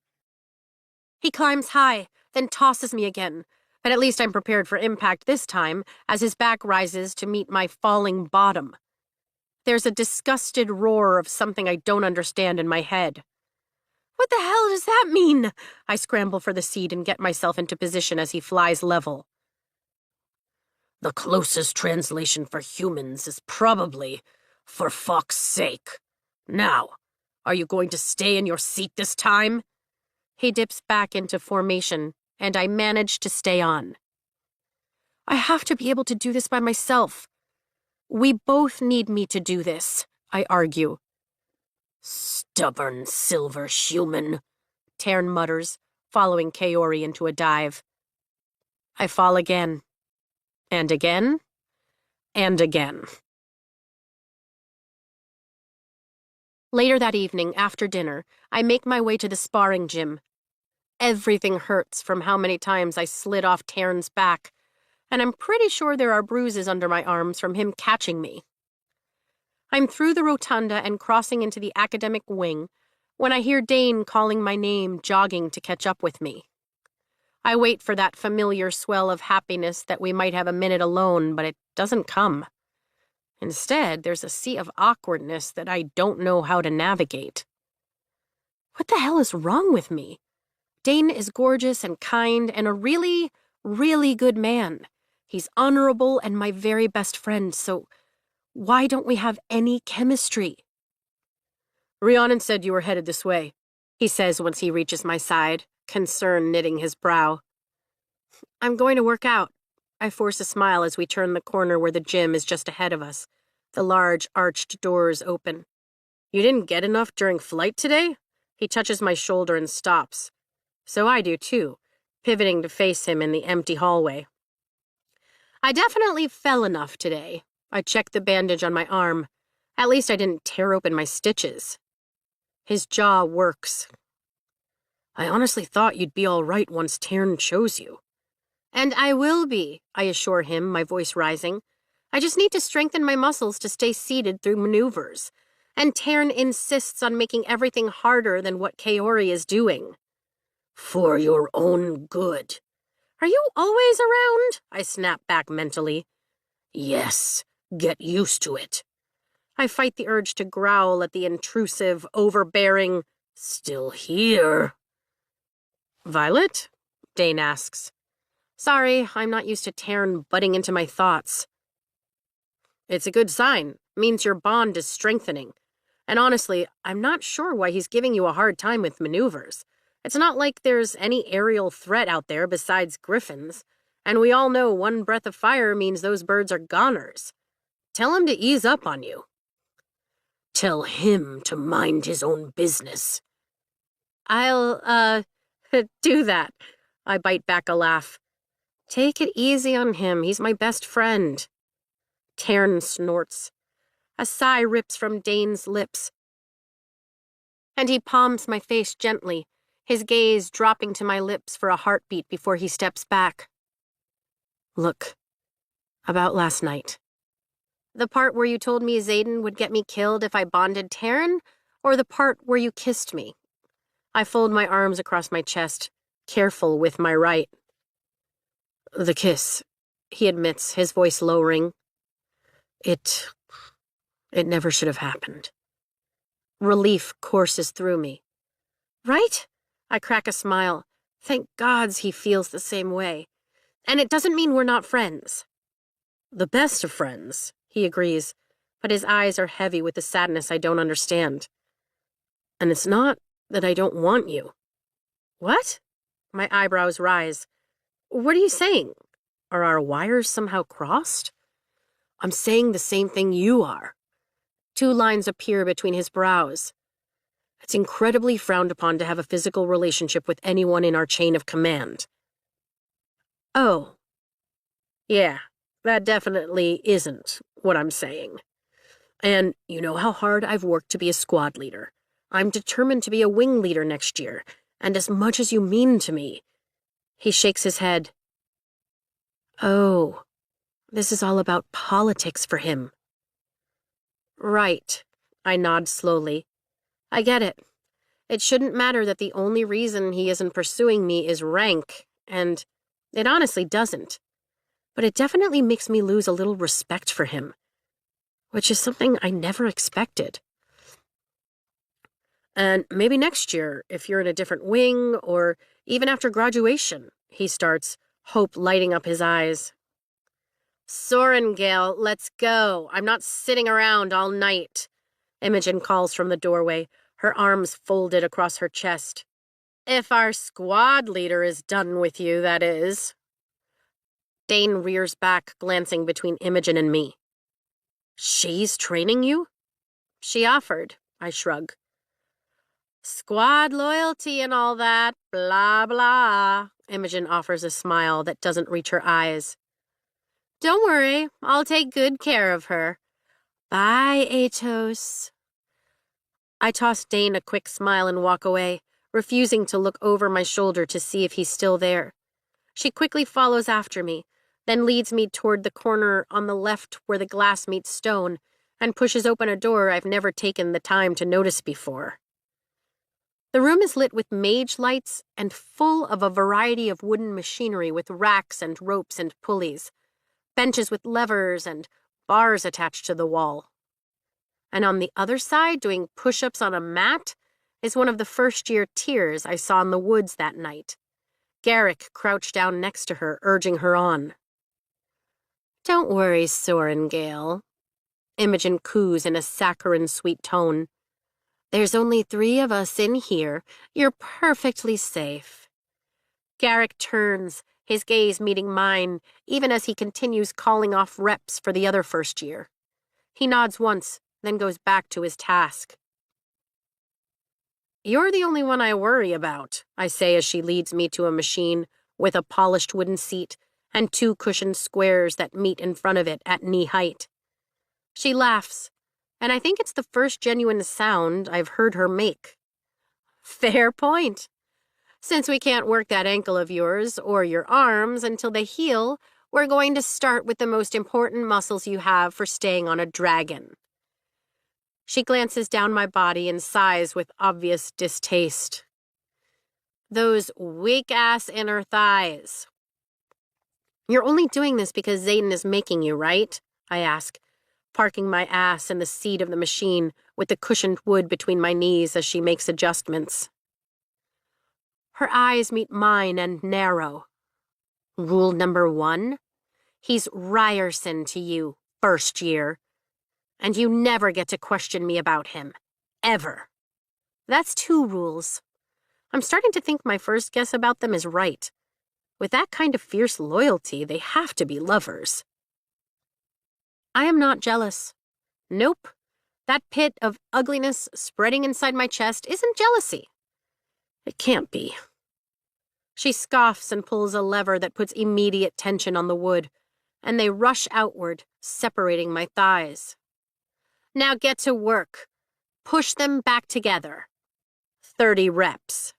He climbs high, then tosses me again, but at least I'm prepared for impact this time as his back rises to meet my falling bottom. There's a disgusted roar of something I don't understand in my head. What the hell does that mean? I scramble for the seat and get myself into position as he flies level. The closest translation for humans is probably, for fuck's sake. Now, are you going to stay in your seat this time? He dips back into formation, and I manage to stay on. I have to be able to do this by myself. We both need me to do this, I argue. Stubborn silver human, Tairn mutters, following Kaori into a dive. I fall again, And again, and again. Later that evening, after dinner, I make my way to the sparring gym. Everything hurts from how many times I slid off Taryn's back, and I'm pretty sure there are bruises under my arms from him catching me. I'm through the rotunda and crossing into the academic wing when I hear Dane calling my name, jogging to catch up with me. I wait for that familiar swell of happiness that we might have a minute alone, but it doesn't come. Instead, there's a sea of awkwardness that I don't know how to navigate. What the hell is wrong with me? Dane is gorgeous and kind and a really, really good man. He's honorable and my very best friend, so why don't we have any chemistry? Rhiannon said you were headed this way, he says once he reaches my side, concern knitting his brow. I'm going to work out. I force a smile as we turn the corner where the gym is just ahead of us. The large, arched doors open. You didn't get enough during flight today? He touches my shoulder and stops. So I do too, pivoting to face him in the empty hallway. I definitely fell enough today. I checked the bandage on my arm. At least I didn't tear open my stitches. His jaw works. I honestly thought you'd be all right once Taryn chose you. And I will be, I assure him, my voice rising. I just need to strengthen my muscles to stay seated through maneuvers. And Taryn insists on making everything harder than what Kaori is doing. For your own good. Are you always around? I snap back mentally. Yes, get used to it. I fight the urge to growl at the intrusive, overbearing, still here. Violet? Dane asks. Sorry, I'm not used to Taryn butting into my thoughts. It's a good sign. Means your bond is strengthening. And honestly, I'm not sure why he's giving you a hard time with maneuvers. It's not like there's any aerial threat out there besides griffins. And we all know one breath of fire means those birds are goners. Tell him to ease up on you. Tell him to mind his own business. I'll, do that. I bite back a laugh. Take it easy on him. He's my best friend. Taryn snorts. A sigh rips from Dane's lips. And he palms my face gently, his gaze dropping to my lips for a heartbeat before he steps back. Look, about last night. The part where you told me Xaden would get me killed if I bonded Taryn, or the part where you kissed me? I fold my arms across my chest, careful with my right. The kiss, he admits, his voice lowering. It never should have happened. Relief courses through me. Right? I crack a smile. Thank gods he feels the same way. And it doesn't mean we're not friends. The best of friends, he agrees, but his eyes are heavy with the sadness I don't understand. And it's not that I don't want you. What? My eyebrows rise. What are you saying? Are our wires somehow crossed? I'm saying the same thing you are. Two lines appear between his brows. It's incredibly frowned upon to have a physical relationship with anyone in our chain of command. Oh. Yeah, that definitely isn't what I'm saying. And you know how hard I've worked to be a squad leader. I'm determined to be a wing leader next year, and as much as you mean to me. He shakes his head. Oh, this is all about politics for him. Right, I nod slowly. I get it. It shouldn't matter that the only reason he isn't pursuing me is rank, and it honestly doesn't. But it definitely makes me lose a little respect for him, which is something I never expected. And maybe next year, if you're in a different wing, or even after graduation, he starts, hope lighting up his eyes. Sorengale, let's go. I'm not sitting around all night. Imogen calls from the doorway, her arms folded across her chest. If our squad leader is done with you, that is. Dane rears back, glancing between Imogen and me. She's training you? She offered, I shrug. Squad loyalty and all that, blah, blah. Imogen offers a smile that doesn't reach her eyes. Don't worry, I'll take good care of her. Bye, Atos. I toss Dane a quick smile and walk away, refusing to look over my shoulder to see if he's still there. She quickly follows after me, then leads me toward the corner on the left where the glass meets stone, and pushes open a door I've never taken the time to notice before. The room is lit with mage lights and full of a variety of wooden machinery with racks and ropes and pulleys, benches with levers and bars attached to the wall. And on the other side, doing push-ups on a mat, is one of the first-year tears I saw in the woods that night. Garrick crouched down next to her, urging her on. Don't worry, Sorengale. Imogen coos in a saccharine sweet tone. There's only 3 of us in here. You're perfectly safe. Garrick turns, his gaze meeting mine, even as he continues calling off reps for the other first year. He nods once, then goes back to his task. You're the only one I worry about, I say as she leads me to a machine with a polished wooden seat and 2 cushioned squares that meet in front of it at knee height. She laughs, and I think it's the first genuine sound I've heard her make. Fair point. Since we can't work that ankle of yours or your arms until they heal, we're going to start with the most important muscles you have for staying on a dragon. She glances down my body and sighs with obvious distaste. Those weak-ass inner thighs. You're only doing this because Xaden is making you, right? I ask, parking my ass in the seat of the machine with the cushioned wood between my knees as she makes adjustments. Her eyes meet mine and narrow. Rule number 1? He's Ryerson to you, first year. And you never get to question me about him. Ever. That's 2 rules. I'm starting to think my first guess about them is right. With that kind of fierce loyalty, they have to be lovers. I am not jealous. Nope. That pit of ugliness spreading inside my chest isn't jealousy. It can't be. She scoffs and pulls a lever that puts immediate tension on the wood, and they rush outward, separating my thighs. Now get to work. Push them back together. 30 reps.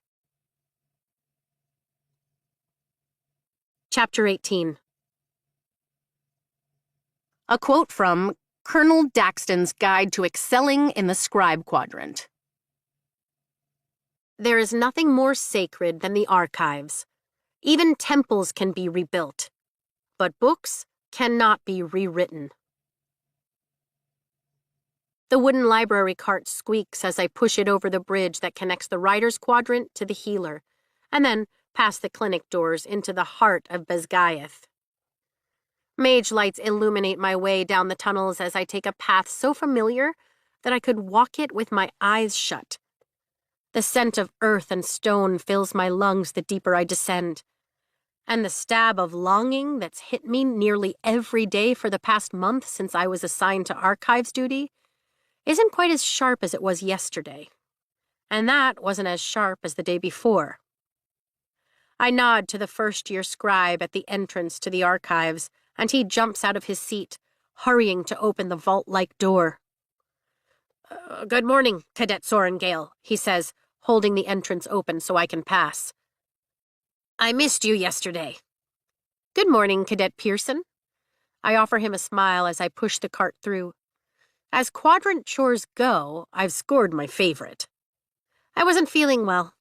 Chapter 18. A quote from Colonel Daxton's Guide to Excelling in the Scribe Quadrant. There is nothing more sacred than the archives. Even temples can be rebuilt, but books cannot be rewritten. The wooden library cart squeaks as I push it over the bridge that connects the Writer's Quadrant to the Healer, and then past the clinic doors into the heart of Besgaeth. Mage lights illuminate my way down the tunnels as I take a path so familiar that I could walk it with my eyes shut. The scent of earth and stone fills my lungs the deeper I descend, and the stab of longing that's hit me nearly every day for the past month since I was assigned to archives duty isn't quite as sharp as it was yesterday, and that wasn't as sharp as the day before. I nod to the first-year scribe at the entrance to the archives, and he jumps out of his seat, hurrying to open the vault-like door. Good morning, Cadet Sorengale, he says, holding the entrance open so I can pass. I missed you yesterday. Good morning, Cadet Pearson. I offer him a smile as I push the cart through. As quadrant chores go, I've scored my favorite. I wasn't feeling well.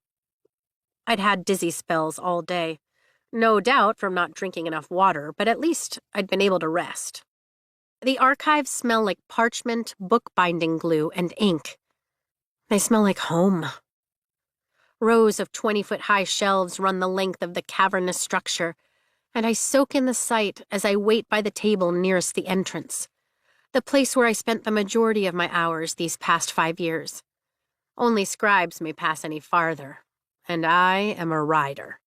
I'd had dizzy spells all day, no doubt from not drinking enough water, but at least I'd been able to rest. The archives smell like parchment, bookbinding glue, and ink. They smell like home. Rows of 20-foot-high shelves run the length of the cavernous structure, and I soak in the sight as I wait by the table nearest the entrance, the place where I spent the majority of my hours these past 5 years. Only scribes may pass any farther, and I am a rider.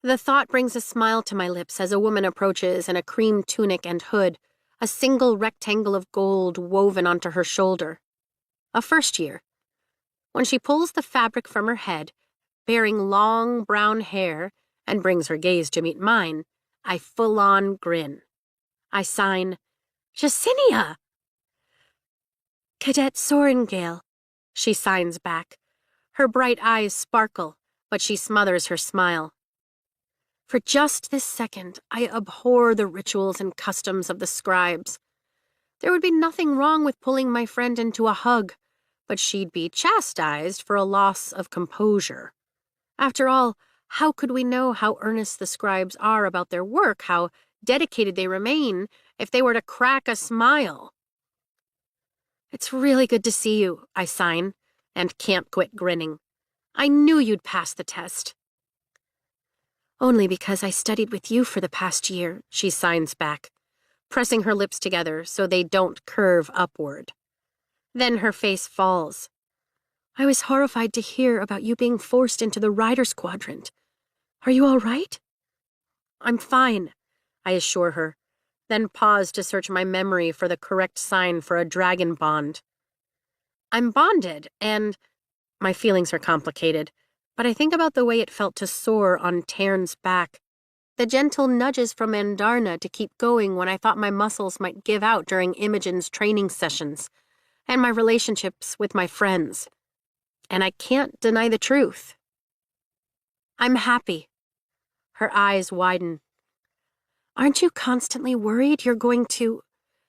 The thought brings a smile to my lips as a woman approaches in a cream tunic and hood, a single rectangle of gold woven onto her shoulder. A first year. When she pulls the fabric from her head, bearing long brown hair, and brings her gaze to meet mine, I full-on grin. I sign. Jacinia! Cadet Sorengale, she signs back. Her bright eyes sparkle, but she smothers her smile. For just this second, I abhor the rituals and customs of the scribes. There would be nothing wrong with pulling my friend into a hug, but she'd be chastised for a loss of composure. After all, how could we know how earnest the scribes are about their work, how dedicated they remain, if they were to crack a smile? It's really good to see you, I sign, and can't quit grinning. I knew you'd pass the test. Only because I studied with you for the past year, she signs back, pressing her lips together so they don't curve upward. Then her face falls. I was horrified to hear about you being forced into the Riders Quadrant. Are you all right? I'm fine, I assure her, then pause to search my memory for the correct sign for a dragon bond. I'm bonded, and my feelings are complicated, but I think about the way it felt to soar on Tairn's back, the gentle nudges from Andarna to keep going when I thought my muscles might give out during Imogen's training sessions, and my relationships with my friends. And I can't deny the truth. I'm happy. Her eyes widen. Aren't you constantly worried you're going to...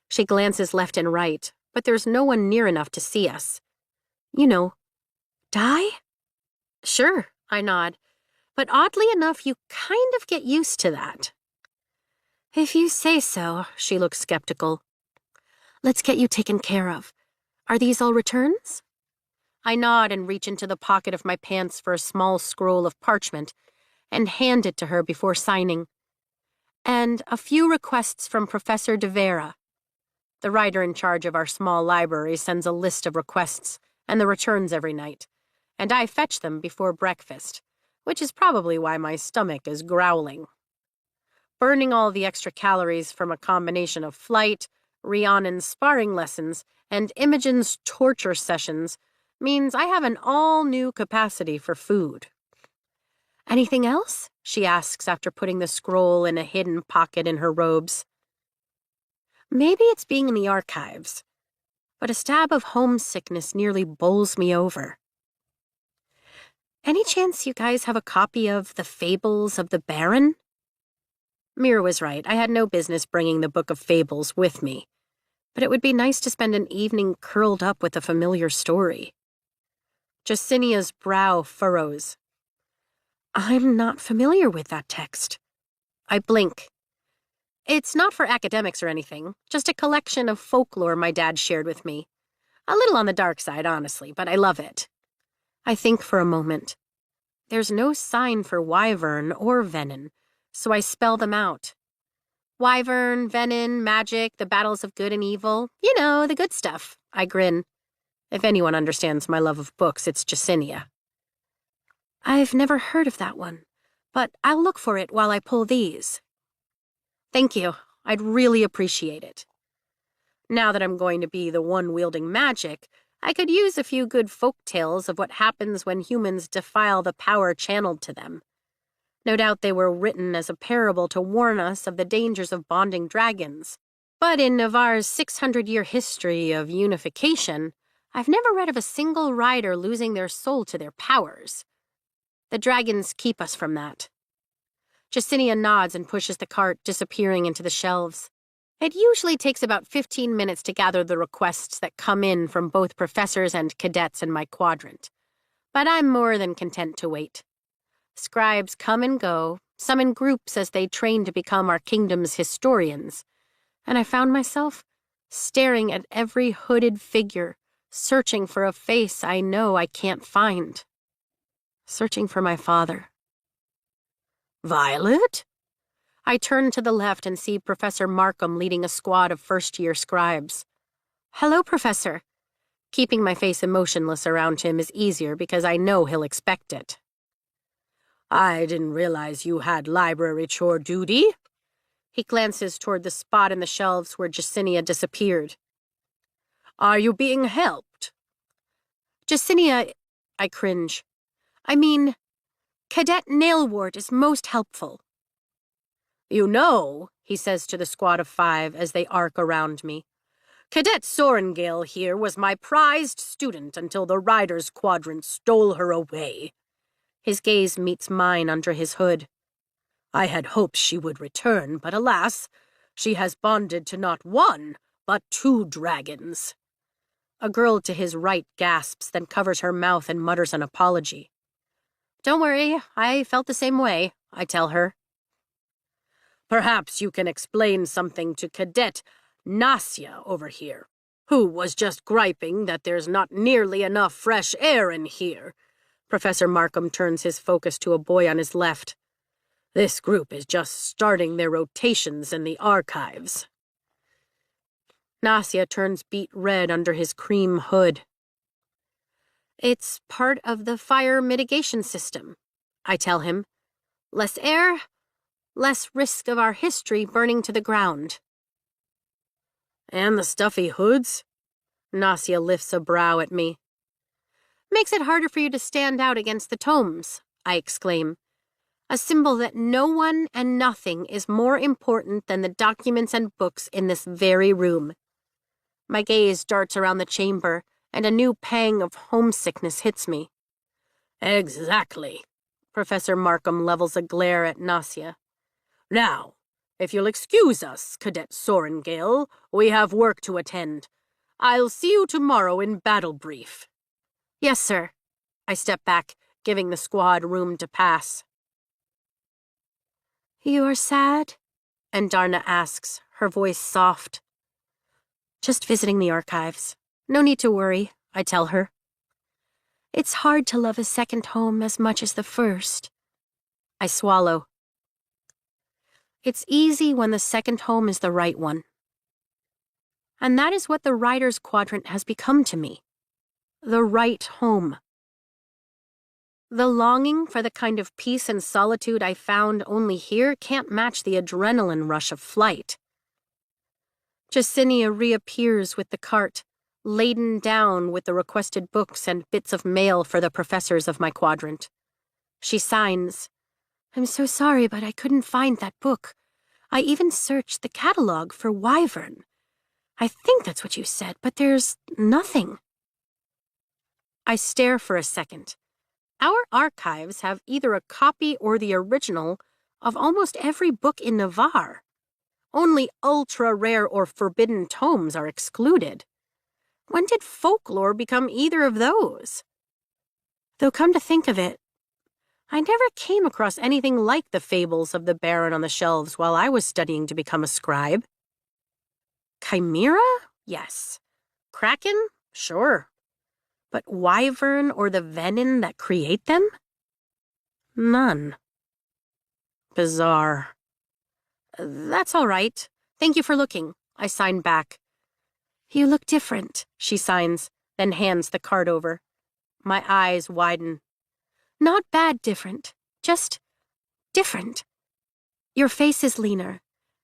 She glances left and right, but there's no one near enough to see us. You know, die? Sure, I nod, but oddly enough, you kind of get used to that. If you say so, she looks skeptical. Let's get you taken care of. Are these all returns? I nod and reach into the pocket of my pants for a small scroll of parchment and hand it to her before signing. And a few requests from Professor De Vera. The writer in charge of our small library sends a list of requests and the returns every night, and I fetch them before breakfast, which is probably why my stomach is growling. Burning all the extra calories from a combination of flight, Rhiannon's sparring lessons, and Imogen's torture sessions means I have an all-new capacity for food. Anything else? She asks after putting the scroll in a hidden pocket in her robes. Maybe it's being in the archives, but a stab of homesickness nearly bowls me over. Any chance you guys have a copy of The Fables of the Baron? Mira was right. I had no business bringing the Book of Fables with me, but it would be nice to spend an evening curled up with a familiar story. Jacinia's brow furrows. I'm not familiar with that text. I blink. It's not for academics or anything, just a collection of folklore my dad shared with me. A little on the dark side, honestly, but I love it. I think for a moment. There's no sign for wyvern or venin, so I spell them out. Wyvern, venin, magic, the battles of good and evil. You know, the good stuff. I grin. If anyone understands my love of books, it's Jacinia. I've never heard of that one, but I'll look for it while I pull these. Thank you. I'd really appreciate it. Now that I'm going to be the one wielding magic, I could use a few good folk tales of what happens when humans defile the power channeled to them. No doubt they were written as a parable to warn us of the dangers of bonding dragons. But in Navarre's 600-year history of unification, I've never read of a single rider losing their soul to their powers. The dragons keep us from that. Jacinia nods and pushes the cart, disappearing into the shelves. It usually takes about 15 minutes to gather the requests that come in from both professors and cadets in my quadrant. But I'm more than content to wait. Scribes come and go, some in groups as they train to become our kingdom's historians, and I found myself staring at every hooded figure, searching for a face I know I can't find. Searching for my father. Violet? I turn to the left and see Professor Markham leading a squad of first-year scribes. Hello, Professor. Keeping my face emotionless around him is easier because I know he'll expect it. I didn't realize you had library chore duty. He glances toward the spot in the shelves where Jacinia disappeared. Are you being helped? Jacinia, I cringe. I mean, Cadet Nailwort is most helpful. You know, he says to the squad of 5 as they arc around me. Cadet Sorengale here was my prized student until the Riders' Quadrant stole her away. His gaze meets mine under his hood. I had hoped she would return, but alas, she has bonded to not 1, but 2 dragons. A girl to his right gasps, then covers her mouth and mutters an apology. Don't worry, I felt the same way, I tell her. Perhaps you can explain something to Cadet Nasia over here, who was just griping that there's not nearly enough fresh air in here. Professor Markham turns his focus to a boy on his left. This group is just starting their rotations in the archives. Nasia turns beet red under his cream hood. It's part of the fire mitigation system, I tell him. Less air, less risk of our history burning to the ground. And the stuffy hoods? Nasia lifts a brow at me. Makes it harder for you to stand out against the tomes, I exclaim. A symbol that no one and nothing is more important than the documents and books in this very room. My gaze darts around the chamber, and a new pang of homesickness hits me. Exactly. Professor Markham levels a glare at Nasia. Now, if you'll excuse us, Cadet Sorengale, we have work to attend. I'll see you tomorrow in battle brief. Yes, sir. I step back, giving the squad room to pass. You are sad? Andarna asks, her voice soft. Just visiting the archives. No need to worry, I tell her. It's hard to love a second home as much as the first. I swallow. It's easy when the second home is the right one. And that is what the Riders' Quadrant has become to me. The right home. The longing for the kind of peace and solitude I found only here can't match the adrenaline rush of flight. Jacinia reappears with the cart, laden down with the requested books and bits of mail for the professors of my quadrant. She signs, I'm so sorry, but I couldn't find that book. I even searched the catalog for Wyvern. I think that's what you said, but there's nothing. I stare for a second. Our archives have either a copy or the original of almost every book in Navarre. Only ultra-rare or forbidden tomes are excluded. When did folklore become either of those? Though come to think of it, I never came across anything like the fables of the Baron on the shelves while I was studying to become a scribe. Chimera? Yes. Kraken? Sure. But Wyvern or the venom that create them? None. Bizarre. That's all right. Thank you for looking. I sign back. You look different, she signs, then hands the card over. My eyes widen. Not bad different, just different. Your face is leaner,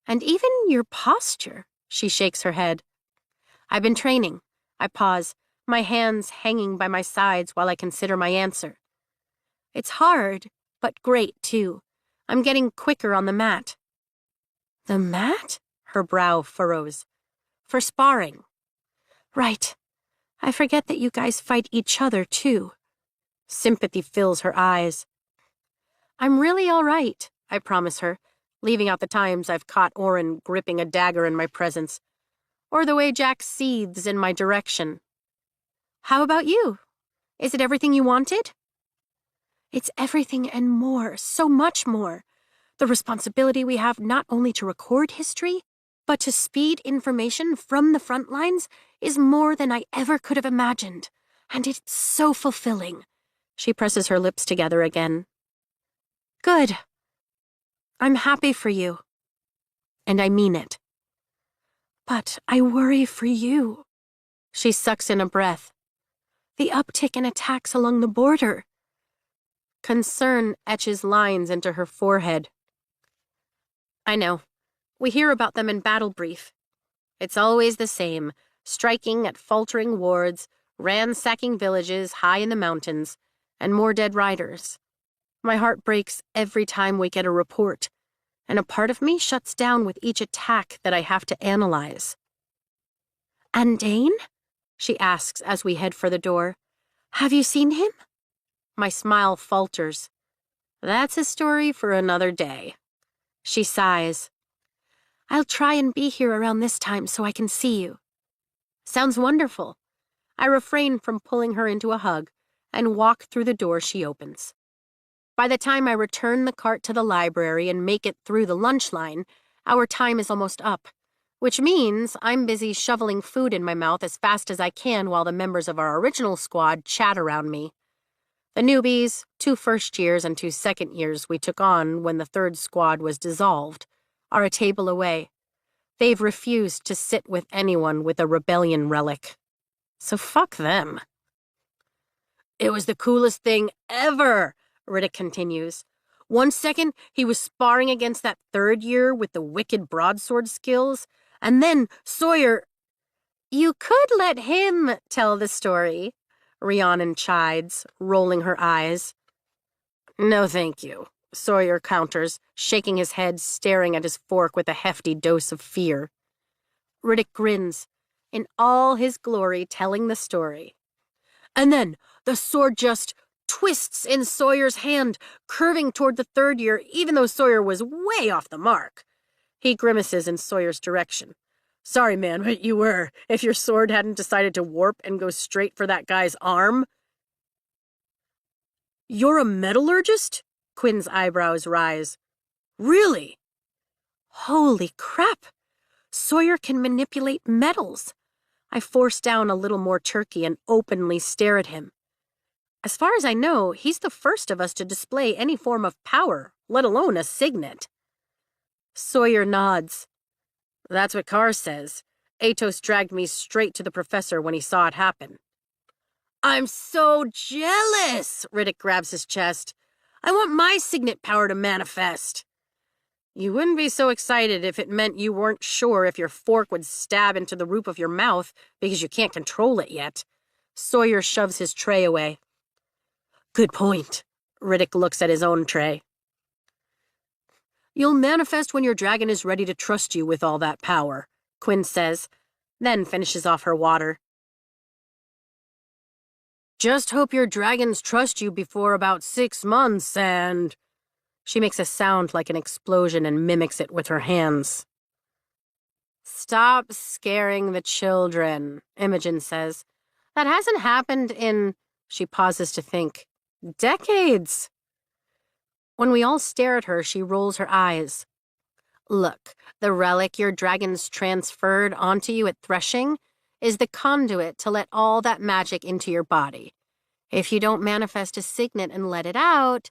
and even your posture, she shakes her head. I've been training. I pause, my hands hanging by my sides while I consider my answer. It's hard, but great, too. I'm getting quicker on the mat. The mat? Her brow furrows. For sparring. Right. I forget that you guys fight each other, too. Sympathy fills her eyes. I'm really all right, I promise her, leaving out the times I've caught Orin gripping a dagger in my presence, or the way Jack seethes in my direction. How about you? Is it everything you wanted? It's everything and more, so much more. The responsibility we have not only to record history, but to speed information from the front lines is more than I ever could have imagined, and it's so fulfilling. She presses her lips together again. Good. I'm happy for you. And I mean it. But I worry for you. She sucks in a breath. The uptick in attacks along the border. Concern etches lines into her forehead. I know. We hear about them in battle brief. It's always the same, striking at faltering wards, ransacking villages high in the mountains, and more dead riders. My heart breaks every time we get a report, and a part of me shuts down with each attack that I have to analyze. "And Dane?" she asks as we head for the door. "Have you seen him?" My smile falters. "That's a story for another day." She sighs. "I'll try and be here around this time so I can see you." Sounds wonderful. I refrain from pulling her into a hug and walk through the door she opens. By the time I return the cart to the library and make it through the lunch line, our time is almost up, which means I'm busy shoveling food in my mouth as fast as I can while the members of our original squad chat around me. The newbies, 2 first years and 2 second years we took on when the 3rd squad was dissolved, are a table away. They've refused to sit with anyone with a rebellion relic. So fuck them. "It was the coolest thing ever," Riddick continues. "1 second, he was sparring against that 3rd year with the wicked broadsword skills, and then Sawyer—" "You could let him tell the story," Rhiannon chides, rolling her eyes. "No, thank you," Sawyer counters, shaking his head, staring at his fork with a hefty dose of fear. Riddick grins, in all his glory telling the story. "And then the sword just twists in Sawyer's hand, curving toward the 3rd year, even though Sawyer was way off the mark." He grimaces in Sawyer's direction. "Sorry, man, but you were, if your sword hadn't decided to warp and go straight for that guy's arm." "You're a metallurgist?" Quinn's eyebrows rise. "Really?" Holy crap! Sawyer can manipulate metals. I force down a little more turkey and openly stare at him. As far as I know, he's the first of us to display any form of power, let alone a signet. Sawyer nods. "That's what Carr says. Atos dragged me straight to the professor when he saw it happen." "I'm so jealous!" Riddick grabs his chest. "I want my signet power to manifest." "You wouldn't be so excited if it meant you weren't sure if your fork would stab into the roof of your mouth because you can't control it yet." Sawyer shoves his tray away. "Good point." Riddick looks at his own tray. "You'll manifest when your dragon is ready to trust you with all that power," Quinn says, then finishes off her water. "Just hope your dragons trust you before about 6 months and—" She makes a sound like an explosion and mimics it with her hands. "Stop scaring the children," Imogen says. "That hasn't happened in—" She pauses to think. "Decades." When we all stare at her, she rolls her eyes. "Look, the relic your dragons transferred onto you at threshing is the conduit to let all that magic into your body. If you don't manifest a signet and let it out,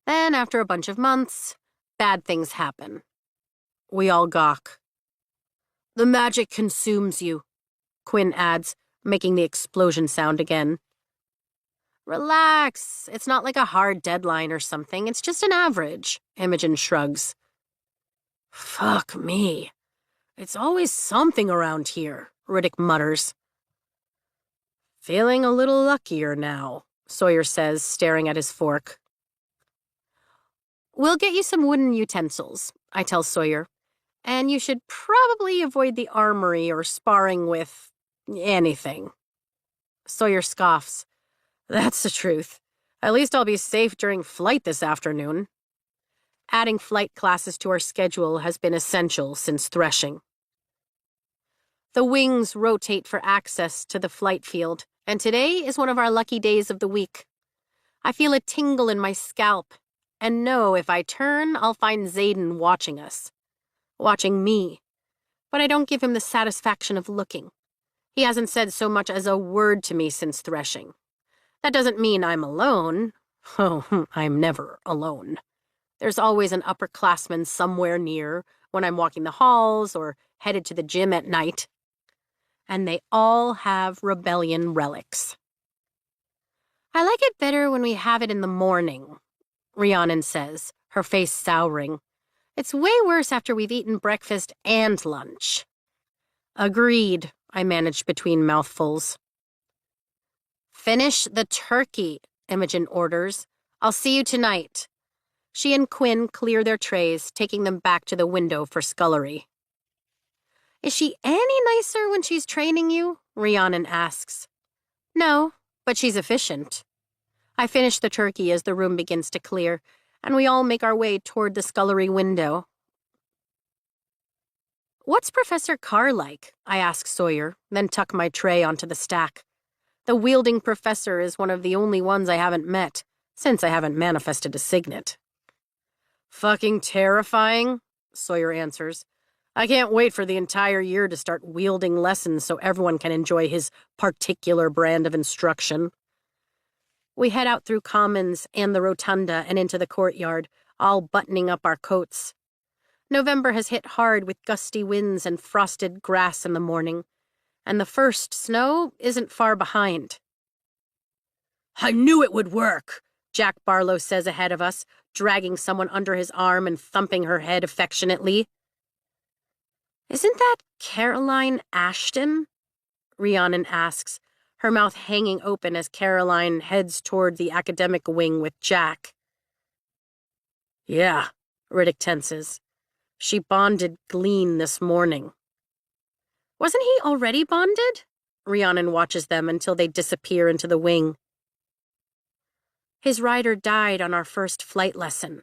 then after a bunch of months, bad things happen." We all gawk. "The magic consumes you," Quinn adds, making the explosion sound again. "Relax. It's not like a hard deadline or something. It's just an average," Imogen shrugs. "Fuck me. It's always something around here," Riddick mutters. "Feeling a little luckier now," Sawyer says, staring at his fork. "We'll get you some wooden utensils," I tell Sawyer. "And you should probably avoid the armory or sparring with anything." Sawyer scoffs. "That's the truth. At least I'll be safe during flight this afternoon." Adding flight classes to our schedule has been essential since threshing. The wings rotate for access to the flight field, and today is one of our lucky days of the week. I feel a tingle in my scalp, and know if I turn, I'll find Xaden watching us. Watching me. But I don't give him the satisfaction of looking. He hasn't said so much as a word to me since threshing. That doesn't mean I'm alone. Oh, I'm never alone. There's always an upperclassman somewhere near when I'm walking the halls or headed to the gym at night. And they all have rebellion relics. "I like it better when we have it in the morning," Rhiannon says, her face souring. "It's way worse after we've eaten breakfast and lunch." "Agreed," I managed between mouthfuls. "Finish the turkey," Imogen orders. "I'll see you tonight." She and Quinn clear their trays, taking them back to the window for scullery. Is she any nicer when she's training you? Rhiannon asks. No, but she's efficient. I finish the turkey as the room begins to clear, and we all make our way toward the scullery window. What's Professor Carr like? I ask Sawyer, then tuck my tray onto the stack. The wielding professor is one of the only ones I haven't met, since I haven't manifested a signet. Fucking terrifying, Sawyer answers. I can't wait for the entire year to start wielding lessons so everyone can enjoy his particular brand of instruction. We head out through Commons and the rotunda and into the courtyard, all buttoning up our coats. November has hit hard with gusty winds and frosted grass in the morning, and the first snow isn't far behind. I knew it would work, Jack Barlow says ahead of us, dragging someone under his arm and thumping her head affectionately. Isn't that Caroline Ashton? Rhiannon asks, her mouth hanging open as Caroline heads toward the academic wing with Jack. Yeah, Riddick tenses. She bonded Glean this morning. Wasn't he already bonded? Rhiannon watches them until they disappear into the wing. His rider died on our first flight lesson.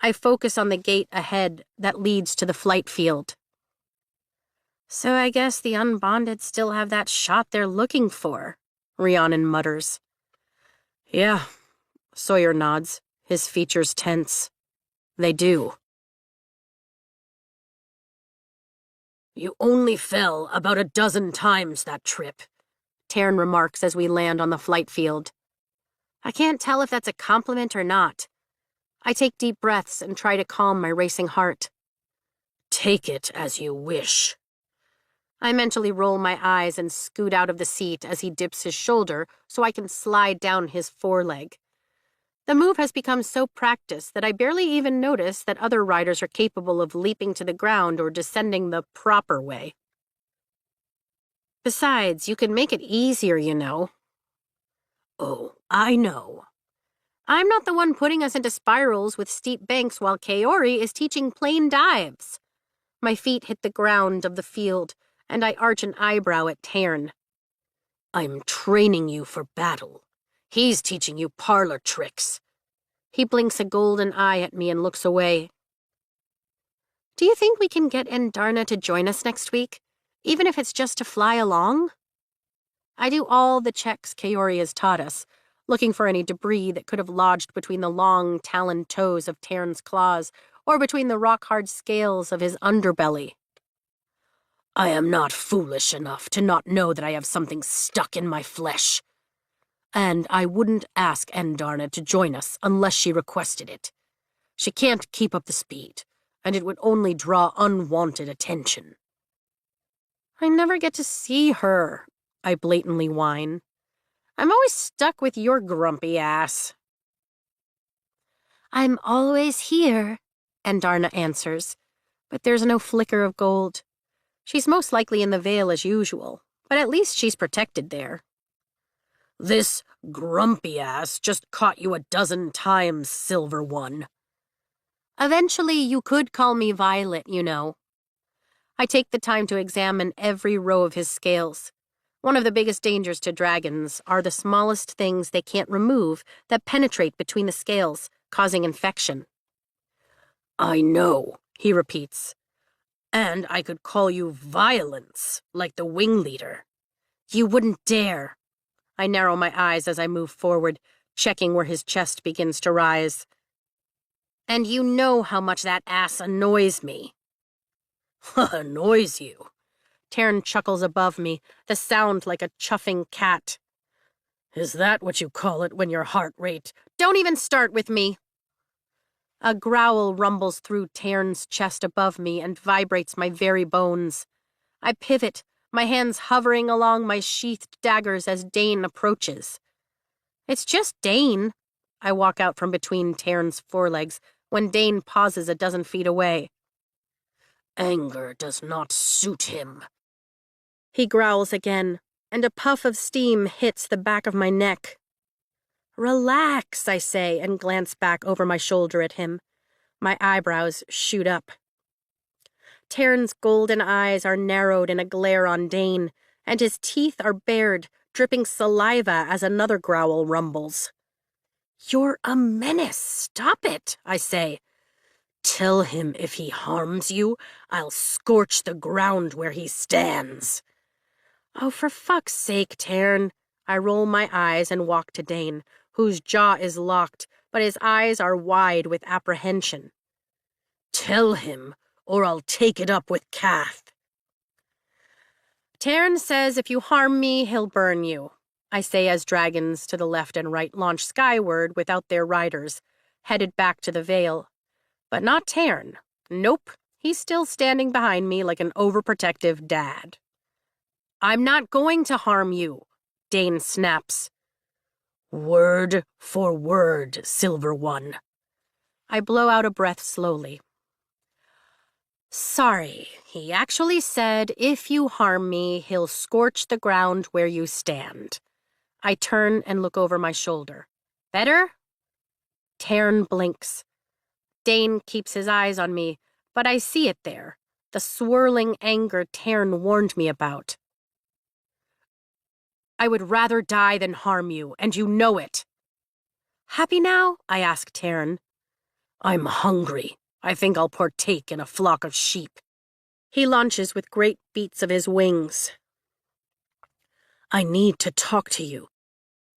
I focus on the gate ahead that leads to the flight field. So I guess the unbonded still have that shot they're looking for, Rhiannon mutters. Yeah, Sawyer nods, his features tense. They do. You only fell about a dozen times that trip, Taryn remarks as we land on the flight field. I can't tell if that's a compliment or not. I take deep breaths and try to calm my racing heart. Take it as you wish. I mentally roll my eyes and scoot out of the seat as he dips his shoulder so I can slide down his foreleg. The move has become so practiced that I barely even notice that other riders are capable of leaping to the ground or descending the proper way. Besides, you can make it easier, you know. Oh, I know. I'm not the one putting us into spirals with steep banks while Kaori is teaching plain dives. My feet hit the ground of the field, and I arch an eyebrow at Taryn. I'm training you for battle. He's teaching you parlor tricks. He blinks a golden eye at me and looks away. Do you think we can get Endarna to join us next week, even if it's just to fly along? I do all the checks Kaori has taught us, looking for any debris that could have lodged between the long, taloned toes of Taryn's claws or between the rock-hard scales of his underbelly. I am not foolish enough to not know that I have something stuck in my flesh. And I wouldn't ask Endarna to join us unless she requested it. She can't keep up the speed, and it would only draw unwanted attention. I never get to see her, I blatantly whine. I'm always stuck with your grumpy ass. I'm always here, Endarna answers, but there's no flicker of gold. She's most likely in the Vale as usual, but at least she's protected there. This grumpy ass just caught you a dozen times, Silver One. Eventually, you could call me Violet, you know. I take the time to examine every row of his scales. One of the biggest dangers to dragons are the smallest things they can't remove that penetrate between the scales, causing infection. I know, he repeats. And I could call you Violence, like the wing leader. You wouldn't dare. I narrow my eyes as I move forward, checking where his chest begins to rise. And you know how much that ass annoys me. Annoys you? Taryn chuckles above me, the sound like a chuffing cat. Is that what you call it when your heart rate— Don't even start with me. A growl rumbles through Taryn's chest above me and vibrates my very bones. I pivot, my hands hovering along my sheathed daggers as Dane approaches. It's just Dane. I walk out from between Taryn's forelegs when Dane pauses a dozen feet away. Anger does not suit him. He growls again, and a puff of steam hits the back of my neck. Relax, I say, and glance back over my shoulder at him. My eyebrows shoot up. Taryn's golden eyes are narrowed in a glare on Dane, and his teeth are bared, dripping saliva as another growl rumbles. You're a menace. Stop it, I say. Tell him if he harms you, I'll scorch the ground where he stands. Oh, for fuck's sake, Taryn. I roll my eyes and walk to Dane, whose jaw is locked, but his eyes are wide with apprehension. Tell him, or I'll take it up with Kath. Taryn says if you harm me, he'll burn you, I say as dragons to the left and right launch skyward without their riders, headed back to the Vale. But not Taryn. Nope, he's still standing behind me like an overprotective dad. I'm not going to harm you, Dane snaps. Word for word, Silver One. I blow out a breath slowly. Sorry, he actually said if you harm me, he'll scorch the ground where you stand. I turn and look over my shoulder. Better? Taryn blinks. Dane keeps his eyes on me, but I see it there, the swirling anger Taryn warned me about. I would rather die than harm you, and you know it. Happy now? I ask Taryn. I'm hungry. I think I'll partake in a flock of sheep. He launches with great beats of his wings. I need to talk to you.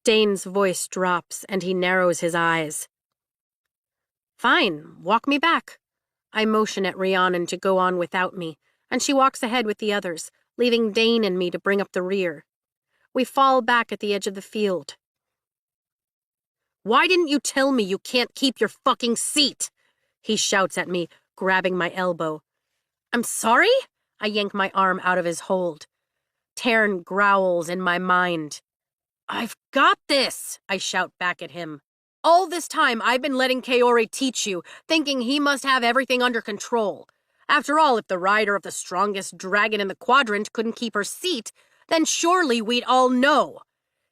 Dane's voice drops, and he narrows his eyes. Fine, walk me back. I motion at Rhiannon to go on without me, and she walks ahead with the others, leaving Dane and me to bring up the rear. We fall back at the edge of the field. Why didn't you tell me you can't keep your fucking seat? He shouts at me, grabbing my elbow. I'm sorry? I yank my arm out of his hold. Taryn growls in my mind. I've got this, I shout back at him. All this time I've been letting Kaori teach you, thinking he must have everything under control. After all, if the rider of the strongest dragon in the quadrant couldn't keep her seat, then surely we'd all know.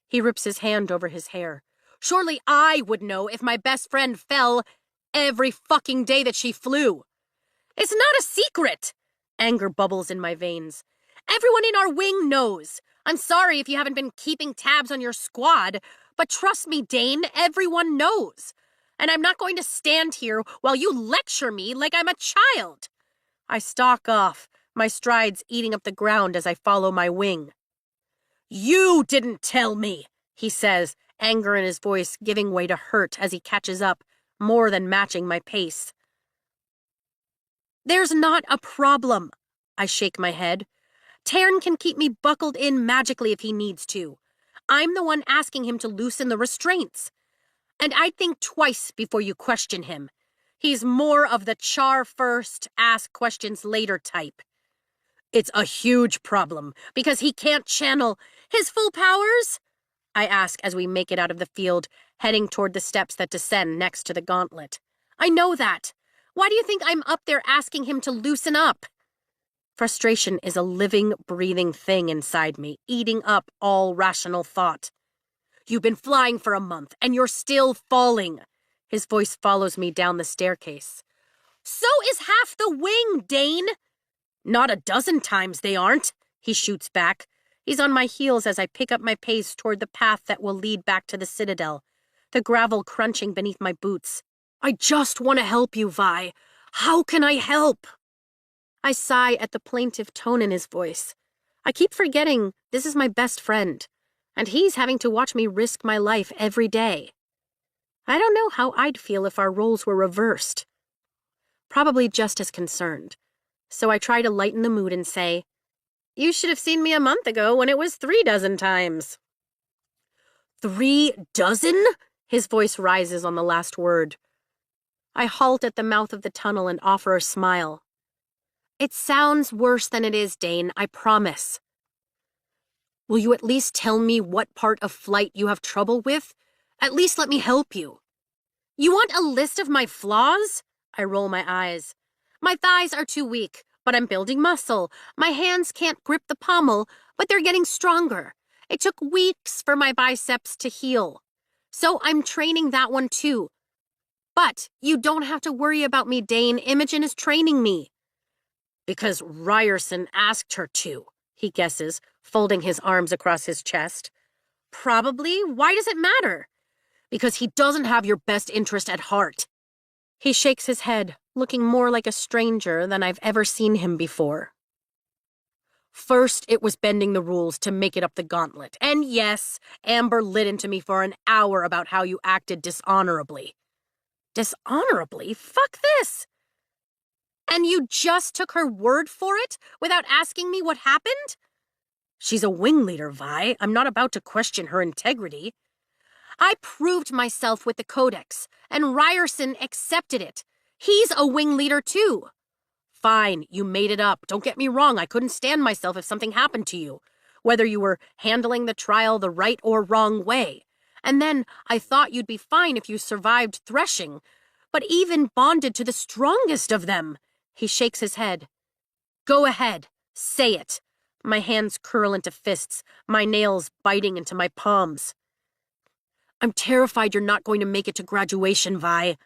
He rips his hand over his hair. Surely I would know if my best friend fell every fucking day that she flew. It's not a secret. Anger bubbles in my veins. Everyone in our wing knows. I'm sorry if you haven't been keeping tabs on your squad, but trust me, Dane, everyone knows. And I'm not going to stand here while you lecture me like I'm a child. I stalk off, my strides eating up the ground as I follow my wing. You didn't tell me, he says, anger in his voice giving way to hurt as he catches up, more than matching my pace. There's not a problem. I shake my head. Taryn can keep me buckled in magically if he needs to. I'm the one asking him to loosen the restraints. And I'd think twice before you question him. He's more of the char first, ask questions later type. It's a huge problem because he can't channel his full powers? I ask as we make it out of the field, heading toward the steps that descend next to the gauntlet. I know that. Why do you think I'm up there asking him to loosen up? Frustration is a living, breathing thing inside me, eating up all rational thought. You've been flying for a month, and you're still falling. His voice follows me down the staircase. So is half the wing, Dane. Not a dozen times they aren't, he shoots back. He's on my heels as I pick up my pace toward the path that will lead back to the Citadel, the gravel crunching beneath my boots. I just want to help you, Vi. How can I help? I sigh at the plaintive tone in his voice. I keep forgetting this is my best friend, and he's having to watch me risk my life every day. I don't know how I'd feel if our roles were reversed. Probably just as concerned. So I try to lighten the mood and say, You should have seen me a month ago when it was 3 dozen times. 3 dozen? His voice rises on the last word. I halt at the mouth of the tunnel and offer a smile. It sounds worse than it is, Dane, I promise. Will you at least tell me what part of flight you have trouble with? At least let me help you. You want a list of my flaws? I roll my eyes. My thighs are too weak, but I'm building muscle. My hands can't grip the pommel, but they're getting stronger. It took weeks for my biceps to heal. So I'm training that one too. But you don't have to worry about me, Dane. Imogen is training me. Because Ryerson asked her to, he guesses, folding his arms across his chest. Probably. Why does it matter? Because he doesn't have your best interest at heart. He shakes his head, looking more like a stranger than I've ever seen him before. First, it was bending the rules to make it up the gauntlet. And yes, Amber lit into me for an hour about how you acted dishonorably. Dishonorably? Fuck this! And you just took her word for it without asking me what happened? She's a wing leader, Vi. I'm not about to question her integrity. I proved myself with the Codex, and Ryerson accepted it. He's a wing leader too. Fine, you made it up. Don't get me wrong, I couldn't stand myself if something happened to you, whether you were handling the trial the right or wrong way. And then I thought you'd be fine if you survived threshing, but even bonded to the strongest of them. He shakes his head. Go ahead, say it. My hands curl into fists, my nails biting into my palms. I'm terrified you're not going to make it to graduation, Vi.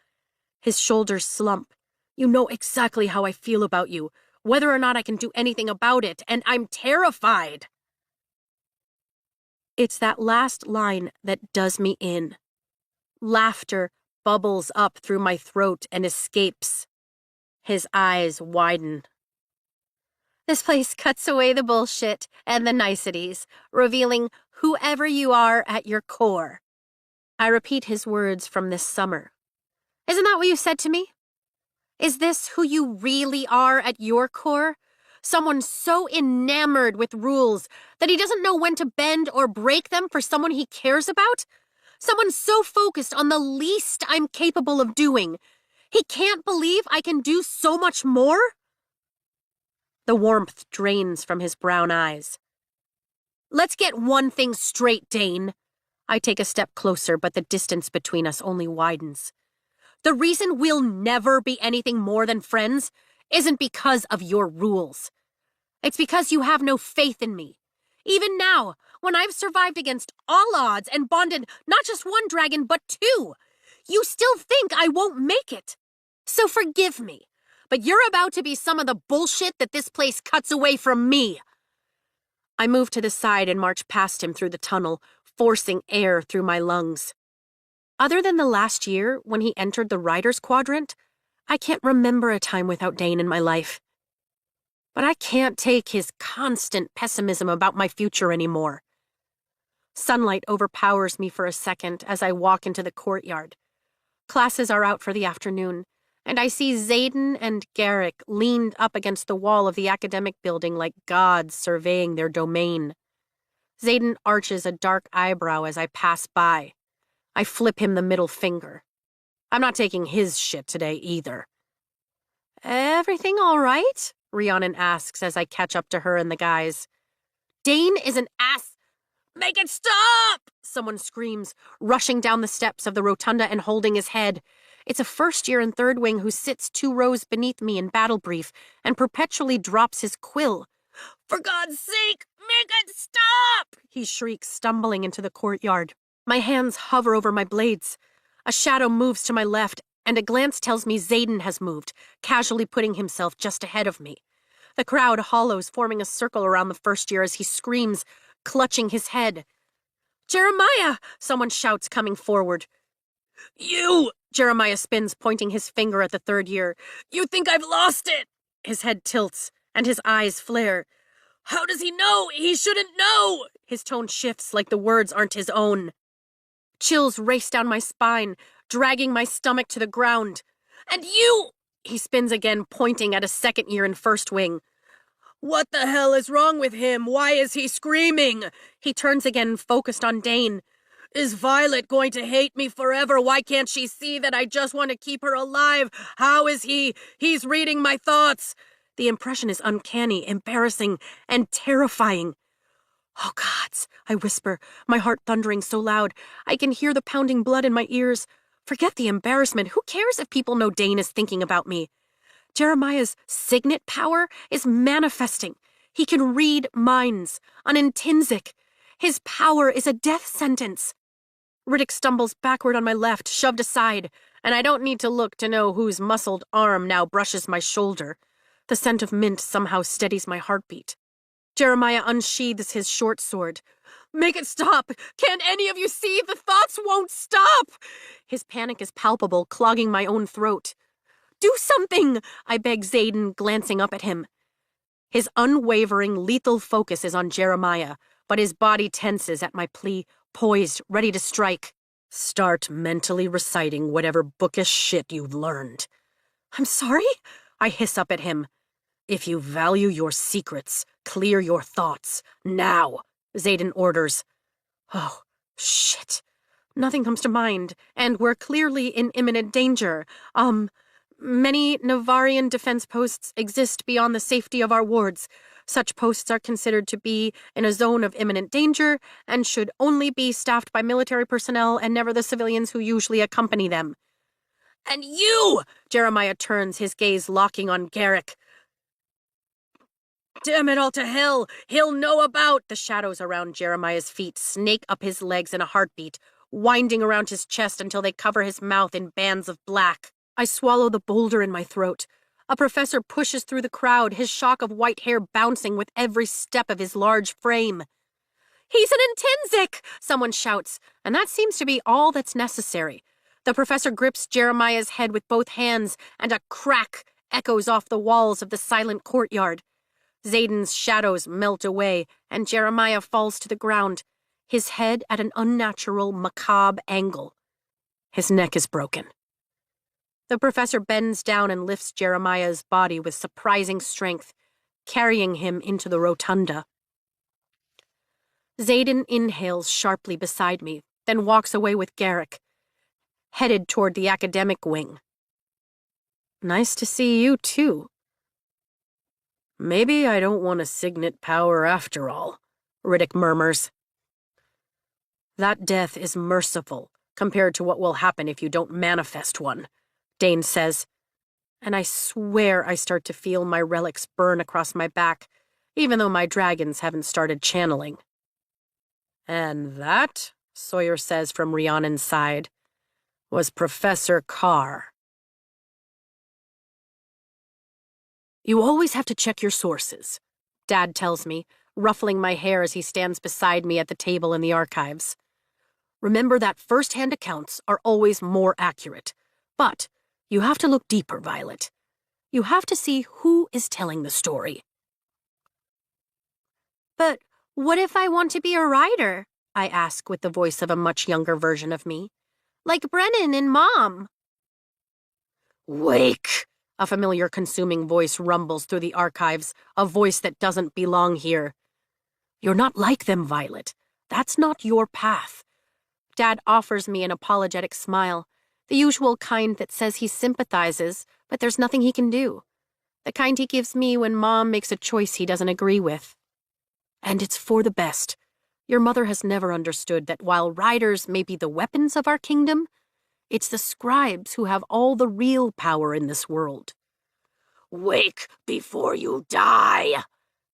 His shoulders slump. You know exactly how I feel about you, whether or not I can do anything about it, and I'm terrified. It's that last line that does me in. Laughter bubbles up through my throat and escapes. His eyes widen. This place cuts away the bullshit and the niceties, revealing whoever you are at your core. I repeat his words from this summer. Isn't that what you said to me? Is this who you really are at your core? Someone so enamored with rules that he doesn't know when to bend or break them for someone he cares about? Someone so focused on the least I'm capable of doing. He can't believe I can do so much more? The warmth drains from his brown eyes. Let's get one thing straight, Dane. I take a step closer, but the distance between us only widens. The reason we'll never be anything more than friends isn't because of your rules. It's because you have no faith in me. Even now, when I've survived against all odds and bonded not just one dragon, but two, you still think I won't make it. So forgive me, but you're about to be some of the bullshit that this place cuts away from me. I move to the side and march past him through the tunnel, forcing air through my lungs. Other than the last year, when he entered the Riders Quadrant, I can't remember a time without Dane in my life. But I can't take his constant pessimism about my future anymore. Sunlight overpowers me for a second as I walk into the courtyard. Classes are out for the afternoon, and I see Xaden and Garrick leaned up against the wall of the academic building like gods surveying their domain. Xaden arches a dark eyebrow as I pass by. I flip him the middle finger. I'm not taking his shit today either. Everything all right? Rhiannon asks as I catch up to her and the guys. Dane is an ass. Make it stop! Someone screams, rushing down the steps of the rotunda and holding his head. It's a first-year and third wing who sits 2 rows beneath me in battle brief and perpetually drops his quill. For God's sake, make it stop! He shrieks, stumbling into the courtyard. My hands hover over my blades. A shadow moves to my left, and a glance tells me Xaden has moved, casually putting himself just ahead of me. The crowd hollows, forming a circle around the first year as he screams, clutching his head. Jeremiah! Someone shouts, coming forward. You! Jeremiah spins, pointing his finger at the third year. You think I've lost it? His head tilts, and his eyes flare. How does he know? He shouldn't know! His tone shifts like the words aren't his own. Chills race down my spine, dragging my stomach to the ground. And you! He spins again, pointing at a second year in first wing. What the hell is wrong with him? Why is he screaming? He turns again, focused on Dane. Is Violet going to hate me forever? Why can't she see that I just want to keep her alive? How is he? He's reading my thoughts. The impression is uncanny, embarrassing, and terrifying. Oh, gods, I whisper, my heart thundering so loud I can hear the pounding blood in my ears. Forget the embarrassment. Who cares if people know Dane is thinking about me? Jeremiah's signet power is manifesting. He can read minds, an intrinsic. His power is a death sentence. Riddick stumbles backward on my left, shoved aside, and I don't need to look to know whose muscled arm now brushes my shoulder. The scent of mint somehow steadies my heartbeat. Jeremiah unsheathes his short sword. "Make it stop! Can't any of you see? The thoughts won't stop!" His panic is palpable, clogging my own throat. "Do something!" I beg Xaden, glancing up at him. His unwavering, lethal focus is on Jeremiah, but his body tenses at my plea, poised, ready to strike. "Start mentally reciting whatever bookish shit you've learned." "I'm sorry?" I hiss up at him. "If you value your secrets, clear your thoughts. Now," Xaden orders. Oh, shit. Nothing comes to mind, and we're clearly in imminent danger. Many Navarian defense posts exist beyond the safety of our wards. Such posts are considered to be in a zone of imminent danger and should only be staffed by military personnel and never the civilians who usually accompany them. "And you!" Jeremiah turns, his gaze locking on Garrick. "Damn it all to hell! He'll know about—" The shadows around Jeremiah's feet snake up his legs in a heartbeat, winding around his chest until they cover his mouth in bands of black. I swallow the boulder in my throat. A professor pushes through the crowd, his shock of white hair bouncing with every step of his large frame. "He's an Intrinsic!" someone shouts, and that seems to be all that's necessary. The professor grips Jeremiah's head with both hands, and a crack echoes off the walls of the silent courtyard. Xaden's shadows melt away, and Jeremiah falls to the ground, his head at an unnatural, macabre angle. His neck is broken. The professor bends down and lifts Jeremiah's body with surprising strength, carrying him into the rotunda. Xaden inhales sharply beside me, then walks away with Garrick, headed toward the academic wing. "Nice to see you, too." "Maybe I don't want a signet power after all," Riddick murmurs. "That death is merciful compared to what will happen if you don't manifest one," Dane says, and I swear I start to feel my relics burn across my back, even though my dragons haven't started channeling. "And that," Sawyer says from Rhiannon's side, "was Professor Carr." "You always have to check your sources," Dad tells me, ruffling my hair as he stands beside me at the table in the archives. "Remember that first-hand accounts are always more accurate. But you have to look deeper, Violet. You have to see who is telling the story." "But what if I want to be a writer?" I ask with the voice of a much younger version of me. "Like Brennan and Mom." "Wake!" A familiar consuming voice rumbles through the archives, a voice that doesn't belong here. "You're not like them, Violet. That's not your path." Dad offers me an apologetic smile, the usual kind that says he sympathizes, but there's nothing he can do. The kind he gives me when Mom makes a choice he doesn't agree with. "And it's for the best. Your mother has never understood that while riders may be the weapons of our kingdom, it's the scribes who have all the real power in this world." "Wake before you die!"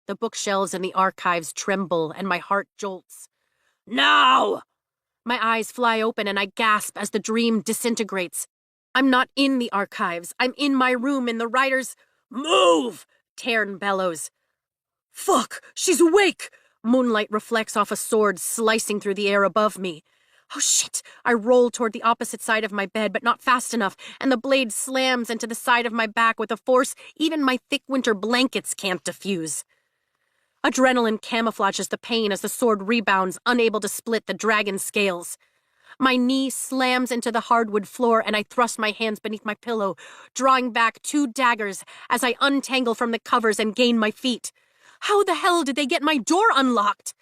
The bookshelves in the archives tremble, and my heart jolts. "Now!" My eyes fly open, and I gasp as the dream disintegrates. I'm not in the archives. I'm in my room in the writer's— "Move!" Tairn bellows. "Fuck! She's awake!" Moonlight reflects off a sword slicing through the air above me. Oh shit! I roll toward the opposite side of my bed, but not fast enough, and the blade slams into the side of my back with a force even my thick winter blankets can't diffuse. Adrenaline camouflages the pain as the sword rebounds, unable to split the dragon's scales. My knee slams into the hardwood floor, and I thrust my hands beneath my pillow, drawing back 2 daggers as I untangle from the covers and gain my feet. How the hell did they get my door unlocked?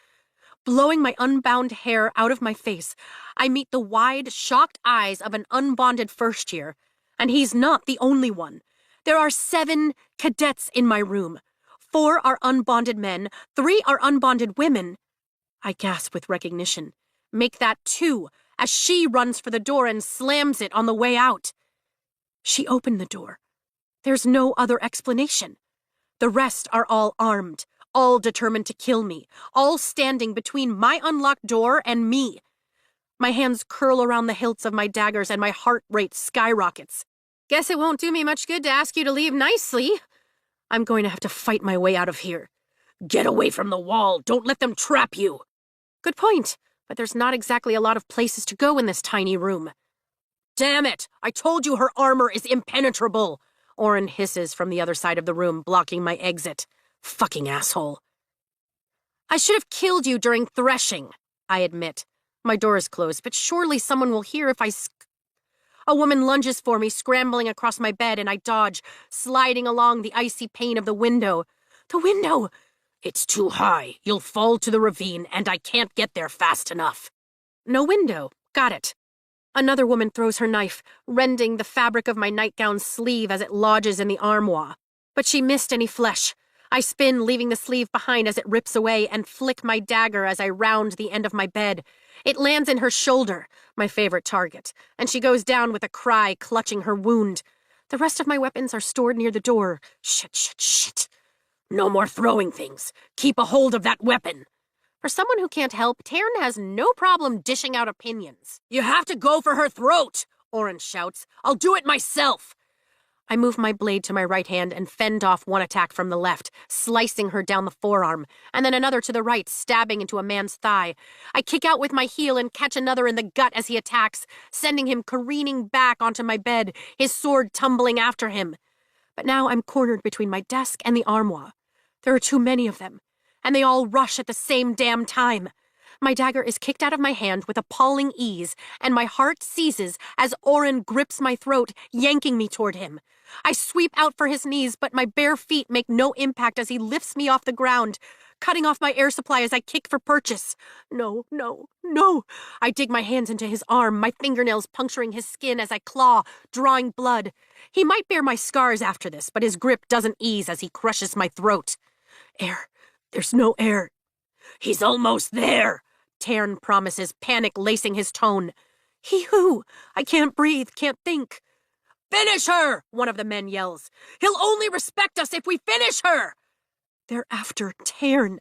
Blowing my unbound hair out of my face, I meet the wide, shocked eyes of an unbonded first year. And he's not the only one. There are 7 cadets in my room. 4 are unbonded men, 3 are unbonded women. I gasp with recognition. Make that 2, as she runs for the door and slams it on the way out. She opened the door. There's no other explanation. The rest are all armed, all determined to kill me, all standing between my unlocked door and me. My hands curl around the hilts of my daggers and my heart rate skyrockets. Guess it won't do me much good to ask you to leave nicely. I'm going to have to fight my way out of here. Get away from the wall. Don't let them trap you. Good point, but there's not exactly a lot of places to go in this tiny room. Damn it! I told you her armor is impenetrable. Orin hisses from the other side of the room, blocking my exit. Fucking asshole. I should have killed you during threshing, I admit. My door is closed, but surely someone will hear if I A woman lunges for me, scrambling across my bed, and I dodge, sliding along the icy pane of the window. The window! It's too high. You'll fall to the ravine, and I can't get there fast enough. No window. Got it. Another woman throws her knife, rending the fabric of my nightgown's sleeve as it lodges in the armoire. But she missed any flesh. I spin, leaving the sleeve behind as it rips away, and flick my dagger as I round the end of my bed. It lands in her shoulder, my favorite target, and she goes down with a cry, clutching her wound. The rest of my weapons are stored near the door. Shit. No more throwing things. Keep a hold of that weapon. For someone who can't help, Taryn has no problem dishing out opinions. You have to go for her throat, Orin shouts. I'll do it myself. I move my blade to my right hand and fend off one attack from the left, slicing her down the forearm, and then another to the right, stabbing into a man's thigh. I kick out with my heel and catch another in the gut as he attacks, sending him careening back onto my bed, his sword tumbling after him. But now I'm cornered between my desk and the armoire. There are too many of them, and they all rush at the same damn time. My dagger is kicked out of my hand with appalling ease, and my heart seizes as Orin grips my throat, yanking me toward him. I sweep out for his knees, but my bare feet make no impact as he lifts me off the ground, cutting off my air supply as I kick for purchase. No. I dig my hands into his arm, my fingernails puncturing his skin as I claw, drawing blood. He might bear my scars after this, but his grip doesn't ease as he crushes my throat. Air. There's no air. He's almost there, Taryn promises, panic lacing his tone. He who? I can't breathe, can't think. Finish her, one of the men yells. He'll only respect us if we finish her. They're after Taryn.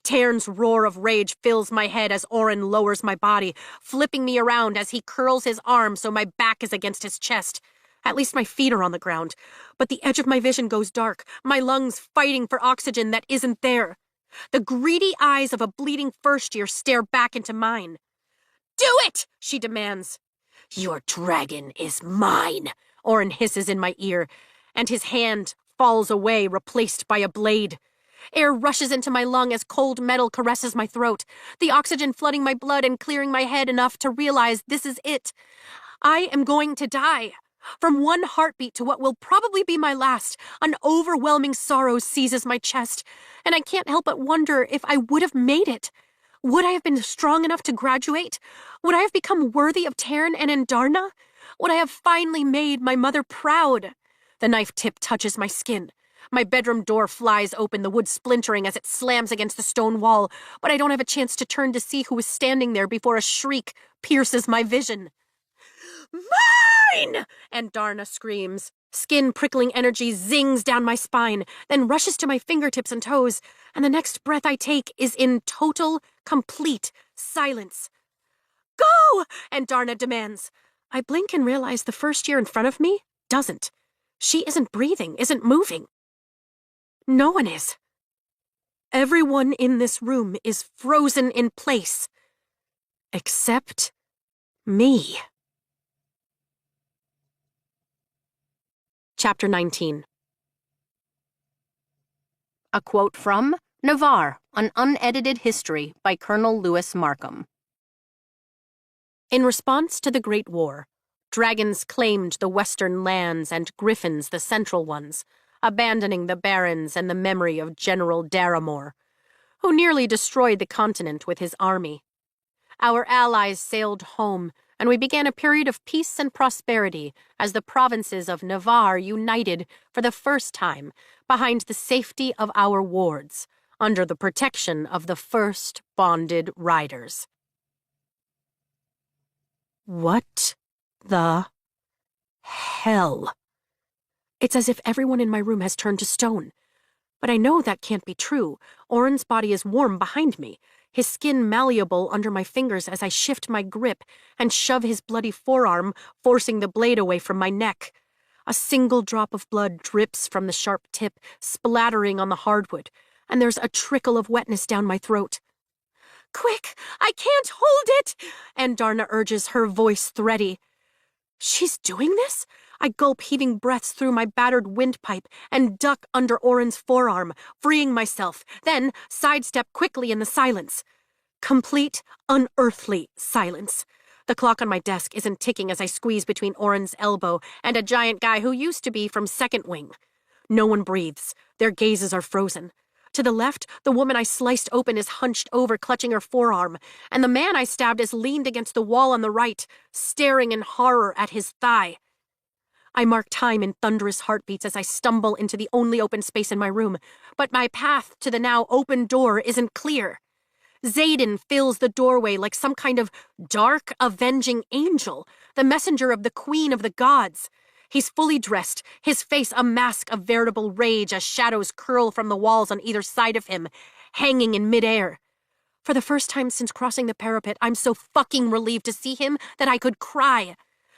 Taryn's roar of rage fills my head as Orin lowers my body, flipping me around as he curls his arm so my back is against his chest. At least my feet are on the ground, but the edge of my vision goes dark, my lungs fighting for oxygen that isn't there. The greedy eyes of a bleeding first-year stare back into mine. Do it, she demands. Your dragon is mine, Orin hisses in my ear, and his hand falls away, replaced by a blade. Air rushes into my lung as cold metal caresses my throat, the oxygen flooding my blood and clearing my head enough to realize this is it. I am going to die. From one heartbeat to what will probably be my last, an overwhelming sorrow seizes my chest, and I can't help but wonder if I would have made it. Would I have been strong enough to graduate? Would I have become worthy of Taryn and Andarna? Would I have finally made my mother proud? The knife tip touches my skin. My bedroom door flies open, the wood splintering as it slams against the stone wall, but I don't have a chance to turn to see who is standing there before a shriek pierces my vision. Mine! Andarna screams. Skin-prickling energy zings down my spine, then rushes to my fingertips and toes, and the next breath I take is in total, complete silence. Go! Andarna demands. I blink and realize the first year in front of me doesn't. She isn't breathing, isn't moving. No one is. Everyone in this room is frozen in place. Except me. Chapter 19. A quote from Navarre, An Unedited History by Colonel Lewis Markham. In response to the Great War, dragons claimed the western lands and griffins the central ones, abandoning the barrens and the memory of General Daramore, who nearly destroyed the continent with his army. Our allies sailed home, and we began a period of peace and prosperity as the provinces of Navarre united for the first time behind the safety of our wards, under the protection of the first bonded riders. What the hell? It's as if everyone in my room has turned to stone. But I know that can't be true. Oren's body is warm behind me, his skin malleable under my fingers as I shift my grip and shove his bloody forearm, forcing the blade away from my neck. A single drop of blood drips from the sharp tip, splattering on the hardwood, and there's a trickle of wetness down my throat. "Quick, I can't hold it!" and Darna urges, her voice thready. She's doing this? I gulp heaving breaths through my battered windpipe and duck under Oren's forearm, freeing myself, then sidestep quickly in the silence. Complete, unearthly silence. The clock on my desk isn't ticking as I squeeze between Oren's elbow and a giant guy who used to be from Second Wing. No one breathes. Their gazes are frozen. To the left, the woman I sliced open is hunched over, clutching her forearm, and the man I stabbed is leaned against the wall on the right, staring in horror at his thigh. I mark time in thunderous heartbeats as I stumble into the only open space in my room, but my path to the now open door isn't clear. Xaden fills the doorway like some kind of dark, avenging angel, the messenger of the queen of the gods. He's fully dressed, his face a mask of veritable rage as shadows curl from the walls on either side of him, hanging in midair. For the first time since crossing the parapet, I'm so fucking relieved to see him that I could cry.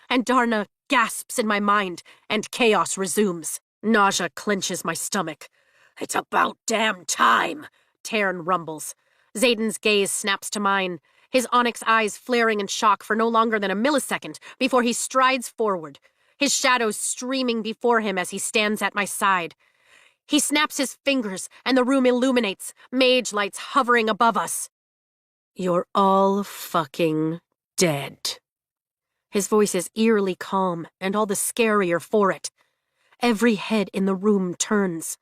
And Darna gasps in my mind, and chaos resumes. Nausea clenches my stomach. "It's about damn time," Taryn rumbles. Xaden's gaze snaps to mine, his onyx eyes flaring in shock for no longer than a millisecond before he strides forward, his shadows streaming before him as he stands at my side. He snaps his fingers, and the room illuminates, mage lights hovering above us. "You're all fucking dead." His voice is eerily calm, and all the scarier for it. Every head in the room turns.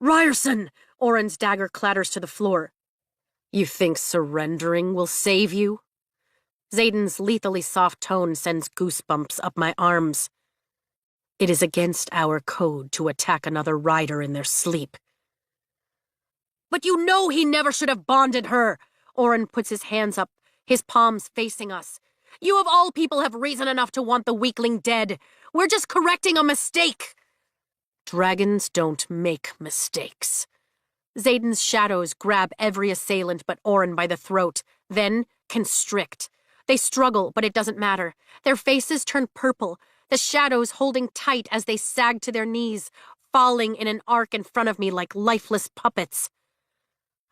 "Ryerson!" Oren's dagger clatters to the floor. "You think surrendering will save you?" Xaden's lethally soft tone sends goosebumps up my arms. "It is against our code to attack another rider in their sleep." "But you know he never should have bonded her!" Oren puts his hands up, his palms facing us. "You of all people have reason enough to want the weakling dead. We're just correcting a mistake." "Dragons don't make mistakes." Xaden's shadows grab every assailant but Oren by the throat, then constrict. They struggle, but it doesn't matter. Their faces turn purple, the shadows holding tight as they sag to their knees, falling in an arc in front of me like lifeless puppets.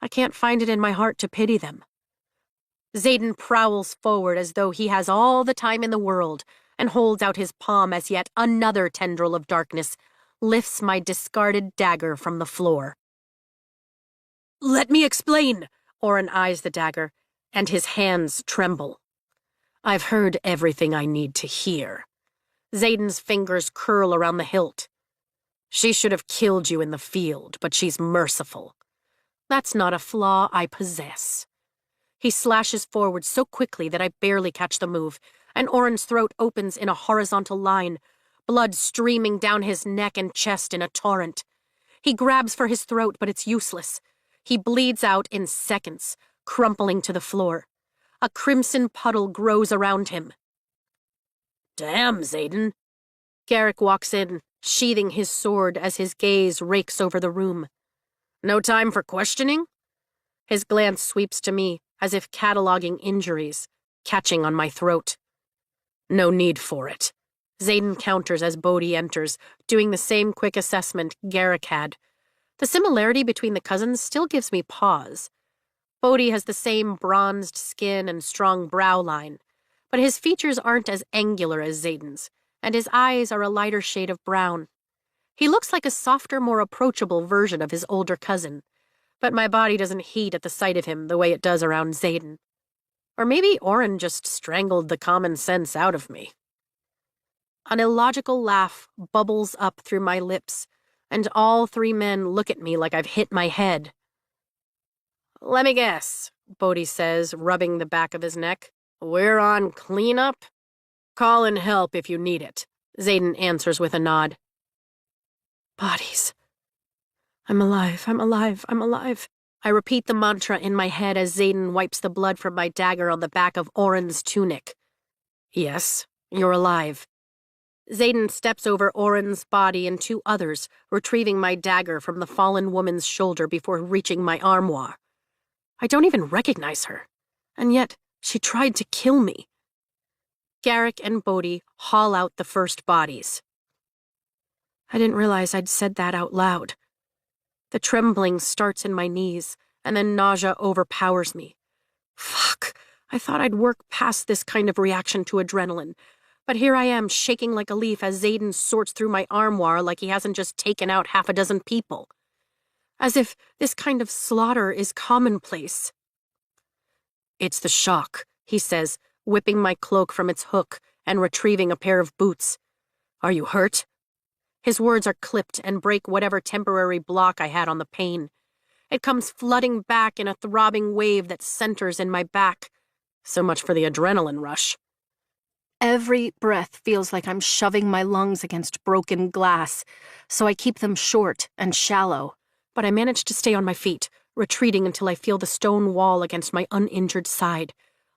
I can't find it in my heart to pity them. Xaden prowls forward as though he has all the time in the world and holds out his palm as yet another tendril of darkness lifts my discarded dagger from the floor. "Let me explain." Oren eyes the dagger, and his hands tremble. "I've heard everything I need to hear." Xaden's fingers curl around the hilt. "She should have killed you in the field, but she's merciful. That's not a flaw I possess." He slashes forward so quickly that I barely catch the move, and Oren's throat opens in a horizontal line, blood streaming down his neck and chest in a torrent. He grabs for his throat, but it's useless. He bleeds out in seconds, crumpling to the floor. A crimson puddle grows around him. "Damn, Xaden." Garrick walks in, sheathing his sword as his gaze rakes over the room. "No time for questioning?" His glance sweeps to me, as if cataloging injuries, catching on my throat. "No need for it." Xaden counters as Bodhi enters, doing the same quick assessment Garrick had. The similarity between the cousins still gives me pause. Bodhi has the same bronzed skin and strong brow line, but his features aren't as angular as Xaden's, and his eyes are a lighter shade of brown. He looks like a softer, more approachable version of his older cousin, but my body doesn't heat at the sight of him the way it does around Xaden. Or maybe Oren just strangled the common sense out of me. An illogical laugh bubbles up through my lips, and all three men look at me like I've hit my head. "Let me guess," Bodhi says, rubbing the back of his neck. "We're on cleanup? Call in help if you need it," Xaden answers with a nod. Bodies. I'm alive, I'm alive, I'm alive. I repeat the mantra in my head as Xaden wipes the blood from my dagger on the back of Oren's tunic. "Yes, you're alive." Zayden steps over Oren's body and 2 others, retrieving my dagger from the fallen woman's shoulder before reaching my armoire. I don't even recognize her, and yet she tried to kill me. Garrick and Bodhi haul out the first bodies. I didn't realize I'd said that out loud. The trembling starts in my knees, and then nausea overpowers me. Fuck, I thought I'd work past this kind of reaction to adrenaline, but here I am shaking like a leaf as Zayden sorts through my armoire like he hasn't just taken out 6 people. As if this kind of slaughter is commonplace. It's the shock, he says, whipping my cloak from its hook and retrieving a pair of boots. Are you hurt? His words are clipped and break whatever temporary block I had on the pain. It comes flooding back in a throbbing wave that centers in my back. So much for the adrenaline rush. Every breath feels like I'm shoving my lungs against broken glass, so I keep them short and shallow. But I manage to stay on my feet, retreating until I feel the stone wall against my uninjured side,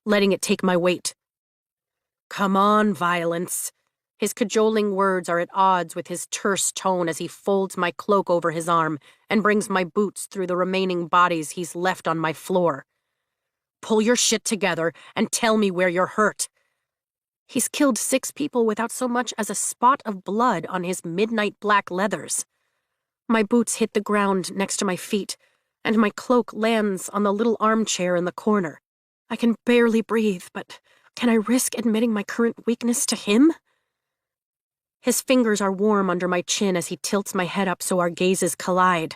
letting it take my weight. Come on, violence. His cajoling words are at odds with his terse tone as he folds my cloak over his arm and brings my boots through the remaining bodies he's left on my floor. Pull your shit together and tell me where you're hurt. He's killed 6 people without so much as a spot of blood on his midnight black leathers. My boots hit the ground next to my feet, and my cloak lands on the little armchair in the corner. I can barely breathe, but can I risk admitting my current weakness to him? His fingers are warm under my chin as he tilts my head up so our gazes collide.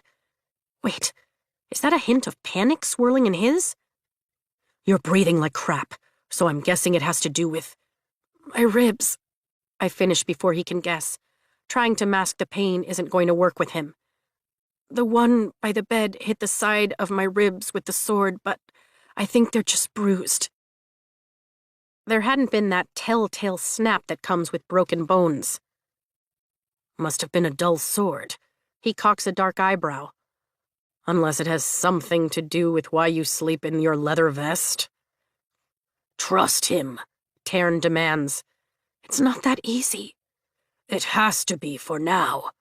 Wait, is that a hint of panic swirling in his? You're breathing like crap, so I'm guessing it has to do with my ribs. I finish before he can guess. Trying to mask the pain isn't going to work with him. The one by the bed hit the side of my ribs with the sword, but I think they're just bruised. There hadn't been that telltale snap that comes with broken bones. Must have been a dull sword. He cocks a dark eyebrow. Unless it has something to do with why you sleep in your leather vest. Trust him, Tarn demands. It's not that easy. It has to be for now.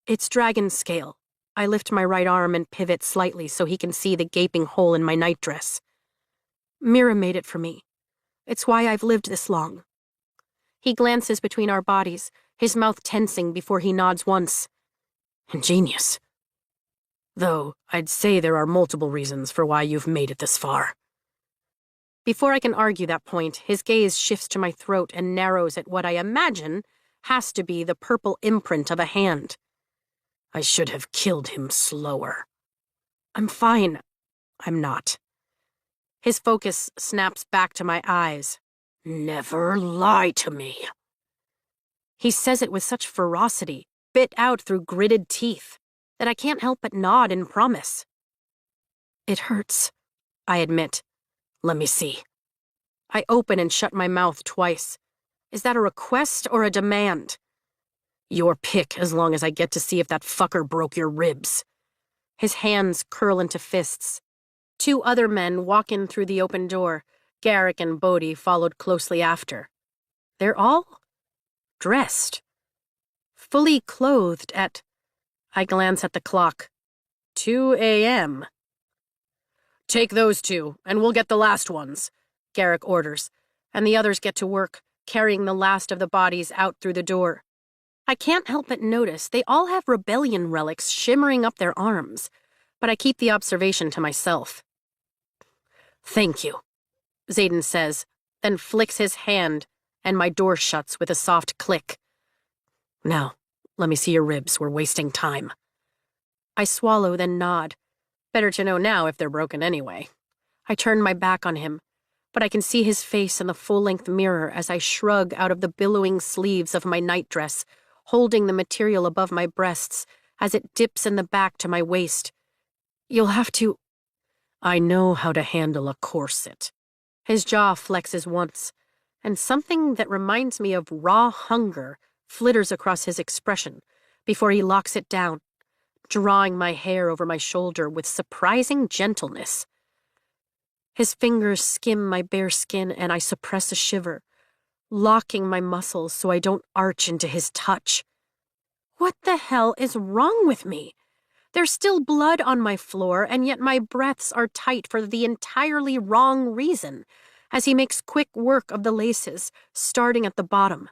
It's dragon scale. I lift my right arm and pivot slightly so he can see the gaping hole in my nightdress. Mira made it for me. It's why I've lived this long. He glances between our bodies, his mouth tensing before he nods once. Ingenious. Though, I'd say there are multiple reasons for why you've made it this far. Before I can argue that point, his gaze shifts to my throat and narrows at what I imagine has to be the purple imprint of a hand. I should have killed him slower. I'm fine. I'm not. His focus snaps back to my eyes. Never lie to me. He says it with such ferocity, bit out through gritted teeth, that I can't help but nod in promise. It hurts, I admit. Let me see. I open and shut my mouth twice. Is that a request or a demand? Your pick, as long as I get to see if that fucker broke your ribs. His hands curl into fists. 2 other men walk in through the open door. Garrick and Bodhi followed closely after. They're all dressed. Fully clothed at... I glance at the clock. 2 a.m. Take those 2, and we'll get the last ones, Garrick orders, and the others get to work, carrying the last of the bodies out through the door. I can't help but notice they all have rebellion relics shimmering up their arms, but I keep the observation to myself. Thank you, Zayden says, then flicks his hand, and my door shuts with a soft click. Now, let me see your ribs. We're wasting time. I swallow, then nod. Better to know now if they're broken anyway. I turn my back on him, but I can see his face in the full-length mirror as I shrug out of the billowing sleeves of my nightdress, holding the material above my breasts as it dips in the back to my waist. You'll have to... I know how to handle a corset. His jaw flexes once, and something that reminds me of raw hunger flitters across his expression before he locks it down, drawing my hair over my shoulder with surprising gentleness. His fingers skim my bare skin and I suppress a shiver, locking my muscles so I don't arch into his touch. What the hell is wrong with me? There's still blood on my floor, and yet my breaths are tight for the entirely wrong reason, as he makes quick work of the laces, starting at the bottom.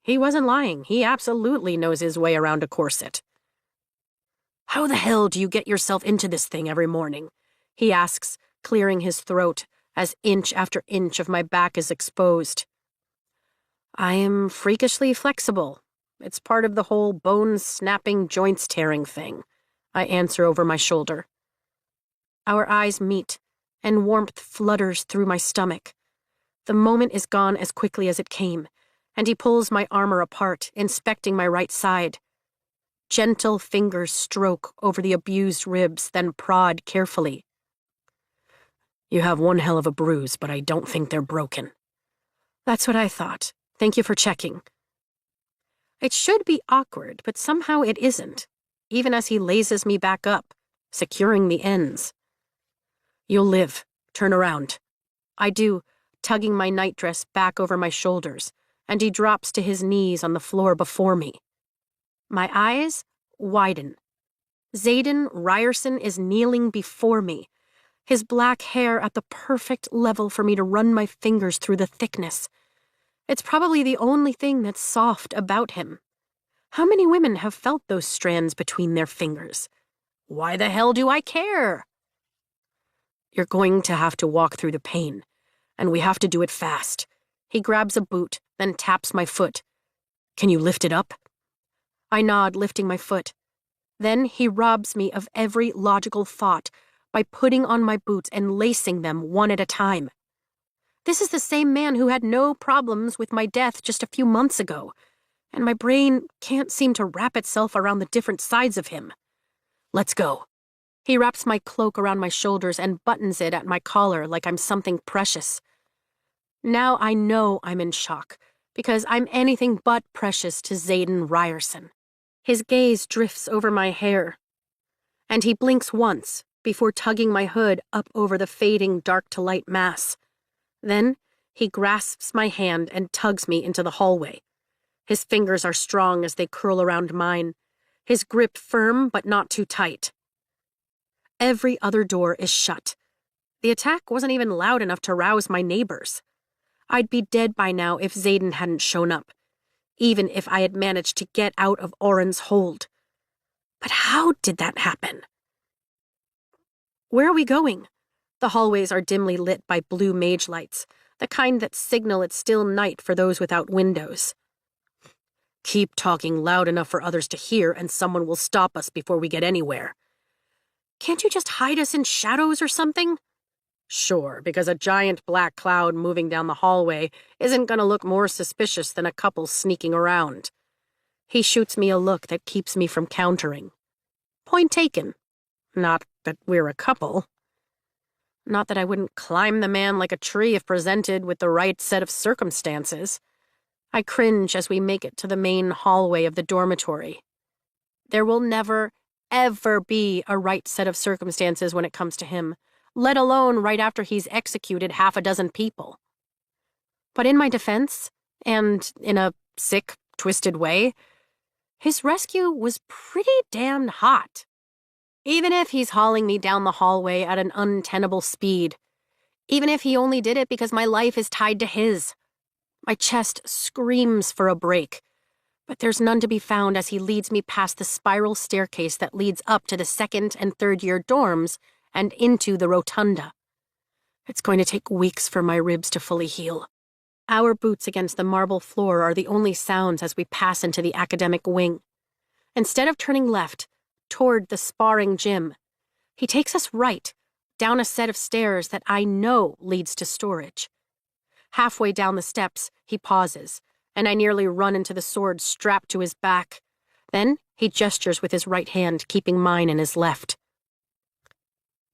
He wasn't lying. He absolutely knows his way around a corset. "How the hell do you get yourself into this thing every morning?" he asks, clearing his throat, as inch after inch of my back is exposed. "I am freakishly flexible. It's part of the whole bone-snapping, joints-tearing thing," I answer over my shoulder. Our eyes meet, and warmth flutters through my stomach. The moment is gone as quickly as it came, and he pulls my armor apart, inspecting my right side. Gentle fingers stroke over the abused ribs, then prod carefully. "You have one hell of a bruise, but I don't think they're broken." "That's what I thought. Thank you for checking." It should be awkward, but somehow it isn't, even as he laces me back up, securing the ends. "You'll live. Turn around." I do, tugging my nightdress back over my shoulders, and he drops to his knees on the floor before me. My eyes widen. Xaden Ryerson is kneeling before me, his black hair at the perfect level for me to run my fingers through the thickness. It's probably the only thing that's soft about him. How many women have felt those strands between their fingers? Why the hell do I care? "You're going to have to walk through the pain, and we have to do it fast." He grabs a boot, then taps my foot. "Can you lift it up?" I nod, lifting my foot. Then he robs me of every logical thought by putting on my boots and lacing them one at a time. This is the same man who had no problems with my death just a few months ago, and my brain can't seem to wrap itself around the different sides of him. "Let's go." He wraps my cloak around my shoulders and buttons it at my collar like I'm something precious. Now I know I'm in shock, because I'm anything but precious to Xaden Ryerson. His gaze drifts over my hair, and he blinks once before tugging my hood up over the fading dark-to-light mass. Then he grasps my hand and tugs me into the hallway. His fingers are strong as they curl around mine, his grip firm but not too tight. Every other door is shut. The attack wasn't even loud enough to rouse my neighbors. I'd be dead by now if Xaden hadn't shown up, even if I had managed to get out of Oren's hold. But how did that happen? Where are we going? The hallways are dimly lit by blue mage lights, the kind that signal it's still night for those without windows. "Keep talking loud enough for others to hear, and someone will stop us before we get anywhere." "Can't you just hide us in shadows or something?" "Sure, because a giant black cloud moving down the hallway isn't going to look more suspicious than a couple sneaking around." He shoots me a look that keeps me from countering. Point taken. Not that we're a couple. Not that I wouldn't climb the man like a tree if presented with the right set of circumstances. I cringe as we make it to the main hallway of the dormitory. There will never, ever be a right set of circumstances when it comes to him, let alone right after he's executed half a dozen people. But in my defense, and in a sick, twisted way, his rescue was pretty damn hot. Even if he's hauling me down the hallway at an untenable speed, even if he only did it because my life is tied to his, my chest screams for a break, but there's none to be found as he leads me past the spiral staircase that leads up to the second and third year dorms and into the rotunda. It's going to take weeks for my ribs to fully heal. Our boots against the marble floor are the only sounds as we pass into the academic wing. Instead of turning left, toward the sparring gym, he takes us right, down a set of stairs that I know leads to storage. Halfway down the steps, he pauses, and I nearly run into the sword strapped to his back. Then he gestures with his right hand, keeping mine in his left.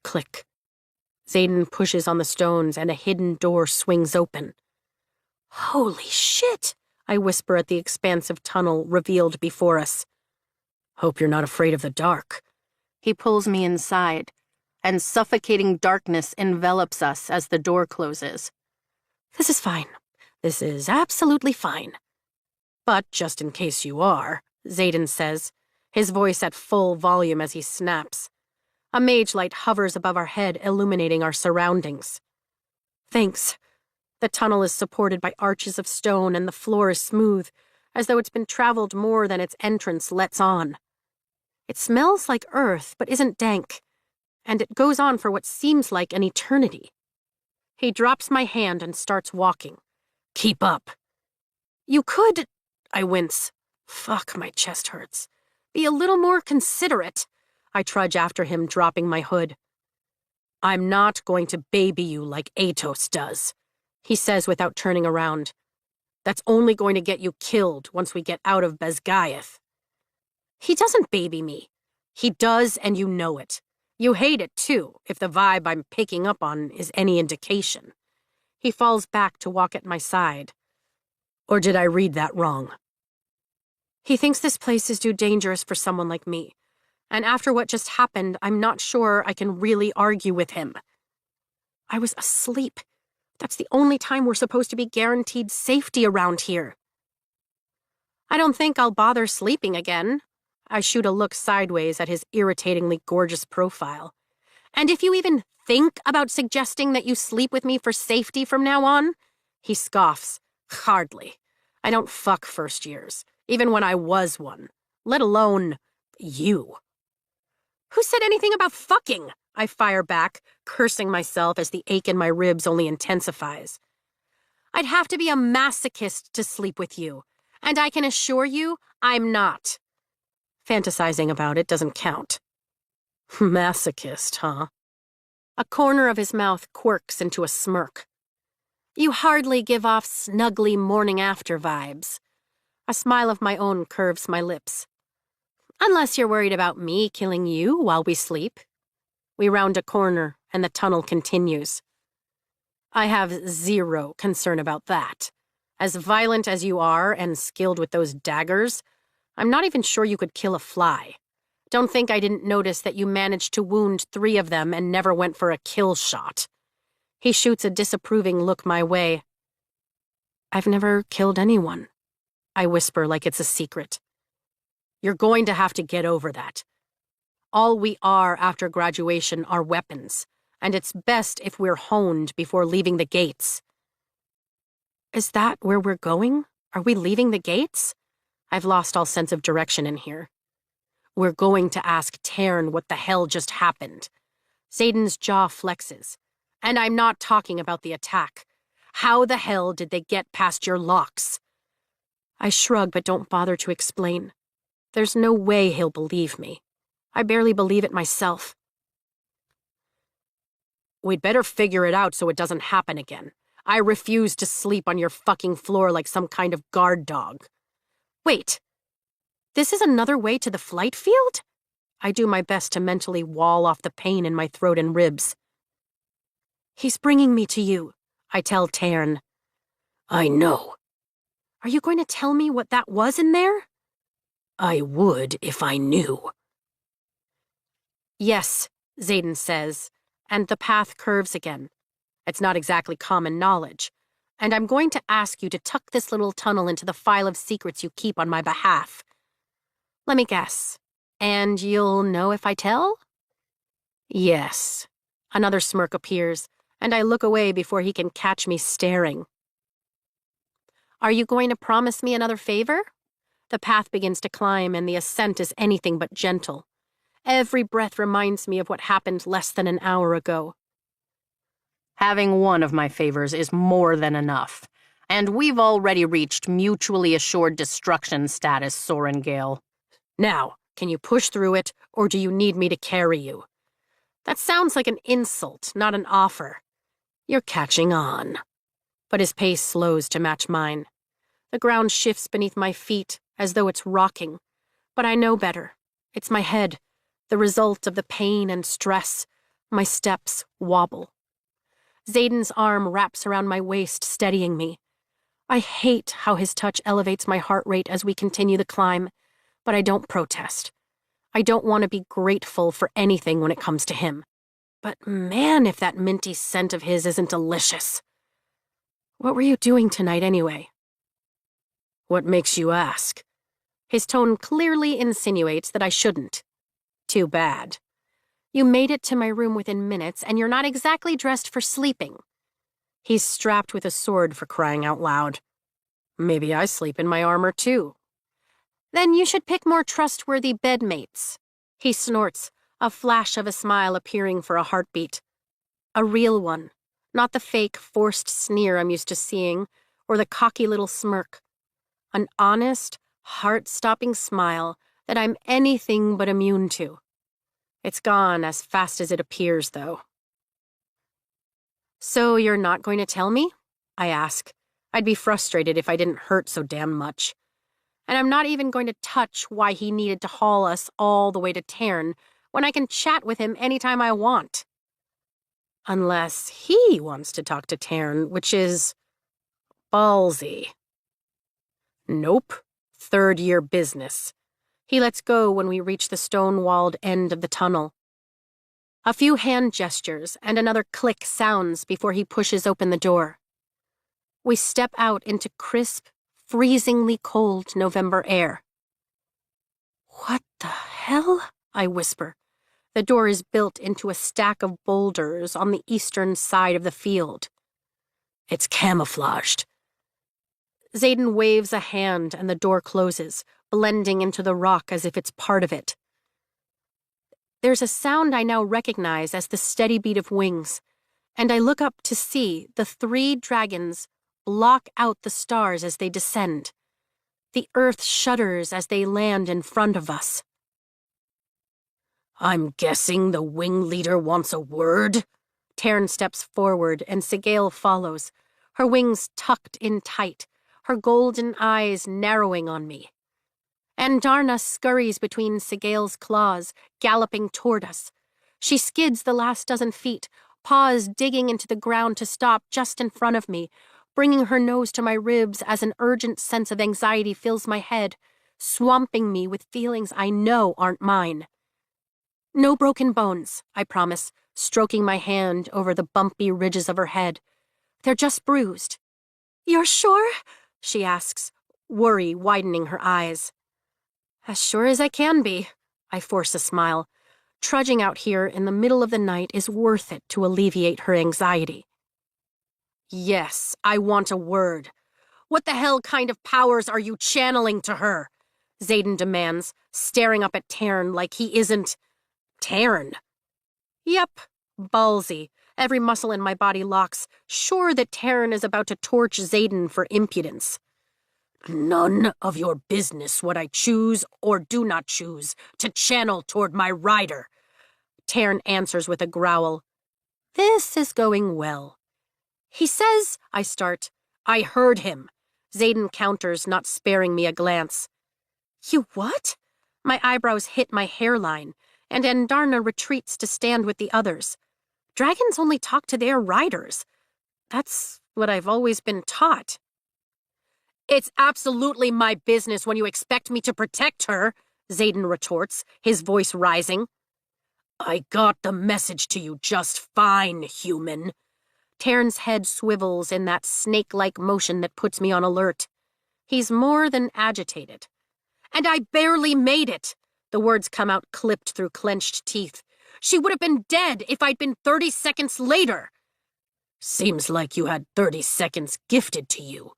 Click. Xaden pushes on the stones and a hidden door swings open. "Holy shit!" I whisper at the expansive tunnel revealed before us. "Hope you're not afraid of the dark." He pulls me inside, and suffocating darkness envelops us as the door closes. "This is fine. This is absolutely fine. But just in case you are, Xaden says, his voice at full volume as he snaps. A mage light hovers above our head, illuminating our surroundings. Thanks. The tunnel is supported by arches of stone and the floor is smooth, as though it's been traveled more than its entrance lets on. It smells like earth, but isn't dank, and it goes on for what seems like an eternity. He drops my hand and starts walking. Keep up. You could, I wince. Fuck, my chest hurts. Be a little more considerate. I trudge after him, dropping my hood. I'm not going to baby you like Atos does, he says without turning around. That's only going to get you killed once we get out of Basgaeth. He doesn't baby me. He does, and you know it. You hate it, too, if the vibe I'm picking up on is any indication. He falls back to walk at my side. Or did I read that wrong? He thinks this place is too dangerous for someone like me, and after what just happened, I'm not sure I can really argue with him. I was asleep. That's the only time we're supposed to be guaranteed safety around here. I don't think I'll bother sleeping again. I shoot a look sideways at his irritatingly gorgeous profile. And if you even think about suggesting that you sleep with me for safety from now on, he scoffs. Hardly. I don't fuck first years, even when I was one, let alone you. Who said anything about fucking? I fire back, cursing myself as the ache in my ribs only intensifies. I'd have to be a masochist to sleep with you, and I can assure you I'm not. Fantasizing about it doesn't count. Masochist, huh? A corner of his mouth quirks into a smirk. You hardly give off snuggly morning after vibes. A smile of my own curves my lips. Unless you're worried about me killing you while we sleep. We round a corner, and the tunnel continues. I have zero concern about that. As violent as you are and skilled with those daggers, I'm not even sure you could kill a fly. Don't think I didn't notice that you managed to wound 3 of them and never went for a kill shot. He shoots a disapproving look my way. I've never killed anyone, I whisper like it's a secret. You're going to have to get over that. All we are after graduation are weapons, and it's best if we're honed before leaving the gates. Is that where we're going? Are we leaving the gates? I've lost all sense of direction in here. We're going to ask Tairn what the hell just happened. Xaden's jaw flexes. And I'm not talking about the attack. How the hell did they get past your locks? I shrug but don't bother to explain. There's no way he'll believe me. I barely believe it myself. We'd better figure it out so it doesn't happen again. I refuse to sleep on your fucking floor like some kind of guard dog. Wait. This is another way to the flight field? I do my best to mentally wall off the pain in my throat and ribs. He's bringing me to you, I tell Tairn. I know. Are you going to tell me what that was in there? I would if I knew. Yes, Xaden says, and the path curves again. It's not exactly common knowledge, and I'm going to ask you to tuck this little tunnel into the file of secrets you keep on my behalf. Let me guess. And you'll know if I tell? Yes. Another smirk appears, and I look away before he can catch me staring. Are you going to promise me another favor? The path begins to climb, and the ascent is anything but gentle. Every breath reminds me of what happened less than an hour ago. Having one of my favors is more than enough, and we've already reached mutually assured destruction status, Sorengale. Now, can you push through it, or do you need me to carry you? That sounds like an insult, not an offer. You're catching on. But his pace slows to match mine. The ground shifts beneath my feet, as though it's rocking. But I know better. It's my head, the result of the pain and stress. My steps wobble. Xaden's arm wraps around my waist, steadying me. I hate how his touch elevates my heart rate as we continue the climb, but I don't protest. I don't want to be grateful for anything when it comes to him. But man, if that minty scent of his isn't delicious. What were you doing tonight anyway? What makes you ask? His tone clearly insinuates that I shouldn't. Too bad. You made it to my room within minutes, and you're not exactly dressed for sleeping. He's strapped with a sword, for crying out loud. Maybe I sleep in my armor too. Then you should pick more trustworthy bedmates. He snorts, a flash of a smile appearing for a heartbeat. A real one, not the fake, forced sneer I'm used to seeing, or the cocky little smirk. An honest, heart-stopping smile that I'm anything but immune to. It's gone as fast as it appears, though. So you're not going to tell me? I ask. I'd be frustrated if I didn't hurt so damn much. And I'm not even going to touch why he needed to haul us all the way to Tarn when I can chat with him anytime I want. Unless he wants to talk to Tarn, which is ballsy. Nope. Third-year business. He lets go when we reach the stone-walled end of the tunnel. A few hand gestures and another click sounds before he pushes open the door. We step out into crisp, freezingly cold November air. What the hell? I whisper. The door is built into a stack of boulders on the eastern side of the field. It's camouflaged. Xaden waves a hand and the door closes, blending into the rock as if it's part of it. There's a sound I now recognize as the steady beat of wings, and I look up to see the 3 dragons block out the stars as they descend. The earth shudders as they land in front of us. I'm guessing the wing leader wants a word? Tarn steps forward and Sigale follows, her wings tucked in tight, her golden eyes narrowing on me. And Darna scurries between Sigale's claws, galloping toward us. She skids the last dozen feet, paws digging into the ground to stop just in front of me, bringing her nose to my ribs as an urgent sense of anxiety fills my head, swamping me with feelings I know aren't mine. No broken bones, I promise, stroking my hand over the bumpy ridges of her head. They're just bruised. You're sure? She asks, worry widening her eyes. As sure as I can be, I force a smile. Trudging out here in the middle of the night is worth it to alleviate her anxiety. Yes, I want a word. What the hell kind of powers are you channeling to her? Xaden demands, staring up at Tarn like he isn't... Tarn. Yep, ballsy. Every muscle in my body locks, sure that Tarn is about to torch Xaden for impudence. None of your business what I choose or do not choose to channel toward my rider. Tarn answers with a growl. This is going well. He says, I start. I heard him. Xaden counters, not sparing me a glance. You what? My eyebrows hit my hairline, and Andarna retreats to stand with the others. Dragons only talk to their riders. That's what I've always been taught. It's absolutely my business when you expect me to protect her, Xaden retorts, his voice rising. I got the message to you just fine, human. Tarn's head swivels in that snake-like motion that puts me on alert. He's more than agitated. And I barely made it. The words come out clipped through clenched teeth. She would have been dead if I'd been 30 seconds later. Seems like you had 30 seconds gifted to you.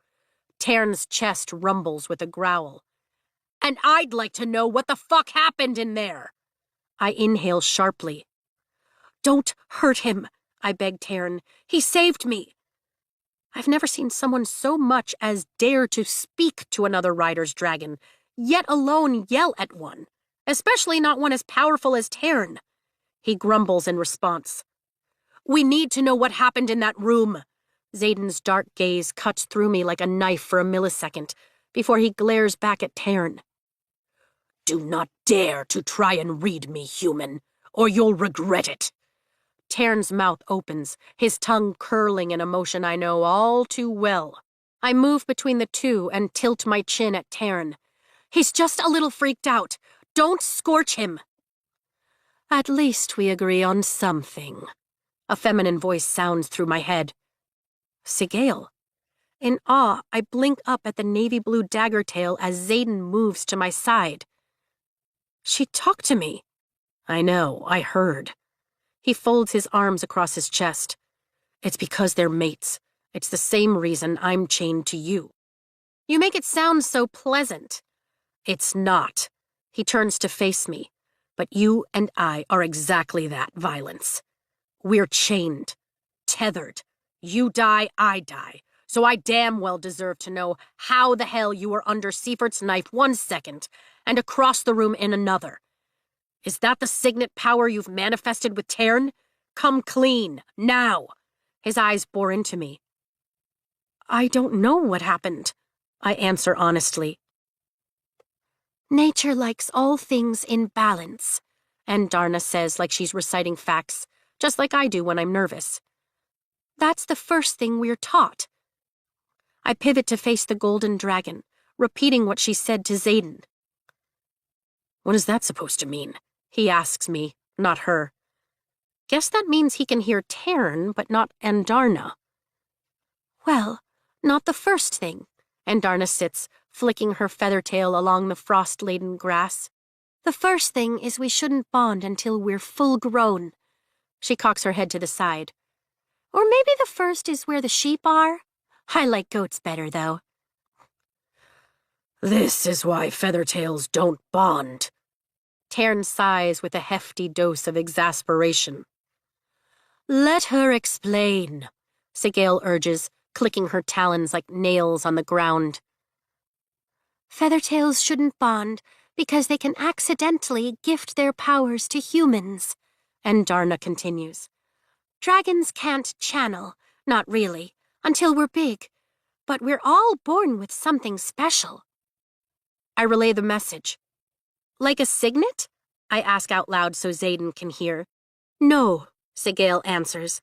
Tarn's chest rumbles with a growl. And I'd like to know what the fuck happened in there. I inhale sharply. Don't hurt him, I beg Tarn. He saved me. I've never seen someone so much as dare to speak to another rider's dragon, yet alone yell at one, especially not one as powerful as Tarn. He grumbles in response. We need to know what happened in that room. Xaden's dark gaze cuts through me like a knife for a millisecond before he glares back at Tarn. Do not dare to try and read me, human, or you'll regret it. Tarn's mouth opens, his tongue curling in a motion I know all too well. I move between the two and tilt my chin at Tarn. He's just a little freaked out. Don't scorch him. At least we agree on something. A feminine voice sounds through my head. Sigale. In awe, I blink up at the navy blue dagger tail as Xaden moves to my side. She talked to me. I know, I heard. He folds his arms across his chest. It's because they're mates. It's the same reason I'm chained to you. You make it sound so pleasant. It's not. He turns to face me. But you and I are exactly that, Violence. We're chained. Tethered. You die, I die. So I damn well deserve to know how the hell you were under Seifert's knife 1 second and across the room in another. Is that the signet power you've manifested with Tern? Come clean, now. His eyes bore into me. I don't know what happened, I answer honestly. Nature likes all things in balance, Andarna says like she's reciting facts, just like I do when I'm nervous. That's the first thing we're taught. I pivot to face the golden dragon, repeating what she said to Xaden. What is that supposed to mean? He asks me, not her. Guess that means he can hear Tern, but not Andarna. Well, not the first thing. Andarna sits, flicking her feather tail along the frost-laden grass. The first thing is we shouldn't bond until we're full grown. She cocks her head to the side. Or maybe the first is where the sheep are. I like goats better, though. This is why feathertails don't bond. Tern sighs with a hefty dose of exasperation. Let her explain, Sigale urges, clicking her talons like nails on the ground. Feathertails shouldn't bond because they can accidentally gift their powers to humans, Andarna continues. Dragons can't channel, not really, until we're big, but we're all born with something special. I relay the message. Like a signet? I ask out loud so Xaden can hear. No, Sigale answers.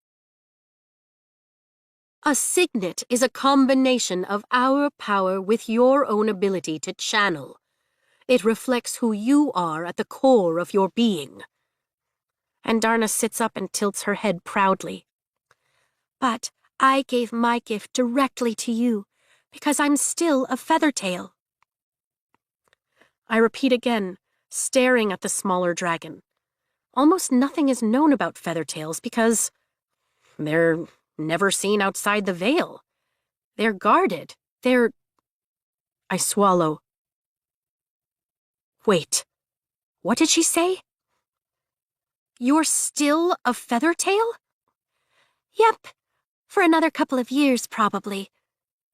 A signet is a combination of our power with your own ability to channel. It reflects who you are at the core of your being. Andarna sits up and tilts her head proudly. But I gave my gift directly to you, because I'm still a feathertail. I repeat again, staring at the smaller dragon. Almost nothing is known about feathertails because they're never seen outside the Veil. They're guarded. I swallow. Wait, what did she say? You're still a feathertail? Yep, for another couple of years, probably.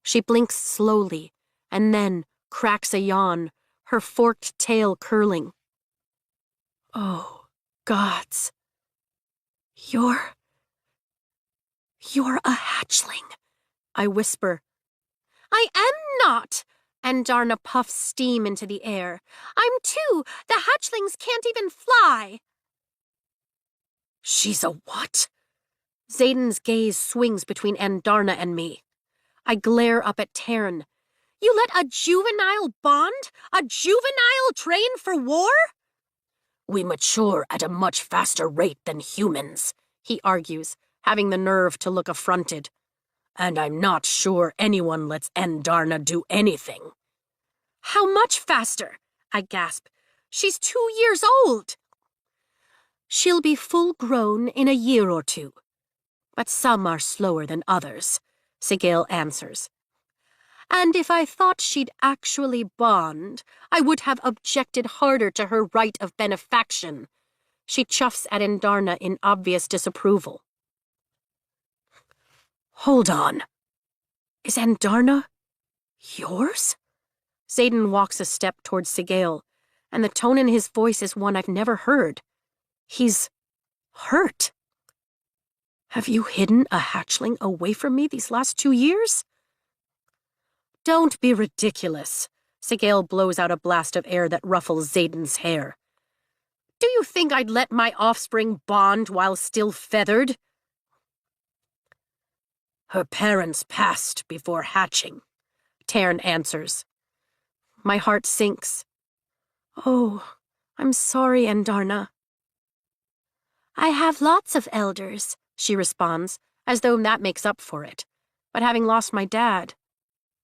She blinks slowly, and then cracks a yawn, her forked tail curling. Oh, gods. You're a hatchling, I whisper. I am not, Andarna puffs steam into the air. I'm two. The hatchlings can't even fly. She's a what? Xaden's gaze swings between Andarna and me. I glare up at Tern. You let a juvenile bond? A juvenile train for war? We mature at a much faster rate than humans, he argues, having the nerve to look affronted. And I'm not sure anyone lets Andarna do anything. How much faster? I gasp. She's 2 years old. She'll be full grown in a year or two. But some are slower than others, Sigale answers. And if I thought she'd actually bond, I would have objected harder to her right of benefaction. She chuffs at Andarna in obvious disapproval. Hold on. Is Andarna yours? Xaden walks a step towards Sigale, and the tone in his voice is one I've never heard. He's hurt. Have you hidden a hatchling away from me these last 2 years? Don't be ridiculous. Sigale blows out a blast of air that ruffles Xaden's hair. Do you think I'd let my offspring bond while still feathered? Her parents passed before hatching, Tern answers. My heart sinks. Oh, I'm sorry, Andarna. I have lots of elders, she responds, as though that makes up for it. But having lost my dad,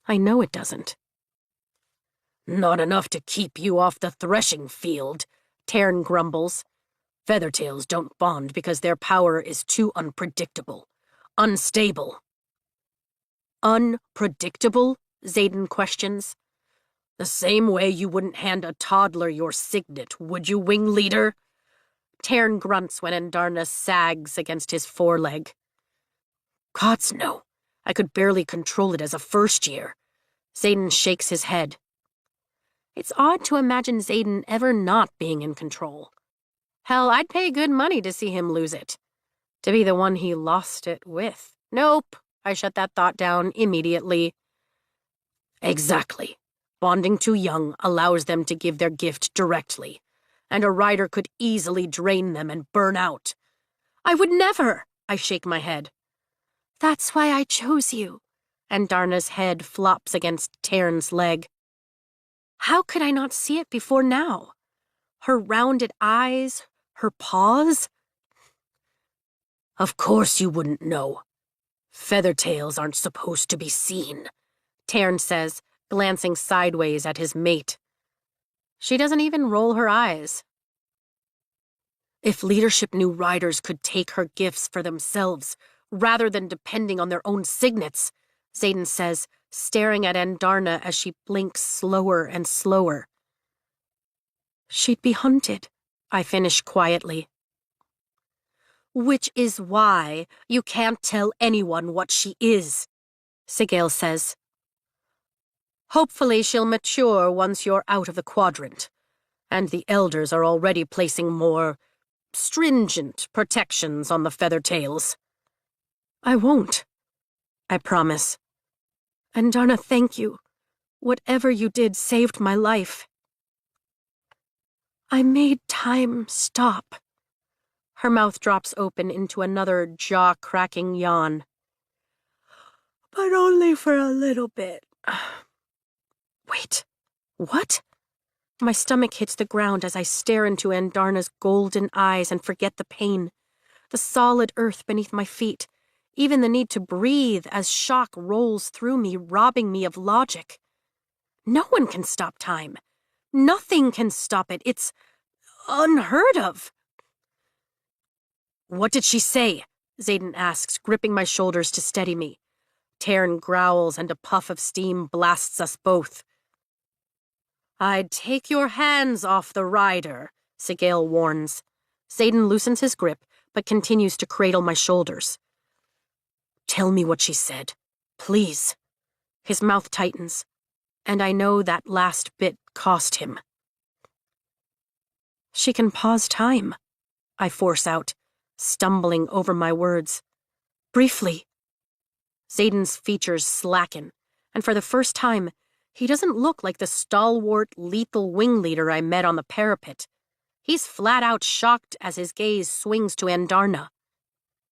I know it doesn't. Not enough to keep you off the threshing field, Tern grumbles. Feathertails don't bond because their power is too unpredictable. Unstable. Unpredictable? Xaden questions. The same way you wouldn't hand a toddler your signet, would you, wing leader? Tern grunts when Andarna sags against his foreleg. Gods, no. I could barely control it as a first year. Xaden shakes his head. It's odd to imagine Xaden ever not being in control. Hell, I'd pay good money to see him lose it. To be the one he lost it with. Nope. I shut that thought down immediately. Exactly. Bonding too young allows them to give their gift directly, and a rider could easily drain them and burn out. I would never, I shake my head. That's why I chose you. Andarna's head flops against Tern's leg. How could I not see it before now? Her rounded eyes, her paws. Of course you wouldn't know. Feathertails aren't supposed to be seen, Tern says, glancing sideways at his mate. She doesn't even roll her eyes. If leadership knew riders could take her gifts for themselves, rather than depending on their own signets, Xaden says, staring at Andarna as she blinks slower and slower. She'd be hunted, I finish quietly. Which is why you can't tell anyone what she is, Sigale says. Hopefully she'll mature once you're out of the quadrant, and the elders are already placing more stringent protections on the Feathertails. I won't. I promise. Andarna, thank you. Whatever you did saved my life. I made time stop. Her mouth drops open into another jaw-cracking yawn. But only for a little bit. Wait, what? My stomach hits the ground as I stare into Andarna's golden eyes and forget the pain, the solid earth beneath my feet, even the need to breathe as shock rolls through me, robbing me of logic. No one can stop time. Nothing can stop it. It's unheard of. What did she say? Xaden asks, gripping my shoulders to steady me. Tern growls and a puff of steam blasts us both. I'd take your hands off the rider, Sigale warns. Xaden loosens his grip, but continues to cradle my shoulders. Tell me what she said, please. His mouth tightens, and I know that last bit cost him. She can pause time, I force out, stumbling over my words. Briefly. Xaden's features slacken, and for the first time, he doesn't look like the stalwart, lethal wing leader I met on the parapet. He's flat out shocked as his gaze swings to Andarna.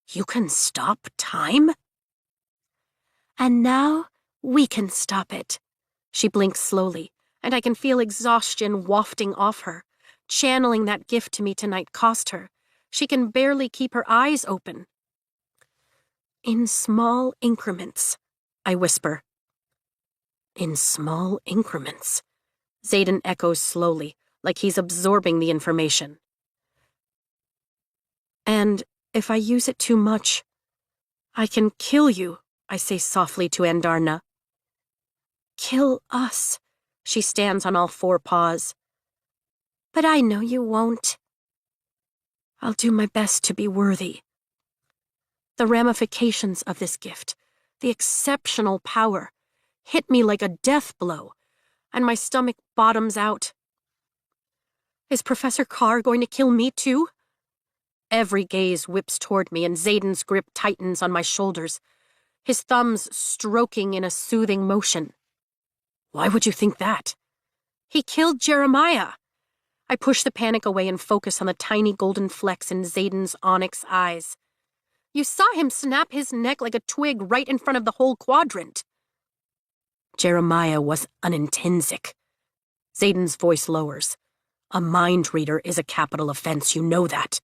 You can stop time? And now we can stop it. She blinks slowly, and I can feel exhaustion wafting off her. Channeling that gift to me tonight cost her. She can barely keep her eyes open. In small increments, I whisper. In small increments, Xaden echoes slowly, like he's absorbing the information. And if I use it too much, I can kill you, I say softly to Andarna. Kill us, she stands on all four paws. But I know you won't. I'll do my best to be worthy. The ramifications of this gift, the exceptional power, hit me like a death blow, and my stomach bottoms out. Is Professor Carr going to kill me too? Every gaze whips toward me, and Xaden's grip tightens on my shoulders, his thumbs stroking in a soothing motion. Why would you think that? He killed Jeremiah. I push the panic away and focus on the tiny golden flecks in Xaden's onyx eyes. You saw him snap his neck like a twig right in front of the whole quadrant. Jeremiah was unintrinsic. Xaden's voice lowers. A mind reader is a capital offense, you know that.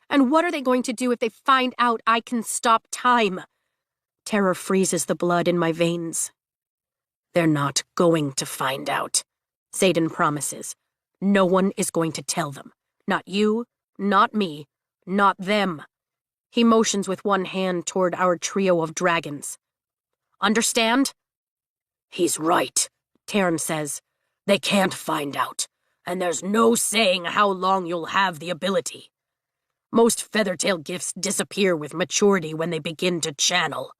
And what are they going to do if they find out I can stop time? Terror freezes the blood in my veins. They're not going to find out, Xaden promises. No one is going to tell them. Not you, not me, not them. He motions with one hand toward our trio of dragons. Understand? He's right, Taryn says. They can't find out, and there's no saying how long you'll have the ability. Most Feathertail gifts disappear with maturity when they begin to channel.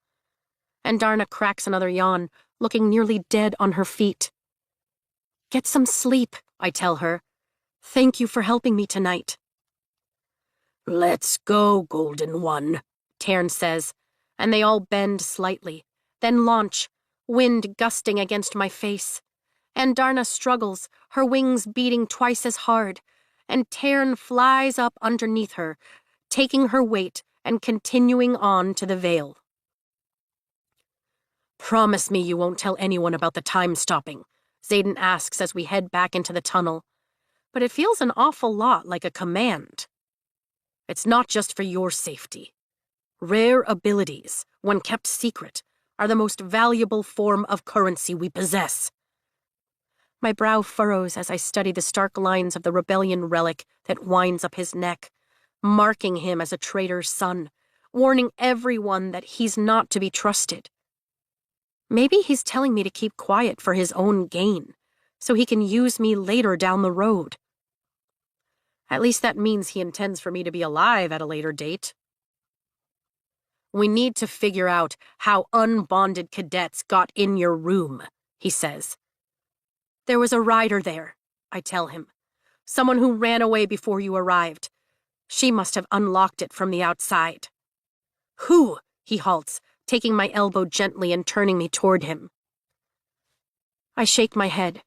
And Darna cracks another yawn, looking nearly dead on her feet. Get some sleep, I tell her. Thank you for helping me tonight. Let's go, Golden One, Taryn says, and they all bend slightly, then launch, wind gusting against my face. And Darna struggles, her wings beating twice as hard, and Taryn flies up underneath her, taking her weight and continuing on to the Vale. Promise me you won't tell anyone about the time stopping, Xaden asks as we head back into the tunnel. But it feels an awful lot like a command. It's not just for your safety. Rare abilities, when kept secret, are the most valuable form of currency we possess. My brow furrows as I study the stark lines of the rebellion relic that winds up his neck, marking him as a traitor's son, warning everyone that he's not to be trusted. Maybe he's telling me to keep quiet for his own gain, so he can use me later down the road. At least that means he intends for me to be alive at a later date. We need to figure out how unbonded cadets got in your room, he says. There was a rider there, I tell him. Someone who ran away before you arrived. She must have unlocked it from the outside. Who? He halts, taking my elbow gently and turning me toward him. I shake my head.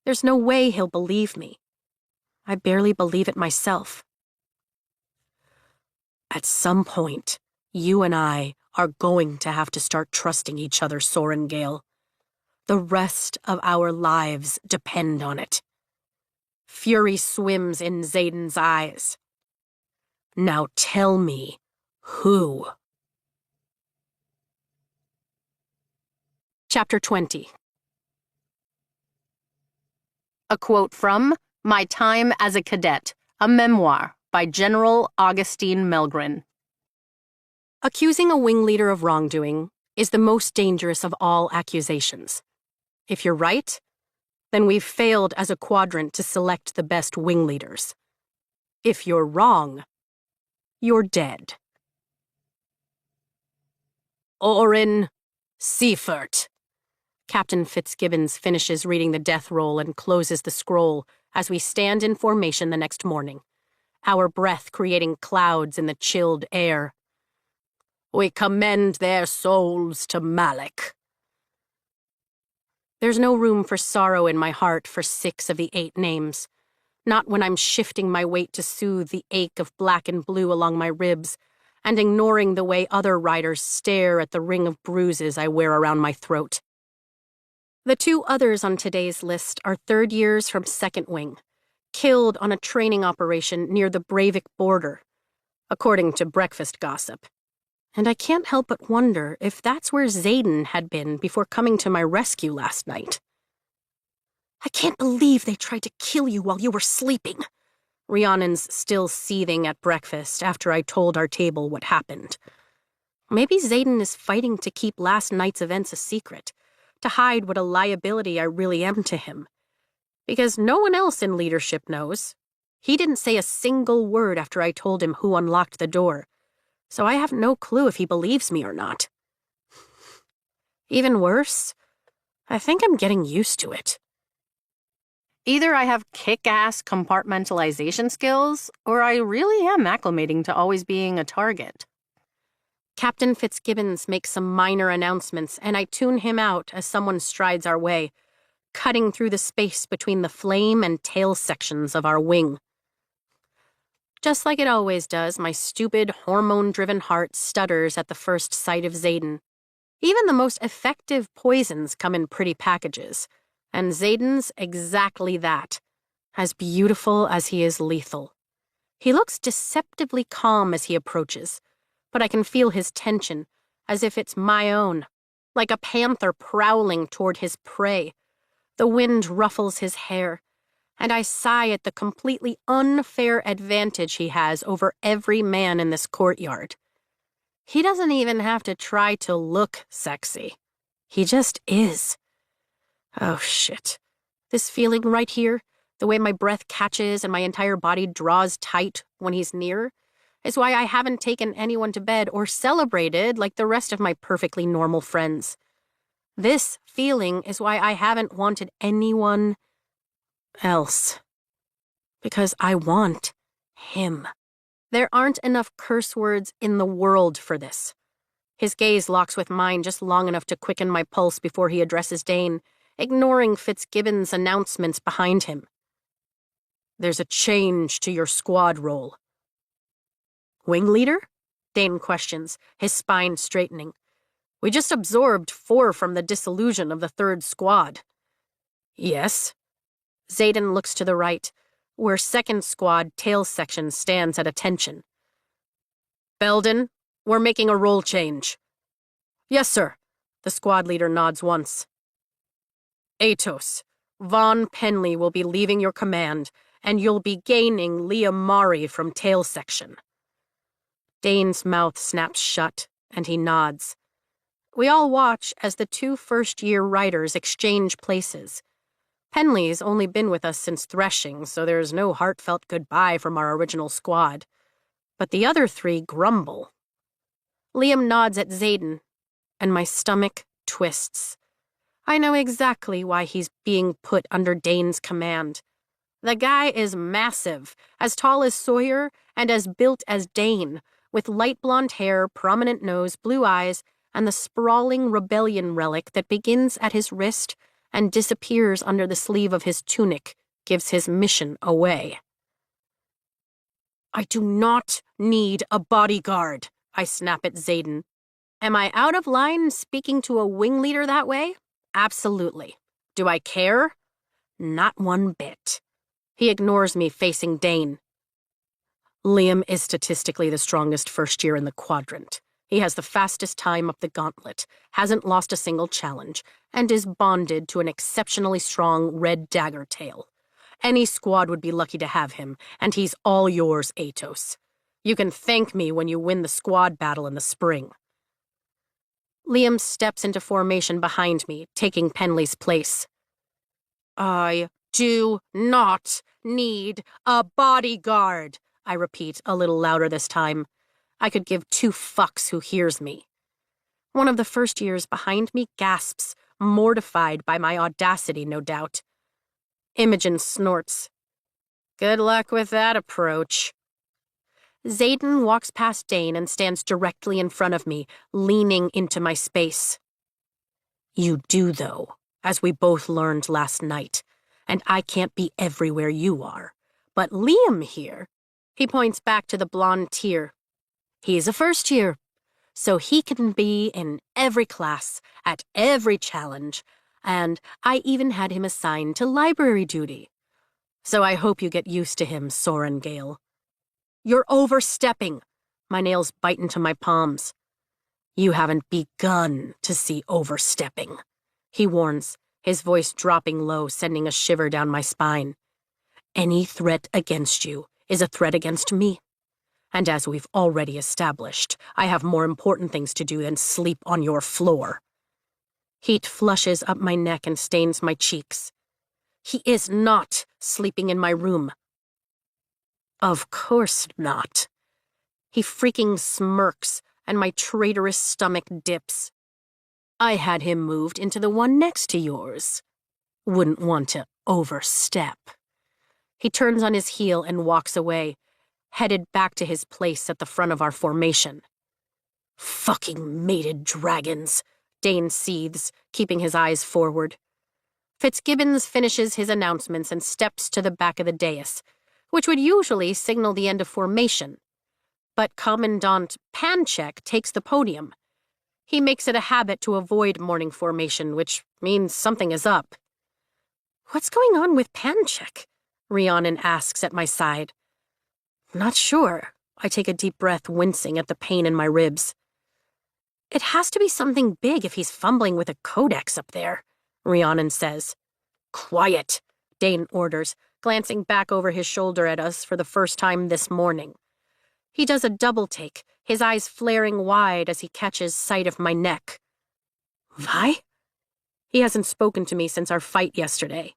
There's no way he'll believe me. I barely believe it myself. At some point, you and I are going to have to start trusting each other, Sorengale. The rest of our lives depend on it. Fury swims in Xaden's eyes. Now tell me, who? Chapter 20. A quote from My Time as a Cadet, a memoir by General Augustine Melgren. Accusing a wing leader of wrongdoing is the most dangerous of all accusations. If you're right, then we've failed as a quadrant to select the best wing leaders. If you're wrong, you're dead. Orin Seifert. Captain Fitzgibbons finishes reading the death roll and closes the scroll as we stand in formation the next morning, our breath creating clouds in the chilled air. We commend their souls to Malak. There's no room for sorrow in my heart for 6 of the 8 names, not when I'm shifting my weight to soothe the ache of black and blue along my ribs and ignoring the way other riders stare at the ring of bruises I wear around my throat. The 2 others on today's list are 3rd years from 2nd Wing, killed on a training operation near the Breivik border, according to breakfast gossip. And I can't help but wonder if that's where Xaden had been before coming to my rescue last night. I can't believe they tried to kill you while you were sleeping. Rhiannon's still seething at breakfast after I told our table what happened. Maybe Xaden is fighting to keep last night's events a secret, to hide what a liability I really am to him. Because no one else in leadership knows. He didn't say a single word after I told him who unlocked the door, so I have no clue if he believes me or not. Even worse, I think I'm getting used to it. Either I have kick-ass compartmentalization skills, or I really am acclimating to always being a target. Captain Fitzgibbons makes some minor announcements, and I tune him out as someone strides our way, cutting through the space between the flame and tail sections of our wing. Just like it always does, my stupid, hormone-driven heart stutters at the first sight of Xaden. Even the most effective poisons come in pretty packages, and Xaden's exactly that, as beautiful as he is lethal. He looks deceptively calm as he approaches, but I can feel his tension, as if it's my own. like a panther prowling toward his prey. The wind ruffles his hair, and I sigh at the completely unfair advantage he has over every man in this courtyard. He doesn't even have to try to look sexy. He just is. Oh, shit. This feeling right here, the way my breath catches and my entire body draws tight when he's near, is why I haven't taken anyone to bed or celebrated like the rest of my perfectly normal friends. This feeling is why I haven't wanted anyone else. Because I want him. There aren't enough curse words in the world for this. His gaze locks with mine just long enough to quicken my pulse before he addresses Dane, ignoring Fitzgibbon's announcements behind him. There's a change to your squad role. Wing leader? Dane questions, his spine straightening. We just absorbed 4 from the dissolution of the 3rd squad. Yes. Xaden looks to the right, where 2nd squad tail section stands at attention. Belden, we're making a role change. Yes, sir. The squad leader nods once. Atos, Vaughn Penley will be leaving your command, and you'll be gaining Liam Mari from tail section. Dane's mouth snaps shut, and he nods. We all watch as the 2 first-year riders exchange places. Penley's only been with us since threshing, so there's no heartfelt goodbye from our original squad. But the other 3 grumble. Liam nods at Xaden, and my stomach twists. I know exactly why he's being put under Dane's command. The guy is massive, as tall as Sawyer, and as built as Dane, with light blonde hair, prominent nose, blue eyes, and the sprawling rebellion relic that begins at his wrist and disappears under the sleeve of his tunic, gives his mission away. I do not need a bodyguard, I snap at Xaden. Am I out of line speaking to a wing leader that way? Absolutely. Do I care? Not one bit. He ignores me, facing Dane. Liam is statistically the strongest first year in the quadrant. He has the fastest time up the gauntlet, hasn't lost a single challenge, and is bonded to an exceptionally strong red dagger tail. Any squad would be lucky to have him, and he's all yours, Atos. You can thank me when you win the squad battle in the spring. Liam steps into formation behind me, taking Penley's place. I do not need a bodyguard, I repeat, a little louder this time. I could give 2 fucks who hears me. One of the first years behind me gasps, mortified by my audacity, no doubt. Imogen snorts. Good luck with that approach. Xaden walks past Dane and stands directly in front of me, leaning into my space. You do, though, as we both learned last night, and I can't be everywhere you are. But Liam here, he points back to the blonde tier. He's a first year, so he can be in every class, at every challenge, and I even had him assigned to library duty. So I hope you get used to him, Soren Gale. You're overstepping. My nails bite into my palms. You haven't begun to see overstepping, he warns, his voice dropping low, sending a shiver down my spine. Any threat against you is a threat against me. And as we've already established, I have more important things to do than sleep on your floor. Heat flushes up my neck and stains my cheeks. He is not sleeping in my room. Of course not. He freaking smirks, and my traitorous stomach dips. I had him moved into the one next to yours. Wouldn't want to overstep. He turns on his heel and walks away, headed back to his place at the front of our formation. Fucking mated dragons, Dane seethes, keeping his eyes forward. Fitzgibbons finishes his announcements and steps to the back of the dais, which would usually signal the end of formation. But Commandant Panchek takes the podium. He makes it a habit to avoid morning formation, which means something is up. What's going on with Panchek? Rhiannon asks at my side. Not sure. I take a deep breath, wincing at the pain in my ribs. It has to be something big if he's fumbling with a codex up there, Rhiannon says. Quiet, Dane orders, glancing back over his shoulder at us for the first time this morning. He does a double take, his eyes flaring wide as he catches sight of my neck. Vi? He hasn't spoken to me since our fight yesterday.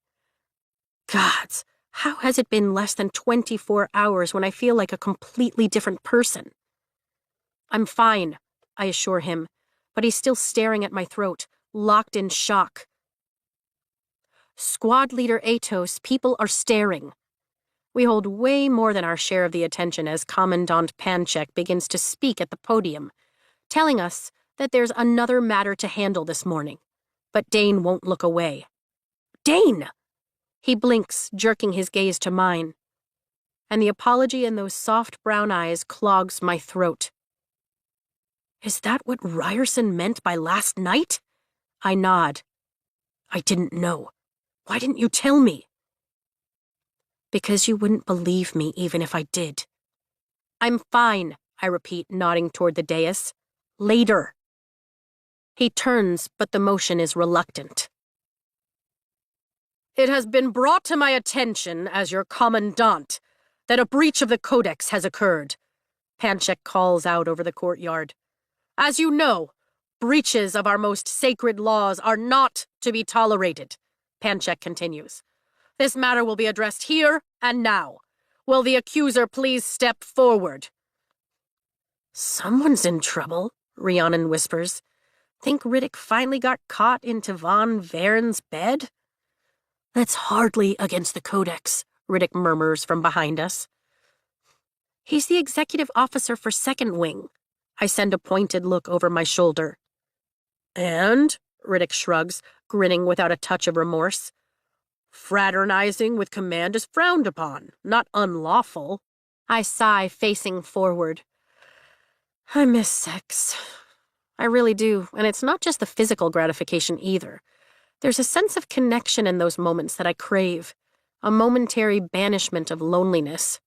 Gods, how has it been less than 24 hours when I feel like a completely different person? I'm fine, I assure him, but he's still staring at my throat, locked in shock. Squad leader Atos, people are staring. We hold way more than our share of the attention as Commandant Panchek begins to speak at the podium, telling us that there's another matter to handle this morning. But Dane won't look away. Dane! He blinks, jerking his gaze to mine. And the apology in those soft brown eyes clogs my throat. Is that what Ryerson meant by last night? I nod. I didn't know. Why didn't you tell me? Because you wouldn't believe me even if I did. I'm fine, I repeat, nodding toward the dais. Later. He turns, but the motion is reluctant. It has been brought to my attention as your commandant that a breach of the Codex has occurred, Panchek calls out over the courtyard. As you know, breaches of our most sacred laws are not to be tolerated, Panchek continues. This matter will be addressed here and now. Will the accuser please step forward? Someone's in trouble, Rhiannon whispers. Think Riddick finally got caught into Von Vern's bed? That's hardly against the Codex, Riddick murmurs from behind us. He's the executive officer for Second Wing. I send a pointed look over my shoulder. And? Riddick shrugs, grinning without a touch of remorse. Fraternizing with command is frowned upon, not unlawful. I sigh, facing forward. I miss sex. I really do, and it's not just the physical gratification either. There's a sense of connection in those moments that I crave, a momentary banishment of loneliness.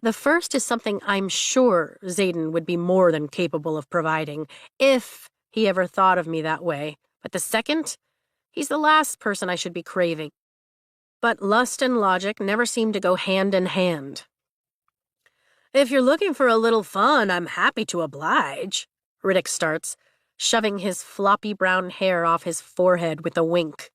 The first is something I'm sure Xaden would be more than capable of providing, if he ever thought of me that way. But the second, he's the last person I should be craving. But lust and logic never seem to go hand in hand. If you're looking for a little fun, I'm happy to oblige, Riddick starts, shoving his floppy brown hair off his forehead with a wink.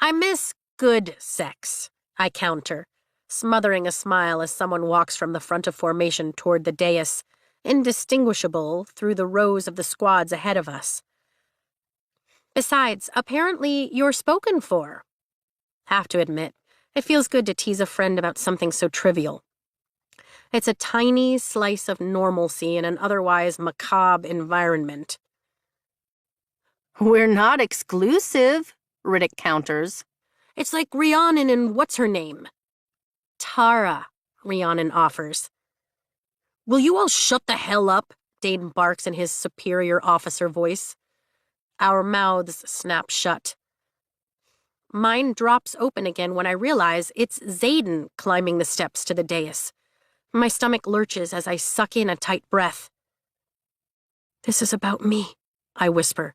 I miss good sex, I counter, smothering a smile as someone walks from the front of formation toward the dais, indistinguishable through the rows of the squads ahead of us. Besides, apparently you're spoken for. Have to admit, it feels good to tease a friend about something so trivial. It's a tiny slice of normalcy in an otherwise macabre environment. We're not exclusive, Riddick counters. It's like Rhiannon and what's-her-name? Tara, Rhiannon offers. Will you all shut the hell up? Dane barks in his superior officer voice. Our mouths snap shut. Mine drops open again when I realize it's Xaden climbing the steps to the dais. My stomach lurches as I suck in a tight breath. This is about me, I whisper.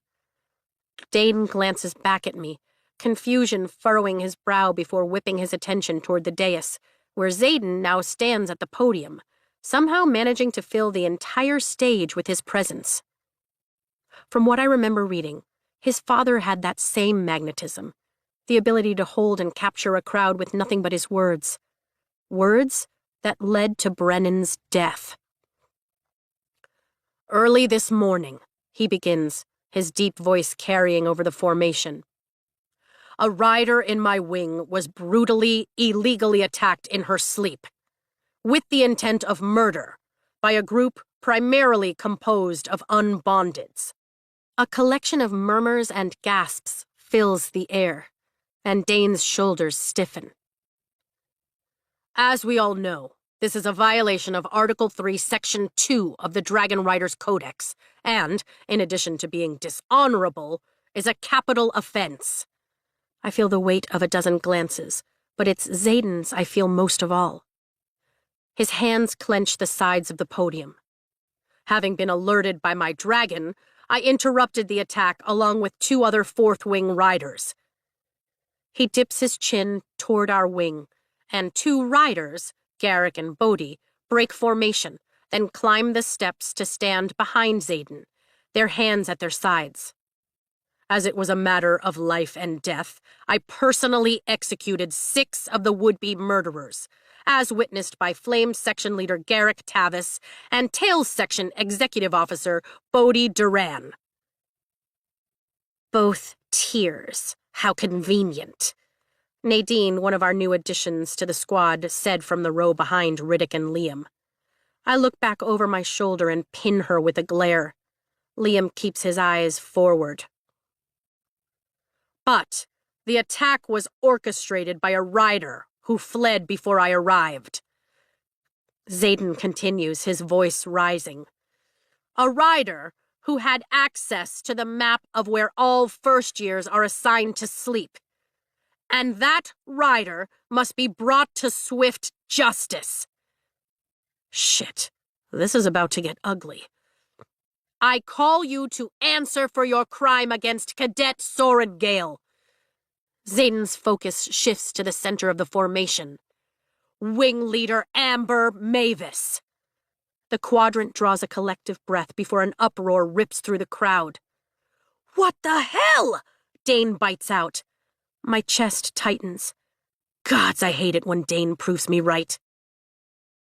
Dane glances back at me, confusion furrowing his brow before whipping his attention toward the dais, where Xaden now stands at the podium, somehow managing to fill the entire stage with his presence. From what I remember reading, his father had that same magnetism, the ability to hold and capture a crowd with nothing but his words. Words that led to Brennan's death. Early this morning, he begins, his deep voice carrying over the formation. A rider in my wing was brutally, illegally attacked in her sleep, with the intent of murder, by a group primarily composed of unbondeds. A collection of murmurs and gasps fills the air, and Dane's shoulders stiffen. As we all know, this is a violation of Article 3, Section 2 of the Dragon Riders Codex, and, in addition to being dishonorable, is a capital offense. I feel the weight of a dozen glances, but it's Xaden's I feel most of all. His hands clench the sides of the podium. Having been alerted by my dragon, I interrupted the attack along with 2 other Fourth Wing riders. He dips his chin toward our wing, and 2 riders, Garrick and Bodhi, break formation, then climb the steps to stand behind Xaden, their hands at their sides. As it was a matter of life and death, I personally executed 6 of the would-be murderers, as witnessed by Flames Section Leader Garrick Tavis and Tails Section Executive Officer Bodhi Duran. Both tears. How convenient. Nadine, one of our new additions to the squad, said from the row behind Riddick and Liam. I look back over my shoulder and pin her with a glare. Liam keeps his eyes forward. But the attack was orchestrated by a rider who fled before I arrived. Xaden continues, his voice rising. A rider who had access to the map of where all first years are assigned to sleep. And that rider must be brought to swift justice. Shit, this is about to get ugly. I call you to answer for your crime against Cadet Soren Gale. Xaden's focus shifts to the center of the formation. Wing Leader Amber Mavis. The quadrant draws a collective breath before an uproar rips through the crowd. What the hell? Dane bites out. My chest tightens. Gods, I hate it when Dane proves me right.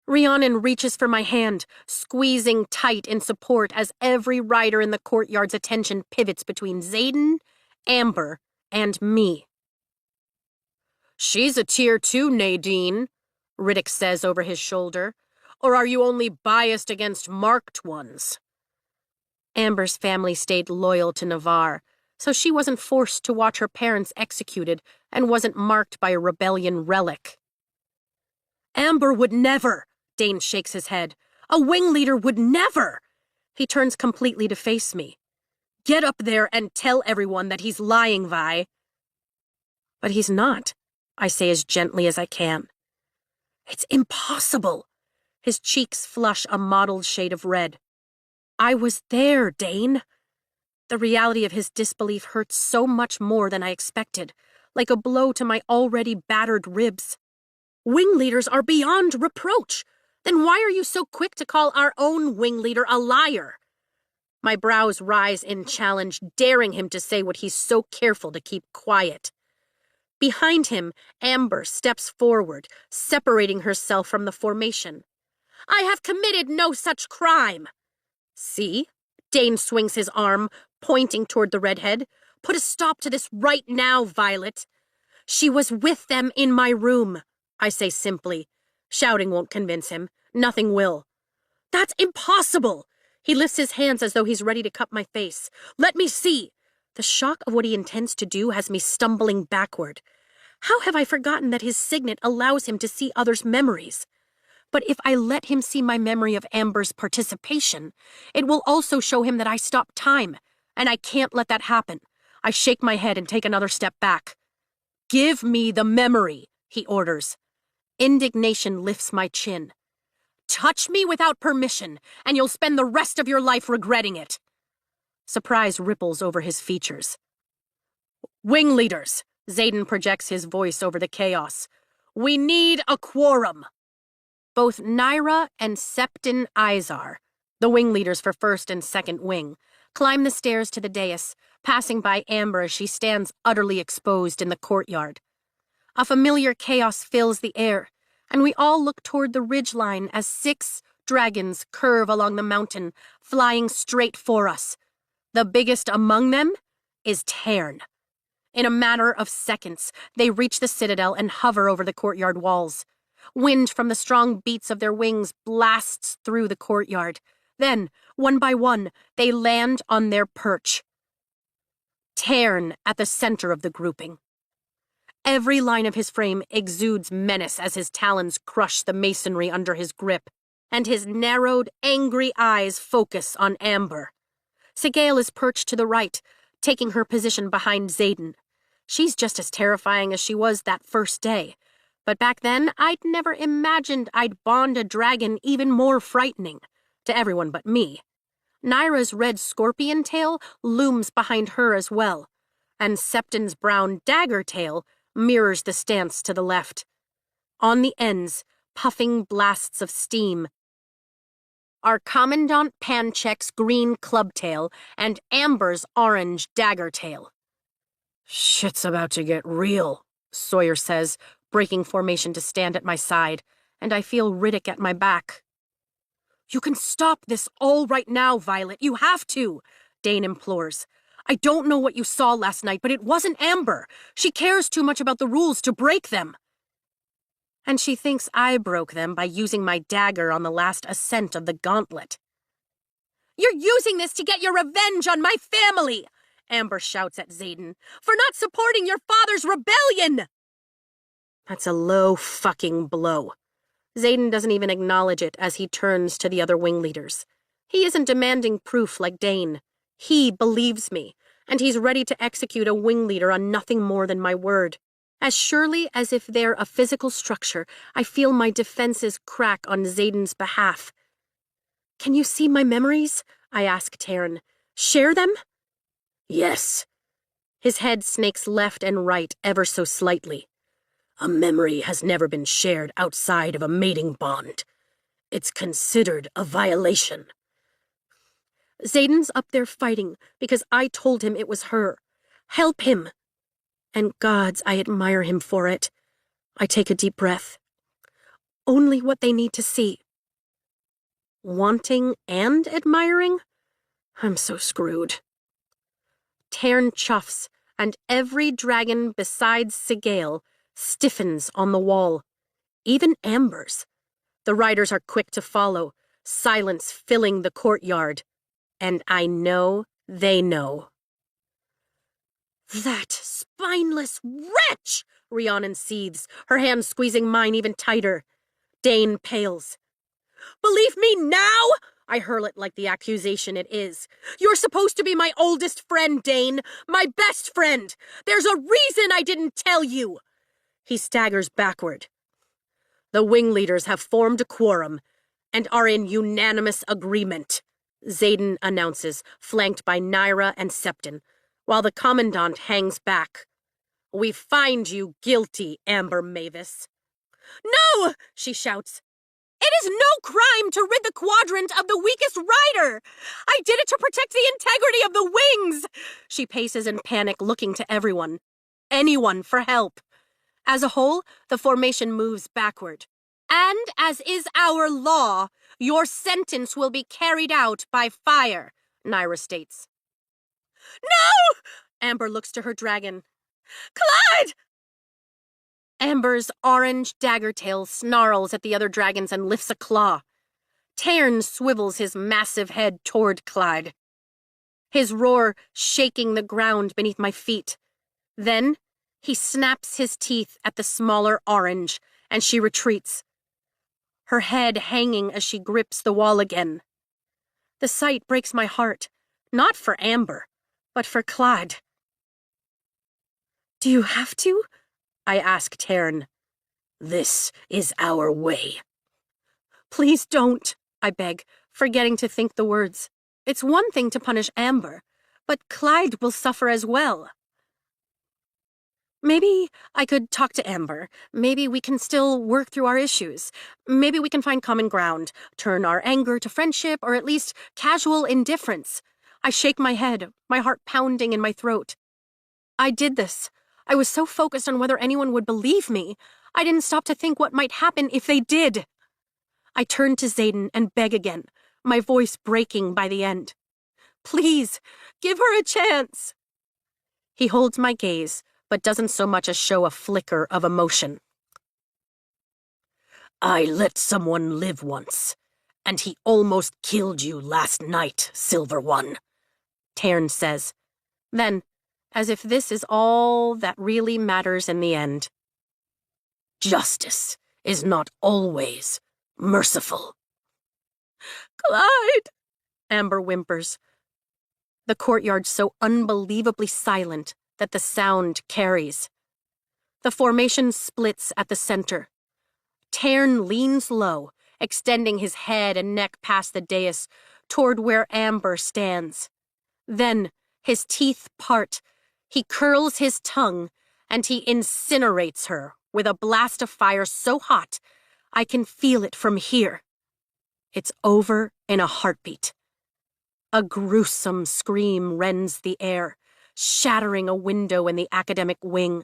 Rhiannon reaches for my hand, squeezing tight in support as every rider in the courtyard's attention pivots between Xaden, Amber, and me. She's a Tier 2, Nadine, Riddick says over his shoulder. Or are you only biased against marked ones? Amber's family stayed loyal to Navarre, so she wasn't forced to watch her parents executed and wasn't marked by a rebellion relic. Amber would never, Dane shakes his head. A wing leader would never. He turns completely to face me. Get up there and tell everyone that he's lying, Vi. But he's not, I say as gently as I can. It's impossible. His cheeks flush a mottled shade of red. I was there, Dane. The reality of his disbelief hurts so much more than I expected, like a blow to my already battered ribs. Wing leaders are beyond reproach. Then why are you so quick to call our own wing leader a liar? My brows rise in challenge, daring him to say what he's so careful to keep quiet. Behind him, Amber steps forward, separating herself from the formation. I have committed no such crime. See? Dane swings his arm, pointing toward the redhead. Put a stop to this right now, Violet. She was with them in my room, I say simply. Shouting won't convince him. Nothing will. That's impossible. He lifts his hands as though he's ready to cut my face. Let me see. The shock of what he intends to do has me stumbling backward. How have I forgotten that his signet allows him to see others' memories? But if I let him see my memory of Amber's participation, it will also show him that I stopped time, and I can't let that happen. I shake my head and take another step back. Give me the memory, he orders. Indignation lifts my chin. Touch me without permission, and you'll spend the rest of your life regretting it. Surprise ripples over his features. Wing leaders, Xaden projects his voice over the chaos. We need a quorum. Both Naira and Septon Izar, the wing leaders for 1st and 2nd Wing, climb the stairs to the dais, passing by Amber as she stands utterly exposed in the courtyard. A familiar chaos fills the air, and we all look toward the ridgeline as 6 dragons curve along the mountain, flying straight for us. The biggest among them is Tern. In a matter of seconds, they reach the citadel and hover over the courtyard walls. Wind from the strong beats of their wings blasts through the courtyard. Then, one by one, they land on their perch. Tern at the center of the grouping. Every line of his frame exudes menace as his talons crush the masonry under his grip, and his narrowed, angry eyes focus on Amber. Sigale is perched to the right, taking her position behind Xaden. She's just as terrifying as she was that first day. But back then, I'd never imagined I'd bond a dragon even more frightening, to everyone but me. Nyra's red scorpion tail looms behind her as well, and Septon's brown dagger tail mirrors the stance to the left. On the ends, puffing blasts of steam, are Commandant Panchek's green clubtail and Amber's orange dagger tail. Shit's about to get real, Sawyer says, breaking formation to stand at my side, and I feel Riddick at my back. You can stop this all right now, Violet. You have to, Dane implores. I don't know what you saw last night, but it wasn't Amber. She cares too much about the rules to break them. And she thinks I broke them by using my dagger on the last ascent of the gauntlet. You're using this to get your revenge on my family, Amber shouts at Xaden, for not supporting your father's rebellion! That's a low fucking blow. Xaden doesn't even acknowledge it as he turns to the other wing leaders. He isn't demanding proof like Dane. He believes me, and he's ready to execute a wing leader on nothing more than my word. As surely as if they're a physical structure, I feel my defenses crack on Xaden's behalf. Can you see my memories? I ask Taryn. Share them? Yes. His head snakes left and right ever so slightly. A memory has never been shared outside of a mating bond. It's considered a violation. Xaden's up there fighting because I told him it was her. Help him. And gods, I admire him for it. I take a deep breath. Only what they need to see. Wanting and admiring? I'm so screwed. Tarn chuffs, and every dragon besides Sigale stiffens on the wall. Even Amber's. The riders are quick to follow, silence filling the courtyard. And I know they know. That spineless wretch! Rhiannon seethes, her hand squeezing mine even tighter. Dane pales. Believe me now? I hurl it like the accusation it is. You're supposed to be my oldest friend, Dane. My best friend. There's a reason I didn't tell you. He staggers backward. The wing leaders have formed a quorum and are in unanimous agreement, Xaden announces, flanked by Nyra and Septon, while the Commandant hangs back. We find you guilty, Amber Mavis. No, she shouts. It is no crime to rid the quadrant of the weakest rider. I did it to protect the integrity of the wings. She paces in panic, looking to everyone. Anyone for help. As a whole, the formation moves backward. And as is our law, your sentence will be carried out by fire, Nyra states. No! Amber looks to her dragon. Clyde! Amber's orange dagger tail snarls at the other dragons and lifts a claw. Tarn swivels his massive head toward Clyde, his roar shaking the ground beneath my feet. Then he snaps his teeth at the smaller orange, and she retreats, her head hanging as she grips the wall again. The sight breaks my heart, not for Amber, but for Clyde. Do you have to? I ask Tarn. This is our way. Please don't, I beg, forgetting to think the words. It's one thing to punish Amber, but Clyde will suffer as well. Maybe I could talk to Amber. Maybe we can still work through our issues. Maybe we can find common ground, turn our anger to friendship, or at least casual indifference. I shake my head, my heart pounding in my throat. I did this. I was so focused on whether anyone would believe me, I didn't stop to think what might happen if they did. I turn to Xaden and beg again, my voice breaking by the end. Please, give her a chance. He holds my gaze, but doesn't so much as show a flicker of emotion. I let someone live once, and he almost killed you last night, Silver One, Tarn says. Then, as if this is all that really matters in the end. Justice is not always merciful. Clyde! Amber whimpers. The courtyard's so unbelievably silent that the sound carries. The formation splits at the center. Tarn leans low, extending his head and neck past the dais, toward where Amber stands. Then his teeth part, he curls his tongue, and he incinerates her with a blast of fire so hot I can feel it from here. It's over in a heartbeat. A gruesome scream rends the air, shattering a window in the academic wing,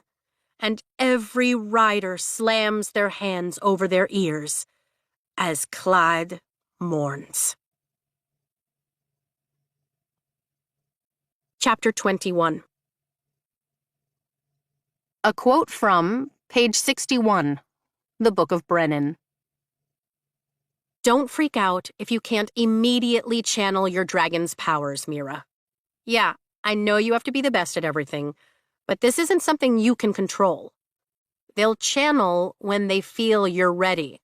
and every rider slams their hands over their ears as Clyde mourns. Chapter 21. A quote from page 61, the Book of Brennan. Don't freak out if you can't immediately channel your dragon's powers, Mira. Yeah, I know you have to be the best at everything, but this isn't something you can control. They'll channel when they feel you're ready.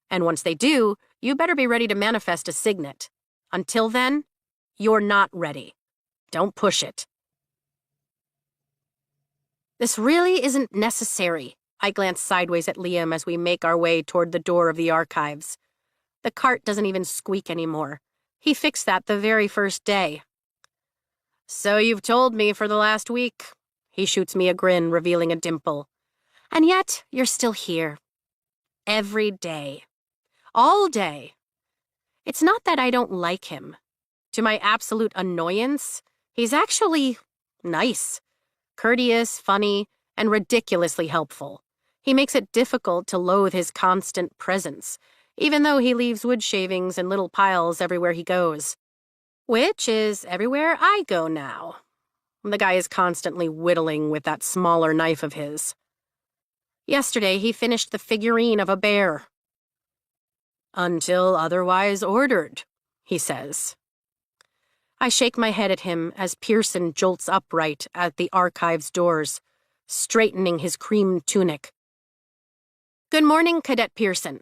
And once they do, you better be ready to manifest a signet. Until then, you're not ready. Don't push it. This really isn't necessary. I glance sideways at Liam as we make our way toward the door of the archives. The cart doesn't even squeak anymore. He fixed that the very first day. So you've told me for the last week. He shoots me a grin, revealing a dimple. And yet, you're still here. Every day. All day. It's not that I don't like him. To my absolute annoyance, he's actually nice, courteous, funny, and ridiculously helpful. He makes it difficult to loathe his constant presence, even though he leaves wood shavings in little piles everywhere he goes. Which is everywhere I go now. The guy is constantly whittling with that smaller knife of his. Yesterday, he finished the figurine of a bear. Until otherwise ordered, he says. I shake my head at him as Pearson jolts upright at the archive's doors, straightening his cream tunic. Good morning, Cadet Pearson.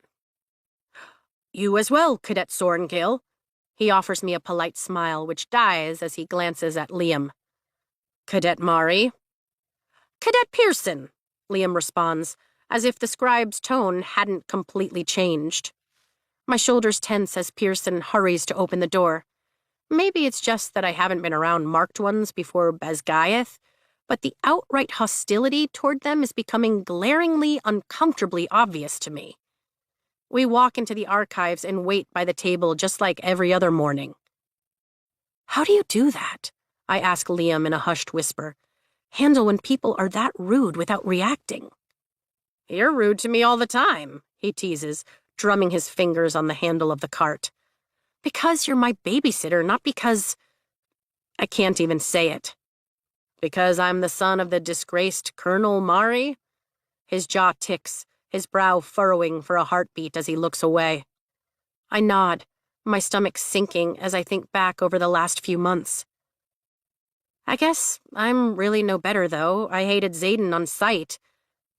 You as well, Cadet Sorrenkill. He offers me a polite smile, which dies as he glances at Liam. Cadet Mari. Cadet Pearson, Liam responds, as if the scribe's tone hadn't completely changed. My shoulders tense as Pearson hurries to open the door. Maybe it's just that I haven't been around marked ones before Basgiath, but the outright hostility toward them is becoming glaringly, uncomfortably obvious to me. We walk into the archives and wait by the table just like every other morning. How do you do that? I ask Liam in a hushed whisper. Handle when people are that rude without reacting. You're rude to me all the time, he teases, drumming his fingers on the handle of the cart. Because you're my babysitter, not because... I can't even say it. Because I'm the son of the disgraced Colonel Mari? His jaw ticks, his brow furrowing for a heartbeat as he looks away. I nod, my stomach sinking as I think back over the last few months. I guess I'm really no better, though. I hated Xaden on sight,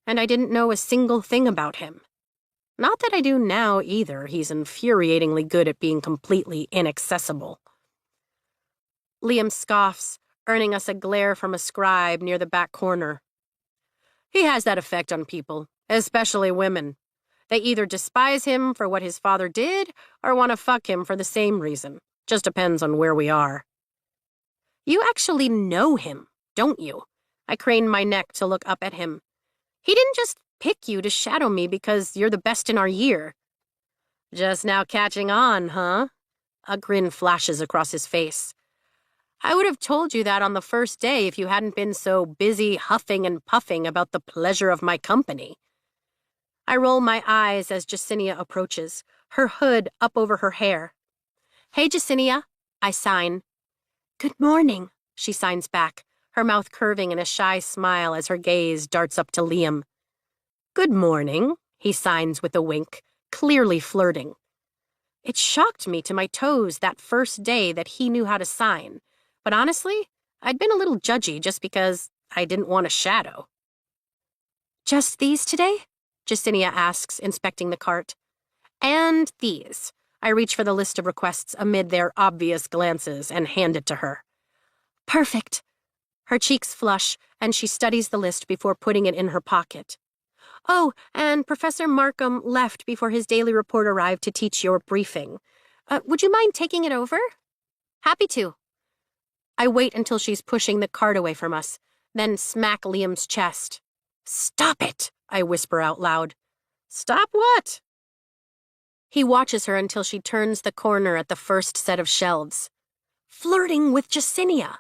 and I didn't know a single thing about him. Not that I do now, either. He's infuriatingly good at being completely inaccessible. Liam scoffs, earning us a glare from a scribe near the back corner. He has that effect on people, especially women. They either despise him for what his father did or want to fuck him for the same reason. Just depends on where we are. You actually know him, don't you? I crane my neck to look up at him. He didn't just pick you to shadow me because you're the best in our year. Just now catching on, huh? A grin flashes across his face. I would have told you that on the first day if you hadn't been so busy huffing and puffing about the pleasure of my company. I roll my eyes as Jacinia approaches, her hood up over her hair. Hey, Jacinia, I sign. Good morning, she signs back, her mouth curving in a shy smile as her gaze darts up to Liam. Good morning, he signs with a wink, clearly flirting. It shocked me to my toes that first day that he knew how to sign, but honestly, I'd been a little judgy just because I didn't want a shadow. Just these today? Jacinia asks, inspecting the cart. And these. I reach for the list of requests amid their obvious glances and hand it to her. Perfect. Her cheeks flush, and she studies the list before putting it in her pocket. Oh, and Professor Markham left before his daily report arrived to teach your briefing. Would you mind taking it over? Happy to. I wait until she's pushing the cart away from us, then smack Liam's chest. Stop it, I whisper out loud. Stop what? He watches her until she turns the corner at the first set of shelves. Flirting with Jesinia.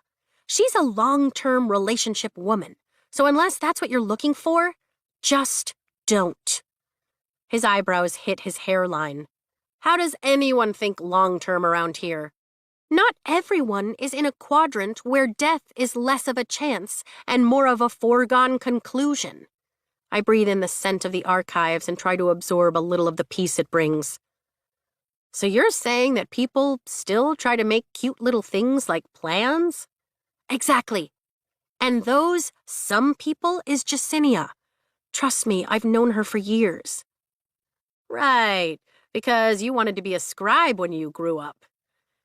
She's a long-term relationship woman, so unless that's what you're looking for, just don't. His eyebrows hit his hairline. How does anyone think long-term around here? Not everyone is in a quadrant where death is less of a chance and more of a foregone conclusion. I breathe in the scent of the archives and try to absorb a little of the peace it brings. So you're saying that people still try to make cute little things like plans? Exactly. And those some people is Jesinia. Trust me, I've known her for years. Right, because you wanted to be a scribe when you grew up.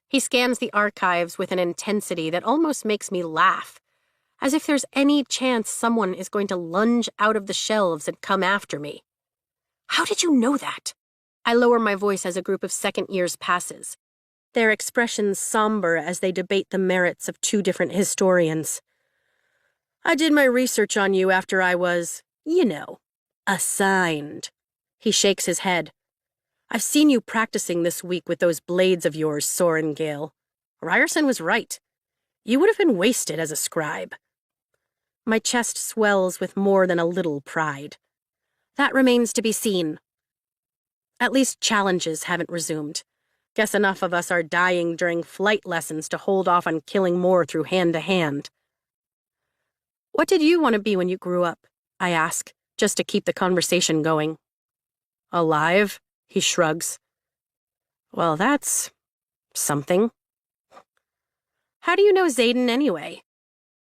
He scans the archives with an intensity that almost makes me laugh, as if there's any chance someone is going to lunge out of the shelves and come after me. How did you know that? I lower my voice as a group of second years passes, their expressions somber as they debate the merits of two different historians. I did my research on you after I was, assigned. He shakes his head. I've seen you practicing this week with those blades of yours, Sorengale. Ryerson was right. You would have been wasted as a scribe. My chest swells with more than a little pride. That remains to be seen. At least challenges haven't resumed. Guess enough of us are dying during flight lessons to hold off on killing more through hand-to-hand. What did you want to be when you grew up? I ask, just to keep the conversation going. Alive? He shrugs. Well, that's something. How do you know Xaden anyway?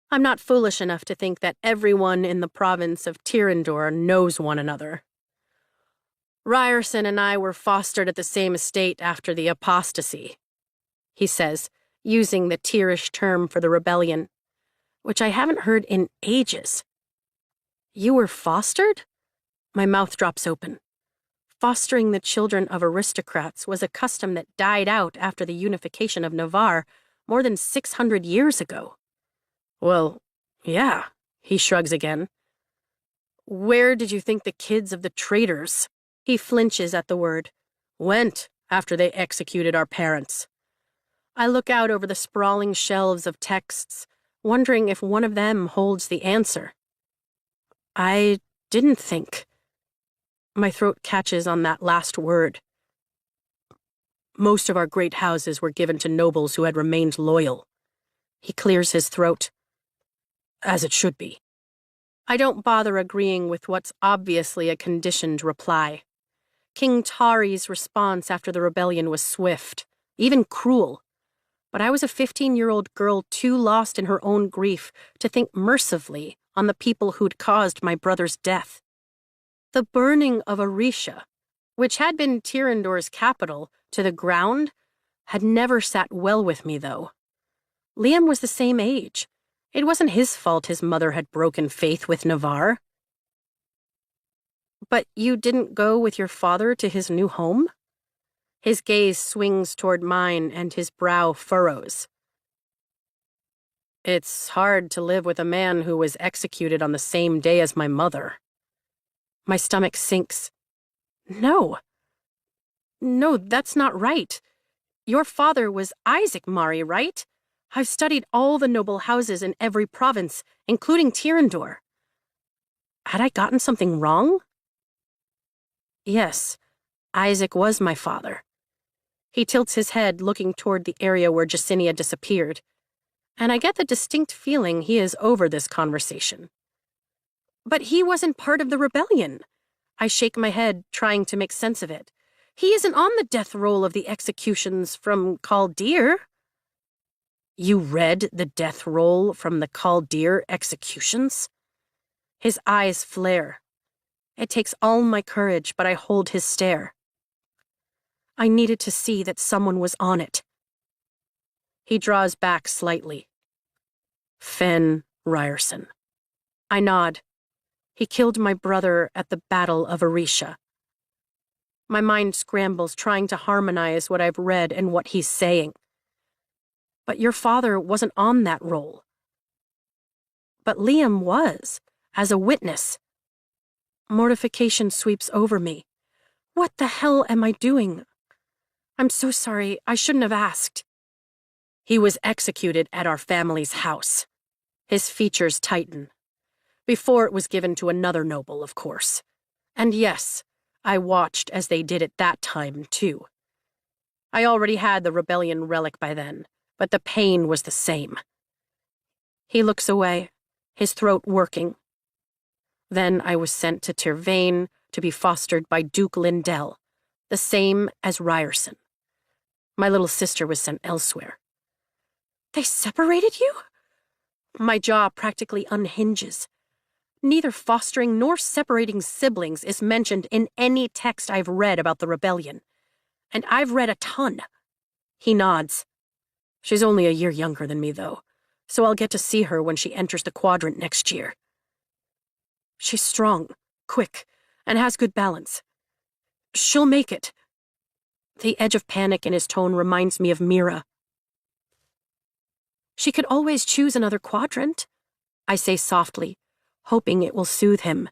I'm not foolish enough to think that everyone in the province of Tyrrendor knows one another. Ryerson and I were fostered at the same estate after the apostasy, he says, using the Tyrish term for the rebellion, which I haven't heard in ages. You were fostered? My mouth drops open. Fostering the children of aristocrats was a custom that died out after the unification of Navarre more than 600 years ago. Well, yeah, he shrugs again. Where did you think the kids of the traitors? He flinches at the word. Went after they executed our parents. I look out over the sprawling shelves of texts, wondering if one of them holds the answer. I didn't think. My throat catches on that last word. Most of our great houses were given to nobles who had remained loyal. He clears his throat. As it should be. I don't bother agreeing with what's obviously a conditioned reply. King Tari's response after the rebellion was swift, even cruel. But I was a 15-year-old girl too lost in her own grief to think mercifully on the people who'd caused my brother's death. The burning of Arisha, which had been Tyrrendor's capital, to the ground, had never sat well with me, though. Liam was the same age. It wasn't his fault his mother had broken faith with Navarre. But you didn't go with your father to his new home? His gaze swings toward mine and his brow furrows. It's hard to live with a man who was executed on the same day as my mother. My stomach sinks. No, that's not right. Your father was Isaac Mari, right? I've studied all the noble houses in every province, including Tyrrendor. Had I gotten something wrong? Yes, Isaac was my father. He tilts his head, looking toward the area where Jesinia disappeared, and I get the distinct feeling he is over this conversation. But he wasn't part of the rebellion. I shake my head, trying to make sense of it. He isn't on the death roll of the executions from Caldir. You read the death roll from the Caldir executions? His eyes flare. It takes all my courage, but I hold his stare. I needed to see that someone was on it. He draws back slightly. Fen Ryerson. I nod. He killed my brother at the Battle of Arisha. My mind scrambles trying to harmonize what I've read and what he's saying. But your father wasn't on that roll. But Liam was, as a witness. Mortification sweeps over me. What the hell am I doing? I'm so sorry, I shouldn't have asked. He was executed at our family's house. His features tighten. Before it was given to another noble, of course. And yes, I watched as they did it that time, too. I already had the rebellion relic by then, but the pain was the same. He looks away, his throat working. Then I was sent to Tirvain to be fostered by Duke Lindell, the same as Ryerson. My little sister was sent elsewhere. They separated you? My jaw practically unhinges. Neither fostering nor separating siblings is mentioned in any text I've read about the rebellion. And I've read a ton. He nods. She's only a year younger than me, though, so I'll get to see her when she enters the Quadrant next year. She's strong, quick, and has good balance. She'll make it. The edge of panic in his tone reminds me of Mira. She could always choose another Quadrant, I say softly, hoping it will soothe him.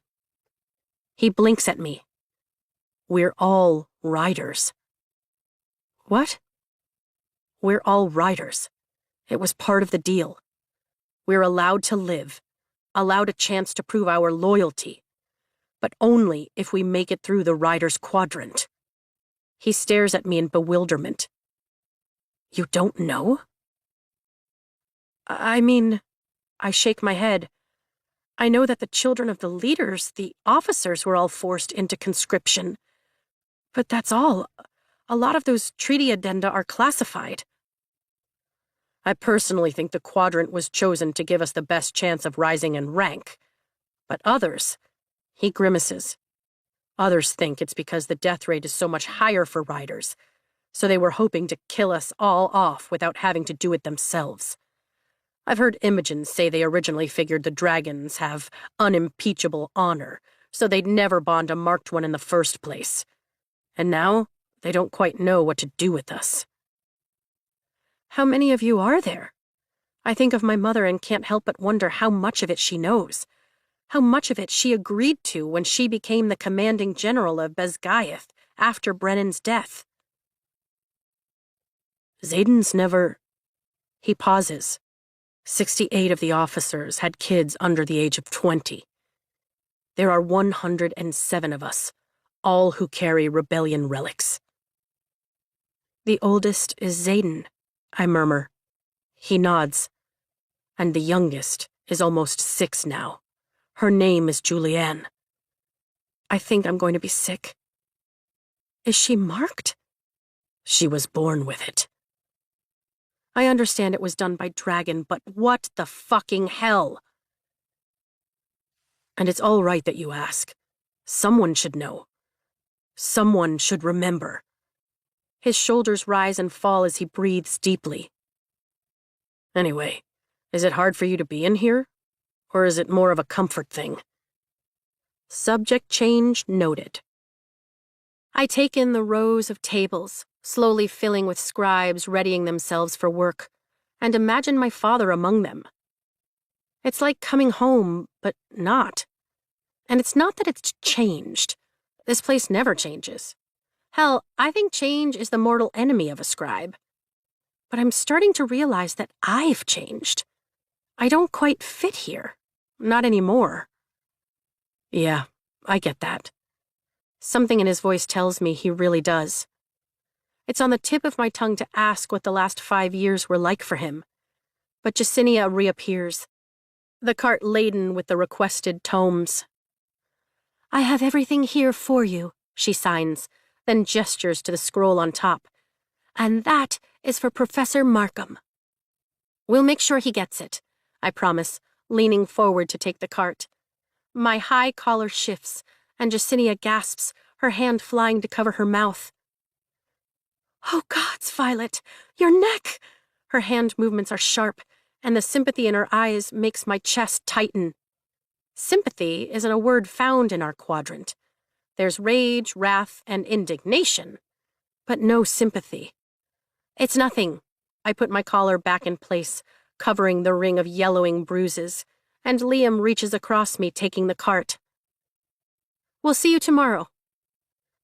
He blinks at me. We're all riders. What? We're all riders. It was part of the deal. We're allowed to live, allowed a chance to prove our loyalty, but only if we make it through the Riders' Quadrant. He stares at me in bewilderment. You don't know? I mean, I shake my head. I know that the children of the leaders, the officers, were all forced into conscription. But that's all. A lot of those treaty addenda are classified. I personally think the Quadrant was chosen to give us the best chance of rising in rank. But others, he grimaces. Others think it's because the death rate is so much higher for riders, so they were hoping to kill us all off without having to do it themselves. I've heard Imogen say they originally figured the dragons have unimpeachable honor, so they'd never bond a marked one in the first place. And now, they don't quite know what to do with us. How many of you are there? I think of my mother and can't help but wonder how much of it she knows. How much of it she agreed to when she became the commanding general of Besgaeth after Brennan's death. Xaden's never... He pauses. 68 of the officers had kids under the age of 20. There are 107 of us, all who carry rebellion relics. The oldest is Xaden, I murmur. He nods. And the youngest is almost 6 now. Her name is Julianne. I think I'm going to be sick. Is she marked? She was born with it. I understand it was done by Dragon, but what the fucking hell? And it's all right that you ask. Someone should know. Someone should remember. His shoulders rise and fall as he breathes deeply. Anyway, is it hard for you to be in here? Or is it more of a comfort thing? Subject change noted. I take in the rows of tables, slowly filling with scribes readying themselves for work, and imagine my father among them. It's like coming home, but not. And it's not that it's changed. This place never changes. Hell, I think change is the mortal enemy of a scribe. But I'm starting to realize that I've changed. I don't quite fit here. Not anymore. Yeah, I get that. Something in his voice tells me he really does. It's on the tip of my tongue to ask what the last 5 years were like for him. But Jesinia reappears, the cart laden with the requested tomes. I have everything here for you, she signs, then gestures to the scroll on top. And that is for Professor Markham. We'll make sure he gets it, I promise, leaning forward to take the cart. My high collar shifts, and Jesinia gasps, her hand flying to cover her mouth. Oh, gods, Violet, your neck! Her hand movements are sharp, and the sympathy in her eyes makes my chest tighten. Sympathy isn't a word found in our quadrant. There's rage, wrath, and indignation, but no sympathy. It's nothing. I put my collar back in place, covering the ring of yellowing bruises, and Liam reaches across me, taking the cart. We'll see you tomorrow.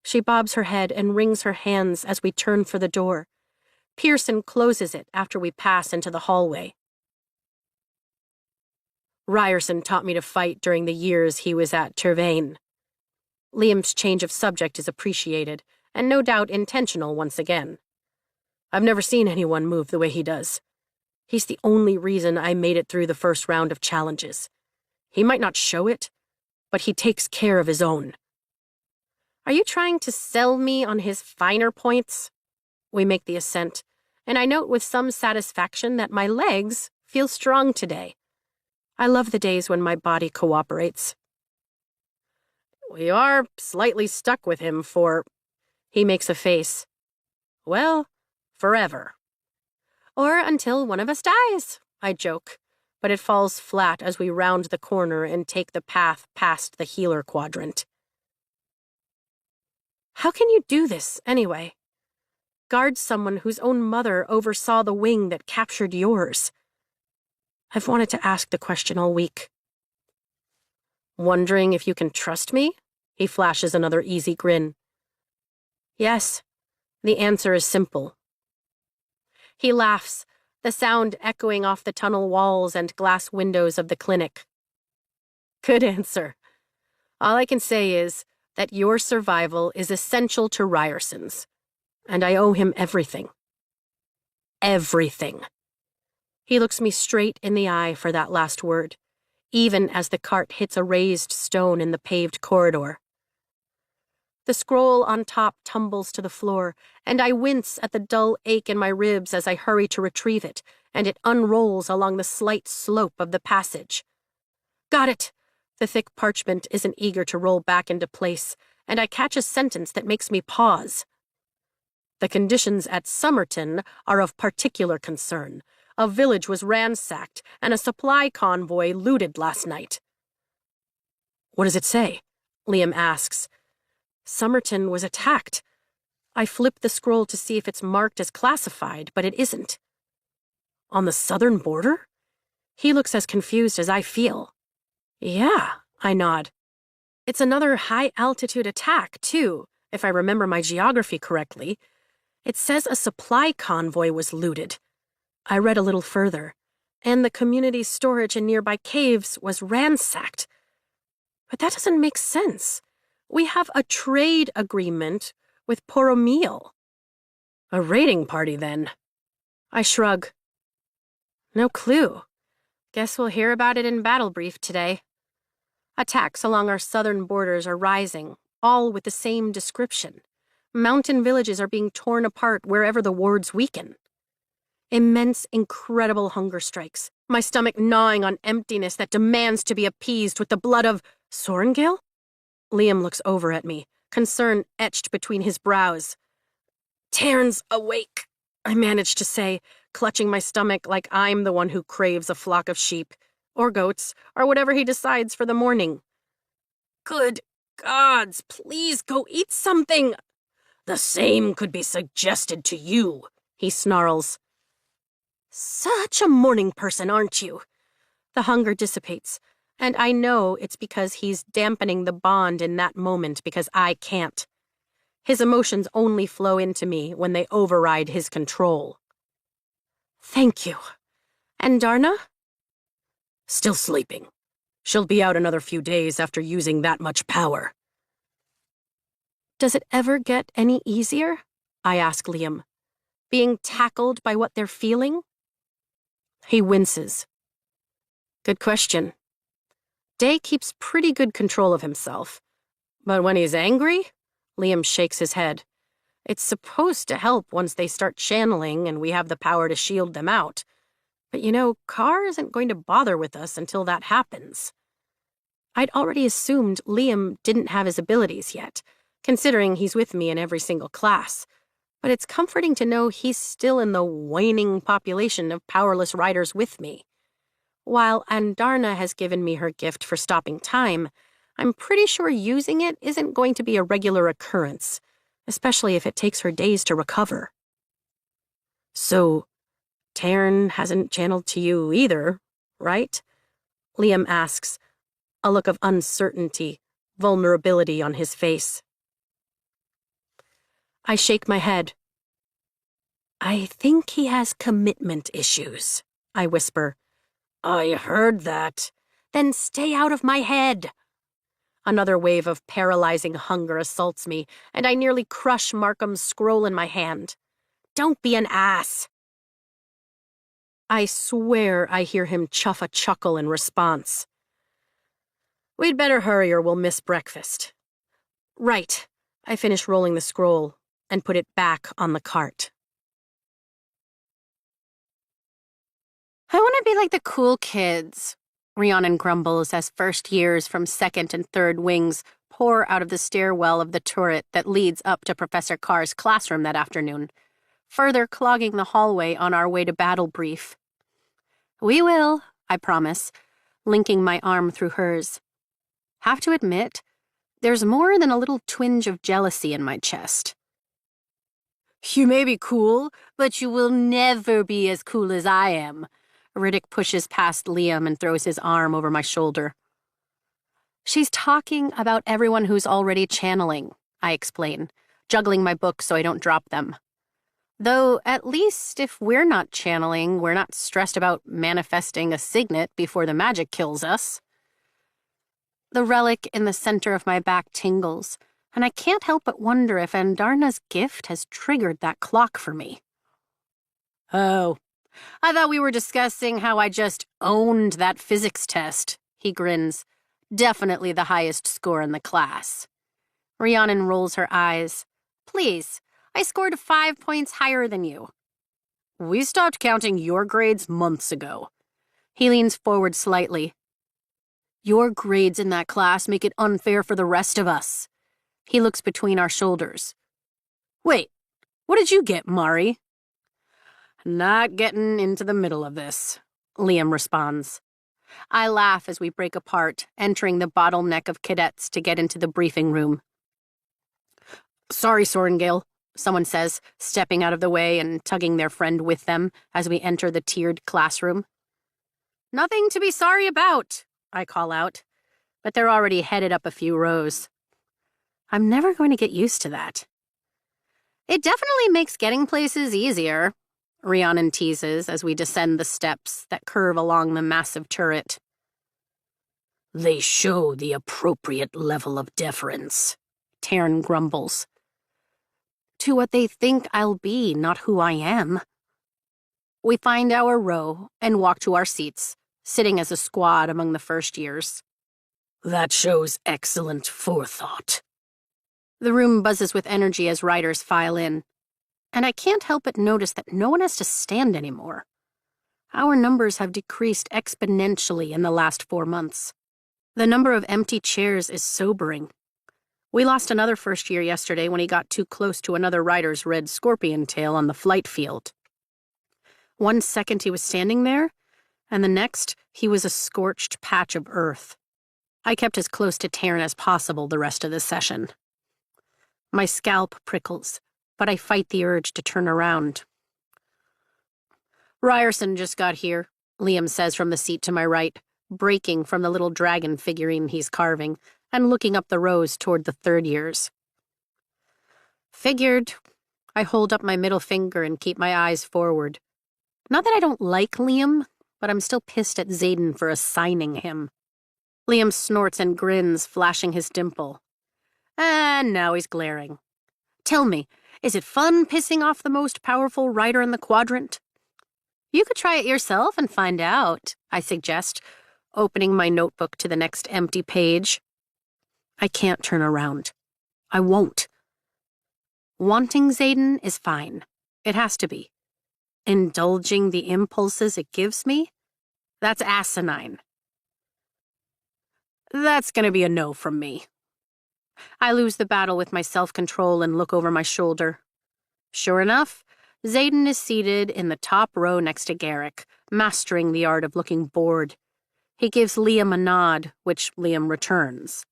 She bobs her head and wrings her hands as we turn for the door. Pearson closes it after we pass into the hallway. Ryerson taught me to fight during the years he was at Tervain. Liam's change of subject is appreciated, and no doubt intentional once again. I've never seen anyone move the way he does. He's the only reason I made it through the first round of challenges. He might not show it, but he takes care of his own. Are you trying to sell me on his finer points? We make the ascent, and I note with some satisfaction that my legs feel strong today. I love the days when my body cooperates. We are slightly stuck with him for... He makes a face. Well, forever. Or until one of us dies, I joke, but it falls flat as we round the corner and take the path past the healer quadrant. How can you do this, anyway? Guard someone whose own mother oversaw the wing that captured yours. I've wanted to ask the question all week. Wondering if you can trust me? He flashes another easy grin. Yes, the answer is simple. He laughs, the sound echoing off the tunnel walls and glass windows of the clinic. Good answer. All I can say is that your survival is essential to Ryerson's, and I owe him everything. Everything. He looks me straight in the eye for that last word, even as the cart hits a raised stone in the paved corridor. The scroll on top tumbles to the floor, and I wince at the dull ache in my ribs as I hurry to retrieve it, and it unrolls along the slight slope of the passage. Got it! The thick parchment isn't eager to roll back into place, and I catch a sentence that makes me pause. The conditions at Somerton are of particular concern. A village was ransacked, and a supply convoy looted last night. What does it say? Liam asks. Somerton was attacked. I flip the scroll to see if it's marked as classified, but it isn't. On the southern border? He looks as confused as I feel. Yeah, I nod. It's another high-altitude attack, too, if I remember my geography correctly. It says a supply convoy was looted. I read a little further, and the community storage in nearby caves was ransacked. But that doesn't make sense. We have a trade agreement with Poromil. A raiding party, then. I shrug. No clue. Guess we'll hear about it in Battle Brief today. Attacks along our southern borders are rising, all with the same description. Mountain villages are being torn apart wherever the wards weaken. Immense, incredible hunger strikes, my stomach gnawing on emptiness that demands to be appeased with the blood of Sorengale? Liam looks over at me, concern etched between his brows. Tairn's awake, I manage to say, clutching my stomach like I'm the one who craves a flock of sheep, or goats, or whatever he decides for the morning. Good gods, please go eat something. The same could be suggested to you, he snarls. Such a morning person, aren't you? The hunger dissipates, and I know it's because he's dampening the bond in that moment because I can't. His emotions only flow into me when they override his control. Thank you. And Darna? Still sleeping. She'll be out another few days after using that much power. Does it ever get any easier? I ask Liam. Being tackled by what they're feeling? He winces. Good question. Day keeps pretty good control of himself. But when he's angry, Liam shakes his head. It's supposed to help once they start channeling and we have the power to shield them out. But Carr isn't going to bother with us until that happens. I'd already assumed Liam didn't have his abilities yet, considering he's with me in every single class. But it's comforting to know he's still in the waning population of powerless riders with me. While Andarna has given me her gift for stopping time, I'm pretty sure using it isn't going to be a regular occurrence, especially if it takes her days to recover. So, Taryn hasn't channeled to you either, right? Liam asks, a look of uncertainty, vulnerability on his face. I shake my head. I think he has commitment issues, I whisper. I heard that. Then stay out of my head. Another wave of paralyzing hunger assaults me, and I nearly crush Markham's scroll in my hand. Don't be an ass. I swear I hear him chuff a chuckle in response. We'd better hurry or we'll miss breakfast. Right. I finish rolling the scroll and put it back on the cart. I want to be like the cool kids, Rhiannon grumbles as first years from second and third wings pour out of the stairwell of the turret that leads up to Professor Carr's classroom that afternoon, further clogging the hallway on our way to battle brief. We will, I promise, linking my arm through hers. Have to admit, there's more than a little twinge of jealousy in my chest. You may be cool, but you will never be as cool as I am. Riddick pushes past Liam and throws his arm over my shoulder. She's talking about everyone who's already channeling, I explain, juggling my books so I don't drop them. Though, at least if we're not channeling, we're not stressed about manifesting a signet before the magic kills us. The relic in the center of my back tingles, and I can't help but wonder if Andarna's gift has triggered that clock for me. Oh, I thought we were discussing how I just owned that physics test, he grins. Definitely the highest score in the class. Rhiannon rolls her eyes. Please, I scored 5 points higher than you. We stopped counting your grades months ago. He leans forward slightly. Your grades in that class make it unfair for the rest of us. He looks between our shoulders. Wait, what did you get, Mari? Not getting into the middle of this, Liam responds. I laugh as we break apart, entering the bottleneck of cadets to get into the briefing room. Sorry, Sorengale, someone says, stepping out of the way and tugging their friend with them as we enter the tiered classroom. Nothing to be sorry about, I call out, but they're already headed up a few rows. I'm never going to get used to that. It definitely makes getting places easier, Rhiannon teases as we descend the steps that curve along the massive turret. They show the appropriate level of deference, Taryn grumbles. To what they think I'll be, not who I am. We find our row and walk to our seats, sitting as a squad among the first years. That shows excellent forethought. The room buzzes with energy as riders file in, and I can't help but notice that no one has to stand anymore. Our numbers have decreased exponentially in the last 4 months. The number of empty chairs is sobering. We lost another first year yesterday when he got too close to another rider's red scorpion tail on the flight field. 1 second he was standing there, and the next he was a scorched patch of earth. I kept as close to Taryn as possible the rest of the session. My scalp prickles, but I fight the urge to turn around. Ryerson just got here, Liam says from the seat to my right, breaking from the little dragon figurine he's carving and looking up the rows toward the third years. Figured. I hold up my middle finger and keep my eyes forward. Not that I don't like Liam, but I'm still pissed at Xaden for assigning him. Liam snorts and grins, flashing his dimple. And now he's glaring. Tell me, is it fun pissing off the most powerful rider in the quadrant? You could try it yourself and find out, I suggest, opening my notebook to the next empty page. I can't turn around. I won't. Wanting Xaden is fine. It has to be. Indulging the impulses it gives me? That's asinine. That's gonna be a no from me. I lose the battle with my self-control and look over my shoulder. Sure enough, Xaden is seated in the top row next to Garrick, mastering the art of looking bored. He gives Liam a nod, which Liam returns.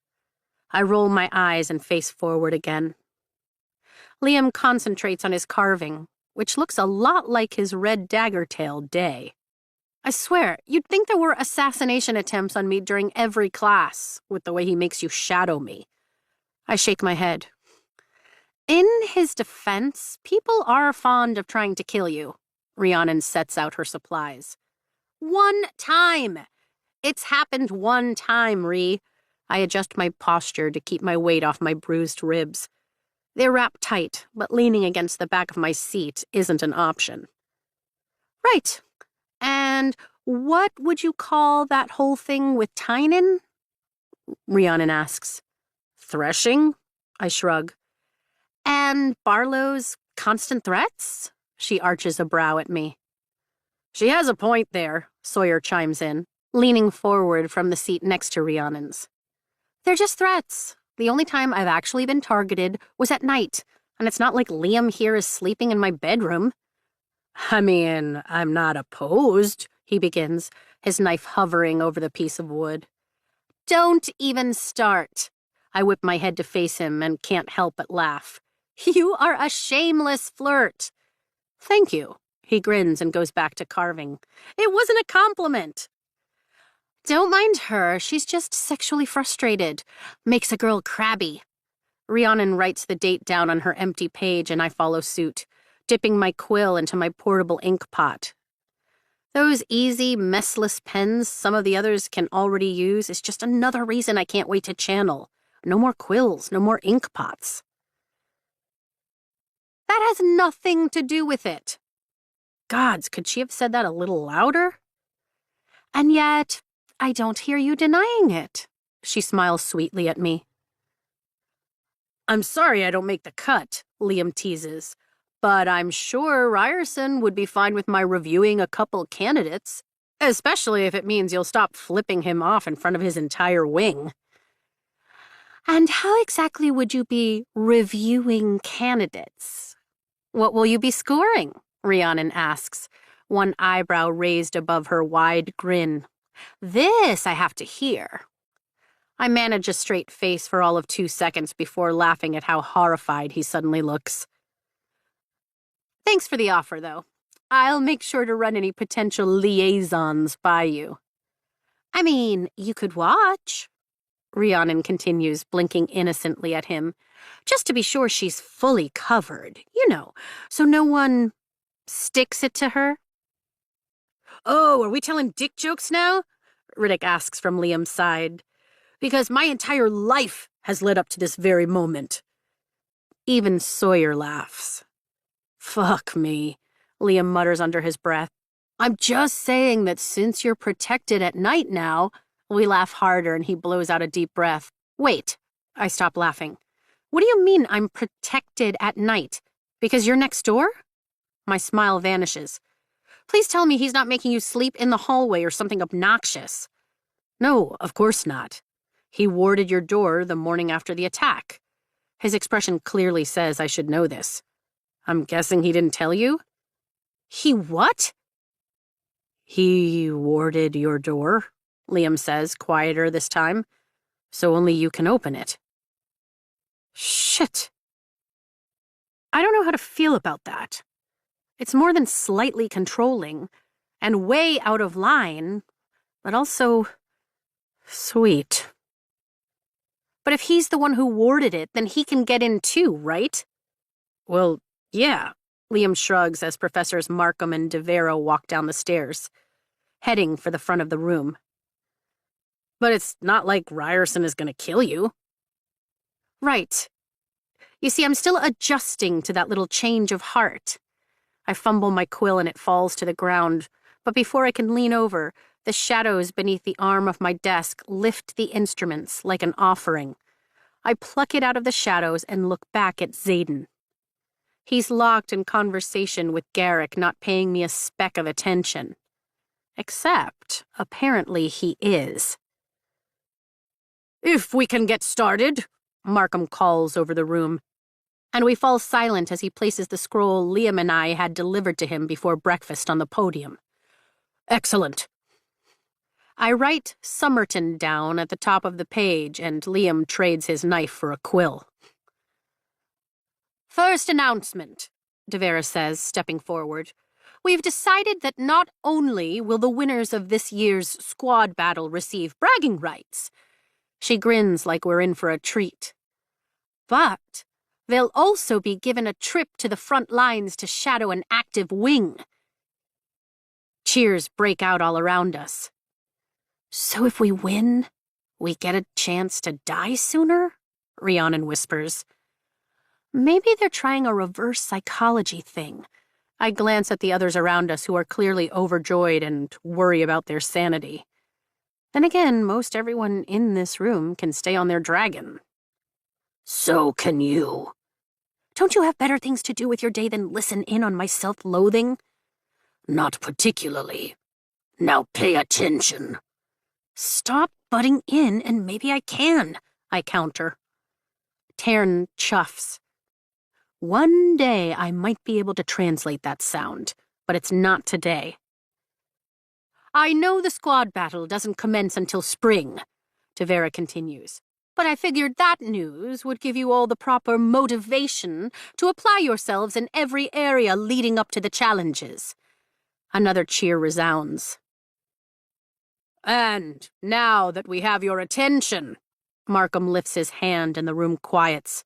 I roll my eyes and face forward again. Liam concentrates on his carving, which looks a lot like his red dagger-tailed day. I swear, you'd think there were assassination attempts on me during every class, with the way he makes you shadow me. I shake my head. In his defense, people are fond of trying to kill you. Rhiannon sets out her supplies. One time! It's happened one time, Rhi. I adjust my posture to keep my weight off my bruised ribs. They're wrapped tight, but leaning against the back of my seat isn't an option. Right. And what would you call that whole thing with Tynan? Rhiannon asks. Threshing? I shrug. And Barlow's constant threats? She arches a brow at me. She has a point there, Sawyer chimes in, leaning forward from the seat next to Rhiannon's. They're just threats. The only time I've actually been targeted was at night, and it's not like Liam here is sleeping in my bedroom. I mean, I'm not opposed, he begins, his knife hovering over the piece of wood. Don't even start. I whip my head to face him and can't help but laugh. You are a shameless flirt. Thank you. He grins and goes back to carving. It wasn't a compliment. Don't mind her. She's just sexually frustrated. Makes a girl crabby. Rhiannon writes the date down on her empty page and I follow suit, dipping my quill into my portable ink pot. Those easy, messless pens some of the others can already use is just another reason I can't wait to channel. No more quills, no more ink pots. That has nothing to do with it. Gods, could she have said that a little louder? And yet, I don't hear you denying it. She smiles sweetly at me. I'm sorry I don't make the cut, Liam teases, but I'm sure Ryerson would be fine with my reviewing a couple candidates, especially if it means you'll stop flipping him off in front of his entire wing. And how exactly would you be reviewing candidates? What will you be scoring? Rhiannon asks, one eyebrow raised above her wide grin. This I have to hear. I manage a straight face for all of 2 seconds before laughing at how horrified he suddenly looks. Thanks for the offer, though. I'll make sure to run any potential liaisons by you. I mean, you could watch. Rhiannon continues, blinking innocently at him. Just to be sure she's fully covered, so no one sticks it to her. Oh, are we telling dick jokes now? Riddick asks from Liam's side. Because my entire life has led up to this very moment. Even Sawyer laughs. Fuck me, Liam mutters under his breath. I'm just saying that since you're protected at night now. We laugh harder and he blows out a deep breath. Wait, I stop laughing. What do you mean I'm protected at night? Because you're next door? My smile vanishes. Please tell me he's not making you sleep in the hallway or something obnoxious. No, of course not. He warded your door the morning after the attack. His expression clearly says I should know this. I'm guessing he didn't tell you? He what? He warded your door, Liam says, quieter this time, so only you can open it. Shit. I don't know how to feel about that. It's more than slightly controlling, and way out of line, but also sweet. But if he's the one who warded it, then he can get in too, right? Well, yeah, Liam shrugs as Professors Markham and DeVero walk down the stairs, heading for the front of the room. But it's not like Ryerson is going to kill you. Right. You see, I'm still adjusting to that little change of heart. I fumble my quill and it falls to the ground, but before I can lean over, the shadows beneath the arm of my desk lift the instruments like an offering. I pluck it out of the shadows and look back at Xaden. He's locked in conversation with Garrick, not paying me a speck of attention. Except, apparently he is. If we can get started, Markham calls over the room, and we fall silent as he places the scroll Liam and I had delivered to him before breakfast on the podium. Excellent. I write Somerton down at the top of the page, and Liam trades his knife for a quill. First announcement, Devera says, stepping forward. We've decided that not only will the winners of this year's squad battle receive bragging rights, she grins like we're in for a treat, but they'll also be given a trip to the front lines to shadow an active wing. Cheers break out all around us. So if we win, we get a chance to die sooner? Rhiannon whispers. Maybe they're trying a reverse psychology thing. I glance at the others around us who are clearly overjoyed and worry about their sanity. Then again, most everyone in this room can stay on their dragon. So can you. Don't you have better things to do with your day than listen in on my self-loathing? Not particularly. Now pay attention. Stop butting in and maybe I can, I counter. Tern chuffs. One day I might be able to translate that sound, but it's not today. I know the squad battle doesn't commence until spring, Devera continues, but I figured that news would give you all the proper motivation to apply yourselves in every area leading up to the challenges. Another cheer resounds. And now that we have your attention, Markham lifts his hand and the room quiets.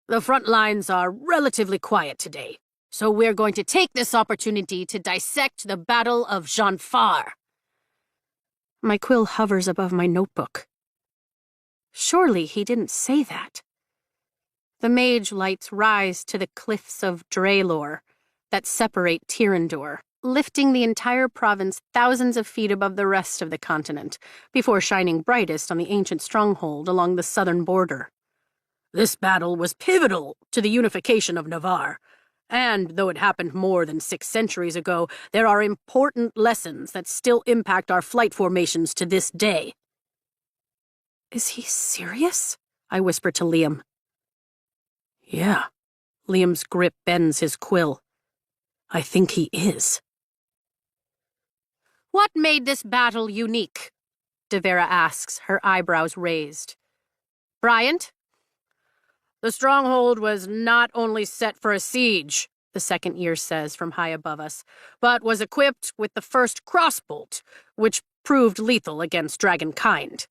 The front lines are relatively quiet today, so we're going to take this opportunity to dissect the Battle of Janfar. My quill hovers above my notebook. Surely he didn't say that. The mage lights rise to the cliffs of Draelor that separate Tyrrendor, lifting the entire province thousands of feet above the rest of the continent, before shining brightest on the ancient stronghold along the southern border. This battle was pivotal to the unification of Navarre, and though it happened more than 6 centuries ago, there are important lessons that still impact our flight formations to this day. Is he serious? I whisper to Liam. Yeah. Liam's grip bends his quill. I think he is. What made this battle unique? Devera asks, her eyebrows raised. Bryant? The stronghold was not only set for a siege, the second year says from high above us, but was equipped with the first crossbolt, which proved lethal against dragonkind.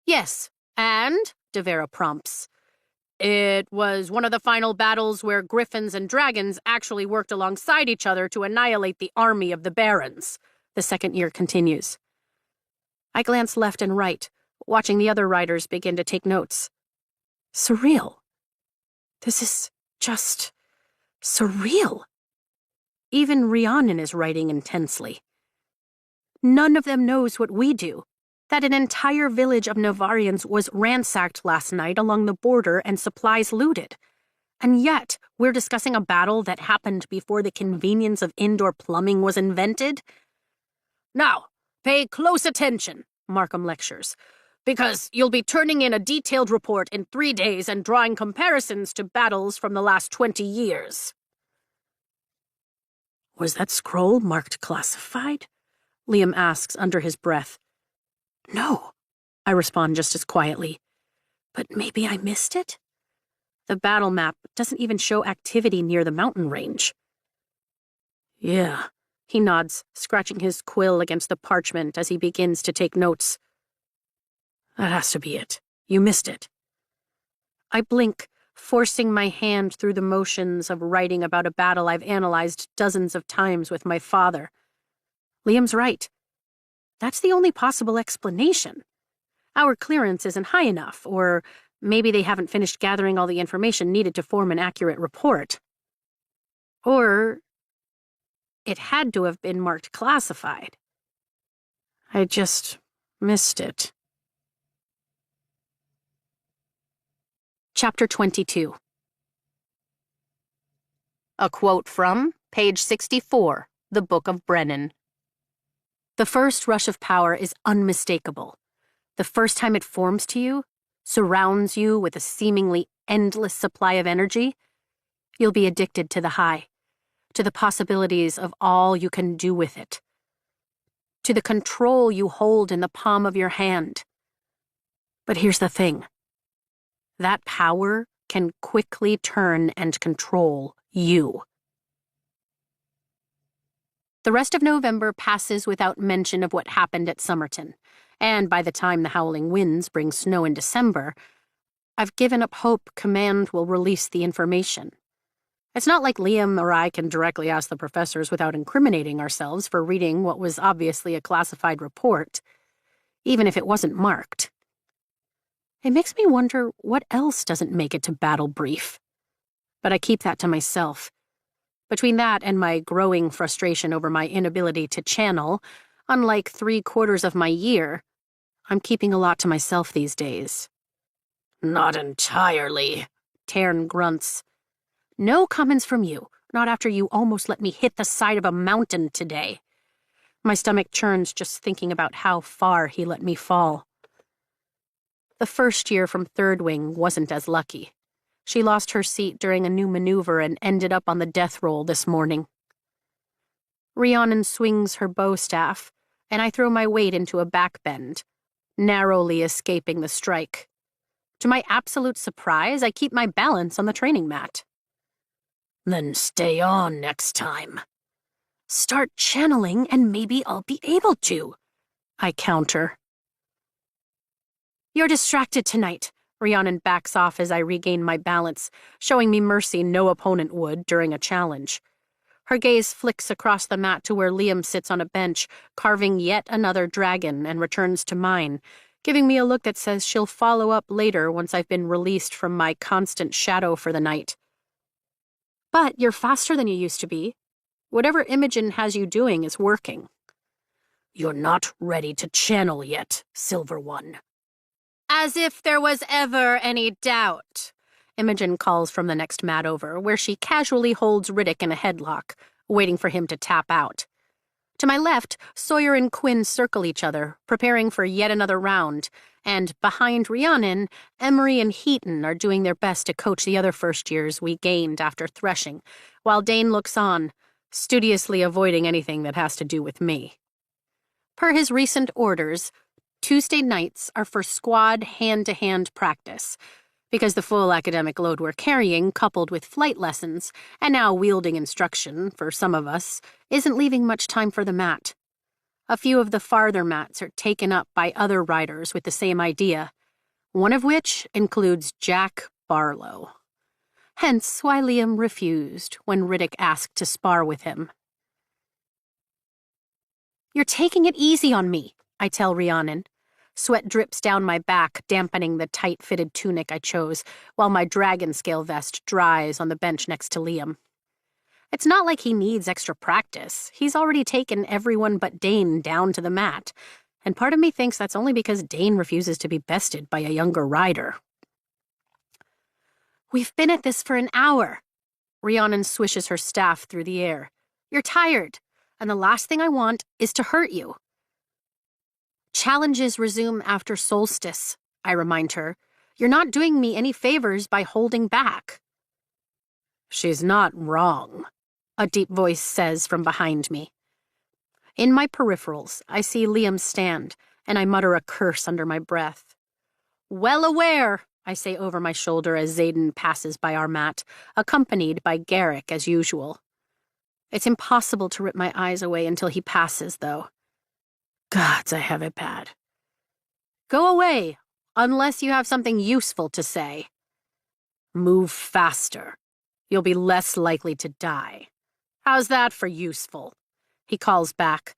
Yes, and, Devera prompts, it was one of the final battles where griffins and dragons actually worked alongside each other to annihilate the army of the barons, the second year continues. I glance left and right, watching the other riders begin to take notes. Surreal. This is just surreal. Even Rhiannon is writing intensely. None of them knows what we do, that an entire village of Navarians was ransacked last night along the border and supplies looted. And yet, we're discussing a battle that happened before the convenience of indoor plumbing was invented? Now, pay close attention, Markham lectures, because you'll be turning in a detailed report in 3 days and drawing comparisons to battles from the last 20 years. Was that scroll marked classified? Liam asks under his breath. No, I respond just as quietly. But maybe I missed it? The battle map doesn't even show activity near the mountain range. Yeah, he nods, scratching his quill against the parchment as he begins to take notes. That has to be it. You missed it. I blink, forcing my hand through the motions of writing about a battle I've analyzed dozens of times with my father. Liam's right. That's the only possible explanation. Our clearance isn't high enough, or maybe they haven't finished gathering all the information needed to form an accurate report. Or it had to have been marked classified. I just missed it. Chapter 22. A quote from page 64, the Book of Brennan. The first rush of power is unmistakable. The first time it forms to you, surrounds you with a seemingly endless supply of energy, you'll be addicted to the high, to the possibilities of all you can do with it. to the control you hold in the palm of your hand. But here's the thing. That power can quickly turn and control you. The rest of November passes without mention of what happened at Summerton, and by the time the howling winds bring snow in December, I've given up hope Command will release the information. It's not like Liam or I can directly ask the professors without incriminating ourselves for reading what was obviously a classified report, even if it wasn't marked. It makes me wonder what else doesn't make it to battle brief. But I keep that to myself. Between that and my growing frustration over my inability to channel, unlike 3/4 of my year, I'm keeping a lot to myself these days. Not entirely, Tairn grunts. No comments from you, not after you almost let me hit the side of a mountain today. My stomach churns just thinking about how far he let me fall. The first year from Third Wing wasn't as lucky. She lost her seat during a new maneuver and ended up on the death roll this morning. Rhiannon swings her bow staff, and I throw my weight into a backbend, narrowly escaping the strike. To my absolute surprise, I keep my balance on the training mat. Then stay on next time. Start channeling and maybe I'll be able to, I counter. You're distracted tonight. Rhiannon backs off as I regain my balance, showing me mercy no opponent would during a challenge. Her gaze flicks across the mat to where Liam sits on a bench, carving yet another dragon, and returns to mine, giving me a look that says she'll follow up later once I've been released from my constant shadow for the night. But you're faster than you used to be. Whatever Imogen has you doing is working. You're not ready to channel yet, Silver One. As if there was ever any doubt, Imogen calls from the next mat over, where she casually holds Riddick in a headlock, waiting for him to tap out. To my left, Sawyer and Quinn circle each other, preparing for yet another round, and behind Rhiannon, Emery and Heaton are doing their best to coach the other first years we gained after threshing, while Dane looks on, studiously avoiding anything that has to do with me. Per his recent orders, Tuesday nights are for squad hand-to-hand practice, because the full academic load we're carrying, coupled with flight lessons, and now wielding instruction for some of us, isn't leaving much time for the mat. A few of the farther mats are taken up by other riders with the same idea, one of which includes Jack Barlow. Hence why Liam refused when Riddick asked to spar with him. You're taking it easy on me, I tell Rhiannon. Sweat drips down my back, dampening the tight-fitted tunic I chose, while my dragon scale vest dries on the bench next to Liam. It's not like he needs extra practice. He's already taken everyone but Dane down to the mat, and part of me thinks that's only because Dane refuses to be bested by a younger rider. We've been at this for an hour. Rhiannon swishes her staff through the air. You're tired, and the last thing I want is to hurt you. Challenges resume after solstice, I remind her. You're not doing me any favors by holding back. She's not wrong, a deep voice says from behind me. In my peripherals, I see Liam stand, and I mutter a curse under my breath. Well aware, I say over my shoulder as Xaden passes by our mat, accompanied by Garrick as usual. It's impossible to rip my eyes away until he passes, though. Gods, I have it bad. Go away, unless you have something useful to say. Move faster. You'll be less likely to die. How's that for useful? He calls back,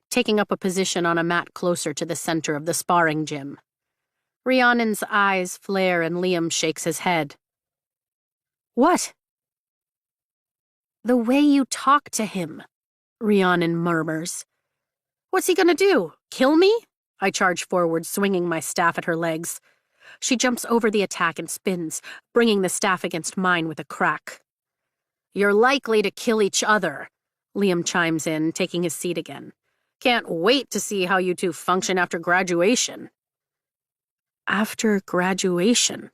taking up a position on a mat closer to the center of the sparring gym. Rhiannon's eyes flare and Liam shakes his head. What? The way you talk to him, Rhiannon murmurs. What's he gonna do? Kill me? I charge forward, swinging my staff at her legs. She jumps over the attack and spins, bringing the staff against mine with a crack. You're likely to kill each other, Liam chimes in, taking his seat again. Can't wait to see how you two function after graduation. After graduation?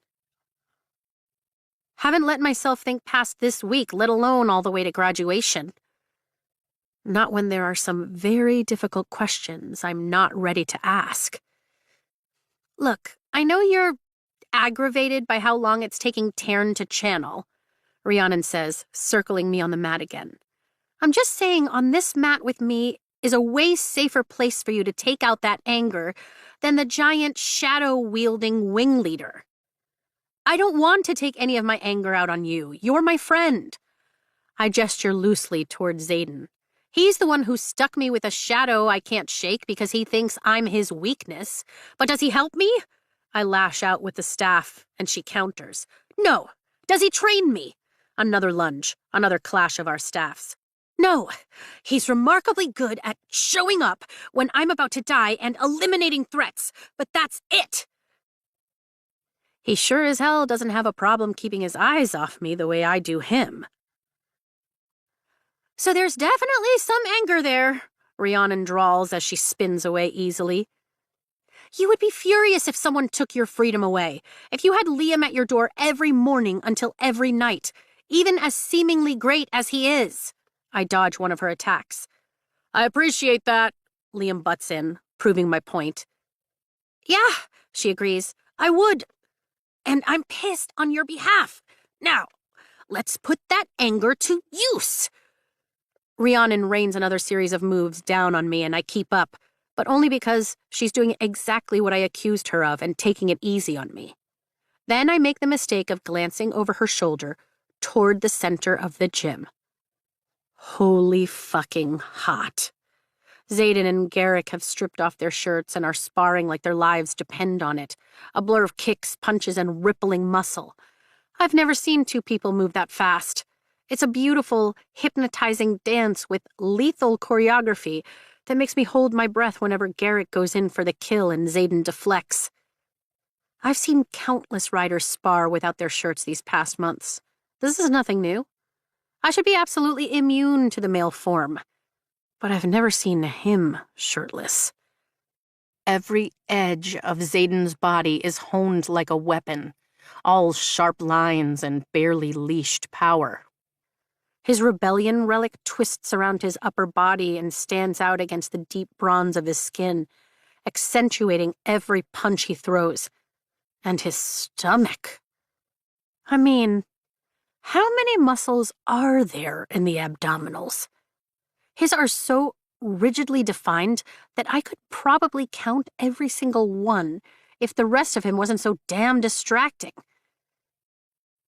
Haven't let myself think past this week, let alone all the way to graduation. Not when there are some very difficult questions I'm not ready to ask. Look, I know you're aggravated by how long it's taking Tarn to channel, Rhiannon says, circling me on the mat again. I'm just saying on this mat with me is a way safer place for you to take out that anger than the giant shadow-wielding wing leader. I don't want to take any of my anger out on you. You're my friend. I gesture loosely toward Xaden. He's the one who stuck me with a shadow I can't shake because he thinks I'm his weakness. But does he help me? I lash out with the staff, and she counters. No. Does he train me? Another lunge, another clash of our staffs. No. He's remarkably good at showing up when I'm about to die and eliminating threats, but that's it. He sure as hell doesn't have a problem keeping his eyes off me the way I do him. So there's definitely some anger there, Rhiannon drawls as she spins away easily. You would be furious if someone took your freedom away, if you had Liam at your door every morning until every night, even as seemingly great as he is. I dodge one of her attacks. I appreciate that, Liam butts in, proving my point. Yeah, she agrees, I would. And I'm pissed on your behalf. Now, let's put that anger to use. Rhiannon rains another series of moves down on me, and I keep up, but only because she's doing exactly what I accused her of and taking it easy on me. Then I make the mistake of glancing over her shoulder toward the center of the gym. Holy fucking hot. Xaden and Garrick have stripped off their shirts and are sparring like their lives depend on it, a blur of kicks, punches, and rippling muscle. I've never seen two people move that fast. It's a beautiful, hypnotizing dance with lethal choreography that makes me hold my breath whenever Garrick goes in for the kill and Xaden deflects. I've seen countless riders spar without their shirts these past months. This is nothing new. I should be absolutely immune to the male form. But I've never seen him shirtless. Every edge of Xaden's body is honed like a weapon, all sharp lines and barely leashed power. His rebellion relic twists around his upper body and stands out against the deep bronze of his skin, accentuating every punch he throws. And his stomach. I mean, how many muscles are there in the abdominals? His are so rigidly defined that I could probably count every single one if the rest of him wasn't so damn distracting.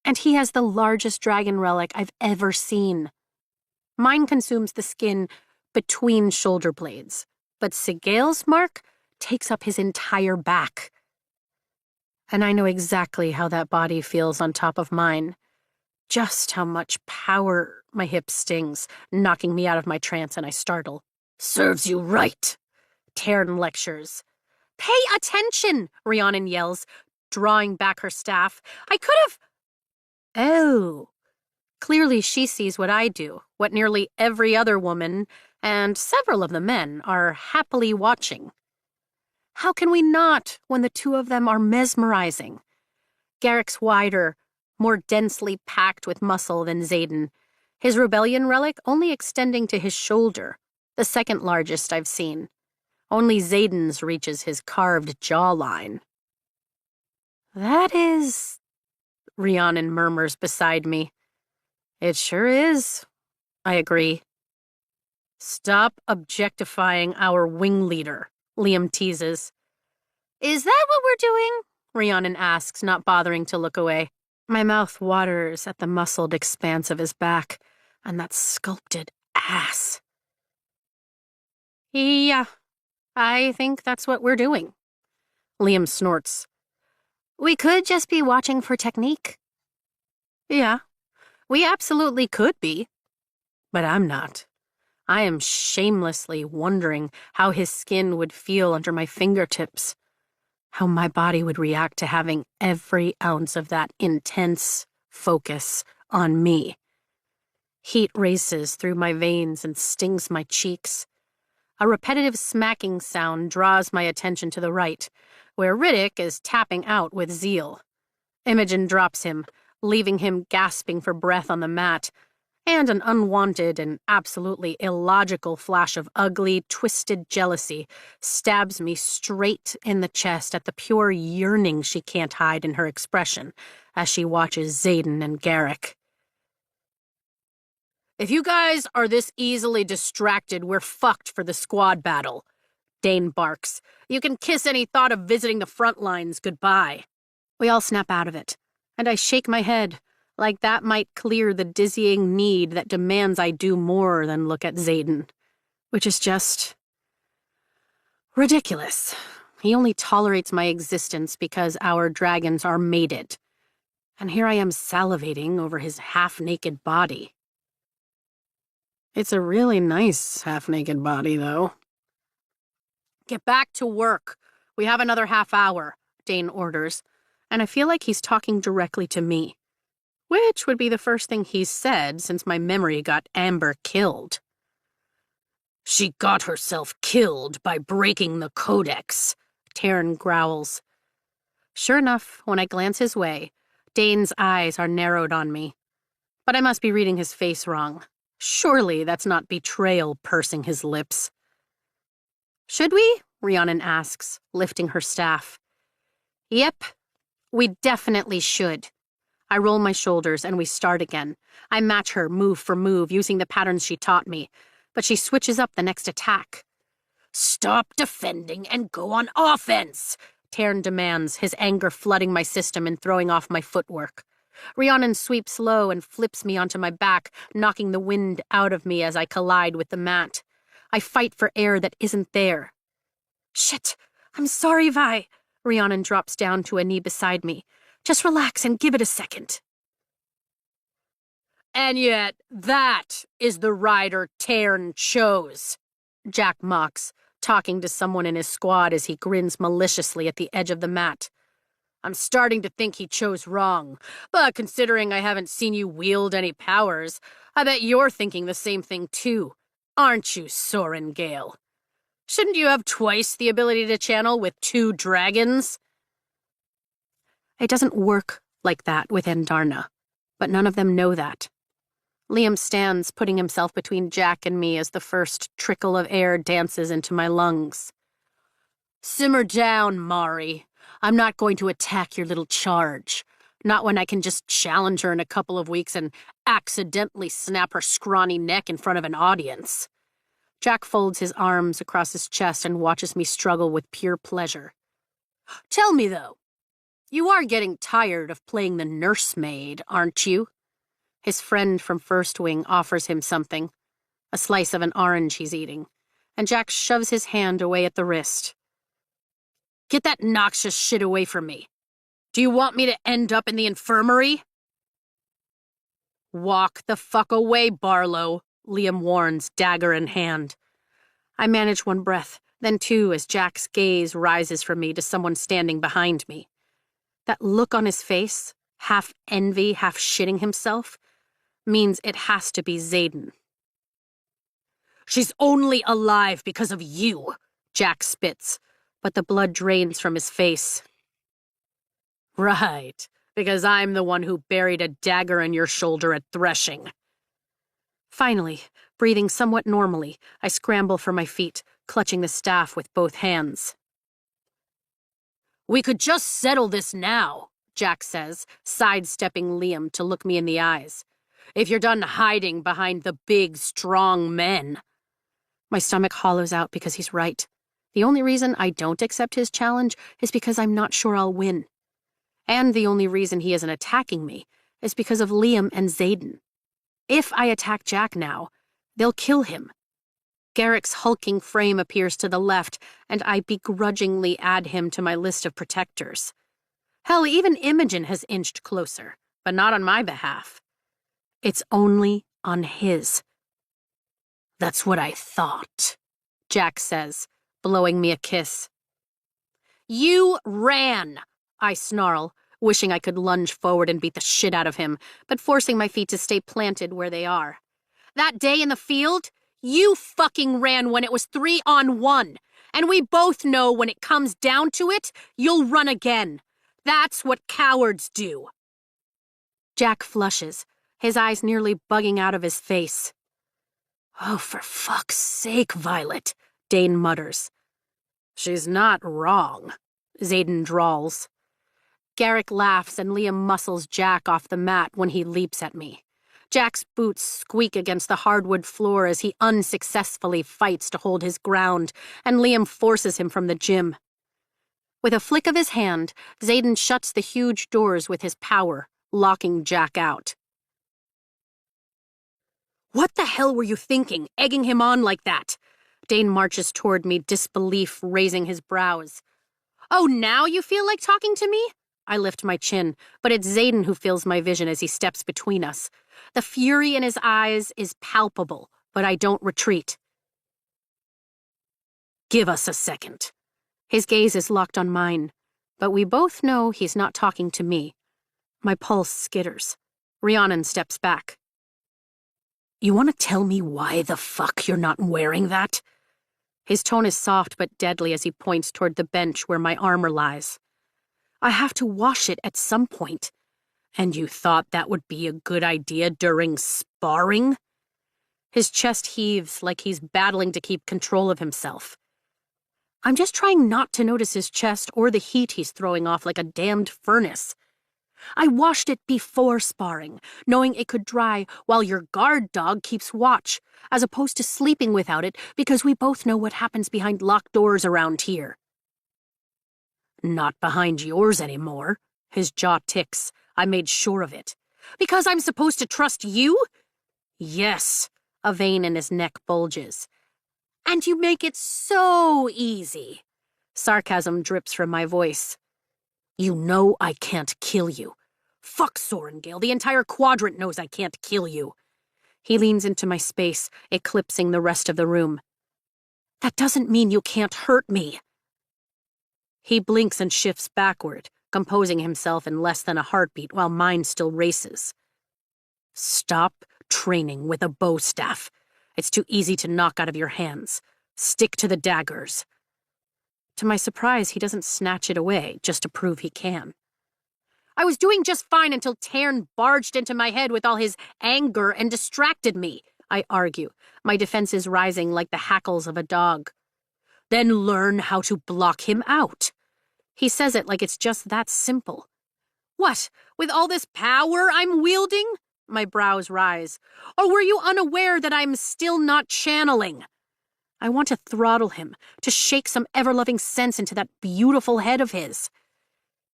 And he has the largest dragon relic I've ever seen. Mine consumes the skin between shoulder blades, but Sigale's mark takes up his entire back. And I know exactly how that body feels on top of mine. Just how much power my hip stings, knocking me out of my trance, and I startle. Serves you right, Tarn lectures. Pay attention, Rhiannon yells, drawing back her staff. I could have... Oh. Clearly she sees what I do, what nearly every other woman, and several of the men, are happily watching. How can we not when the two of them are mesmerizing? Garrick's wider, more densely packed with muscle than Xaden, his rebellion relic only extending to his shoulder, the second largest I've seen. Only Xaden's reaches his carved jawline. That is... Rhiannon murmurs beside me. It sure is, I agree. Stop objectifying our wing leader, Liam teases. Is that what we're doing? Rhiannon asks, not bothering to look away. My mouth waters at the muscled expanse of his back and that sculpted ass. Yeah, I think that's what we're doing. Liam snorts. We could just be watching for technique. Yeah, we absolutely could be. But I'm not. I am shamelessly wondering how his skin would feel under my fingertips, how my body would react to having every ounce of that intense focus on me. Heat races through my veins and stings my cheeks. A repetitive smacking sound draws my attention to the right, where Riddick is tapping out with zeal. Imogen drops him, leaving him gasping for breath on the mat, And an unwanted and absolutely illogical flash of ugly, twisted jealousy stabs me straight in the chest at the pure yearning she can't hide in her expression as she watches Xaden and Garrick. "If you guys are this easily distracted, we're fucked for the squad battle," Dane barks. "You can kiss any thought of visiting the front lines goodbye." We all snap out of it, and I shake my head, like that might clear the dizzying need that demands I do more than look at Xaden, which is just ridiculous. He only tolerates my existence because our dragons are mated, and here I am salivating over his half-naked body. It's a really nice half-naked body, though. "Get back to work. We have another half hour," Dane orders, and I feel like he's talking directly to me, which would be the first thing he's said since my memory got Amber killed. "She got herself killed by breaking the codex," Taryn growls. Sure enough, when I glance his way, Dane's eyes are narrowed on me. But I must be reading his face wrong. Surely that's not betrayal pursing his lips. "Should we?" Rhiannon asks, lifting her staff. "Yep, we definitely should." I roll my shoulders and we start again. I match her move for move using the patterns she taught me, but she switches up the next attack. "Stop defending and go on offense," Taryn demands, his anger flooding my system and throwing off my footwork. Rhiannon sweeps low and flips me onto my back, knocking the wind out of me as I collide with the mat. I fight for air that isn't there. "Shit, I'm sorry, Vi." Rhiannon drops down to a knee beside me. "Just relax and give it a second." "And yet, that is the rider Taryn chose," Jack mocks, talking to someone in his squad as he grins maliciously at the edge of the mat. "I'm starting to think he chose wrong, but considering I haven't seen you wield any powers, I bet you're thinking the same thing too, aren't you, Soren Gale? Shouldn't you have twice the ability to channel with 2 dragons? It doesn't work like that with Andarna, but none of them know that. Liam stands, putting himself between Jack and me as the first trickle of air dances into my lungs. "Simmer down, Mari. I'm not going to attack your little charge. Not when I can just challenge her in a couple of weeks and accidentally snap her scrawny neck in front of an audience." Jack folds his arms across his chest and watches me struggle with pure pleasure. "Tell me, though, you are getting tired of playing the nursemaid, aren't you?" His friend from First Wing offers him something, a slice of an orange he's eating, and Jack shoves his hand away at the wrist. "Get that noxious shit away from me. Do you want me to end up in the infirmary?" "Walk the fuck away, Barlow," Liam warns, dagger in hand. I manage one breath, then 2 as Jack's gaze rises from me to someone standing behind me. That look on his face, half envy, half shitting himself, means it has to be Xaden. "She's only alive because of you," Jack spits, but the blood drains from his face. "Right, because I'm the one who buried a dagger in your shoulder at threshing." Finally, breathing somewhat normally, I scramble for my feet, clutching the staff with both hands. "We could just settle this now," Jack says, sidestepping Liam to look me in the eyes. "If you're done hiding behind the big, strong men." My stomach hollows out because he's right. The only reason I don't accept his challenge is because I'm not sure I'll win. And the only reason he isn't attacking me is because of Liam and Xaden. If I attack Jack now, they'll kill him. Garrick's hulking frame appears to the left, and I begrudgingly add him to my list of protectors. Hell, even Imogen has inched closer, but not on my behalf. It's only on his. "That's what I thought," Jack says, blowing me a kiss. "You ran," I snarl, wishing I could lunge forward and beat the shit out of him, but forcing my feet to stay planted where they are. "That day in the field, you fucking ran when it was 3-on-1, and we both know when it comes down to it, you'll run again. That's what cowards do." Jack flushes, his eyes nearly bugging out of his face. "Oh, for fuck's sake, Violet," Dane mutters. "She's not wrong," Xaden drawls. Garrick laughs and Liam muscles Jack off the mat when he leaps at me. Jack's boots squeak against the hardwood floor as he unsuccessfully fights to hold his ground, and Liam forces him from the gym. With a flick of his hand, Xaden shuts the huge doors with his power, locking Jack out. "What the hell were you thinking, egging him on like that?" Dane marches toward me, disbelief raising his brows. "Oh, now you feel like talking to me?" I lift my chin, but it's Xaden who fills my vision as he steps between us. The fury in his eyes is palpable, but I don't retreat. "Give us a second." His gaze is locked on mine, but we both know he's not talking to me. My pulse skitters. Rhiannon steps back. "You want to tell me why the fuck you're not wearing that?" His tone is soft but deadly as he points toward the bench where my armor lies. "I have to wash it at some point. And you thought that would be a good idea during sparring?" His chest heaves like he's battling to keep control of himself. I'm just trying not to notice his chest or the heat he's throwing off like a damned furnace. "I washed it before sparring, knowing it could dry while your guard dog keeps watch, as opposed to sleeping without it because we both know what happens behind locked doors around here." "Not behind yours anymore." His jaw ticks. I made sure of it. "Because I'm supposed to trust you?" "Yes." A vein in his neck bulges. "And you make it so easy." Sarcasm drips from my voice. "You know I can't kill you. Fuck Sorengale, the entire quadrant knows I can't kill you." He leans into my space, eclipsing the rest of the room. "That doesn't mean you can't hurt me." He blinks and shifts backward, composing himself in less than a heartbeat while mine still races. "Stop training with a bow staff. It's too easy to knock out of your hands. Stick to the daggers." To my surprise, he doesn't snatch it away just to prove he can. "I was doing just fine until Tairn barged into my head with all his anger and distracted me," I argue, my defenses rising like the hackles of a dog. "Then learn how to block him out." He says it like it's just that simple. "What, with all this power I'm wielding?" My brows rise. "Or were you unaware that I'm still not channeling?" I want to throttle him, to shake some ever-loving sense into that beautiful head of his.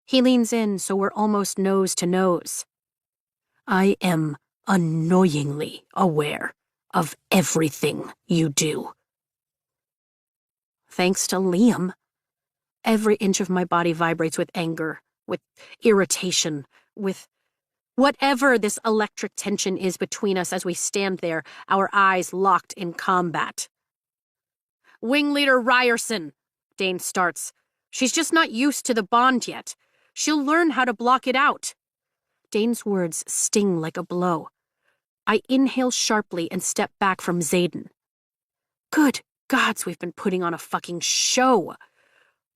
He leans in so we're almost nose to nose. "I am annoyingly aware of everything you do." Thanks to Liam. Every inch of my body vibrates with anger, with irritation, with whatever this electric tension is between us as we stand there, our eyes locked in combat. "Wing Leader Ryerson," Dane starts. "She's just not used to the bond yet. She'll learn how to block it out." Dane's words sting like a blow. I inhale sharply and step back from Xaden. Good gods, we've been putting on a fucking show.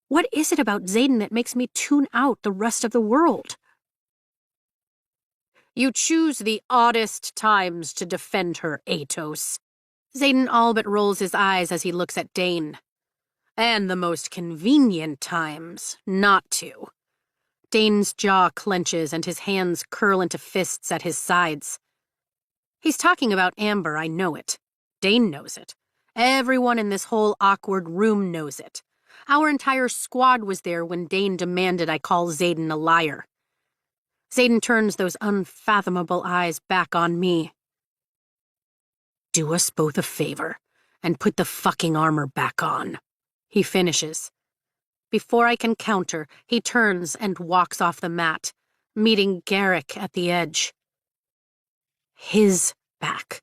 What is it about Xaden that makes me tune out the rest of the world? "You choose the oddest times to defend her, Atos." Xaden all but rolls his eyes as he looks at Dane. "And the most convenient times not to." Dane's jaw clenches and his hands curl into fists at his sides. He's talking about Amber, I know it. Dane knows it. Everyone in this whole awkward room knows it. Our entire squad was there when Dane demanded I call Xaden a liar. Xaden turns those unfathomable eyes back on me. "Do us both a favor and put the fucking armor back on," he finishes. Before I can counter, he turns and walks off the mat, meeting Garrick at the edge. His back.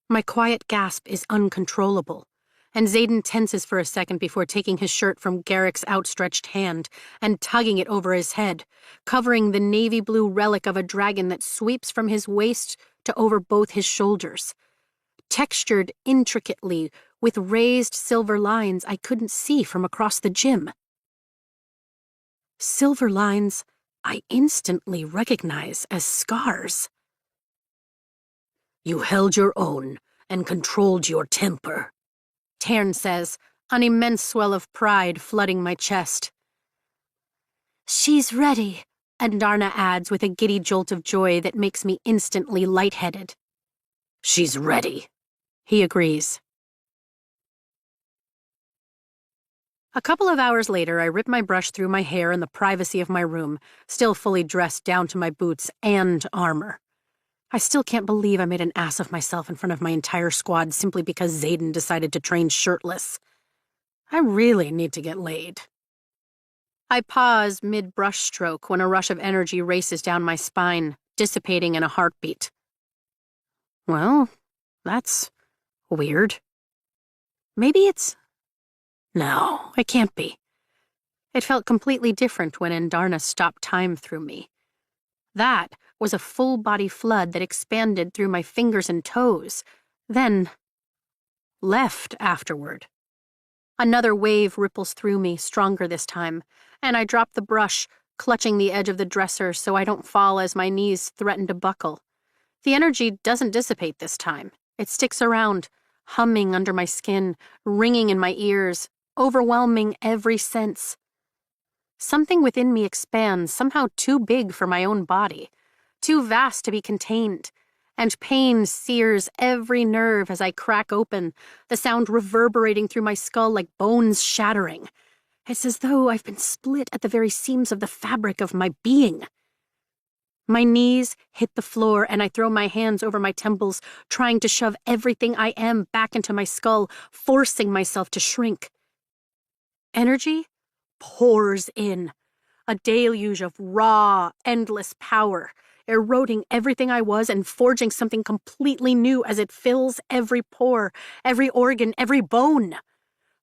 My quiet gasp is uncontrollable, and Xaden tenses for a second before taking his shirt from Garrick's outstretched hand and tugging it over his head, covering the navy blue relic of a dragon that sweeps from his waist to over both his shoulders, textured intricately with raised silver lines I couldn't see from across the gym. Silver lines I instantly recognize as scars. You held your own and controlled your temper. Tern says, an immense swell of pride flooding my chest. She's ready, Andarna adds with a giddy jolt of joy that makes me instantly lightheaded. She's ready, he agrees. A couple of hours later, I rip my brush through my hair in the privacy of my room, still fully dressed down to my boots and armor. I still can't believe I made an ass of myself in front of my entire squad simply because Xaden decided to train shirtless. I really need to get laid. I pause mid-brush stroke when a rush of energy races down my spine, dissipating in a heartbeat. Well, that's weird. Maybe it's... No, it can't be. It felt completely different when Andarna stopped time through me. That was a full-body flood that expanded through my fingers and toes, then left afterward. Another wave ripples through me, stronger this time, and I drop the brush, clutching the edge of the dresser so I don't fall as my knees threaten to buckle. The energy doesn't dissipate this time. It sticks around, humming under my skin, ringing in my ears, overwhelming every sense. Something within me expands, somehow too big for my own body, too vast to be contained, and pain sears every nerve as I crack open, the sound reverberating through my skull like bones shattering. It's as though I've been split at the very seams of the fabric of my being. My knees hit the floor and I throw my hands over my temples, trying to shove everything I am back into my skull, forcing myself to shrink. Energy pours in, a deluge of raw, endless power, eroding everything I was and forging something completely new as it fills every pore, every organ, every bone.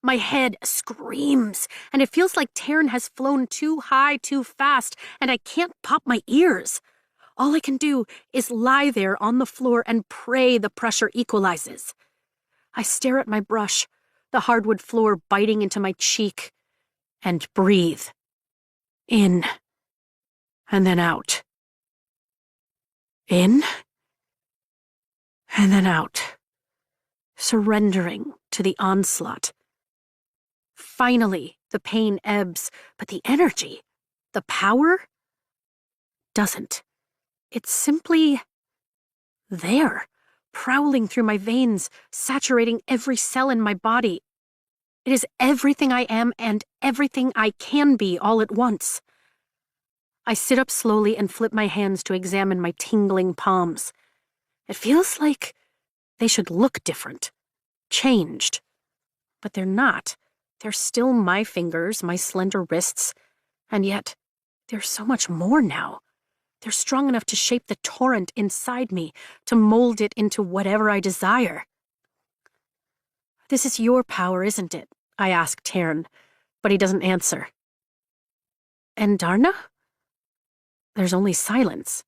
My head screams, and it feels like Tern has flown too high too fast, and I can't pop my ears. All I can do is lie there on the floor and pray the pressure equalizes. I stare at my brush, the hardwood floor biting into my cheek, and breathe. In, and then out. In, and then out. Surrendering to the onslaught. Finally, the pain ebbs, but the energy, the power, doesn't. It's simply there, prowling through my veins, saturating every cell in my body. It is everything I am and everything I can be all at once. I sit up slowly and flip my hands to examine my tingling palms. It feels like they should look different, changed. But they're not. They're still my fingers, my slender wrists, and yet they're so much more now. They're strong enough to shape the torrent inside me, to mold it into whatever I desire. This is your power, isn't it? I ask Tern, but he doesn't answer. Andarna? There's only silence.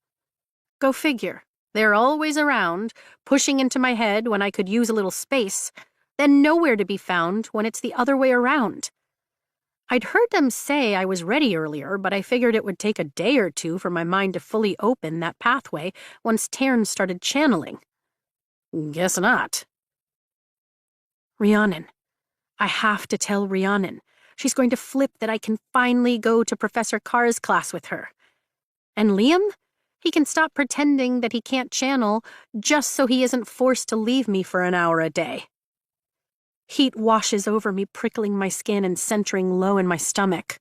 Go figure. They're always around, pushing into my head when I could use a little space, then nowhere to be found when it's the other way around. I'd heard them say I was ready earlier, but I figured it would take a day or two for my mind to fully open that pathway once Tern started channeling. Guess not. Rhiannon. I have to tell Rhiannon. She's going to flip that I can finally go to Professor Carr's class with her. And Liam? He can stop pretending that he can't channel just so he isn't forced to leave me for an hour a day. Heat washes over me, prickling my skin and centering low in my stomach.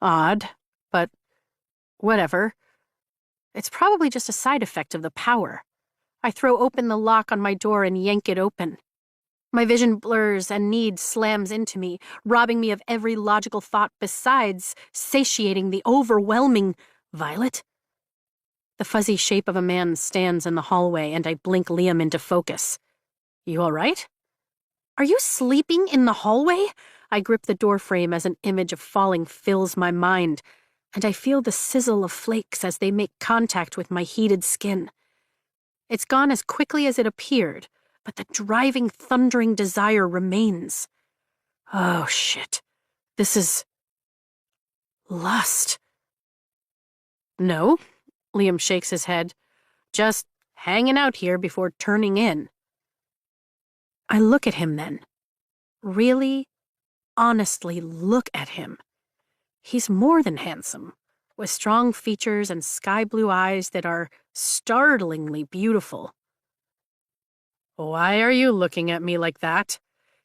Odd, but whatever. It's probably just a side effect of the power. I throw open the lock on my door and yank it open. My vision blurs and need slams into me, robbing me of every logical thought besides satiating the overwhelming Violet. The fuzzy shape of a man stands in the hallway, and I blink Liam into focus. You all right? Are you sleeping in the hallway? I grip the doorframe as an image of falling fills my mind, and I feel the sizzle of flakes as they make contact with my heated skin. It's gone as quickly as it appeared, but the driving, thundering desire remains. Oh, shit. This is... lust. No, Liam shakes his head. Just hanging out here before turning in. I look at him then. Really, honestly look at him. He's more than handsome, with strong features and sky blue eyes that are startlingly beautiful. Why are you looking at me like that?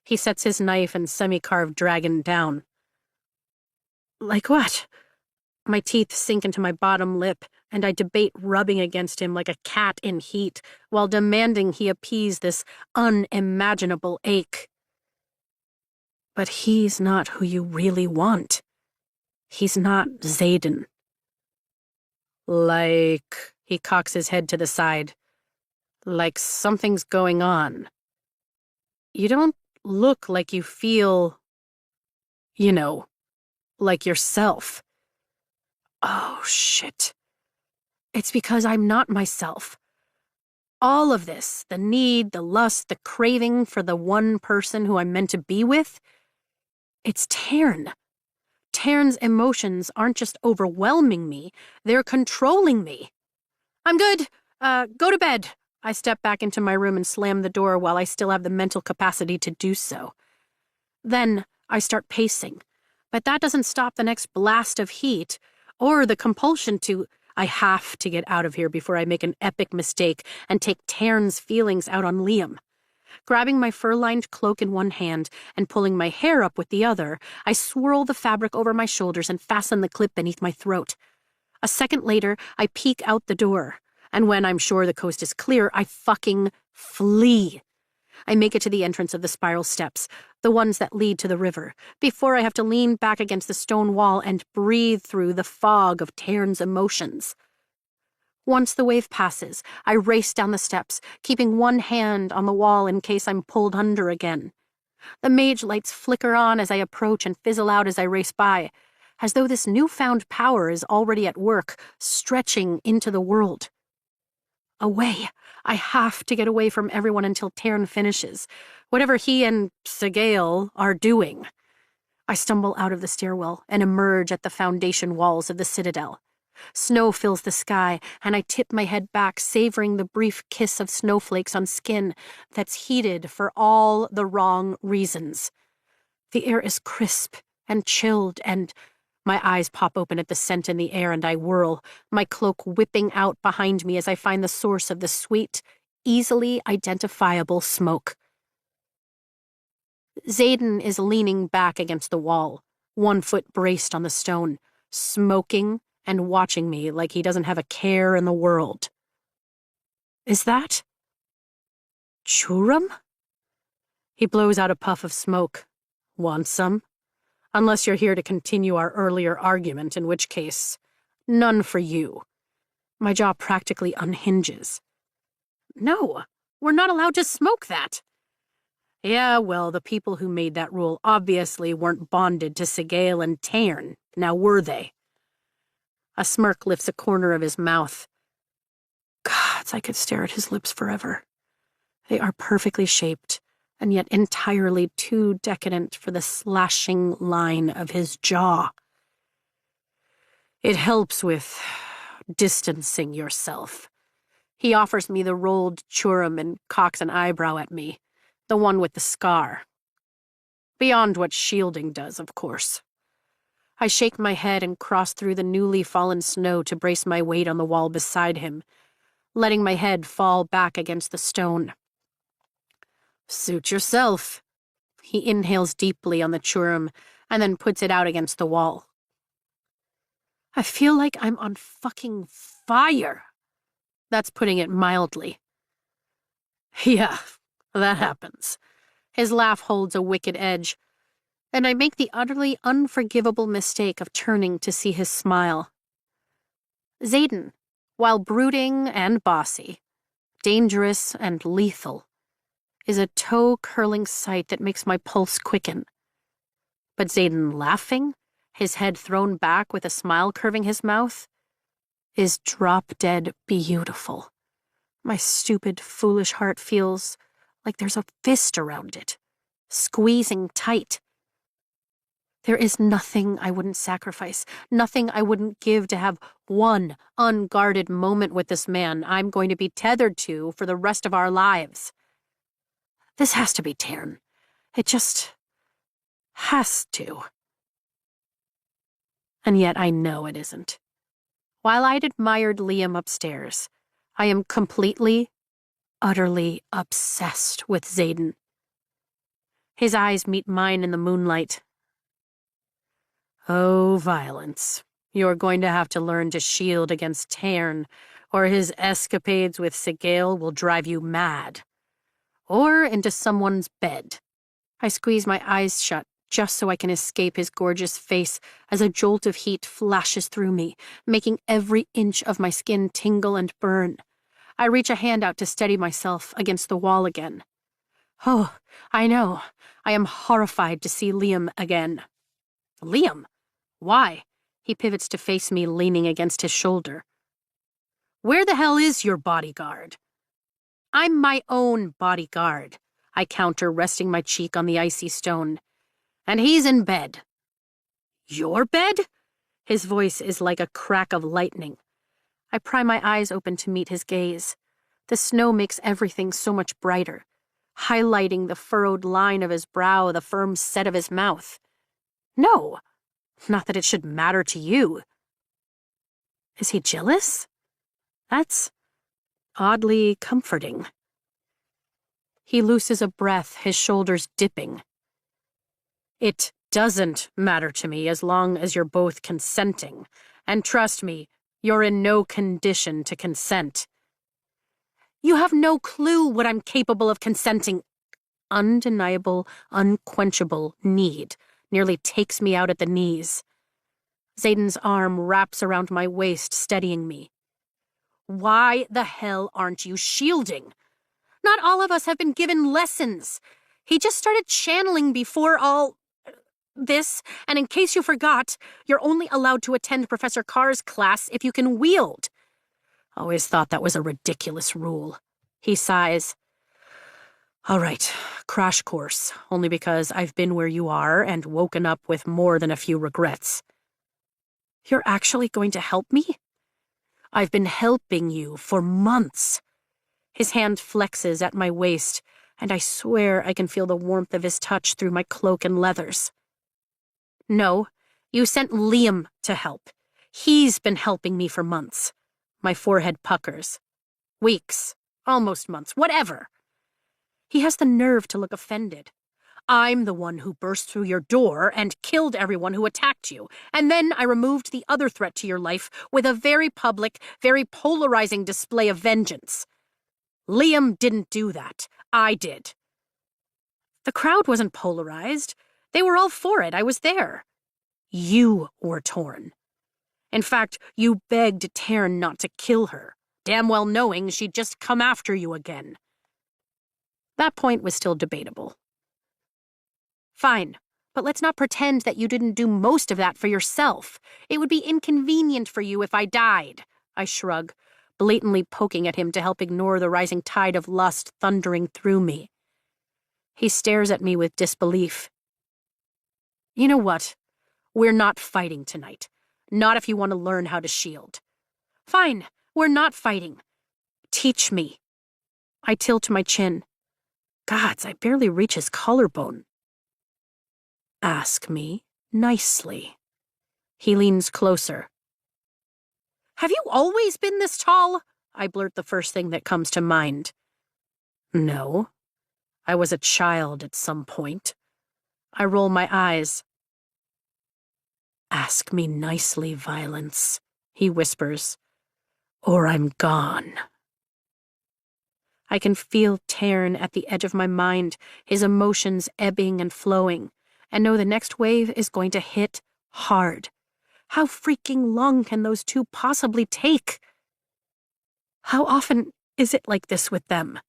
He sets his knife and semi-carved dragon down. Like what? My teeth sink into my bottom lip, and I debate rubbing against him like a cat in heat, while demanding he appease this unimaginable ache. But he's not who you really want. He's not Xaden. Like, he cocks his head to the side. Like something's going on. You don't look like you feel, like yourself. Oh, shit. It's because I'm not myself. All of this, the need, the lust, the craving for the one person who I'm meant to be with, it's Tairn. Tairn's emotions aren't just overwhelming me, they're controlling me. I'm good. Go to bed. I step back into my room and slam the door while I still have the mental capacity to do so. Then I start pacing, but that doesn't stop the next blast of heat, or the compulsion to, I have to get out of here before I make an epic mistake and take Tairn's feelings out on Liam. Grabbing my fur-lined cloak in one hand and pulling my hair up with the other, I swirl the fabric over my shoulders and fasten the clip beneath my throat. A second later, I peek out the door, and when I'm sure the coast is clear, I fucking flee. I make it to the entrance of the spiral steps, the ones that lead to the river, before I have to lean back against the stone wall and breathe through the fog of Tairn's emotions. Once the wave passes, I race down the steps, keeping one hand on the wall in case I'm pulled under again. The mage lights flicker on as I approach and fizzle out as I race by, as though this newfound power is already at work, stretching into the world. Away. I have to get away from everyone until Tairn finishes, whatever he and Sgaeyl are doing. I stumble out of the stairwell and emerge at the foundation walls of the citadel. Snow fills the sky, and I tip my head back, savoring the brief kiss of snowflakes on skin that's heated for all the wrong reasons. The air is crisp and chilled, and my eyes pop open at the scent in the air, and I whirl, my cloak whipping out behind me as I find the source of the sweet, easily identifiable smoke. Xaden is leaning back against the wall, one foot braced on the stone, smoking and watching me like he doesn't have a care in the world. Is that Churam? He blows out a puff of smoke. Want some? Unless you're here to continue our earlier argument, in which case, none for you. My jaw practically unhinges. No, we're not allowed to smoke that. Yeah, well, the people who made that rule obviously weren't bonded to Sgaeyl and Tairn, now were they? A smirk lifts a corner of his mouth. Gods, I could stare at his lips forever. They are perfectly shaped, and yet entirely too decadent for the slashing line of his jaw. It helps with distancing yourself. He offers me the rolled churim and cocks an eyebrow at me, the one with the scar. Beyond what shielding does, of course. I shake my head and cross through the newly fallen snow to brace my weight on the wall beside him, letting my head fall back against the stone. Suit yourself. He inhales deeply on the churim and then puts it out against the wall. I feel like I'm on fucking fire. That's putting it mildly. Yeah, that happens. His laugh holds a wicked edge, and I make the utterly unforgivable mistake of turning to see his smile. Xaden, while brooding and bossy, dangerous and lethal, is a toe-curling sight that makes my pulse quicken. But Xaden laughing, his head thrown back with a smile curving his mouth, is drop-dead beautiful. My stupid, foolish heart feels like there's a fist around it, squeezing tight. There is nothing I wouldn't sacrifice, nothing I wouldn't give to have one unguarded moment with this man I'm going to be tethered to for the rest of our lives. This has to be Tairn. It just has to. And yet I know it isn't. While I'd admired Liam upstairs, I am completely, utterly obsessed with Xaden. His eyes meet mine in the moonlight. Oh, Violence, you're going to have to learn to shield against Tairn, or his escapades with Sigale will drive you mad. Or into someone's bed. I squeeze my eyes shut just so I can escape his gorgeous face as a jolt of heat flashes through me, making every inch of my skin tingle and burn. I reach a hand out to steady myself against the wall again. Oh, I know. I am horrified to see Liam again. Liam? Why? He pivots to face me, leaning against his shoulder. Where the hell is your bodyguard? I'm my own bodyguard, I counter, resting my cheek on the icy stone. And he's in bed. Your bed? His voice is like a crack of lightning. I pry my eyes open to meet his gaze. The snow makes everything so much brighter, highlighting the furrowed line of his brow, the firm set of his mouth. No, not that it should matter to you. Is he jealous? That's oddly comforting. He looses a breath, his shoulders dipping. It doesn't matter to me as long as you're both consenting. And trust me, you're in no condition to consent. You have no clue what I'm capable of consenting. Undeniable, unquenchable need nearly takes me out at the knees. Xaden's arm wraps around my waist, steadying me. Why the hell aren't you shielding? Not all of us have been given lessons. He just started channeling before all this, and in case you forgot, you're only allowed to attend Professor Carr's class if you can wield. Always thought that was a ridiculous rule. He sighs. All right, crash course, only because I've been where you are and woken up with more than a few regrets. You're actually going to help me? I've been helping you for months. His hand flexes at my waist, and I swear I can feel the warmth of his touch through my cloak and leathers. No, you sent Liam to help. He's been helping me for months. My forehead puckers. Weeks, almost months, whatever. He has the nerve to look offended. I'm the one who burst through your door and killed everyone who attacked you, and then I removed the other threat to your life with a very public, very polarizing display of vengeance. Liam didn't do that. I did. The crowd wasn't polarized. They were all for it. I was there. You were torn. In fact, you begged Tairn not to kill her, damn well knowing she'd just come after you again. That point was still debatable. Fine, but let's not pretend that you didn't do most of that for yourself. It would be inconvenient for you if I died, I shrug, blatantly poking at him to help ignore the rising tide of lust thundering through me. He stares at me with disbelief. You know what? We're not fighting tonight. Not if you want to learn how to shield. Fine, we're not fighting. Teach me. I tilt my chin. Gods, I barely reach his collarbone. Ask me nicely. He leans closer. Have you always been this tall? I blurt the first thing that comes to mind. No. I was a child at some point. I roll my eyes. Ask me nicely, Violence, he whispers, or I'm gone. I can feel Tairn at the edge of my mind, his emotions ebbing and flowing, and know the next wave is going to hit hard. How freaking long can those two possibly take? How often is it like this with them?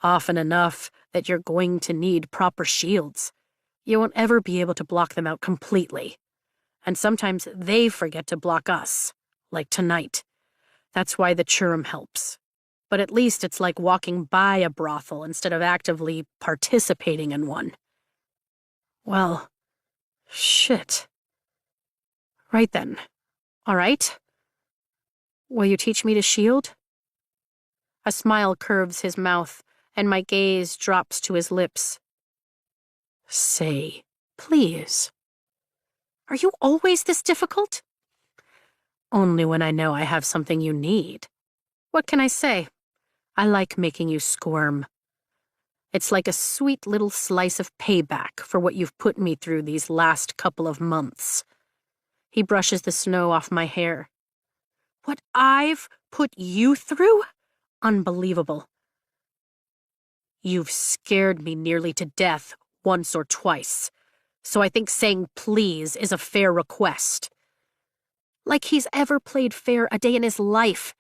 Often enough that you're going to need proper shields. You won't ever be able to block them out completely. And sometimes they forget to block us, like tonight. That's why the Churim helps. But at least it's like walking by a brothel instead of actively participating in one. Well, Shit. Right then. All right. Will you teach me to shield? A smile curves his mouth, and my gaze drops to his lips. Say, please. Are you always this difficult? Only when I know I have something you need. What can I say? I like making you squirm. It's like a sweet little slice of payback for what you've put me through these last couple of months. He brushes the snow off my hair. What I've put you through? Unbelievable. You've scared me nearly to death once or twice, so I think saying please is a fair request. Like he's ever played fair a day in his life.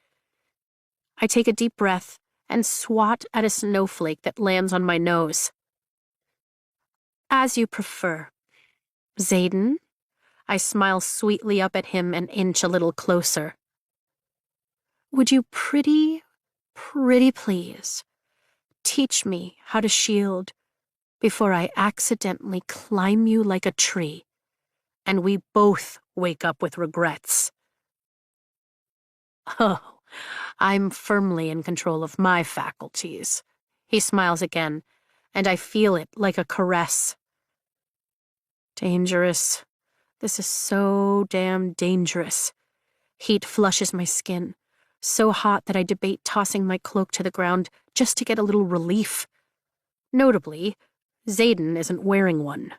I take a deep breath and swat at a snowflake that lands on my nose. As you prefer. Xaden? I smile sweetly up at him and inch a little closer. Would you pretty please teach me how to shield before I accidentally climb you like a tree and we both wake up with regrets? Oh, I'm firmly in control of my faculties. He smiles again, and I feel it like a caress. Dangerous. This is so damn dangerous. Heat flushes my skin, so hot that I debate tossing my cloak to the ground just to get a little relief. Notably, Xaden isn't wearing one.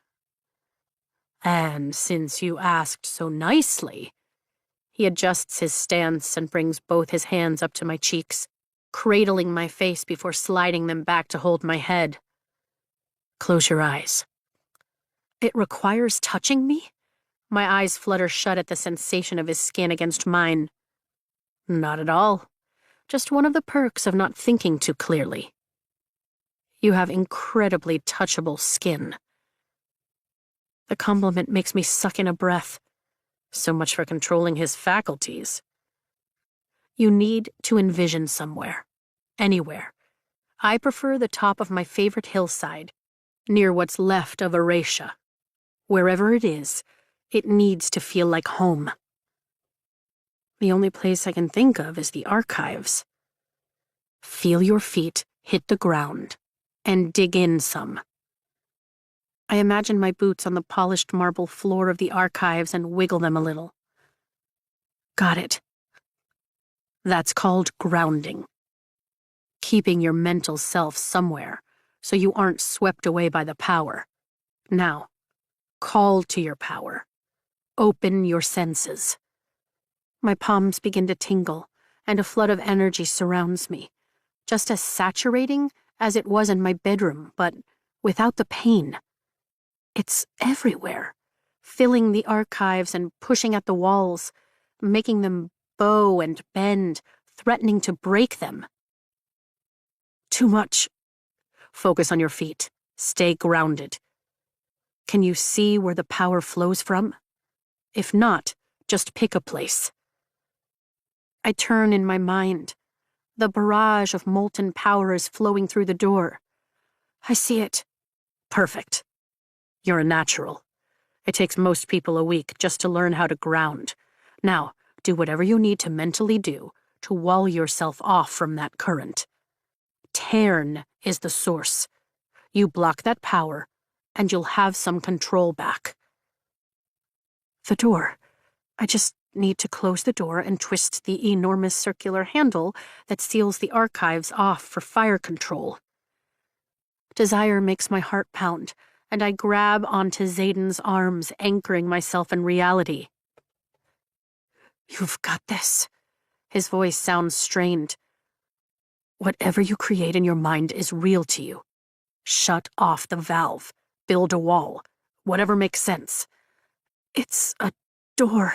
And since you asked so nicely, he adjusts his stance and brings both his hands up to my cheeks, cradling my face before sliding them back to hold my head. Close your eyes. It requires touching me? My eyes flutter shut at the sensation of his skin against mine. Not at all. Just one of the perks of not thinking too clearly. You have incredibly touchable skin. The compliment makes me suck in a breath. So much for controlling his faculties. You need to envision somewhere. Anywhere. I prefer the top of my favorite hillside, near what's left of Aracia. Wherever it is, it needs to feel like home. The only place I can think of is the archives. Feel your feet hit the ground, and dig in some. I imagine my boots on the polished marble floor of the archives and wiggle them a little. Got it. That's called grounding. Keeping your mental self somewhere so you aren't swept away by the power. Now, call to your power. Open your senses. My palms begin to tingle, and a flood of energy surrounds me, just as saturating as it was in my bedroom, but without the pain. It's everywhere, filling the archives and pushing at the walls, making them bow and bend, threatening to break them. Too much. Focus on your feet. Stay grounded. Can you see where the power flows from? If not, just pick a place. I turn in my mind. The barrage of molten power is flowing through the door. I see it. Perfect. You're a natural. It takes most people a week just to learn how to ground. Now, do whatever you need to mentally do to wall yourself off from that current. Tarn is the source. You block that power, and you'll have some control back. The door. I just need to close the door and twist the enormous circular handle that seals the archives off for fire control. Desire makes my heart pound, and I grab onto Xaden's arms, anchoring myself in reality. You've got this. His voice sounds strained. Whatever you create in your mind is real to you. Shut off the valve. Build a wall. Whatever makes sense. It's a door.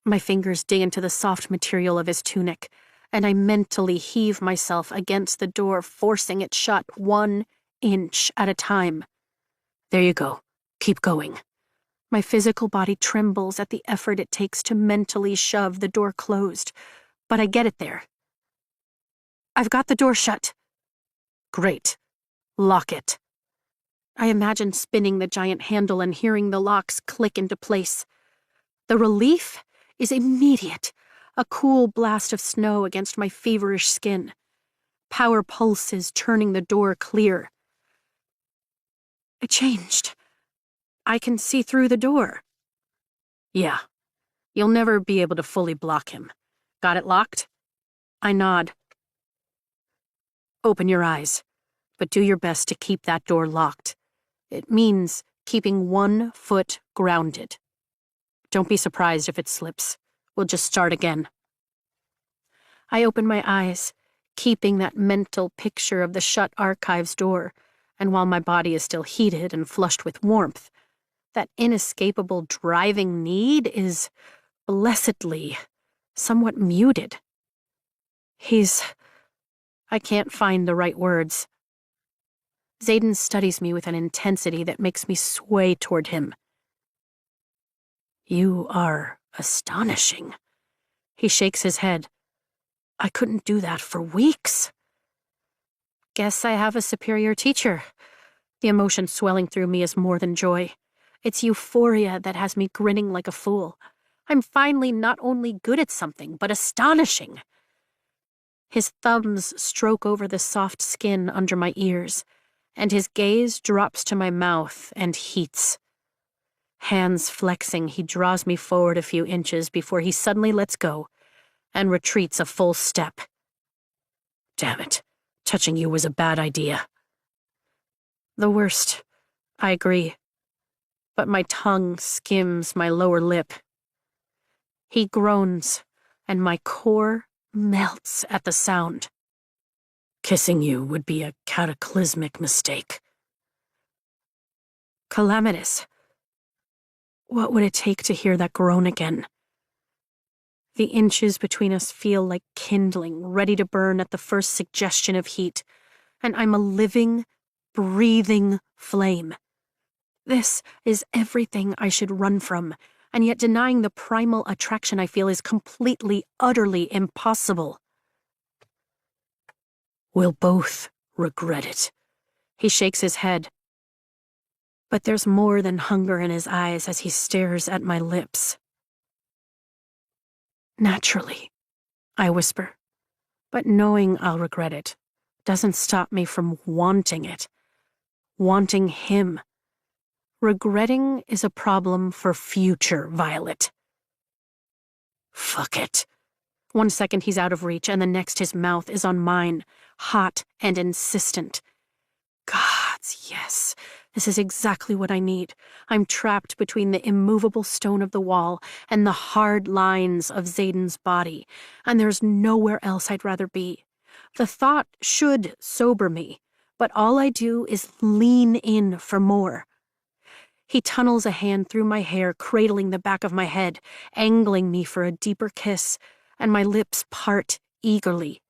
My fingers dig into the soft material of his tunic, and I mentally heave myself against the door, forcing it shut 1 inch at a time. There you go. Keep going. My physical body trembles at the effort it takes to mentally shove the door closed, but I get it there. I've got the door shut. Great. Lock it. I imagine spinning the giant handle and hearing the locks click into place. The relief is immediate, a cool blast of snow against my feverish skin. Power pulses turning the door clear. It changed. I can see through the door. Yeah. You'll never be able to fully block him. Got it locked? I nod. Open your eyes, but do your best to keep that door locked. It means keeping 1 foot grounded. Don't be surprised if it slips. We'll just start again. I open my eyes, keeping that mental picture of the shut archives door, and while my body is still heated and flushed with warmth, that inescapable driving need is, blessedly, somewhat muted. I can't find the right words. Xaden studies me with an intensity that makes me sway toward him. You are astonishing. He shakes his head. I couldn't do that for weeks. Guess I have a superior teacher. The emotion swelling through me is more than joy. It's euphoria that has me grinning like a fool. I'm finally not only good at something, but astonishing. His thumbs stroke over the soft skin under my ears, and his gaze drops to my mouth and heats. Hands flexing, he draws me forward a few inches before he suddenly lets go and retreats a full step. Damn it, touching you was a bad idea. The worst, I agree, but my tongue skims my lower lip. He groans, and my core melts at the sound. Kissing you would be a cataclysmic mistake. Calamitous. What would it take to hear that groan again? The inches between us feel like kindling, ready to burn at the first suggestion of heat, and I'm a living, breathing flame. This is everything I should run from, and yet denying the primal attraction I feel is completely, utterly impossible. We'll both regret it. He shakes his head. But there's more than hunger in his eyes as he stares at my lips. Naturally, I whisper, but knowing I'll regret it doesn't stop me from wanting it. Wanting him. Regretting is a problem for future Violet. Fuck it. 1 second he's out of reach, and the next his mouth is on mine, hot and insistent. Gods, yes. This is exactly what I need. I'm trapped between the immovable stone of the wall and the hard lines of Xaden's body, and there's nowhere else I'd rather be. The thought should sober me, but all I do is lean in for more. He tunnels a hand through my hair, cradling the back of my head, angling me for a deeper kiss, and my lips part eagerly.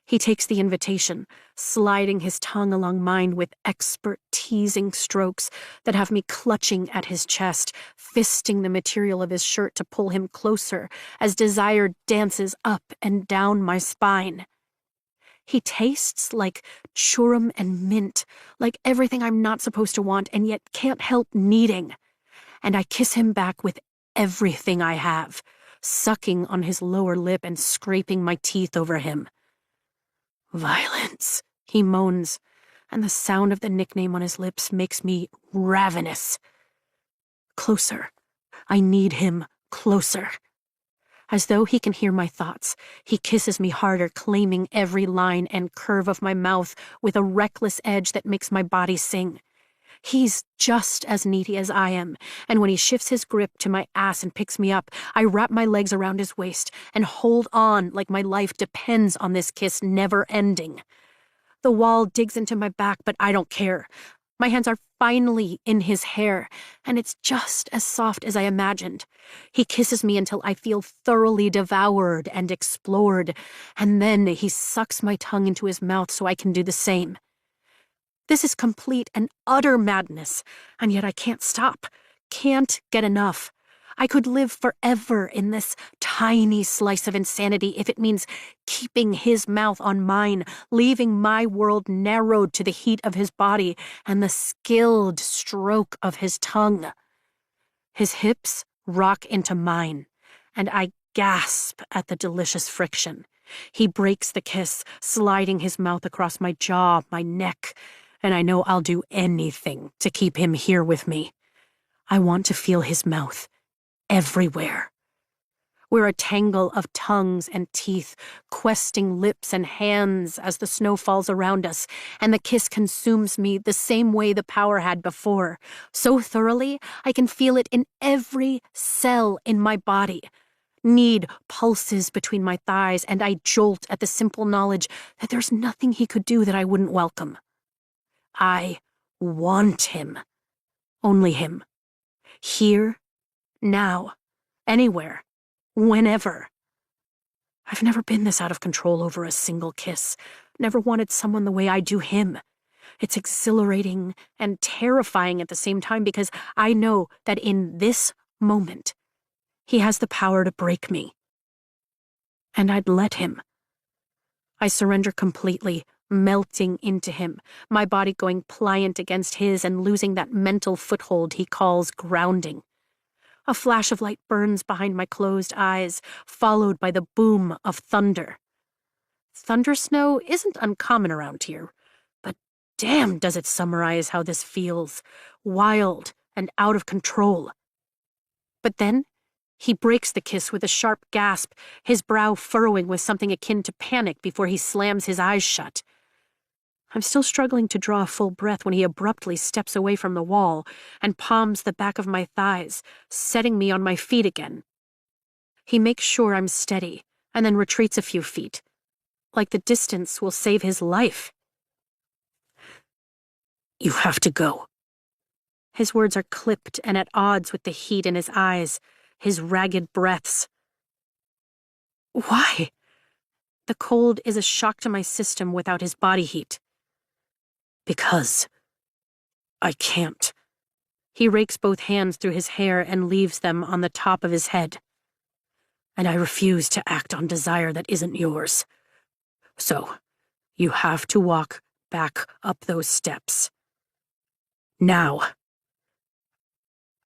He takes the invitation, sliding his tongue along mine with expert teasing strokes that have me clutching at his chest, fisting the material of his shirt to pull him closer as desire dances up and down my spine. He tastes like churum and mint, like everything I'm not supposed to want and yet can't help needing. And I kiss him back with everything I have, sucking on his lower lip and scraping my teeth over him. Violence, he moans, and the sound of the nickname on his lips makes me ravenous. Closer. I need him closer. As though he can hear my thoughts, he kisses me harder, claiming every line and curve of my mouth with a reckless edge that makes my body sing. He's just as needy as I am, and when he shifts his grip to my ass and picks me up, I wrap my legs around his waist and hold on like my life depends on this kiss never ending. The wall digs into my back, but I don't care. My hands are finally in his hair, and it's just as soft as I imagined. He kisses me until I feel thoroughly devoured and explored, and then he sucks my tongue into his mouth so I can do the same. This is complete and utter madness, and yet I can't stop, can't get enough. I could live forever in this tiny slice of insanity if it means keeping his mouth on mine, leaving my world narrowed to the heat of his body and the skilled stroke of his tongue. His hips rock into mine, and I gasp at the delicious friction. He breaks the kiss, sliding his mouth across my jaw, my neck, and I know I'll do anything to keep him here with me. I want to feel his mouth everywhere. We're a tangle of tongues and teeth, questing lips and hands as the snow falls around us, and the kiss consumes me the same way the power had before, so thoroughly I can feel it in every cell in my body. Need pulses between my thighs, and I jolt at the simple knowledge that there's nothing he could do that I wouldn't welcome. I want him. Only him. Here, now, anywhere, whenever. I've never been this out of control over a single kiss. Never wanted someone the way I do him. It's exhilarating and terrifying at the same time because I know that in this moment, he has the power to break me. And I'd let him. I surrender completely, melting into him, my body going pliant against his and losing that mental foothold he calls grounding. A flash of light burns behind my closed eyes, followed by the boom of thunder. Thunder snow isn't uncommon around here, but damn does it summarize how this feels, wild and out of control. But then, he breaks the kiss with a sharp gasp, his brow furrowing with something akin to panic before he slams his eyes shut. I'm still struggling to draw a full breath when he abruptly steps away from the wall and palms the back of my thighs, setting me on my feet again. He makes sure I'm steady and then retreats a few feet, like the distance will save his life. You have to go. His words are clipped and at odds with the heat in his eyes, his ragged breaths. Why? The cold is a shock to my system without his body heat. Because I can't. He rakes both hands through his hair and leaves them on the top of his head. And I refuse to act on desire that isn't yours. So, you have to walk back up those steps. Now.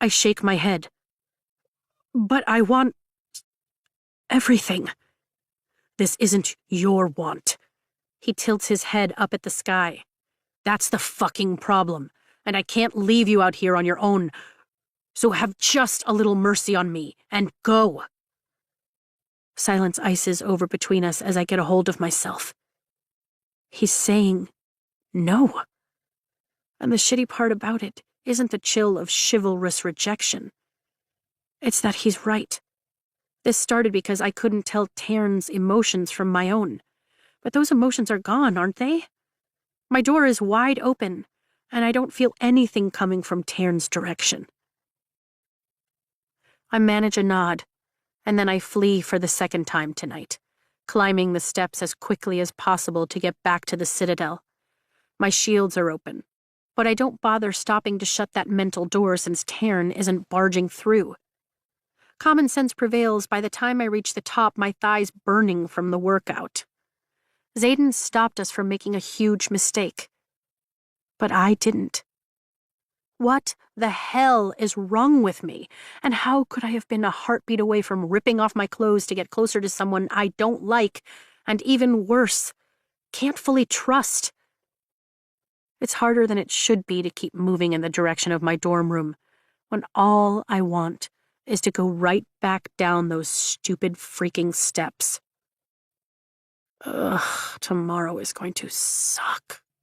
I shake my head. But I want everything. This isn't your want. He tilts his head up at the sky. That's the fucking problem, and I can't leave you out here on your own. So have just a little mercy on me, and go. Silence ices over between us as I get a hold of myself. He's saying no. And the shitty part about it isn't the chill of chivalrous rejection. It's that he's right. This started because I couldn't tell Tairn's emotions from my own. But those emotions are gone, aren't they? My door is wide open, and I don't feel anything coming from Tairn's direction. I manage a nod, and then I flee for the second time tonight, climbing the steps as quickly as possible to get back to the Citadel. My shields are open, but I don't bother stopping to shut that mental door since Tairn isn't barging through. Common sense prevails. By the time I reach the top, my thighs burning from the workout. Xaden stopped us from making a huge mistake. But I didn't. What the hell is wrong with me? And how could I have been a heartbeat away from ripping off my clothes to get closer to someone I don't like, and even worse, can't fully trust? It's harder than it should be to keep moving in the direction of my dorm room, when all I want is to go right back down those stupid freaking steps. Ugh, tomorrow is going to suck.